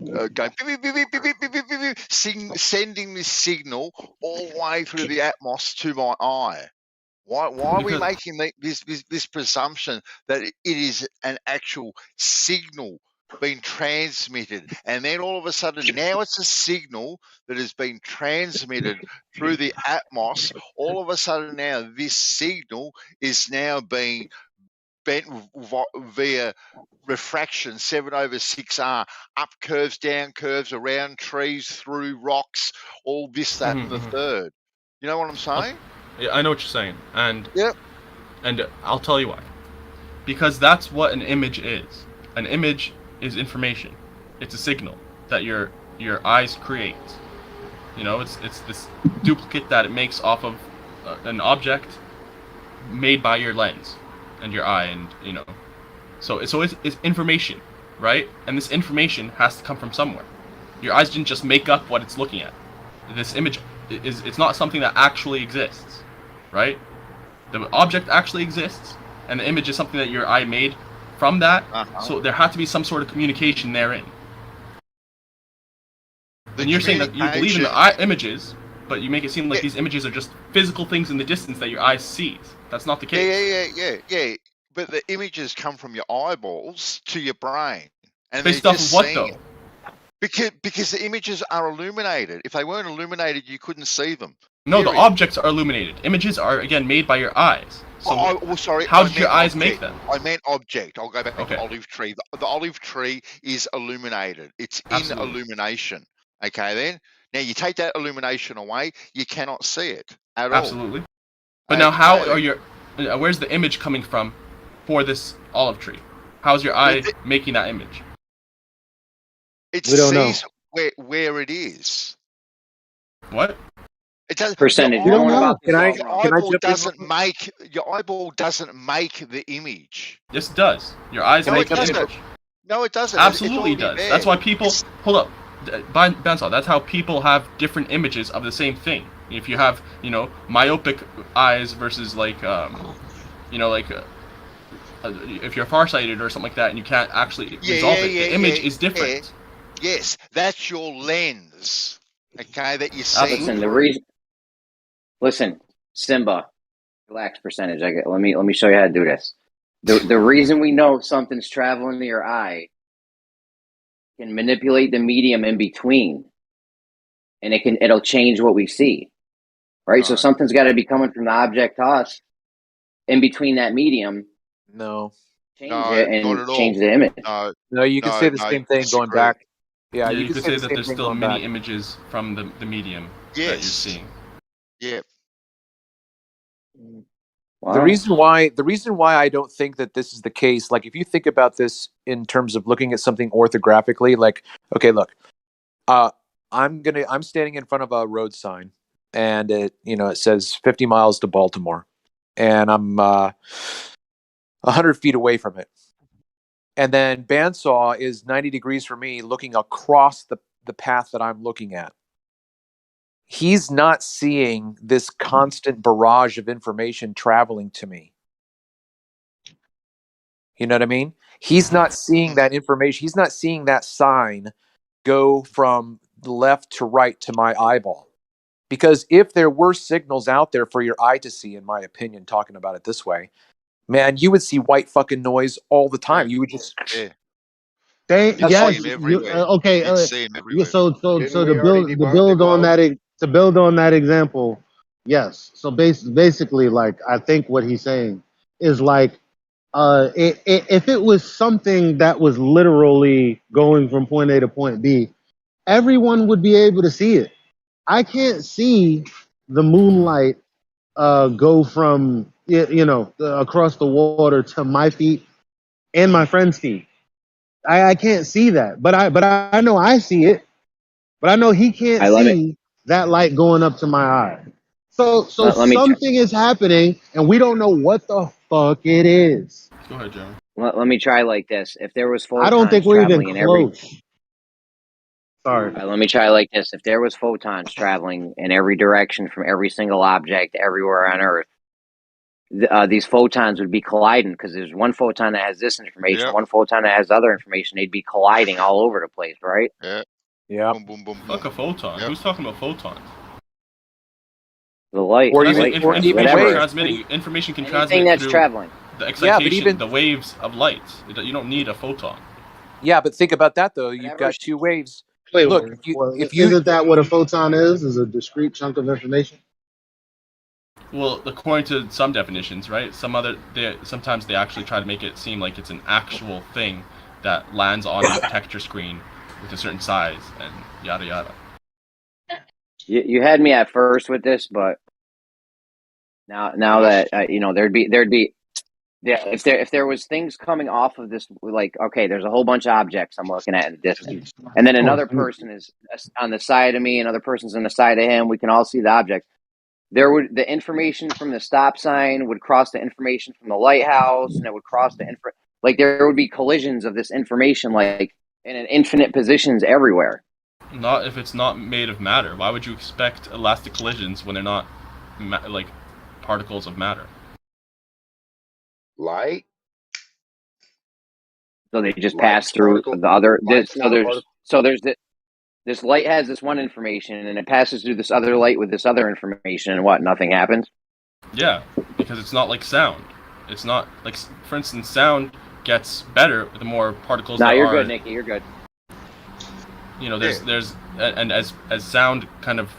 going, beep, beep, beep, beep, beep, beep, beep, beep, beep, sending this signal all the way through the atmos to my eye. Why are we making this presumption that it is an actual signal being transmitted, and then all of a sudden now it's a signal that has been transmitted through the atmos? All of a sudden now this signal is now being bent via refraction, 7/6R, up curves, down curves, around trees, through rocks, all this, that, and the third. You know what I'm saying? Yeah, I know what you're saying, and yep. And I'll tell you why. Because that's what an image is. An image is information. It's a signal that your eyes create. You know, it's this duplicate that it makes off of an object made by your lens and your eye, and you know, so it's information, right? And this information has to come from somewhere. Your eyes didn't just make up what it's looking at. This image it's not something that actually exists, right? The object actually exists, and the image is something that your eye made from that. So there had to be some sort of communication therein. And you're saying that you believe in the images, but you make it seem like these images are just physical things in the distance that your eye sees. That's not the case. Yeah. But the images come from your eyeballs to your brain. And based off of what, though? Because the images are illuminated. If they weren't illuminated, you couldn't see them. No, the objects are illuminated. Images are, again, made by your eyes. So sorry. How did your eyes make them? I meant object. I'll go back to the olive tree. The olive tree is illuminated. It's in illumination. Okay, then? Now, you take that illumination away, you cannot see it at all. Absolutely. But now, how are where's the image coming from for this olive tree? How's your eye making that image? It sees where it is. What? It does, percentage. Your eyeball doesn't make the image. Yes, it does. Your eyes make the image. No, it doesn't. Absolutely does. There. That's why people hold up. Bansal, that's how people have different images of the same thing. If you have, myopic eyes versus if you're farsighted or something like that, and you can't actually resolve it, the image is different. Yes, that's your lens. Okay, that you see. Listen, Simba, relax, percentage. Let me show you how to do this. The reason we know something's traveling to your eye can manipulate the medium in between, and it'll change what we see, right? So something's got to be coming from the object to us in between that medium. No, change it and change the image. No, you can say the same thing going back. Yeah, you can say that there's still many images from the medium that you're seeing. Yeah. Wow. The reason why I don't think that this is the case, like if you think about this in terms of looking at something orthographically, like, okay, look, I'm standing in front of a road sign, and it says 50 miles to Baltimore, and I'm 100 feet away from it. And then Bandsaw is 90 degrees from me, looking across the path that I'm looking at. He's not seeing this constant barrage of information traveling to me. You know what I mean? He's not seeing that information. He's not seeing that sign go from left to right to my eyeball. Because if there were signals out there for your eye to see, in my opinion, talking about it this way, man, you would see white fucking noise all the time. You would just... Okay. So to build on that example, yes. So basically, like, I think what he's saying is like, if it was something that was literally going from point A to point B, everyone would be able to see it. I can't see the moonlight go from across the water to my feet and my friend's feet. I can't see that, but I know I see it, but I know he can't see that light going up to my eye. So something is happening, and we don't know what the fuck it is. Go ahead, John. Let me try like this. If there was photons I don't think we're even close. Sorry. Let me try like this. If there was photons traveling in every direction from every single object everywhere on Earth, these photons would be colliding because there's one photon that has this information, one photon that has other information. They'd be colliding all over the place, right? Yeah. Boom, boom, boom, boom. Fuck a photon. Who's talking about photons? The light. Or even waves. Transmitting information can anything transmit that's through traveling. The excitation, the waves of light. You don't need a photon. Yeah, but think about that though. You've got two waves. Wait, look, isn't that what a photon is? Is a discrete chunk of information? Well, according to some definitions, right? Sometimes they actually try to make it seem like it's an actual thing that lands on a texture screen with a certain size and yada yada. You had me at first with this, but now that there'd be if there was things coming off of this, like, okay, there's a whole bunch of objects I'm looking at in the distance, and then another person is on the side of me, another person's on the side of him. We can all see the object. The information from the stop sign would cross the information from the lighthouse, and it would cross like there would be collisions of this information, like in an infinite positions everywhere. Not if it's not made of matter. Why would you expect elastic collisions when they're not like particles of matter? Light. So they just pass through the other. This light has this one information, and it passes through this other light with this other information, and what? Nothing happens. Yeah, because it's not like sound. It's not like, for instance, sound gets better the more particles. No, you're good, Nikki. You're good. There's and as sound kind of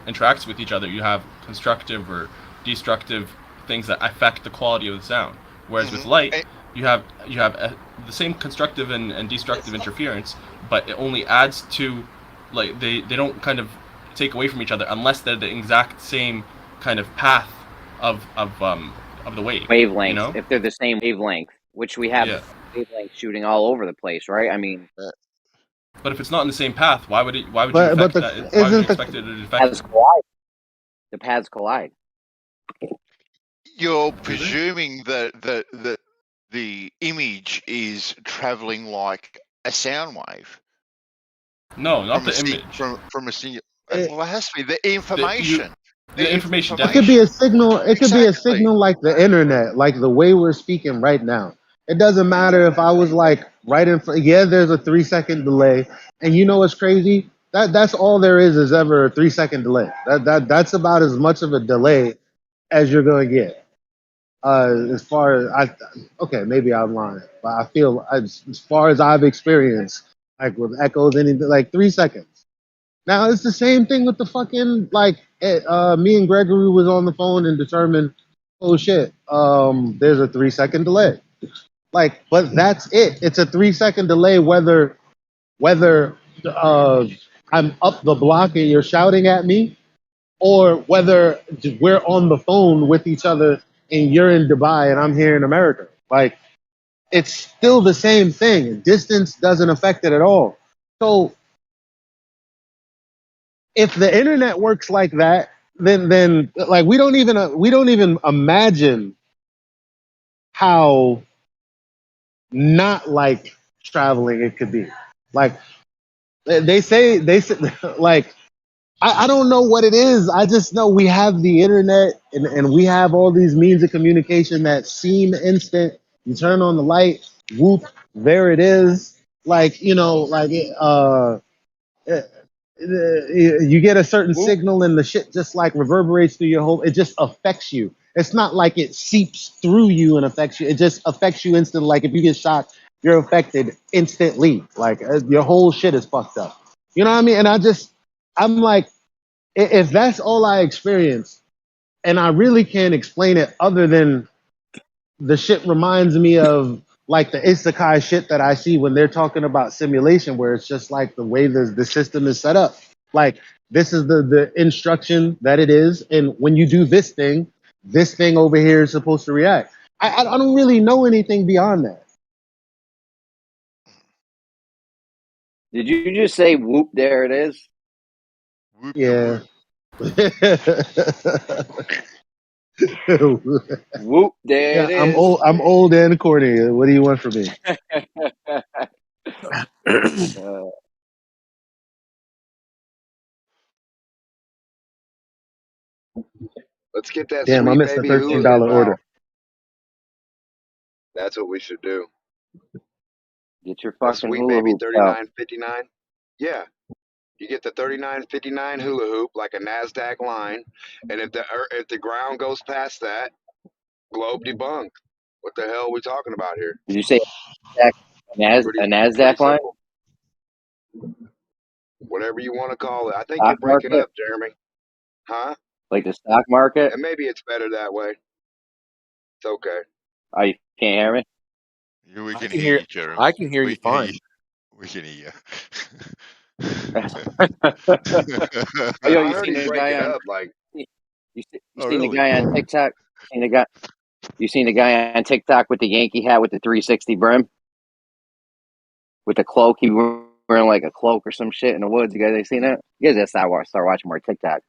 interacts with each other, you have constructive or destructive things that affect the quality of the sound. Whereas with light, you have the same constructive and destructive interference, but it only adds to, like, they don't kind of take away from each other unless they're the exact same kind of path of the wave. Wavelength. If they're the same wavelength, which we have wavelength shooting all over the place, right? I mean. But if it's not in the same path, why would you expect it to affect? The paths collide. You're presuming that the image is traveling like a sound wave. No, not the image. From a single. Well, it has to be the information. The information. It could be a signal. It could be a signal like the internet, like the way we're speaking right now. It doesn't matter if I was like right in front. Yeah, there's a 3-second delay, and you know what's crazy? That's all there is ever a 3-second delay. That's about as much of a delay as you're gonna get. As far as okay, maybe I'm lying, but I feel as far as I've experienced, like with echoes, anything like 3 seconds. Now it's the same thing with the fucking like. Me and Gregory was on the phone and determined, oh shit, there's a 3-second delay. Like, but that's it. It's a 3-second delay whether I'm up the block and you're shouting at me, or whether we're on the phone with each other and you're in Dubai and I'm here in America. Like, it's still the same thing. Distance doesn't affect it at all. So if the internet works like that, then like we don't even imagine how not like traveling it could be. Like they say like I don't know what it is. I just know we have the internet and we have all these means of communication that seem instant. You turn on the light, whoop, there it is. Like, you get a certain signal and the shit just like reverberates through your whole, it just affects you. It's not like it seeps through you and affects you. It just affects you instantly. Like if you get shot, you're affected instantly. Like your whole shit is fucked up. You know what I mean? And I'm like, if that's all I experience, and I really can't explain it other than the shit reminds me of like the isekai shit that I see when they're talking about simulation, where it's just like the way the system is set up. Like this is the instruction that it is, and when you do this thing over here is supposed to react. I don't really know anything beyond that. Did you just say whoop? There it is. Yeah. Whoop! There it is. I'm old and corny. What do you want from me? Let's get that. Damn, I missed the $13 order. That's what we should do. Get your fucking Sweet hula baby hoop $39.59. Yeah, you get the $39.59 hula hoop like a NASDAQ line, and if the ground goes past that, globe debunked. What the hell are we talking about here? Did you say a NASDAQ line? Whatever you want to call it. I think you're breaking up, Jeremy. Huh? Like the stock market? And maybe it's better that way. It's okay. Oh, you can't hear me? We I can can hear hear. you, Jeremy. I can hear you fine. We can hear Oh, yo, I you heard seen him the break guy it on? up. Like, You Oh, seen the really? guy on TikTok? You seen the guy on TikTok with the Yankee hat with the 360 brim, with the cloak? He wearing like a cloak or some shit in the woods. You guys ain't seen that? You guys gotta start watching more TikTok.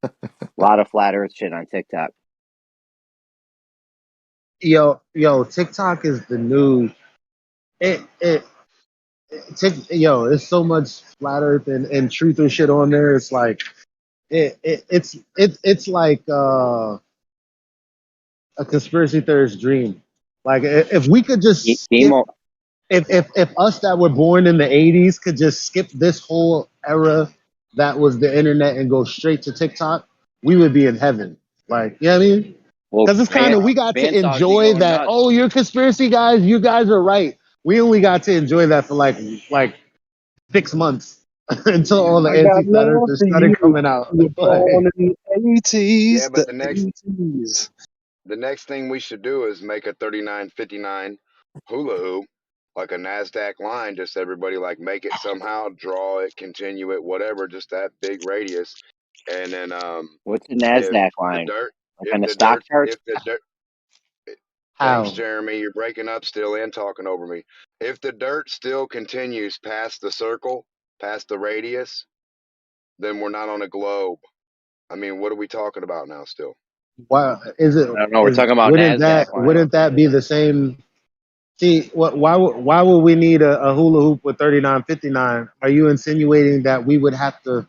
A lot of flat Earth shit on TikTok. Yo, TikTok is the new. It's so much flat Earth and truth and shit on there. It's like it's like a conspiracy theorist dream. Like if we could just skip, if us that were born in the '80s could just skip this whole era that was the internet and go straight to TikTok, we would be in heaven. Like, you know what I mean? Because it's kind of, we got to enjoy that. Oh, you're conspiracy guys. You guys are right. We only got to enjoy that for like 6 months until all the I got anti-flat love earthers for started you. coming out. You were born in the yeah, 80s. but The 80s. the next thing we should do is make a 39.59 hula hoop, like a NASDAQ line. Just everybody like make it somehow, draw it, continue it, whatever. Just that big radius, and then What's the NASDAQ line? Like on the stock charts? if the dirt. How? Thanks, Jeremy. You're breaking up still and talking over me. If the dirt still continues past the circle, past the radius, then we're not on a globe. I mean, what are we talking about now still? Why is it? I don't know. We're talking about NASDAQ line. Wouldn't that be the same? See, why would we need a hula hoop with 39.59? Are you insinuating that we would have to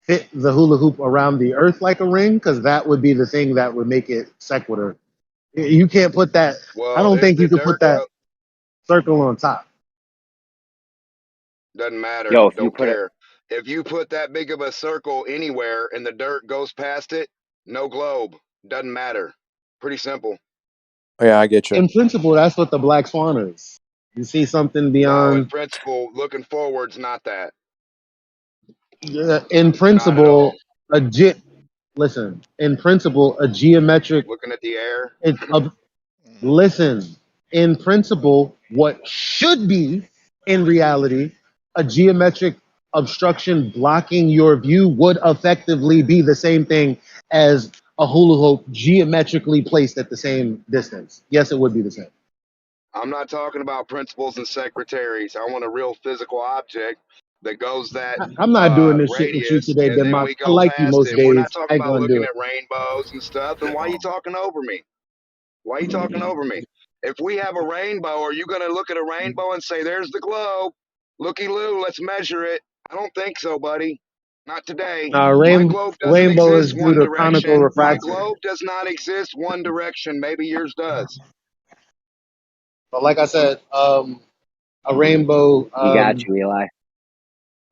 fit the hula hoop around the earth like a ring? Because that would be the thing that would make it sequitur. You can't put that. I don't think you could put that circle on top. Doesn't matter. Yo, if you Don't put it, care. If you put that big of a circle anywhere and the dirt goes past it, no globe. Doesn't matter. Pretty simple. Yeah, I get you. In principle, that's what the black swan is. You see something No, in beyond. principle, looking forward's not that. In principle, listen. In principle, a geometric. Looking at the air. Listen. In principle, what should be in reality a geometric obstruction blocking your view would effectively be the same thing as a hula hoop geometrically placed at the same distance. Yes, it would be the same. I'm not talking about principals and secretaries. I want a real physical object that goes that I'm not doing this shit with you radius, today, and then Denmark. we I go like you past most it. We're not days. talking I ain't about gonna do looking it. at rainbows and stuff. And why are you talking over me? Why are you talking over me? If we have a rainbow, are you going to look at a rainbow and say, there's the globe? Looky-loo, let's measure it. I don't think so, buddy. Not today. My globe doesn't Rainbow is exist due one to conical direction. My refraction. globe does not exist one direction. Maybe yours does. But like I said, a rainbow. he got you, Eli.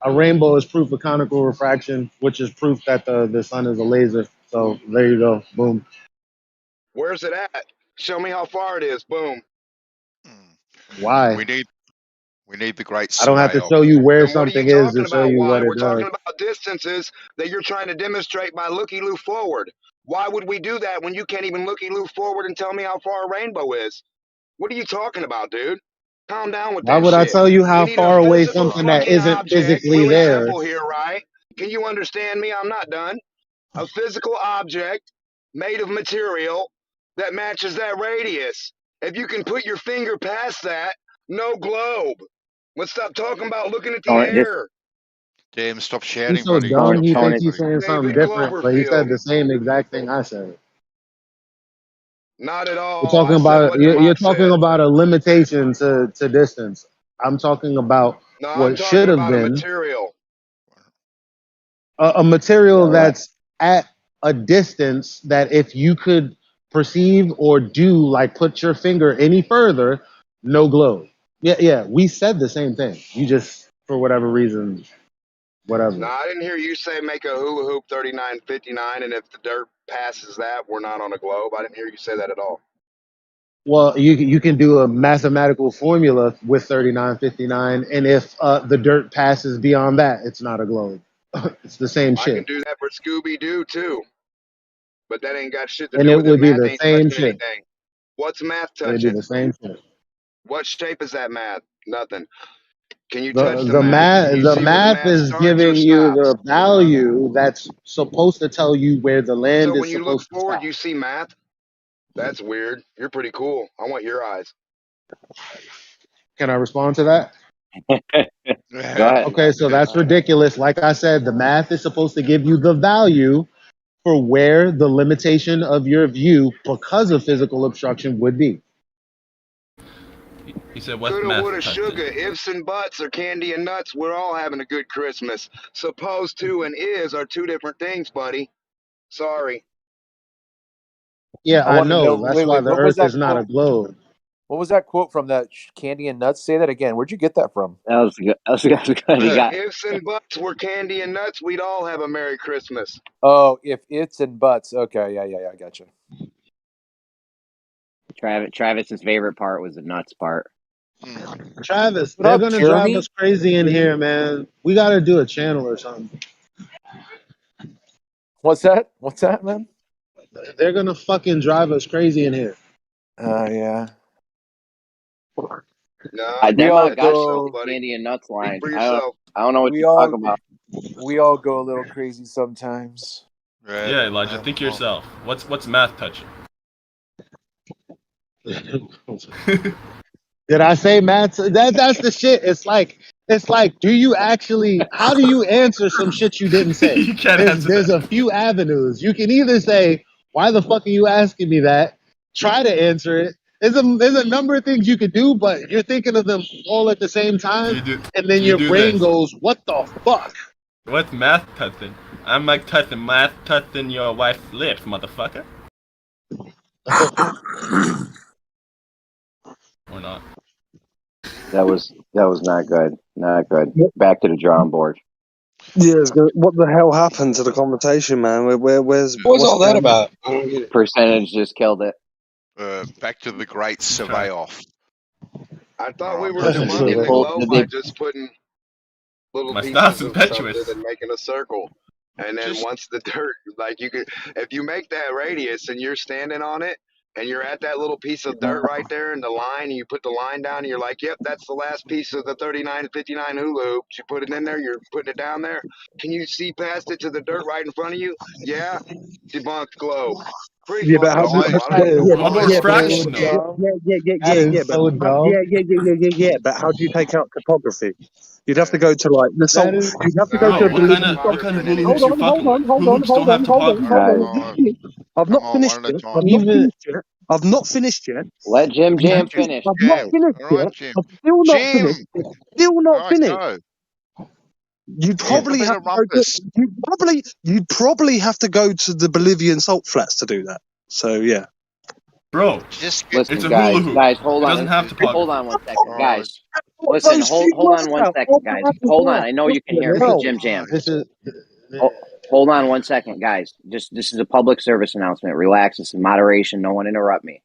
A rainbow is proof of conical refraction, which is proof that the sun is a laser. So there you go. Boom. Where's it at? Show me how far it is. Boom. Why? We need the great I don't have to scale. show you where Then what are you something is to talking show about? you Why? what it We're does. talking about distances that you're trying to demonstrate by looky-loo forward. Why would we do that when you can't even looky-loo forward and tell me how far a rainbow is? What are you talking about, dude? Calm down with Why that would I shit. tell you We how need a far away physical something that fucking isn't object. physically Really there? simple here, right? Can you understand me? I'm not done. A physical object made of material that matches that radius. If you can put your finger past that, no globe. Let's stop talking about looking at the air. Damn, stop He's shouting, so buddy. dumb. He Tony, thinks he's saying something David different, but he said Cloverfield. the same exact thing I said. Not at You're all. I talking said about what you're Demont talking said. about a limitation to distance. I'm talking about No, I'm what talking should have about a been material. a material Yeah, that's at a distance that if you could perceive or do, like put your finger any further, no globe. Yeah, we said the same thing. You just, for whatever reason, whatever. No, I didn't hear you say make a hula hoop 39.59, and if the dirt passes that, we're not on a globe. I didn't hear you say that at all. Well, you can do a mathematical formula with 39.59, and if the dirt passes beyond that, it's not a globe. It's the same I can shit. do that for Scooby Doo too, but that ain't got shit to And do it with it. would be Math the ain't same touching shit. anything. What's math It would be touching? the same shit. What shape is that math? Nothing. Can you touch the The math? Can you the see where the math math is starts or giving you stops? the value that's supposed to tell you where the So land is when you look supposed to forward, stop. you see math? That's weird. You're pretty cool. I want your eyes. Can I respond to that? Go ahead. Okay, so that's ridiculous. Like I said, the math is supposed to give you the value for where the limitation of your view because of physical obstruction would be. He said, "What's Coulda, math woulda, touching?" shoulda, ifs and buts or candy and nuts. We're all having a good Christmas. Supposed to and is are two different things, buddy. Sorry. Yeah, I I want to know. know. That's Wait, why wait. the What was Earth that is not a quote? globe. What was that quote from that Candy and Nuts? Say that again. Where'd you get that from? That was good. That was good. You got. Ifs and buts were candy and nuts. We'd all have a Merry Christmas. Oh, if it's and buts. Okay, yeah. I got you. Travis's favorite part was the nuts part. Travis, What they're up, gonna drive Jeremy? us crazy in here, man. We got to do a channel or something. What's that? What's that, man? They're gonna fucking drive us crazy in here. Yeah. No, We all yourself, go buddy. Candy and Nuts Speak line. for I yourself. don't know what We you all talk about. We all go a little crazy sometimes. Yeah, Elijah, think yourself. What's math touching? Did I say Matt? That's the shit. It's like, do you actually? How do you answer some shit you didn't say? You can't answer There's that. a few avenues. You can either say, "Why the fuck are you asking me that?" Try to answer it. There's a number of things you could do, but you're thinking of them all at the same time, and then You your do brain this. goes, "What the fuck?" What's math touching? I'm like touching math touching your wife's lips, motherfucker. Or not. That was not good. Not good. Back to the drawing board. Yeah, what the hell happened to the conversation, man? What's all that going on? about? Percentage just killed it. Back to the great survey-off. I thought we were That's demarking the true. globe by just putting little My style's pieces of impetuous. something and making a circle. And then once the dirt, like you could, if you make that radius and you're standing on it and you're at that little piece of dirt right there in the line and you put the line down and you're like, yep, that's the last piece of the 39 59 hula hoops. You put it in there, you're putting it down there. Can you see past it to the dirt right in front of you? Yeah. Debunked globe. Pretty Yeah, but fucking how? simple. I don't even know What what to about call it. fractional? That is But so dumb. But how do you take out topography? You'd have to go to like the salt. That is You'd have to go No, to a it Bro, ain't what kind of hula topography Hold hoops you on, fucking with? hold Hula on, hoops hold don't have on, hold on, topography. hold on. Guys, I've not finished yet. I've not even. finished yet. I've not finished yet. let Jim Jam finish. I've not finished All right, yet. Jim. I've still not finished. Jim! Still All not right, finished. go. You'd Jim, a probably bit have of to go to, rumpus. you'd probably have to go to the Bolivian salt flats to do that. So yeah. Bro, Just Listen, it's a guys, hula hoop. guys, hold It on. doesn't have Hold topography. on 1 second, guys. What Listen, those few hold on words 1 out second, guys. Hold on. I know you can hear me, Hell. Jim Jam. This is. Hold on 1 second, guys. This is a public service announcement. Relax. It's in moderation. No one interrupt me.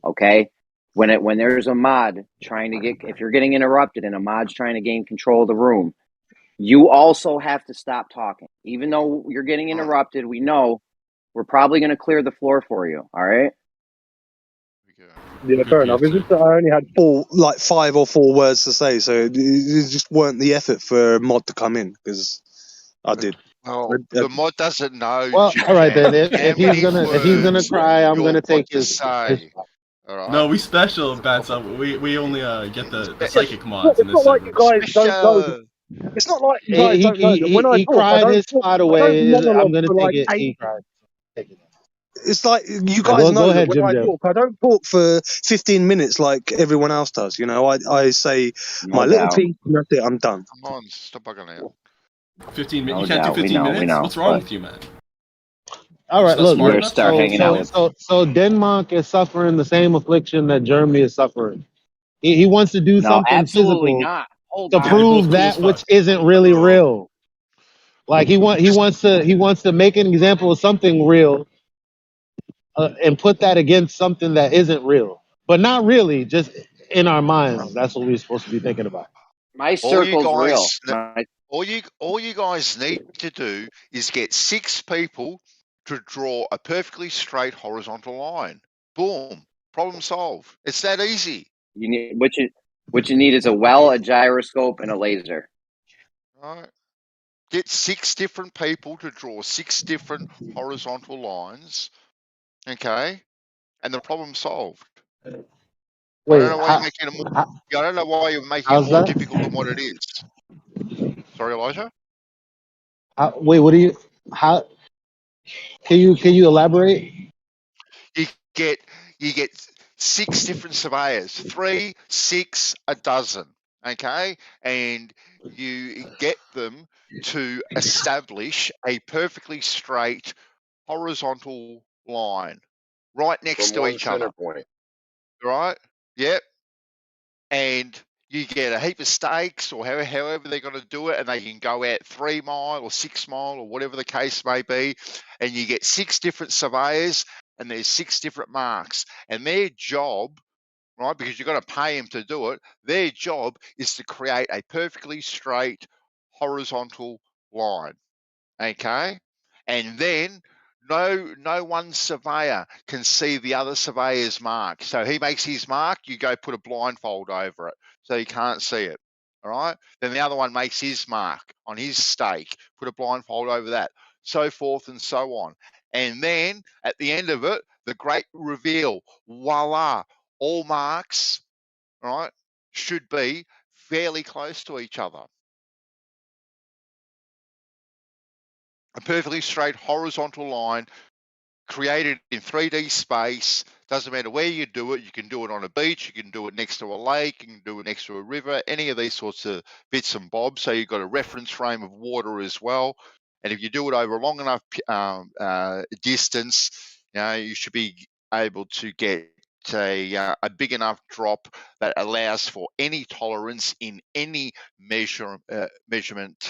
Okay? When there's a mod trying to get, if you're getting interrupted and a mod's trying to gain control of the room, you also have to stop talking. Even though you're getting interrupted, we know we're probably going to clear the floor for you. All right? Yeah, fair enough. It's just that I only had 5 or 4 words to say, so it just weren't the effort for a mod to come in because I did. Well, the mod doesn't know. Well, Jim all right Jam. then. How If he's many gonna words cry, I'm you're gonna take to his. say. All right. No, we special bats up. We only get the psychic mods in It's this not like you server. guys don't know. It's not like you guys don't know that when I He talk, I cried don't his talk. spot I don't away. I'm monologue gonna for take like it. 8. He cried. Take it. It's like you Go guys know that ahead, when Jim I Jam. talk, I don't talk for 15 minutes like everyone else does. You know, I say my little piece and that's it. I'm done. Come on, stop bugging out. 15 minutes. No You can't do doubt. 15 We minutes? know. What's wrong But with you, man? All right, Not look. smart you enough? start hanging out with. So Denmark is suffering the same affliction that Germany is suffering. He wants to do No, something absolutely physical not. Hold to on. Yeah, they're both prove cool as that which fuck. isn't really real. Like he wants to make an example of something real and put that against something that isn't real, but not really, just in our minds. That's what we're supposed to be thinking about. My All you circle's real. guys, All you guys need to do is get 6 people to draw a perfectly straight horizontal line. Boom. Problem solved. It's that easy. You need what you need is a well, a gyroscope, and a laser. Right. Get 6 different people to draw 6 different horizontal lines. Okay. And the problem solved. Wait, I don't know why you're making it how's more that? difficult than what it is. Sorry, Elijah? Wait, what do you? How can you elaborate? You get 6 different surveyors, 3, 6, a dozen, okay, and you get them to establish a perfectly straight horizontal line right next From to one each center other, point. right? Yep. And you get a heap of stakes or however they're going to do it, and they can go out 3 mile or 6 mile or whatever the case may be, and you get 6 different surveyors, and there's 6 different marks, and their job, right, because you've got to pay them to do it, their job is to create a perfectly straight horizontal line, okay? And then no one surveyor can see the other surveyor's mark. So he makes his mark, you go put a blindfold over it so you can't see it. All right. Then the other one makes his mark on his stake, put a blindfold over that, so forth and so on. And then at the end of it, the great reveal, voila, all marks, right, should be fairly close to each other. A perfectly straight horizontal line created in 3D space. Doesn't matter where you do it. You can do it on a beach. You can do it next to a lake. You can do it next to a river. Any of these sorts of bits and bobs. So you've got a reference frame of water as well. And if you do it over a long enough distance, you should be able to get a big enough drop that allows for any tolerance in any measurement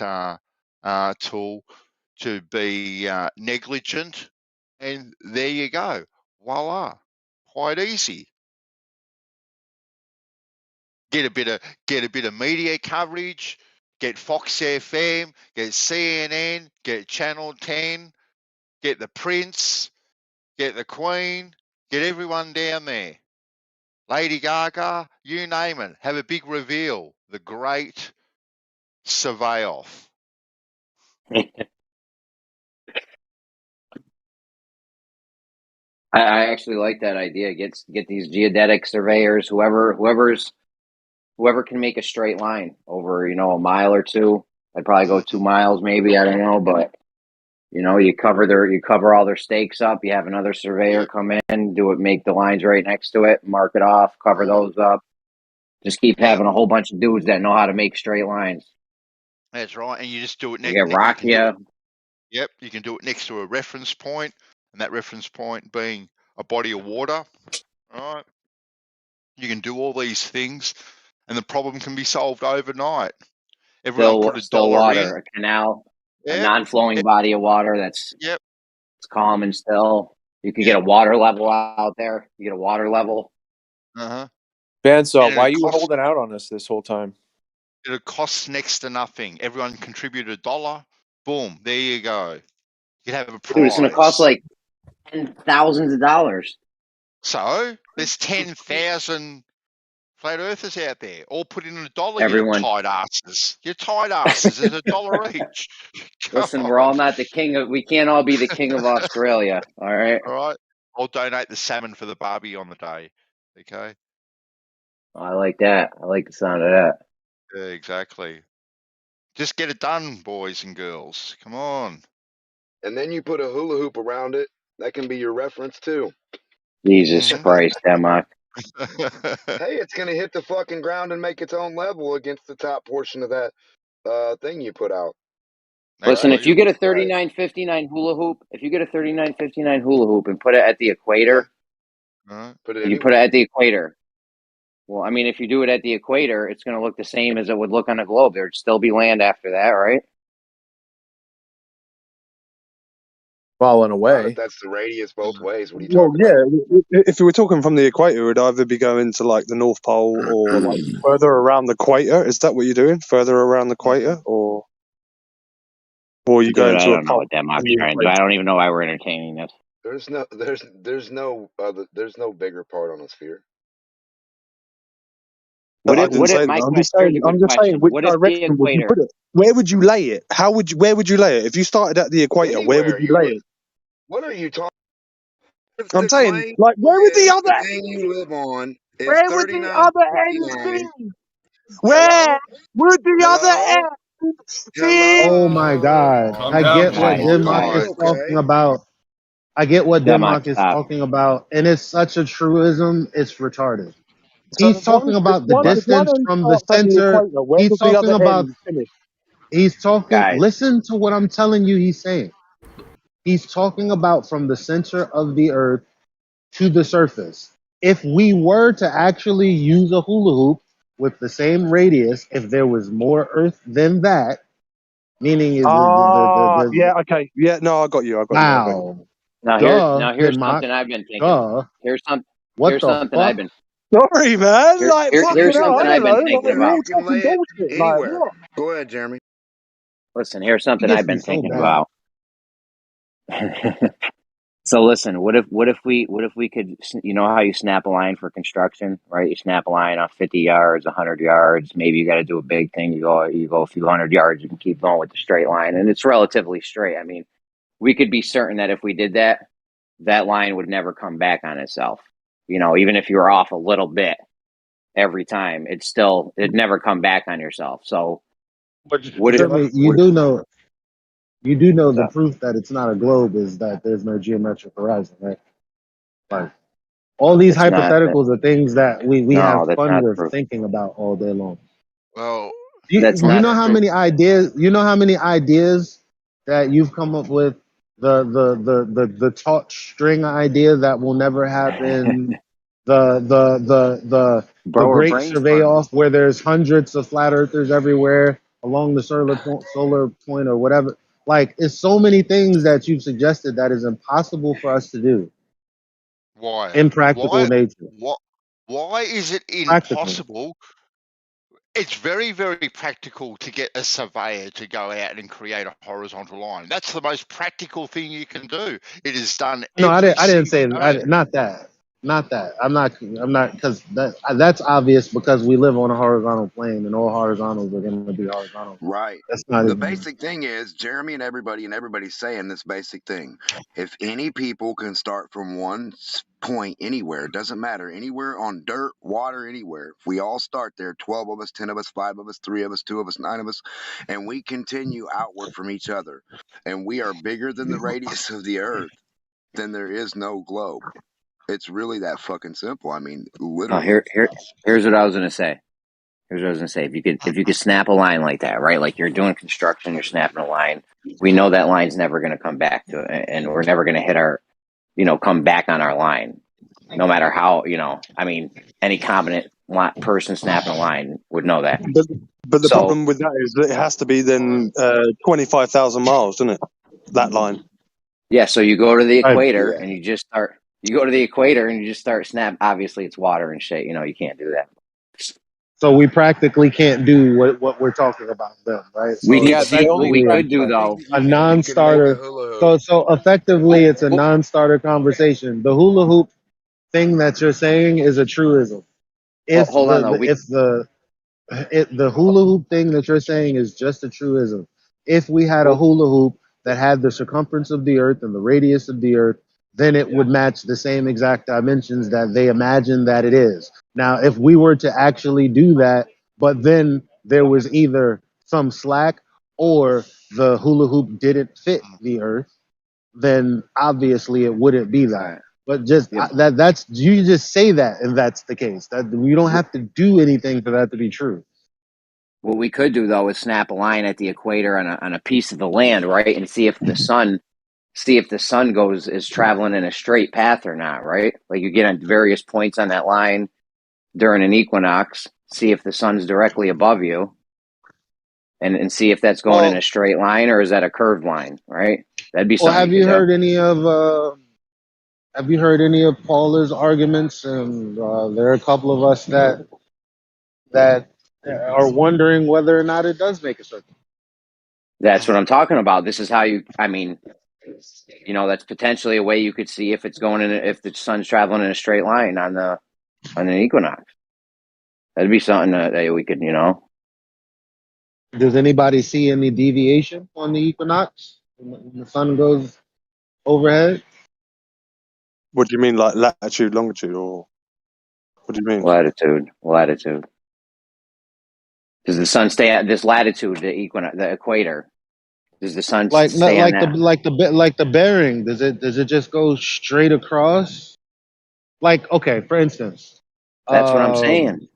tool to be negligent, and there you go. Voila, quite easy. Get a bit of media coverage. Get Fox FM, get CNN, get Channel 10, get the Prince, get the Queen, get everyone down there. Lady Gaga, you name it. Have a big reveal. The great survey-off. I actually like that idea. Get these geodetic surveyors, whoever can make a straight line over, a mile or two. I'd probably go 2 miles, maybe. I don't know, but you cover all their stakes up. You have another surveyor come in, make the lines right next to it, mark it off, cover those up. Just keep having a whole bunch of dudes that know how to make straight lines. That's right, and you just do it next. Rakia. Yep, you can do it next to a reference point, and that reference point being a body of water. All right, you can do all these things, and the problem can be solved overnight. Everyone put $1 water, in. A canal, a non-flowing body of water that's it's calm and still. You can get a water level out there. You get a water level. Bandsaw, why are you holding out on us this whole time? It costs next to nothing. Everyone contributed $1. Boom, there you go. You can have a prize. Dude, it's going to cost like thousands of dollars. So there's 10,000 flat earthers out there, all put in $1. Everyone. You tight asses. You're tight asses. There's $1 each. Listen, we're all not the king of. We can't all be the king of Australia. All right. All right. I'll donate the salmon for the barbie on the day. Okay. I like that. I like the sound of that. Yeah, exactly. Just get it done, boys and girls. Come on. And then you put a hula hoop around it. That can be your reference too. Jesus Christ, Democ. Hey, it's going to hit the fucking ground and make its own level against the top portion of that thing you put out. Listen, if you get a 3959 hula hoop, and put it at the equator, put it at the equator. Well, I mean, if you do it at the equator, it's going to look the same as it would look on a globe. There'd still be land after that, right? Well, in a way. That's the radius both ways. What are you talking about? If we were talking from the equator, it would either be going to like the North Pole or like further around the equator. Is that what you're doing? Further around the equator, or? before you go Dude, I into a don't know pulse what that in mock's the trying to do. equator. I don't even know why we're entertaining this. There's no bigger part on a sphere. I didn't say that. Here's a good I'm just saying question. which What if the direction would you equator? put it? Where would you lay it? Where would you lay it? If you started at the equator, where would Anywhere. you lay it? What are you talking? I'm The saying, claim like, where would the is the other thing you live on is where would the other end 39.59. be? Where would the Hello? other end be? Oh my God. Calm I down, get what people. Denmark is talking about. I get what Denmark, Denmark is stop. talking about. And it's such a truism, it's retarded. So He's talking about the if one distance end from the starts at the center. equator, where He's does the talking other about, end finish? he's talking, Guys. listen to what I'm telling you he's saying. He's talking about from the center of the earth to the surface. If we were to actually use a hula hoop with the same radius, if there was more earth than that, meaning is Yeah, okay. Yeah, no, I got you. wow. Now here's Denmark. something I've been thinking. Duh. What Here's the something I've fuck? been Sorry, man. Like, fucking here's hell, I something I've don't been know. thinking Like, we're about. all talking bullshit. Like, Anywhere. what? Go ahead, Jeremy. Listen, here's He something gets I've me been so thinking bad. about. So listen, what if we could, you know how you snap a line for construction, right? You snap a line off 50 yards, 100 yards. Maybe you got to do a big thing. You go a few hundred yards. You can keep going with the straight line, and it's relatively straight. I mean, we could be certain that if we did that, that line would never come back on itself. You know, even if you were off a little bit every time, it'd never come back on yourself. So, Jeremy, you do know What's the up? proof that it's not a globe is that there's no geometric horizon, right? Like all these It's not that. hypotheticals are things that we No, have that's fun not with true. thinking about all day long. Well, That's You not know how true. many ideas that you've come up with, the taut string idea that will never happen, the Bro, we're great survey brainstorming. off where there's hundreds of flat earthers everywhere along the solar point or whatever. Like it's so many things that you've suggested that is impossible for us to do why? in practical Why? nature. Why is it Practical. impossible? It's very, very practical to get a surveyor to go out and create a horizontal line. That's the most practical thing you can do. It is done No, every I didn't say single day. not that. Not that. I'm not because that's obvious because we live on a horizontal plane and all horizontals are going to be horizontal. Right. That's not The even. basic thing is Jeremy and everybody's saying this basic thing. If any people can start from one point anywhere, it doesn't matter, anywhere on dirt, water, anywhere. If we all start there, 12 of us, 10 of us, 5 of us, 3 of us, 2 of us, 9 of us, and we continue outward from each other, and we are bigger than the radius of the earth, then there is no globe. It's really that fucking simple. I mean, literally. Here's what I was gonna say. If you could snap a line like that, right? Like you're doing construction, you're snapping a line. We know that line's never gonna come back to it, and we're never gonna hit our, come back on our line, no matter how, I mean, any competent person snapping a line would know that. But the So problem with that is that it has to be then 25,000 miles, doesn't it? That line. yeah, so you go to the equator Yeah. and you just start. You go to the equator and you just start snap. Obviously, it's water and shit. You can't do that. So we practically can't do what we're talking about then, right? So We it's can see what we effectively could do though. a non-starter. So effectively, it's a non-starter conversation. The hula hoop thing that you're saying is a truism. If Hold on though. the hula hoop thing that you're saying is just a truism. If we had a hula hoop that had the circumference of the earth and the radius of the earth, then it would match the same exact dimensions that they imagine that it is. Now, if we were to actually do that, but then there was either some slack or the hula hoop didn't fit the earth, then obviously it wouldn't be that. But just that's you just say that and that's the case. That we don't have to do anything for that to be true. What we could do though is snap a line at the equator on a piece of the land, right, and see if the sun is traveling in a straight path or not, right? Like you get on various points on that line during an equinox, see if the sun's directly above you, and see if that's going in a straight line or is that a curved line, right? That'd be Well, something you could do. have you heard any of Paula's arguments? And there are a couple of us that are wondering whether or not it does make a circle. That's what I'm talking about. This is how you. I mean, you know, that's potentially a way you could see if it's going in, if the sun's traveling in a straight line on an equinox. That'd be something that we could, you know. Does anybody see any deviation on the equinox when the sun goes overhead? What do you mean, like latitude, longitude, or what do you mean? Latitude. Does the sun stay at this latitude, the equator? Does the sun stay on that? Like the bearing? Does it just go straight across? Like, okay, for instance, That's what I'm saying.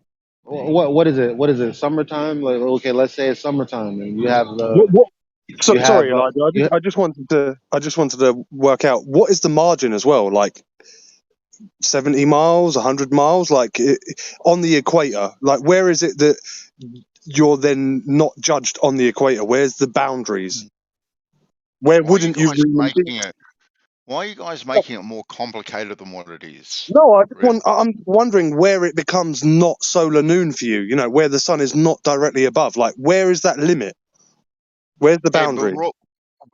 what is it? What is it? Summertime? Like, okay, let's say it's summertime, and you have Sorry, Elijah. I just wanted to work out what is the margin as well. Like 70 miles, 100 miles, like on the equator. Like, where is it that you're then not judged on the equator? Where's the boundaries? Where wouldn't you really be? Why are you guys making it more complicated than what it is? No, I'm wondering where it becomes not solar noon for you. You know, where the sun is not directly above. Like, where is that limit? Where's the boundary? But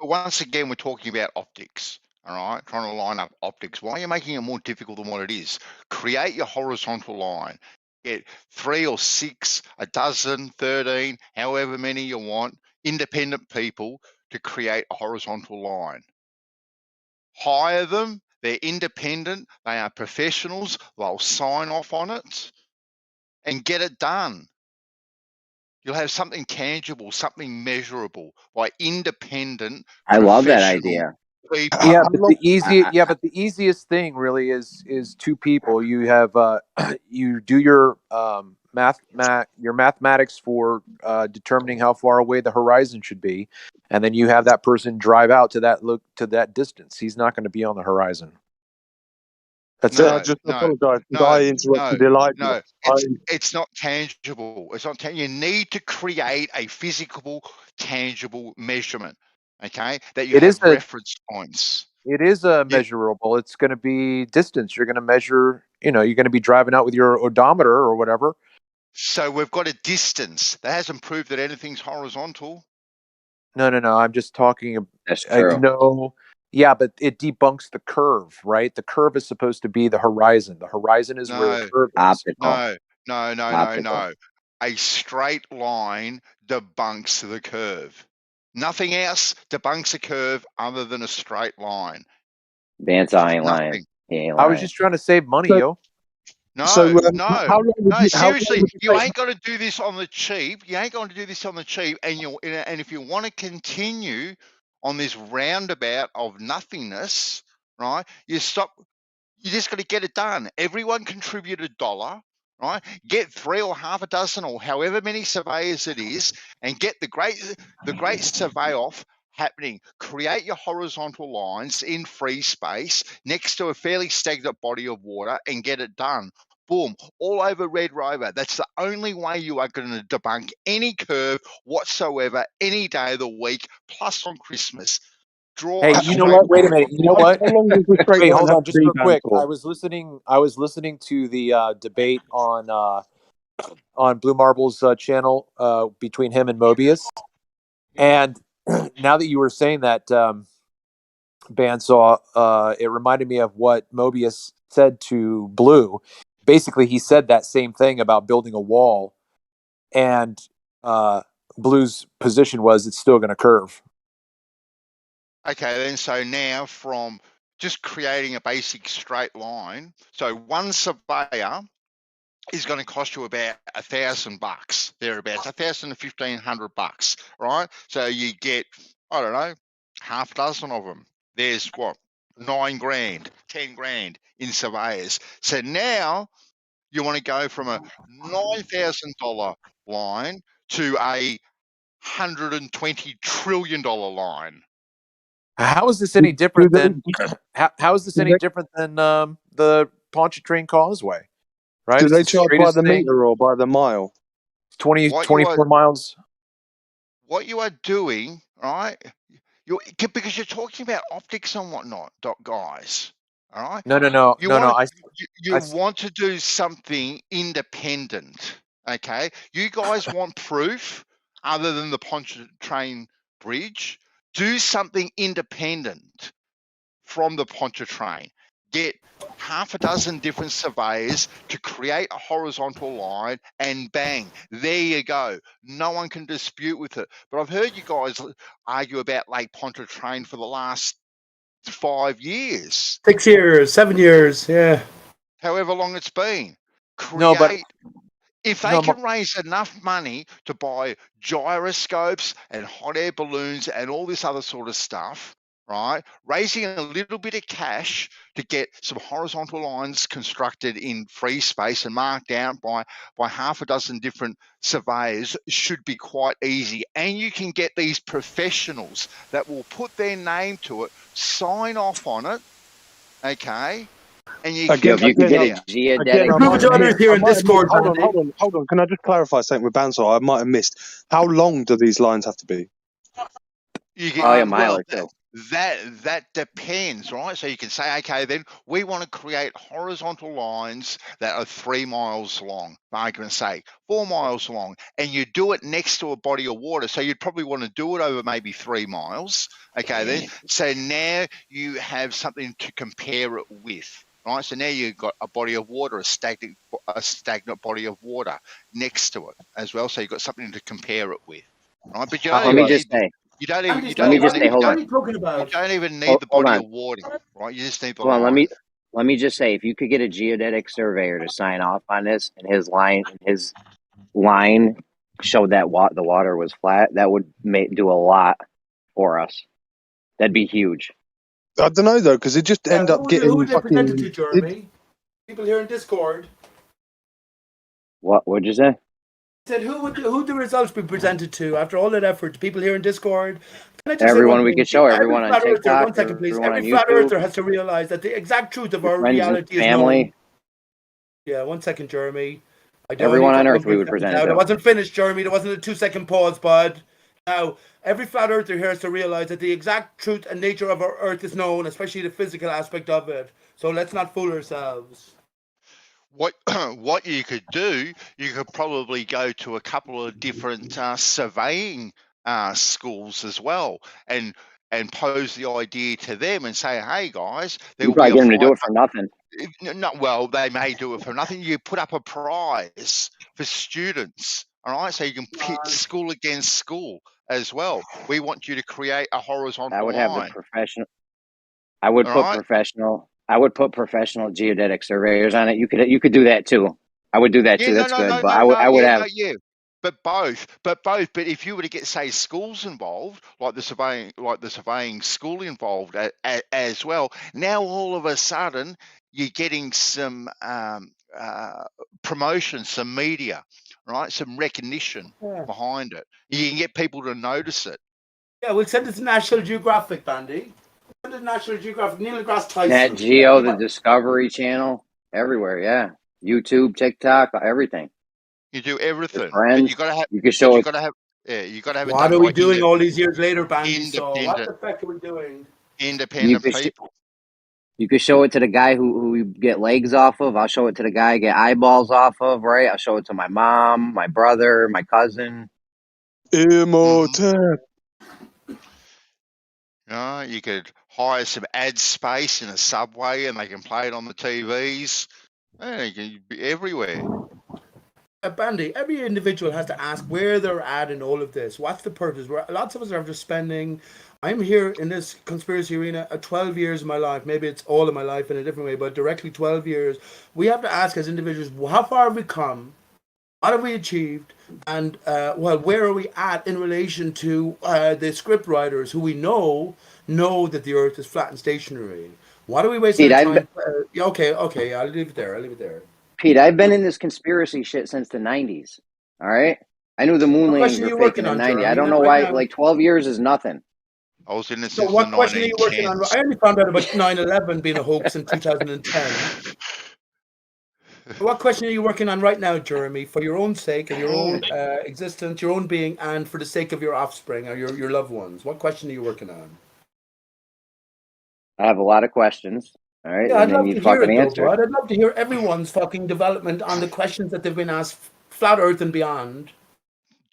once again, we're talking about optics. All right, trying to line up optics. Why are you making it more difficult than what it is? Create your horizontal line. Get 3 or 6, a dozen, 13, however many you want, independent people to create a horizontal line. Hire them. They're independent. They are professionals. They'll sign off on it and get it done. You'll have something tangible, something measurable by independent. I love that idea. People. Yeah, but the easiest thing really is 2 people. You have you do your your mathematics for determining how far away the horizon should be, and then you have that person drive out to that distance. He's not going to be on the horizon. That's it. I just apologize because I interrupted Elijah. No, it's not tangible. It's not. You need to create a physical, tangible measurement. Okay, that you have reference points. It is measurable. It's going to be distance. You're going to measure. You know, you're going to be driving out with your odometer or whatever. So we've got a distance. That hasn't proved that anything's horizontal. No. I'm just talking. That's true. No. Yeah, but it debunks the curve, right? The curve is supposed to be the horizon. The horizon is where the curve is. Optical. No. A straight line debunks the curve. Nothing else debunks a curve other than a straight line. Vance ain't lying. He ain't lying. I was just trying to save money, yo. No, how seriously, you ain't got to do this on the cheap. You ain't going to do this on the cheap, and if you want to continue on this roundabout of nothingness, right? You just got to get it done. Everyone contribute $1, right? Get 3 or half a dozen or however many surveyors it is, and get the great survey off happening. Create your horizontal lines in free space next to a fairly stagnant body of water and get it done. Boom, all over Red Rover. That's the only way you are going to debunk any curve whatsoever any day of the week, plus on Christmas. Hey, you know what? Wait a minute. You know what? Wait, hold on, just real quick. I was listening to the debate on Blue Marble's channel between him and Mobius, and now that you were saying that, Bandsaw, it reminded me of what Mobius said to Blue. Basically, he said that same thing about building a wall, and Blue's position was it's still going to curve. Okay, then so now from just creating a basic straight line, so one surveyor is going to cost you about $1,000 thereabouts, $1,000 to $1,500, right? So you get, I don't know, half a dozen of them. There's what, $9,000, $10,000 in surveyors. So now you want to go from a $9,000 line to a $120 trillion line. How is this any different than how is this any different than the Pontchartrain Causeway? Right? Do they charge by the meter or by the mile? 24 miles. What you are doing, right? Because you're talking about optics and whatnot, guys. All right. No. You want to do something independent, okay? You guys want proof other than the Pontchartrain bridge, do something independent from the Pontchartrain. Get half a dozen different surveyors to create a horizontal line, and bang, there you go. No one can dispute with it. But I've heard you guys argue about Lake Pontchartrain for the last 5 years. 6 years, 7 years, yeah. However long it's been. No, but If they can raise enough money to buy gyroscopes and hot air balloons and all this other sort of stuff, right? Raising a little bit of cash to get some horizontal lines constructed in free space and marked out by half a dozen different surveyors should be quite easy. And you can get these professionals that will put their name to it, sign off on it, okay? And you can get a geodetic. Hold on. Can I just clarify something with Bouncer? I might have missed. How long do these lines have to be? You get, a mile or two. That depends, right? So you can say, okay, then we want to create horizontal lines that are 3 miles long, for argument's sake, 4 miles long, and you do it next to a body of water. So you'd probably want to do it over maybe 3 miles. Okay, then. So now you have something to compare it with. Right, so now you've got a body of water, a stagnant body of water next to it as well. So you've got something to compare it with, right? But you don't even need the body of water, right? You just need the line. Let me just say, if you could get a geodetic surveyor to sign off on this, and his line showed that the water was flat, that would do a lot for us. That'd be huge. I don't know though, because it just end up getting. Who would they present it to, Jeremy? People here in Discord. What would you say? I said, who would the results be presented to after all that effort? People here in Discord. Everyone we could show, everyone on TikTok. One second, please. Every flat earther has to realize that the exact truth of our reality is known. Yeah, 1 second, Jeremy. Everyone on Earth we would present it to. It wasn't finished, Jeremy. There wasn't a 2-second pause, bud. Now, every flat earther here has to realize that the exact truth and nature of our Earth is known, especially the physical aspect of it. So let's not fool ourselves. What you could do, you could probably go to a couple of different surveying schools as well, and pose the idea to them and say, hey guys, you probably get them to do it for nothing. No, well, they may do it for nothing. You put up a prize for students, all right? So you can pit school against school as well. We want you to create a horizontal I would line. have the professional. I would put professional geodetic surveyors on it. You could do that too. I would do that too. That's good. But I would have. But both. But if you were to get, say, schools involved, like the surveying school involved as well, now all of a sudden you're getting some promotion, some media, right? Some recognition behind it. You can get people to notice it. Yeah, we'll send it to National Geographic, Bandy. Send it to National Geographic. Neil deGrasse Tyson. Nat Geo, the Discovery Channel, everywhere. Yeah, YouTube, TikTok, everything. You do everything. Friends, you gotta have. You can show. You gotta have. Yeah, you gotta have. What are we doing all these years later, Bandy? So what the fuck are we doing? Independent people. You could show it to the guy who we get legs off of. I'll show it to the guy I get eyeballs off of, right? I'll show it to my mom, my brother, my cousin. Immortal. You could hire some ad space in a subway and they can play it on the TVs. You can be everywhere. Bandy, every individual has to ask where they're at in all of this. What's the purpose? Lots of us are just spending. I'm here in this conspiracy arena 12 years of my life. Maybe it's all of my life in a different way, but directly 12 years. We have to ask as individuals, how far have we come? What have we achieved? And, where are we at in relation to the script writers who we know that the Earth is flat and stationary? What are we wasting time? Okay, I'll leave it there. Pete, I've been in this conspiracy shit since the 90s. All right? I knew the moon landings were fake in the 90s. I don't know why, 12 years is nothing. I was in this since what question are you working on? I only found out about 9/11 being a hoax in 2010. What question are you working on right now, Jeremy, for your own sake and your own existence, your own being, and for the sake of your offspring or your loved ones? What question are you working on? I have a lot of questions. All right, yeah, I'd love to hear it, though, I'd love to hear everyone's fucking development on the questions that they've been asked, flat Earth and beyond.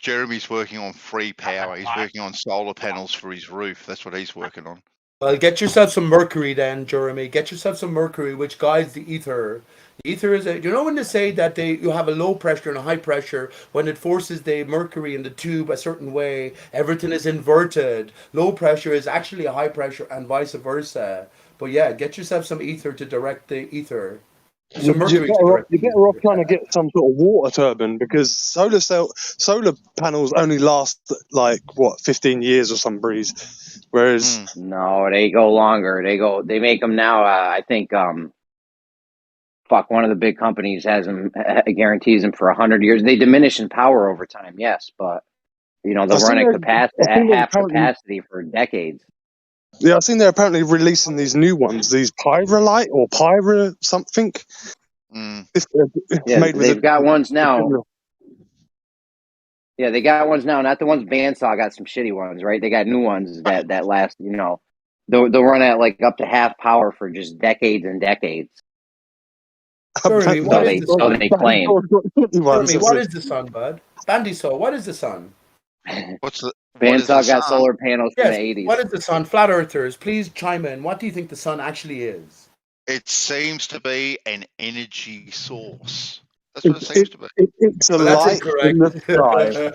Jeremy's working on free power. He's working on solar panels for his roof. That's what he's working on. Well, get yourself some mercury then, Jeremy. Get yourself some mercury, which guides the ether. The ether is you know when they say that you have a low pressure and a high pressure, when it forces the mercury in the tube a certain way, everything is inverted. Low pressure is actually a high pressure and vice versa. But yeah, get yourself some ether to direct the ether. Some mercury to direct the You're better off trying to get some sort of water turbine, because solar panels only last like what 15 years or some breeze, whereas No, they go longer. They make them now. I think one of the big companies has them, guarantees them for 100 years. They diminish in power over time, yes, but they'll run at half capacity for decades. Yeah, I've seen they're apparently releasing these new ones, these Pyrolite or Pyra something. Yeah, they've got ones now. Yeah, they got ones now. Not the ones Bandsaw got some shitty ones, right? They got new ones that last. They'll run at like up to half power for just decades and decades. Jeremy, what is the sun? So they claim. Jeremy, what is the sun, bud? Bandysaw, what is the sun? Bandsaw got solar panels from Yes, the 80s. what is the sun? Flat earthers, please chime in. What do you think the sun actually is? It seems to be an energy source. That's what it seems to be. It's a light in the sky.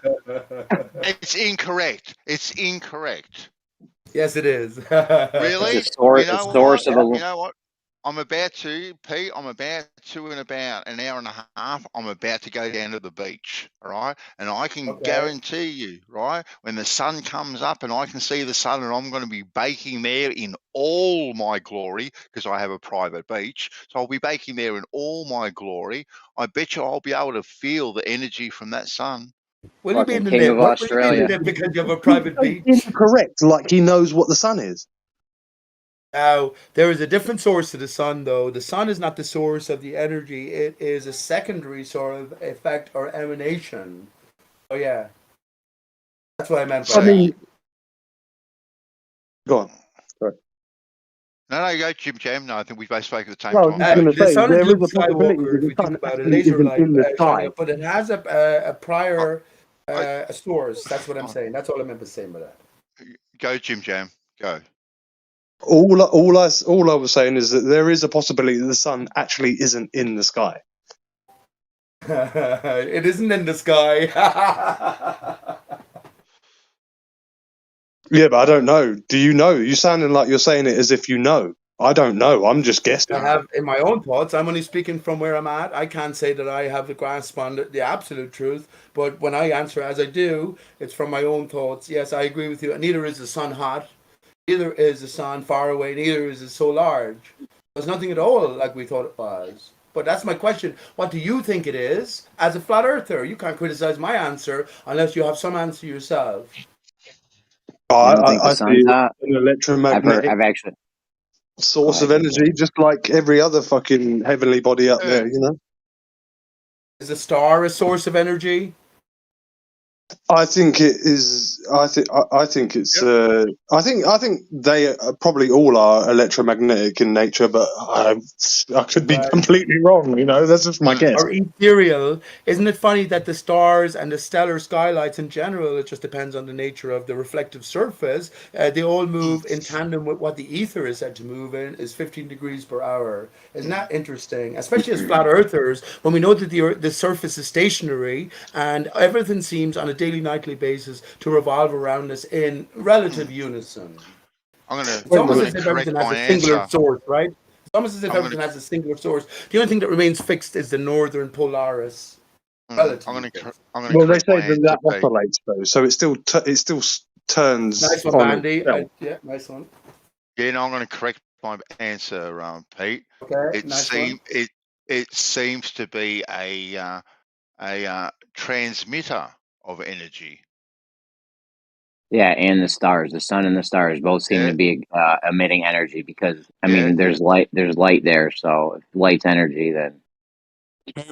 It's incorrect. It's incorrect. Yes, it is. Really? It's a source of You know what? I'm about to, Pete, in about an hour and a half, I'm about to go down to the beach, all right? And I can guarantee you, right, when the sun comes up and I can see the sun and I'm going to be baking there in all my glory, because I have a private beach, so I'll be baking there in all my glory. I bet you I'll be able to feel the energy from that sun. What do you mean the name? What do you mean the name because you have a private beach? Incorrect, like he knows what the sun is. Now, there is a different source to the sun, though. The sun is not the source of the energy. It is a secondary sort of effect or emanation. Oh, yeah. That's what I meant by that. Go on. Sorry. No, go, Jim Jam. No, I think we both spoke at the same time. The sun is Luke Skywalker, if we think about it, laser light, but it has a prior source. That's what I'm saying. That's all I meant to say by that. Go, Jim Jam. Go. All I was saying is that there is a possibility that the sun actually isn't in the sky. It isn't in the sky. Yeah, but I don't know. Do you know? You sounding like you're saying it as if you know. I don't know. I'm just guessing. I have in my own thoughts. I'm only speaking from where I'm at. I can't say that I have the grasp on the absolute truth. But when I answer as I do, it's from my own thoughts. Yes, I agree with you. Neither is the sun hot. Neither is the sun far away. Neither is it so large. There's nothing at all like we thought it was. But that's my question. What do you think it is? As a flat earther, you can't criticize my answer unless you have some answer yourself. I see an electromagnetic I've actually source of energy, just like every other fucking heavenly body out there, you know? Is a star a source of energy? I think it is. I think it's. I think they probably all are electromagnetic in nature, but I could be completely wrong. You know, that's just my guess. Or ethereal. Isn't it funny that the stars and the stellar skylights in general, it just depends on the nature of the reflective surface, they all move in tandem with what the ether is said to move in, is 15 degrees per hour. Isn't that interesting? Especially as flat earthers, when we know that the surface is stationary and everything seems on a daily, nightly basis to revolve around us in relative unison. It's almost as if everything has a singular source, right? It's almost as if everything has a singular source. The only thing that remains fixed is the northern Polaris. Well, they say that oscillates though, so it still turns. Nice one, Bandy. Yeah, nice one. Yeah, no, I'm going to correct my answer, Pete. Okay, it seems to be a transmitter of energy. Yeah, and the stars, the sun and the stars both seem to be emitting energy because I mean, there's light there. So if light's energy, then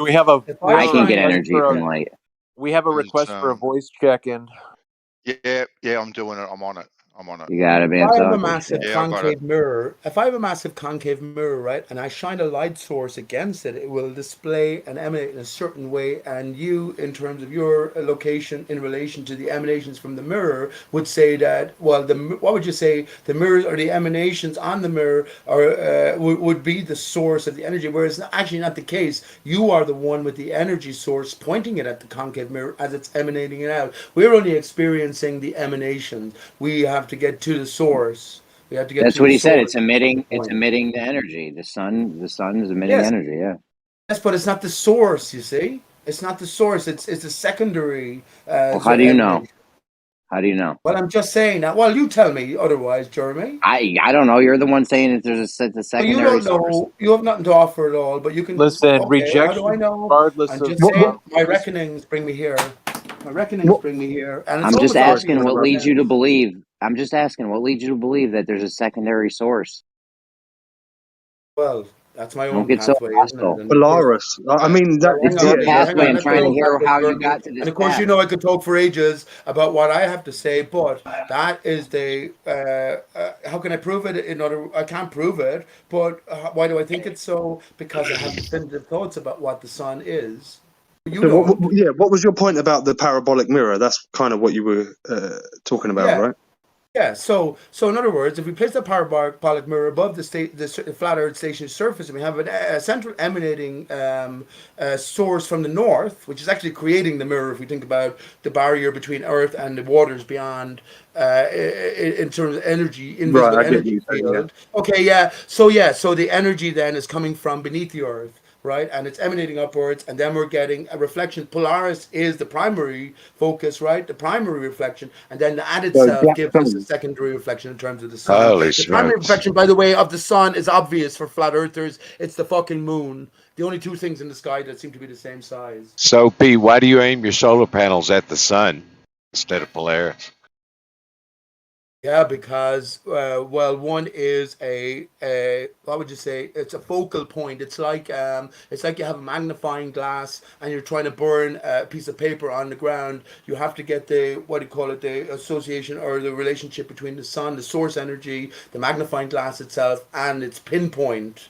we have a. I can get energy from light. We have a request for a voice check-in. Yeah, I'm doing it. I'm on it. I'm on it. You gotta be If on I have a top of massive shit. concave mirror, right, and I shine a light source against it, it will display and emanate in a certain way. And you, in terms of your location in relation to the emanations from the mirror, would say that, well, what would you say? The mirrors or the emanations on the mirror are would be the source of the energy, whereas it's actually not the case. You are the one with the energy source pointing it at the concave mirror as it's emanating it out. We're only experiencing the emanations. We have to get to the source. We have to get That's to what the he said. source. It's emitting. It's emitting the energy. The sun is emitting Yes. energy. Yeah. Yes, but it's not the source. You see, it's not the source. It's a secondary. Well, how do you know? How do you know? Well, I'm just saying that. Well, you tell me otherwise, Jeremy. I don't know. You're the one saying that there's a secondary You don't know. source. You have nothing to offer at all. But you can. Listen, Okay, how do I rejection, know? regardless I'm of just saying. My reckonings bring me here. My reckonings bring me here, and it's I'm just almost asking what leads you to obvious. believe. I'm just asking what leads you to believe that there's a secondary source. Well, that's my Don't own get so pathway, isn't it? hostile. And of course, Polaris. I mean, well, It's hang your on, Peter. Hang pathway. on. I'm Let me trying to talk, hear how you Jeremy. got to And this of course, path. you know I could talk for ages about what I have to say, but that is the. How can I prove it? I can't prove it, but why do I think it's so? Because I have definitive thoughts about what the sun is. You So don't. what was your point about the parabolic mirror? That's kind of what you were talking about, Yeah. right? Yeah, so in other words, if we place the parabolic mirror above the flat Earth station's surface, and we have a central emanating source from the north, which is actually creating the mirror, if we think about the barrier between Earth and the waters beyond, in terms of energy, invisible Right, I get what energy you're saying. field. Okay, yeah. So the energy then is coming from beneath the Earth, right? And it's emanating upwards, and then we're getting a reflection. Polaris is the primary focus, right? The primary reflection, and then the added self gives us a secondary reflection in terms of the sun. Holy The primary smokes. reflection, by the way, of the sun is obvious for flat earthers. It's the fucking moon. The only two things in the sky that seem to be the same size. So, P, why do you aim your solar panels at the sun instead of Polaris? Yeah, because well, one is a what would you say? It's a focal point. It's like you have a magnifying glass and you're trying to burn a piece of paper on the ground. You have to get the what do you call it? The association or the relationship between the sun, the source energy, the magnifying glass itself, and its pinpoint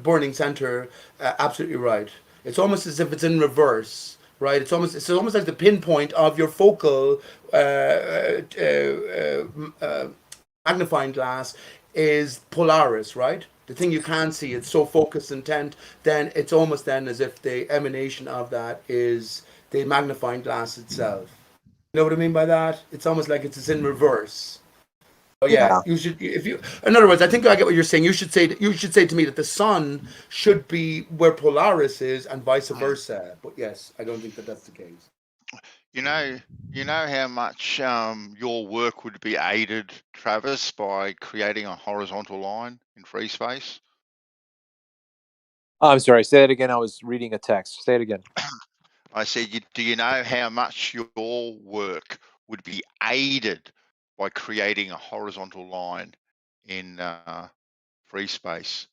burning center. Absolutely right. It's almost as if it's in reverse. Right, it's almost like the pinpoint of your focal magnifying glass is Polaris, right? The thing you can't see, it's so focused intent. Then it's almost then as if the emanation of that is the magnifying glass itself. You know what I mean by that? It's almost like it's in reverse. Oh yeah, you should. If you, in other words, I think I get what you're saying. You should say to me that the sun should be where Polaris is, and vice versa. But yes, I don't think that that's the case. You know how much your work would be aided, Travis, by creating a horizontal line in free space? I'm sorry. Say it again. I was reading a text. Say it again. I said, do you know how much your work would be aided by creating a horizontal line in free space?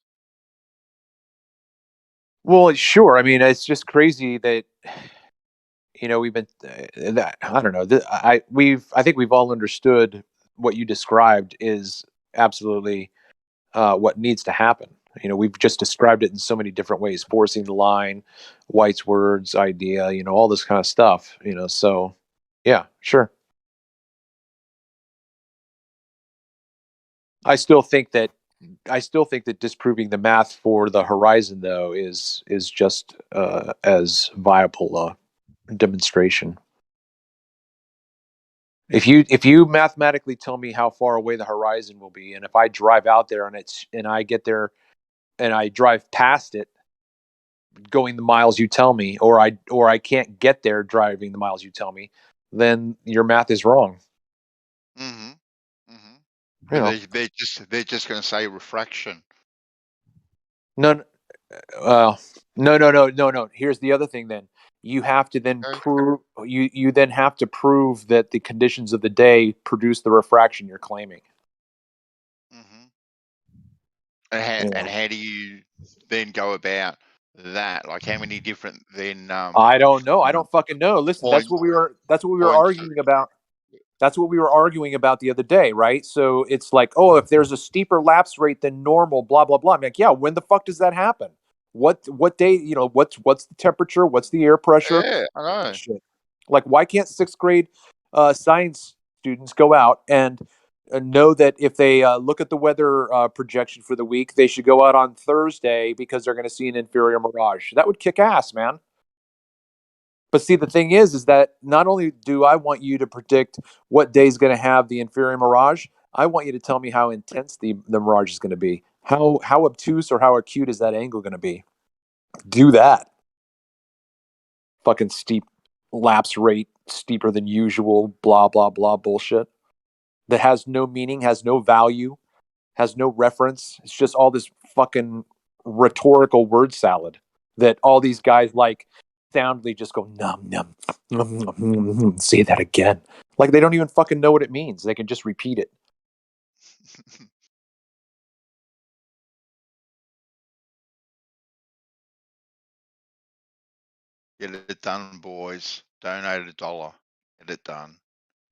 Well, sure. I mean, it's just crazy that we've been that I don't know. I think we've all understood what you described is absolutely what needs to happen. We've just described it in so many different ways: forcing the line, White's words, idea, all this kind of stuff. So yeah, sure. I still think that disproving the math for the horizon, though, is just as viable a demonstration. If you mathematically tell me how far away the horizon will be, and if I drive out there and I get there and I drive past it, going the miles you tell me, or I can't get there driving the miles you tell me, then your math is wrong. Mm-hmm. Mm-hmm. They're just going to say refraction. No. Here's the other thing. Then you have to then prove you then have to prove that the conditions of the day produce the refraction you're claiming. Mm-hmm. And how do you then go about that? Like, how many different then? I don't know. I don't fucking know. Listen, that's what we were arguing about. That's what we were arguing about the other day, right? So it's like, oh, if there's a steeper lapse rate than normal, blah blah blah. I'm like, yeah, when the fuck does that happen? What day? You know, what's the temperature? What's the air pressure? Yeah, I know. Shit. Like, why can't 6th grade science students go out and know that if they look at the weather projection for the week, they should go out on Thursday because they're going to see an inferior mirage? That would kick ass, man. But see, the thing is that not only do I want you to predict what day is going to have the inferior mirage, I want you to tell me how intense the mirage is going to be. How obtuse or how acute is that angle going to be? Do that. Fucking steep lapse rate, steeper than usual, blah, blah, blah bullshit that has no meaning, has no value, has no reference. It's just all this fucking rhetorical word salad that all these guys like soundly just go num num, num, num, num, num, say that again. Like they don't even fucking know what it means. They can just repeat it. Get it done, boys. Donate $1. Get it done.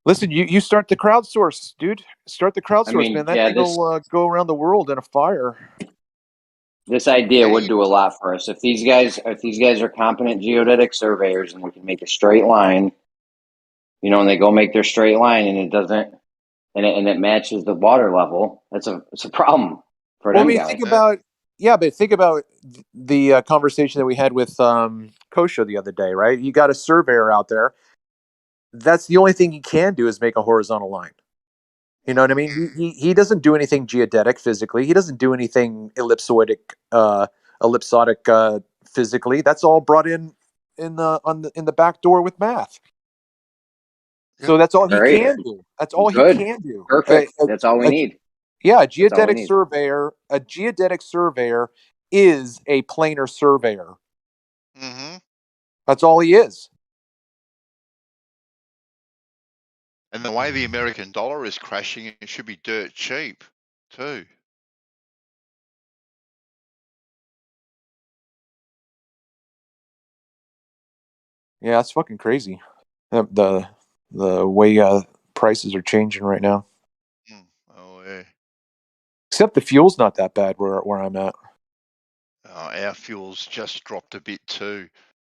Listen, you start the crowdsource, dude. Start the crowdsource, man. That thing will go around the world in a fire. This idea would do a lot for us if these guys are competent geodetic surveyors and they can make a straight line, you know, and they go make their straight line and it doesn't, and it matches the water level. It's a problem for them guys. Think about the conversation that we had with Kosho the other day, right? You got a surveyor out there. That's the only thing he can do is make a horizontal line. You know what I mean? He doesn't do anything geodetic physically. He doesn't do anything ellipsoidic physically. That's all brought in the back door with math. So that's all he can do. That's all he can do. Perfect. That's all we need. Yeah, a geodetic surveyor is a planar surveyor. Mm-hmm. That's all he is. And the way the American dollar is crashing, it should be dirt cheap, too. Yeah, it's fucking crazy. The way prices are changing right now. Oh, yeah. Except the fuel's not that bad where I'm at. Our fuel's just dropped a bit, too.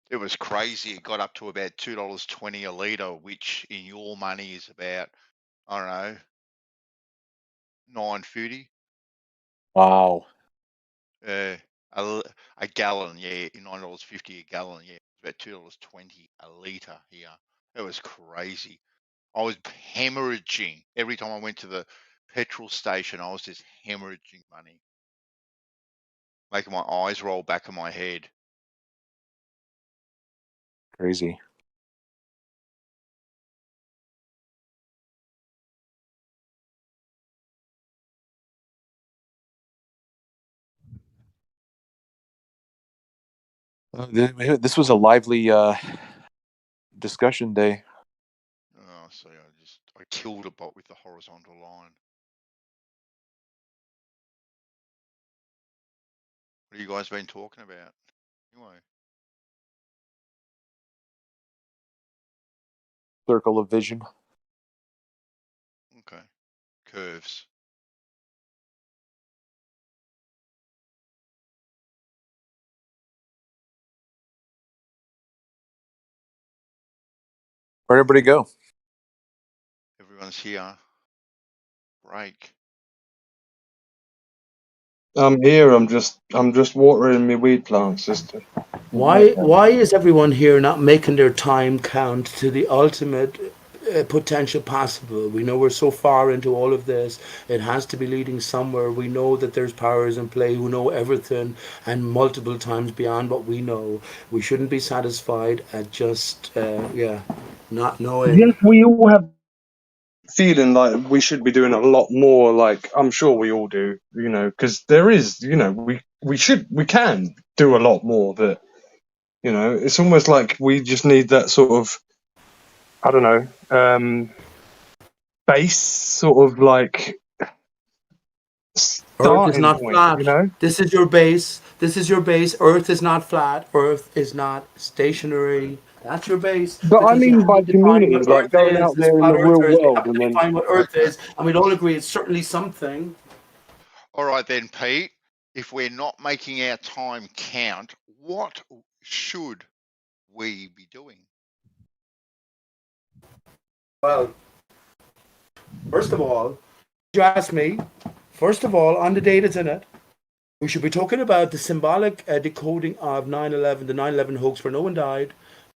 It was crazy. It got up to about $2.20 a litre, which in your money is about, I don't know, $9.50. Wow. A gallon, yeah, $9.50 a gallon, yeah. It's about $2.20 a litre here. It was crazy. I was hemorrhaging every time I went to the petrol station. I was just hemorrhaging money, making my eyes roll back in my head. Crazy. This was a lively discussion day. Oh, so I killed a bot with the horizontal line. What have you guys been talking about? Anyway. Circle of vision. Okay. Curves. Where'd everybody go? Everyone's here. Break. I'm here. I'm just watering my weed plants, sister. Why is everyone here not making their time count to the ultimate potential possible? We know we're so far into all of this. It has to be leading somewhere. We know that there's powers in play who know everything and multiple times beyond what we know. We shouldn't be satisfied at just not knowing. Yes, we all have feeling like we should be doing a lot more. Like I'm sure we all do, you know, because there is, you know, we can do a lot more. That, you know, it's almost like we just need that sort of, I don't know, base sort of like. Earth is not point, flat. You know? This is your base. This is your base. Earth is not flat. Earth is not stationary. That's your base. But I Because you mean have by to define community, what like Earth going is. out This is there in what the real Earth is. We world have and to then. define what Earth Okay. is, and we'd all agree it's certainly something. All right then, Pete. If we're not making our time count, what should we be doing? Well, first of all, you ask me, first of all, on the date that's in it, we should be talking about the symbolic decoding of 9/11, the 9/11 hoax where no one died,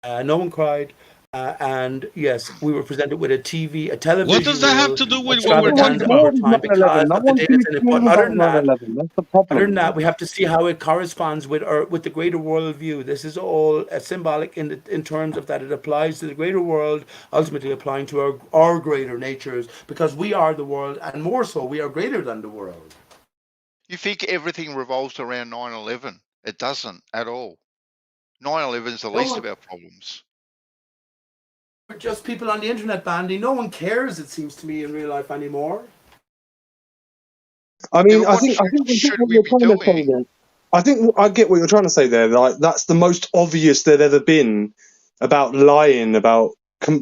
no one cried, and yes, we were presented with a television. What does that have to do with what we're talking extravaganza about? over time because No of the one data seems in to it. But care other about than that, 9/11. That's the other problem. than that, we have to see how it corresponds with the greater world view. This is all symbolic in terms of that it applies to the greater world, ultimately applying to our greater natures, because we are the world, and more so, we are greater than the world. You think everything revolves around 9/11? It doesn't at all. 9/11 is the least of our problems. We're just people on the internet, Bandy. No one cares, it seems to me, in real life anymore. I mean, I think what you're trying to say there. I think I get what you're trying to say there. Like that's the most obvious there'd ever been about lying, about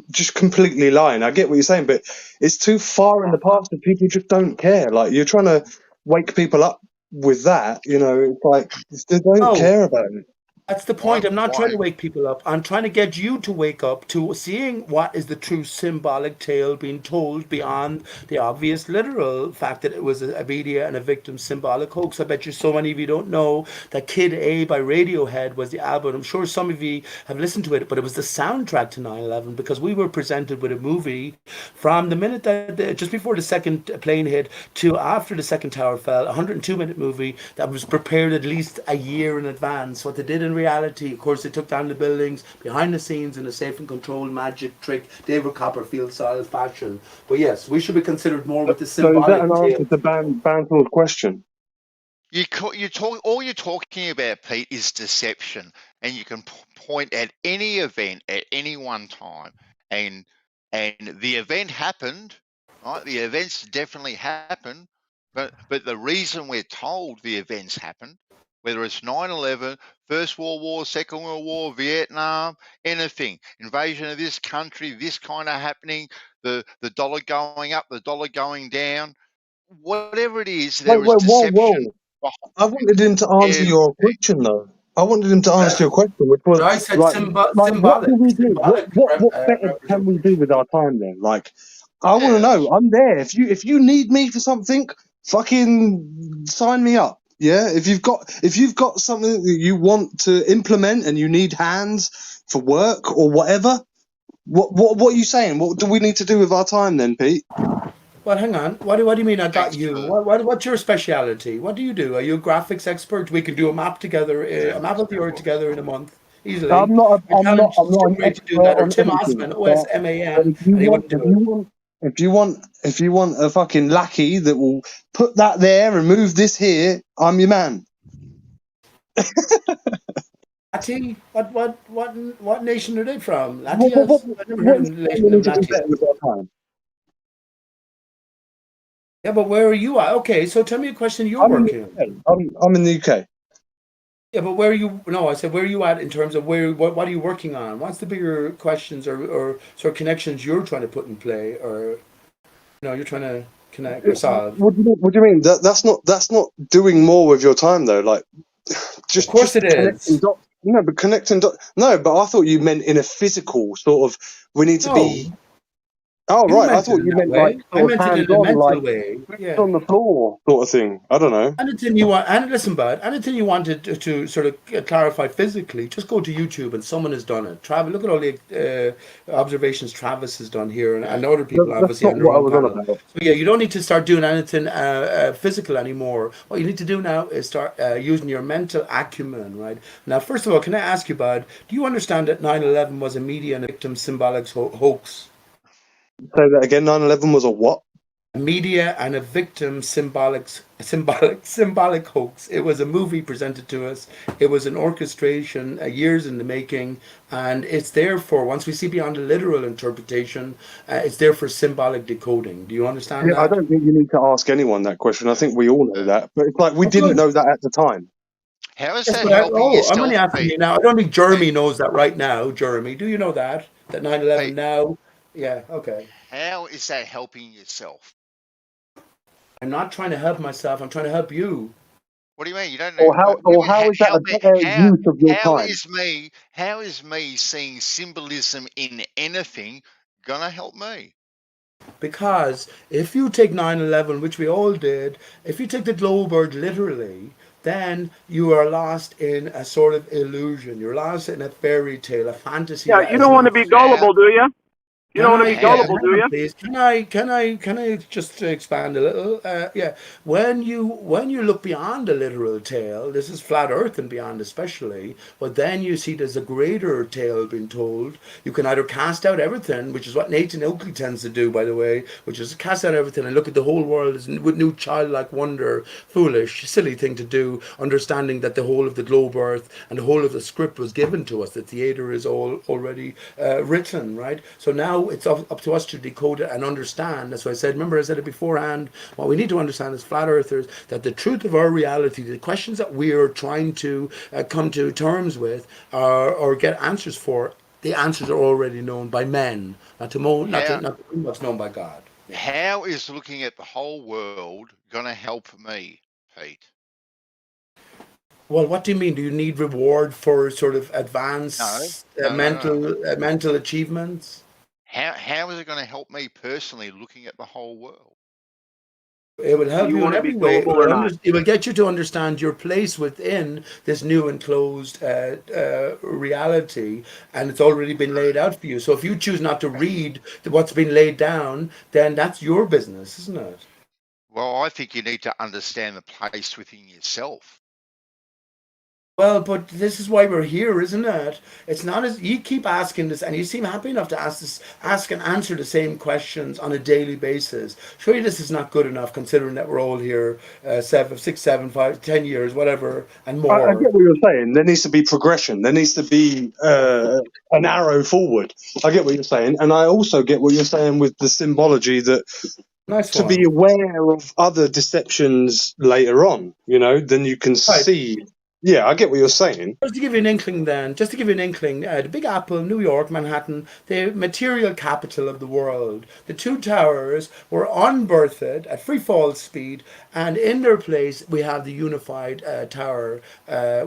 just completely lying. I get what you're saying, but it's too far in the past that people just don't care. Like you're trying to wake people up with that. You know, it's like they don't care about it. That's the point. I'm not trying to wake people up. I'm trying to get you to wake up to seeing what is the true symbolic tale being told beyond the obvious literal fact that it was a media and a victim symbolic hoax. I bet you so many of you don't know that Kid A by Radiohead was the album. I'm sure some of you have listened to it, but it was the soundtrack to 9/11 because we were presented with a movie from the minute that just before the second plane hit to after the second tower fell, a 102-minute movie that was prepared at least a year in advance. What they did in reality, of course, they took down the buildings behind the scenes in a safe and controlled magic trick, David Copperfield style fashion. But yes, we should be considered more with the symbolic. So is that an answer to Bantal's question? All you're talking about, Pete, is deception, and you can point at any event at any one time, and the event happened, right? The events definitely happened, but the reason we're told the events happened, whether it's 9/11, First World War, Second World War, Vietnam, anything, invasion of this country, this kind of happening, the dollar going up, the dollar going down, whatever it is, there is deception. I wanted him to answer your question, though. I wanted him to answer your question, which was I said like, symbolic. what do we do? What better can we do with our time then? Like, I want to know. I'm there. If you need me for something, fucking sign me up. Yeah. If you've got something that you want to implement and you need hands for work or whatever, what are you saying? What do we need to do with our time then, Pete? Well, hang on. What do you mean I got you? What's your speciality? What do you do? Are you a graphics expert? We can do a map together, a map of the Earth together in a month, easily. I'm not an to expert do that. Or on Tim anything, Osman, but OSMAN, and he wouldn't do it. if you want a fucking lackey that will put that there and move this here, I'm your man. Lati? What nation are they from? Latias? I've never heard of the nation of Latias. Yeah, but where are you at? Okay, so tell me a question you're working on. I'm in the UK. Yeah, but where are you? No, I said where are you at in terms of what are you working on? What's the bigger questions or sort of connections you're trying to put in play, or you're trying to connect or solve? What do you mean? That's not doing more with your time though. Like, just of course it is. No, but connecting no, but I thought you meant in a physical sort of. We need to be. Oh right, I thought you meant like sort of hands-on, like on the floor sort of thing. I don't know. Anything you want, and listen, bud. Anything you wanted to sort of clarify physically, just go to YouTube and someone has done it. Travis, look at all the observations Travis has done here, and other people obviously on their own panel. So yeah, you don't need to start doing anything physical anymore. What you need to do now is start using your mental acumen, right? Now, first of all, can I ask you, bud? Do you understand that 9/11 was a media and a victim symbolic hoax? Say that again. 9/11 was a what? A media and a victim symbolic hoax. It was a movie presented to us. It was an orchestration, years in the making, and it's there for, once we see beyond the literal interpretation, it's there for symbolic decoding. Do you understand that? I don't think you need to ask anyone that question. I think we all know that, but it's like we didn't know that at the time. How is Yes, that but helping I'm yourself, only asking Pete? you now. I don't think Jeremy knows that right now. Jeremy, do you know that 9/11 Pete, now? Yeah, okay. how is that helping yourself? I'm not trying to help myself. I'm trying to help you. What do you mean? You don't know. Or What do you mean? how is that a Help me? better use of your How time? is me? How is me seeing symbolism in anything gonna help me? Because if you take 9/11, which we all did, if you take the glowbird literally, then you are lost in a sort of illusion. You're lost in a fairy tale, a fantasy Yeah, that you is don't want to not be real. gullible, do you? You don't Can want to I, be gullible, do hang on, you? please? Can I just expand a little? Yeah. When you look beyond the literal tale, this is flat Earth and beyond, especially. But then you see there's a greater tale being told. You can either cast out everything, which is what Nathan Oakley tends to do, by the way, which is cast out everything and look at the whole world as with new childlike wonder, foolish, silly thing to do, understanding that the whole of the globe Earth and the whole of the script was given to us. The theater is all already written, right? So now it's up to us to decode it and understand. That's why I said, remember I said it beforehand, what we need to understand as flat earthers, that the truth of our reality, the questions that we are trying to come to terms with or get answers for, the answers are already known by men, not what's known by God. How is looking at the whole world gonna help me, Pete? Well, what do you mean? Do you need reward for sort of No, advanced no. mental achievements? How is it going to help me personally looking at the whole world? It will help Do you you in want to be every way. gullible or not? It will get you to understand your place within this new enclosed reality, and it's already been laid out for you. So if you choose not to read what's been laid down, then that's your business, isn't it? Well, I think you need to understand the place within yourself. Well, but this is why we're here, isn't it? It's not as you keep asking this, and you seem happy enough to ask and answer the same questions on a daily basis. Surely this is not good enough, considering that we're all here 6, 7, 5, 10 years, whatever, and I more. get what you're saying. There needs to be progression. There needs to be an arrow forward. I get what you're saying, and I also get what you're saying with the symbology that to be aware of other deceptions later on. Then you can see. Yeah, I get what you're saying. Just to give you an inkling then, the Big Apple, New York, Manhattan, the material capital of the world, the two towers were unberthed at free fall speed, and in their place we have the unified tower,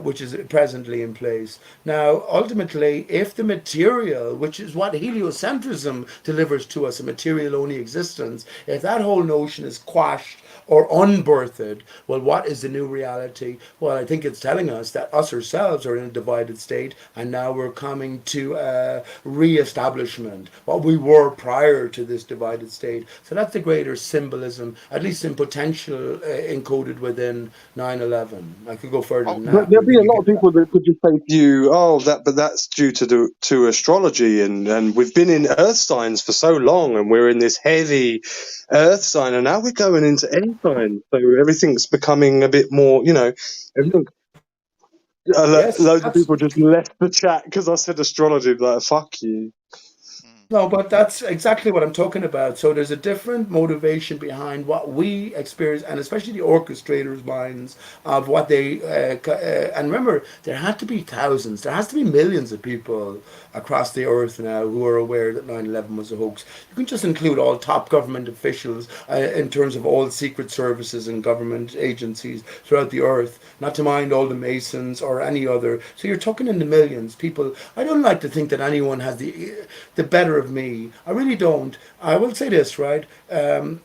which is presently in place. Now, ultimately, if the material, which is what heliocentrism delivers to us, a material-only existence, if that whole notion is quashed or unbirthed, well, what is the new reality? Well, I think it's telling us that us ourselves are in a divided state, and now we're coming to re-establishment, what we were prior to this divided state. So that's the greater symbolism, at least in potential, encoded within 9/11. I could go further than that. There'll be a lot of people that could just say to you, "Oh, that's due to astrology, and we've been in Earth signs for so long, and we're in this heavy Earth sign, and now we're going into air signs, so everything's becoming a bit more, everything." Loads of people just left the chat because I said astrology. Like, fuck you. No, but that's exactly what I'm talking about. So there's a different motivation behind what we experience, and especially the orchestrators' minds of what they. And remember, there had to be thousands, there has to be millions of people across the earth now who are aware that 9/11 was a hoax. You can just include all top government officials in terms of all secret services and government agencies throughout the earth, not to mind all the Masons or any other. So you're talking in the millions. People, I don't like to think that anyone has the better of me. I really don't. I will say this, right?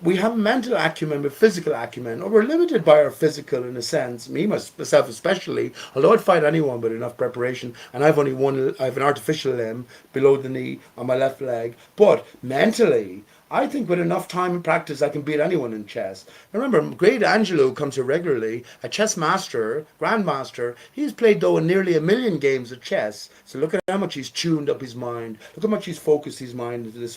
We have mental acumen with physical acumen, or we're limited by our physical in a sense, me, myself especially, although I'd fight anyone with enough preparation, and I have an artificial limb below the knee on my left leg, but mentally, I think with enough time and practice, I can beat anyone in chess. Remember, great Angelo comes here regularly, a chess master, grandmaster. He's played, though, in nearly 1 million games of chess. So look at how much he's tuned up his mind. Look how much he's focused his mind into this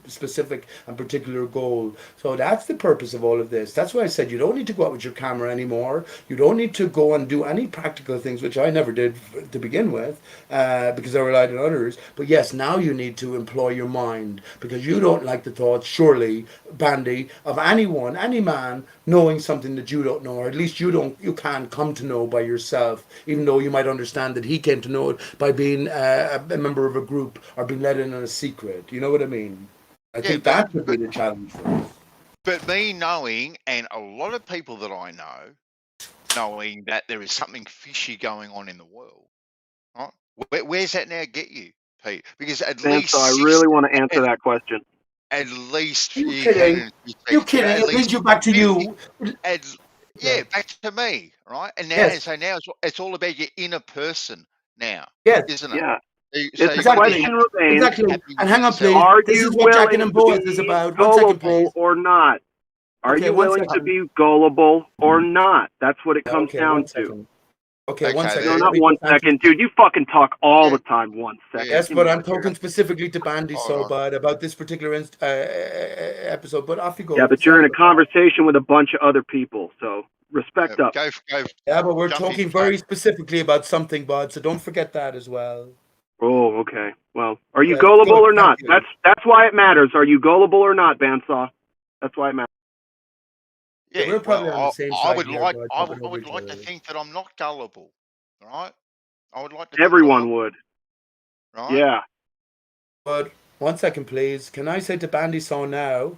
specific and particular goal. So that's the purpose of all of this. That's why I said you don't need to go out with your camera anymore. You don't need to go and do any practical things, which I never did to begin with, because I relied on others. But yes, now you need to employ your mind, because you don't like the thought thoughts, surely, Bandy, of anyone, any man, knowing something that you don't know, or at least you can't come to know by yourself, even though you might understand that he came to know it by being a member of a group or being let in on a secret. You know what I mean? I think that would be the challenge for us. But me knowing, and a lot of people that I know, knowing that there is something fishy going on in the world, right? Where's that now get you, Pete? Because at least I really want to answer that question. At least you kidding? You kidding? It brings you back to you. Back to me, right? And now, Yes. so now it's all about your inner person now, Yes. isn't it? Yeah. So The question remains, exactly. And hang on, please. Are This you is what Jacking willing and to Boys be is about. 1 second, please. gullible or not? Are Okay, you 1 willing to second. be gullible or not? That's what it comes Okay, down 1 to. second. Okay, 1 second. No, Let not me 1 just answer- second, dude. You fucking talk all the time. 1 second. Yes, Give but me I'm one here. talking specifically to Bandy so bad about this particular episode. But off you go. Yeah, but you're in a conversation with a bunch of other people, so respect up. Yeah, but we're talking very specifically about something, bud. So don't forget that as well. Oh, okay. Well, are you Yeah, gullible good, or not? thank you. That's why it matters. Are you gullible or not, Bandsaw? That's why it matters. Yeah, we're probably on the same I side would here, like, bud, I talking would over each like to other. think that I'm not gullible, right? I would like to. Everyone would. Right? Yeah. But 1 second, please. Can I say to Bandy Saw now,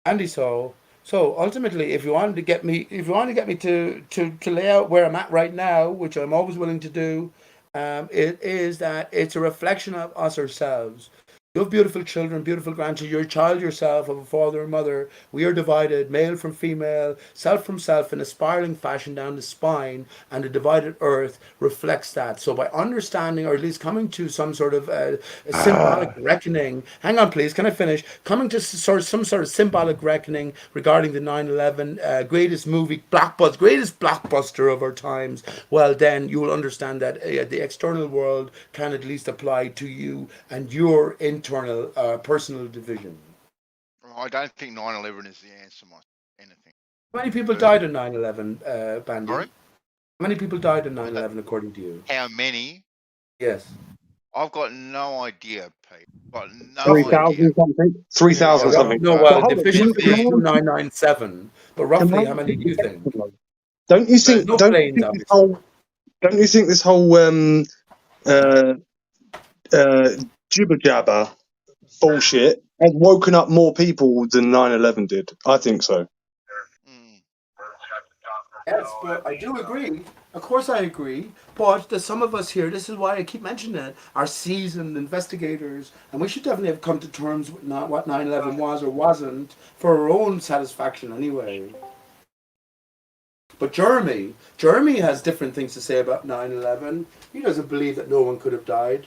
Bandy Saw? So ultimately, if you wanted to get me, to lay out where I'm at right now, which I'm always willing to do, it is that it's a reflection of us ourselves. You have beautiful children, beautiful grandchildren. You're a child yourself of a father and mother. We are divided, male from female, self from self, in a spiraling fashion down the spine, and the divided earth reflects that. So by understanding, or at least coming to some sort of symbolic reckoning, hang on please, can I finish? Coming to some sort of symbolic reckoning regarding the 9/11 greatest blockbuster of our times, well then you will understand that the external world can at least apply to you and your internal personal division. I don't think 9/11 is the answer, anything. How many people died in 9/11, Bandy? Sorry? How many people died in 9/11 according to you? How many? Yes. I've got no idea, Pete. Got no 3,000 something. 3,000 something. No, But the official figure is 2,997. But roughly, how many do you think? Don't you think? No Don't planes, you think this whole jibber jabber bullshit has woken up more people than 9/11 did? I think so. Yes, but I do agree. Of course I agree. But there's some of us here, this is why I keep mentioning it, are seasoned investigators, and we should definitely have come to terms with what 9/11 was or wasn't for our own satisfaction anyway. But Jeremy has different things to say about 9/11. He doesn't believe that no one could have died.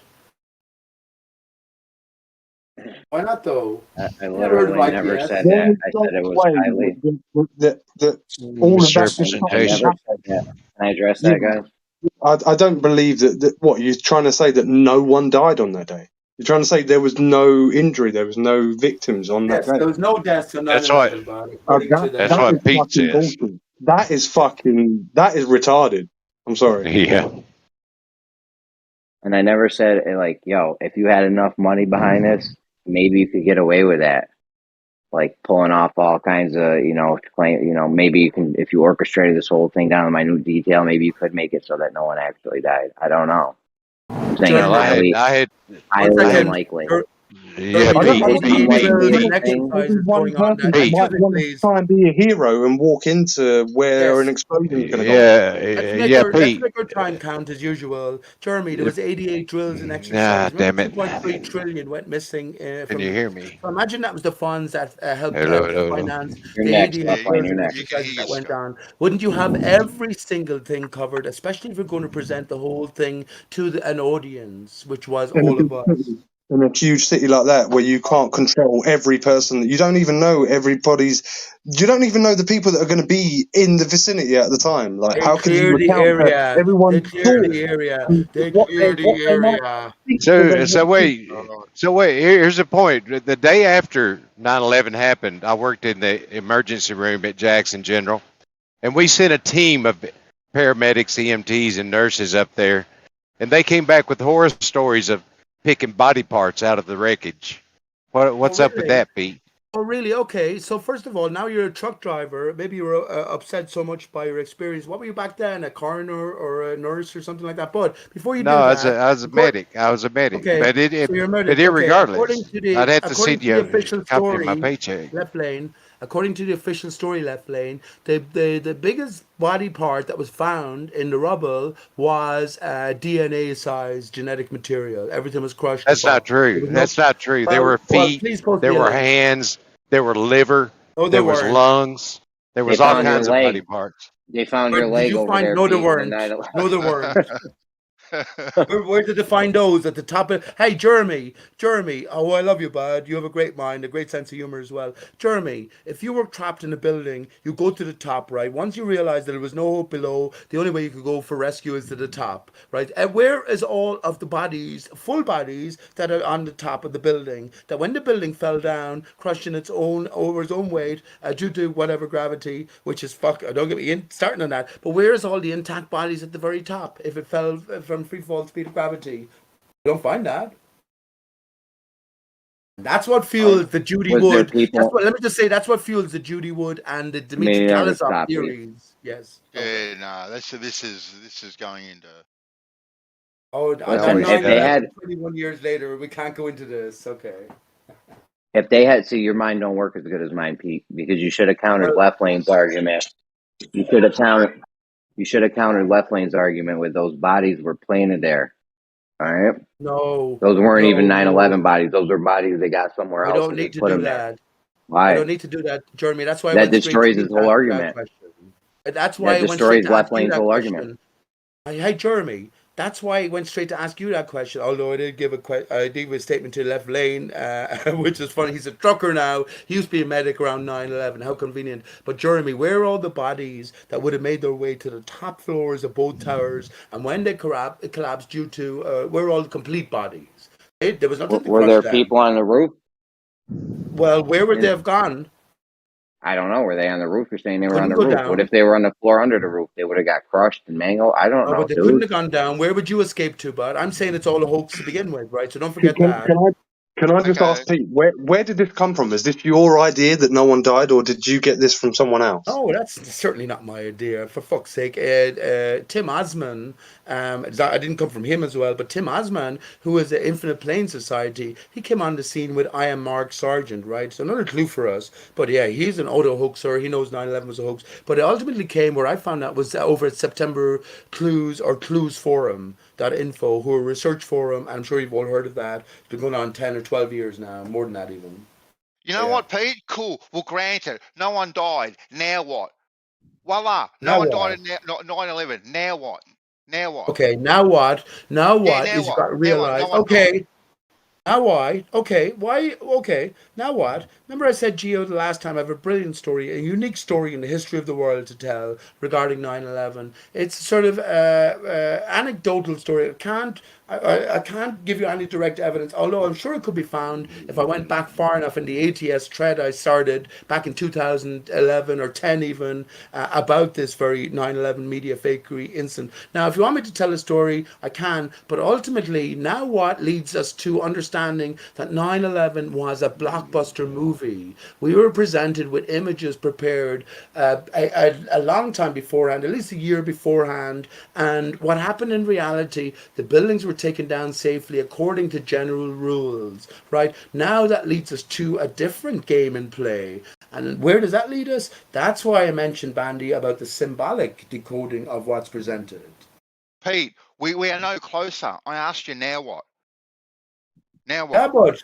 Why not, though? I literally never said that. I said it was highly. All of that I never said that. Can I address that, guys? I don't believe that. What you're trying to say, that no one died on that day? You're trying to say there was no injury, there was no victims on that day? There was no deaths on 9/11. That's what Pete says. Bullshit. That is retarded. I'm sorry. Yeah. And I never said, like, yo, if you had enough money behind this, maybe you could get away with that. Like pulling off all kinds of, maybe you can, if you orchestrated this whole thing down to minute detail, maybe you could make it so that no one actually died. I don't know. I'm saying it's highly unlikely. Yeah, Pete. One person might want to try and be a hero and walk into where an explosion is going to go. Let's make our time count as usual. Jeremy, there was 88 drills and exercises. Damn it. 2.3 trillion went missing. Can you hear me? So imagine that was the funds that helped finance You're the next, 88 drills and exercises that went on. Wouldn't you have every single thing covered, especially if you're going to present the whole thing to an audience, which was all of us? In a huge city like that, where you can't control every person, you don't even know you don't even know the people that are going to be in the vicinity at the time. Like, how can you account for everyone? They clear the area. So wait. Here's the point. The day after 9/11 happened, I worked in the emergency room at Jackson General, and we sent a team of paramedics, EMTs, and nurses up there, and they came back with horror stories of picking body parts out of the wreckage. What's up with that, Pete? Oh, really? Okay. So first of all, now you're a truck driver. Maybe you were upset so much by your experience. What were you back then? A coroner or a nurse or something like that? But before you No, do that, I was a medic. I was a medic. okay. But So you're a but medic. Okay. irregardless, I'd have to According send to the you official a copy of my story, paycheck. left lane. According to the official story, left lane, the biggest body part that was found in the rubble was DNA-sized genetic material. Everything was crushed and That's not bombed. There true. was no. That's not true. There were Well, feet, please post there me a were link. hands, there were liver, No, there there was weren't. lungs, there They was all found your kinds of body leg. parts. They found Where your did leg you over find? there, No, there Pete, in the weren't. 9/11. No, there weren't. Where did they find those at the top of? Hey, Jeremy. Oh, I love you, bud. You have a great mind, a great sense of humor as well. Jeremy, if you were trapped in a building, you go to the top, right? Once you realize that there was no hope below, the only way you could go for rescue is to the top, right? And where is all of the bodies, full bodies that are on the top of the building? That when the building fell down, crushed in its own over its own weight due to whatever gravity, which is fuck. Don't get me in starting on that. But where's all the intact bodies at the very top? If it fell from free fall speed of gravity, you don't find that. That's what fuels the Judy Was there Wood. people? Let me just say that's what fuels the Judy Wood and the May Dmitry never Kalasov stop, Pete. theories. Yes. Yeah, no, this is going into. Oh, Listen, if 9/11, they had, 21 years later, we can't go into this. Okay. if they had, see, your mind don't work as good as mine, Pete, because you should have countered Well, left lane's argument. You should have countered. You should have countered left lane's argument with those bodies were planted there. All right. no, Those weren't even no. 9/11 bodies. Those are bodies they got somewhere I else don't and need just to put do them there. that. I Why? don't need to do that, Jeremy. That's why I That went straight to destroys you his to whole ask you that argument. question. That's why That I went straight destroys to ask left you lane's that whole argument. question. Hey, Jeremy, that's why I went straight to ask you that question. Although I did give a statement to left lane, which is funny. He's a trucker now. He used to be a medic around 9/11. How convenient. But Jeremy, where are all the bodies that would have made their way to the top floors of both towers? And when they collapsed due to, where are all the complete bodies? There was nothing to Were crush there them. people on the roof? Well, where would they have gone? I don't know. Were they on the roof? You're saying they were on Couldn't the go roof. What down. if they were on the floor under the roof? They would have got crushed and mangled. I don't No, know, but they couldn't dude. have gone down. Where would you escape to, bud? I'm saying it's all a hoax to begin with, right? So don't forget Can, that. can I can I just ask Pete, where did this come from? Is this your idea that no one died, or did you get this from someone else? Oh, that's certainly not my idea. For fuck's sake, Tim Osman. I didn't come from him as well, but Tim Osman, who is the Infinite Plane Society, he came on the scene with I Am Mark Sargent, right? So another clue for us. But yeah, he's an auto hoaxer. He knows 9/11 was a hoax. But it ultimately came where I found out was over at September Clues or Clues Forum. .info, who are a research forum. I'm sure you've all heard of that. It's been going on 10 or 12 years now, more than that even. You know what, Pete? Cool. Well, granted, no one died. Now what? Voila. No Now one what? died in 9/11. Now what? Now what? Okay, now what? Now Yeah, what now is you what? got to Now what? No realize? one Okay, died. now why? Okay, why? Okay, now what? Remember I said, Gio, the last time I have a brilliant story, a unique story in the history of the world to tell regarding 9/11. It's sort of anecdotal story. I can't give you any direct evidence, although I'm sure it could be found if I went back far enough in the ATS thread I started back in 2011 or 10 even about this very 9/11 media fakery incident. Now, if you want me to tell a story, I can, but ultimately, now what leads us to understanding that 9/11 was a blockbuster movie. We were presented with images prepared a long time beforehand, at least a year beforehand, and what happened in reality, the buildings were taken down safely according to general rules, right? Now that leads us to a different game in play. And where does that lead us? That's why I mentioned, Bandy, about the symbolic decoding of what's presented. Pete, we are no closer. I asked you, now what? Now what? Yeah, but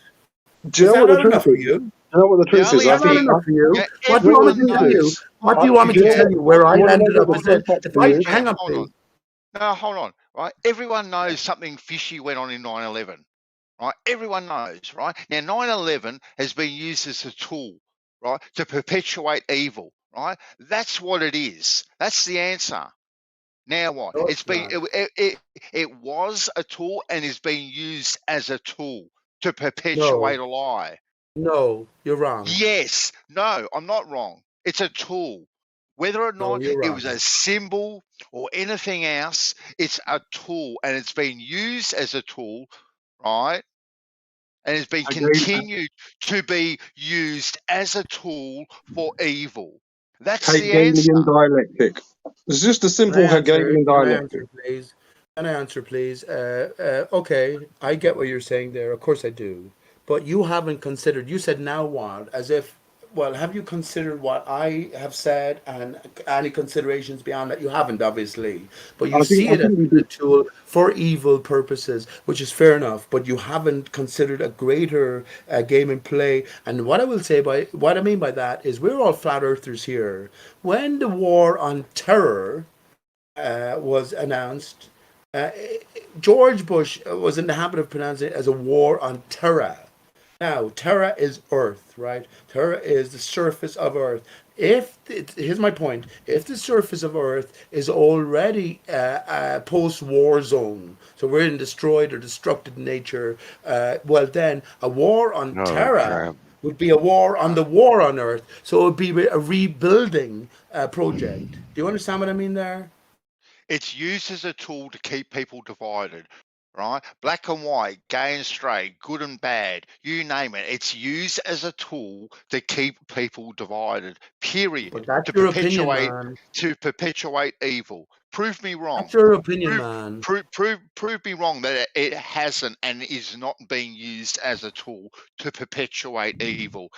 Do you is know that what the not enough truth for is? you? Do you know what the truth is? Is that not enough for you? What do you want me to tell you? What do you want me to tell you? Where I You wanna know ended what up the is that context if I is? hang up, Hold on. No, hold on. Right? Everyone knows something fishy went on in 9/11. Right? Everyone knows, right? Now 9/11 has been used as a tool, right, to perpetuate evil, right? That's what it is. That's the answer. Now what? No, It's been not. it was a tool and is being used as a tool to No, perpetuate a lie. no, you're wrong. Yes. No, I'm not wrong. It's a tool. Whether or No, not you're it wrong. was a symbol or anything else, it's a tool and it's been used as a tool, right, and has been continued to be used as a tool for evil. That's the answer. Hegelian dialectic. It's just a simple Hegelian Can I dialectic. answer, please? Can I answer, please? Okay, I get what you're saying there. Of course I do. But you haven't considered, you said now what? As if, well, have you considered what I have said and any considerations beyond that? You haven't, obviously. But you see I it as think we a did. tool for evil purposes, which is fair enough. But you haven't considered a greater game in play. And what I will say by, what I mean by that is we're all flat earthers here. When the war on terror was announced, George Bush was in the habit of pronouncing it as a war on terror. Now, terra is Earth, right? Terra is the surface of Earth. Here's my point: if the surface of Earth is already a post-war zone, so we're in destroyed or destructed nature, well, then a war on terra would be a war on the war on Earth. So it would be a rebuilding project. Do you understand what I mean there? It's used as a tool to keep people divided, right? Black and white, gay and straight, good and bad, you name it. It's used as a tool to keep people divided. Period. But that's your opinion, man. To perpetuate evil. Prove me wrong. That's your opinion, man. Prove me wrong that it hasn't and is not being used as a tool to perpetuate evil.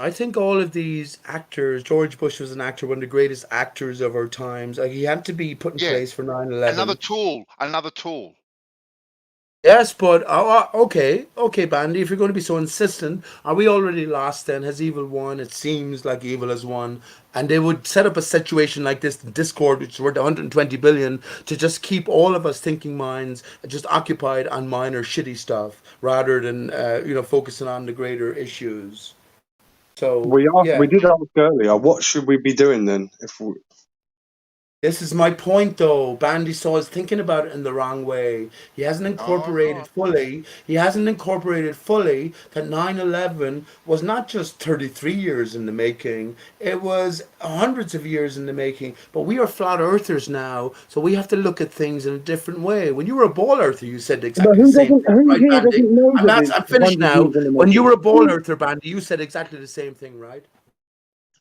I think all of these actors, George Bush was an actor, one of the greatest actors of our times. Like, he had to be put in place for 9/11. Another tool. Yes, but okay, Bandy. If you're going to be so insistent, are we already lost? Then has evil won? It seems like evil has won, and they would set up a situation like this, Discord, which is worth 120 billion, to just keep all of us thinking minds just occupied on minor shitty stuff rather than focusing on the greater issues. So We did ask earlier, what should we be doing then? This is my point, though. Bandy Saw is thinking about it in the wrong way. He hasn't incorporated fully. He hasn't incorporated fully that 9/11 was not just 33 years in the making. It was hundreds of years in the making. But we are flat earthers now, so we have to look at things in a different way. When you were a ball earther, you said exactly the same thing, right, Bandy? I'm finished now. When you were a ball earther, Bandy, you said exactly the same thing, right?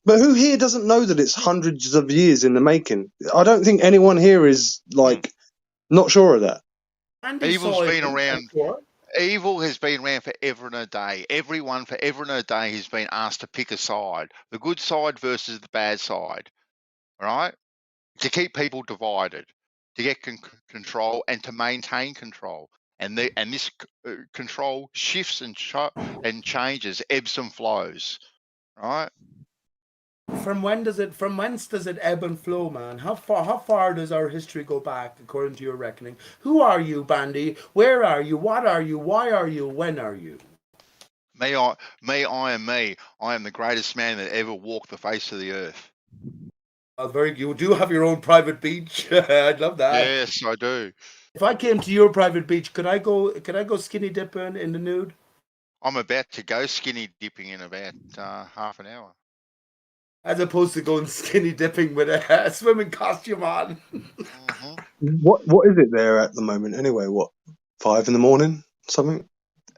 But who here doesn't know that it's hundreds of years in the making? I don't think anyone here is not sure of that. Evil's been around. Evil has been around forever and a day. Everyone forever and a day has been asked to pick a side, the good side versus the bad side, right? To keep people divided, to get control and to maintain control. And this control shifts and changes, ebbs and flows, right? From whence does it ebb and flow, man? How far does our history go back according to your reckoning? Who are you, Bandy? Where are you? What are you? Why are you? When are you? I am me. I am the greatest man that ever walked the face of the earth. You do have your own private beach. I'd love that. Yes, I do. If I came to your private beach, could I go skinny dipping in the nude? I'm about to go skinny dipping in about half an hour. As opposed to going skinny dipping with a swimming costume on. What is it there at the moment anyway? What, 5 a.m, something?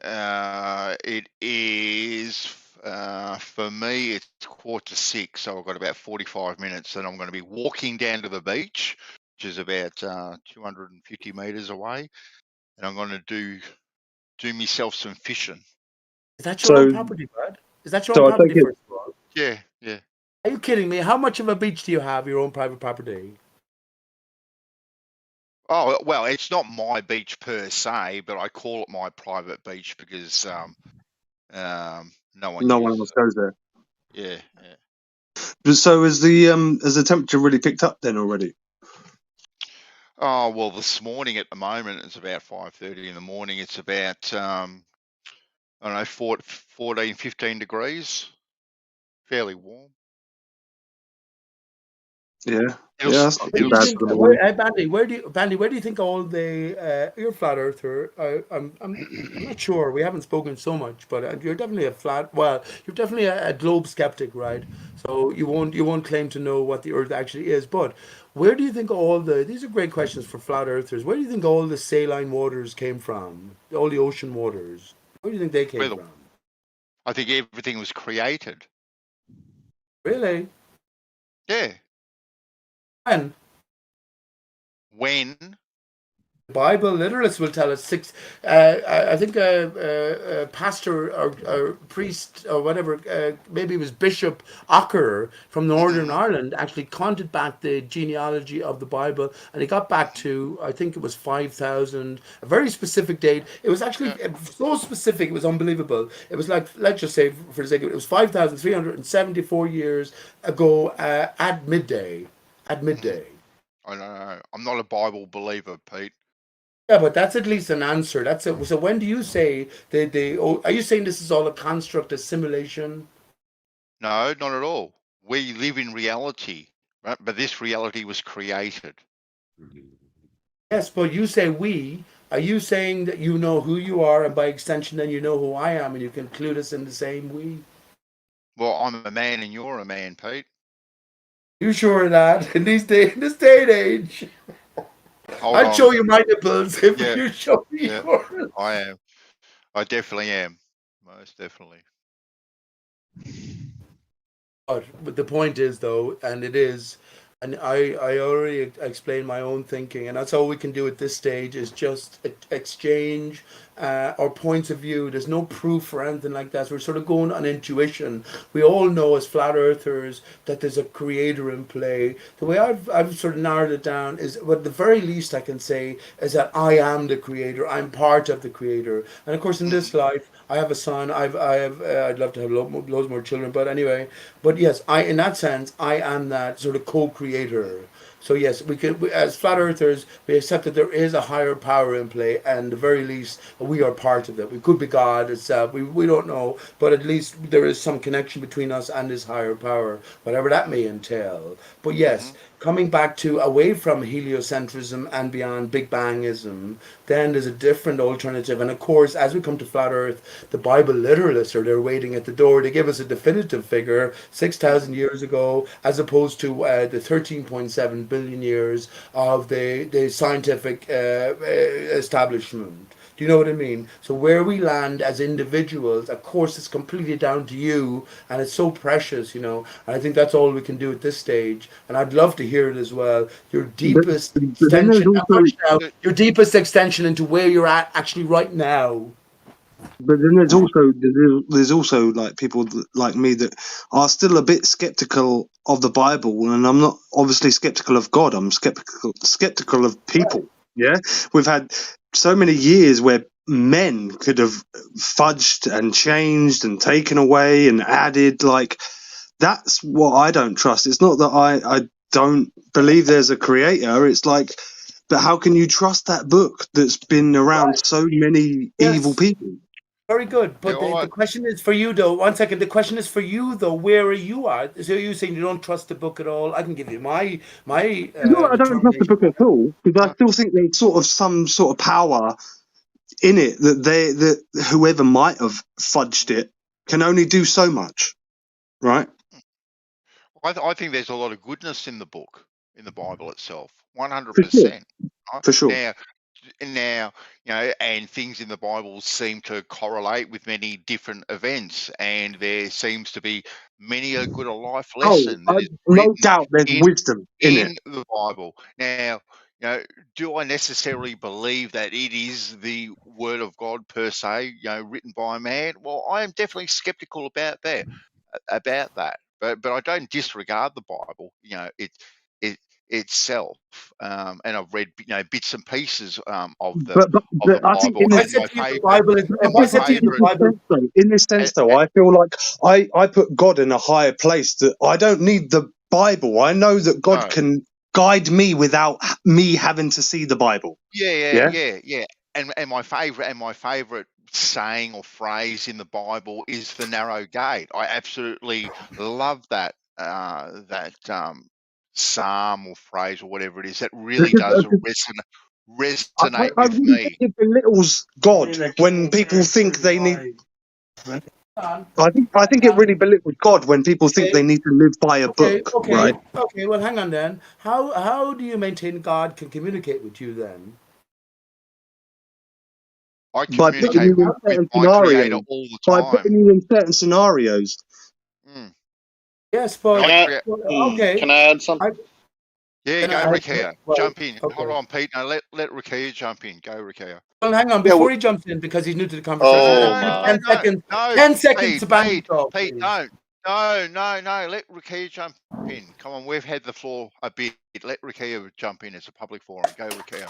It is for me. It's 5:45, so I've got about 45 minutes, and I'm going to be walking down to the beach, which is about 250 meters away, and I'm going to do myself some fishing. Is that your own property, Brad? Is that your own property, first of all? Yeah. Are you kidding me? How much of a beach do you have, your own private property? Oh, well, it's not my beach per se, but I call it my private beach because no one else goes there. Yeah. So has the temperature really picked up then already? Oh, well, this morning at the moment, it's about 5:30 in the morning. It's about, I don't know, 14, 15 degrees. Fairly warm. Yeah. Bandy, where do you think all the you're a flat earther? I'm not sure. We haven't spoken so much, but you're definitely you're definitely a globe skeptic, right? So you won't claim to know what the Earth actually is. But where do you think these are great questions for flat earthers? Where do you think all the saline waters came from? All the ocean waters. Where do you think they came from? I think everything was created. Really? Yeah. When? The Bible literalists will tell us I think a pastor or priest or whatever, maybe it was Bishop Ocker from Northern Ireland, actually counted back the genealogy of the Bible, and he got back to, I think it was 5,000, a very specific date. It was actually so specific, it was unbelievable. It was like, let's just say, for the sake of it was 5,374 years ago at midday. At midday. I don't know. I'm not a Bible believer, Pete. Yeah, but that's at least an answer. That's it. So when do you say are you saying this is all a construct, a simulation? No, not at all. We live in reality, right? But this reality was created. Yes, but you say we. Are you saying that you know who you are, and by extension, then you know who I am, and you can include us in the same we? Well, I'm a man and you're a man, Pete. You sure of that in this day and age? I'd show you my nipples if you show me yours. I am. I definitely am. Most definitely. But the point is, though, and it is, and I already explained my own thinking, and that's all we can do at this stage is just exchange our points of view. There's no proof or anything like that. So we're sort of going on intuition. We all know as flat earthers that there's a creator in play. The way I've sort of narrowed it down is, well, the very least I can say is that I am the creator. I'm part of the creator. And of course, in this life, I have a son. I'd love to have loads more children. But anyway, but yes, in that sense, I am that sort of co-creator. So yes, as flat earthers, we accept that there is a higher power in play, and at the very least, we are part of it. We could be God itself. We don't know, but at least there is some connection between us and this higher power, whatever that may entail. But yes, coming back to away from heliocentrism and beyond Big Bangism, then there's a different alternative. And of course, as we come to flat Earth, the Bible literalists are there waiting at the door to give us a definitive figure 6,000 years ago, as opposed to the 13.7 billion years of the scientific establishment. Do you know what I mean? So where we land as individuals, of course, it's completely down to you, and it's so precious, And I think that's all we can do at this stage. And I'd love to hear it as well. Your deepest your deepest extension into where you're at actually right now. But then there's also like people like me that are still a bit skeptical of the Bible, and I'm not obviously skeptical of God. I'm skeptical of people. Yeah, we've had so many years where men could have fudged and changed and taken away and added. Like, that's what I don't trust. It's not that I don't believe there's a creator. It's like, but how can you trust that book that's been around so many evil people? Very good, but the question is for you, though. 1 second. The question is for you, though. Where are you at? So you're saying you don't trust the book at all? I can give you my. No, I don't trust the book at all, because I still think there's sort of some sort of power in it that whoever might have fudged it can only do so much, right? I think there's a lot of goodness in the book, in the Bible itself, 100%. For sure. Now, and things in the Bible seem to correlate with many different events, and there seems to be many a good life lesson that is no doubt there's wisdom in the Bible. Now, do I necessarily believe that it is the Word of God per se, written by a man? Well, I am definitely skeptical about that. But I don't disregard the Bible. Itself, and I've read bits and pieces of the I think Bible. In this sense, though, I feel like I put God in a higher place. That I don't need the Bible. I know that God can guide me without me having to see the Bible. Yeah. And my favorite saying or phrase in the Bible is the narrow gate. I absolutely love that psalm or phrase or whatever it is that really does resonate I with really me. think it belittles God when people think they need. I think it really belittles God when people think they need to live by a book, right? Okay. Well, hang on then. How do you maintain God can communicate with you then? I By putting you communicate in with certain my creator scenarios. all the By time. putting you in certain scenarios. Yes, but Can I add something? Yeah, go Rakia. Jump in. Hold on, Pete. No, let Rakia jump in. Go Rakia. Well, hang on. Before he jumps in, because he's new to the conversation, No, 10 seconds. no, 10 seconds Pete, to Bandy talk, Pete, please. no. Let Rakia jump in. Come on, we've had the floor a bit. Let Rakia jump in. It's a public forum. Go, Rakia.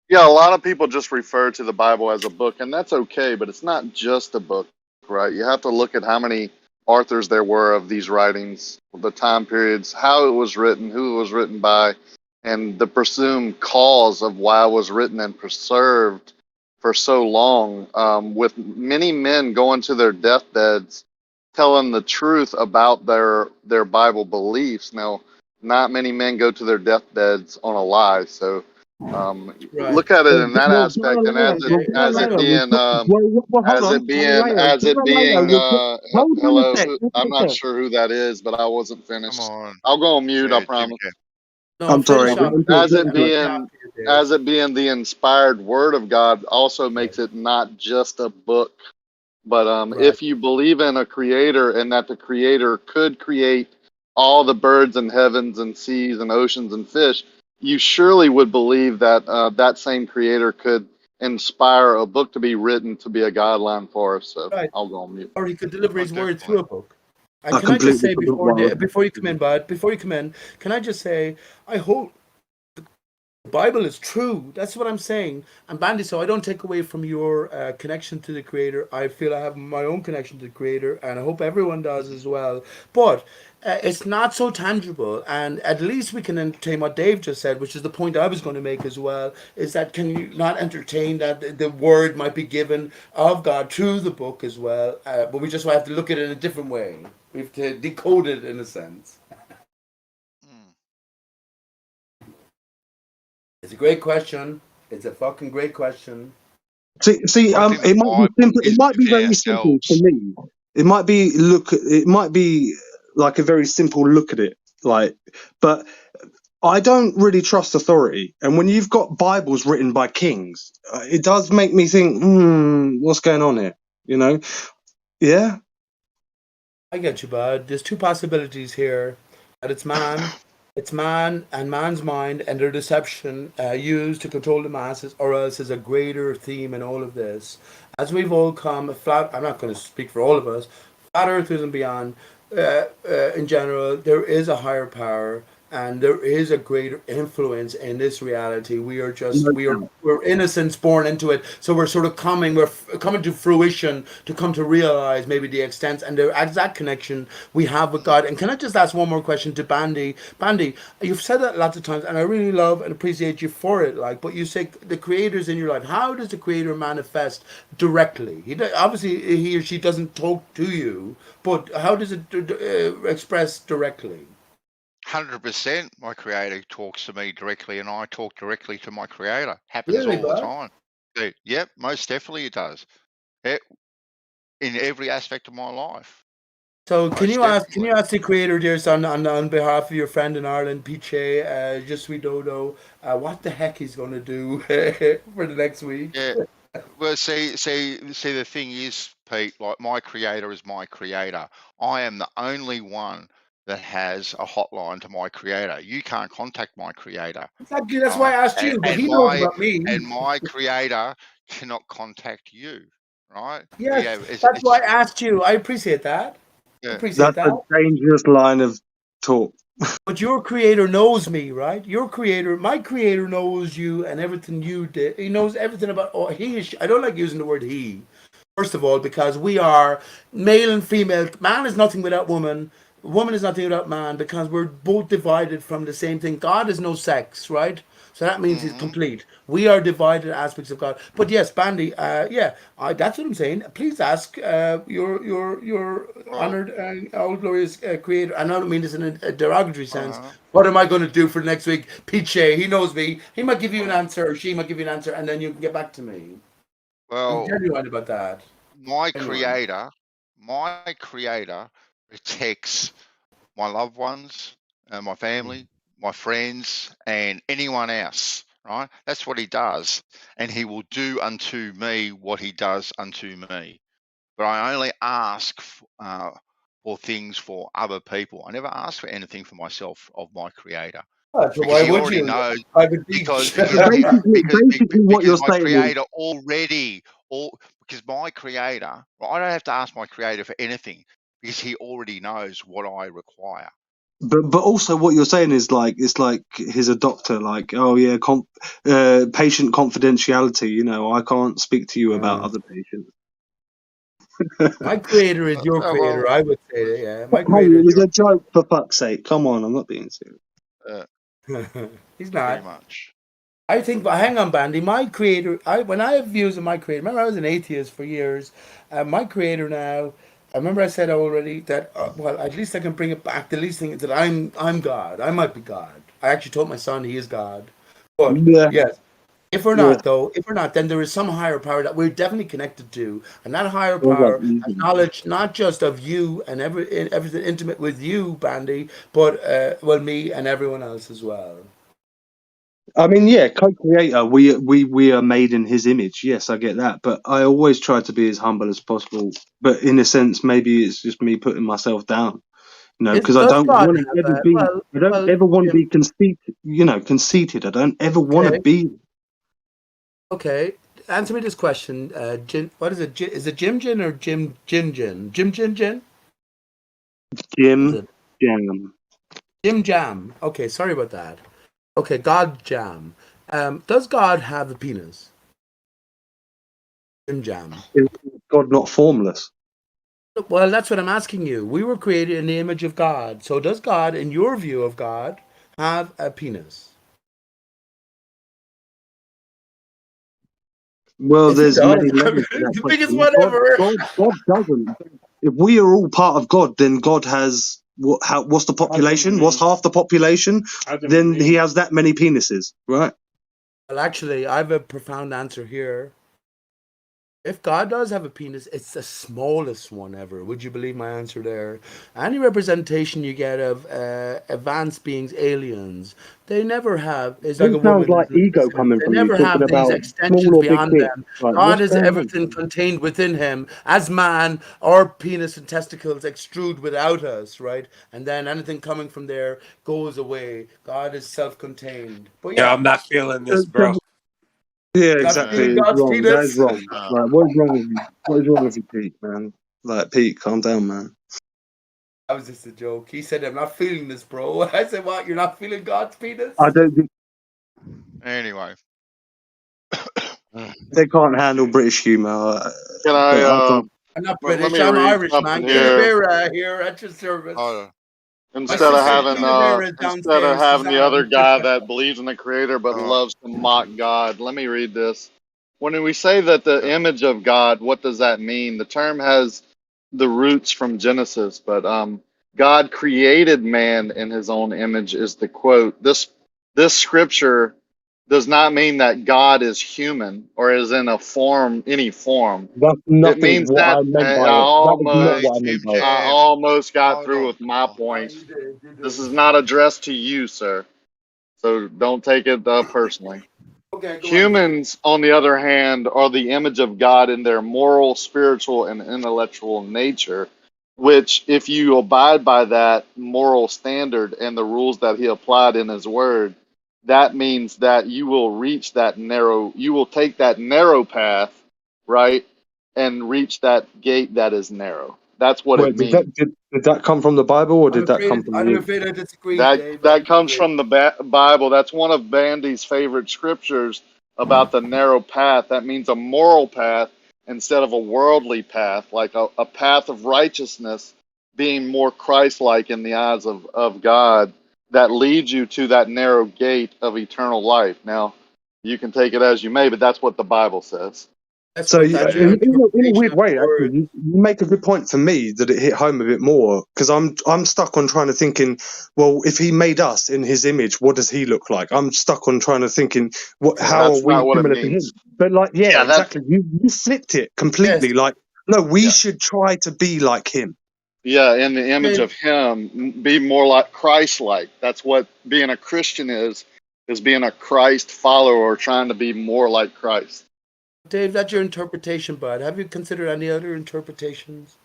Yeah, a lot of people just refer to the Bible as a book, and that's okay, but it's not just a book, right? You have to look at how many authors there were of these writings, the time periods, how it was written, who it was written by, and the presumed cause of why it was written and preserved for so long, with many men going to their deathbeds telling the truth about their Bible beliefs. Now, not many men go to their deathbeds on a lie, so look at it in that aspect, and as it being hello, I'm not sure who that is, but I wasn't finished. Come on. I'll go on mute, I promise. I'm sorry. As it being the inspired word of God also makes it not just a book, but if you believe in a creator and that the creator could create all the birds and heavens and seas and oceans and fish, you surely would believe that that same creator could inspire a book to be written to be a guideline for us. So I'll go on mute. Or he could deliver his word through a book. And can I just say before you come in, Bud, before you come in, can I just say, I hope the Bible is true. That's what I'm saying. And Bandy, so I don't take away from your connection to the Creator. I feel I have my own connection to the Creator, and I hope everyone does as well. But it's not so tangible, and at least we can entertain what Dave just said, which is the point I was going to make as well, is that can you not entertain that the word might be given of God through the book as well, but we just have to look at it in a different way. We have to decode it in a sense. It's a great question. It's a fucking great question. See, it might be simple. It might be very simple for me. It might be like a very simple look at it, but I don't really trust authority. And when you've got Bibles written by kings, it does make me think, what's going on here? You know? Yeah. I get you, bud. There's two possibilities here. That it's man and man's mind and their deception used to control the masses, or else there's a greater theme in all of this. As we've all come flat, I'm not going to speak for all of us, flat earthers and beyond, in general, there is a higher power and there is a greater influence in this reality. We're innocents born into it, so we're coming to fruition to come to realize maybe the extent and the exact connection we have with God. And can I just ask one more question to Bandy? Bandy, you've said that lots of times, and I really love and appreciate you for it. Like, but you say the Creator's in your life. How does the Creator manifest directly? Obviously, he or she doesn't talk to you, but how does it express directly? 100%. My creator talks to me directly, and I talk directly to my creator. Happens all the time. Yep, most definitely it does. In every aspect of my life. So can you ask the Creator, dear son, on behalf of your friend in Ireland, Piche, Je suis Dodo, what the heck he's going to do for the next week? Yeah. Well, see, the thing is, Pete, like, my creator is my creator. I am the only one that has a hotline to my creator. You can't contact my creator. Exactly, that's why I asked you, but he knows about me. And my creator cannot contact you, right? Yes, that's why I asked you. I appreciate that. Yeah. That's a dangerous line of talk. But your creator knows me, right? My creator knows you and everything you did. He knows everything about I don't like using the word he. First of all, because we are male and female. Man is nothing without woman. Woman is nothing without man, because we're both divided from the same thing. God is no sex, right? So that means he's complete. We are divided aspects of God. But yes, Bandy, that's what I'm saying. Please ask your honored and all glorious creator. I don't mean this in a derogatory sense. What am I going to do for next week? Pete Shea, he knows me. He might give you an answer, or she might give you an answer, and then you can get back to me. I'm Well, genuine about that. my Genuine. creator protects my loved ones, my family, my friends, and anyone else, right? That's what he does. And he will do unto me what he does unto me. But I only ask for things for other people. I never ask for anything for myself of my creator. So Because why he would already you? knows. Private Because beach. basically what you're my saying is creator already, because my creator, well, I don't have to ask my creator for anything because he already knows what I require. but also what you're saying is like it's like he's a doctor, like, oh yeah, patient confidentiality, you know, I can't speak to you about other patients. My creator is your creator, well, I would say. Yeah, my Hey, creator it is was your a joke, for fuck's sake. Come on, I'm not being serious. He's pretty not. much. I think, but hang on, Bandy. My creator, when I have views of my creator, remember I was an atheist for years. My creator now, I remember I said already that, well, at least I can bring it back. The least thing is that I'm God. I might be God. I actually told my son he is God. But Yeah, yes, if we're yeah. not though, if we're not, then there is some higher power that we're definitely connected to, and that higher Well, like, power has knowledge not just of you and everything intimate with you, Bandy, but well, me and everyone else as well. I mean, yeah, co-creator. We are made in his image. Yes, I get that, but I always try to be as humble as possible. But in a sense, maybe it's just me putting myself down, you know, because I Does don't God want to have ever a be. well? I don't Well, ever want to Jim. be conceited. You know, conceited. I don't ever want to Okay. be. Okay. Answer me this question. Jin, what is it? Is it Jim Jin or Jim Jin? Jim Jin Jin? Is Jim it Jam. Jim Jam? Okay, sorry about that. Okay, God Jam. Does God have a penis? Jim Jam. Is God not formless? Well, that's what I'm asking you. We were created in the image of God. So does God, in your view of God, have a penis? Well, If he there's does, many I levels to mean, that the biggest question. whatever. God doesn't. If we are all part of God, then God has what's the population? What's half the population? Then he has that many penises, right? Well, actually, I have a profound answer here. If God does have a penis, it's the smallest one ever. Would you believe my answer there? Any representation you get of advanced beings, aliens, they never have. It's like a It sounds woman. like ego coming They from you, never talking have these about small extensions or big beyond dick. them. Like, God what's is going on? everything contained within him. As man, our penis and testicles extrude without us, right? And then anything coming from there goes away. God is self-contained. But Yeah, yeah, I'm not feeling this, bro. Yeah, not exactly. feeling It's God's wrong. That is penis. wrong. Like, what is wrong with you? What is wrong with you, Pete, man? Like, Pete, calm down, man. That was just a joke. He said, I'm not feeling this, bro. I said, what? You're not feeling God's penis? I don't think Anyway. they can't handle British humour. But I can't. I'm not Let British. me I'm read Irish, man. something here. Kinavera here at your service. Oh, My sister Kinavera is Instead of downstairs. She's having the other on. guy that believes in the creator but loves to mock God, let me read this. When we say that the image of God, what does that mean? The term has the roots from Genesis, but God created man in his own image is the quote. This scripture does not mean that God is human or is in a form, any form. That's It nothing means what that I meant by it. That is not what I meant by it. I almost got Hold through on. with my point. This is not addressed to you, sir. So don't take it personally. Okay, go on. Humans, on the other hand, are the image of God in their moral, spiritual, and intellectual nature, which, if you abide by that moral standard and the rules that he applied in his word, that means that you will reach that narrow, you will take that narrow path, right, and reach that gate that is narrow. That's what it Wait, means. did that come from the Bible or I'm did that come afraid, from I'm you? afraid I disagree, That Dave. I that comes disagree. from the Bible. That's one of Bandy's favorite scriptures about the narrow path. That means a moral path instead of a worldly path, like a path of righteousness, being more Christ-like in the eyes of God. that leads you to that narrow gate of eternal life. Now, you can take it as you may, but that's what the Bible says. So in a weird way, actually, you make a good point for me that it hit home a bit more, because I'm stuck on trying to thinking, well, if he made us in his image, what does he look like? I'm stuck on trying to thinking, how That's are we not what it similar to him? means. But like, yeah, Yeah, exactly. You flipped it completely. Like, no, we should try to be like him. Yeah, in the image of him, be more like Christ-like. That's what being a Christian is being a Christ follower or trying to be more like Christ. Dave, that's your interpretation, bud. Have you considered any other interpretations?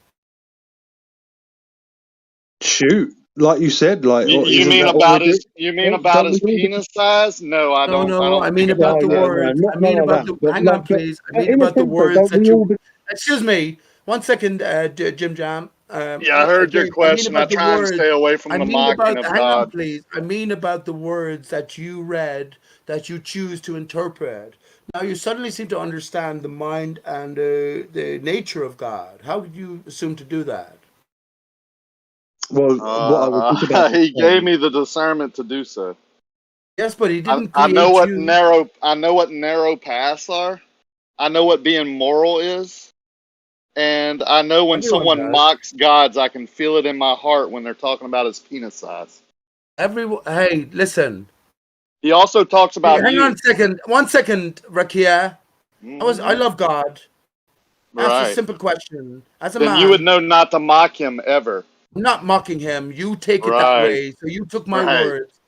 Shoot, like you said, like You mean about his? You mean about his penis size? No, I don't. No, I mean think about the that. words. I mean none of about that. the. Hang on, please. I mean in a about the sense, though, words don't that we all you. Excuse me. 1 second, Jim Jam. Yeah, I heard your Dave, question. I the try and words. stay away from I the mean mocking about. of Hang on, God. please. I mean about the words that you read that you choose to interpret. Now you suddenly seem to understand the mind and the nature of God. How did you assume to do that? Well, what I was thinking about. He gave me the discernment to do so. Yes, but he didn't I know create what you. narrow paths are. I know what being moral is. And I know when Everyone someone does. mocks gods, I can feel it in my heart when they're talking about his penis size. Hey, listen. He also talks about Hang you. on a second. 1 second, Rakia. I love God. Ask a Right. simple question. As a Then man, you would know not to mock him ever. I'm not mocking him. You take it that Right. way. So you took my Right. words.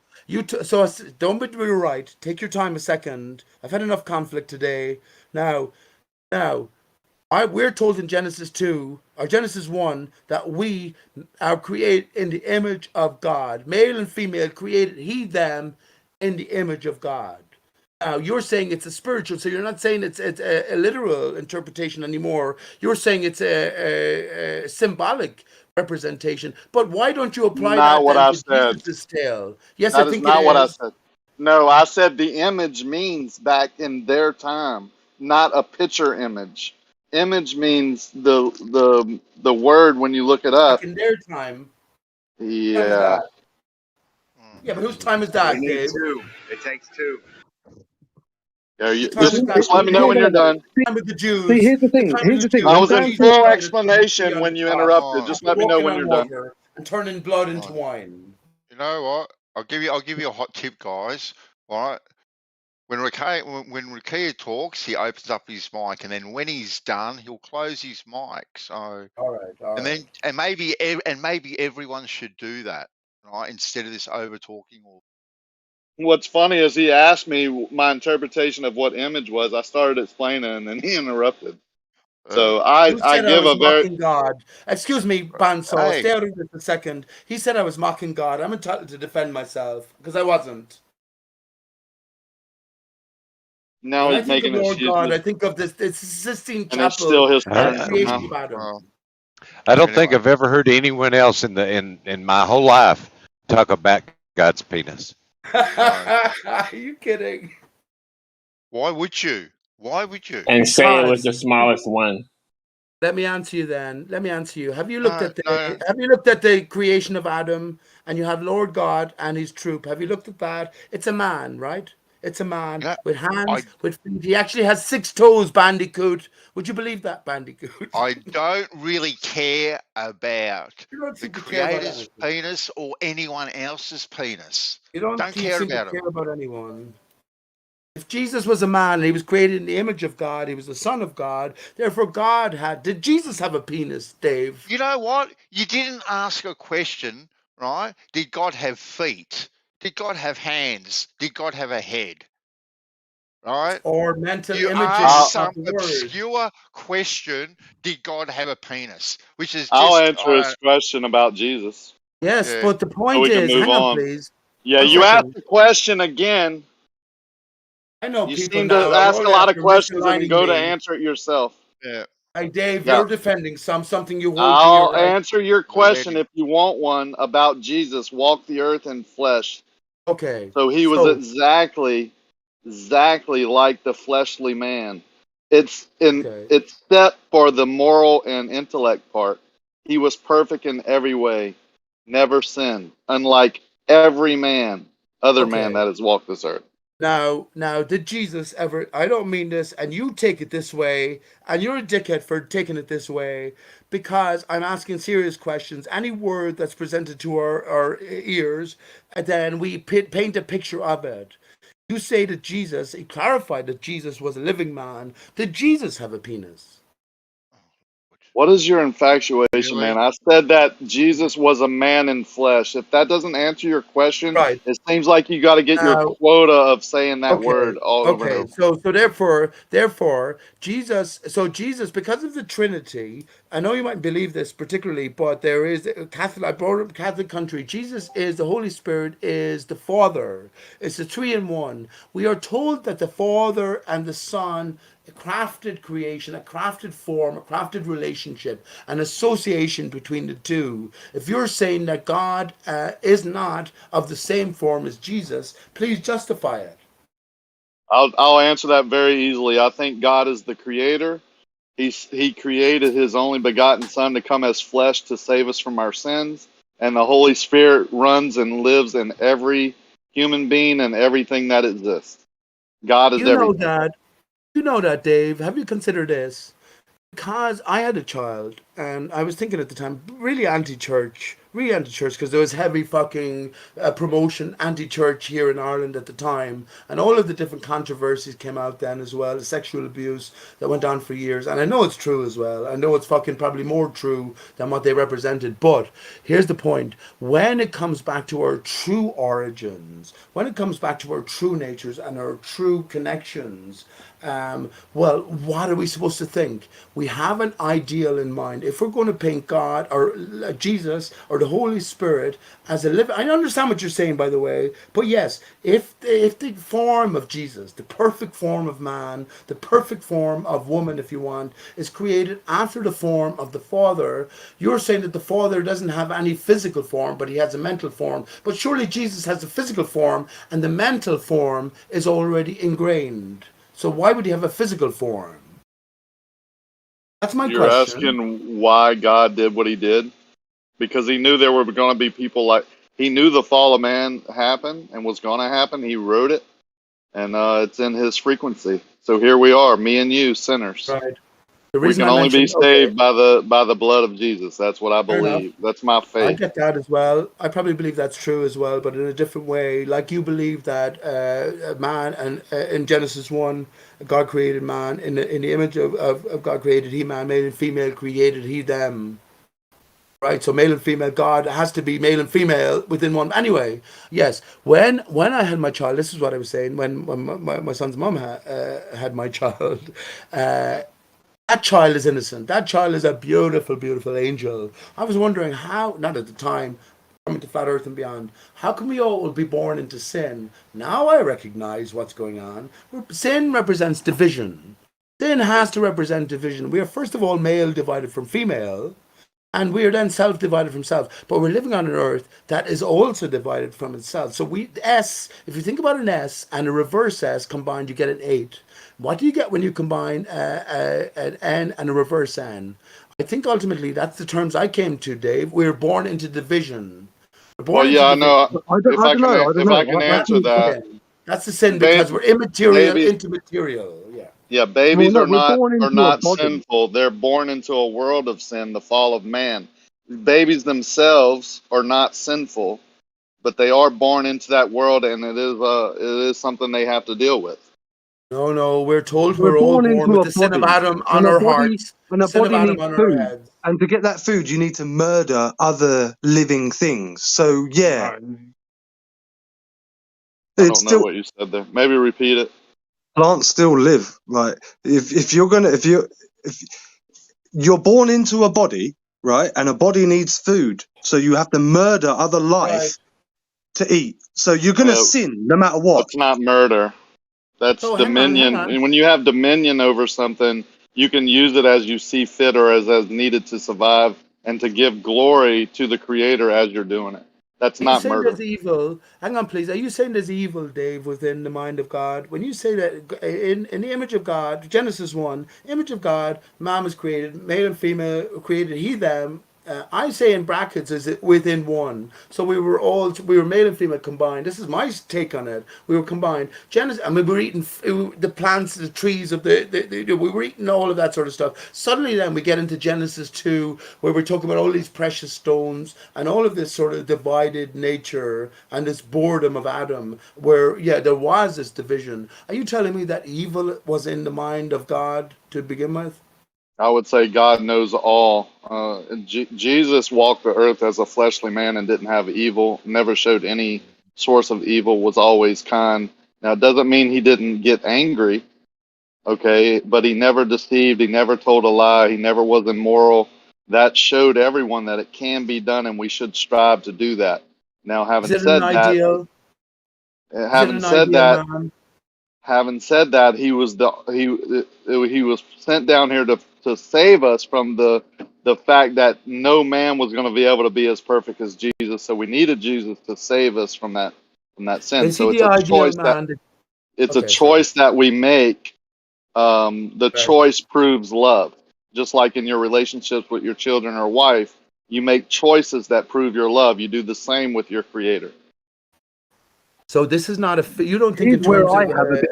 Don't be right. Take your time a second. I've had enough conflict today. Now, we're told in Genesis 2 or Genesis 1 that we are created in the image of God. Male and female created he them in the image of God. Now you're saying it's a spiritual, so you're not saying it's a literal interpretation anymore. You're saying it's a symbolic representation. But why don't you apply Not that what then I to said. Jesus' tale? Yes, That I is think not it what I is. said. No, I said the image means back in their time, not a picture image. Image means the word when you look it up. Back in their time. Yeah. Yeah, but whose time is that, We need Dave? two. It takes two. Yeah, Just let me know when you're done. Time with the Jews. See, here's the thing. I was in full explanation when you interrupted. Just let me know Walking when on you're done. water and turning blood into wine. You know what? I'll give you a hot tip, guys. All right. When Rakia talks, he opens up his mic, and then when he's done, he'll close his mic. So, and maybe everyone should do that, right? Instead of this over talking or. What's funny is he asked me my interpretation of what image was. I started explaining, and then he interrupted. So Who I said I give was a very mocking God? Excuse me, Banso. Hey. Stay out of this a second. He said I was mocking God. I'm entitled to defend myself because I wasn't. now When I he's think of making Lord God, I excuses, think of this Sistine and it's Chapel still his and turn. the creation of Adam. I don't think I've ever heard anyone else in my whole life talk about God's penis. Are you kidding? Why would you? Why would you? And say it was the smallest one. Let me answer you then. Let me answer you. Have you looked at the creation of Adam, and you have Lord God and his troop? Have you looked at that? It's a man, right? It's a man with hands, with feet. He actually has 6 toes, Bandicoot. Would you believe that, Bandicoot? I don't really care about the care about creator's penis or anyone else's penis. You don't care seem to about care them. about anyone. If Jesus was a man and he was created in the image of God, he was the Son of God, therefore God had. Did Jesus have a penis, Dave? You know what? You didn't ask a question, right? Did God have feet? Did God have hands? Did God have a head? Right? Or mental You images asked of some the word. obscure question, did God have a penis? Which is I'll just answer his question about Jesus. Yes, Yeah. but the So point we can is, move hang on, on. please. Yeah, 1 you second. asked the question again. I know You people seem now to are ask a all lot of after questions and misaligning go to me. answer it yourself. Yeah. Hey, Dave, Yeah. you're defending something you hold I'll dear. Right? answer your question if you want one about Jesus walk the earth in flesh. Okay. So he was exactly like the fleshly man. It's except for the moral and intellect part. He was perfect in every way, never sinned. Unlike every man, other man Okay. that has walked this earth. Now, did Jesus ever? I don't mean this, and you take it this way, and you're a dickhead for taking it this way, because I'm asking serious questions. Any word that's presented to our ears, and then we paint a picture of it. You say that Jesus, he clarified that Jesus was a living man. Did Jesus have a penis? What is your infatuation, Really? man? I said that Jesus was a man in flesh. If that doesn't answer your question, Right. it seems like you got to get your Now, quota of saying that okay, word all over and okay. over. So therefore, Jesus. So Jesus, because of the Trinity, I know you might believe this particularly, but there is a Catholic. I brought up Catholic country. Jesus is the Holy Spirit, is the Father. It's the three in one. We are told that the Father and the Son crafted creation, a crafted form, a crafted relationship, an association between the two. If you're saying that God is not of the same form as Jesus, please justify it. I'll answer that very easily. I think God is the creator. He created his only begotten son to come as flesh to save us from our sins. And the Holy Spirit runs and lives in every human being and everything that exists. God is You know everything. that. You know that, Dave. Have you considered this? Because I had a child, and I was thinking at the time, really anti-church, because there was heavy fucking promotion anti-church here in Ireland at the time, and all of the different controversies came out then as well, the sexual abuse that went on for years, and I know it's true as well. I know it's fucking probably more true than what they represented, but here's the point. When it comes back to our true origins, when it comes back to our true natures and our true connections, well, what are we supposed to think? We have an ideal in mind. If we're going to paint God or Jesus or the Holy Spirit as a living, I understand what you're saying, by the way, but yes, if the form of Jesus, the perfect form of man, the perfect form of woman, if you want, is created after the form of the Father, you're saying that the Father doesn't have any physical form, but he has a mental form. But surely Jesus has a physical form, and the mental form is already ingrained. So why would he have a physical form? That's my You're question. asking why God did what he did? Because he knew there were going to be people like, he knew the fall of man happened and was going to happen. He wrote it, and it's in his frequency. So here we are, me and you, sinners. Right. The We reason can I only be mentioned, okay, saved by the blood of Jesus. That's what I fair enough. believe. That's my I faith. get that as well. I probably believe that's true as well, but in a different way. Like you believe that man and in Genesis 1, God created man in the image of God created he man, male and female created he them. Right, so male and female, God has to be male and female within one. Anyway, yes, when I had my child, this is what I was saying. When my son's mom had my child, that child is innocent. That child is a beautiful, beautiful angel. I was wondering how, not at the time, coming to flat Earth and beyond, how can we all be born into sin? Now I recognize what's going on. Sin represents division. Sin has to represent division. We are first of all male divided from female. And we are then self-divided from self. But we're living on an earth that is also divided from itself. So if you think about an S and a reverse S combined, you get an 8. What do you get when you combine an N and a reverse N? I think ultimately that's the terms I came to, Dave. We're born into division. We're born Well, into yeah, I division. know. If I can That's answer the that, sin. That's the sin because we're immaterial baby, into material. Yeah. yeah, Well, babies no, we're born are into a not body. sinful. They're born into a world of sin, the fall of man. Babies themselves are not sinful, but they are born into that world, and it is something they have to deal with. No, we're told We're we're all born born into with a the sin of body, Adam on our hearts, and the a sin of body Adam needs on our food. heads. And to get that food, you need to murder other living things. So yeah, I it's don't know still what you said there. Maybe repeat it. plants still live. Like if you're born into a body, right, and a body needs food, so you have to murder other Right. life to eat. So you're gonna sin no matter what. That's not murder. That's So hang on. dominion. And when you have dominion over something, you can use it as you see fit or as needed to survive and to give glory to the creator as you're doing it. That's Are you not saying murder. there's evil? Hang on, please. Are you saying there's evil, Dave, within the mind of God? When you say that in the image of God, Genesis 1, image of God, man was created, male and female created he them. I say in brackets, is it within one? So we were male and female combined. This is my take on it. We were combined. Genesis. I mean, we were eating the plants, the trees of we were eating all of that sort of stuff. Suddenly, then we get into Genesis 2, where we're talking about all these precious stones and all of this sort of divided nature and this boredom of Adam, where there was this division. Are you telling me that evil was in the mind of God to begin with? I would say God knows all. Jesus walked the earth as a fleshly man and didn't have evil, never showed any source of evil, was always kind. Now, it doesn't mean he didn't get angry, okay, but he never deceived, he never told a lie, he never was immoral. That showed everyone that it can be done, and we should strive to do that. Now, having said that, he was sent down here to save us from the fact that no man was going to be able to be as perfect as Jesus. So we needed Jesus to save us from that sin. So it's a choice that we make. The choice proves love. Just like in your relationships with your children or wife, you make choices that prove your love. You do the same with your Creator. So this is not you don't think in terms of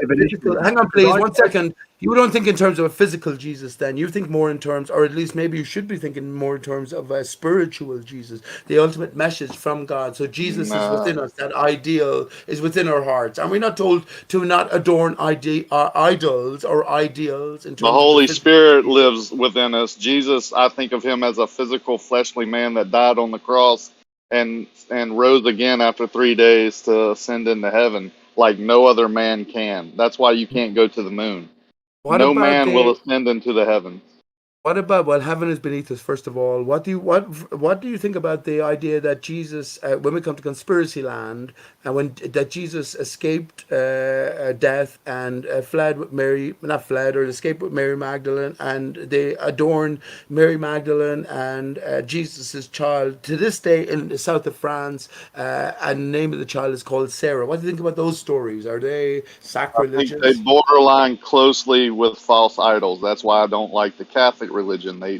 physical, hang on please, 1 second. You don't think in terms of a physical Jesus then. You think more in terms, or at least maybe you should be thinking more in terms of a spiritual Jesus, the ultimate message from God. So Jesus is within us. That ideal is within our hearts. And we're not told to not adorn idols or ideals. In terms the Holy Spirit lives within us. Jesus, I think of him as a physical fleshly man that died on the cross and rose again after 3 days to ascend into heaven like no other man can. That's why you can't go to the moon. No man will ascend into the heavens. What about, heaven is beneath us, first of all. What do you think about the idea that Jesus, when we come to conspiracy land, and that Jesus escaped death and fled with Mary, not fled, or escaped with Mary Magdalene, and they adorn Mary Magdalene and Jesus' child to this day in the south of France, and the name of the child is called Sarah. What do you think about those stories? Are they sacrilegious? I think they borderline closely with false idols. That's why I don't like the Catholic religion. They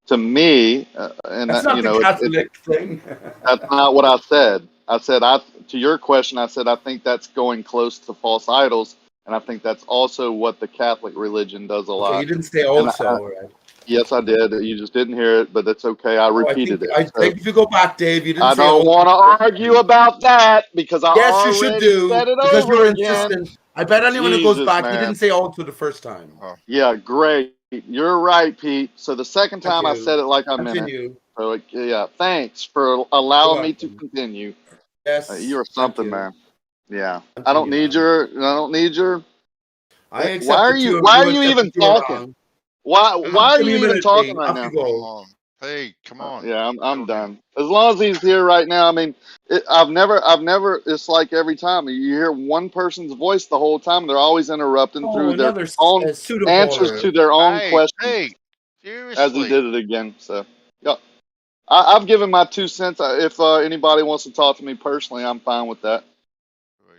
to me, and that's not the Catholic thing. That's not what I said. I said, to your question, I said I think that's going close to false idols, and I think that's also what the Catholic religion does a lot. You didn't say also, right? Yes, I did. You just didn't hear it, but that's okay. I repeated it. I think if you go back, Dave, you didn't. I don't want to argue about that because I you should do said it because over you're again. insistent. I bet anyone who goes back, you didn't say also the first time. Yeah, great. You're right, Pete. So the second time I said it like I meant it. So yeah, thanks for allowing me to continue. Yes, you're something, man. Yeah, I don't need your. I why are you even talking? Why are you even talking right now? Hey, come on. Yeah, I'm done. As long as he's here right now. I mean, I've never. It's like every time you hear one person's voice the whole time, they're always interrupting through their own answers to their own questions. Hey, seriously. As he did it again. So, yeah, I've given my 2 cents. If anybody wants to talk to me personally, I'm fine with that.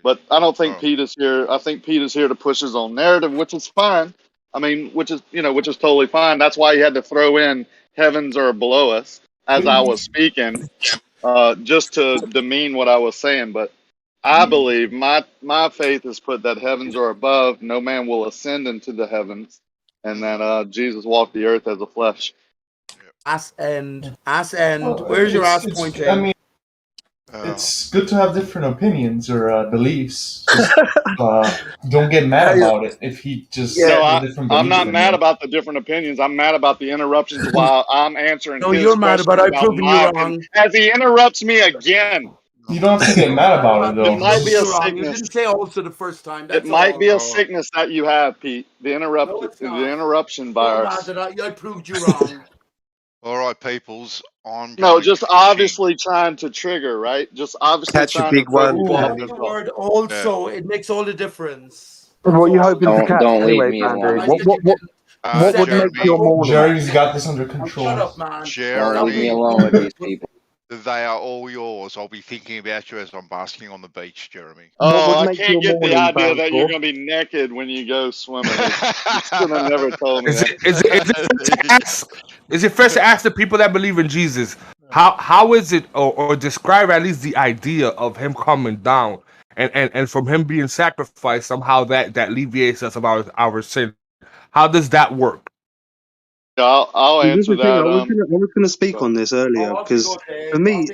But I don't think Pete is here. I think Pete is here to push his own narrative, which is fine. I mean, which is totally fine. That's why he had to throw in heavens are below us as I was speaking, just to demean what I was saying. But I believe my faith has put that heavens are above, no man will ascend into the heavens, and that Jesus walked the earth as a flesh. Ass end. Where's your ass point? I mean, it's good to have different opinions or beliefs. Just, don't get mad about it if he just I'm not mad about the different opinions. I'm mad about the interruptions while I'm answering his you're mad about I proving you wrong. As he interrupts me again. You don't have to get mad about it, though. It might be a sickness. You didn't say also the first time. It might be a sickness that you have, Pete. The interruption virus. I proved you wrong. All right, peoples. Just obviously trying to trigger, right? Just obviously catch trying a big to one. The word also, it makes all the difference. What are you hoping to catch anyway, me Bandy? What would make your morning? Jerry's got this under control. Shut up, man. Leave me alone with these people. They are all yours. I'll be thinking about you as I'm basking on the beach, Jeremy. What would I make can't your get the morning, idea that you're Bangor? going to be naked when you go swimming. You should have never told me Is that. it first to ask the people that believe in Jesus, how is it, or describe at least the idea of him coming down and from him being sacrificed, somehow that alleviates us of our sin. How does that work? I'll Well, this is answer the thing. that. I was gonna speak on this earlier because for me,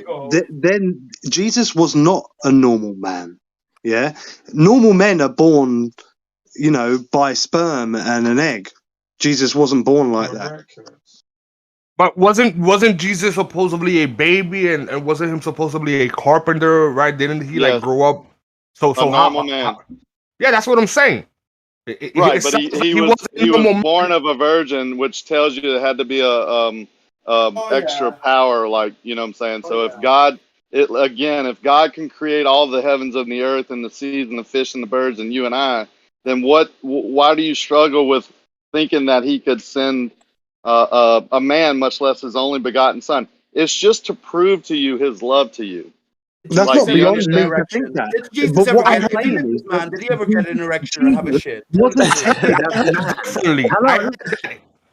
then Jesus was not a normal man. Yeah, normal men are born, by sperm and an egg. Jesus wasn't born like that. But wasn't Jesus supposedly a baby, and wasn't him supposedly a carpenter, right? Didn't he Yes. grow up? So A normal man. yeah, that's what I'm saying. Right, It but sounds like he wasn't a was normal man. born of a virgin, which tells you it had to be a extra power, like, you know what I'm saying. So if God, if God can create all the heavens and the earth and the seas and the fish and the birds and you and I, then why do you struggle with thinking that He could send a man, much less His only begotten Son? It's just to prove to you His love to you. That's Like, not do you beyond me understand? to think that. Did Jesus But ever what I'm get saying is man? Did he ever get an erection or have a Jesus shit? wasn't tempted as a man. Hello,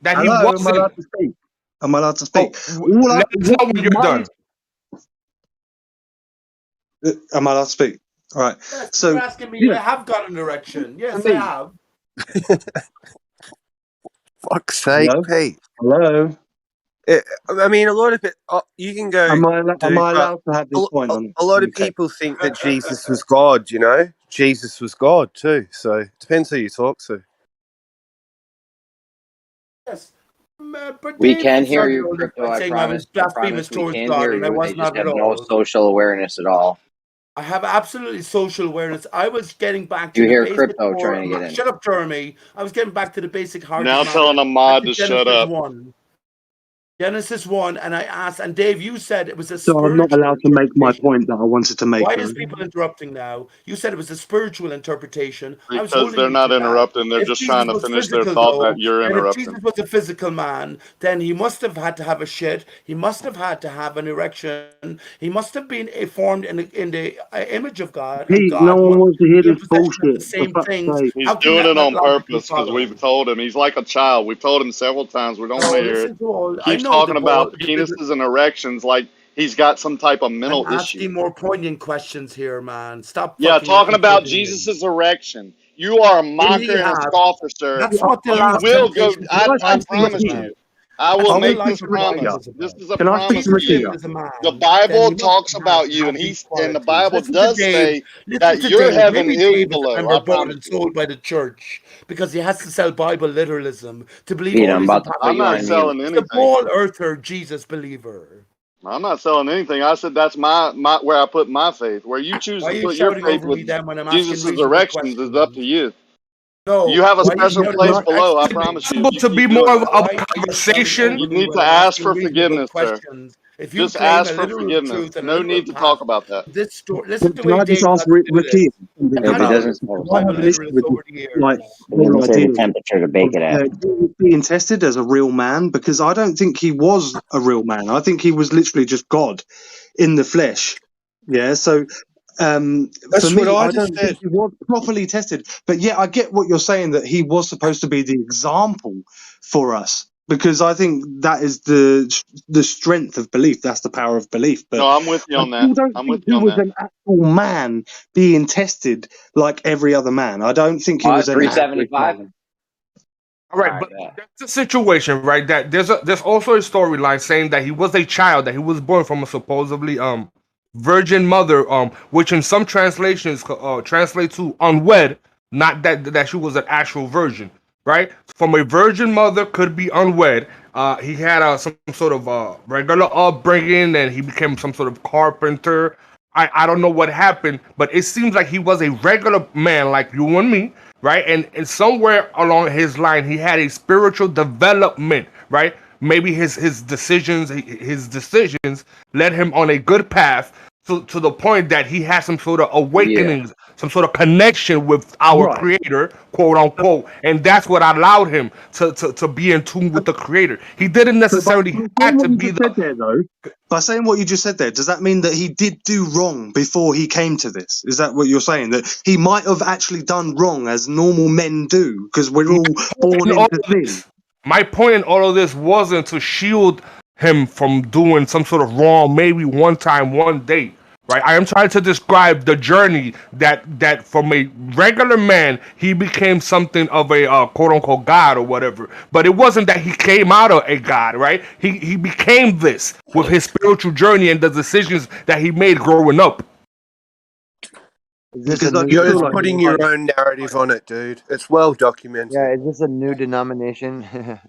that he hello. Am I wasn't. allowed to speak? Am I allowed to speak? Let us know when you're done. Am I allowed to speak? All right. Yes, So you're asking me. I have got an erection. Yes, I have. Fuck's sake, Hello? Pete. Hello. I mean, a lot of it. You can go. Am I dude, allowed to have this point on? a lot of Okay. people think that Jesus was God. You know, Jesus was God too. So it depends who you talk to. Yes. But We Dave can hear started you, earlier Crypto. by I saying I promise. was I blasphemous promise we towards can God, hear and I you. was They just not at have no all. social awareness at all. I have absolutely social awareness. I was getting back to You the hear basic Crypto core. trying to get in. Shut up, Jeremy. I was getting back to the basic heart now of matter. telling a mod to Back shut Genesis up. 1. Genesis 1, and I asked, and Dave, you said it was a So I'm not spiritual allowed to make my interpretation. point that I wanted to make. Why Though. is people interrupting now? You said it was a spiritual interpretation. I was Because holding they're you not to that. interrupting. They're If just Jesus trying to was finish their physical, thought that though, you're then if interrupting. Jesus was a physical man, then he must have had to have a shit. He must have had to have an erection. He must have been formed in the image of God, and Pete, no God one must wants to hear be in this possession of the bullshit. For same fuck's things. sake. He's How can doing that it on logically purpose because follow? we've told him. He's like a child. We've told him several times. We don't want No, to hear it. listen to all. He I keeps know the talking about ball. penises and erections like he's got some type of I'm mental issue. asking more poignant questions here, man. Stop Yeah, fucking talking about insulting me. Jesus' erection. You are a Will he mocker and a have? scoffer, sir. That's what the You last will go. temptation Can I I speak to promise Rakia? you. I That's will what the make speak life this to of Brian promise. Rakia. was This about. is a Can I speak promise to to Jesus you. lived Rakia? as a man. The Then Bible he must talks have had about to you, have and these the qualities. Bible Listen to does Dave. say Listen that to your Dave. heaven Maybe is Dave is a below. I member bought promise and you. sold by the church because he has to sell Bible literalism to believe Pete, all I'm these about to put I'm you not on mute. selling He's a anything. ball earther Jesus believer. I'm not selling anything. I said that's my where I put my faith. Where you choose Why to are you put your shouting faith over with me then when I'm asking Jesus' reasonable erections is up to questions? you. No, You have a why are you special shouting place over? below. I Excuse me. promise you. If you To be keep more doing of that, a Why are you shouting conversation. over you me need when to I'm ask asking for reasonable forgiveness, sir. questions? If you Just claim ask a for literal forgiveness. truth and a No literal need to talk path, about that. this story, listen to the Can way I just Dave ask had to do this. Rakia something I Nobody about know it? doesn't Because supposed I I to have have do an that. issue literalists with this, over the like, years. It doesn't whole say the idea temperature to bake of it at. Jesus being tested as a real man, because I don't think he was a real man. I think he was literally just God in the flesh. Yeah, so for That's what me, I I just don't think said. he was properly tested. But yeah, I get what you're saying, that he was supposed to be the example for us, because I think that is the strength of belief. That's the power of belief. No, But I'm with you I on that. still don't I'm with think you he on was that. an actual man being tested like every other man. I don't think he What? was an average 375? man. All right, All right, but yeah. that's the situation, right? That there's also a storyline saying that he was a child, that he was born from a supposedly virgin mother, which in some translations translate to unwed, not that she was an actual virgin, right? From a virgin mother, could be unwed. He had some sort of regular upbringing, and he became some sort of carpenter. I don't know what happened, but it seems like he was a regular man like you and me, right? And somewhere along his line, he had a spiritual development, right? Maybe his decisions led him on a good path to the point that he had some sort of Yeah. awakenings, some sort of connection with our creator, quote unquote, and that's what allowed him to be in tune with the creator. He didn't necessarily have to be the. By saying what you just said there, does that mean that he did do wrong before he came to this? Is that what you're saying? That he might have actually done wrong as normal men do, because we're all born into sin? My point in all of this wasn't to shield him from doing some sort of wrong, maybe one time, one day. Right, I am trying to describe the journey that from a regular man he became something of a quote unquote god or whatever. But it wasn't that he came out of a god, right? He became this with his spiritual journey and the decisions that he made growing up. You're just putting your own narrative on it, dude. It's well documented. Yeah, is this a new denomination?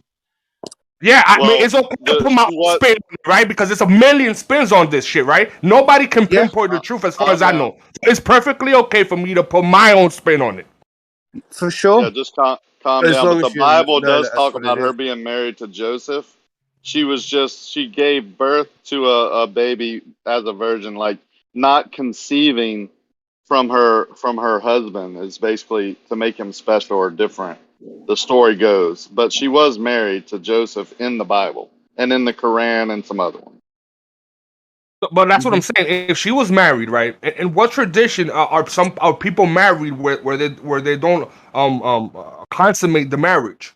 Yeah, I mean, it's okay to put my own spin on it, right? Because there's a million spins on this shit, right? Nobody can pinpoint the truth as far as I know. It's perfectly okay for me to put my own spin on it. For sure. Yeah, just calm As down. long But as the you Bible know does that's talk what about it her is. being married to Joseph. She gave birth to a baby as a virgin, like not conceiving from her husband is basically to make him special or different. The story goes, but she was married to Joseph in the Bible and in the Quran and some other ones. But that's what I'm saying. If she was married, right? In what tradition are people married where they don't consummate the marriage?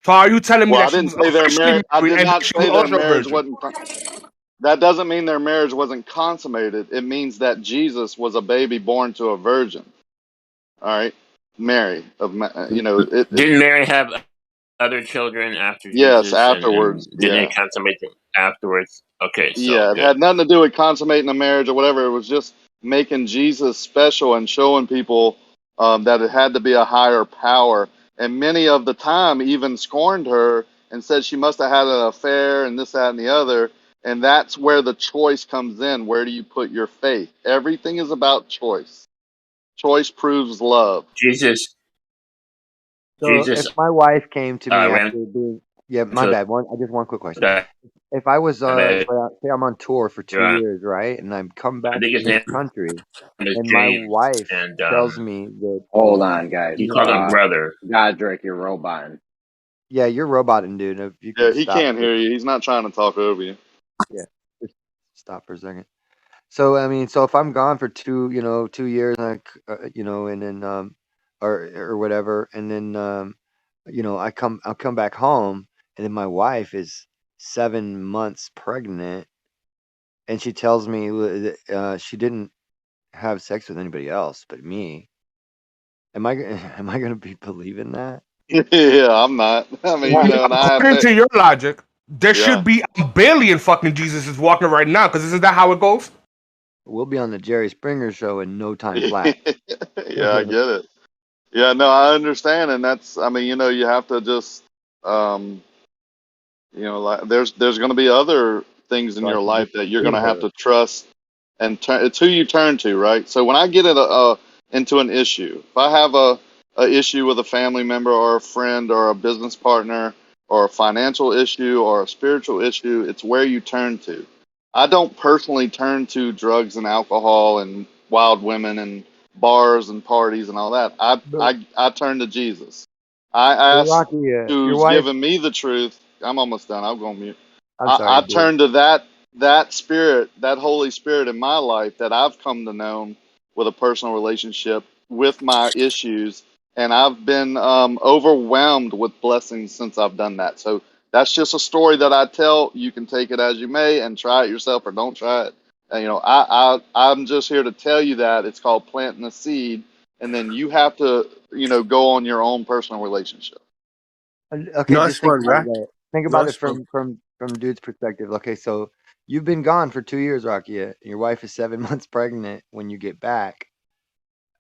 So are you telling me Well, that I she didn't was say their officially marriage. I married did and then not she was say their also a marriage virgin? wasn't. That doesn't mean their marriage wasn't consummated. It means that Jesus was a baby born to a virgin. All right, Mary Didn't Mary have other children after Yes, Jesus, afterwards. and didn't Yeah, it consummate them afterwards? Okay, so yeah. It good. had nothing to do with consummating a marriage or whatever. It was just making Jesus special and showing people that it had to be a higher power. And many of the time even scorned her and said she must have had an affair and this, that, and the other. And that's where the choice comes in. Where do you put your faith? Everything is about choice. Choice proves love. Jesus. So if my wife came to me ran after being, yeah, my to bad. Just one quick question. the If I was, I say I'm on tour for 2 years, right, and I'm come back think to his this name country, is and my James, wife and tells me that, Hold on, guys. he called him brother. Godric, you're roboting. yeah, you're roboting, dude. If you Yeah, could he stop, can't hear you. He's not trying to talk over you. yeah, just stop for a second. So I mean, so if I'm gone for 2 years, like, and then or whatever, and then I'll come back home, and then my wife is 7 months pregnant, and she tells me that she didn't have sex with anybody else but me. Am I gonna be believing that? Yeah, I'm not. I mean, and I have According to. to your logic, there Yeah. should be a billion fucking Jesuses walking right now. Because isn't that how it goes? We'll be on the Jerry Springer show in no time flat. Yeah, I get it. Yeah, no, I understand, and that's. I mean, you have to just, like there's going to be other things in your life that you're going to have to trust, and it's who you turn to, right? So when I get into an issue, if I have a issue with a family member or a friend or a business partner or a financial issue or a spiritual issue, it's where you turn to. I don't personally turn to drugs and alcohol and wild women and bars and parties and all that. I turn to Jesus. I ask Rocky, your who's wife. given me the truth. I'm almost done. I'll go on mute. I'm sorry, I dude. turn to that spirit, that Holy Spirit in my life that I've come to know with a personal relationship with my issues, and I've been overwhelmed with blessings since I've done that. So that's just a story that I tell. You can take it as you may and try it yourself or don't try it. And, I'm just here to tell you that it's called planting a seed, and then you have to, go on your own personal relationship. Okay, Nice just think one, about Rack. it. Think about Nice it one. from dude's perspective. Okay, so you've been gone for 2 years, Rocky. And your wife is 7 months pregnant when you get back.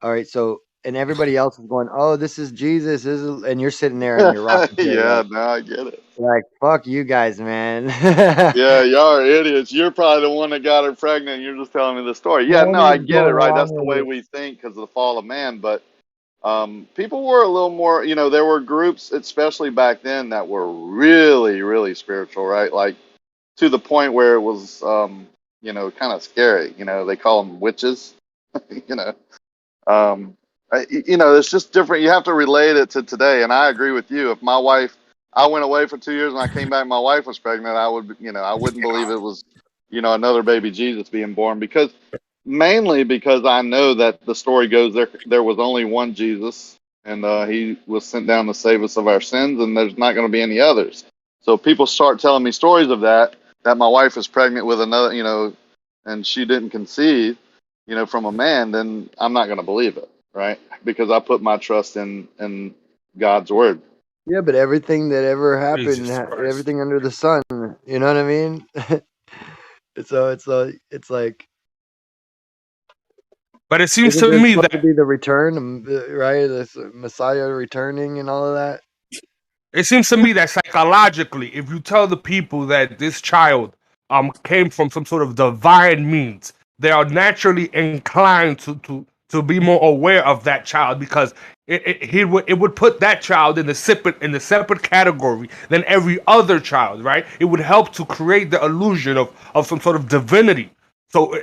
All right, so and everybody else is going, "Oh, this is Jesus," and you're sitting there in your rocking chair, Yeah, no, I get it. like fuck you guys, man. Yeah, y'all are idiots. You're probably the one that got her pregnant, and you're just telling me the story. Yeah, What no, I is get it, going right? on That's the way here? we think because of the fall of man. But people were a little more, there were groups, especially back then, that were really, really spiritual, right? Like to the point where it was, kind of scary. They call them witches, It's just different. You have to relate it to today. And I agree with you. If I went away for 2 years and I came back, my wife was pregnant, I wouldn't believe it was, another baby Jesus being born, mainly because I know that the story goes there was only one Jesus, and he was sent down to save us of our sins, and there's not going to be any others. So if people start telling me stories of that my wife is pregnant with another, and she didn't conceive, from a man, then I'm not going to believe it, right? Because I put my trust in God's word. Yeah, but everything that ever happened, everything under the sun, you know what I mean? So it's like. But it seems to me that to be the return, right? This Messiah returning and all of that. It seems to me that psychologically, if you tell the people that this child came from some sort of divine means, they are naturally inclined to be more aware of that child, because it would put that child in the separate category than every other child, right? It would help to create the illusion of some sort of divinity. So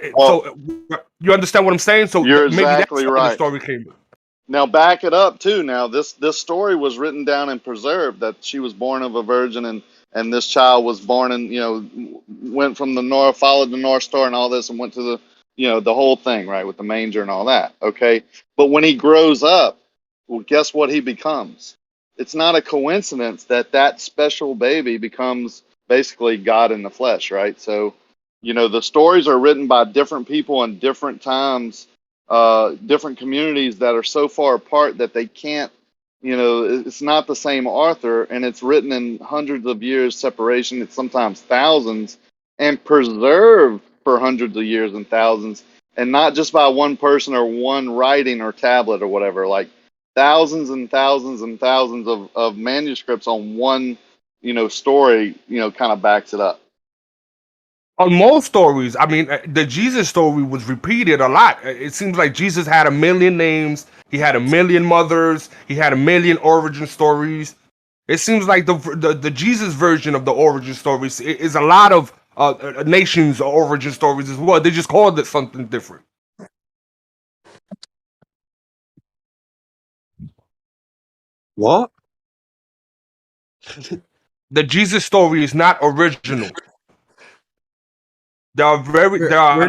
you understand what I'm saying? So you're maybe exactly that's how right. the story came. Now back it up too. Now this story was written down and preserved, that she was born of a virgin, and this child was born and went from the north, followed the North Star and all this, and went to the whole thing, right, with the manger and all that. Okay, but when he grows up, well, guess what he becomes? It's not a coincidence that special baby becomes basically God in the flesh, right? So, the stories are written by different people in different times. Different communities that are so far apart that they can't, it's not the same author, and it's written in hundreds of years separation. It's sometimes thousands, and preserved for hundreds of years and thousands, and not just by one person or one writing or tablet or whatever, like thousands and thousands and thousands of manuscripts on one, story, kind of backs it up. On most stories, I mean, the Jesus story was repeated a lot. It seems like Jesus had a million names. He had a million mothers. He had a million origin stories. It seems like the Jesus version of the origin stories is a lot of nations' origin stories as well. They just called it something different. What? The Jesus story is not original. There are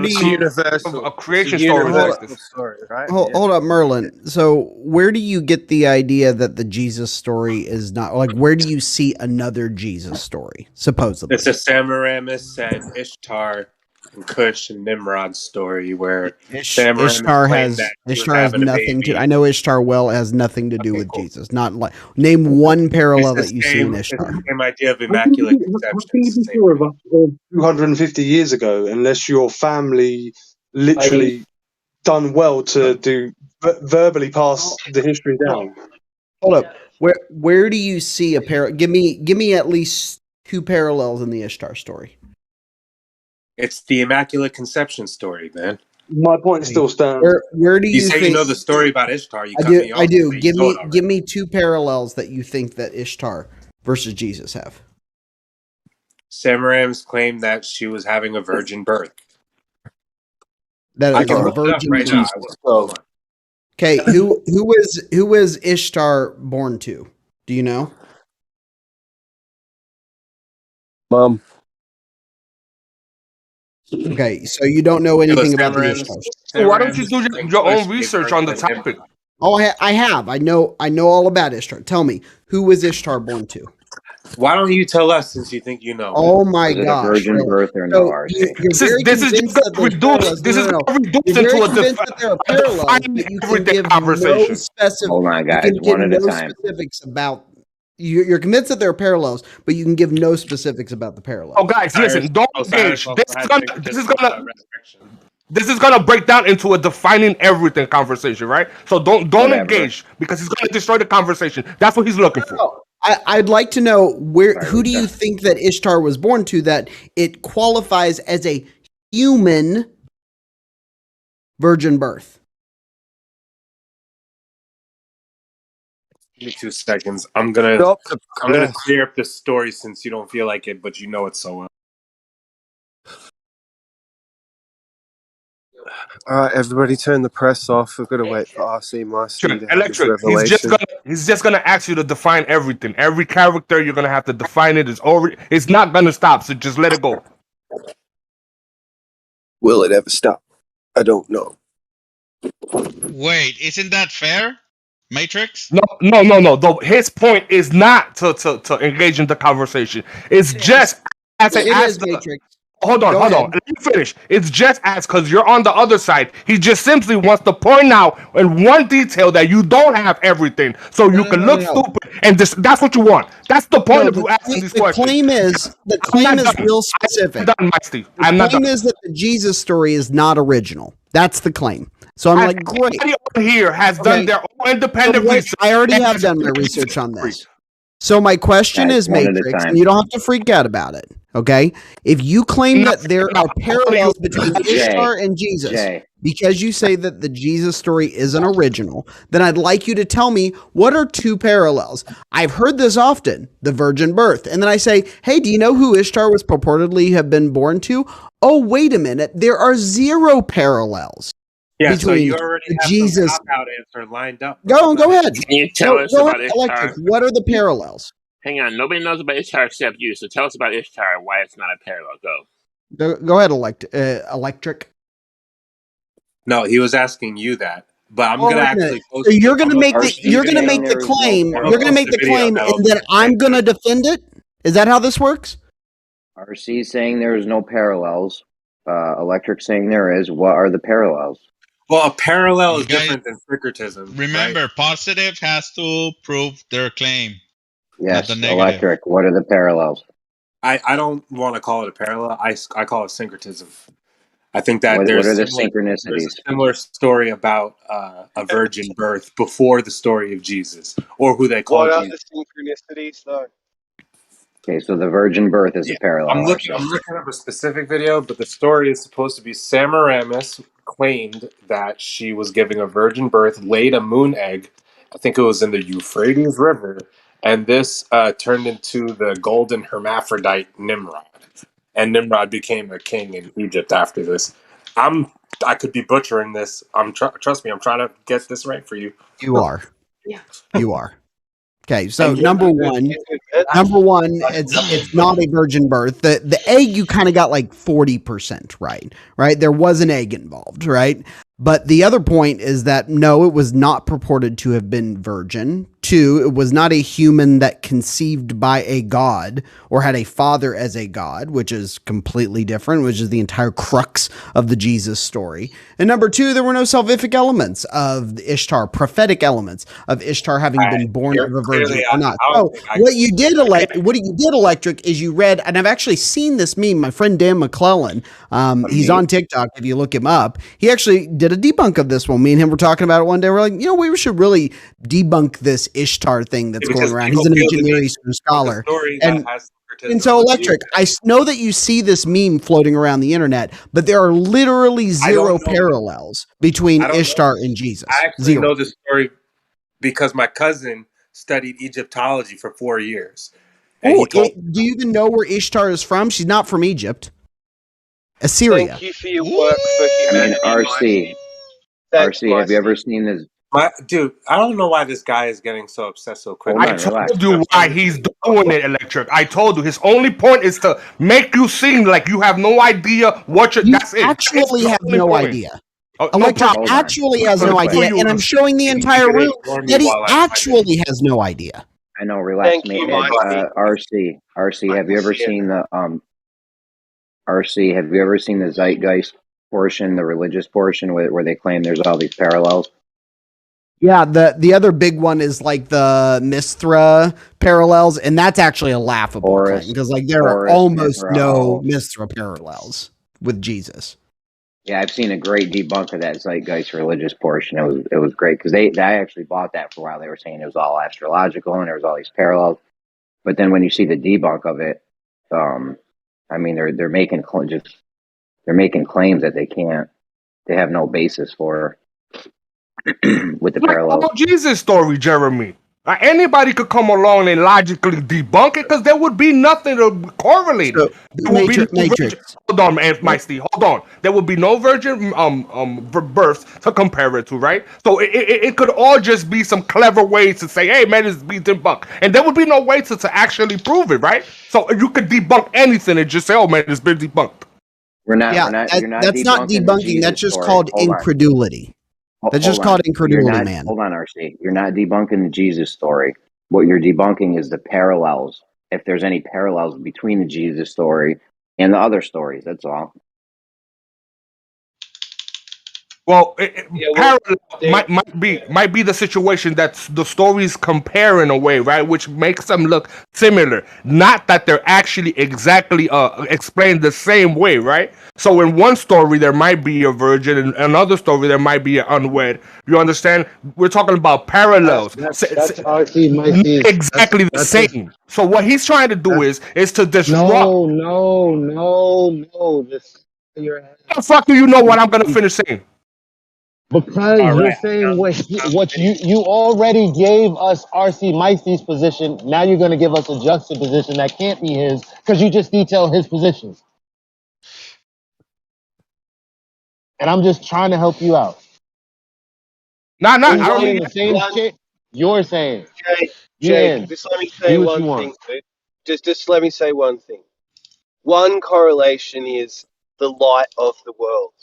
universal. a creation it's a story like universal this. story, right? Hold up, Merlin. So where do you get the idea that the Jesus story is not, like, where do you see another Jesus story, supposedly? It's a Semiramis and Ishtar and Cush and Nimrod story where Semiramis Ishtar claimed has that she was Ishtar has having a nothing baby. to. I know Ishtar well. It has nothing to do with Jesus. Not like, name one parallel that you see in Ishtar. It's the same idea of immaculate conception. It's the same Of 250 years ago, unless your family literally done well to do verbally pass the history down. Hold up. Where do you see a parallel? Give me at least two parallels in the Ishtar story. It's the Immaculate Conception story, man. My point still stands. Where do you say think, you know the story about Ishtar? You I cut do. me off. I do. You know it already. Give me two parallels that you think that Ishtar versus Jesus have. Semiramis claimed that she was having a virgin birth. That I is can a look it up virgin right now. Hold on. Okay, who was Ishtar born to? Do you know? Mom. Okay, so you don't know anything about the Ishtar. So why don't you do your own research on the topic? Oh, I have. I know all about Ishtar. Tell me, who was Ishtar born to? Why don't you tell us, since you think you know? Oh my Was it gosh! a virgin really? birth or So no? RC? This is just going to reduce. This is going to reduce into a defining everything conversation. Hold on, guys. You can give One at a no time. specifics about. You're convinced that there are parallels, but you can give no specifics about the parallels. Oh, guys, listen! Don't engage. This is gonna break down into a defining everything conversation, right? So don't engage, because he's gonna destroy the conversation. That's what he's looking for. No, I'd like to know who do you think that Ishtar was born to, that it qualifies as a human virgin birth? Give me 2 seconds. I'm gonna clear up the story since you don't feel like it, but you know it so well. All right, everybody, turn the press off. We've got to wait for RC Master to have his Electric. revelation. He's just gonna ask you to define everything. Every character you're gonna have to define it. It's not gonna stop. So just let it go. Will it ever stop? I don't know. Wait, isn't that fair, Matrix? No. His point is not to engage in the conversation. It's just as It as is the. Matrix. Hold on. Let me finish. It's just as because you're on the other side. He just simply wants to point out in one detail that you don't have everything, so you can look stupid, and that's what you want. That's the point of you asking these questions. The claim is real specific. I'm done, Steve. I'm not claim done. is that the Jesus story is not original. That's the claim. So I'm like, great. Everybody over here has done their own independent research. I already have done my research on this. So my question is, Matrix, and you don't have to freak out about it, okay? If you claim that there are parallels between Ishtar and Jesus, because you say that the Jesus story isn't original, then I'd like you to tell me what are two parallels. I've heard this often, the virgin birth. And then I say, hey, do you know who Ishtar was purportedly have been born to? Oh, wait a minute. There are 0 parallels. Yeah, so between you already have Jesus. some cop-out answer lined up. Go ahead. Can you tell us about Ishtar? Electric, what are the parallels? Hang on, nobody knows about Ishtar except you. So tell us about Ishtar and why it's not a parallel. Go ahead, Electric. No, he was asking you that, but I'm gonna actually. So you're gonna make the claim. You're gonna make the claim, and then I'm gonna defend it. Is that how this works? RC saying there is no parallels. Electric saying there is. What are the parallels? Well, a parallel is different than syncretism. Remember, positive has to prove their claim. Yes, not the negative. Electric. What are the parallels? I don't want to call it a parallel. I call it syncretism. I think that What there's are the there's synchronicities? a similar story about a virgin birth before the story of Jesus, or who they call What are Jesus. the synchronicities, though? Okay, so the virgin birth is a parallel. I'm looking up a specific video, but the story is supposed to be Semiramis claimed that she was giving a virgin birth, laid a moon egg. I think it was in the Euphrates River, and this turned into the golden hermaphrodite Nimrod, and Nimrod became a king in Egypt after this. I could be butchering this. Trust me, I'm trying to get this right for you. You are. You are. Okay, so number one, it's not a virgin birth. The egg you kind of got like 40% right? There was an egg involved, right? But the other point is that no, it was not purported to have been virgin. 2, it was not a human that conceived by a god or had a father as a god, which is completely different, which is the entire crux of the Jesus story. And number 2, there were no salvific elements of the Ishtar, prophetic elements of Ishtar having been born of a virgin or not. So what you did, Electric, is you read, and I've actually seen this meme. My friend Dan McClellan, he's on TikTok. If you look him up, he actually did a debunk of this one. Me and him were talking about it one day. We're like, we should really debunk this Ishtar thing that's going around. He's an engineering scholar. And so, Electric, I know that you see this meme floating around the internet, but there are literally 0 parallels between Ishtar and Jesus. I actually know this story because my cousin studied Egyptology for 4 years. Do you even know where Ishtar is from? She's not from Egypt. Assyria. Thank you for your work for humanity. RC, have you ever seen this? Dude, I don't know why this guy is getting so obsessed so quickly. I told you why he's doing it, Electric. I told you. His only point is to make you seem like you have no idea what you're... That's it. Actually have no idea. Electric actually has no idea, and I'm showing the entire room that he actually has no idea. I know, relax, mate. RC, have you ever seen the RC? Have you ever seen the zeitgeist portion, the religious portion, where they claim there's all these parallels? Yeah, the other big one is like the Mithra parallels, and that's actually a laughable claim because there are almost no Mithra parallels with Jesus. Yeah, I've seen a great debunk of that zeitgeist religious portion. It was great because I actually bought that for a while. They were saying it was all astrological and there was all these parallels, but then when you see the debunk of it, they're making claims that they have no basis for with the parallels. About Jesus story, Jeremy. Anybody could come along and logically debunk it because there would be nothing to correlate it. There would be no virgin. Hold on, Maisty. Hold on. There would be no virgin births to compare it to, right? So it could all just be some clever ways to say, hey, man, it's being debunked. And there would be no way to actually prove it, right? So you could debunk anything and just say, oh, man, it's been debunked. You're not that's not debunking. That's just called incredulity. That's just called incredulity, man. Hold on, RC. You're not debunking the Jesus story. What you're debunking is the parallels. If there's any parallels between the Jesus story and the other stories, that's all. Well, parallel might be the situation that the stories compare in a way, right? Which makes them look similar. Not that they're actually exactly explained the same way, right? So in one story there might be a virgin, in another story there might be an unwed. You understand? We're talking about parallels. That's RC Mikey's exactly the same. So what he's trying to do is to disrupt. No. How the fuck do you know what I'm gonna finish saying? Because you're saying what you already gave us RC Meisty's position. Now you're going to give us a juxtaposition that can't be his because you just detailed his positions. And I'm just trying to help you out. I don't mean the same shit you're saying. Jake, just let me say one thing, dude. Just let me say one thing. One correlation is the light of the world.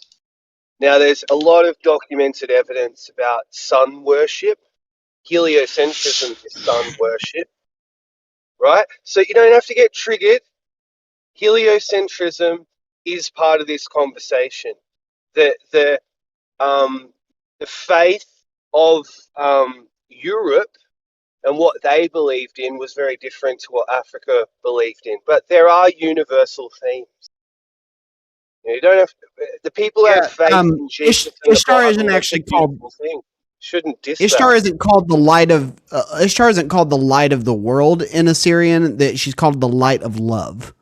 Now, there's a lot of documented evidence about sun worship. Heliocentrism is sun worship, right? So you don't have to get triggered. Heliocentrism is part of this conversation. The faith of Europe and what they believed in was very different to what Africa believed in. But there are universal themes. You don't have the people who have faith in Jesus. Ishtar isn't actually called. Shouldn't diss Ishtar that. isn't called the light of. Ishtar isn't called the light of the world in Assyrian. That she's called the light of love.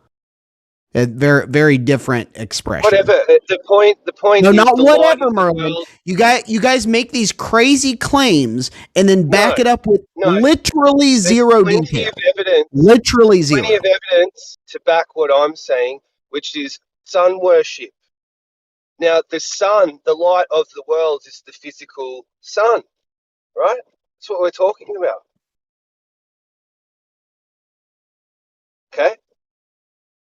A very, very different expression. Whatever. The point. No, is not the whatever, Merlin. You guys make these crazy claims and then back it up with literally zero detail. Literally zero. Plenty of evidence to back what I'm saying, which is sun worship. Now, the sun, the light of the world, is the physical sun, right? That's what we're talking about. Okay?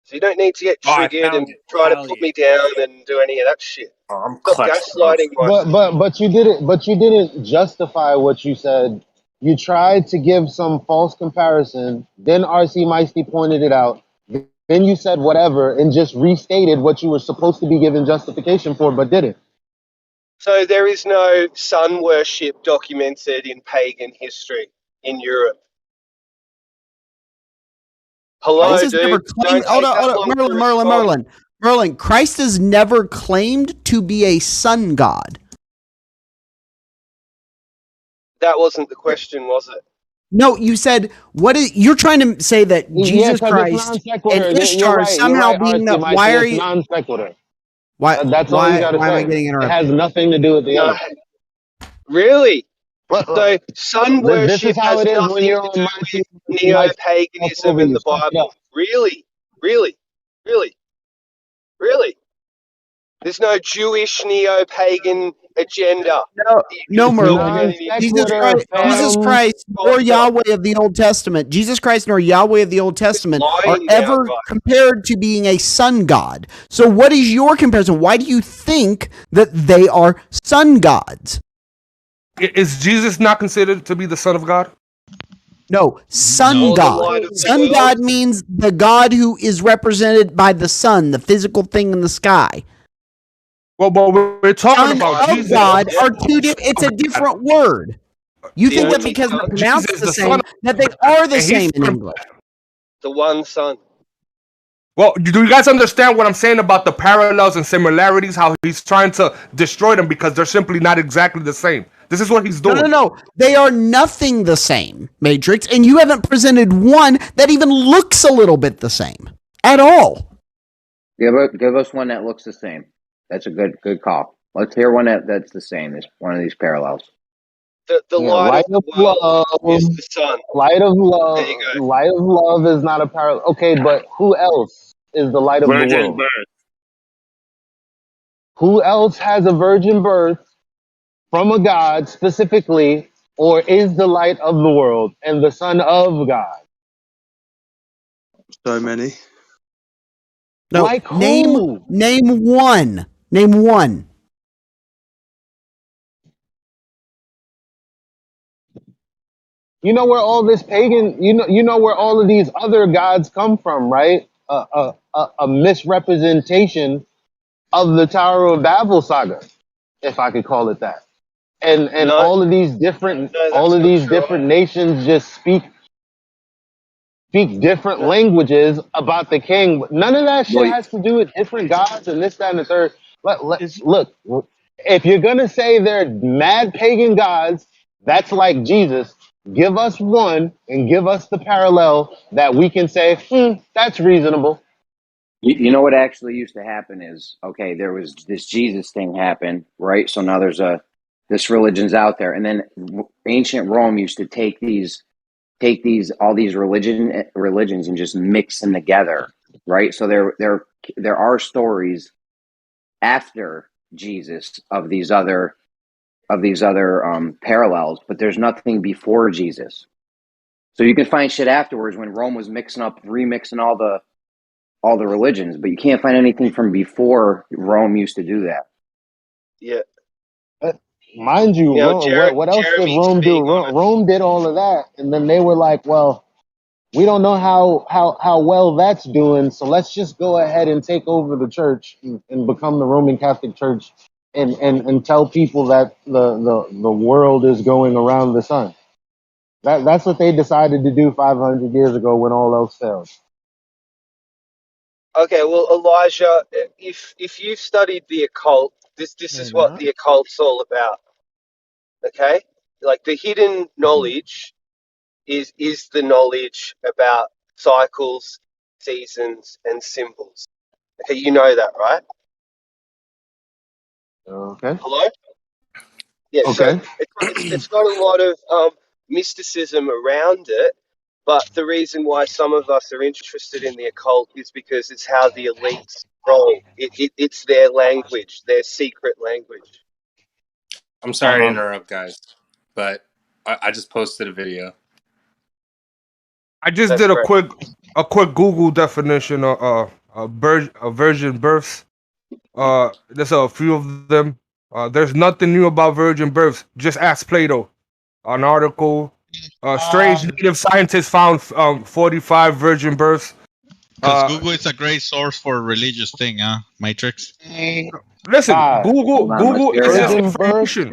So you don't need to get triggered and try to put me down and do any of that shit. Stop gaslighting myself. But you didn't justify what you said. You tried to give some false comparison. Then RC Meisty pointed it out. Then you said whatever and just restated what you were supposed to be given justification for, but didn't. So there is no sun worship documented in pagan history in Europe. Hello, Christ has never claimed. Hold on, Merlin. Christ has never claimed to be a sun god. That wasn't the question, was it? No, you said you're trying to say that Jesus Christ and Ishtar somehow being the. Why are you non sequitur? Why? That's all you got to say. Why am I getting interrupted? It has nothing to do with the other. Really? So sun worship has nothing to do with neo-paganism in the Bible. Really? There's no Jewish neo-pagan agenda. No, Merlin. Jesus Christ, nor Yahweh of the Old Testament. Jesus Christ nor Yahweh of the Old Testament are ever compared to being a sun god. So what is your comparison? Why do you think that they are sun gods? Is Jesus not considered to be the Son of God? No, sun god. Sun god means the God who is represented by the sun, the physical thing in the sky. Well, we're talking about Jesus. God are two. It's a different word. You think that because they're pronounced the same, that they are the same in English? The one son. Well, do you guys understand what I'm saying about the parallels and similarities? How he's trying to destroy them because they're simply not exactly the same. This is what he's doing. No. They are nothing the same, Matrix, and you haven't presented one that even looks a little bit the same at all. Give us one that looks the same. That's a good call. Let's hear one that's the same as one of these parallels. The light of the world is the sun. Light of love. There you go. Light of love is not a parallel. Okay, but who else is the light of the Virgin world? birth. Who else has a virgin birth from a God specifically, or is the light of the world and the Son of God? So many. No, Like who? Name one. Name one. You know where all this pagan, you know where all of these other gods come from, right? A misrepresentation of the Tower of Babel saga, if I could call it that. And No. all of these different different nations just speak different languages about the king. But none of that shit has to do with different gods and this, that, and the third. Look, if you're gonna say they're mad pagan gods, that's like Jesus. Give us one and give us the parallel that we can say, that's reasonable. You know what actually used to happen is, okay, there was this Jesus thing happen, right? So now there's this religion's out there, and then ancient Rome used to take all these religions and just mix them together, right? So there are stories after Jesus of these other parallels, but there's nothing before Jesus. So you can find shit afterwards when Rome was remixing all the religions, but you can't find anything from before Rome used to do that. Yeah. Mind you, what else did Rome do? Rome did all of that, and then they were like, well, we don't know how well that's doing, so let's just go ahead and take over the church and become the Roman Catholic Church and tell people that the world is going around the sun. That's what they decided to do 500 years ago when all else failed. Okay, well, Elijah, if you've studied the occult, this is what the occult's all about. Okay, like the hidden knowledge is the knowledge about cycles, seasons, and symbols. Okay, you know that, right? Okay. Hello? Yeah. Okay. So it's got a lot of mysticism around it, but the reason why some of us are interested in the occult is because it's how the elites roll. It's their language, their secret language. I'm sorry to interrupt, guys, but I just posted a video. I just did a quick Google definition of virgin births. There's a few of them. There's nothing new about virgin births. Just ask Plato. An article. Strange native scientists found 45 virgin births. Because Google is a great source for a religious thing, huh? Matrix. Listen, Google is information.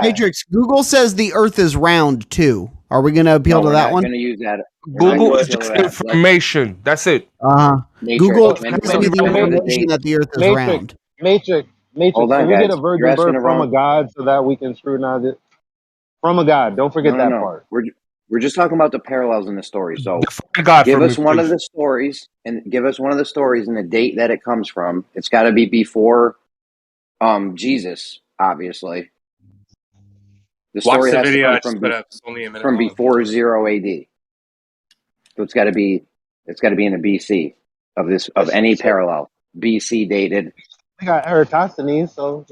Matrix. Google says the Earth is round too. Are we going to appeal to that one? Going to use that. Google is just information. That's it. Google gives me the information that the Earth is round. Matrix. Hold on, can we guys. get a virgin birth from a god so that we can scrutinize it? From a god. Don't forget that part. We're just talking about the parallels in the story. So God give us one of the stories and the date that it comes from. It's got to be before Jesus, obviously. The story has to come from before 0 AD. So it's got to be in the BC of any parallel. BC dated. We got Eratosthenes, so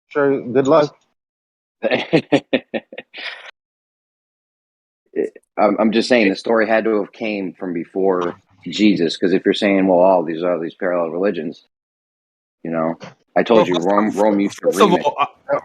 sure. Good luck. I'm just saying the story had to have came from before Jesus, because if you're saying, well, all these are these parallel religions, I told you Rome used to remix.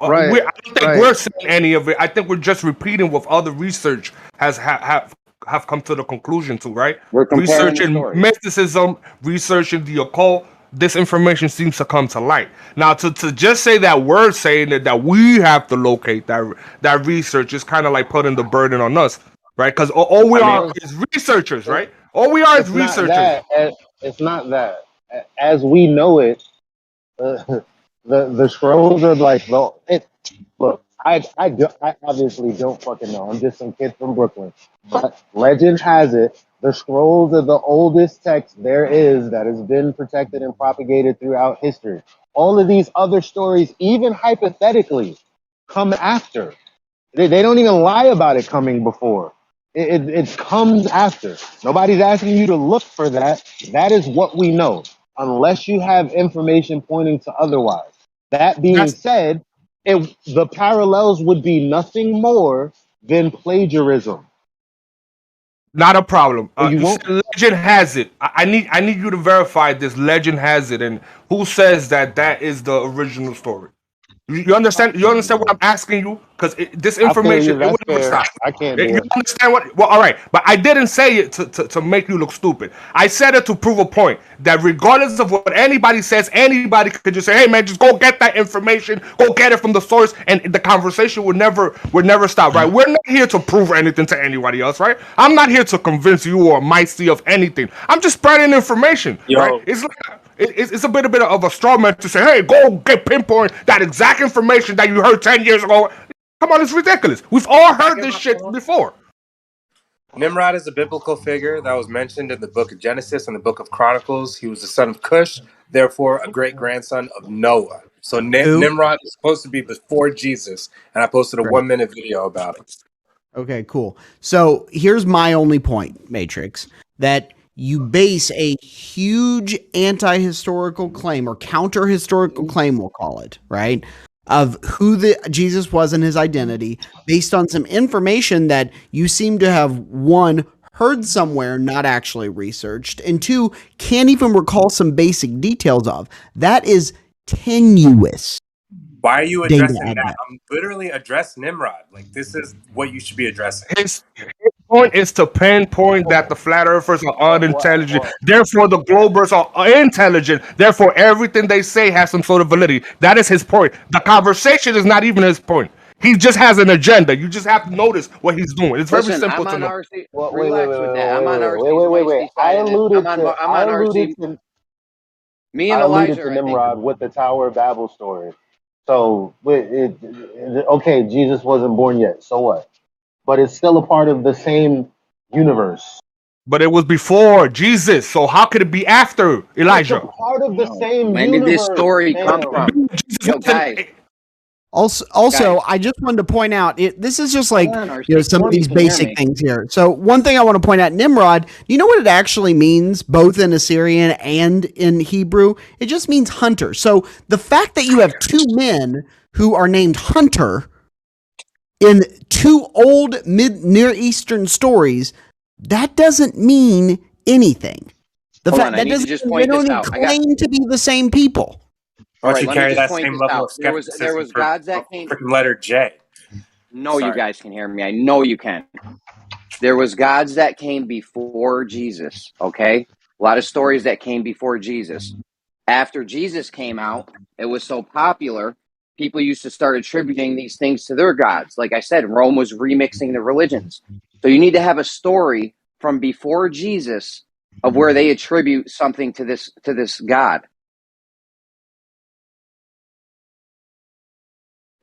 I don't think we're saying any of it. I think we're just repeating what other research have come to the conclusion to, right? We're researching mysticism, researching the occult. This information seems to come to light. Now, to just say that we're saying that we have to locate that research is kind of like putting the burden on us, right? Because all we are is researchers, right? All we are is researchers. It's not that. As we know it, the scrolls are like, look, I obviously don't fucking know. I'm just some kid from Brooklyn. But legend has it, the scrolls are the oldest text there is that has been protected and propagated throughout history. All of these other stories, even hypothetically, come after. They don't even lie about it coming before. It comes after. Nobody's asking you to look for that. That is what we know, unless you have information pointing to otherwise. That being said, the parallels would be nothing more than plagiarism. Not a problem. You You won't. said legend has it. I need you to verify this. Legend has it, and who says that is the original story? You understand? You understand what I'm asking you? Because this I feel you. information, it That's would never fair. stop. I can't do You it. understand what? Well, all right, but I didn't say it to make you look stupid. I said it to prove a point that regardless of what anybody says, anybody could just say, "Hey, man, just go get that information, go get it from the source," and the conversation would never stop. Right? We're not here to prove anything to anybody else, right? I'm not here to convince you or Micey of anything. I'm just spreading information, right? It's like it's a bit of a straw man to say, "Hey, go get pinpoint that exact information that you heard 10 years ago." Come on, it's ridiculous. We've all heard this shit before. Nimrod is a biblical figure that was mentioned in the book of Genesis and the book of Chronicles. He was the son of Cush, therefore a great grandson of Noah. So Nimrod is supposed to be before Jesus, and I posted a 1-minute video about it. Okay, cool. So here's my only point, Matrix, that you base a huge anti-historical claim or counter-historical claim, we'll call it, right, of who Jesus was and his identity based on some information that you seem to have, one, heard somewhere, not actually researched, and two, can't even recall some basic details of. That is tenuous. Why are you addressing that? I'm literally addressing Nimrod. Like, this is what you should be addressing. His point is to pinpoint that the flat earthers are unintelligent. Therefore, the globers are intelligent. Therefore, everything they say has some sort of validity. That is his point. The conversation is not even his point. He just has an agenda. You just have to notice what he's doing. It's very simple to know. RC, relax with that. I'm on RC's I side. alluded I'm to. on RC. Me and Elijah to Nimrod with the Tower of Babel story. So, okay, Jesus wasn't born yet. So what? But it's still a part of the same universe. But it was before Jesus, so how could it be after Elijah? It's a part of the same When universe. did this story come from? Yo, guys. Also, I just wanted to point out, this is just like, some of these basic things here. So one thing I want to point out, Nimrod, you know what it actually means, both in Assyrian and in Hebrew? It just means hunter. So the fact that you have two men who are named Hunter in two old Near Eastern stories, that doesn't mean anything. The fact that doesn't they don't even claim to be the same people. Why don't you carry that same level of skepticism there was gods that came. Freaking letter J. No, you guys can hear me. I know you can. There was gods that came before Jesus. Okay, a lot of stories that came before Jesus. After Jesus came out, it was so popular, people used to start attributing these things to their gods. Like I said, Rome was remixing the religions. So you need to have a story from before Jesus of where they attribute something to this god.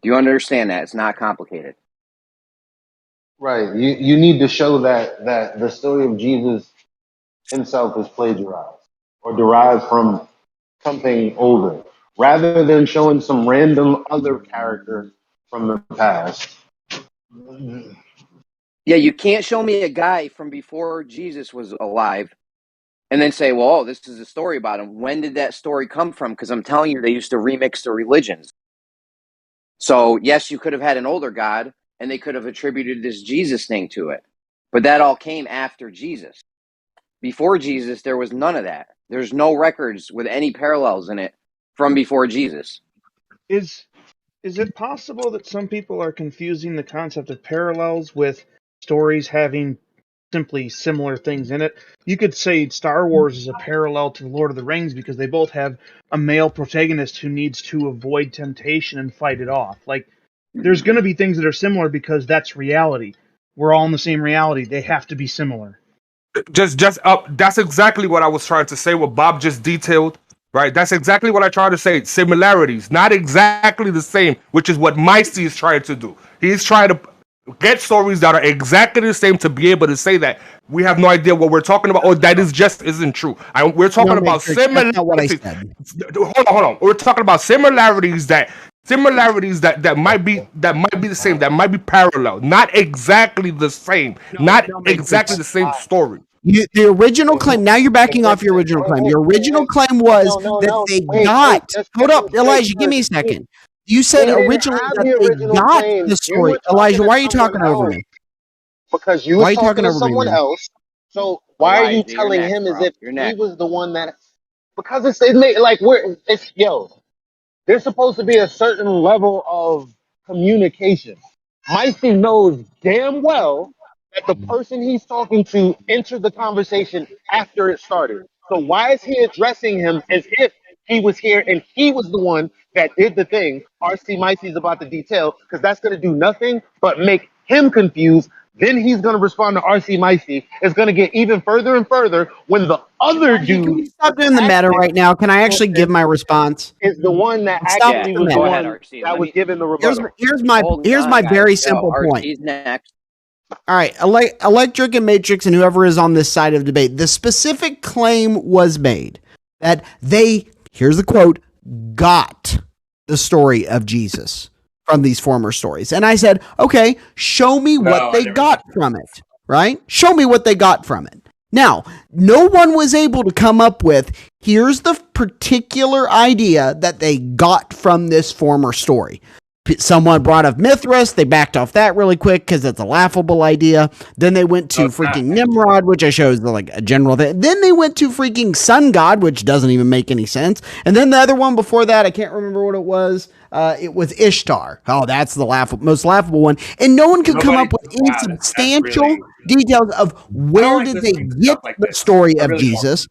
Do you understand that? It's not complicated. Right. You need to show that the story of Jesus himself is plagiarized or derived from something older, rather than showing some random other character from the past. Yeah, you can't show me a guy from before Jesus was alive and then say, well, this is a story about him. When did that story come from? Because I'm telling you, they used to remix the religions. So, yes, you could have had an older God, and they could have attributed this Jesus thing to it. But that all came after Jesus. Before Jesus, there was none of that. There's no records with any parallels in it from before Jesus. Is it possible that some people are confusing the concept of parallels with stories having simply similar things in it? You could say Star Wars is a parallel to Lord of the Rings because they both have a male protagonist who needs to avoid temptation and fight it off. Like, there's going to be things that are similar because that's reality. We're all in the same reality. They have to be similar. Just up. That's exactly what I was trying to say. What Bob just detailed, right? That's exactly what I tried to say. Similarities, not exactly the same, which is what Micey is trying to do. He's trying to get stories that are exactly the same to be able to say that we have no idea what we're talking about, or that is just isn't true. We're talking about similarities. Hold on. We're talking about similarities that similarities that might be the same, that might be parallel, not exactly the same, not exactly the same story. The original claim. Now you're backing off your original claim. Your original claim was that they got. Hold up, Elijah. Give me a second. You said originally that they got the story. Elijah, why are you talking over me? Because you Why were are you talking to over me, someone man? else. So why are you Elijah, you're telling next, him as bro. if You're he next. was the one that? Because it made like there's supposed to be a certain level of communication. Micey knows damn well that the person he's talking to entered the conversation after it started. So why is he addressing him as if he was here and he was the one that did the thing RC Micey's about to detail? Because that's going to do nothing but make him confused. Then he's going to respond to RC Micey. It's going to get even further and further when the other dude Stop doing the meta right now. Can I actually give my response? is the one that Stop actually the was the meta. one that was given the rebuttal. Here's my very simple point. RC's next. All right, Electric and Matrix and whoever is on this side of the debate. The specific claim was made that they, here's the quote, got the story of Jesus from these former stories. And I said, okay, show me what they got from it, right? Show me what they got from it. Now, no one was able to come up with, here's the particular idea that they got from this former story. Someone brought up Mithras. They backed off that really quick because it's a laughable idea. Then they went to freaking Nimrod, which I show is like a general thing. Then they went to freaking Sun God, which doesn't even make any sense. And then the other one before that, I can't remember what it was. It was Ishtar. Oh, that's the most laughable one. And no one could come up with any substantial details of where did they get the story of Jesus,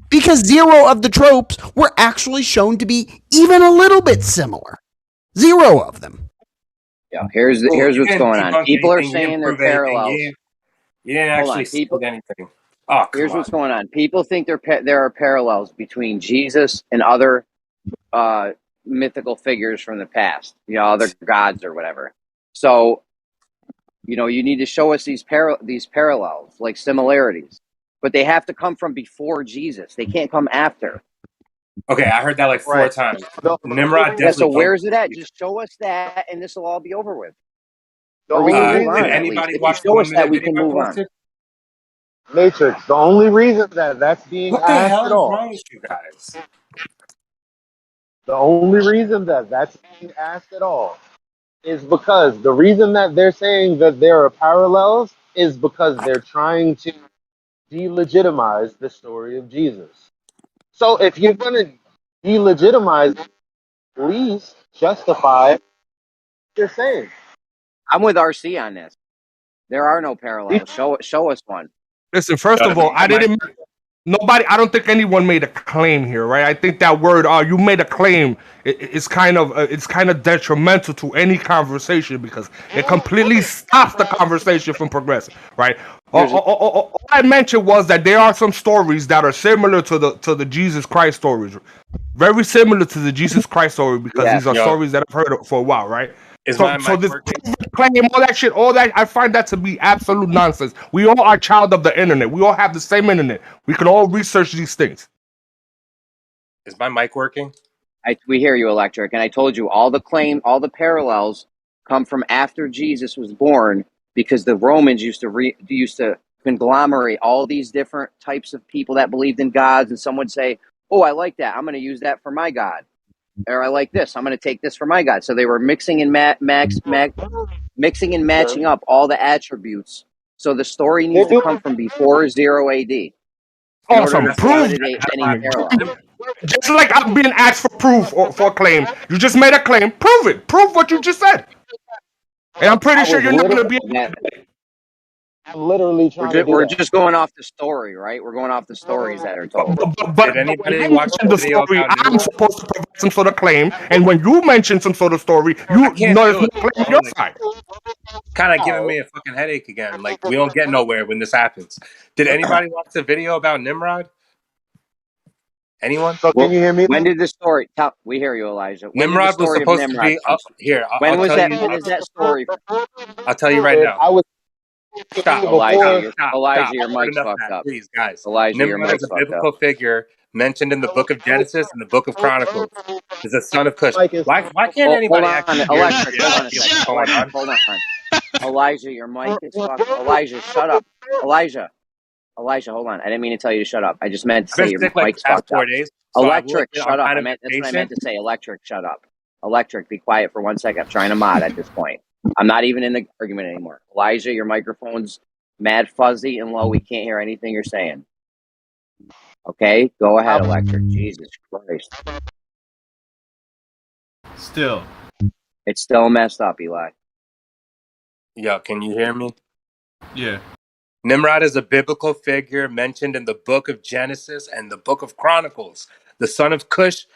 because zero of the tropes were actually shown to be even a little bit similar. Zero of them. Yeah, here's what's going on. People are saying they're parallels. You didn't actually see anything. Oh, here's what's going on. People think there are parallels between Jesus and other mythical figures from the past, other gods or whatever. So, you need to show us these parallels, like similarities, but they have to come from before Jesus. They can't come after. Okay, I heard that like 4 times. Nimrod definitely. Yeah, so where's it at? Just show us that, and this will all be over with. Or we can move on. Did anybody watch show us that we can move on. Matrix. The only reason that that's being What the asked hell at is all. wrong with you guys? The only reason that that's being asked at all is because the reason that they're saying that there are parallels is because they're trying to delegitimize the story of Jesus. So if you're going to delegitimize, at least justify what you're saying. I'm with RC on this. There are no parallels. Show us one. Listen, first of all, I don't think anyone made a claim here, right? I think that word, you made a claim, it's kind of detrimental to any conversation because it completely stops the conversation from progressing, right? All I mentioned was that there are some stories that are similar to the Jesus Christ stories, very similar to the Jesus Christ story, because these are stories that I've heard of for a while, right? So this claim, all that, I find that to be absolute nonsense. We all are child of the internet. We all have the same internet. We can all research these things. Is my mic working? We hear you, Electric. And I told you all the parallels come from after Jesus was born, because the Romans used to conglomerate all these different types of people that believed in gods, and some would say, "Oh, I like that. I'm going to use that for my god." Or I like this. I'm going to take this for my god. So they were mixing and mixing and matching up all the attributes. So the story needs to come from before 0 AD. Awesome. Prove that. Just like I'm being asked for proof or for a claim. You just made a claim. Prove it. Prove what you just said. And I'm pretty sure you're not going to be able to. I'm literally trying to do We're that. just going off the story, right? We're going off the stories that are told. But when I mention the story, I'm supposed to provide some sort of claim. And when you mention some sort of story, you know there's no claim on your side. Kind of giving me a fucking headache again. Like, we don't get nowhere when this happens. Did anybody watch the video about Nimrod? Anyone? So can you hear me? When did the story? We hear you, Elijah. When Nimrod was supposed to be up here. When was that? When is that story? I'll tell you right now. I was. Stop, Elijah, your stop. Your mic's fucked up. Please, guys. Elijah, your Nimrod's mic's a fucked biblical up. figure mentioned in the book of Genesis and the book of Chronicles is the son of Cush. Why can't Hold anybody on, actually hear Electric. me? Hold on a second. Electric, hold on. Elijah, your mic is fucking. Elijah, shut up. Elijah, hold on. I didn't mean to tell you to shut up. I just meant to I've say been your sick like mic's the past fucked 4 up. days, so I will Electric, admit shut I'm up. kind of That's what I meant impatient. to say. Electric, shut up. Electric, be quiet for 1 second. I'm trying to mod at this point. I'm not even in the argument anymore. Elijah, your microphone's mad fuzzy and low. We can't hear anything you're saying. Okay? Go ahead, Electric. Jesus Christ. Still. It's still messed up, Eli. Yo, can you hear me? Yeah. Nimrod is a biblical figure mentioned in the book of Genesis and the book of Chronicles. The son of Cush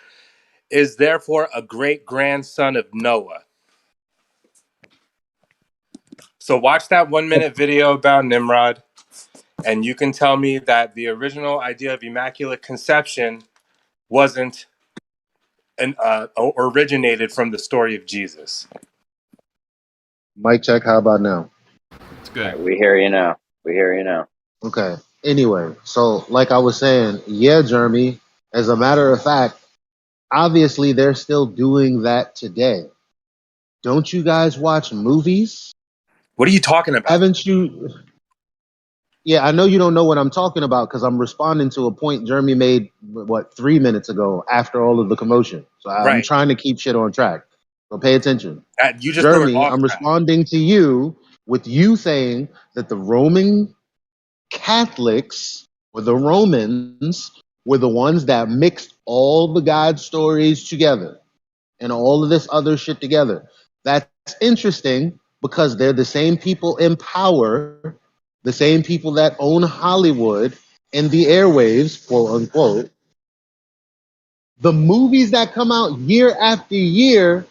is therefore a great grandson of Noah. So watch that 1 minute video about Nimrod, and you can tell me that the original idea of Immaculate Conception wasn't originated from the story of Jesus. Mic check. How about now? It's good. Right, we hear you now. Okay. Anyway, so like I was saying, yeah, Jeremy, as a matter of fact, obviously they're still doing that today. Don't you guys watch movies? What are you talking about? Haven't you? Yeah, I know you don't know what I'm talking about because I'm responding to a point Jeremy made, 3 minutes ago after all of the commotion. So I'm Right. trying to keep shit on track. So pay attention. You just threw it Jeremy, off I'm track. responding to you with you saying that the Roman Catholics or the Romans were the ones that mixed all the God stories together and all of this other shit together. That's interesting because they're the same people in power, the same people that own Hollywood and the airwaves, quote unquote. The movies that come out year after year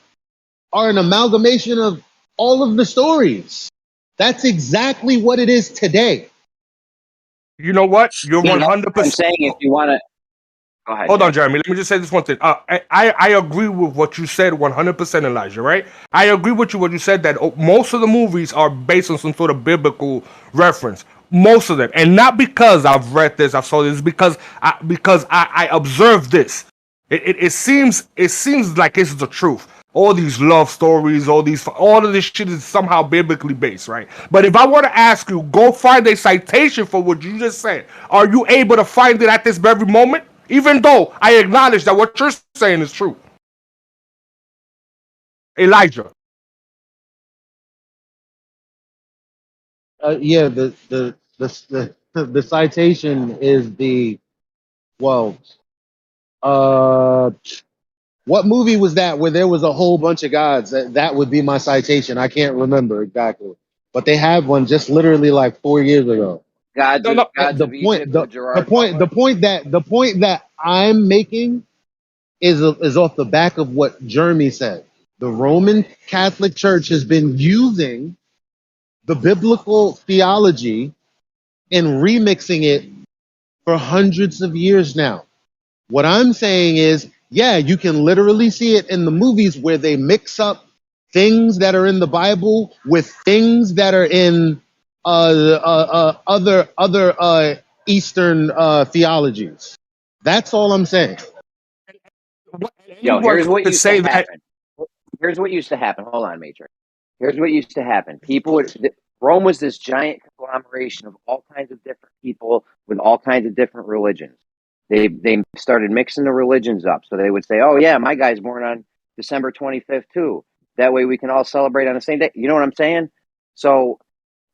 are an amalgamation of all of the stories. That's exactly what it is today. You know what? You're Yeah, that's 100%. what I'm saying. If you want to, go ahead. Hold on, Jeremy. Let me just say this one thing. I agree with what you said 100%, Elijah, right? I agree with you what you said that most of the movies are based on some sort of biblical reference. Most of them. And not because I've read this, I saw this, because I observed this. It seems like it's the truth. All these love stories, all of this shit is somehow biblically based, right? But if I were to ask you, go find a citation for what you just said, are you able to find it at this very moment? Even though I acknowledge that what you're saying is true. Elijah. Yeah, the citation is what movie was that where there was a whole bunch of gods? That would be my citation. I can't remember exactly, but they had one just literally like 4 years ago. Gods of Egypt with Gerard Butler. The point that I'm making is off the back of what Jeremy said. The Roman Catholic Church has been using the biblical theology and remixing it for hundreds of years now. What I'm saying is, yeah, you can literally see it in the movies where they mix up things that are in the Bible with things that are in other Eastern theologies. That's all I'm saying. Yo, here's what used to happen. Here's what used to happen. Hold on, Matrix. Here's what used to happen. Rome was this giant conglomeration of all kinds of different people with all kinds of different religions. They started mixing the religions up. So they would say, oh, yeah, my guy's born on December 25th, too. That way we can all celebrate on the same day. You know what I'm saying? So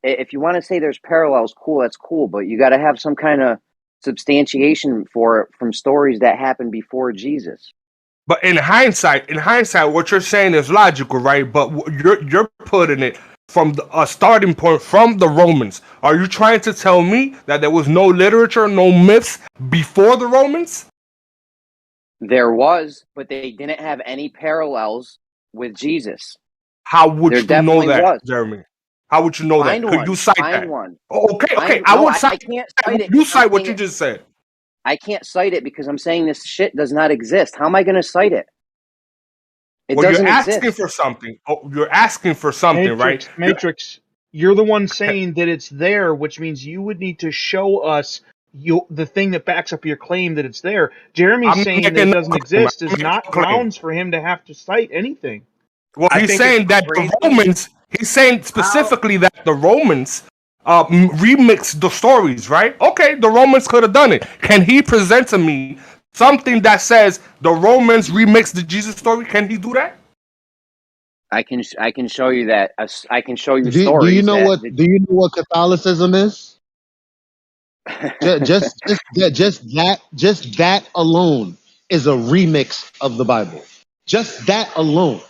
if you want to say there's parallels, cool, that's cool. But you got to have some kind of substantiation for it from stories that happened before Jesus. But in hindsight, what you're saying is logical, right? But you're putting it from a starting point from the Romans. Are you trying to tell me that there was no literature, no myths before the Romans? There was, but they didn't have any parallels with Jesus. How would you know that, Jeremy? How would you know that? Could you cite that? One. Oh, okay. I can't cite it. You cite what you just said. I can't cite it because I'm saying this shit does not exist. How am I going to cite it? It doesn't exist. You're asking for something. Oh, you're asking for something, right? Matrix, you're the one saying that it's there, which means you would need to show us the thing that backs up your claim that it's there. Jeremy's saying that it doesn't exist is not grounds for him to have to cite anything. Well, he's saying that the Romans. He's saying specifically that the Romans remixed the stories, right? Okay, the Romans could have done it. Can he present to me something that says the Romans remixed the Jesus story? Can he do that? I can show you that. I can show you Do stories. you know what Catholicism is? just that alone is a remix of the Bible. Just that alone.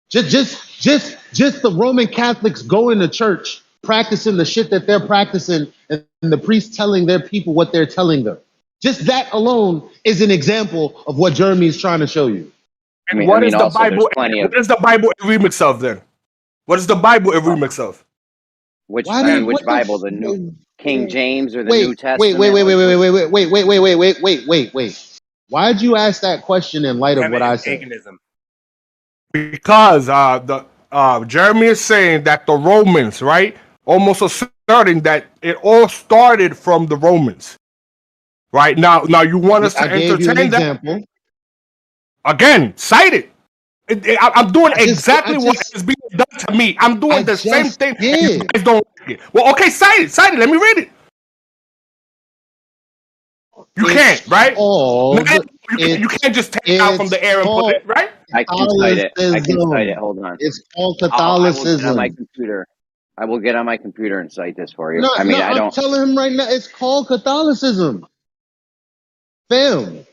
Just the Roman Catholics going to church, practicing the shit that they're practicing, and the priests telling their people what they're telling them. Just that alone is an example of what Jeremy is trying to show you. And what is the Bible? What is the Bible a remix of then? What is the Bible a remix of? Which Bible? The New King James or the New Testament? Wait. Why'd you ask that question in light of what I said? Paganism. Because Jeremy is saying that the Romans, right, almost asserting that it all started from the Romans. Right now you want us to entertain that? Example. Again, cite it. I'm doing exactly what is being done to me. I'm doing the same thing. And you guys don't like it. Well, okay, cite it. Let me read it. You can't, right? You can't just take it out from the air and put it, right? I can cite it. Hold on. It's called Catholicism. I will get on my computer. I will get on my computer and cite this for you. No, I'm telling him right now. It's called Catholicism. Fam.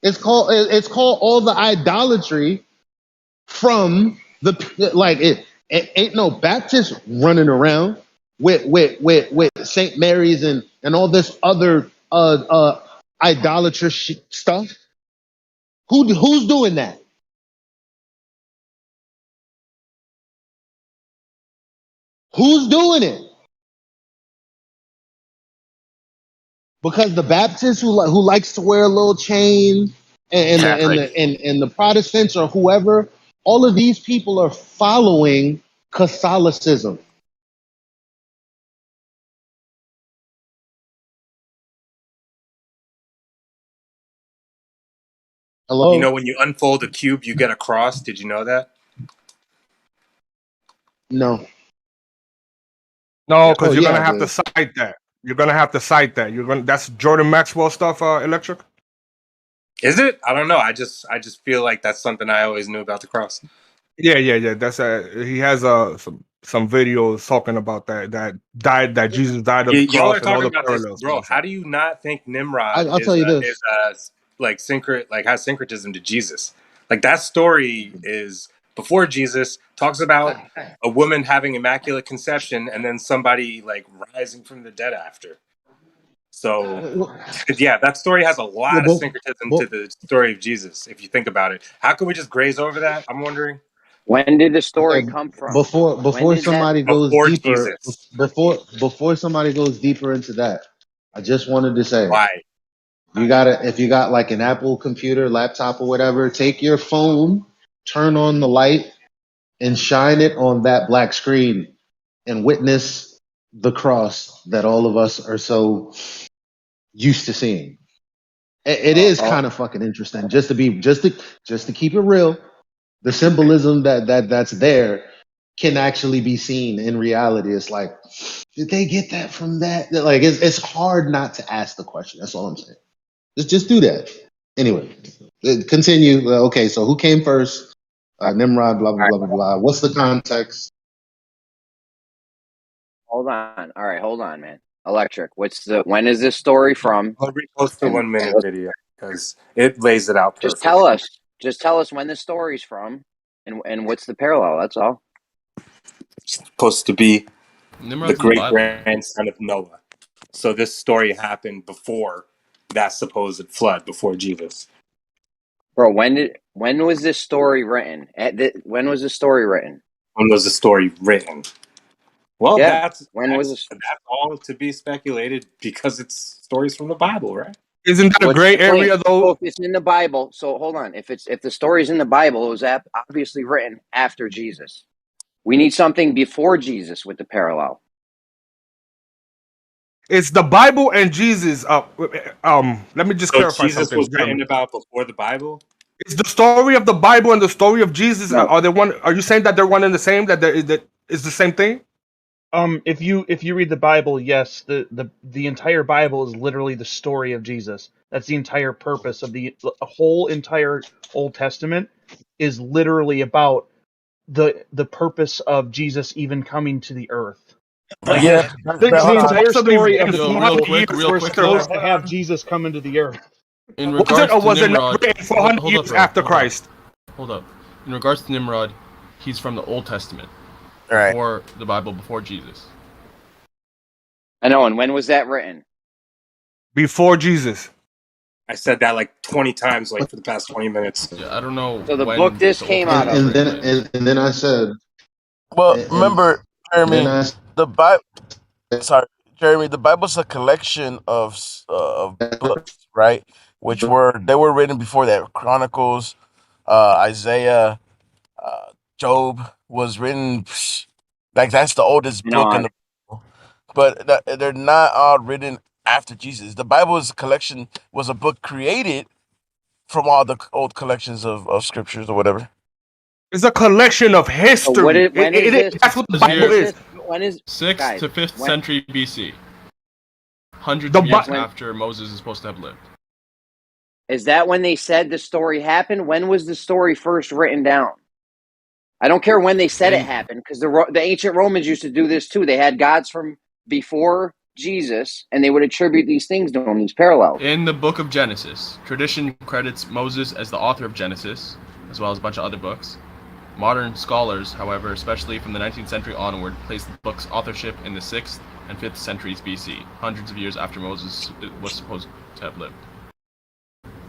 It's called all the idolatry from it ain't no Baptist running around with St. Mary's and all this other idolatrous stuff. Who's doing that? Who's doing it? Because the Baptist who likes to wear a little chain and the Protestants or whoever, all of these people are following Catholicism. Hello? You know, when you unfold a cube, you get a cross. Did you know that? No. No, because you're gonna have to cite that. You're gonna have to cite that. That's Jordan Maxwell stuff, Electric. Is it? I don't know. I just feel like that's something I always knew about the cross. Yeah. That's he has some videos talking about that Jesus died of the cross and all the parallels. Bro, how do you not think Nimrod has syncretism to Jesus? Like, that story is before Jesus, talks about a woman having immaculate conception and then somebody like rising from the dead after. So yeah, that story has a lot of syncretism to the story of Jesus. If you think about it, how can we just graze over that? I'm wondering. When did the story come from? Before somebody goes deeper, Jesus. before somebody goes deeper into that, I just wanted to say, why? If you got like an Apple computer, laptop, or whatever, take your phone, turn on the light, and shine it on that black screen, and witness the cross that all of us are so used to seeing. It is kind of fucking interesting, just to keep it real. The symbolism that's there can actually be seen in reality. It's like, did they get that from that? Like, it's hard not to ask the question. That's all I'm saying. Just do that. Anyway, continue. Okay, so who came first? Nimrod, blah, blah, blah, blah, blah. What's the context? Hold on. All right, hold on, man. Electric. When is this story from? I'll repost the 1 minute video because it lays it out perfectly. Just tell us when the story's from and what's the parallel. That's all. It's supposed to be Nimrod's the great-grandson of Noah. So this story happened before that supposed flood, before Jesus. Bro, when was this story written? When was this story written? When was the story written? Well, yeah. that's all to be speculated because it's stories from the Bible, right? Isn't that a gray area though? So if it's in the Bible, so hold on. If the story's in the Bible, it was obviously written after Jesus. We need something before Jesus with the parallel. It's the Bible and Jesus. Let me just So clarify Jesus something. was written about before the Bible? Is the story of the Bible and the story of Jesus No. are they one? Are you saying that they're one and the same? That is the same thing? If you read the Bible, yes, the entire Bible is literally the story of Jesus. That's the entire purpose of the whole entire Old Testament is literally about the purpose of Jesus even coming to the earth. Like Yeah, the Hold on. entire Supposedly story of written the real people quick, were though. supposed to have Jesus come into the earth. In Was it regards or to was it not Nimrod, written 400 hold up, years bro. after Hold Christ? Up. Hold up. In regards to Nimrod, he's from the Old Testament, Right. before the Bible, before Jesus. I know. And when was that written? Before Jesus. I said that like 20 times, like for the past 20 minutes. Yeah, I don't know. So the when book this the Old came out Testament of. was written. And then I said, Well, and remember, then Jeremy, I the Bible. Sorry, Jeremy. The Bible's a collection of books, right? They were written before that. Chronicles, Isaiah, Job was written. Like that's the oldest book in the Bible, but they're not all written after Jesus. The Bible is a collection. Was a book created from all the old collections of scriptures or whatever. It's a collection of history. So when is this? That's what the This Bible year- is. When is 6th guys, to 5th when- century BC. Hundreds The of years Bi- after Moses is supposed to have lived. Is that when they said the story happened? When was the story first written down? I don't care when they said it happened, because the ancient Romans used to do this too. They had gods from before Jesus, and they would attribute these things to them, these parallels. In the book of Genesis, tradition credits Moses as the author of Genesis, as well as a bunch of other books. Modern scholars, however, especially from the 19th century onward, place the book's authorship in the 6th and 5th centuries BC, hundreds of years after Moses was supposed to have lived.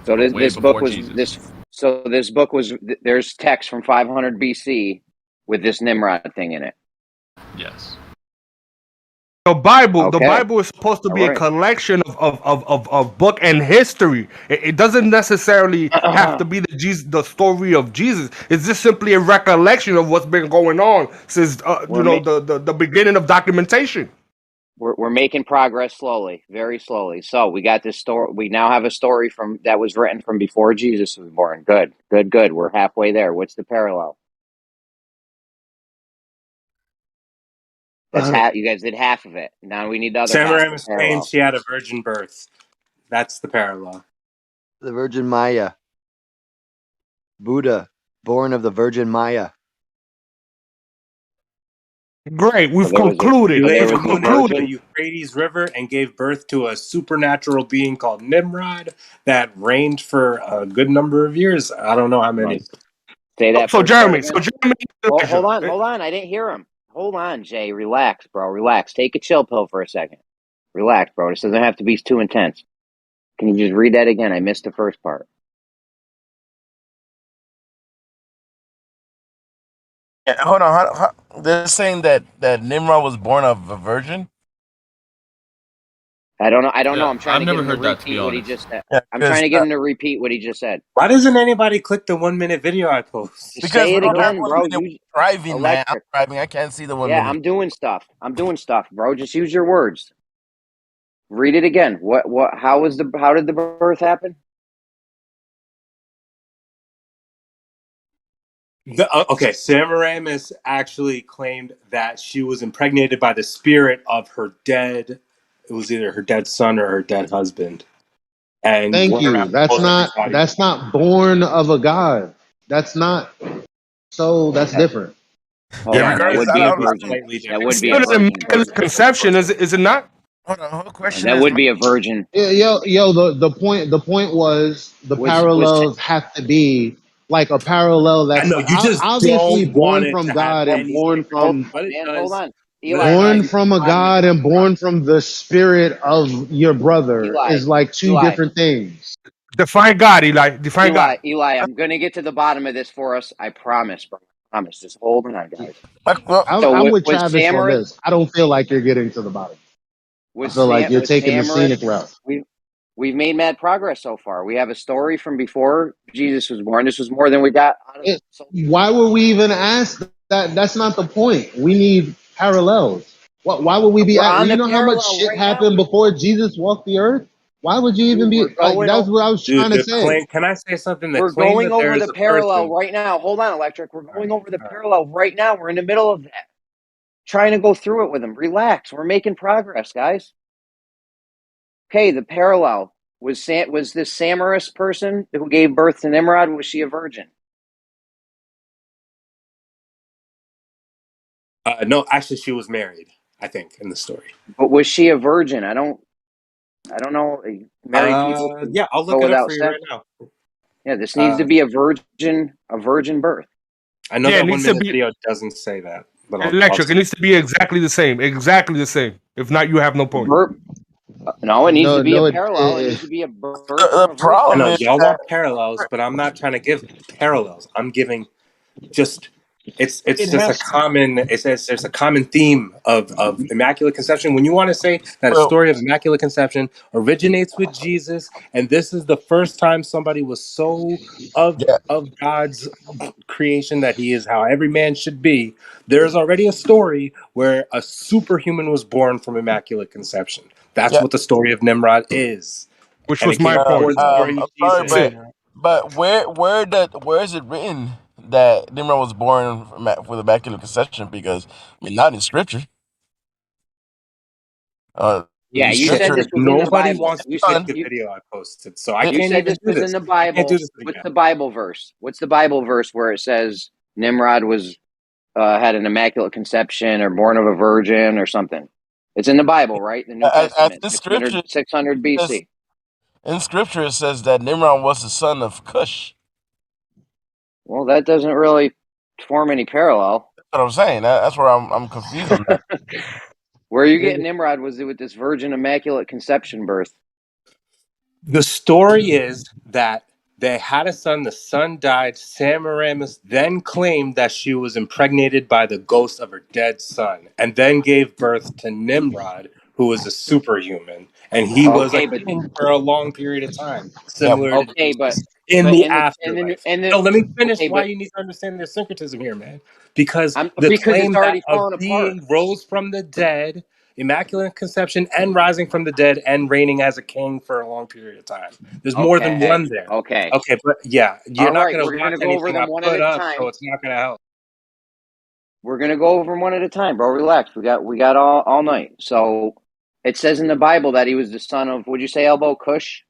So Way this book before was Jesus. this book was there's text from 500 BC with this Nimrod thing in it. Yes. The Bible, Okay. the Bible is supposed to be All a right. collection of book and history. It doesn't necessarily have to be the story of Jesus. It's just simply a recollection of what's been going on since the beginning of documentation. We're making progress slowly, very slowly. So we got this story. We now have a story that was written from before Jesus was born. Good. We're halfway there. What's the parallel? That's half. You guys did half of it. Now we need the other half. Semiramis claims she had a virgin birth. That's the parallel. The Virgin Maya. Buddha, born of the Virgin Maya. Great, we've concluded. She lived on the Euphrates River and gave birth to a supernatural being called Nimrod that reigned for a good number of years. I don't know how many. Say that. So first Jeremy, part again. Hold on. I didn't hear him. Hold on, Jay. Relax, bro. Relax. Take a chill pill for a second. Relax, bro. This doesn't have to be too intense. Can you just read that again? I missed the first part. Yeah, hold on. They're saying that Nimrod was born of a virgin. I don't know. I'm trying to get him to that, to be repeat what he honest. just said. Yeah, I'm trying to get him to repeat what he just said. Why doesn't anybody click the 1 minute video I post? Just say it again, bro. Driving, man. I'm Electric. driving. I can't see the 1 Yeah, minute. I'm doing stuff, bro. Just use your words. Read it again. How did the birth happen? Okay, Semiramis actually claimed that she was impregnated by the spirit of her dead. It was either her dead son or her dead husband. And thank you. That's not born of a god. That's not. So that's different. Yeah, that would be a virgin. That would be a virgin. Conception, is it not? Hold on. Question that would be a virgin. Yo. The point was the parallels have to be like a parallel that's I know, you just obviously don't want born it from to God have and born from Hold on. Eli, born from a God and born from the spirit of your brother Eli, is like two different things. Define God, Eli. Define God. Eli, I'm gonna get to the bottom of this for us. I promise, bro. I promise. Just hold on, guys. I'm with Travis on this. I don't feel like you're getting to the bottom. I feel like you're taking the scenic route. We've made mad progress so far. We have a story from before Jesus was born. This was more than we got. Why were we even asked that? That's not the point. We need parallels. Why would we be We're at? on You the know how much parallel shit right now. happened before Jesus walked the earth? Why would you even Dude, be like? That's what I was Dude, trying to the say. claim. Can I say something? The We're claim going that there over is the a parallel person. right now. Hold on, Electric. We're going over the parallel right now. We're in the middle of that. Trying to go through it with him. Relax. We're making progress, guys. Okay, the parallel was this Samaris person who gave birth to Nimrod. Was she a virgin? No, actually, she was married. I think in the story. But was she a virgin? I don't know. Married people Yeah, I'll go look it up without for you sex. right now. Yeah, this needs to be a virgin birth. I know Yeah, it that 1 needs to minute be video doesn't say that, but I'll electric. see. It needs to be exactly the same. Exactly the same. If not, you have no point. No, it needs to be a No, parallel. It needs to be a birth from The a virgin. I problem know is y'all that want parallels, but I'm not trying to give parallels. I'm giving just it's It just a has to. common. It says there's a common theme of immaculate conception. When you want to say that a well, story of immaculate conception originates with Jesus, and this is the first time somebody was so yeah, of God's creation that he is how every man should be. There's already a story where a superhuman was born from immaculate conception. That's yeah. what the story of Nimrod is, Which and was it came my before point. the story I'm of sorry, Jesus. That's it. but where is it written that Nimrod was born with immaculate conception? Because I mean, not in scripture. Yeah, In you Shit, said scripture, this was in the nobody Bible. wants to You click said son, the video I posted, so I it, you can't said even this do was in this. the I can't do Bible. this What's again. the Bible verse? What's the Bible verse where it says Nimrod was had an immaculate conception or born of a virgin or something? It's in the Bible, right? The New as Testament, in 600, scripture, 600 says, BC. in scripture it says that Nimrod was the son of Cush. Well, that doesn't really form any parallel. That's what I'm saying. That's where I'm confused on that. Where are you getting Nimrod? Was it with this virgin immaculate conception birth? The story is that they had a son, the son died. Semiramis then claimed that she was impregnated by the ghost of her dead son, and then gave birth to Nimrod, who was a superhuman. And he was a Okay, but king for a long period of time, Yeah, similar to okay, but Jesus in the in the afterlife. in the No, let me finish okay, why but you need to understand the syncretism here, man. Because I'm the because it's claim that already a falling apart. being rose from the dead, immaculate conception, and rising from the dead, and reigning as a king for a long period of time. There's more than Okay, one there. okay, Okay, but yeah, you're all not right. going We're to gonna watch go over anything I them one at put a up, so time. it's not going to help. We're gonna go over them one at a time, bro. Relax. We got all night. So it says in the Bible that he was the son of. Would you say Elbow Cush?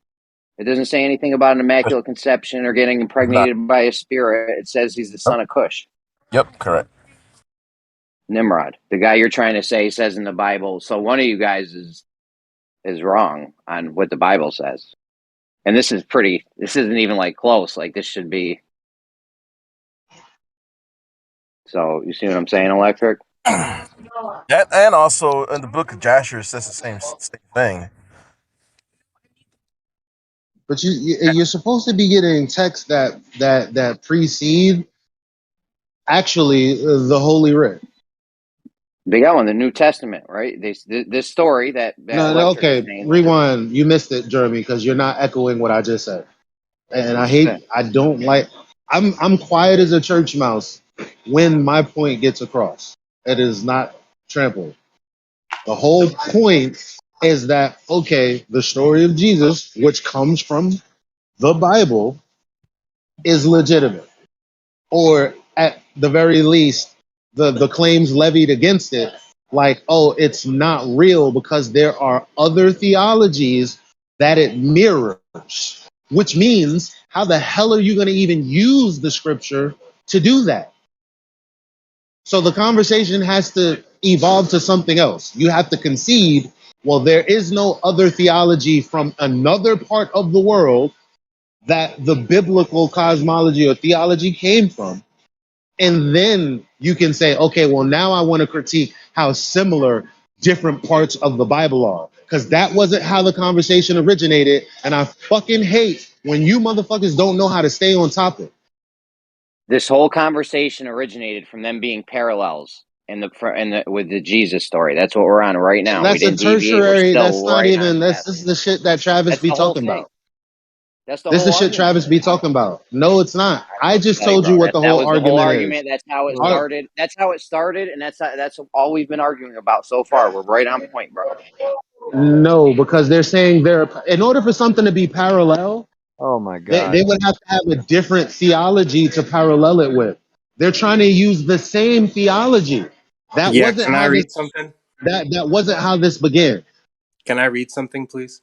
It doesn't say anything about an immaculate conception or getting impregnated by a spirit. It says he's the son of Cush. Yep, correct. Nimrod, the guy you're trying to say says in the Bible. So one of you guys is wrong on what the Bible says. And this isn't even like close. Like this should be. So you see what I'm saying, Electric? That and also in the book of Jasher it says the same thing. But you're supposed to be getting texts that precede actually the Holy Writ. They got one, the New Testament, right? This story that No, Electric is okay, saying. rewind. You missed it, Jeremy, because you're not echoing what I just said. And What you say? I don't like. I'm quiet as a church mouse when my point gets across. It is not trampled. The whole point is that okay, the story of Jesus, which comes from the Bible, is legitimate, or at the very least, the claims levied against it, like, oh, it's not real because there are other theologies that it mirrors, which means how the hell are you going to even use the scripture to do that? So the conversation has to evolve to something else. You have to concede, well, there is no other theology from another part of the world that the biblical cosmology or theology came from. And then you can say, okay, well, now I want to critique how similar different parts of the Bible are. Because that wasn't how the conversation originated. And I fucking hate when you motherfuckers don't know how to stay on topic. This whole conversation originated from them being parallels with the Jesus story. That's what we're on right now. We That's a didn't deviate. We're tertiary, still that's not right even, on this task. is the shit that Travis That's be the whole talking thing. about. That's the This whole is shit argument. Travis be talking about. No, it's not. I just told you what the that whole was the whole argument is. argument. That's how it started. That's how it started, and that's all we've been arguing about so far. We're right on point, bro. No, because they're saying in order for something to be parallel, Oh my god. they would have to have a different theology to parallel it with. They're trying to use the same theology. That Yeah, wasn't can I how read something? that wasn't how this began. Can I read something, please?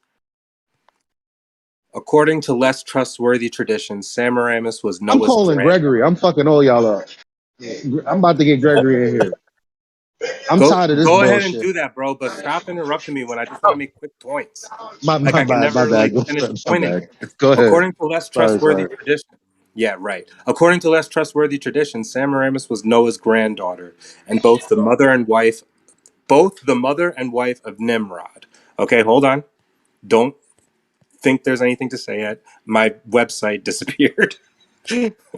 According to less trustworthy traditions, Semiramis was I'm Noah's calling granddaughter. Gregory. I'm fucking all y'all up. I'm about to get Gregory in here. I'm tired of this Go ahead and bullshit. do that, bro. But stop interrupting me when I just want to make quick points. My Like I can bad. My never bad. finish the My point bad. anymore. Go ahead. According to less trustworthy Sorry. tradition, yeah, right. According to less trustworthy tradition, Semiramis was Noah's granddaughter, and both the mother and wife of Nimrod. Okay, hold on. Don't think there's anything to say yet. My website disappeared.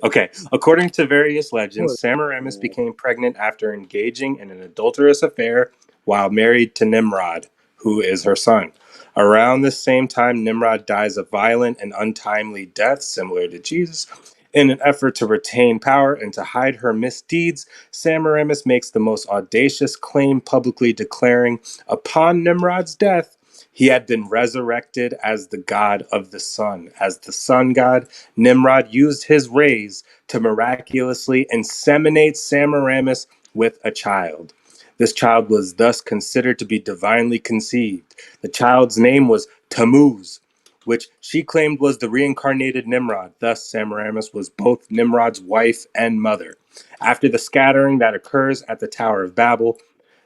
Okay. According to various legends, Semiramis became pregnant after engaging in an adulterous affair while married to Nimrod, who is her son. Around the same time, Nimrod dies a violent and untimely death, similar to Jesus. In an effort to retain power and to hide her misdeeds, Semiramis makes the most audacious claim, publicly declaring, upon Nimrod's death, he had been resurrected as the god of the sun. As the sun god, Nimrod used his rays to miraculously inseminate Semiramis with a child. This child was thus considered to be divinely conceived. The child's name was Tammuz, which she claimed was the reincarnated Nimrod. Thus, Semiramis was both Nimrod's wife and mother. After the scattering that occurs at the Tower of Babel,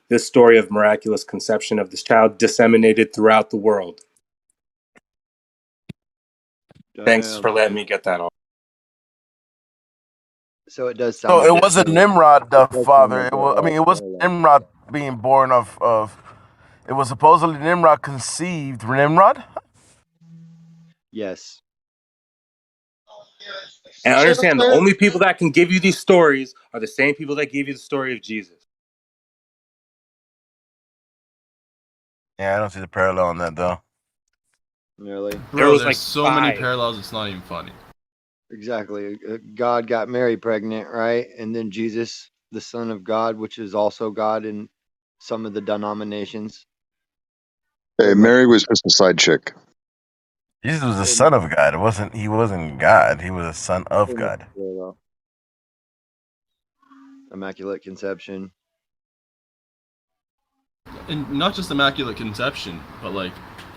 this story of miraculous conception of this child disseminated throughout the world. Thanks for letting me get that off. So it does sound. So like it wasn't Nimrod the father. It was Nimrod being born of. It was supposedly Nimrod conceived Nimrod. Yes. And understand, the only people that can give you these stories are the same people that gave you the story of Jesus. Yeah, I don't see the parallel on that though. Really? Bro, there's so many parallels, it's not even funny. Exactly. God got Mary pregnant, right? And then Jesus, the Son of God, which is also God in some of the denominations. Hey, Mary was just a side chick. Jesus was the son of God. He wasn't God. He was a son of God. Immaculate conception. And not just immaculate conception, but like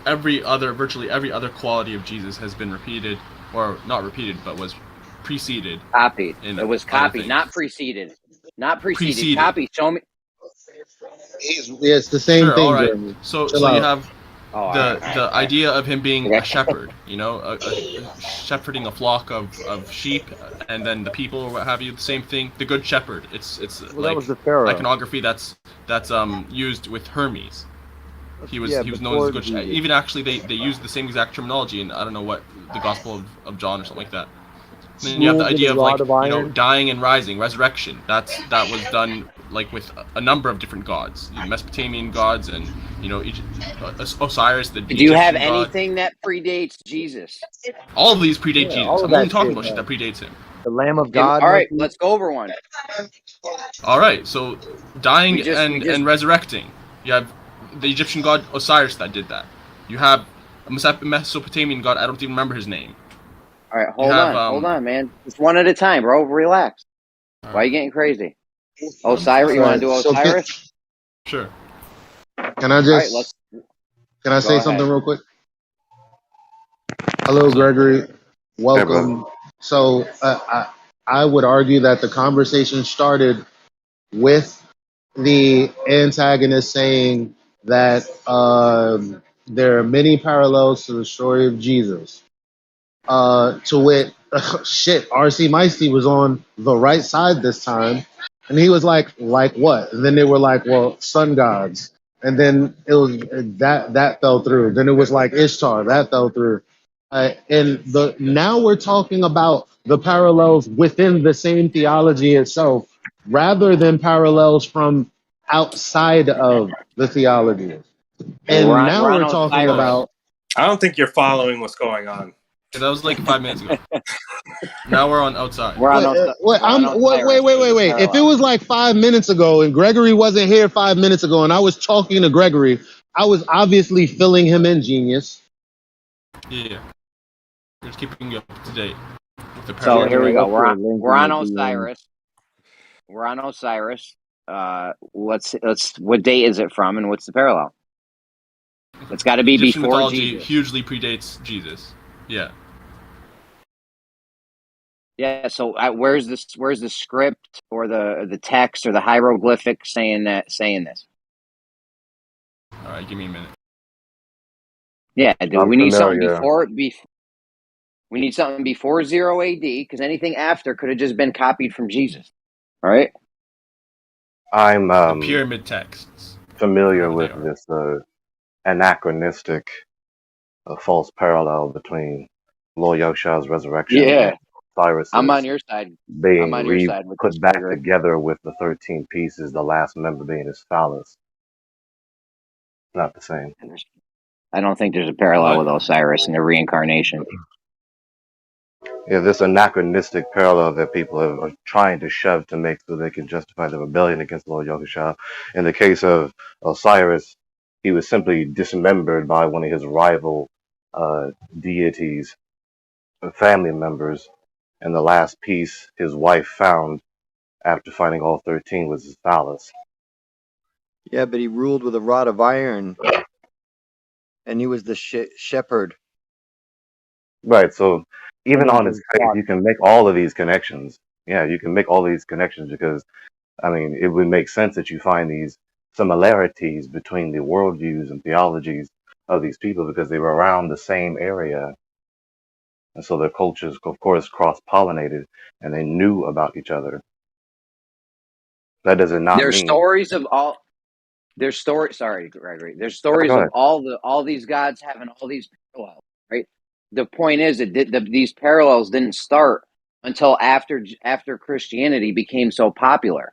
virtually every other quality of Jesus has been repeated, or not repeated, but was preceded. Copied. It was copied, not preceded. Not preceded. Copied. Show me. Yeah, it's the same thing. All right. Jeremy. So Chill you out. have the idea of him being a shepherd, a shepherding a flock of sheep, and then the people or what have you. The same thing. The good shepherd. It's like that was the Pharaoh. iconography that's used with Hermes. He was known as a good shepherd. Even actually they used the same exact terminology, and I don't know what the Gospel of John or something like that. And then you have the idea of like dying and rising, resurrection. That was done like with a number of different gods, Mesopotamian gods, and Osiris, the Do you have Egyptian god. anything that predates Jesus? All of these predate Jesus. I'm only talking about shit that predates him. The Lamb of God. All right, let's go over one. All right, so dying and resurrecting. You have the Egyptian god Osiris that did that. You have a Mesopotamian god. I don't even remember his name. All right, hold on, man. Just one at a time, bro. Relax. Why are you getting crazy? Osiris, you want to do Osiris? Sure. Can I just? Can I say something real quick? Hello, Gregory. Welcome. So I would argue that the conversation started with the antagonist saying that there are many parallels to the story of Jesus. To wit, RC Meisty was on the right side this time, and he was like what? And then they were like, well, sun gods, and then it was that fell through. Then it was like Ishtar, that fell through, and now we're talking about the parallels within the same theology itself, rather than parallels from outside of the theology. And now we're talking about. I don't think you're following what's going on. That was like 5 minutes ago. Now we're on outside. Wait. If it was like 5 minutes ago and Gregory wasn't here 5 minutes ago and I was talking to Gregory, I was obviously filling him in, genius. Yeah. Just keeping you up to date. So here we go. We're on Osiris. We're on Osiris. Let's. What date is it from, and what's the parallel? It's got to be Egyptian before mythology Jesus. hugely predates Jesus. Yeah. Yeah. So where's the script or the text or the hieroglyphic saying this? All right, give me a minute. Yeah, dude. We need something before. We need something before 0 AD because anything after could have just been copied from Jesus. All right. I'm The pyramid texts. familiar with this anachronistic false parallel between Lord Yosha's resurrection and Cyrus's I'm on your side. being I'm on your side with put this, back Gregory. together with the 13 pieces, the last member being his phallus. Not the same. I don't think there's a parallel with Osiris and the reincarnation. Yeah, this anachronistic parallel that people are trying to shove to make so they can justify the rebellion against Lord Yahusha. In the case of Osiris, he was simply dismembered by one of his rival deities, family members, and the last piece his wife found after finding all 13 was his phallus. Yeah, but he ruled with a rod of iron, and he was the shepherd. Right, so even on his face, you can make all of these connections. Yeah, you can make all these connections because, I mean, it would make sense that you find these similarities between the worldviews and theologies of these people because they were around the same area. And so their cultures, of course, cross-pollinated and they knew about each other. That doesn't not There's mean... stories of all... There's stories... Sorry, Gregory. There's stories of all these gods having all these parallels, right? The point is that these parallels didn't start until after Christianity became so popular,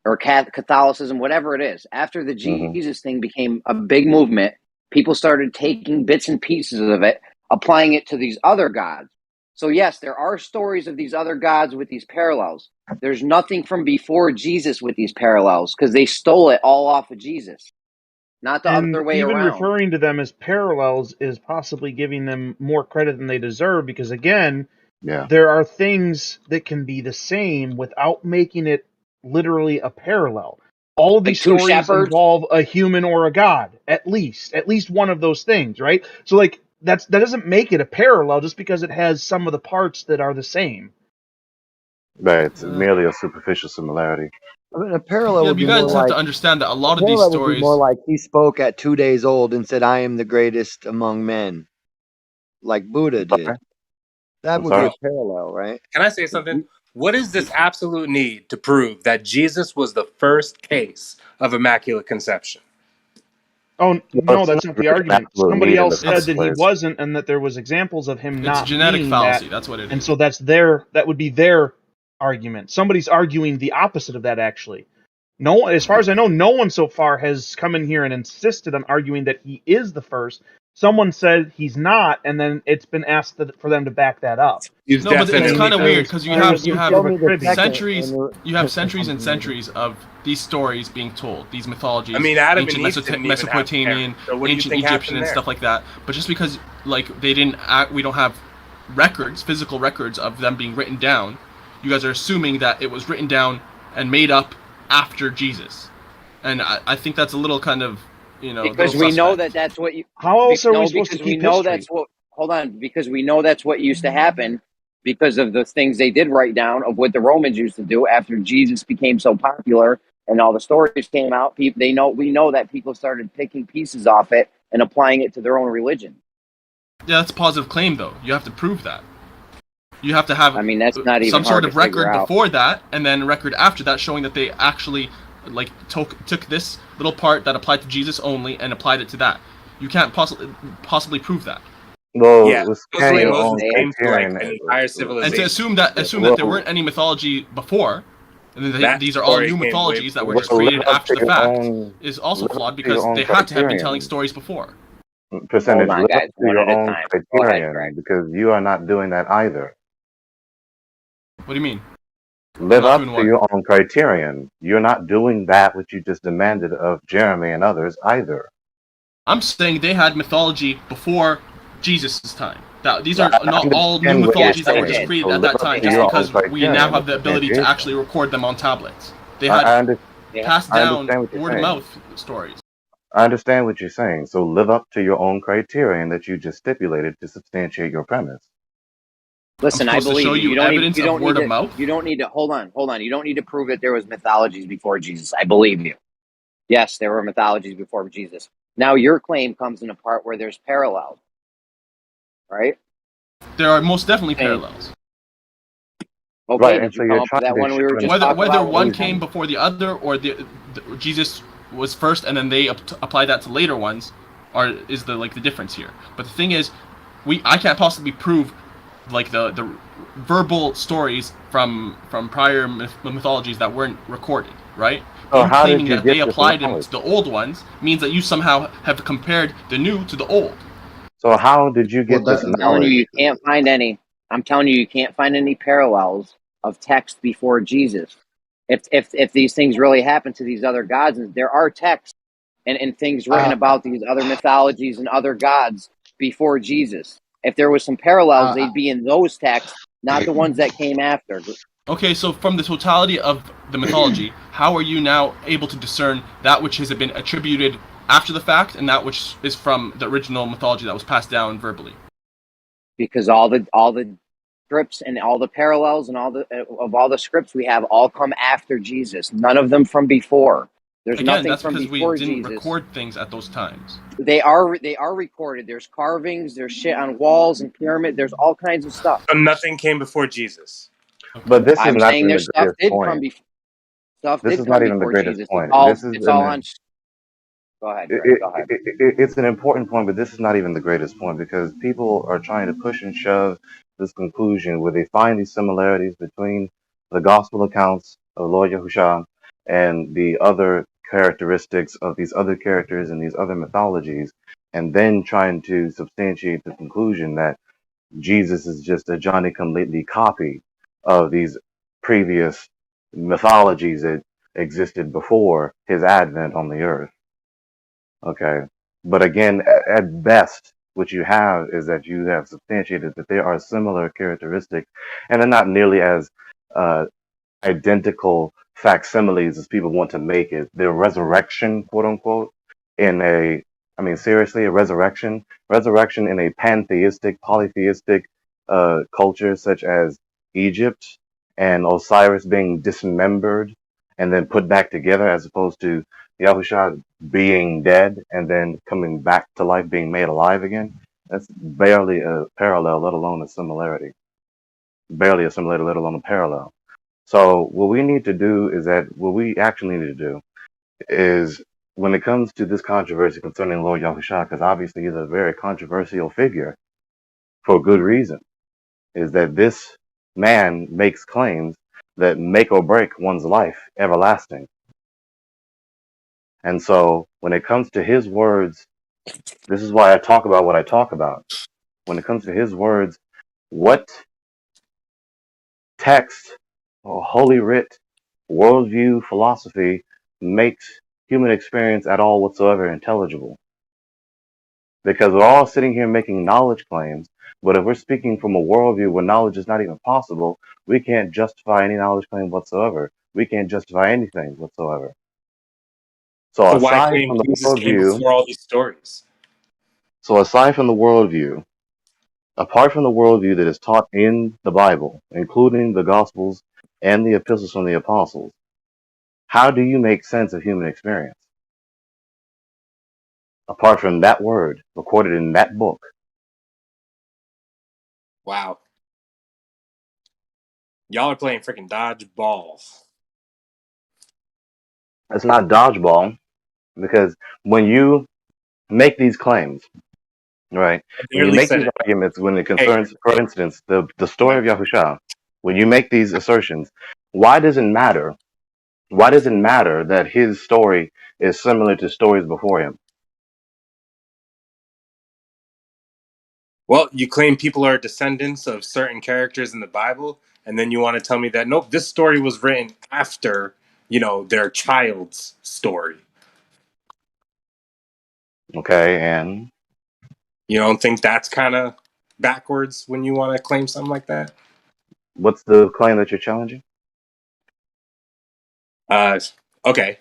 or Catholicism, whatever it is. After the Jesus thing became a big movement, people started taking bits and pieces of it, applying it to these other gods. So yes, there are stories of these other gods with these parallels. There's nothing from before Jesus with these parallels because they stole it all off of Jesus. Not the other way even around. Referring to them as parallels is possibly giving them more credit than they deserve because, again, there are things that can be the same without making it literally a parallel. All of these stories involve a human or a god, at least one of those things, right? So, like, that doesn't make it a parallel just because it has some of the parts that are the same. Right, it's merely a superficial similarity. I mean, a parallel would be you guys more have like, to understand that a lot of these would stories... be more like he spoke at 2 days old and said, "I am the greatest among men," like Buddha did. That would be a parallel, right? Can I say something? What is this absolute need to prove that Jesus was the first case of Immaculate Conception? Oh, no, that's not the argument. Somebody else said that he wasn't and that there was examples of him not being genetic fallacy, that. that's what it is. And so that would be their argument. Somebody's arguing the opposite of that, actually. No, as far as I know, no one so far has come in here and insisted on arguing that he is the first. Someone said he's not, and then it's been asked for them to back that up. No, but it's kind of weird because you have centuries. You have centuries and centuries of these stories being told, these mythologies. I mean, Adam ancient and Eve didn't even Mesopotamian, have so ancient Egyptian, and stuff like that. But just because they didn't, we don't have records, physical records of them being written down. You guys are assuming that it was written down and made up after Jesus, and I think that's a little kind of because we know that's what you. How else are we supposed to keep history? That's what. Hold on, because we know that's what used to happen because of the things they did write down of what the Romans used to do after Jesus became so popular and all the stories came out. We know that people started picking pieces off it and applying it to their own religion. Yeah, that's a positive claim, though. You have to prove that. You have to have. I mean, that's not even some sort of hard to record before that, and then record after that, showing that they actually took this little part that applied to Jesus only and applied it to that. You can't possibly prove that. Well, yeah, and to assume that there weren't any mythology before, and these are all new mythologies that were just created after the fact, is also flawed because they had to have been telling stories before. Percentage, Hold on, live up guys. to One your at a own time. Go ahead, criterion Craig. because you are not doing that either. What do you mean? Live Not up doing to what? your own criterion. You're not doing that which you just demanded of Jeremy and others either. I'm saying they had mythology before Jesus' time. These are I not all new understand what you're mythologies that were just saying. created So at live that up time to just your own because we now criterion of have the ability to substantiation. actually record them on tablets. They I, had I, under, passed I down understand what you're word of saying. mouth stories. I understand what you're saying. So live up to your own criterion that you just stipulated to substantiate your premise. Listen, I supposed to show believe you. you You don't evidence you of don't need word of to. mouth? You don't need to. Hold on. You don't need to prove that there was mythologies before Jesus. I believe you. Yes, there were mythologies before Jesus. Now your claim comes in a part where there's parallels, right? There are most definitely Hey, parallels. okay, Right, and did so you come you're up with trying that to one we were show an just talking Whether about? one conclusion. came before the other or Jesus was first and then they applied that to later ones is the difference here. But the thing is, I can't possibly prove like the verbal stories from prior mythologies that weren't recorded, right? So You how did claiming you that get they this applied them knowledge? to the old ones means that you somehow have compared the new to the old. So how did you Well, get this I'm telling you, knowledge? you can't find any. I'm telling you, you can't find any parallels of text before Jesus. If these things really happen to these other gods, and there are texts and things written about these other mythologies and other gods before Jesus. If there was some parallels, they'd be in those texts, not the ones that came after. Okay, so from the totality of the mythology, how are you now able to discern that which has been attributed after the fact and that which is from the original mythology that was passed down verbally? Because all the scripts and all the parallels and all the scripts we have all come after Jesus. None of them from before. There's Again, nothing that's from because we before didn't Jesus. record things at those times. They are recorded. There's carvings. There's shit on walls and pyramid. There's all kinds of stuff. So nothing came before Jesus. But this is I'm not saying even their the stuff greatest did come point. before. Stuff This did is not come even the before greatest Jesus. point. It's all on. Go ahead, Greg. Go ahead. It's an important point, but this is not even the greatest point because people are trying to push and shove this conclusion where they find these similarities between the gospel accounts of Lord Yahushua and the other characteristics of these other characters and these other mythologies, and then trying to substantiate the conclusion that Jesus is just a Johnny come lately copy of these previous mythologies that existed before his advent on the earth. Okay. But again, at best, what you have is that you have substantiated that there are similar characteristics, and they're not nearly as uh, identical facsimiles as people want to make it. Their resurrection, quote unquote, I mean, seriously, a resurrection in a pantheistic, polytheistic culture such as Egypt, and Osiris being dismembered and then put back together, as opposed to Yahusha being dead and then coming back to life, being made alive again. That's barely a parallel, let alone a similarity. Barely a similarity, let alone a parallel. So what we need to do is what we actually need to do is, when it comes to this controversy concerning Lord Yahushua, because obviously he's a very controversial figure for good reason, is that this man makes claims that make or break one's life everlasting. And so when it comes to his words, this is why I talk about what I talk about. When it comes to his words, what text or holy writ, worldview, philosophy makes human experience at all whatsoever intelligible? Because we're all sitting here making knowledge claims, but if we're speaking from a worldview where knowledge is not even possible, we can't justify any knowledge claim whatsoever. We can't justify anything whatsoever. So So why aside claim from the Jesus came worldview, before all these stories? apart from the worldview that is taught in the Bible, including the Gospels and the epistles from the apostles, how do you make sense of human experience? Apart from that word recorded in that book. Wow. Y'all are playing freaking dodgeball. It's not dodgeball, because when you make these claims, right? I When you barely make said these it. arguments, when it Hey, concerns, for instance, the story what? of Yahushua, when you make these assertions, why does it matter? Why does it matter that his story is similar to stories before him? Well, you claim people are descendants of certain characters in the Bible, and then you want to tell me that, nope, this story was written after, their child's story. Okay, and? You don't think that's kind of backwards when you want to claim something like that? What's the claim that you're challenging? Okay,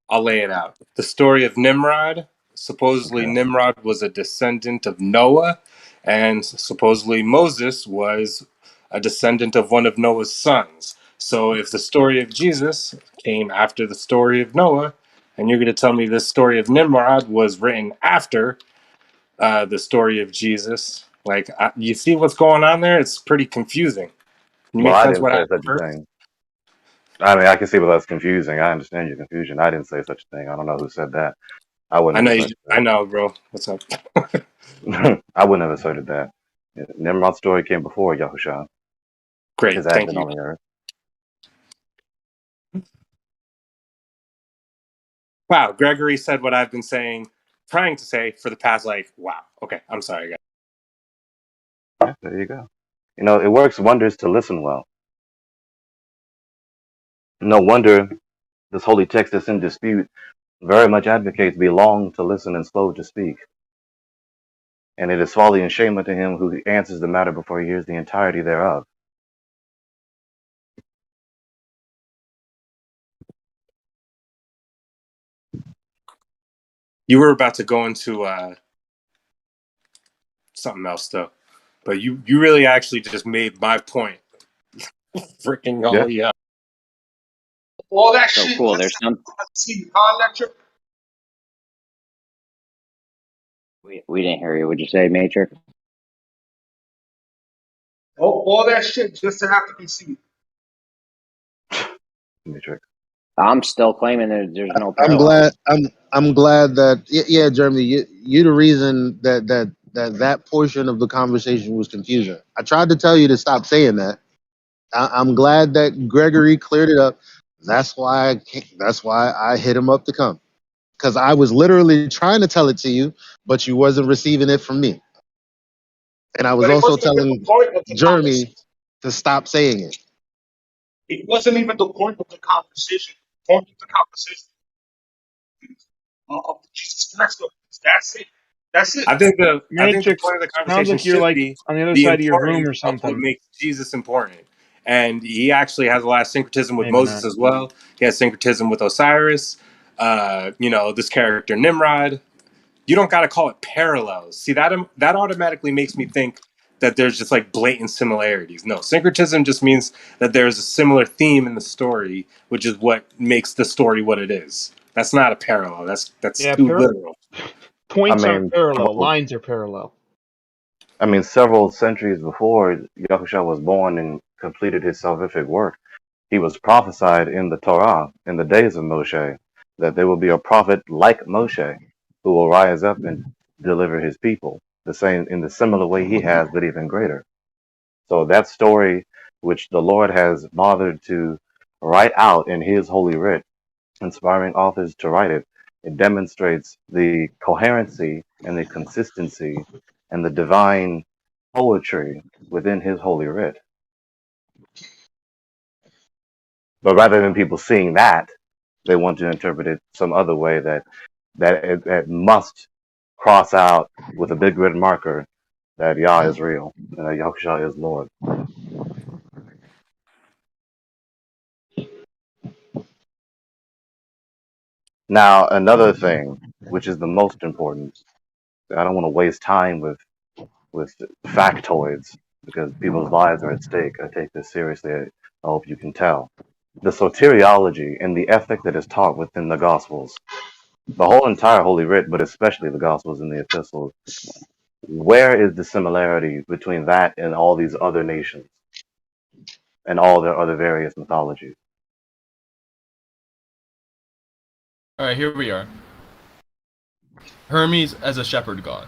I'll lay it out. The story of Nimrod. Supposedly Nimrod was a descendant of Noah, and supposedly Moses was a descendant of one of Noah's sons. So if the story of Jesus came after the story of Noah, and you're going to tell me this story of Nimrod was written after the story of Jesus, you see what's going on there? It's pretty confusing. Can you Well, make I sense didn't what say happened such a first? thing. I mean, I can see why that's confusing. I understand your confusion. I didn't say such a thing. I don't know who said that. I wouldn't have asserted that. I know, bro. What's up? I wouldn't have asserted that. Nimrod's story came before Yahusha. Great, His thank advent you. on the earth. Wow, Gregory said what I've been trying to say for the past, wow. Okay, I'm sorry, guys. Yeah, there you go. It works wonders to listen well. No wonder this holy text that's in dispute very much advocates be long to listen and slow to speak. And it is folly and shame unto him who answers the matter before he hears the entirety thereof. You were about to go into something else, though. But you really actually just made my point. Freaking holy hell. All that So shit. cool. There's some. Lecture. We didn't hear you. What'd you say, Matrix? All that shit just to have to be seen. Matrix. I'm still claiming there's no parallel. I'm glad that Jeremy, you the reason that portion of the conversation was confusing. I tried to tell you to stop saying that. I'm glad that Gregory cleared it up. That's why I hit him up to come, because I was literally trying to tell it to you, but you wasn't receiving it from me, and I was also telling Jeremy to stop saying it. It wasn't even the point of the conversation. The point of the conversation of Jesus Christ. That's it. That's it. I think the Matrix, point of the sounds conversation like you're should like be on the other the side of your room importance or of what something. makes Jesus important. And he actually has a lot of syncretism with Maybe Moses not. as well. He has syncretism with Osiris. This character Nimrod. You don't got to call it parallels. See, that automatically makes me think that there's just blatant similarities. No, syncretism just means that there's a similar theme in the story, which is what makes the story what it is. That's not a parallel. That's too literal. Points aren't parallel. Lines are parallel. I mean, several centuries before Yahusha was born and completed his salvific work, he was prophesied in the Torah in the days of Moshe that there will be a prophet like Moshe who will rise up and deliver his people the same in the similar way he has, but even greater. So that story, which the Lord has bothered to write out in his holy writ, inspiring authors to write it, it demonstrates the coherency and the consistency and the divine poetry within his holy writ. But rather than people seeing that, they want to interpret it some other way that it must cross out with a big red marker that Yah is real and that Yahushua is Lord. Now, another thing, which is the most important, I don't want to waste time with factoids because people's lives are at stake. I take this seriously. I hope you can tell. The soteriology and the ethic that is taught within the Gospels, the whole entire Holy Writ, but especially the Gospels and the Epistles, where is the similarity between that and all these other nations and all their other various mythologies? Alright, here we are. Hermes as a shepherd god.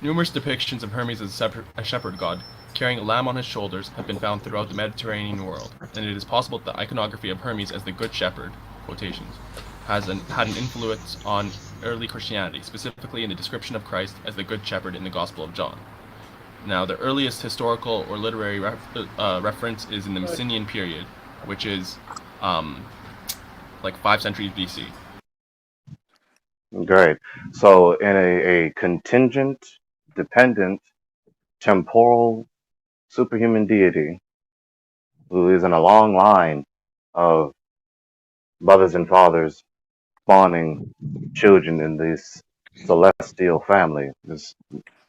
Numerous depictions of Hermes as a shepherd god, carrying a lamb on his shoulders, have been found throughout the Mediterranean world, and it is possible that the iconography of Hermes as the Good Shepherd, quotations, had an influence on early Christianity, specifically in the description of Christ as the Good Shepherd in the Gospel of John. Now, the earliest historical or literary reference is in the Mycenaean period, which is like 5 centuries BC. Great. So, in a contingent, dependent, temporal, superhuman deity who is in a long line of mothers and fathers spawning children in this celestial family, this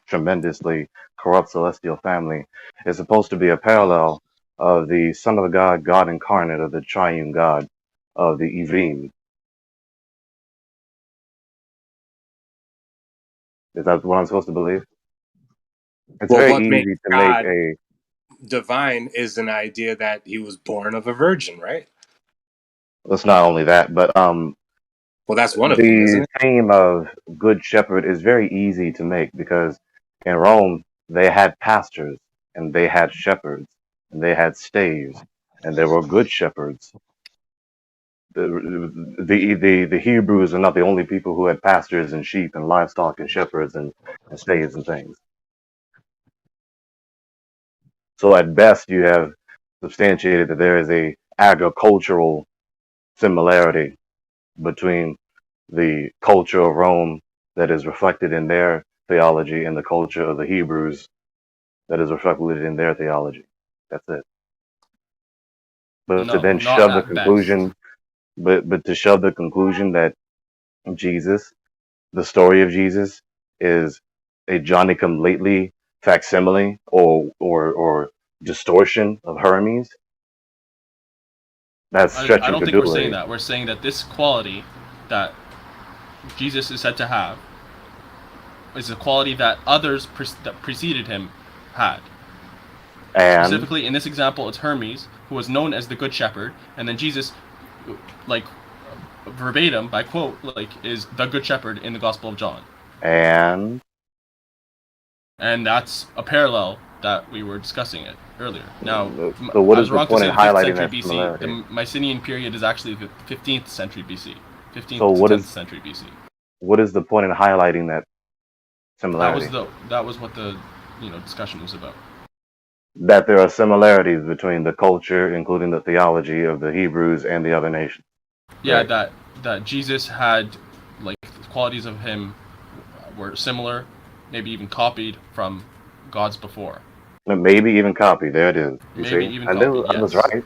tremendously corrupt celestial family, is supposed to be a parallel of the Son of God, God incarnate, of the triune God of the Ivrim. Is that what I'm supposed to believe? It's Well, very what makes easy to make God a divine is an idea that he was born of a virgin, right? It's not only that, but Well, that's one of them, isn't the it? theme of good shepherd is very easy to make because in Rome they had pastors and they had shepherds and they had staves and there were good shepherds. The Hebrews are not the only people who had pastors and sheep and livestock and shepherds and staves and things. So at best you have substantiated that there is a agricultural similarity between the culture of Rome that is reflected in their theology and the culture of the Hebrews that is reflected in their theology. That's it. But to No, then not shove the at best. conclusion, but to shove the conclusion that Jesus, the story of Jesus, is a Johnny come lately facsimile or distortion of Hermes, that's I stretching don't think we're saying credulity. that. We're saying that this quality that Jesus is said to have is a quality that others that preceded him had. And specifically in this example, it's Hermes, who was known as the Good Shepherd, and then Jesus, like verbatim by quote, like is the Good Shepherd in the Gospel of John. And that's a parallel that we were discussing it earlier. Now, so what I is was the wrong to point say in the 5th highlighting century that BC. similarity? The Mycenaean period is actually the 15th century BC. 15th So to what 10th is century BC. what is the point in highlighting that similarity? That was what the discussion was about. That there are similarities between the culture, including the theology of the Hebrews and the other nations. Yeah, Right. that Jesus had, like, the qualities of him were similar, maybe even copied from gods before. Maybe even copy. There it is. You Maybe see, even I knew copied, I was yes. right.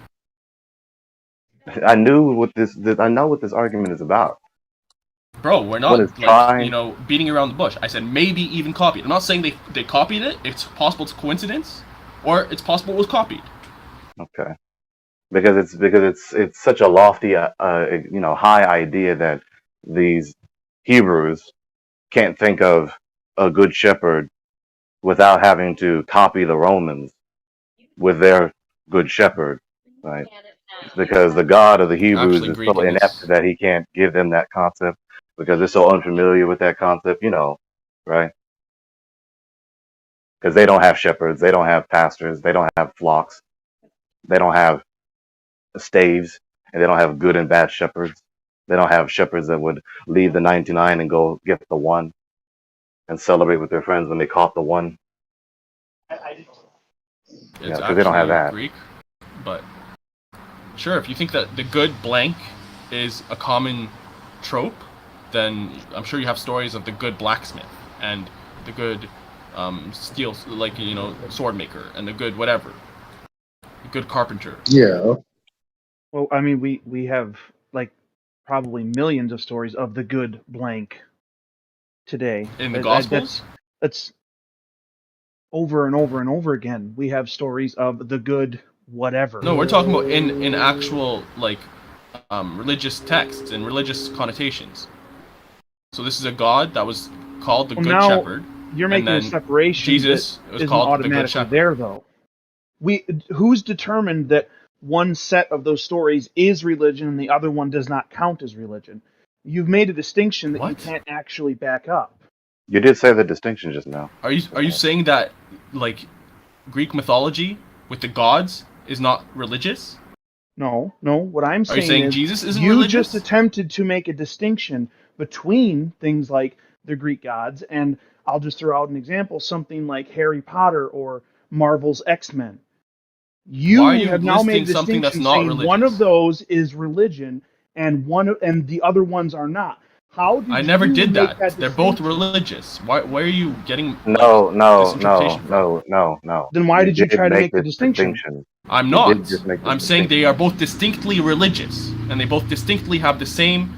I knew what I know what this argument is about. Bro, we're When it's not, like, trying, beating around the bush. I said maybe even copied. I'm not saying they copied it. It's possible it's coincidence, or it's possible it was copied. okay, because it's such a lofty, high idea that these Hebrews can't think of a good shepherd without having to copy the Romans with their good shepherd, right? Because the God of the Hebrews Actually, is Greek so in inept this. that he can't give them that concept because they're so unfamiliar with that concept, right? Because they don't have shepherds, they don't have pastors, they don't have flocks, they don't have staves, and they don't have good and bad shepherds. They don't have shepherds that would leave the 99 and go get the one and celebrate with their friends when they caught the one. It's Because they don't have actually that. Greek, but sure, if you think that the good blank is a common trope, then I'm sure you have stories of the good blacksmith and the good steel, like, sword maker, and the good whatever, the good carpenter. Yeah. Well, I mean, we have like probably millions of stories of the good blank today. In the Gospels? That's over and over and over again. We have stories of the good whatever. No, we're talking about in actual, like, religious texts and religious connotations. So this is a god that was called the Well, Good now Shepherd. you're and making a then separation Jesus that was isn't called the Good automatically Shepherd. there, though. Who's determined that one set of those stories is religion and the other one does not count as religion? You've made a distinction that you can't actually back up. You did say the distinction just now. Are you saying that, like, Greek mythology with the gods is not religious? No. What I'm Are you saying saying is Jesus isn't you religious? just attempted to make a distinction between things like the Greek gods. And I'll just throw out an example, something like Harry Potter or Marvel's X-Men. Why are You you have now made listing a something that's distinction not saying religious? one of those is religion and the other ones are not. How did I never you did make that. They're both religious. Why are you getting this interpretation from? No. Then why did you try to make the distinction? I'm You not. did just make the I'm saying they are both distinctly religious, and they both distinctly have the same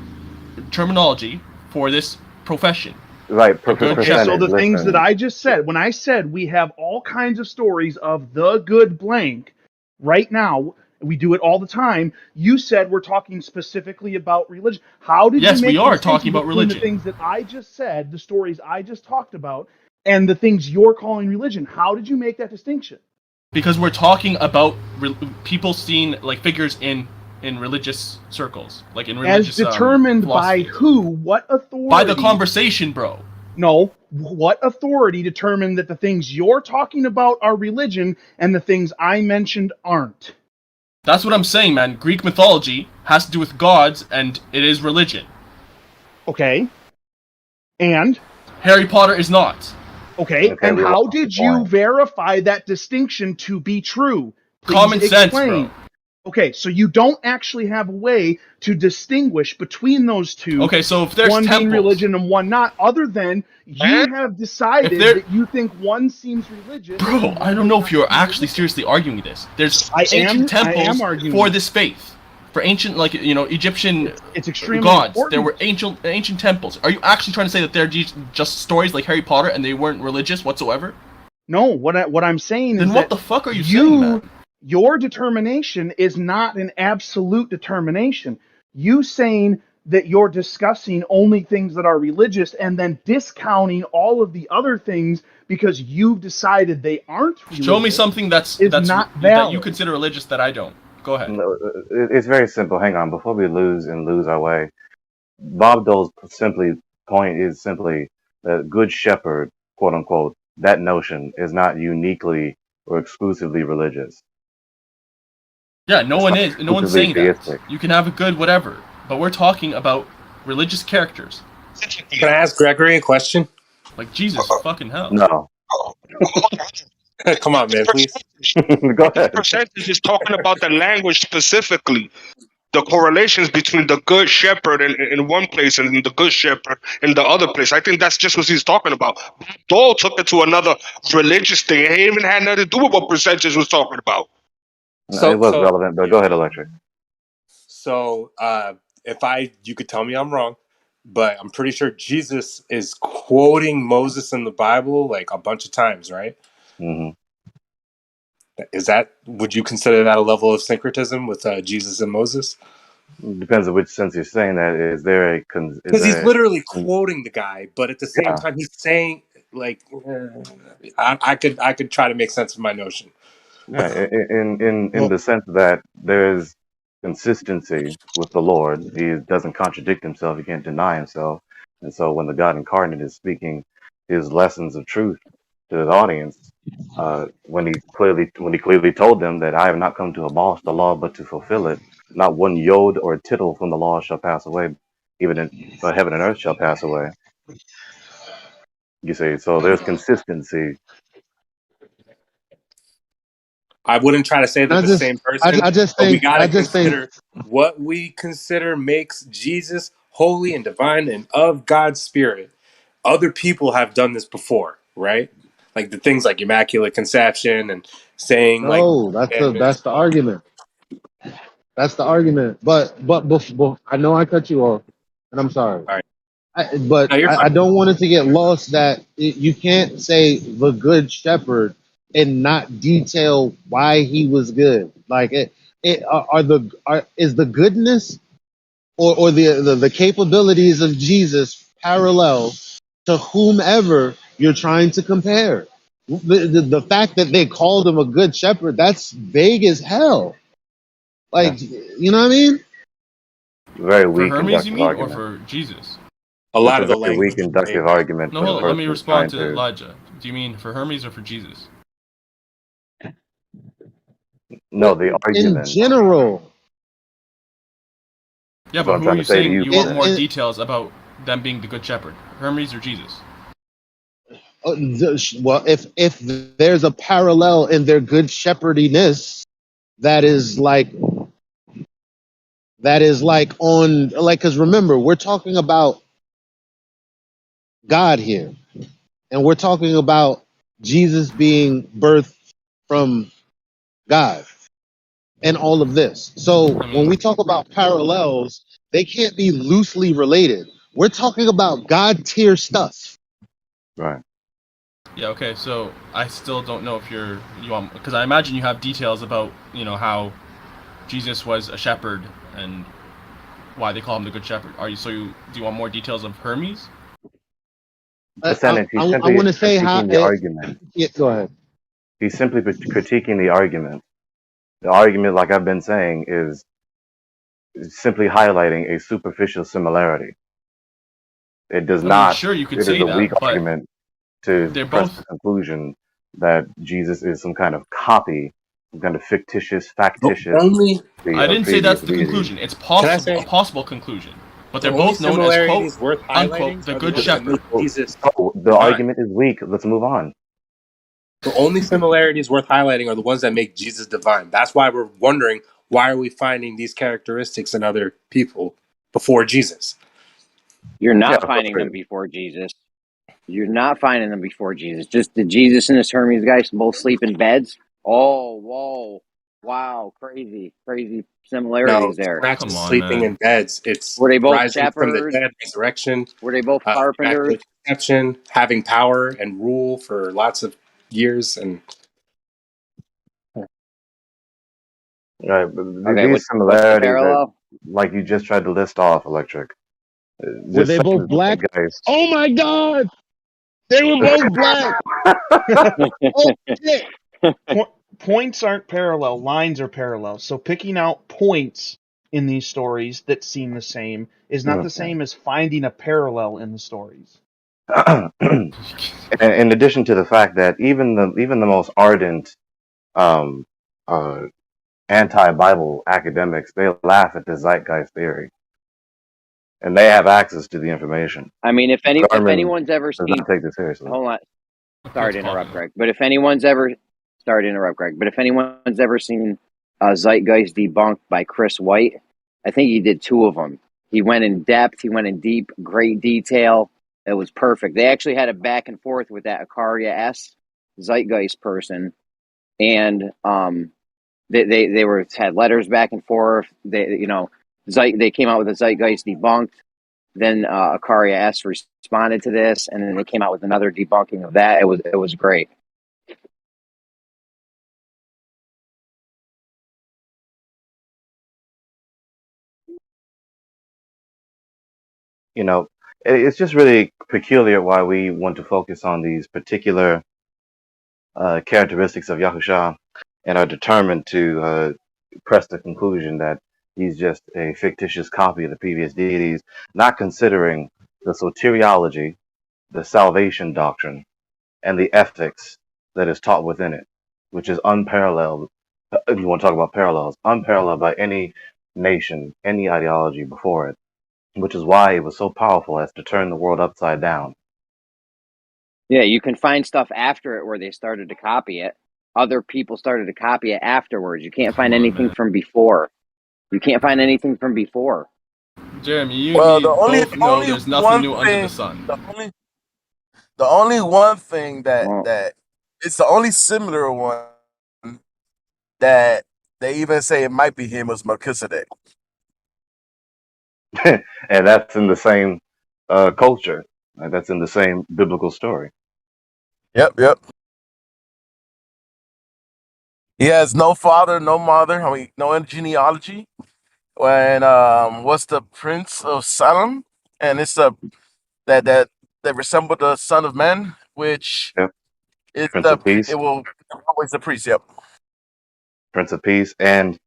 terminology for this profession. Right, Okay, so the things that I just said, when I said we have all kinds of stories of the good blank, right now, we do it all the time, you said we're talking specifically about religion. How did Yes, you we make the are distinction talking about between the religion. things that I just said, the stories I just talked about, and the things you're calling religion? How did you make that distinction? Because we're talking about people seeing like figures in religious circles, like in religious As determined by philosophy. who? What authority? By the conversation, bro. No. What authority determined that the things you're talking about are religion and the things I mentioned aren't? That's what I'm saying, man. Greek mythology has to do with gods, and it is religion. Okay. And? Harry Potter is not. Okay, and how did you verify that distinction to be true? Please Common sense, explain. bro. Okay, so you don't actually have a way to distinguish between those two. Okay, so if there's one being temples, religion and one not, other than you have decided that you think one seems religious. bro, I don't know if you're actually seriously arguing this. There's ancient temples for this faith. For ancient, like, you know, Egyptian it's extremely gods, important. there were ancient temples. Are you actually trying to say that they're just stories like Harry Potter and they weren't religious whatsoever? No, what I'm saying then is what that the fuck are you saying, man? Your determination is not an absolute determination. You saying that you're discussing only things that are religious and then discounting all of the other things because you've decided they aren't religious. Show me something that's not that valid. you consider religious that I don't. Go ahead. No, it's very simple. Hang on, before we lose our way, Bob Dole's point is simply that good shepherd, quote unquote, that notion is not uniquely or exclusively religious. Yeah, no one's saying that. Theistic. You can have a good whatever, but we're talking about religious characters. Can I ask Gregory a question? Like Jesus fucking hell. No. Come on, man, please. Go ahead. Percentage is talking about the language specifically. The correlations between the good shepherd in one place and the good shepherd in the other place. I think that's just what he's talking about. Dole took it to another religious thing. It even had nothing to do with what percentage was talking about. No, it was relevant, but go ahead, Electric. So, you could tell me I'm wrong, but I'm pretty sure Jesus is quoting Moses in the Bible like a bunch of times, right? Mm-hmm. Would you consider that a level of syncretism with Jesus and Moses? Depends on which sense you're saying that. Is there a because he's literally quoting the guy, but at the same time he's saying like I could try to make sense of my notion. Yeah, in the sense that there's consistency with the Lord. He doesn't contradict himself. He can't deny himself. And so when the God incarnate is speaking his lessons of truth to his audience, when he clearly told them that I have not come to abolish the law but to fulfill it, not one yod or tittle from the law shall pass away, but heaven and earth shall pass away. You see, so there's consistency. I wouldn't try to say that the same person. I just think. We gotta consider what we consider makes Jesus holy and divine and of God's spirit. Other people have done this before, right? Like the things like immaculate conception and saying that's the argument. That's the argument. But I know I cut you off, and I'm sorry. All right. I don't want it to get lost that you can't say the good shepherd and not detail why he was good. Like is the goodness or the capabilities of Jesus parallel to whomever you're trying to compare? The fact that they called him a good shepherd, that's vague as hell. Like, you know what I mean? Very weak for Hermes, you mean, argument. or for Jesus? A lot of the weak inductive argument. No, hold on, let me respond to Elijah. Do you mean for Hermes or for Jesus? No, the argument. In general. Yeah, but who are you saying you want more details about them being the good shepherd? Hermes or Jesus? Well, if there's a parallel in their good shepherdiness, that is like on like, because remember, we're talking about God here, and we're talking about Jesus being birthed from God and all of this. So when we talk about parallels, they can't be loosely related. We're talking about God tier stuff. Right. Yeah. Okay. So I still don't know if you want, because I imagine you have details about how Jesus was a shepherd and why they call him the good shepherd. Do you want more details of Hermes? He's simply I want to say how. critiquing the argument. Yeah, go ahead. He's simply critiquing the argument. The argument, like I've been saying, is simply highlighting a superficial similarity. It does not. Sure, you could It say is a that, weak but argument to they're press both. the conclusion that Jesus is some kind of copy, some kind of fictitious, factitious. I didn't say that's the conclusion. It's possible, a possible conclusion, but they're both known as quote unquote the good shepherd. The argument is weak. Let's move on. The only similarities worth highlighting are the ones that make Jesus divine. That's why we're wondering, why are we finding these characteristics in other people before Jesus? You're not finding them before Jesus. You're not finding them before Jesus. Just the Jesus and this Hermes guy both sleep in beds. Oh, whoa, wow, crazy similarities No, there. not just sleeping in beds. It's Were they both rising from the shepherds? dead, resurrection. Were they both carpenters? Immaculate conception, having power and rule for lots of years, and Right, but these similarities that, like you just tried to list off, Electric. Were they both black? Oh my God! They were both black. Oh shit! Points aren't parallel, lines are parallel. So picking out points in these stories that seem the same is not the same as finding a parallel in the stories. In addition to the fact that even the most ardent anti-Bible academics, they laugh at the zeitgeist theory, and they have access to the information. I mean, if anyone's ever does seen, not take this seriously. hold on, sorry to interrupt, Greg. But if anyone's ever, sorry to interrupt, Greg. But if anyone's ever seen Zeitgeist Debunked by Chris White, I think he did 2 of them. He went in depth. He went in deep, great detail. It was perfect. They actually had a back and forth with that Akaria S Zeitgeist person, and they had letters back and forth. They came out with a Zeitgeist Debunked. Then Akaria S responded to this, and then they came out with another debunking of that. It was great. It's just really peculiar why we want to focus on these particular characteristics of Yahusha and are determined to press the conclusion that he's just a fictitious copy of the previous deities, not considering the soteriology, the salvation doctrine, and the ethics that is taught within it, which is unparalleled. If you want to talk about parallels, unparalleled by any nation, any ideology before it, which is why it was so powerful as to turn the world upside down. Yeah, you can find stuff after it where they started to copy it. Other people started to copy it afterwards. You can't find anything from before. You can't find anything from before. Jeremy, you and me both know there's nothing new under the sun. The only one thing that it's the only similar one that they even say it might be him was Melchizedek. And that's in the same culture. That's in the same biblical story. Yep. He has no father, no mother. No genealogy. When what's the Prince of Salem, and it's that resemble the Son of Man, which is Prince of Peace. It will always the priest. Yep. Prince of Peace and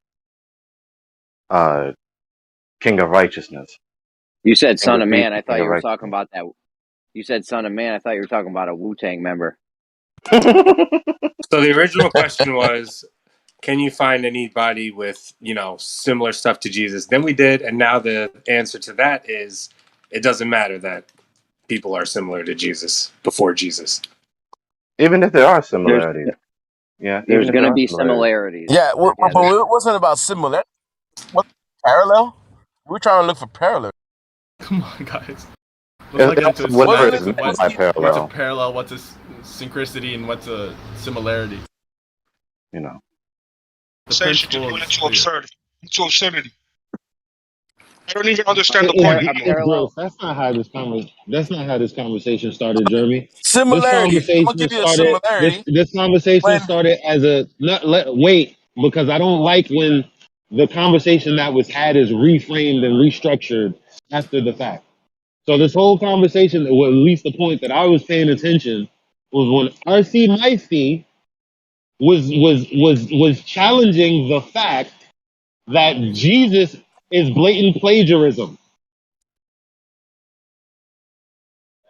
King of Righteousness. You said Son of Man. I thought you were talking about that. You said Son of Man. I thought you were talking about a Wu-Tang member. So the original question was, can you find anybody with, similar stuff to Jesus? Then we did, and now the answer to that is it doesn't matter that people are similar to Jesus before Jesus. Even if there are similarities. There's going to be similarities. Yeah, but it wasn't about similar. What parallel? We're trying to look for parallel. Come on, guys. Let's not get into what's a parallel, what's a synchronicity, and what's a similarity. The principle is into absurdity. Into absurdity. I don't even understand the point. That's not how this conversation started, Jeremy. Similarity. I'm gonna give you a similarity. This conversation started as wait, because I don't like when the conversation that was had is reframed and restructured after the fact. So this whole conversation, or at least the point that I was paying attention, was when RC Micey was challenging the fact that Jesus is blatant plagiarism.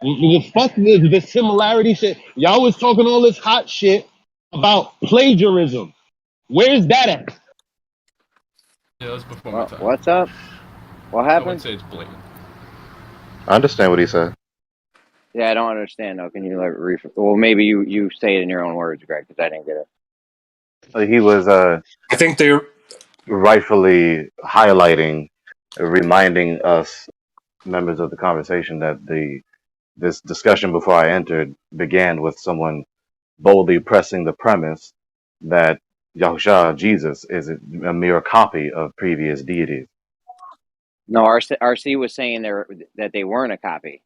The fuck the similarity shit. Y'all was talking all this hot shit about plagiarism. Where's that at? Yeah, that's before my time. What's up? What I happened? wouldn't say it's blatant. I understand what he said. Yeah, I don't understand though. Can you well, maybe you say it in your own words, Greg, because I didn't get it. He was I think they're rightfully highlighting, reminding us members of the conversation that this discussion before I entered began with someone boldly pressing the premise that Yahushua, Jesus, is a mere copy of previous deities. No, RC was saying that they weren't a copy.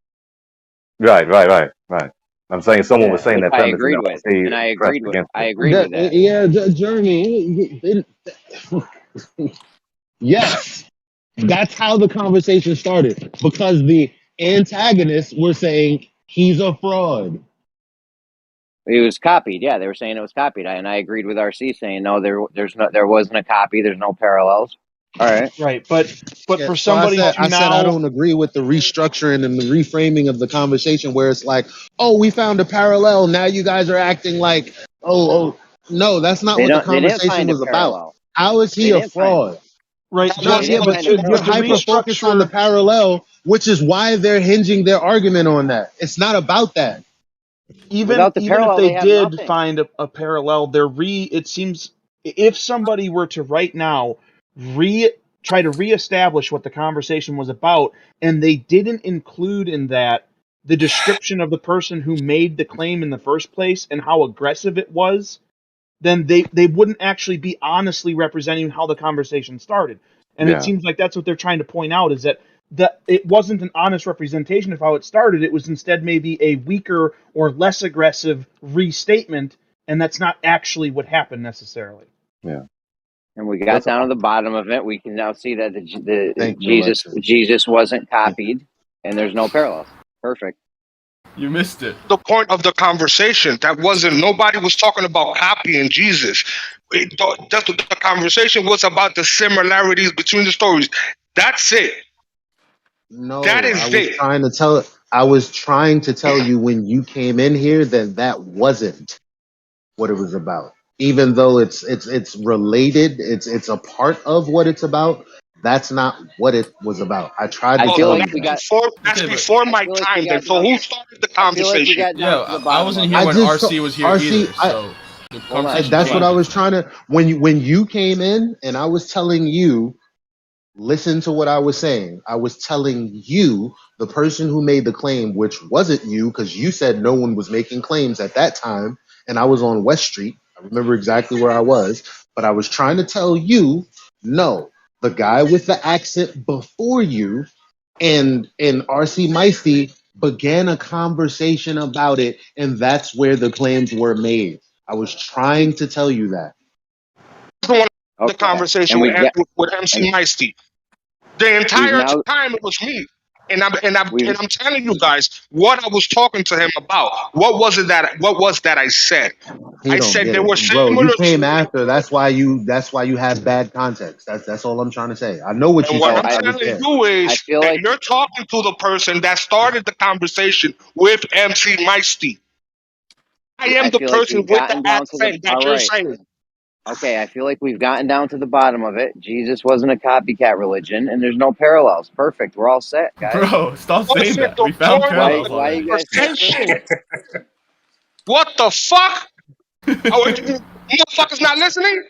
Right. I'm saying someone was saying that I premise. agreed with, and I agreed with. I agreed with that. Yeah, Jeremy. Yes, that's how the conversation started, because the antagonists were saying he's a fraud. It was copied. Yeah, they were saying it was copied, and I agreed with RC saying no, there wasn't a copy. There's no parallels. All right, right, but for So somebody I said I don't agree with the restructuring and the reframing of the conversation, where it's like, oh, we found a parallel. Now you guys are acting like, oh, no, that's not what the conversation was about. How is he a fraud? Right. No, yeah, but you're hyper focused on the parallel, which is why they're hinging their argument on that. It's not about that. Even if they did find a parallel, it seems if somebody were to right now try to reestablish what the conversation was about, and they didn't include in that the description of the person who made the claim in the first place and how aggressive it was, then they wouldn't actually be honestly representing how the conversation started. And it seems like that's what they're trying to point out, is that it wasn't an honest representation of how it started. It was instead maybe a weaker or less aggressive restatement, and that's not actually what happened necessarily. Yeah. And we got down to the bottom of it. We can now see that Jesus wasn't copied, and there's no parallels. Perfect. You missed it. The point of the conversation, nobody was talking about copying Jesus. The conversation was about the similarities between the stories. That's it. No, that is I was trying to tell you when you came in here that wasn't what it was about. Even though it's related, it's a part of what it's about. That's not what it was about. I tried to tell you that. That's before my time. Then, so who started the conversation? I wasn't here when RC was here either. So that's what I was trying to. When you came in, and I was telling you, listen to what I was saying. I was telling you, the person who made the claim, which wasn't you, because you said no one was making claims at that time, and I was on West Street. I remember exactly where I was, but I was trying to tell you, no. The guy with the accent before you and RC Micey began a conversation about it, and that's where the claims were made. I was trying to tell you that. The conversation with MC Micey. The entire time it was me. And I'm telling you guys what I was talking to him about. What was that I said? I said there were similar. Bro, you came after. That's why you have bad context. That's all I'm trying to say. I know what you said. What I'm telling you is that you're talking to the person that started the conversation with MC Micey. I am the person with the accent that you're saying. Okay, I feel like we've gotten down to the bottom of it. Jesus wasn't a copycat religion, and there's no parallels. Perfect. We're all set, guys. Bro, stop What's saying with that. the We found point parallels of Why already. you guys so conversation? critical? What the fuck? Oh, motherfuckers not listening?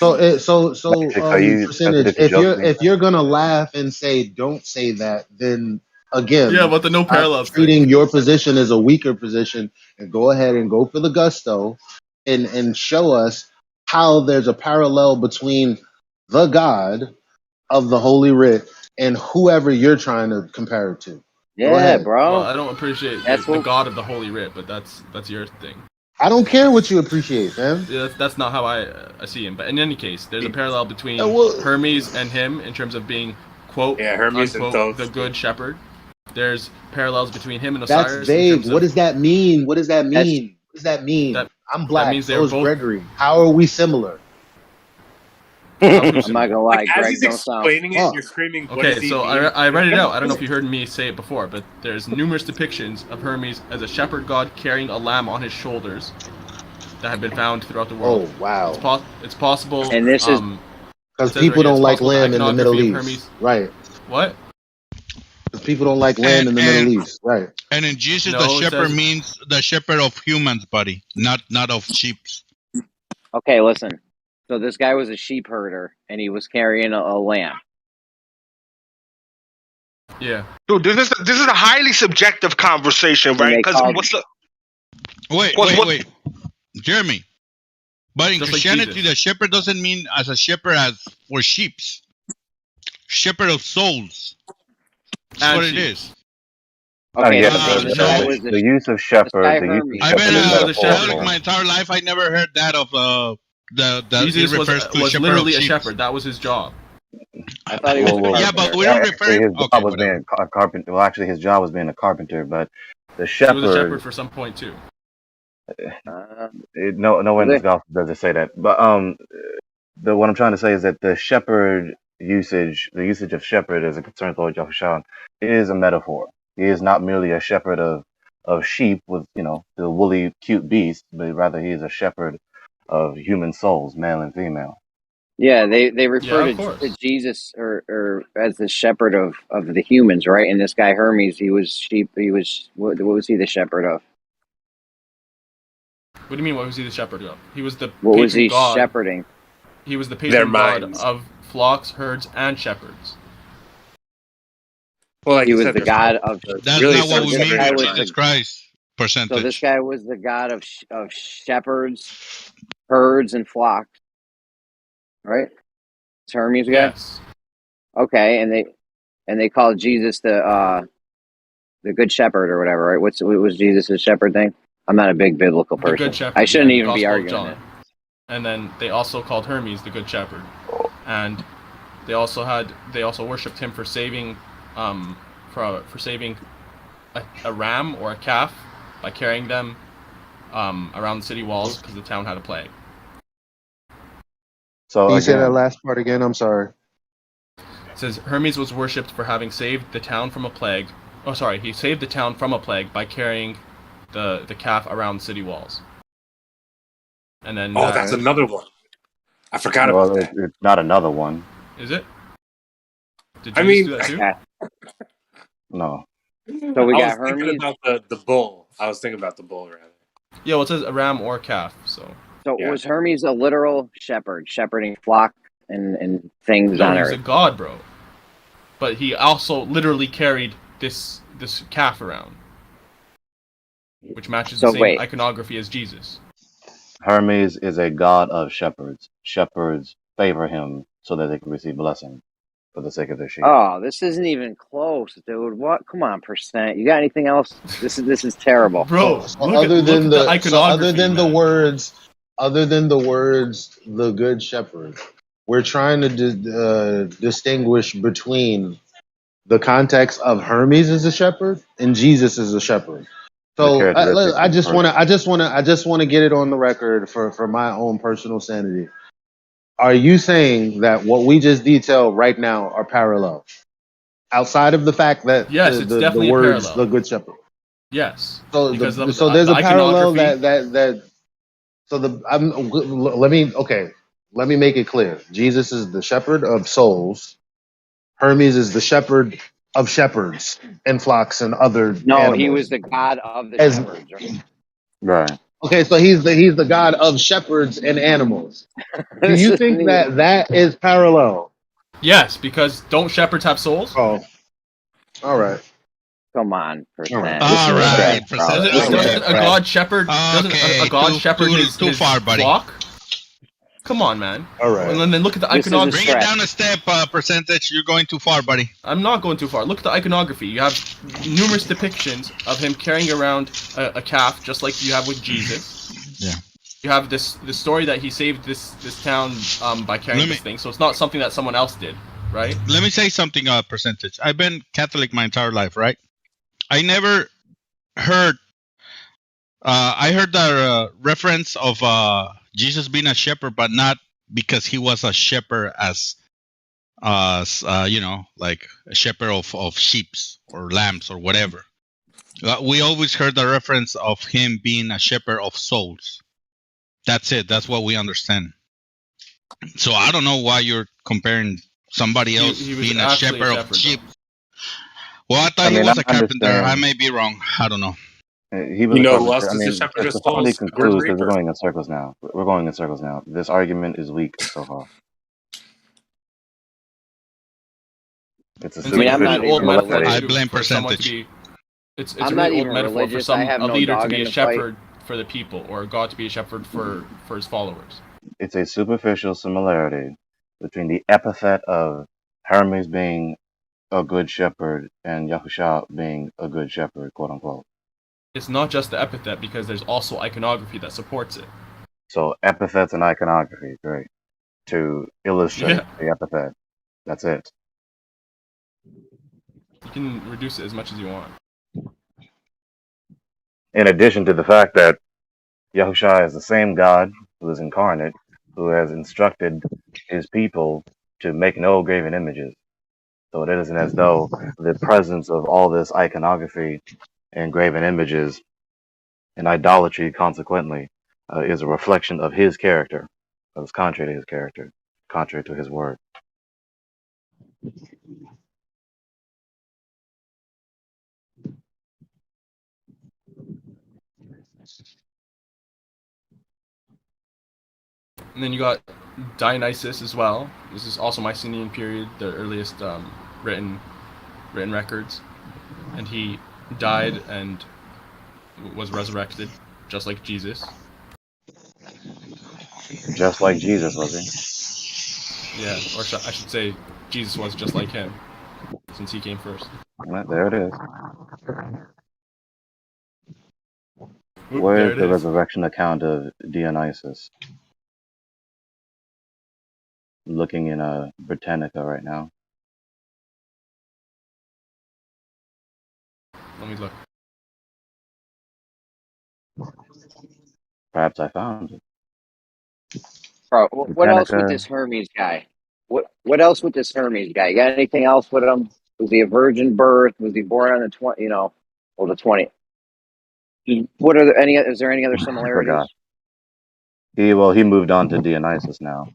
Are you Percentage. sensitive to jokes? If you're gonna laugh and say don't say that, then Yeah, again, but the no stop parallels thing. treating your position as a weaker position and go ahead and go for the gusto and show us how there's a parallel between the God of the Holy Writ and whoever you're trying to compare it to. Go Yeah, ahead. bro. Well, I don't appreciate the God of the Holy Writ, but that's your thing. I don't care what you appreciate, man. Yeah, that's not how I see him. But in any case, there's a parallel between well- Hermes and him in terms of being, quote, Hermes and unquote, Thoth. the good shepherd. There's parallels between him and Osiris. That's vague. What does that mean? What does that mean? What does that mean? That- I'm that black. means So they're is both- Gregory. How are we similar? I'm not gonna lie, Like, as Greg he's don't sound. explaining it, you're screaming, what Okay, does he so mean? I read it out. I don't know if you heard me say it before, but there's numerous depictions of Hermes as a shepherd god carrying a lamb on his shoulders that have been found throughout the world. Oh, wow. It's possible. And this is- Because it says people right here, don't it's like possible land in the Middle iconography of East. Hermes- Right. What? Because people don't like land in the Middle East. Right. And in Jesus, No, the it shepherd says- means the shepherd of humans, buddy, not of sheep. Okay, listen. So this guy was a sheep herder, and he was carrying a lamb. Yeah. Dude, this is a highly subjective conversation, right? Because what's the Wait, Jeremy. But in Just like Christianity, Jesus. the shepherd doesn't mean as a shepherd as for sheeps. Shepherd of souls. That's And what it sheep. is. Okay, the use of shepherd, the use of I've shepherd been is a metaphorical. Catholic my entire life. I never heard that of the Jesus it refers to was shepherd literally of a sheep. shepherd. That was his job. I thought he was a carpenter. Yeah, but we don't refer Actually, his okay, job was being a carpenter. Well, actually, his job was being a carpenter, but the shepherd. He was a shepherd for some point too. Nowhere in this gospel does it say that. But what I'm trying to say is that the shepherd usage, the usage of shepherd as it concerns Lord Yahushua, is a metaphor. He is not merely a shepherd of sheep with the woolly cute beast, but rather he is a shepherd of human souls, male and female. Yeah, they refer of to course. Jesus or as the shepherd of the humans, right? And this guy Hermes, he was sheep. He was what was he the shepherd of? What do you mean? What was he the shepherd of? He was the What patron was he god. shepherding? He was the Their patron god minds. of flocks, herds, and shepherds. Well, like He you was said, the there's god no- of. That's really not what some we mean shepherd by in Jesus mind. Christ So this percentage. guy was the god of shepherds, herds, and flocks, right? It's Hermes guy. Yes. Okay, and they called Jesus the good shepherd or whatever, right? What was Jesus' shepherd thing? I'm not a big biblical The person. good shepherd. I shouldn't yeah, even be Gospel of arguing John. it. And then they also called Hermes the good shepherd, and they also worshipped him for saving, for saving a ram or a calf by carrying them around the city walls because the town had a plague. So Can you say that again, last part again? I'm sorry. It says Hermes was worshipped for having saved the town from a plague. Oh, sorry, he saved the town from a plague by carrying the calf around city walls. And then Oh, that's another one. I forgot about that. It's not another one. Is it? Did I Jesus mean, do that too? Yeah. No. So we I got was thinking Hermes. about the bull. I was thinking about the bull rather. Yeah, well, it says a ram or a calf, so. So Yeah. was Hermes a literal shepherd, shepherding flock and things No, on he's a earth? god, bro. But he also literally carried this calf around, which matches the So same wait. iconography as Jesus. Hermes is a god of shepherds. Shepherds favor him so that they can receive blessing for the sake of their sheep. Oh, this isn't even close, dude. What? Come on, percent. You got anything else? This is terrible. Bro, So look other at than the the iconography, other than man. the words, the good shepherd, we're trying to distinguish between the context of Hermes as a shepherd and Jesus as a shepherd. So I just want to get it on the record for my own personal sanity. Are you saying that what we just detailed right now are parallel, outside of the fact that Yes, it's the definitely a words parallel. the good shepherd? Yes. So Because so there's the a parallel iconography. that So let me make it clear. Jesus is the shepherd of souls. Hermes is the shepherd of shepherds and flocks and other No, he animals. was the god of the shepherds. Right? Right. Okay, so he's the god of shepherds and animals. Do you think that is parallel? Yes, because don't shepherds have souls? Oh, all right. Come on, percent. All right, Doesn't a god shepherd? Doesn't a god shepherd his far, buddy. flock? Come on, man. All right. And then look at the iconography. Bring it down a step, percentage. You're going too far, buddy. I'm not going too far. Look at the iconography. You have numerous depictions of him carrying around a calf, just like you have with Jesus. Yeah. You have this story that he saved this town by carrying this thing. So it's not something that someone else did, right? Let me say something, percentage. I've been Catholic my entire life, right? I never heard. I heard the reference of Jesus being a shepherd, but not because he was a shepherd as like a shepherd of sheep or lambs or whatever. We always heard the reference of him being a shepherd of souls. That's it. That's what we understand. So I don't know why you're comparing somebody else he was being a actually shepherd of sheep. Well, I thought he was a carpenter. I may be wrong. I don't know. He was if somebody concludes, because we're going in circles now. We're going in circles now. This argument is weak so far. It's a I'm not old even metaphor religious. I blame for someone to percentage. be. It's I'm a not really even old metaphor religious. for I have a no leader dog to be in a the fight. shepherd for the people, or God to be a shepherd for his followers. It's a superficial similarity between the epithet of Hermes being a good shepherd and Yahusha being a good shepherd, quote unquote. It's not just the epithet, because there's also iconography that supports it. So epithets and iconography, great. To illustrate the epithet. That's it. You can reduce it as much as you want. In addition to the fact that Yahusha is the same God who is incarnate, who has instructed his people to make no graven images. So it isn't as though the presence of all this iconography and graven images and idolatry, consequently, is a reflection of his character. It's contrary to his character, contrary to his word. And then you got Dionysus as well. This is also Mycenaean period, the earliest written records. And he died and was resurrected, just like Jesus. Just like Jesus, was he? Yeah, or I should say, Jesus was just like him, since he came first. There it is. Where is the resurrection account of Dionysus? Looking in Britannica right now. Let me look. Perhaps I found it. Bro, what else with this Hermes guy? What else with this Hermes guy? You got anything else with him? Was he a virgin birth? Was he born on the 20? The 20? What are there any? Is there any other similarities? He moved on to Dionysus now.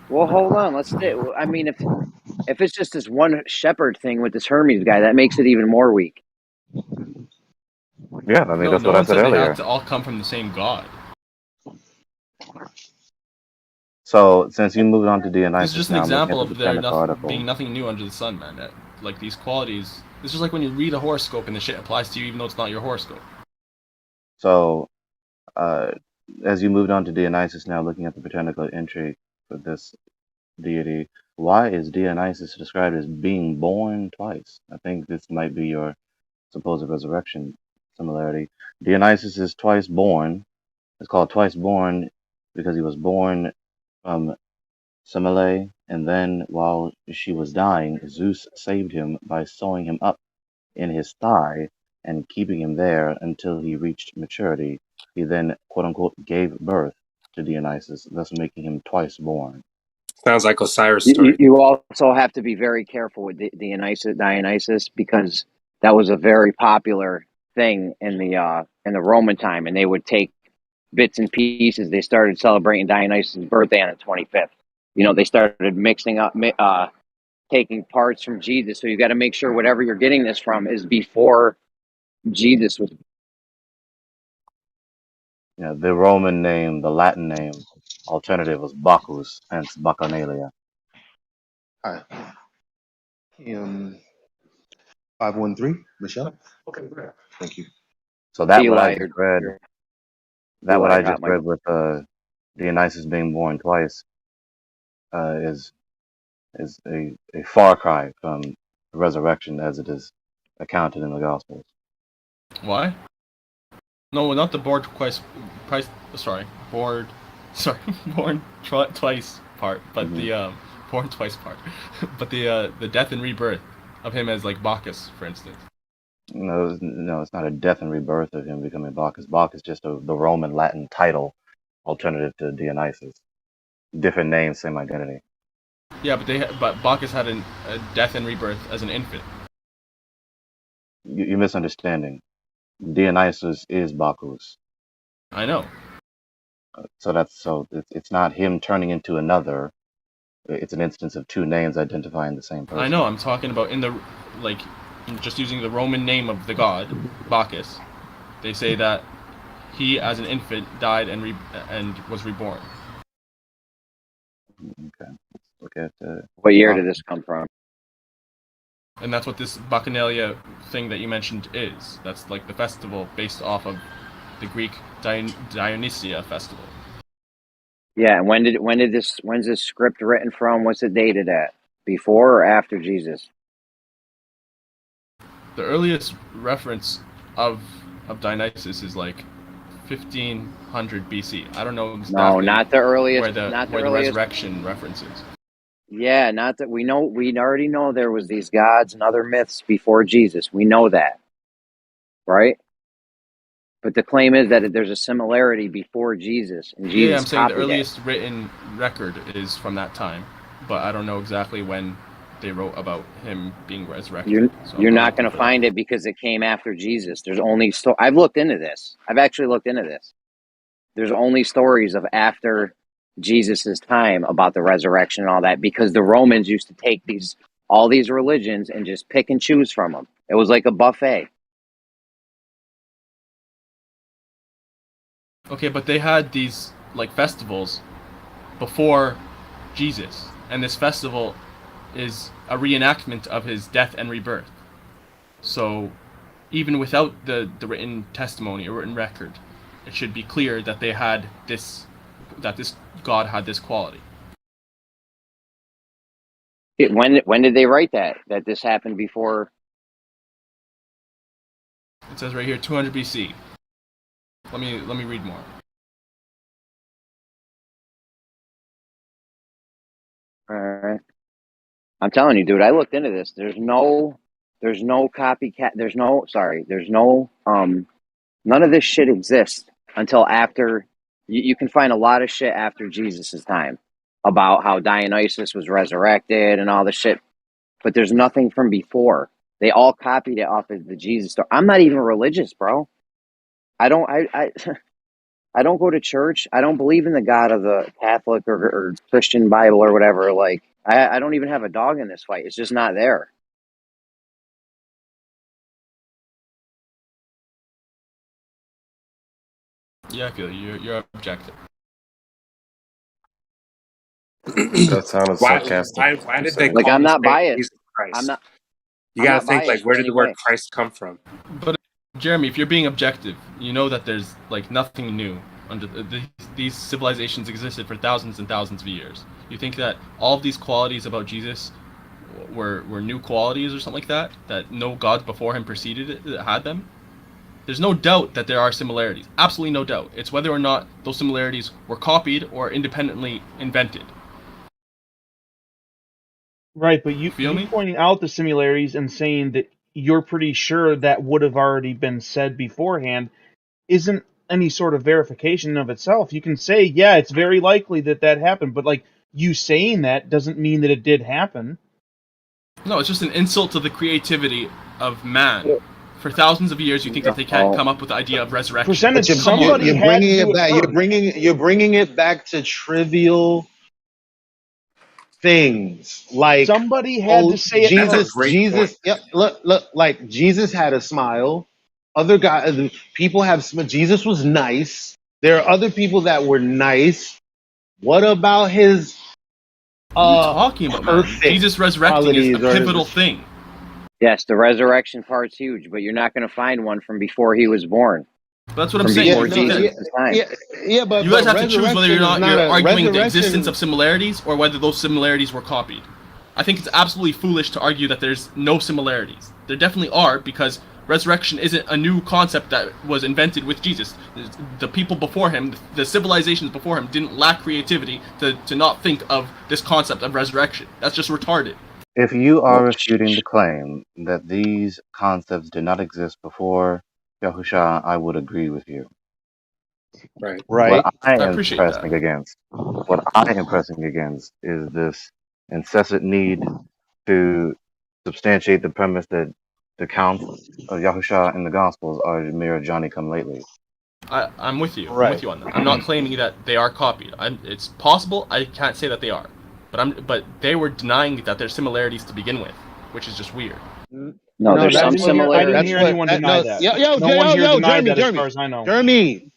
Well, hold on. Let's stay. I mean, if it's just this one shepherd thing with this Hermes guy, that makes it even more weak. Yeah, I mean that's what I said earlier. They have to all come from the same god. So since you moved on to Dionysus, this is just an example of there being nothing new under the sun, man. Like these qualities. It's just like when you read a horoscope and the shit applies to you, even though it's not your horoscope. So, as you moved on to Dionysus, now looking at the botanical entry for this deity, why is Dionysus described as being born twice? I think this might be your supposed resurrection similarity. Dionysus is twice born. It's called twice born because he was born from Semele, and then while she was dying, Zeus saved him by sewing him up in his thigh and keeping him there until he reached maturity. He then, quote unquote, gave birth to Dionysus, thus making him twice born. Sounds like Osiris' story. You also have to be very careful with Dionysus, because that was a very popular thing in the Roman time, and they would take bits and pieces. They started celebrating Dionysus' birthday on the 25th. You know, they started mixing up, taking parts from Jesus. So you got to make sure whatever you're getting this from is before Jesus was. Yeah, the Roman name, the Latin name alternative was Bacchus, hence Bacchanalia. All right. 513, Michelle. Okay, great. Thank you. So that what I Eli, just read, that what I just read with Dionysus being born twice, is a far cry from the resurrection as it is accounted in the Gospels. Why? No, not the born twice twice part, but the born twice part, but the death and rebirth of him as like Bacchus, for instance. No, it's not a death and rebirth of him becoming Bacchus. Bacchus is just the Roman Latin title alternative to Dionysus. Different name, same identity. Yeah, but Bacchus had a death and rebirth as an infant. You're misunderstanding. Dionysus is Bacchus. I know. So it's not him turning into another. It's an instance of two names identifying the same person. I know. I'm talking about just using the Roman name of the god Bacchus. They say that he, as an infant, died and was reborn. Okay. Let's look at what year did this come from? And that's what this Bacchanalia thing that you mentioned is. That's like the festival based off of the Greek Dionysia festival. Yeah, and when's this script written from? What's it dated at? Before or after Jesus? The earliest reference of Dionysus is like 1500 BC. I don't know exactly. No, not the earliest. Where the resurrection references. Yeah, not that we know. We already know there was these gods and other myths before Jesus. We know that, right? But the claim is that there's a similarity before Jesus, and Jesus. Yeah, I'm saying the earliest written record is from that time, but I don't know exactly when they wrote about him being resurrected. You're not going to find it because it came after Jesus. There's only I've looked into this. I've actually looked into this. There's only stories of after Jesus's time about the resurrection and all that, because the Romans used to take all these religions and just pick and choose from them. It was like a buffet. Okay, but they had these like festivals before Jesus, and this festival is a reenactment of his death and rebirth. So even without the written testimony or written record, it should be clear that they had this god had this quality. When did they write that this happened before? It says right here 200 BC. Let me read more. All right. I'm telling you, dude, I looked into this. There's no copycat. There's no none of this shit exists until after. You can find a lot of shit after Jesus' time about how Dionysus was resurrected and all the shit, but there's nothing from before. They all copied it off of the Jesus story. I'm not even religious, bro. I don't go to church. I don't believe in the God of the Catholic or Christian Bible or whatever. Like, I don't even have a dog in this fight. It's just not there. Yeah, I feel you're objective. That sounded sarcastic. Why did they like? call I'm not him biased. Jesus Christ? I'm not. You gotta think like, where did the word Christ come from? But Jeremy, if you're being objective, you know that there's like nothing new. These civilizations existed for thousands and thousands of years. You think that all of these qualities about Jesus were new qualities or something like that? That no gods before him preceded it that had them? There's no doubt that there are similarities. Absolutely no doubt. It's whether or not those similarities were copied or independently invented. Right, but you pointing out the similarities and saying that you're pretty sure that would have already been said beforehand isn't any sort of verification of itself. You can say, yeah, it's very likely that happened, but like you saying that doesn't mean that it did happen. No, it's just an insult to the creativity of man for thousands of years, you think that they can't come up with the idea of resurrection. Percentage. You're Somebody had bringing to do it back. first. You're bringing it back to trivial things like somebody had to say Jesus. Yep. Look. Like Jesus had a smile. Other guys, people have. Jesus was nice. There are other people that were nice. What about his? What are you talking about, man? Jesus resurrecting is a pivotal thing. Yes, the resurrection part's huge, but you're not going to find one from before he was born. That's what I'm saying. But you guys have to choose whether you're arguing the existence of similarities or whether those similarities were copied. I think it's absolutely foolish to argue that there's no similarities. There definitely are, because resurrection isn't a new concept that was invented with Jesus. The people before him, the civilizations before him, didn't lack creativity to not think of this concept of resurrection. That's just retarded. If you are refuting the claim that these concepts did not exist before Yahusha, I would agree with you. Right. What I am pressing against is this incessant need to substantiate the premise that the accounts of Yahusha in the Gospels are mere Johnny-come-lately. I'm with you. I'm with you on that. I'm not claiming that they are copied. It's possible. I can't say that they are. But they were denying that there's similarities to begin with, which is just weird. No, there's some similarities. I didn't hear anyone deny that. No one here denied that, as far as I know. Jeremy.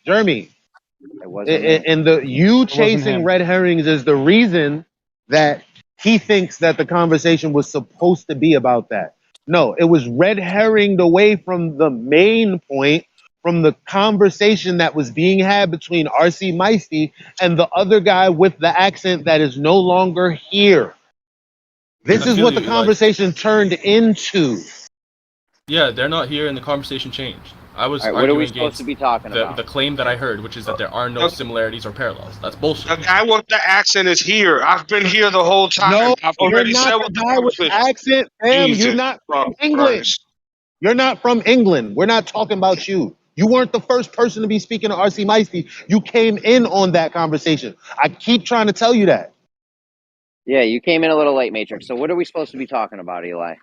And you chasing red herrings is the reason that he thinks that the conversation was supposed to be about that. No, it was red herringed away from the main point, from the conversation that was being had between R.C. Meisty and the other guy with the accent that is no longer here. This is what the conversation turned into. Yeah, they're not here and the conversation changed. I was arguing what are we supposed to be talking about? The claim that I heard, which is that there are no similarities or parallels. That's bullshit. The guy with the accent is here. I've been here the whole time. No, I've already you're said not what the guy with the accent, Sam. You're not from England. You're not from England. We're not talking about you. You weren't the first person to be speaking to R.C. Meisty. You came in on that conversation. I keep trying to tell you that. Yeah, you came in a little late, Matrix. So what are we supposed to be talking about, Eli?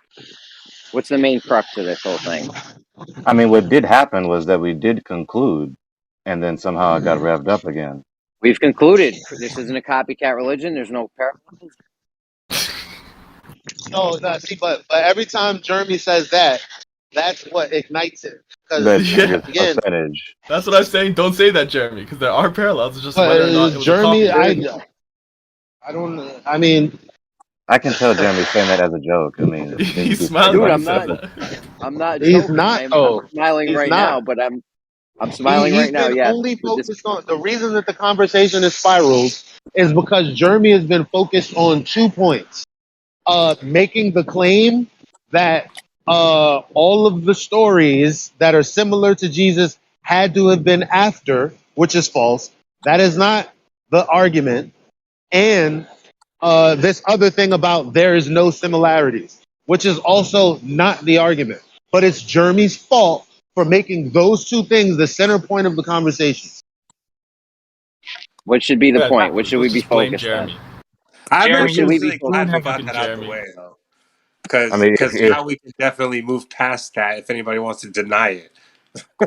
What's the main crux of this whole thing? I mean, what did happen was that we did conclude, and then somehow it got revved up again. We've concluded this isn't a copycat religion. There's no parallels. No, see, but every time Jeremy says that, that's what ignites it. Again, that's what I'm saying. Don't say that, Jeremy, because there are parallels. It's just whether or not it was Jeremy, I don't. I mean, I can tell Jeremy's saying that as a joke. I mean, he's smiling. Dude, I'm not. He's joking. not. I'm smiling right now, but I'm smiling right now. Yeah. Only focused on the reason that the conversation is spiraled is because Jeremy has been focused on 2 points. Making the claim that all of the stories that are similar to Jesus had to have been after, which is false. That is not the argument. And this other thing about there is no similarities, which is also not the argument. But it's Jeremy's fault for making those 2 things the center point of the conversation. What should be the point? What should we be focused on? I'm Jeremy, actually really glad we got that out of the way, though. Because now we can definitely move past that if anybody wants to deny it. So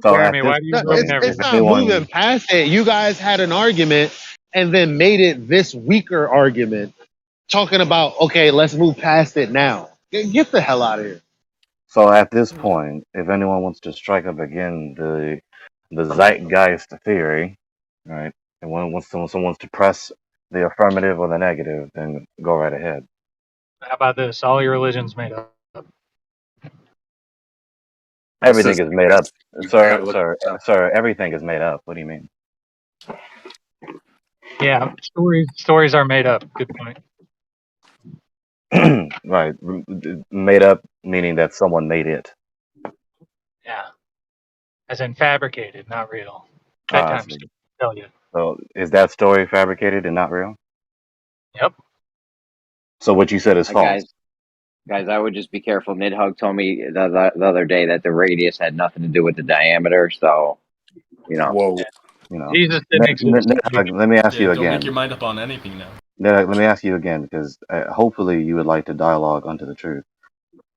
Jeremy, why do you ruin everything? It's not moving past it. You guys had an argument and then made it this weaker argument, talking about, okay, let's move past it now. Get the hell out of here. So at this point, if anyone wants to strike up again the zeitgeist theory, right, and someone wants to press the affirmative or the negative, then go right ahead. How about this? All your religions made up. Everything is made up, sir. Everything is made up. What do you mean? Yeah, stories are made up. Good point. Right, made up meaning that someone made it. Yeah, as in fabricated, not real. Bedtime stories tell you. So is that story fabricated and not real? Yep. So what you said is false. Guys, I would just be careful. Nidhug told me the other day that the radius had nothing to do with the diameter. So, Whoa. Jesus didn't exist. Let me ask you again. Don't make your mind up on anything now. Let me ask you again, because hopefully you would like to dialogue unto the truth.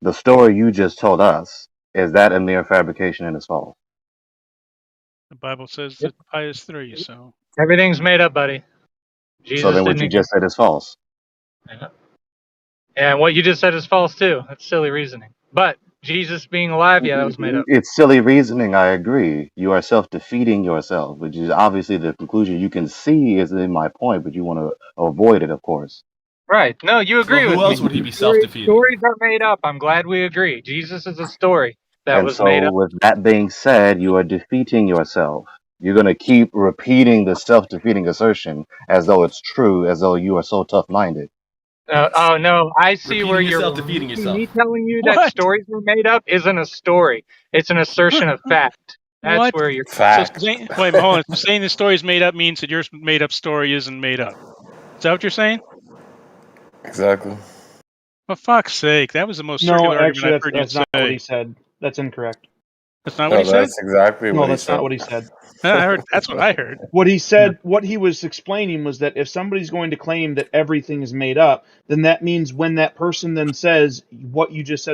The story you just told us, is that a mere fabrication and is false? The Bible says that pi is 3, so. Everything's made up, buddy. So Jesus then what didn't you exist. just said is false. And what you just said is false too. That's silly reasoning. But Jesus being alive, yeah, that was made up. It's silly reasoning, I agree. You are self-defeating yourself, which is obviously the conclusion you can see is in my point, but you want to avoid it, of course. Right. No, you agree Well, with who else me. would he be self-defeating? Stories are made up. I'm glad we agree. Jesus is a story that And was made so up. with that being said, you are defeating yourself. You're going to keep repeating the self-defeating assertion as though it's true, as though you are so tough-minded. Oh no, I see where Repeating you're yourself, defeating yourself. me telling you that stories were made up isn't a story. It's an assertion of fact. That's What? where you're So saying, wait, hold on. So saying the story's made up means that your made up story isn't made up. Is that what you're saying? Exactly. For fuck's sake, that was the most No, circular actually, argument I've heard that's you not what he say. said. That's incorrect. That's not what he said? That's exactly No, what he that's said. not what he said. I heard. That's what I heard. What he said, what he was explaining was that if somebody's going to claim that everything is made up, then that means when that person then says what you just said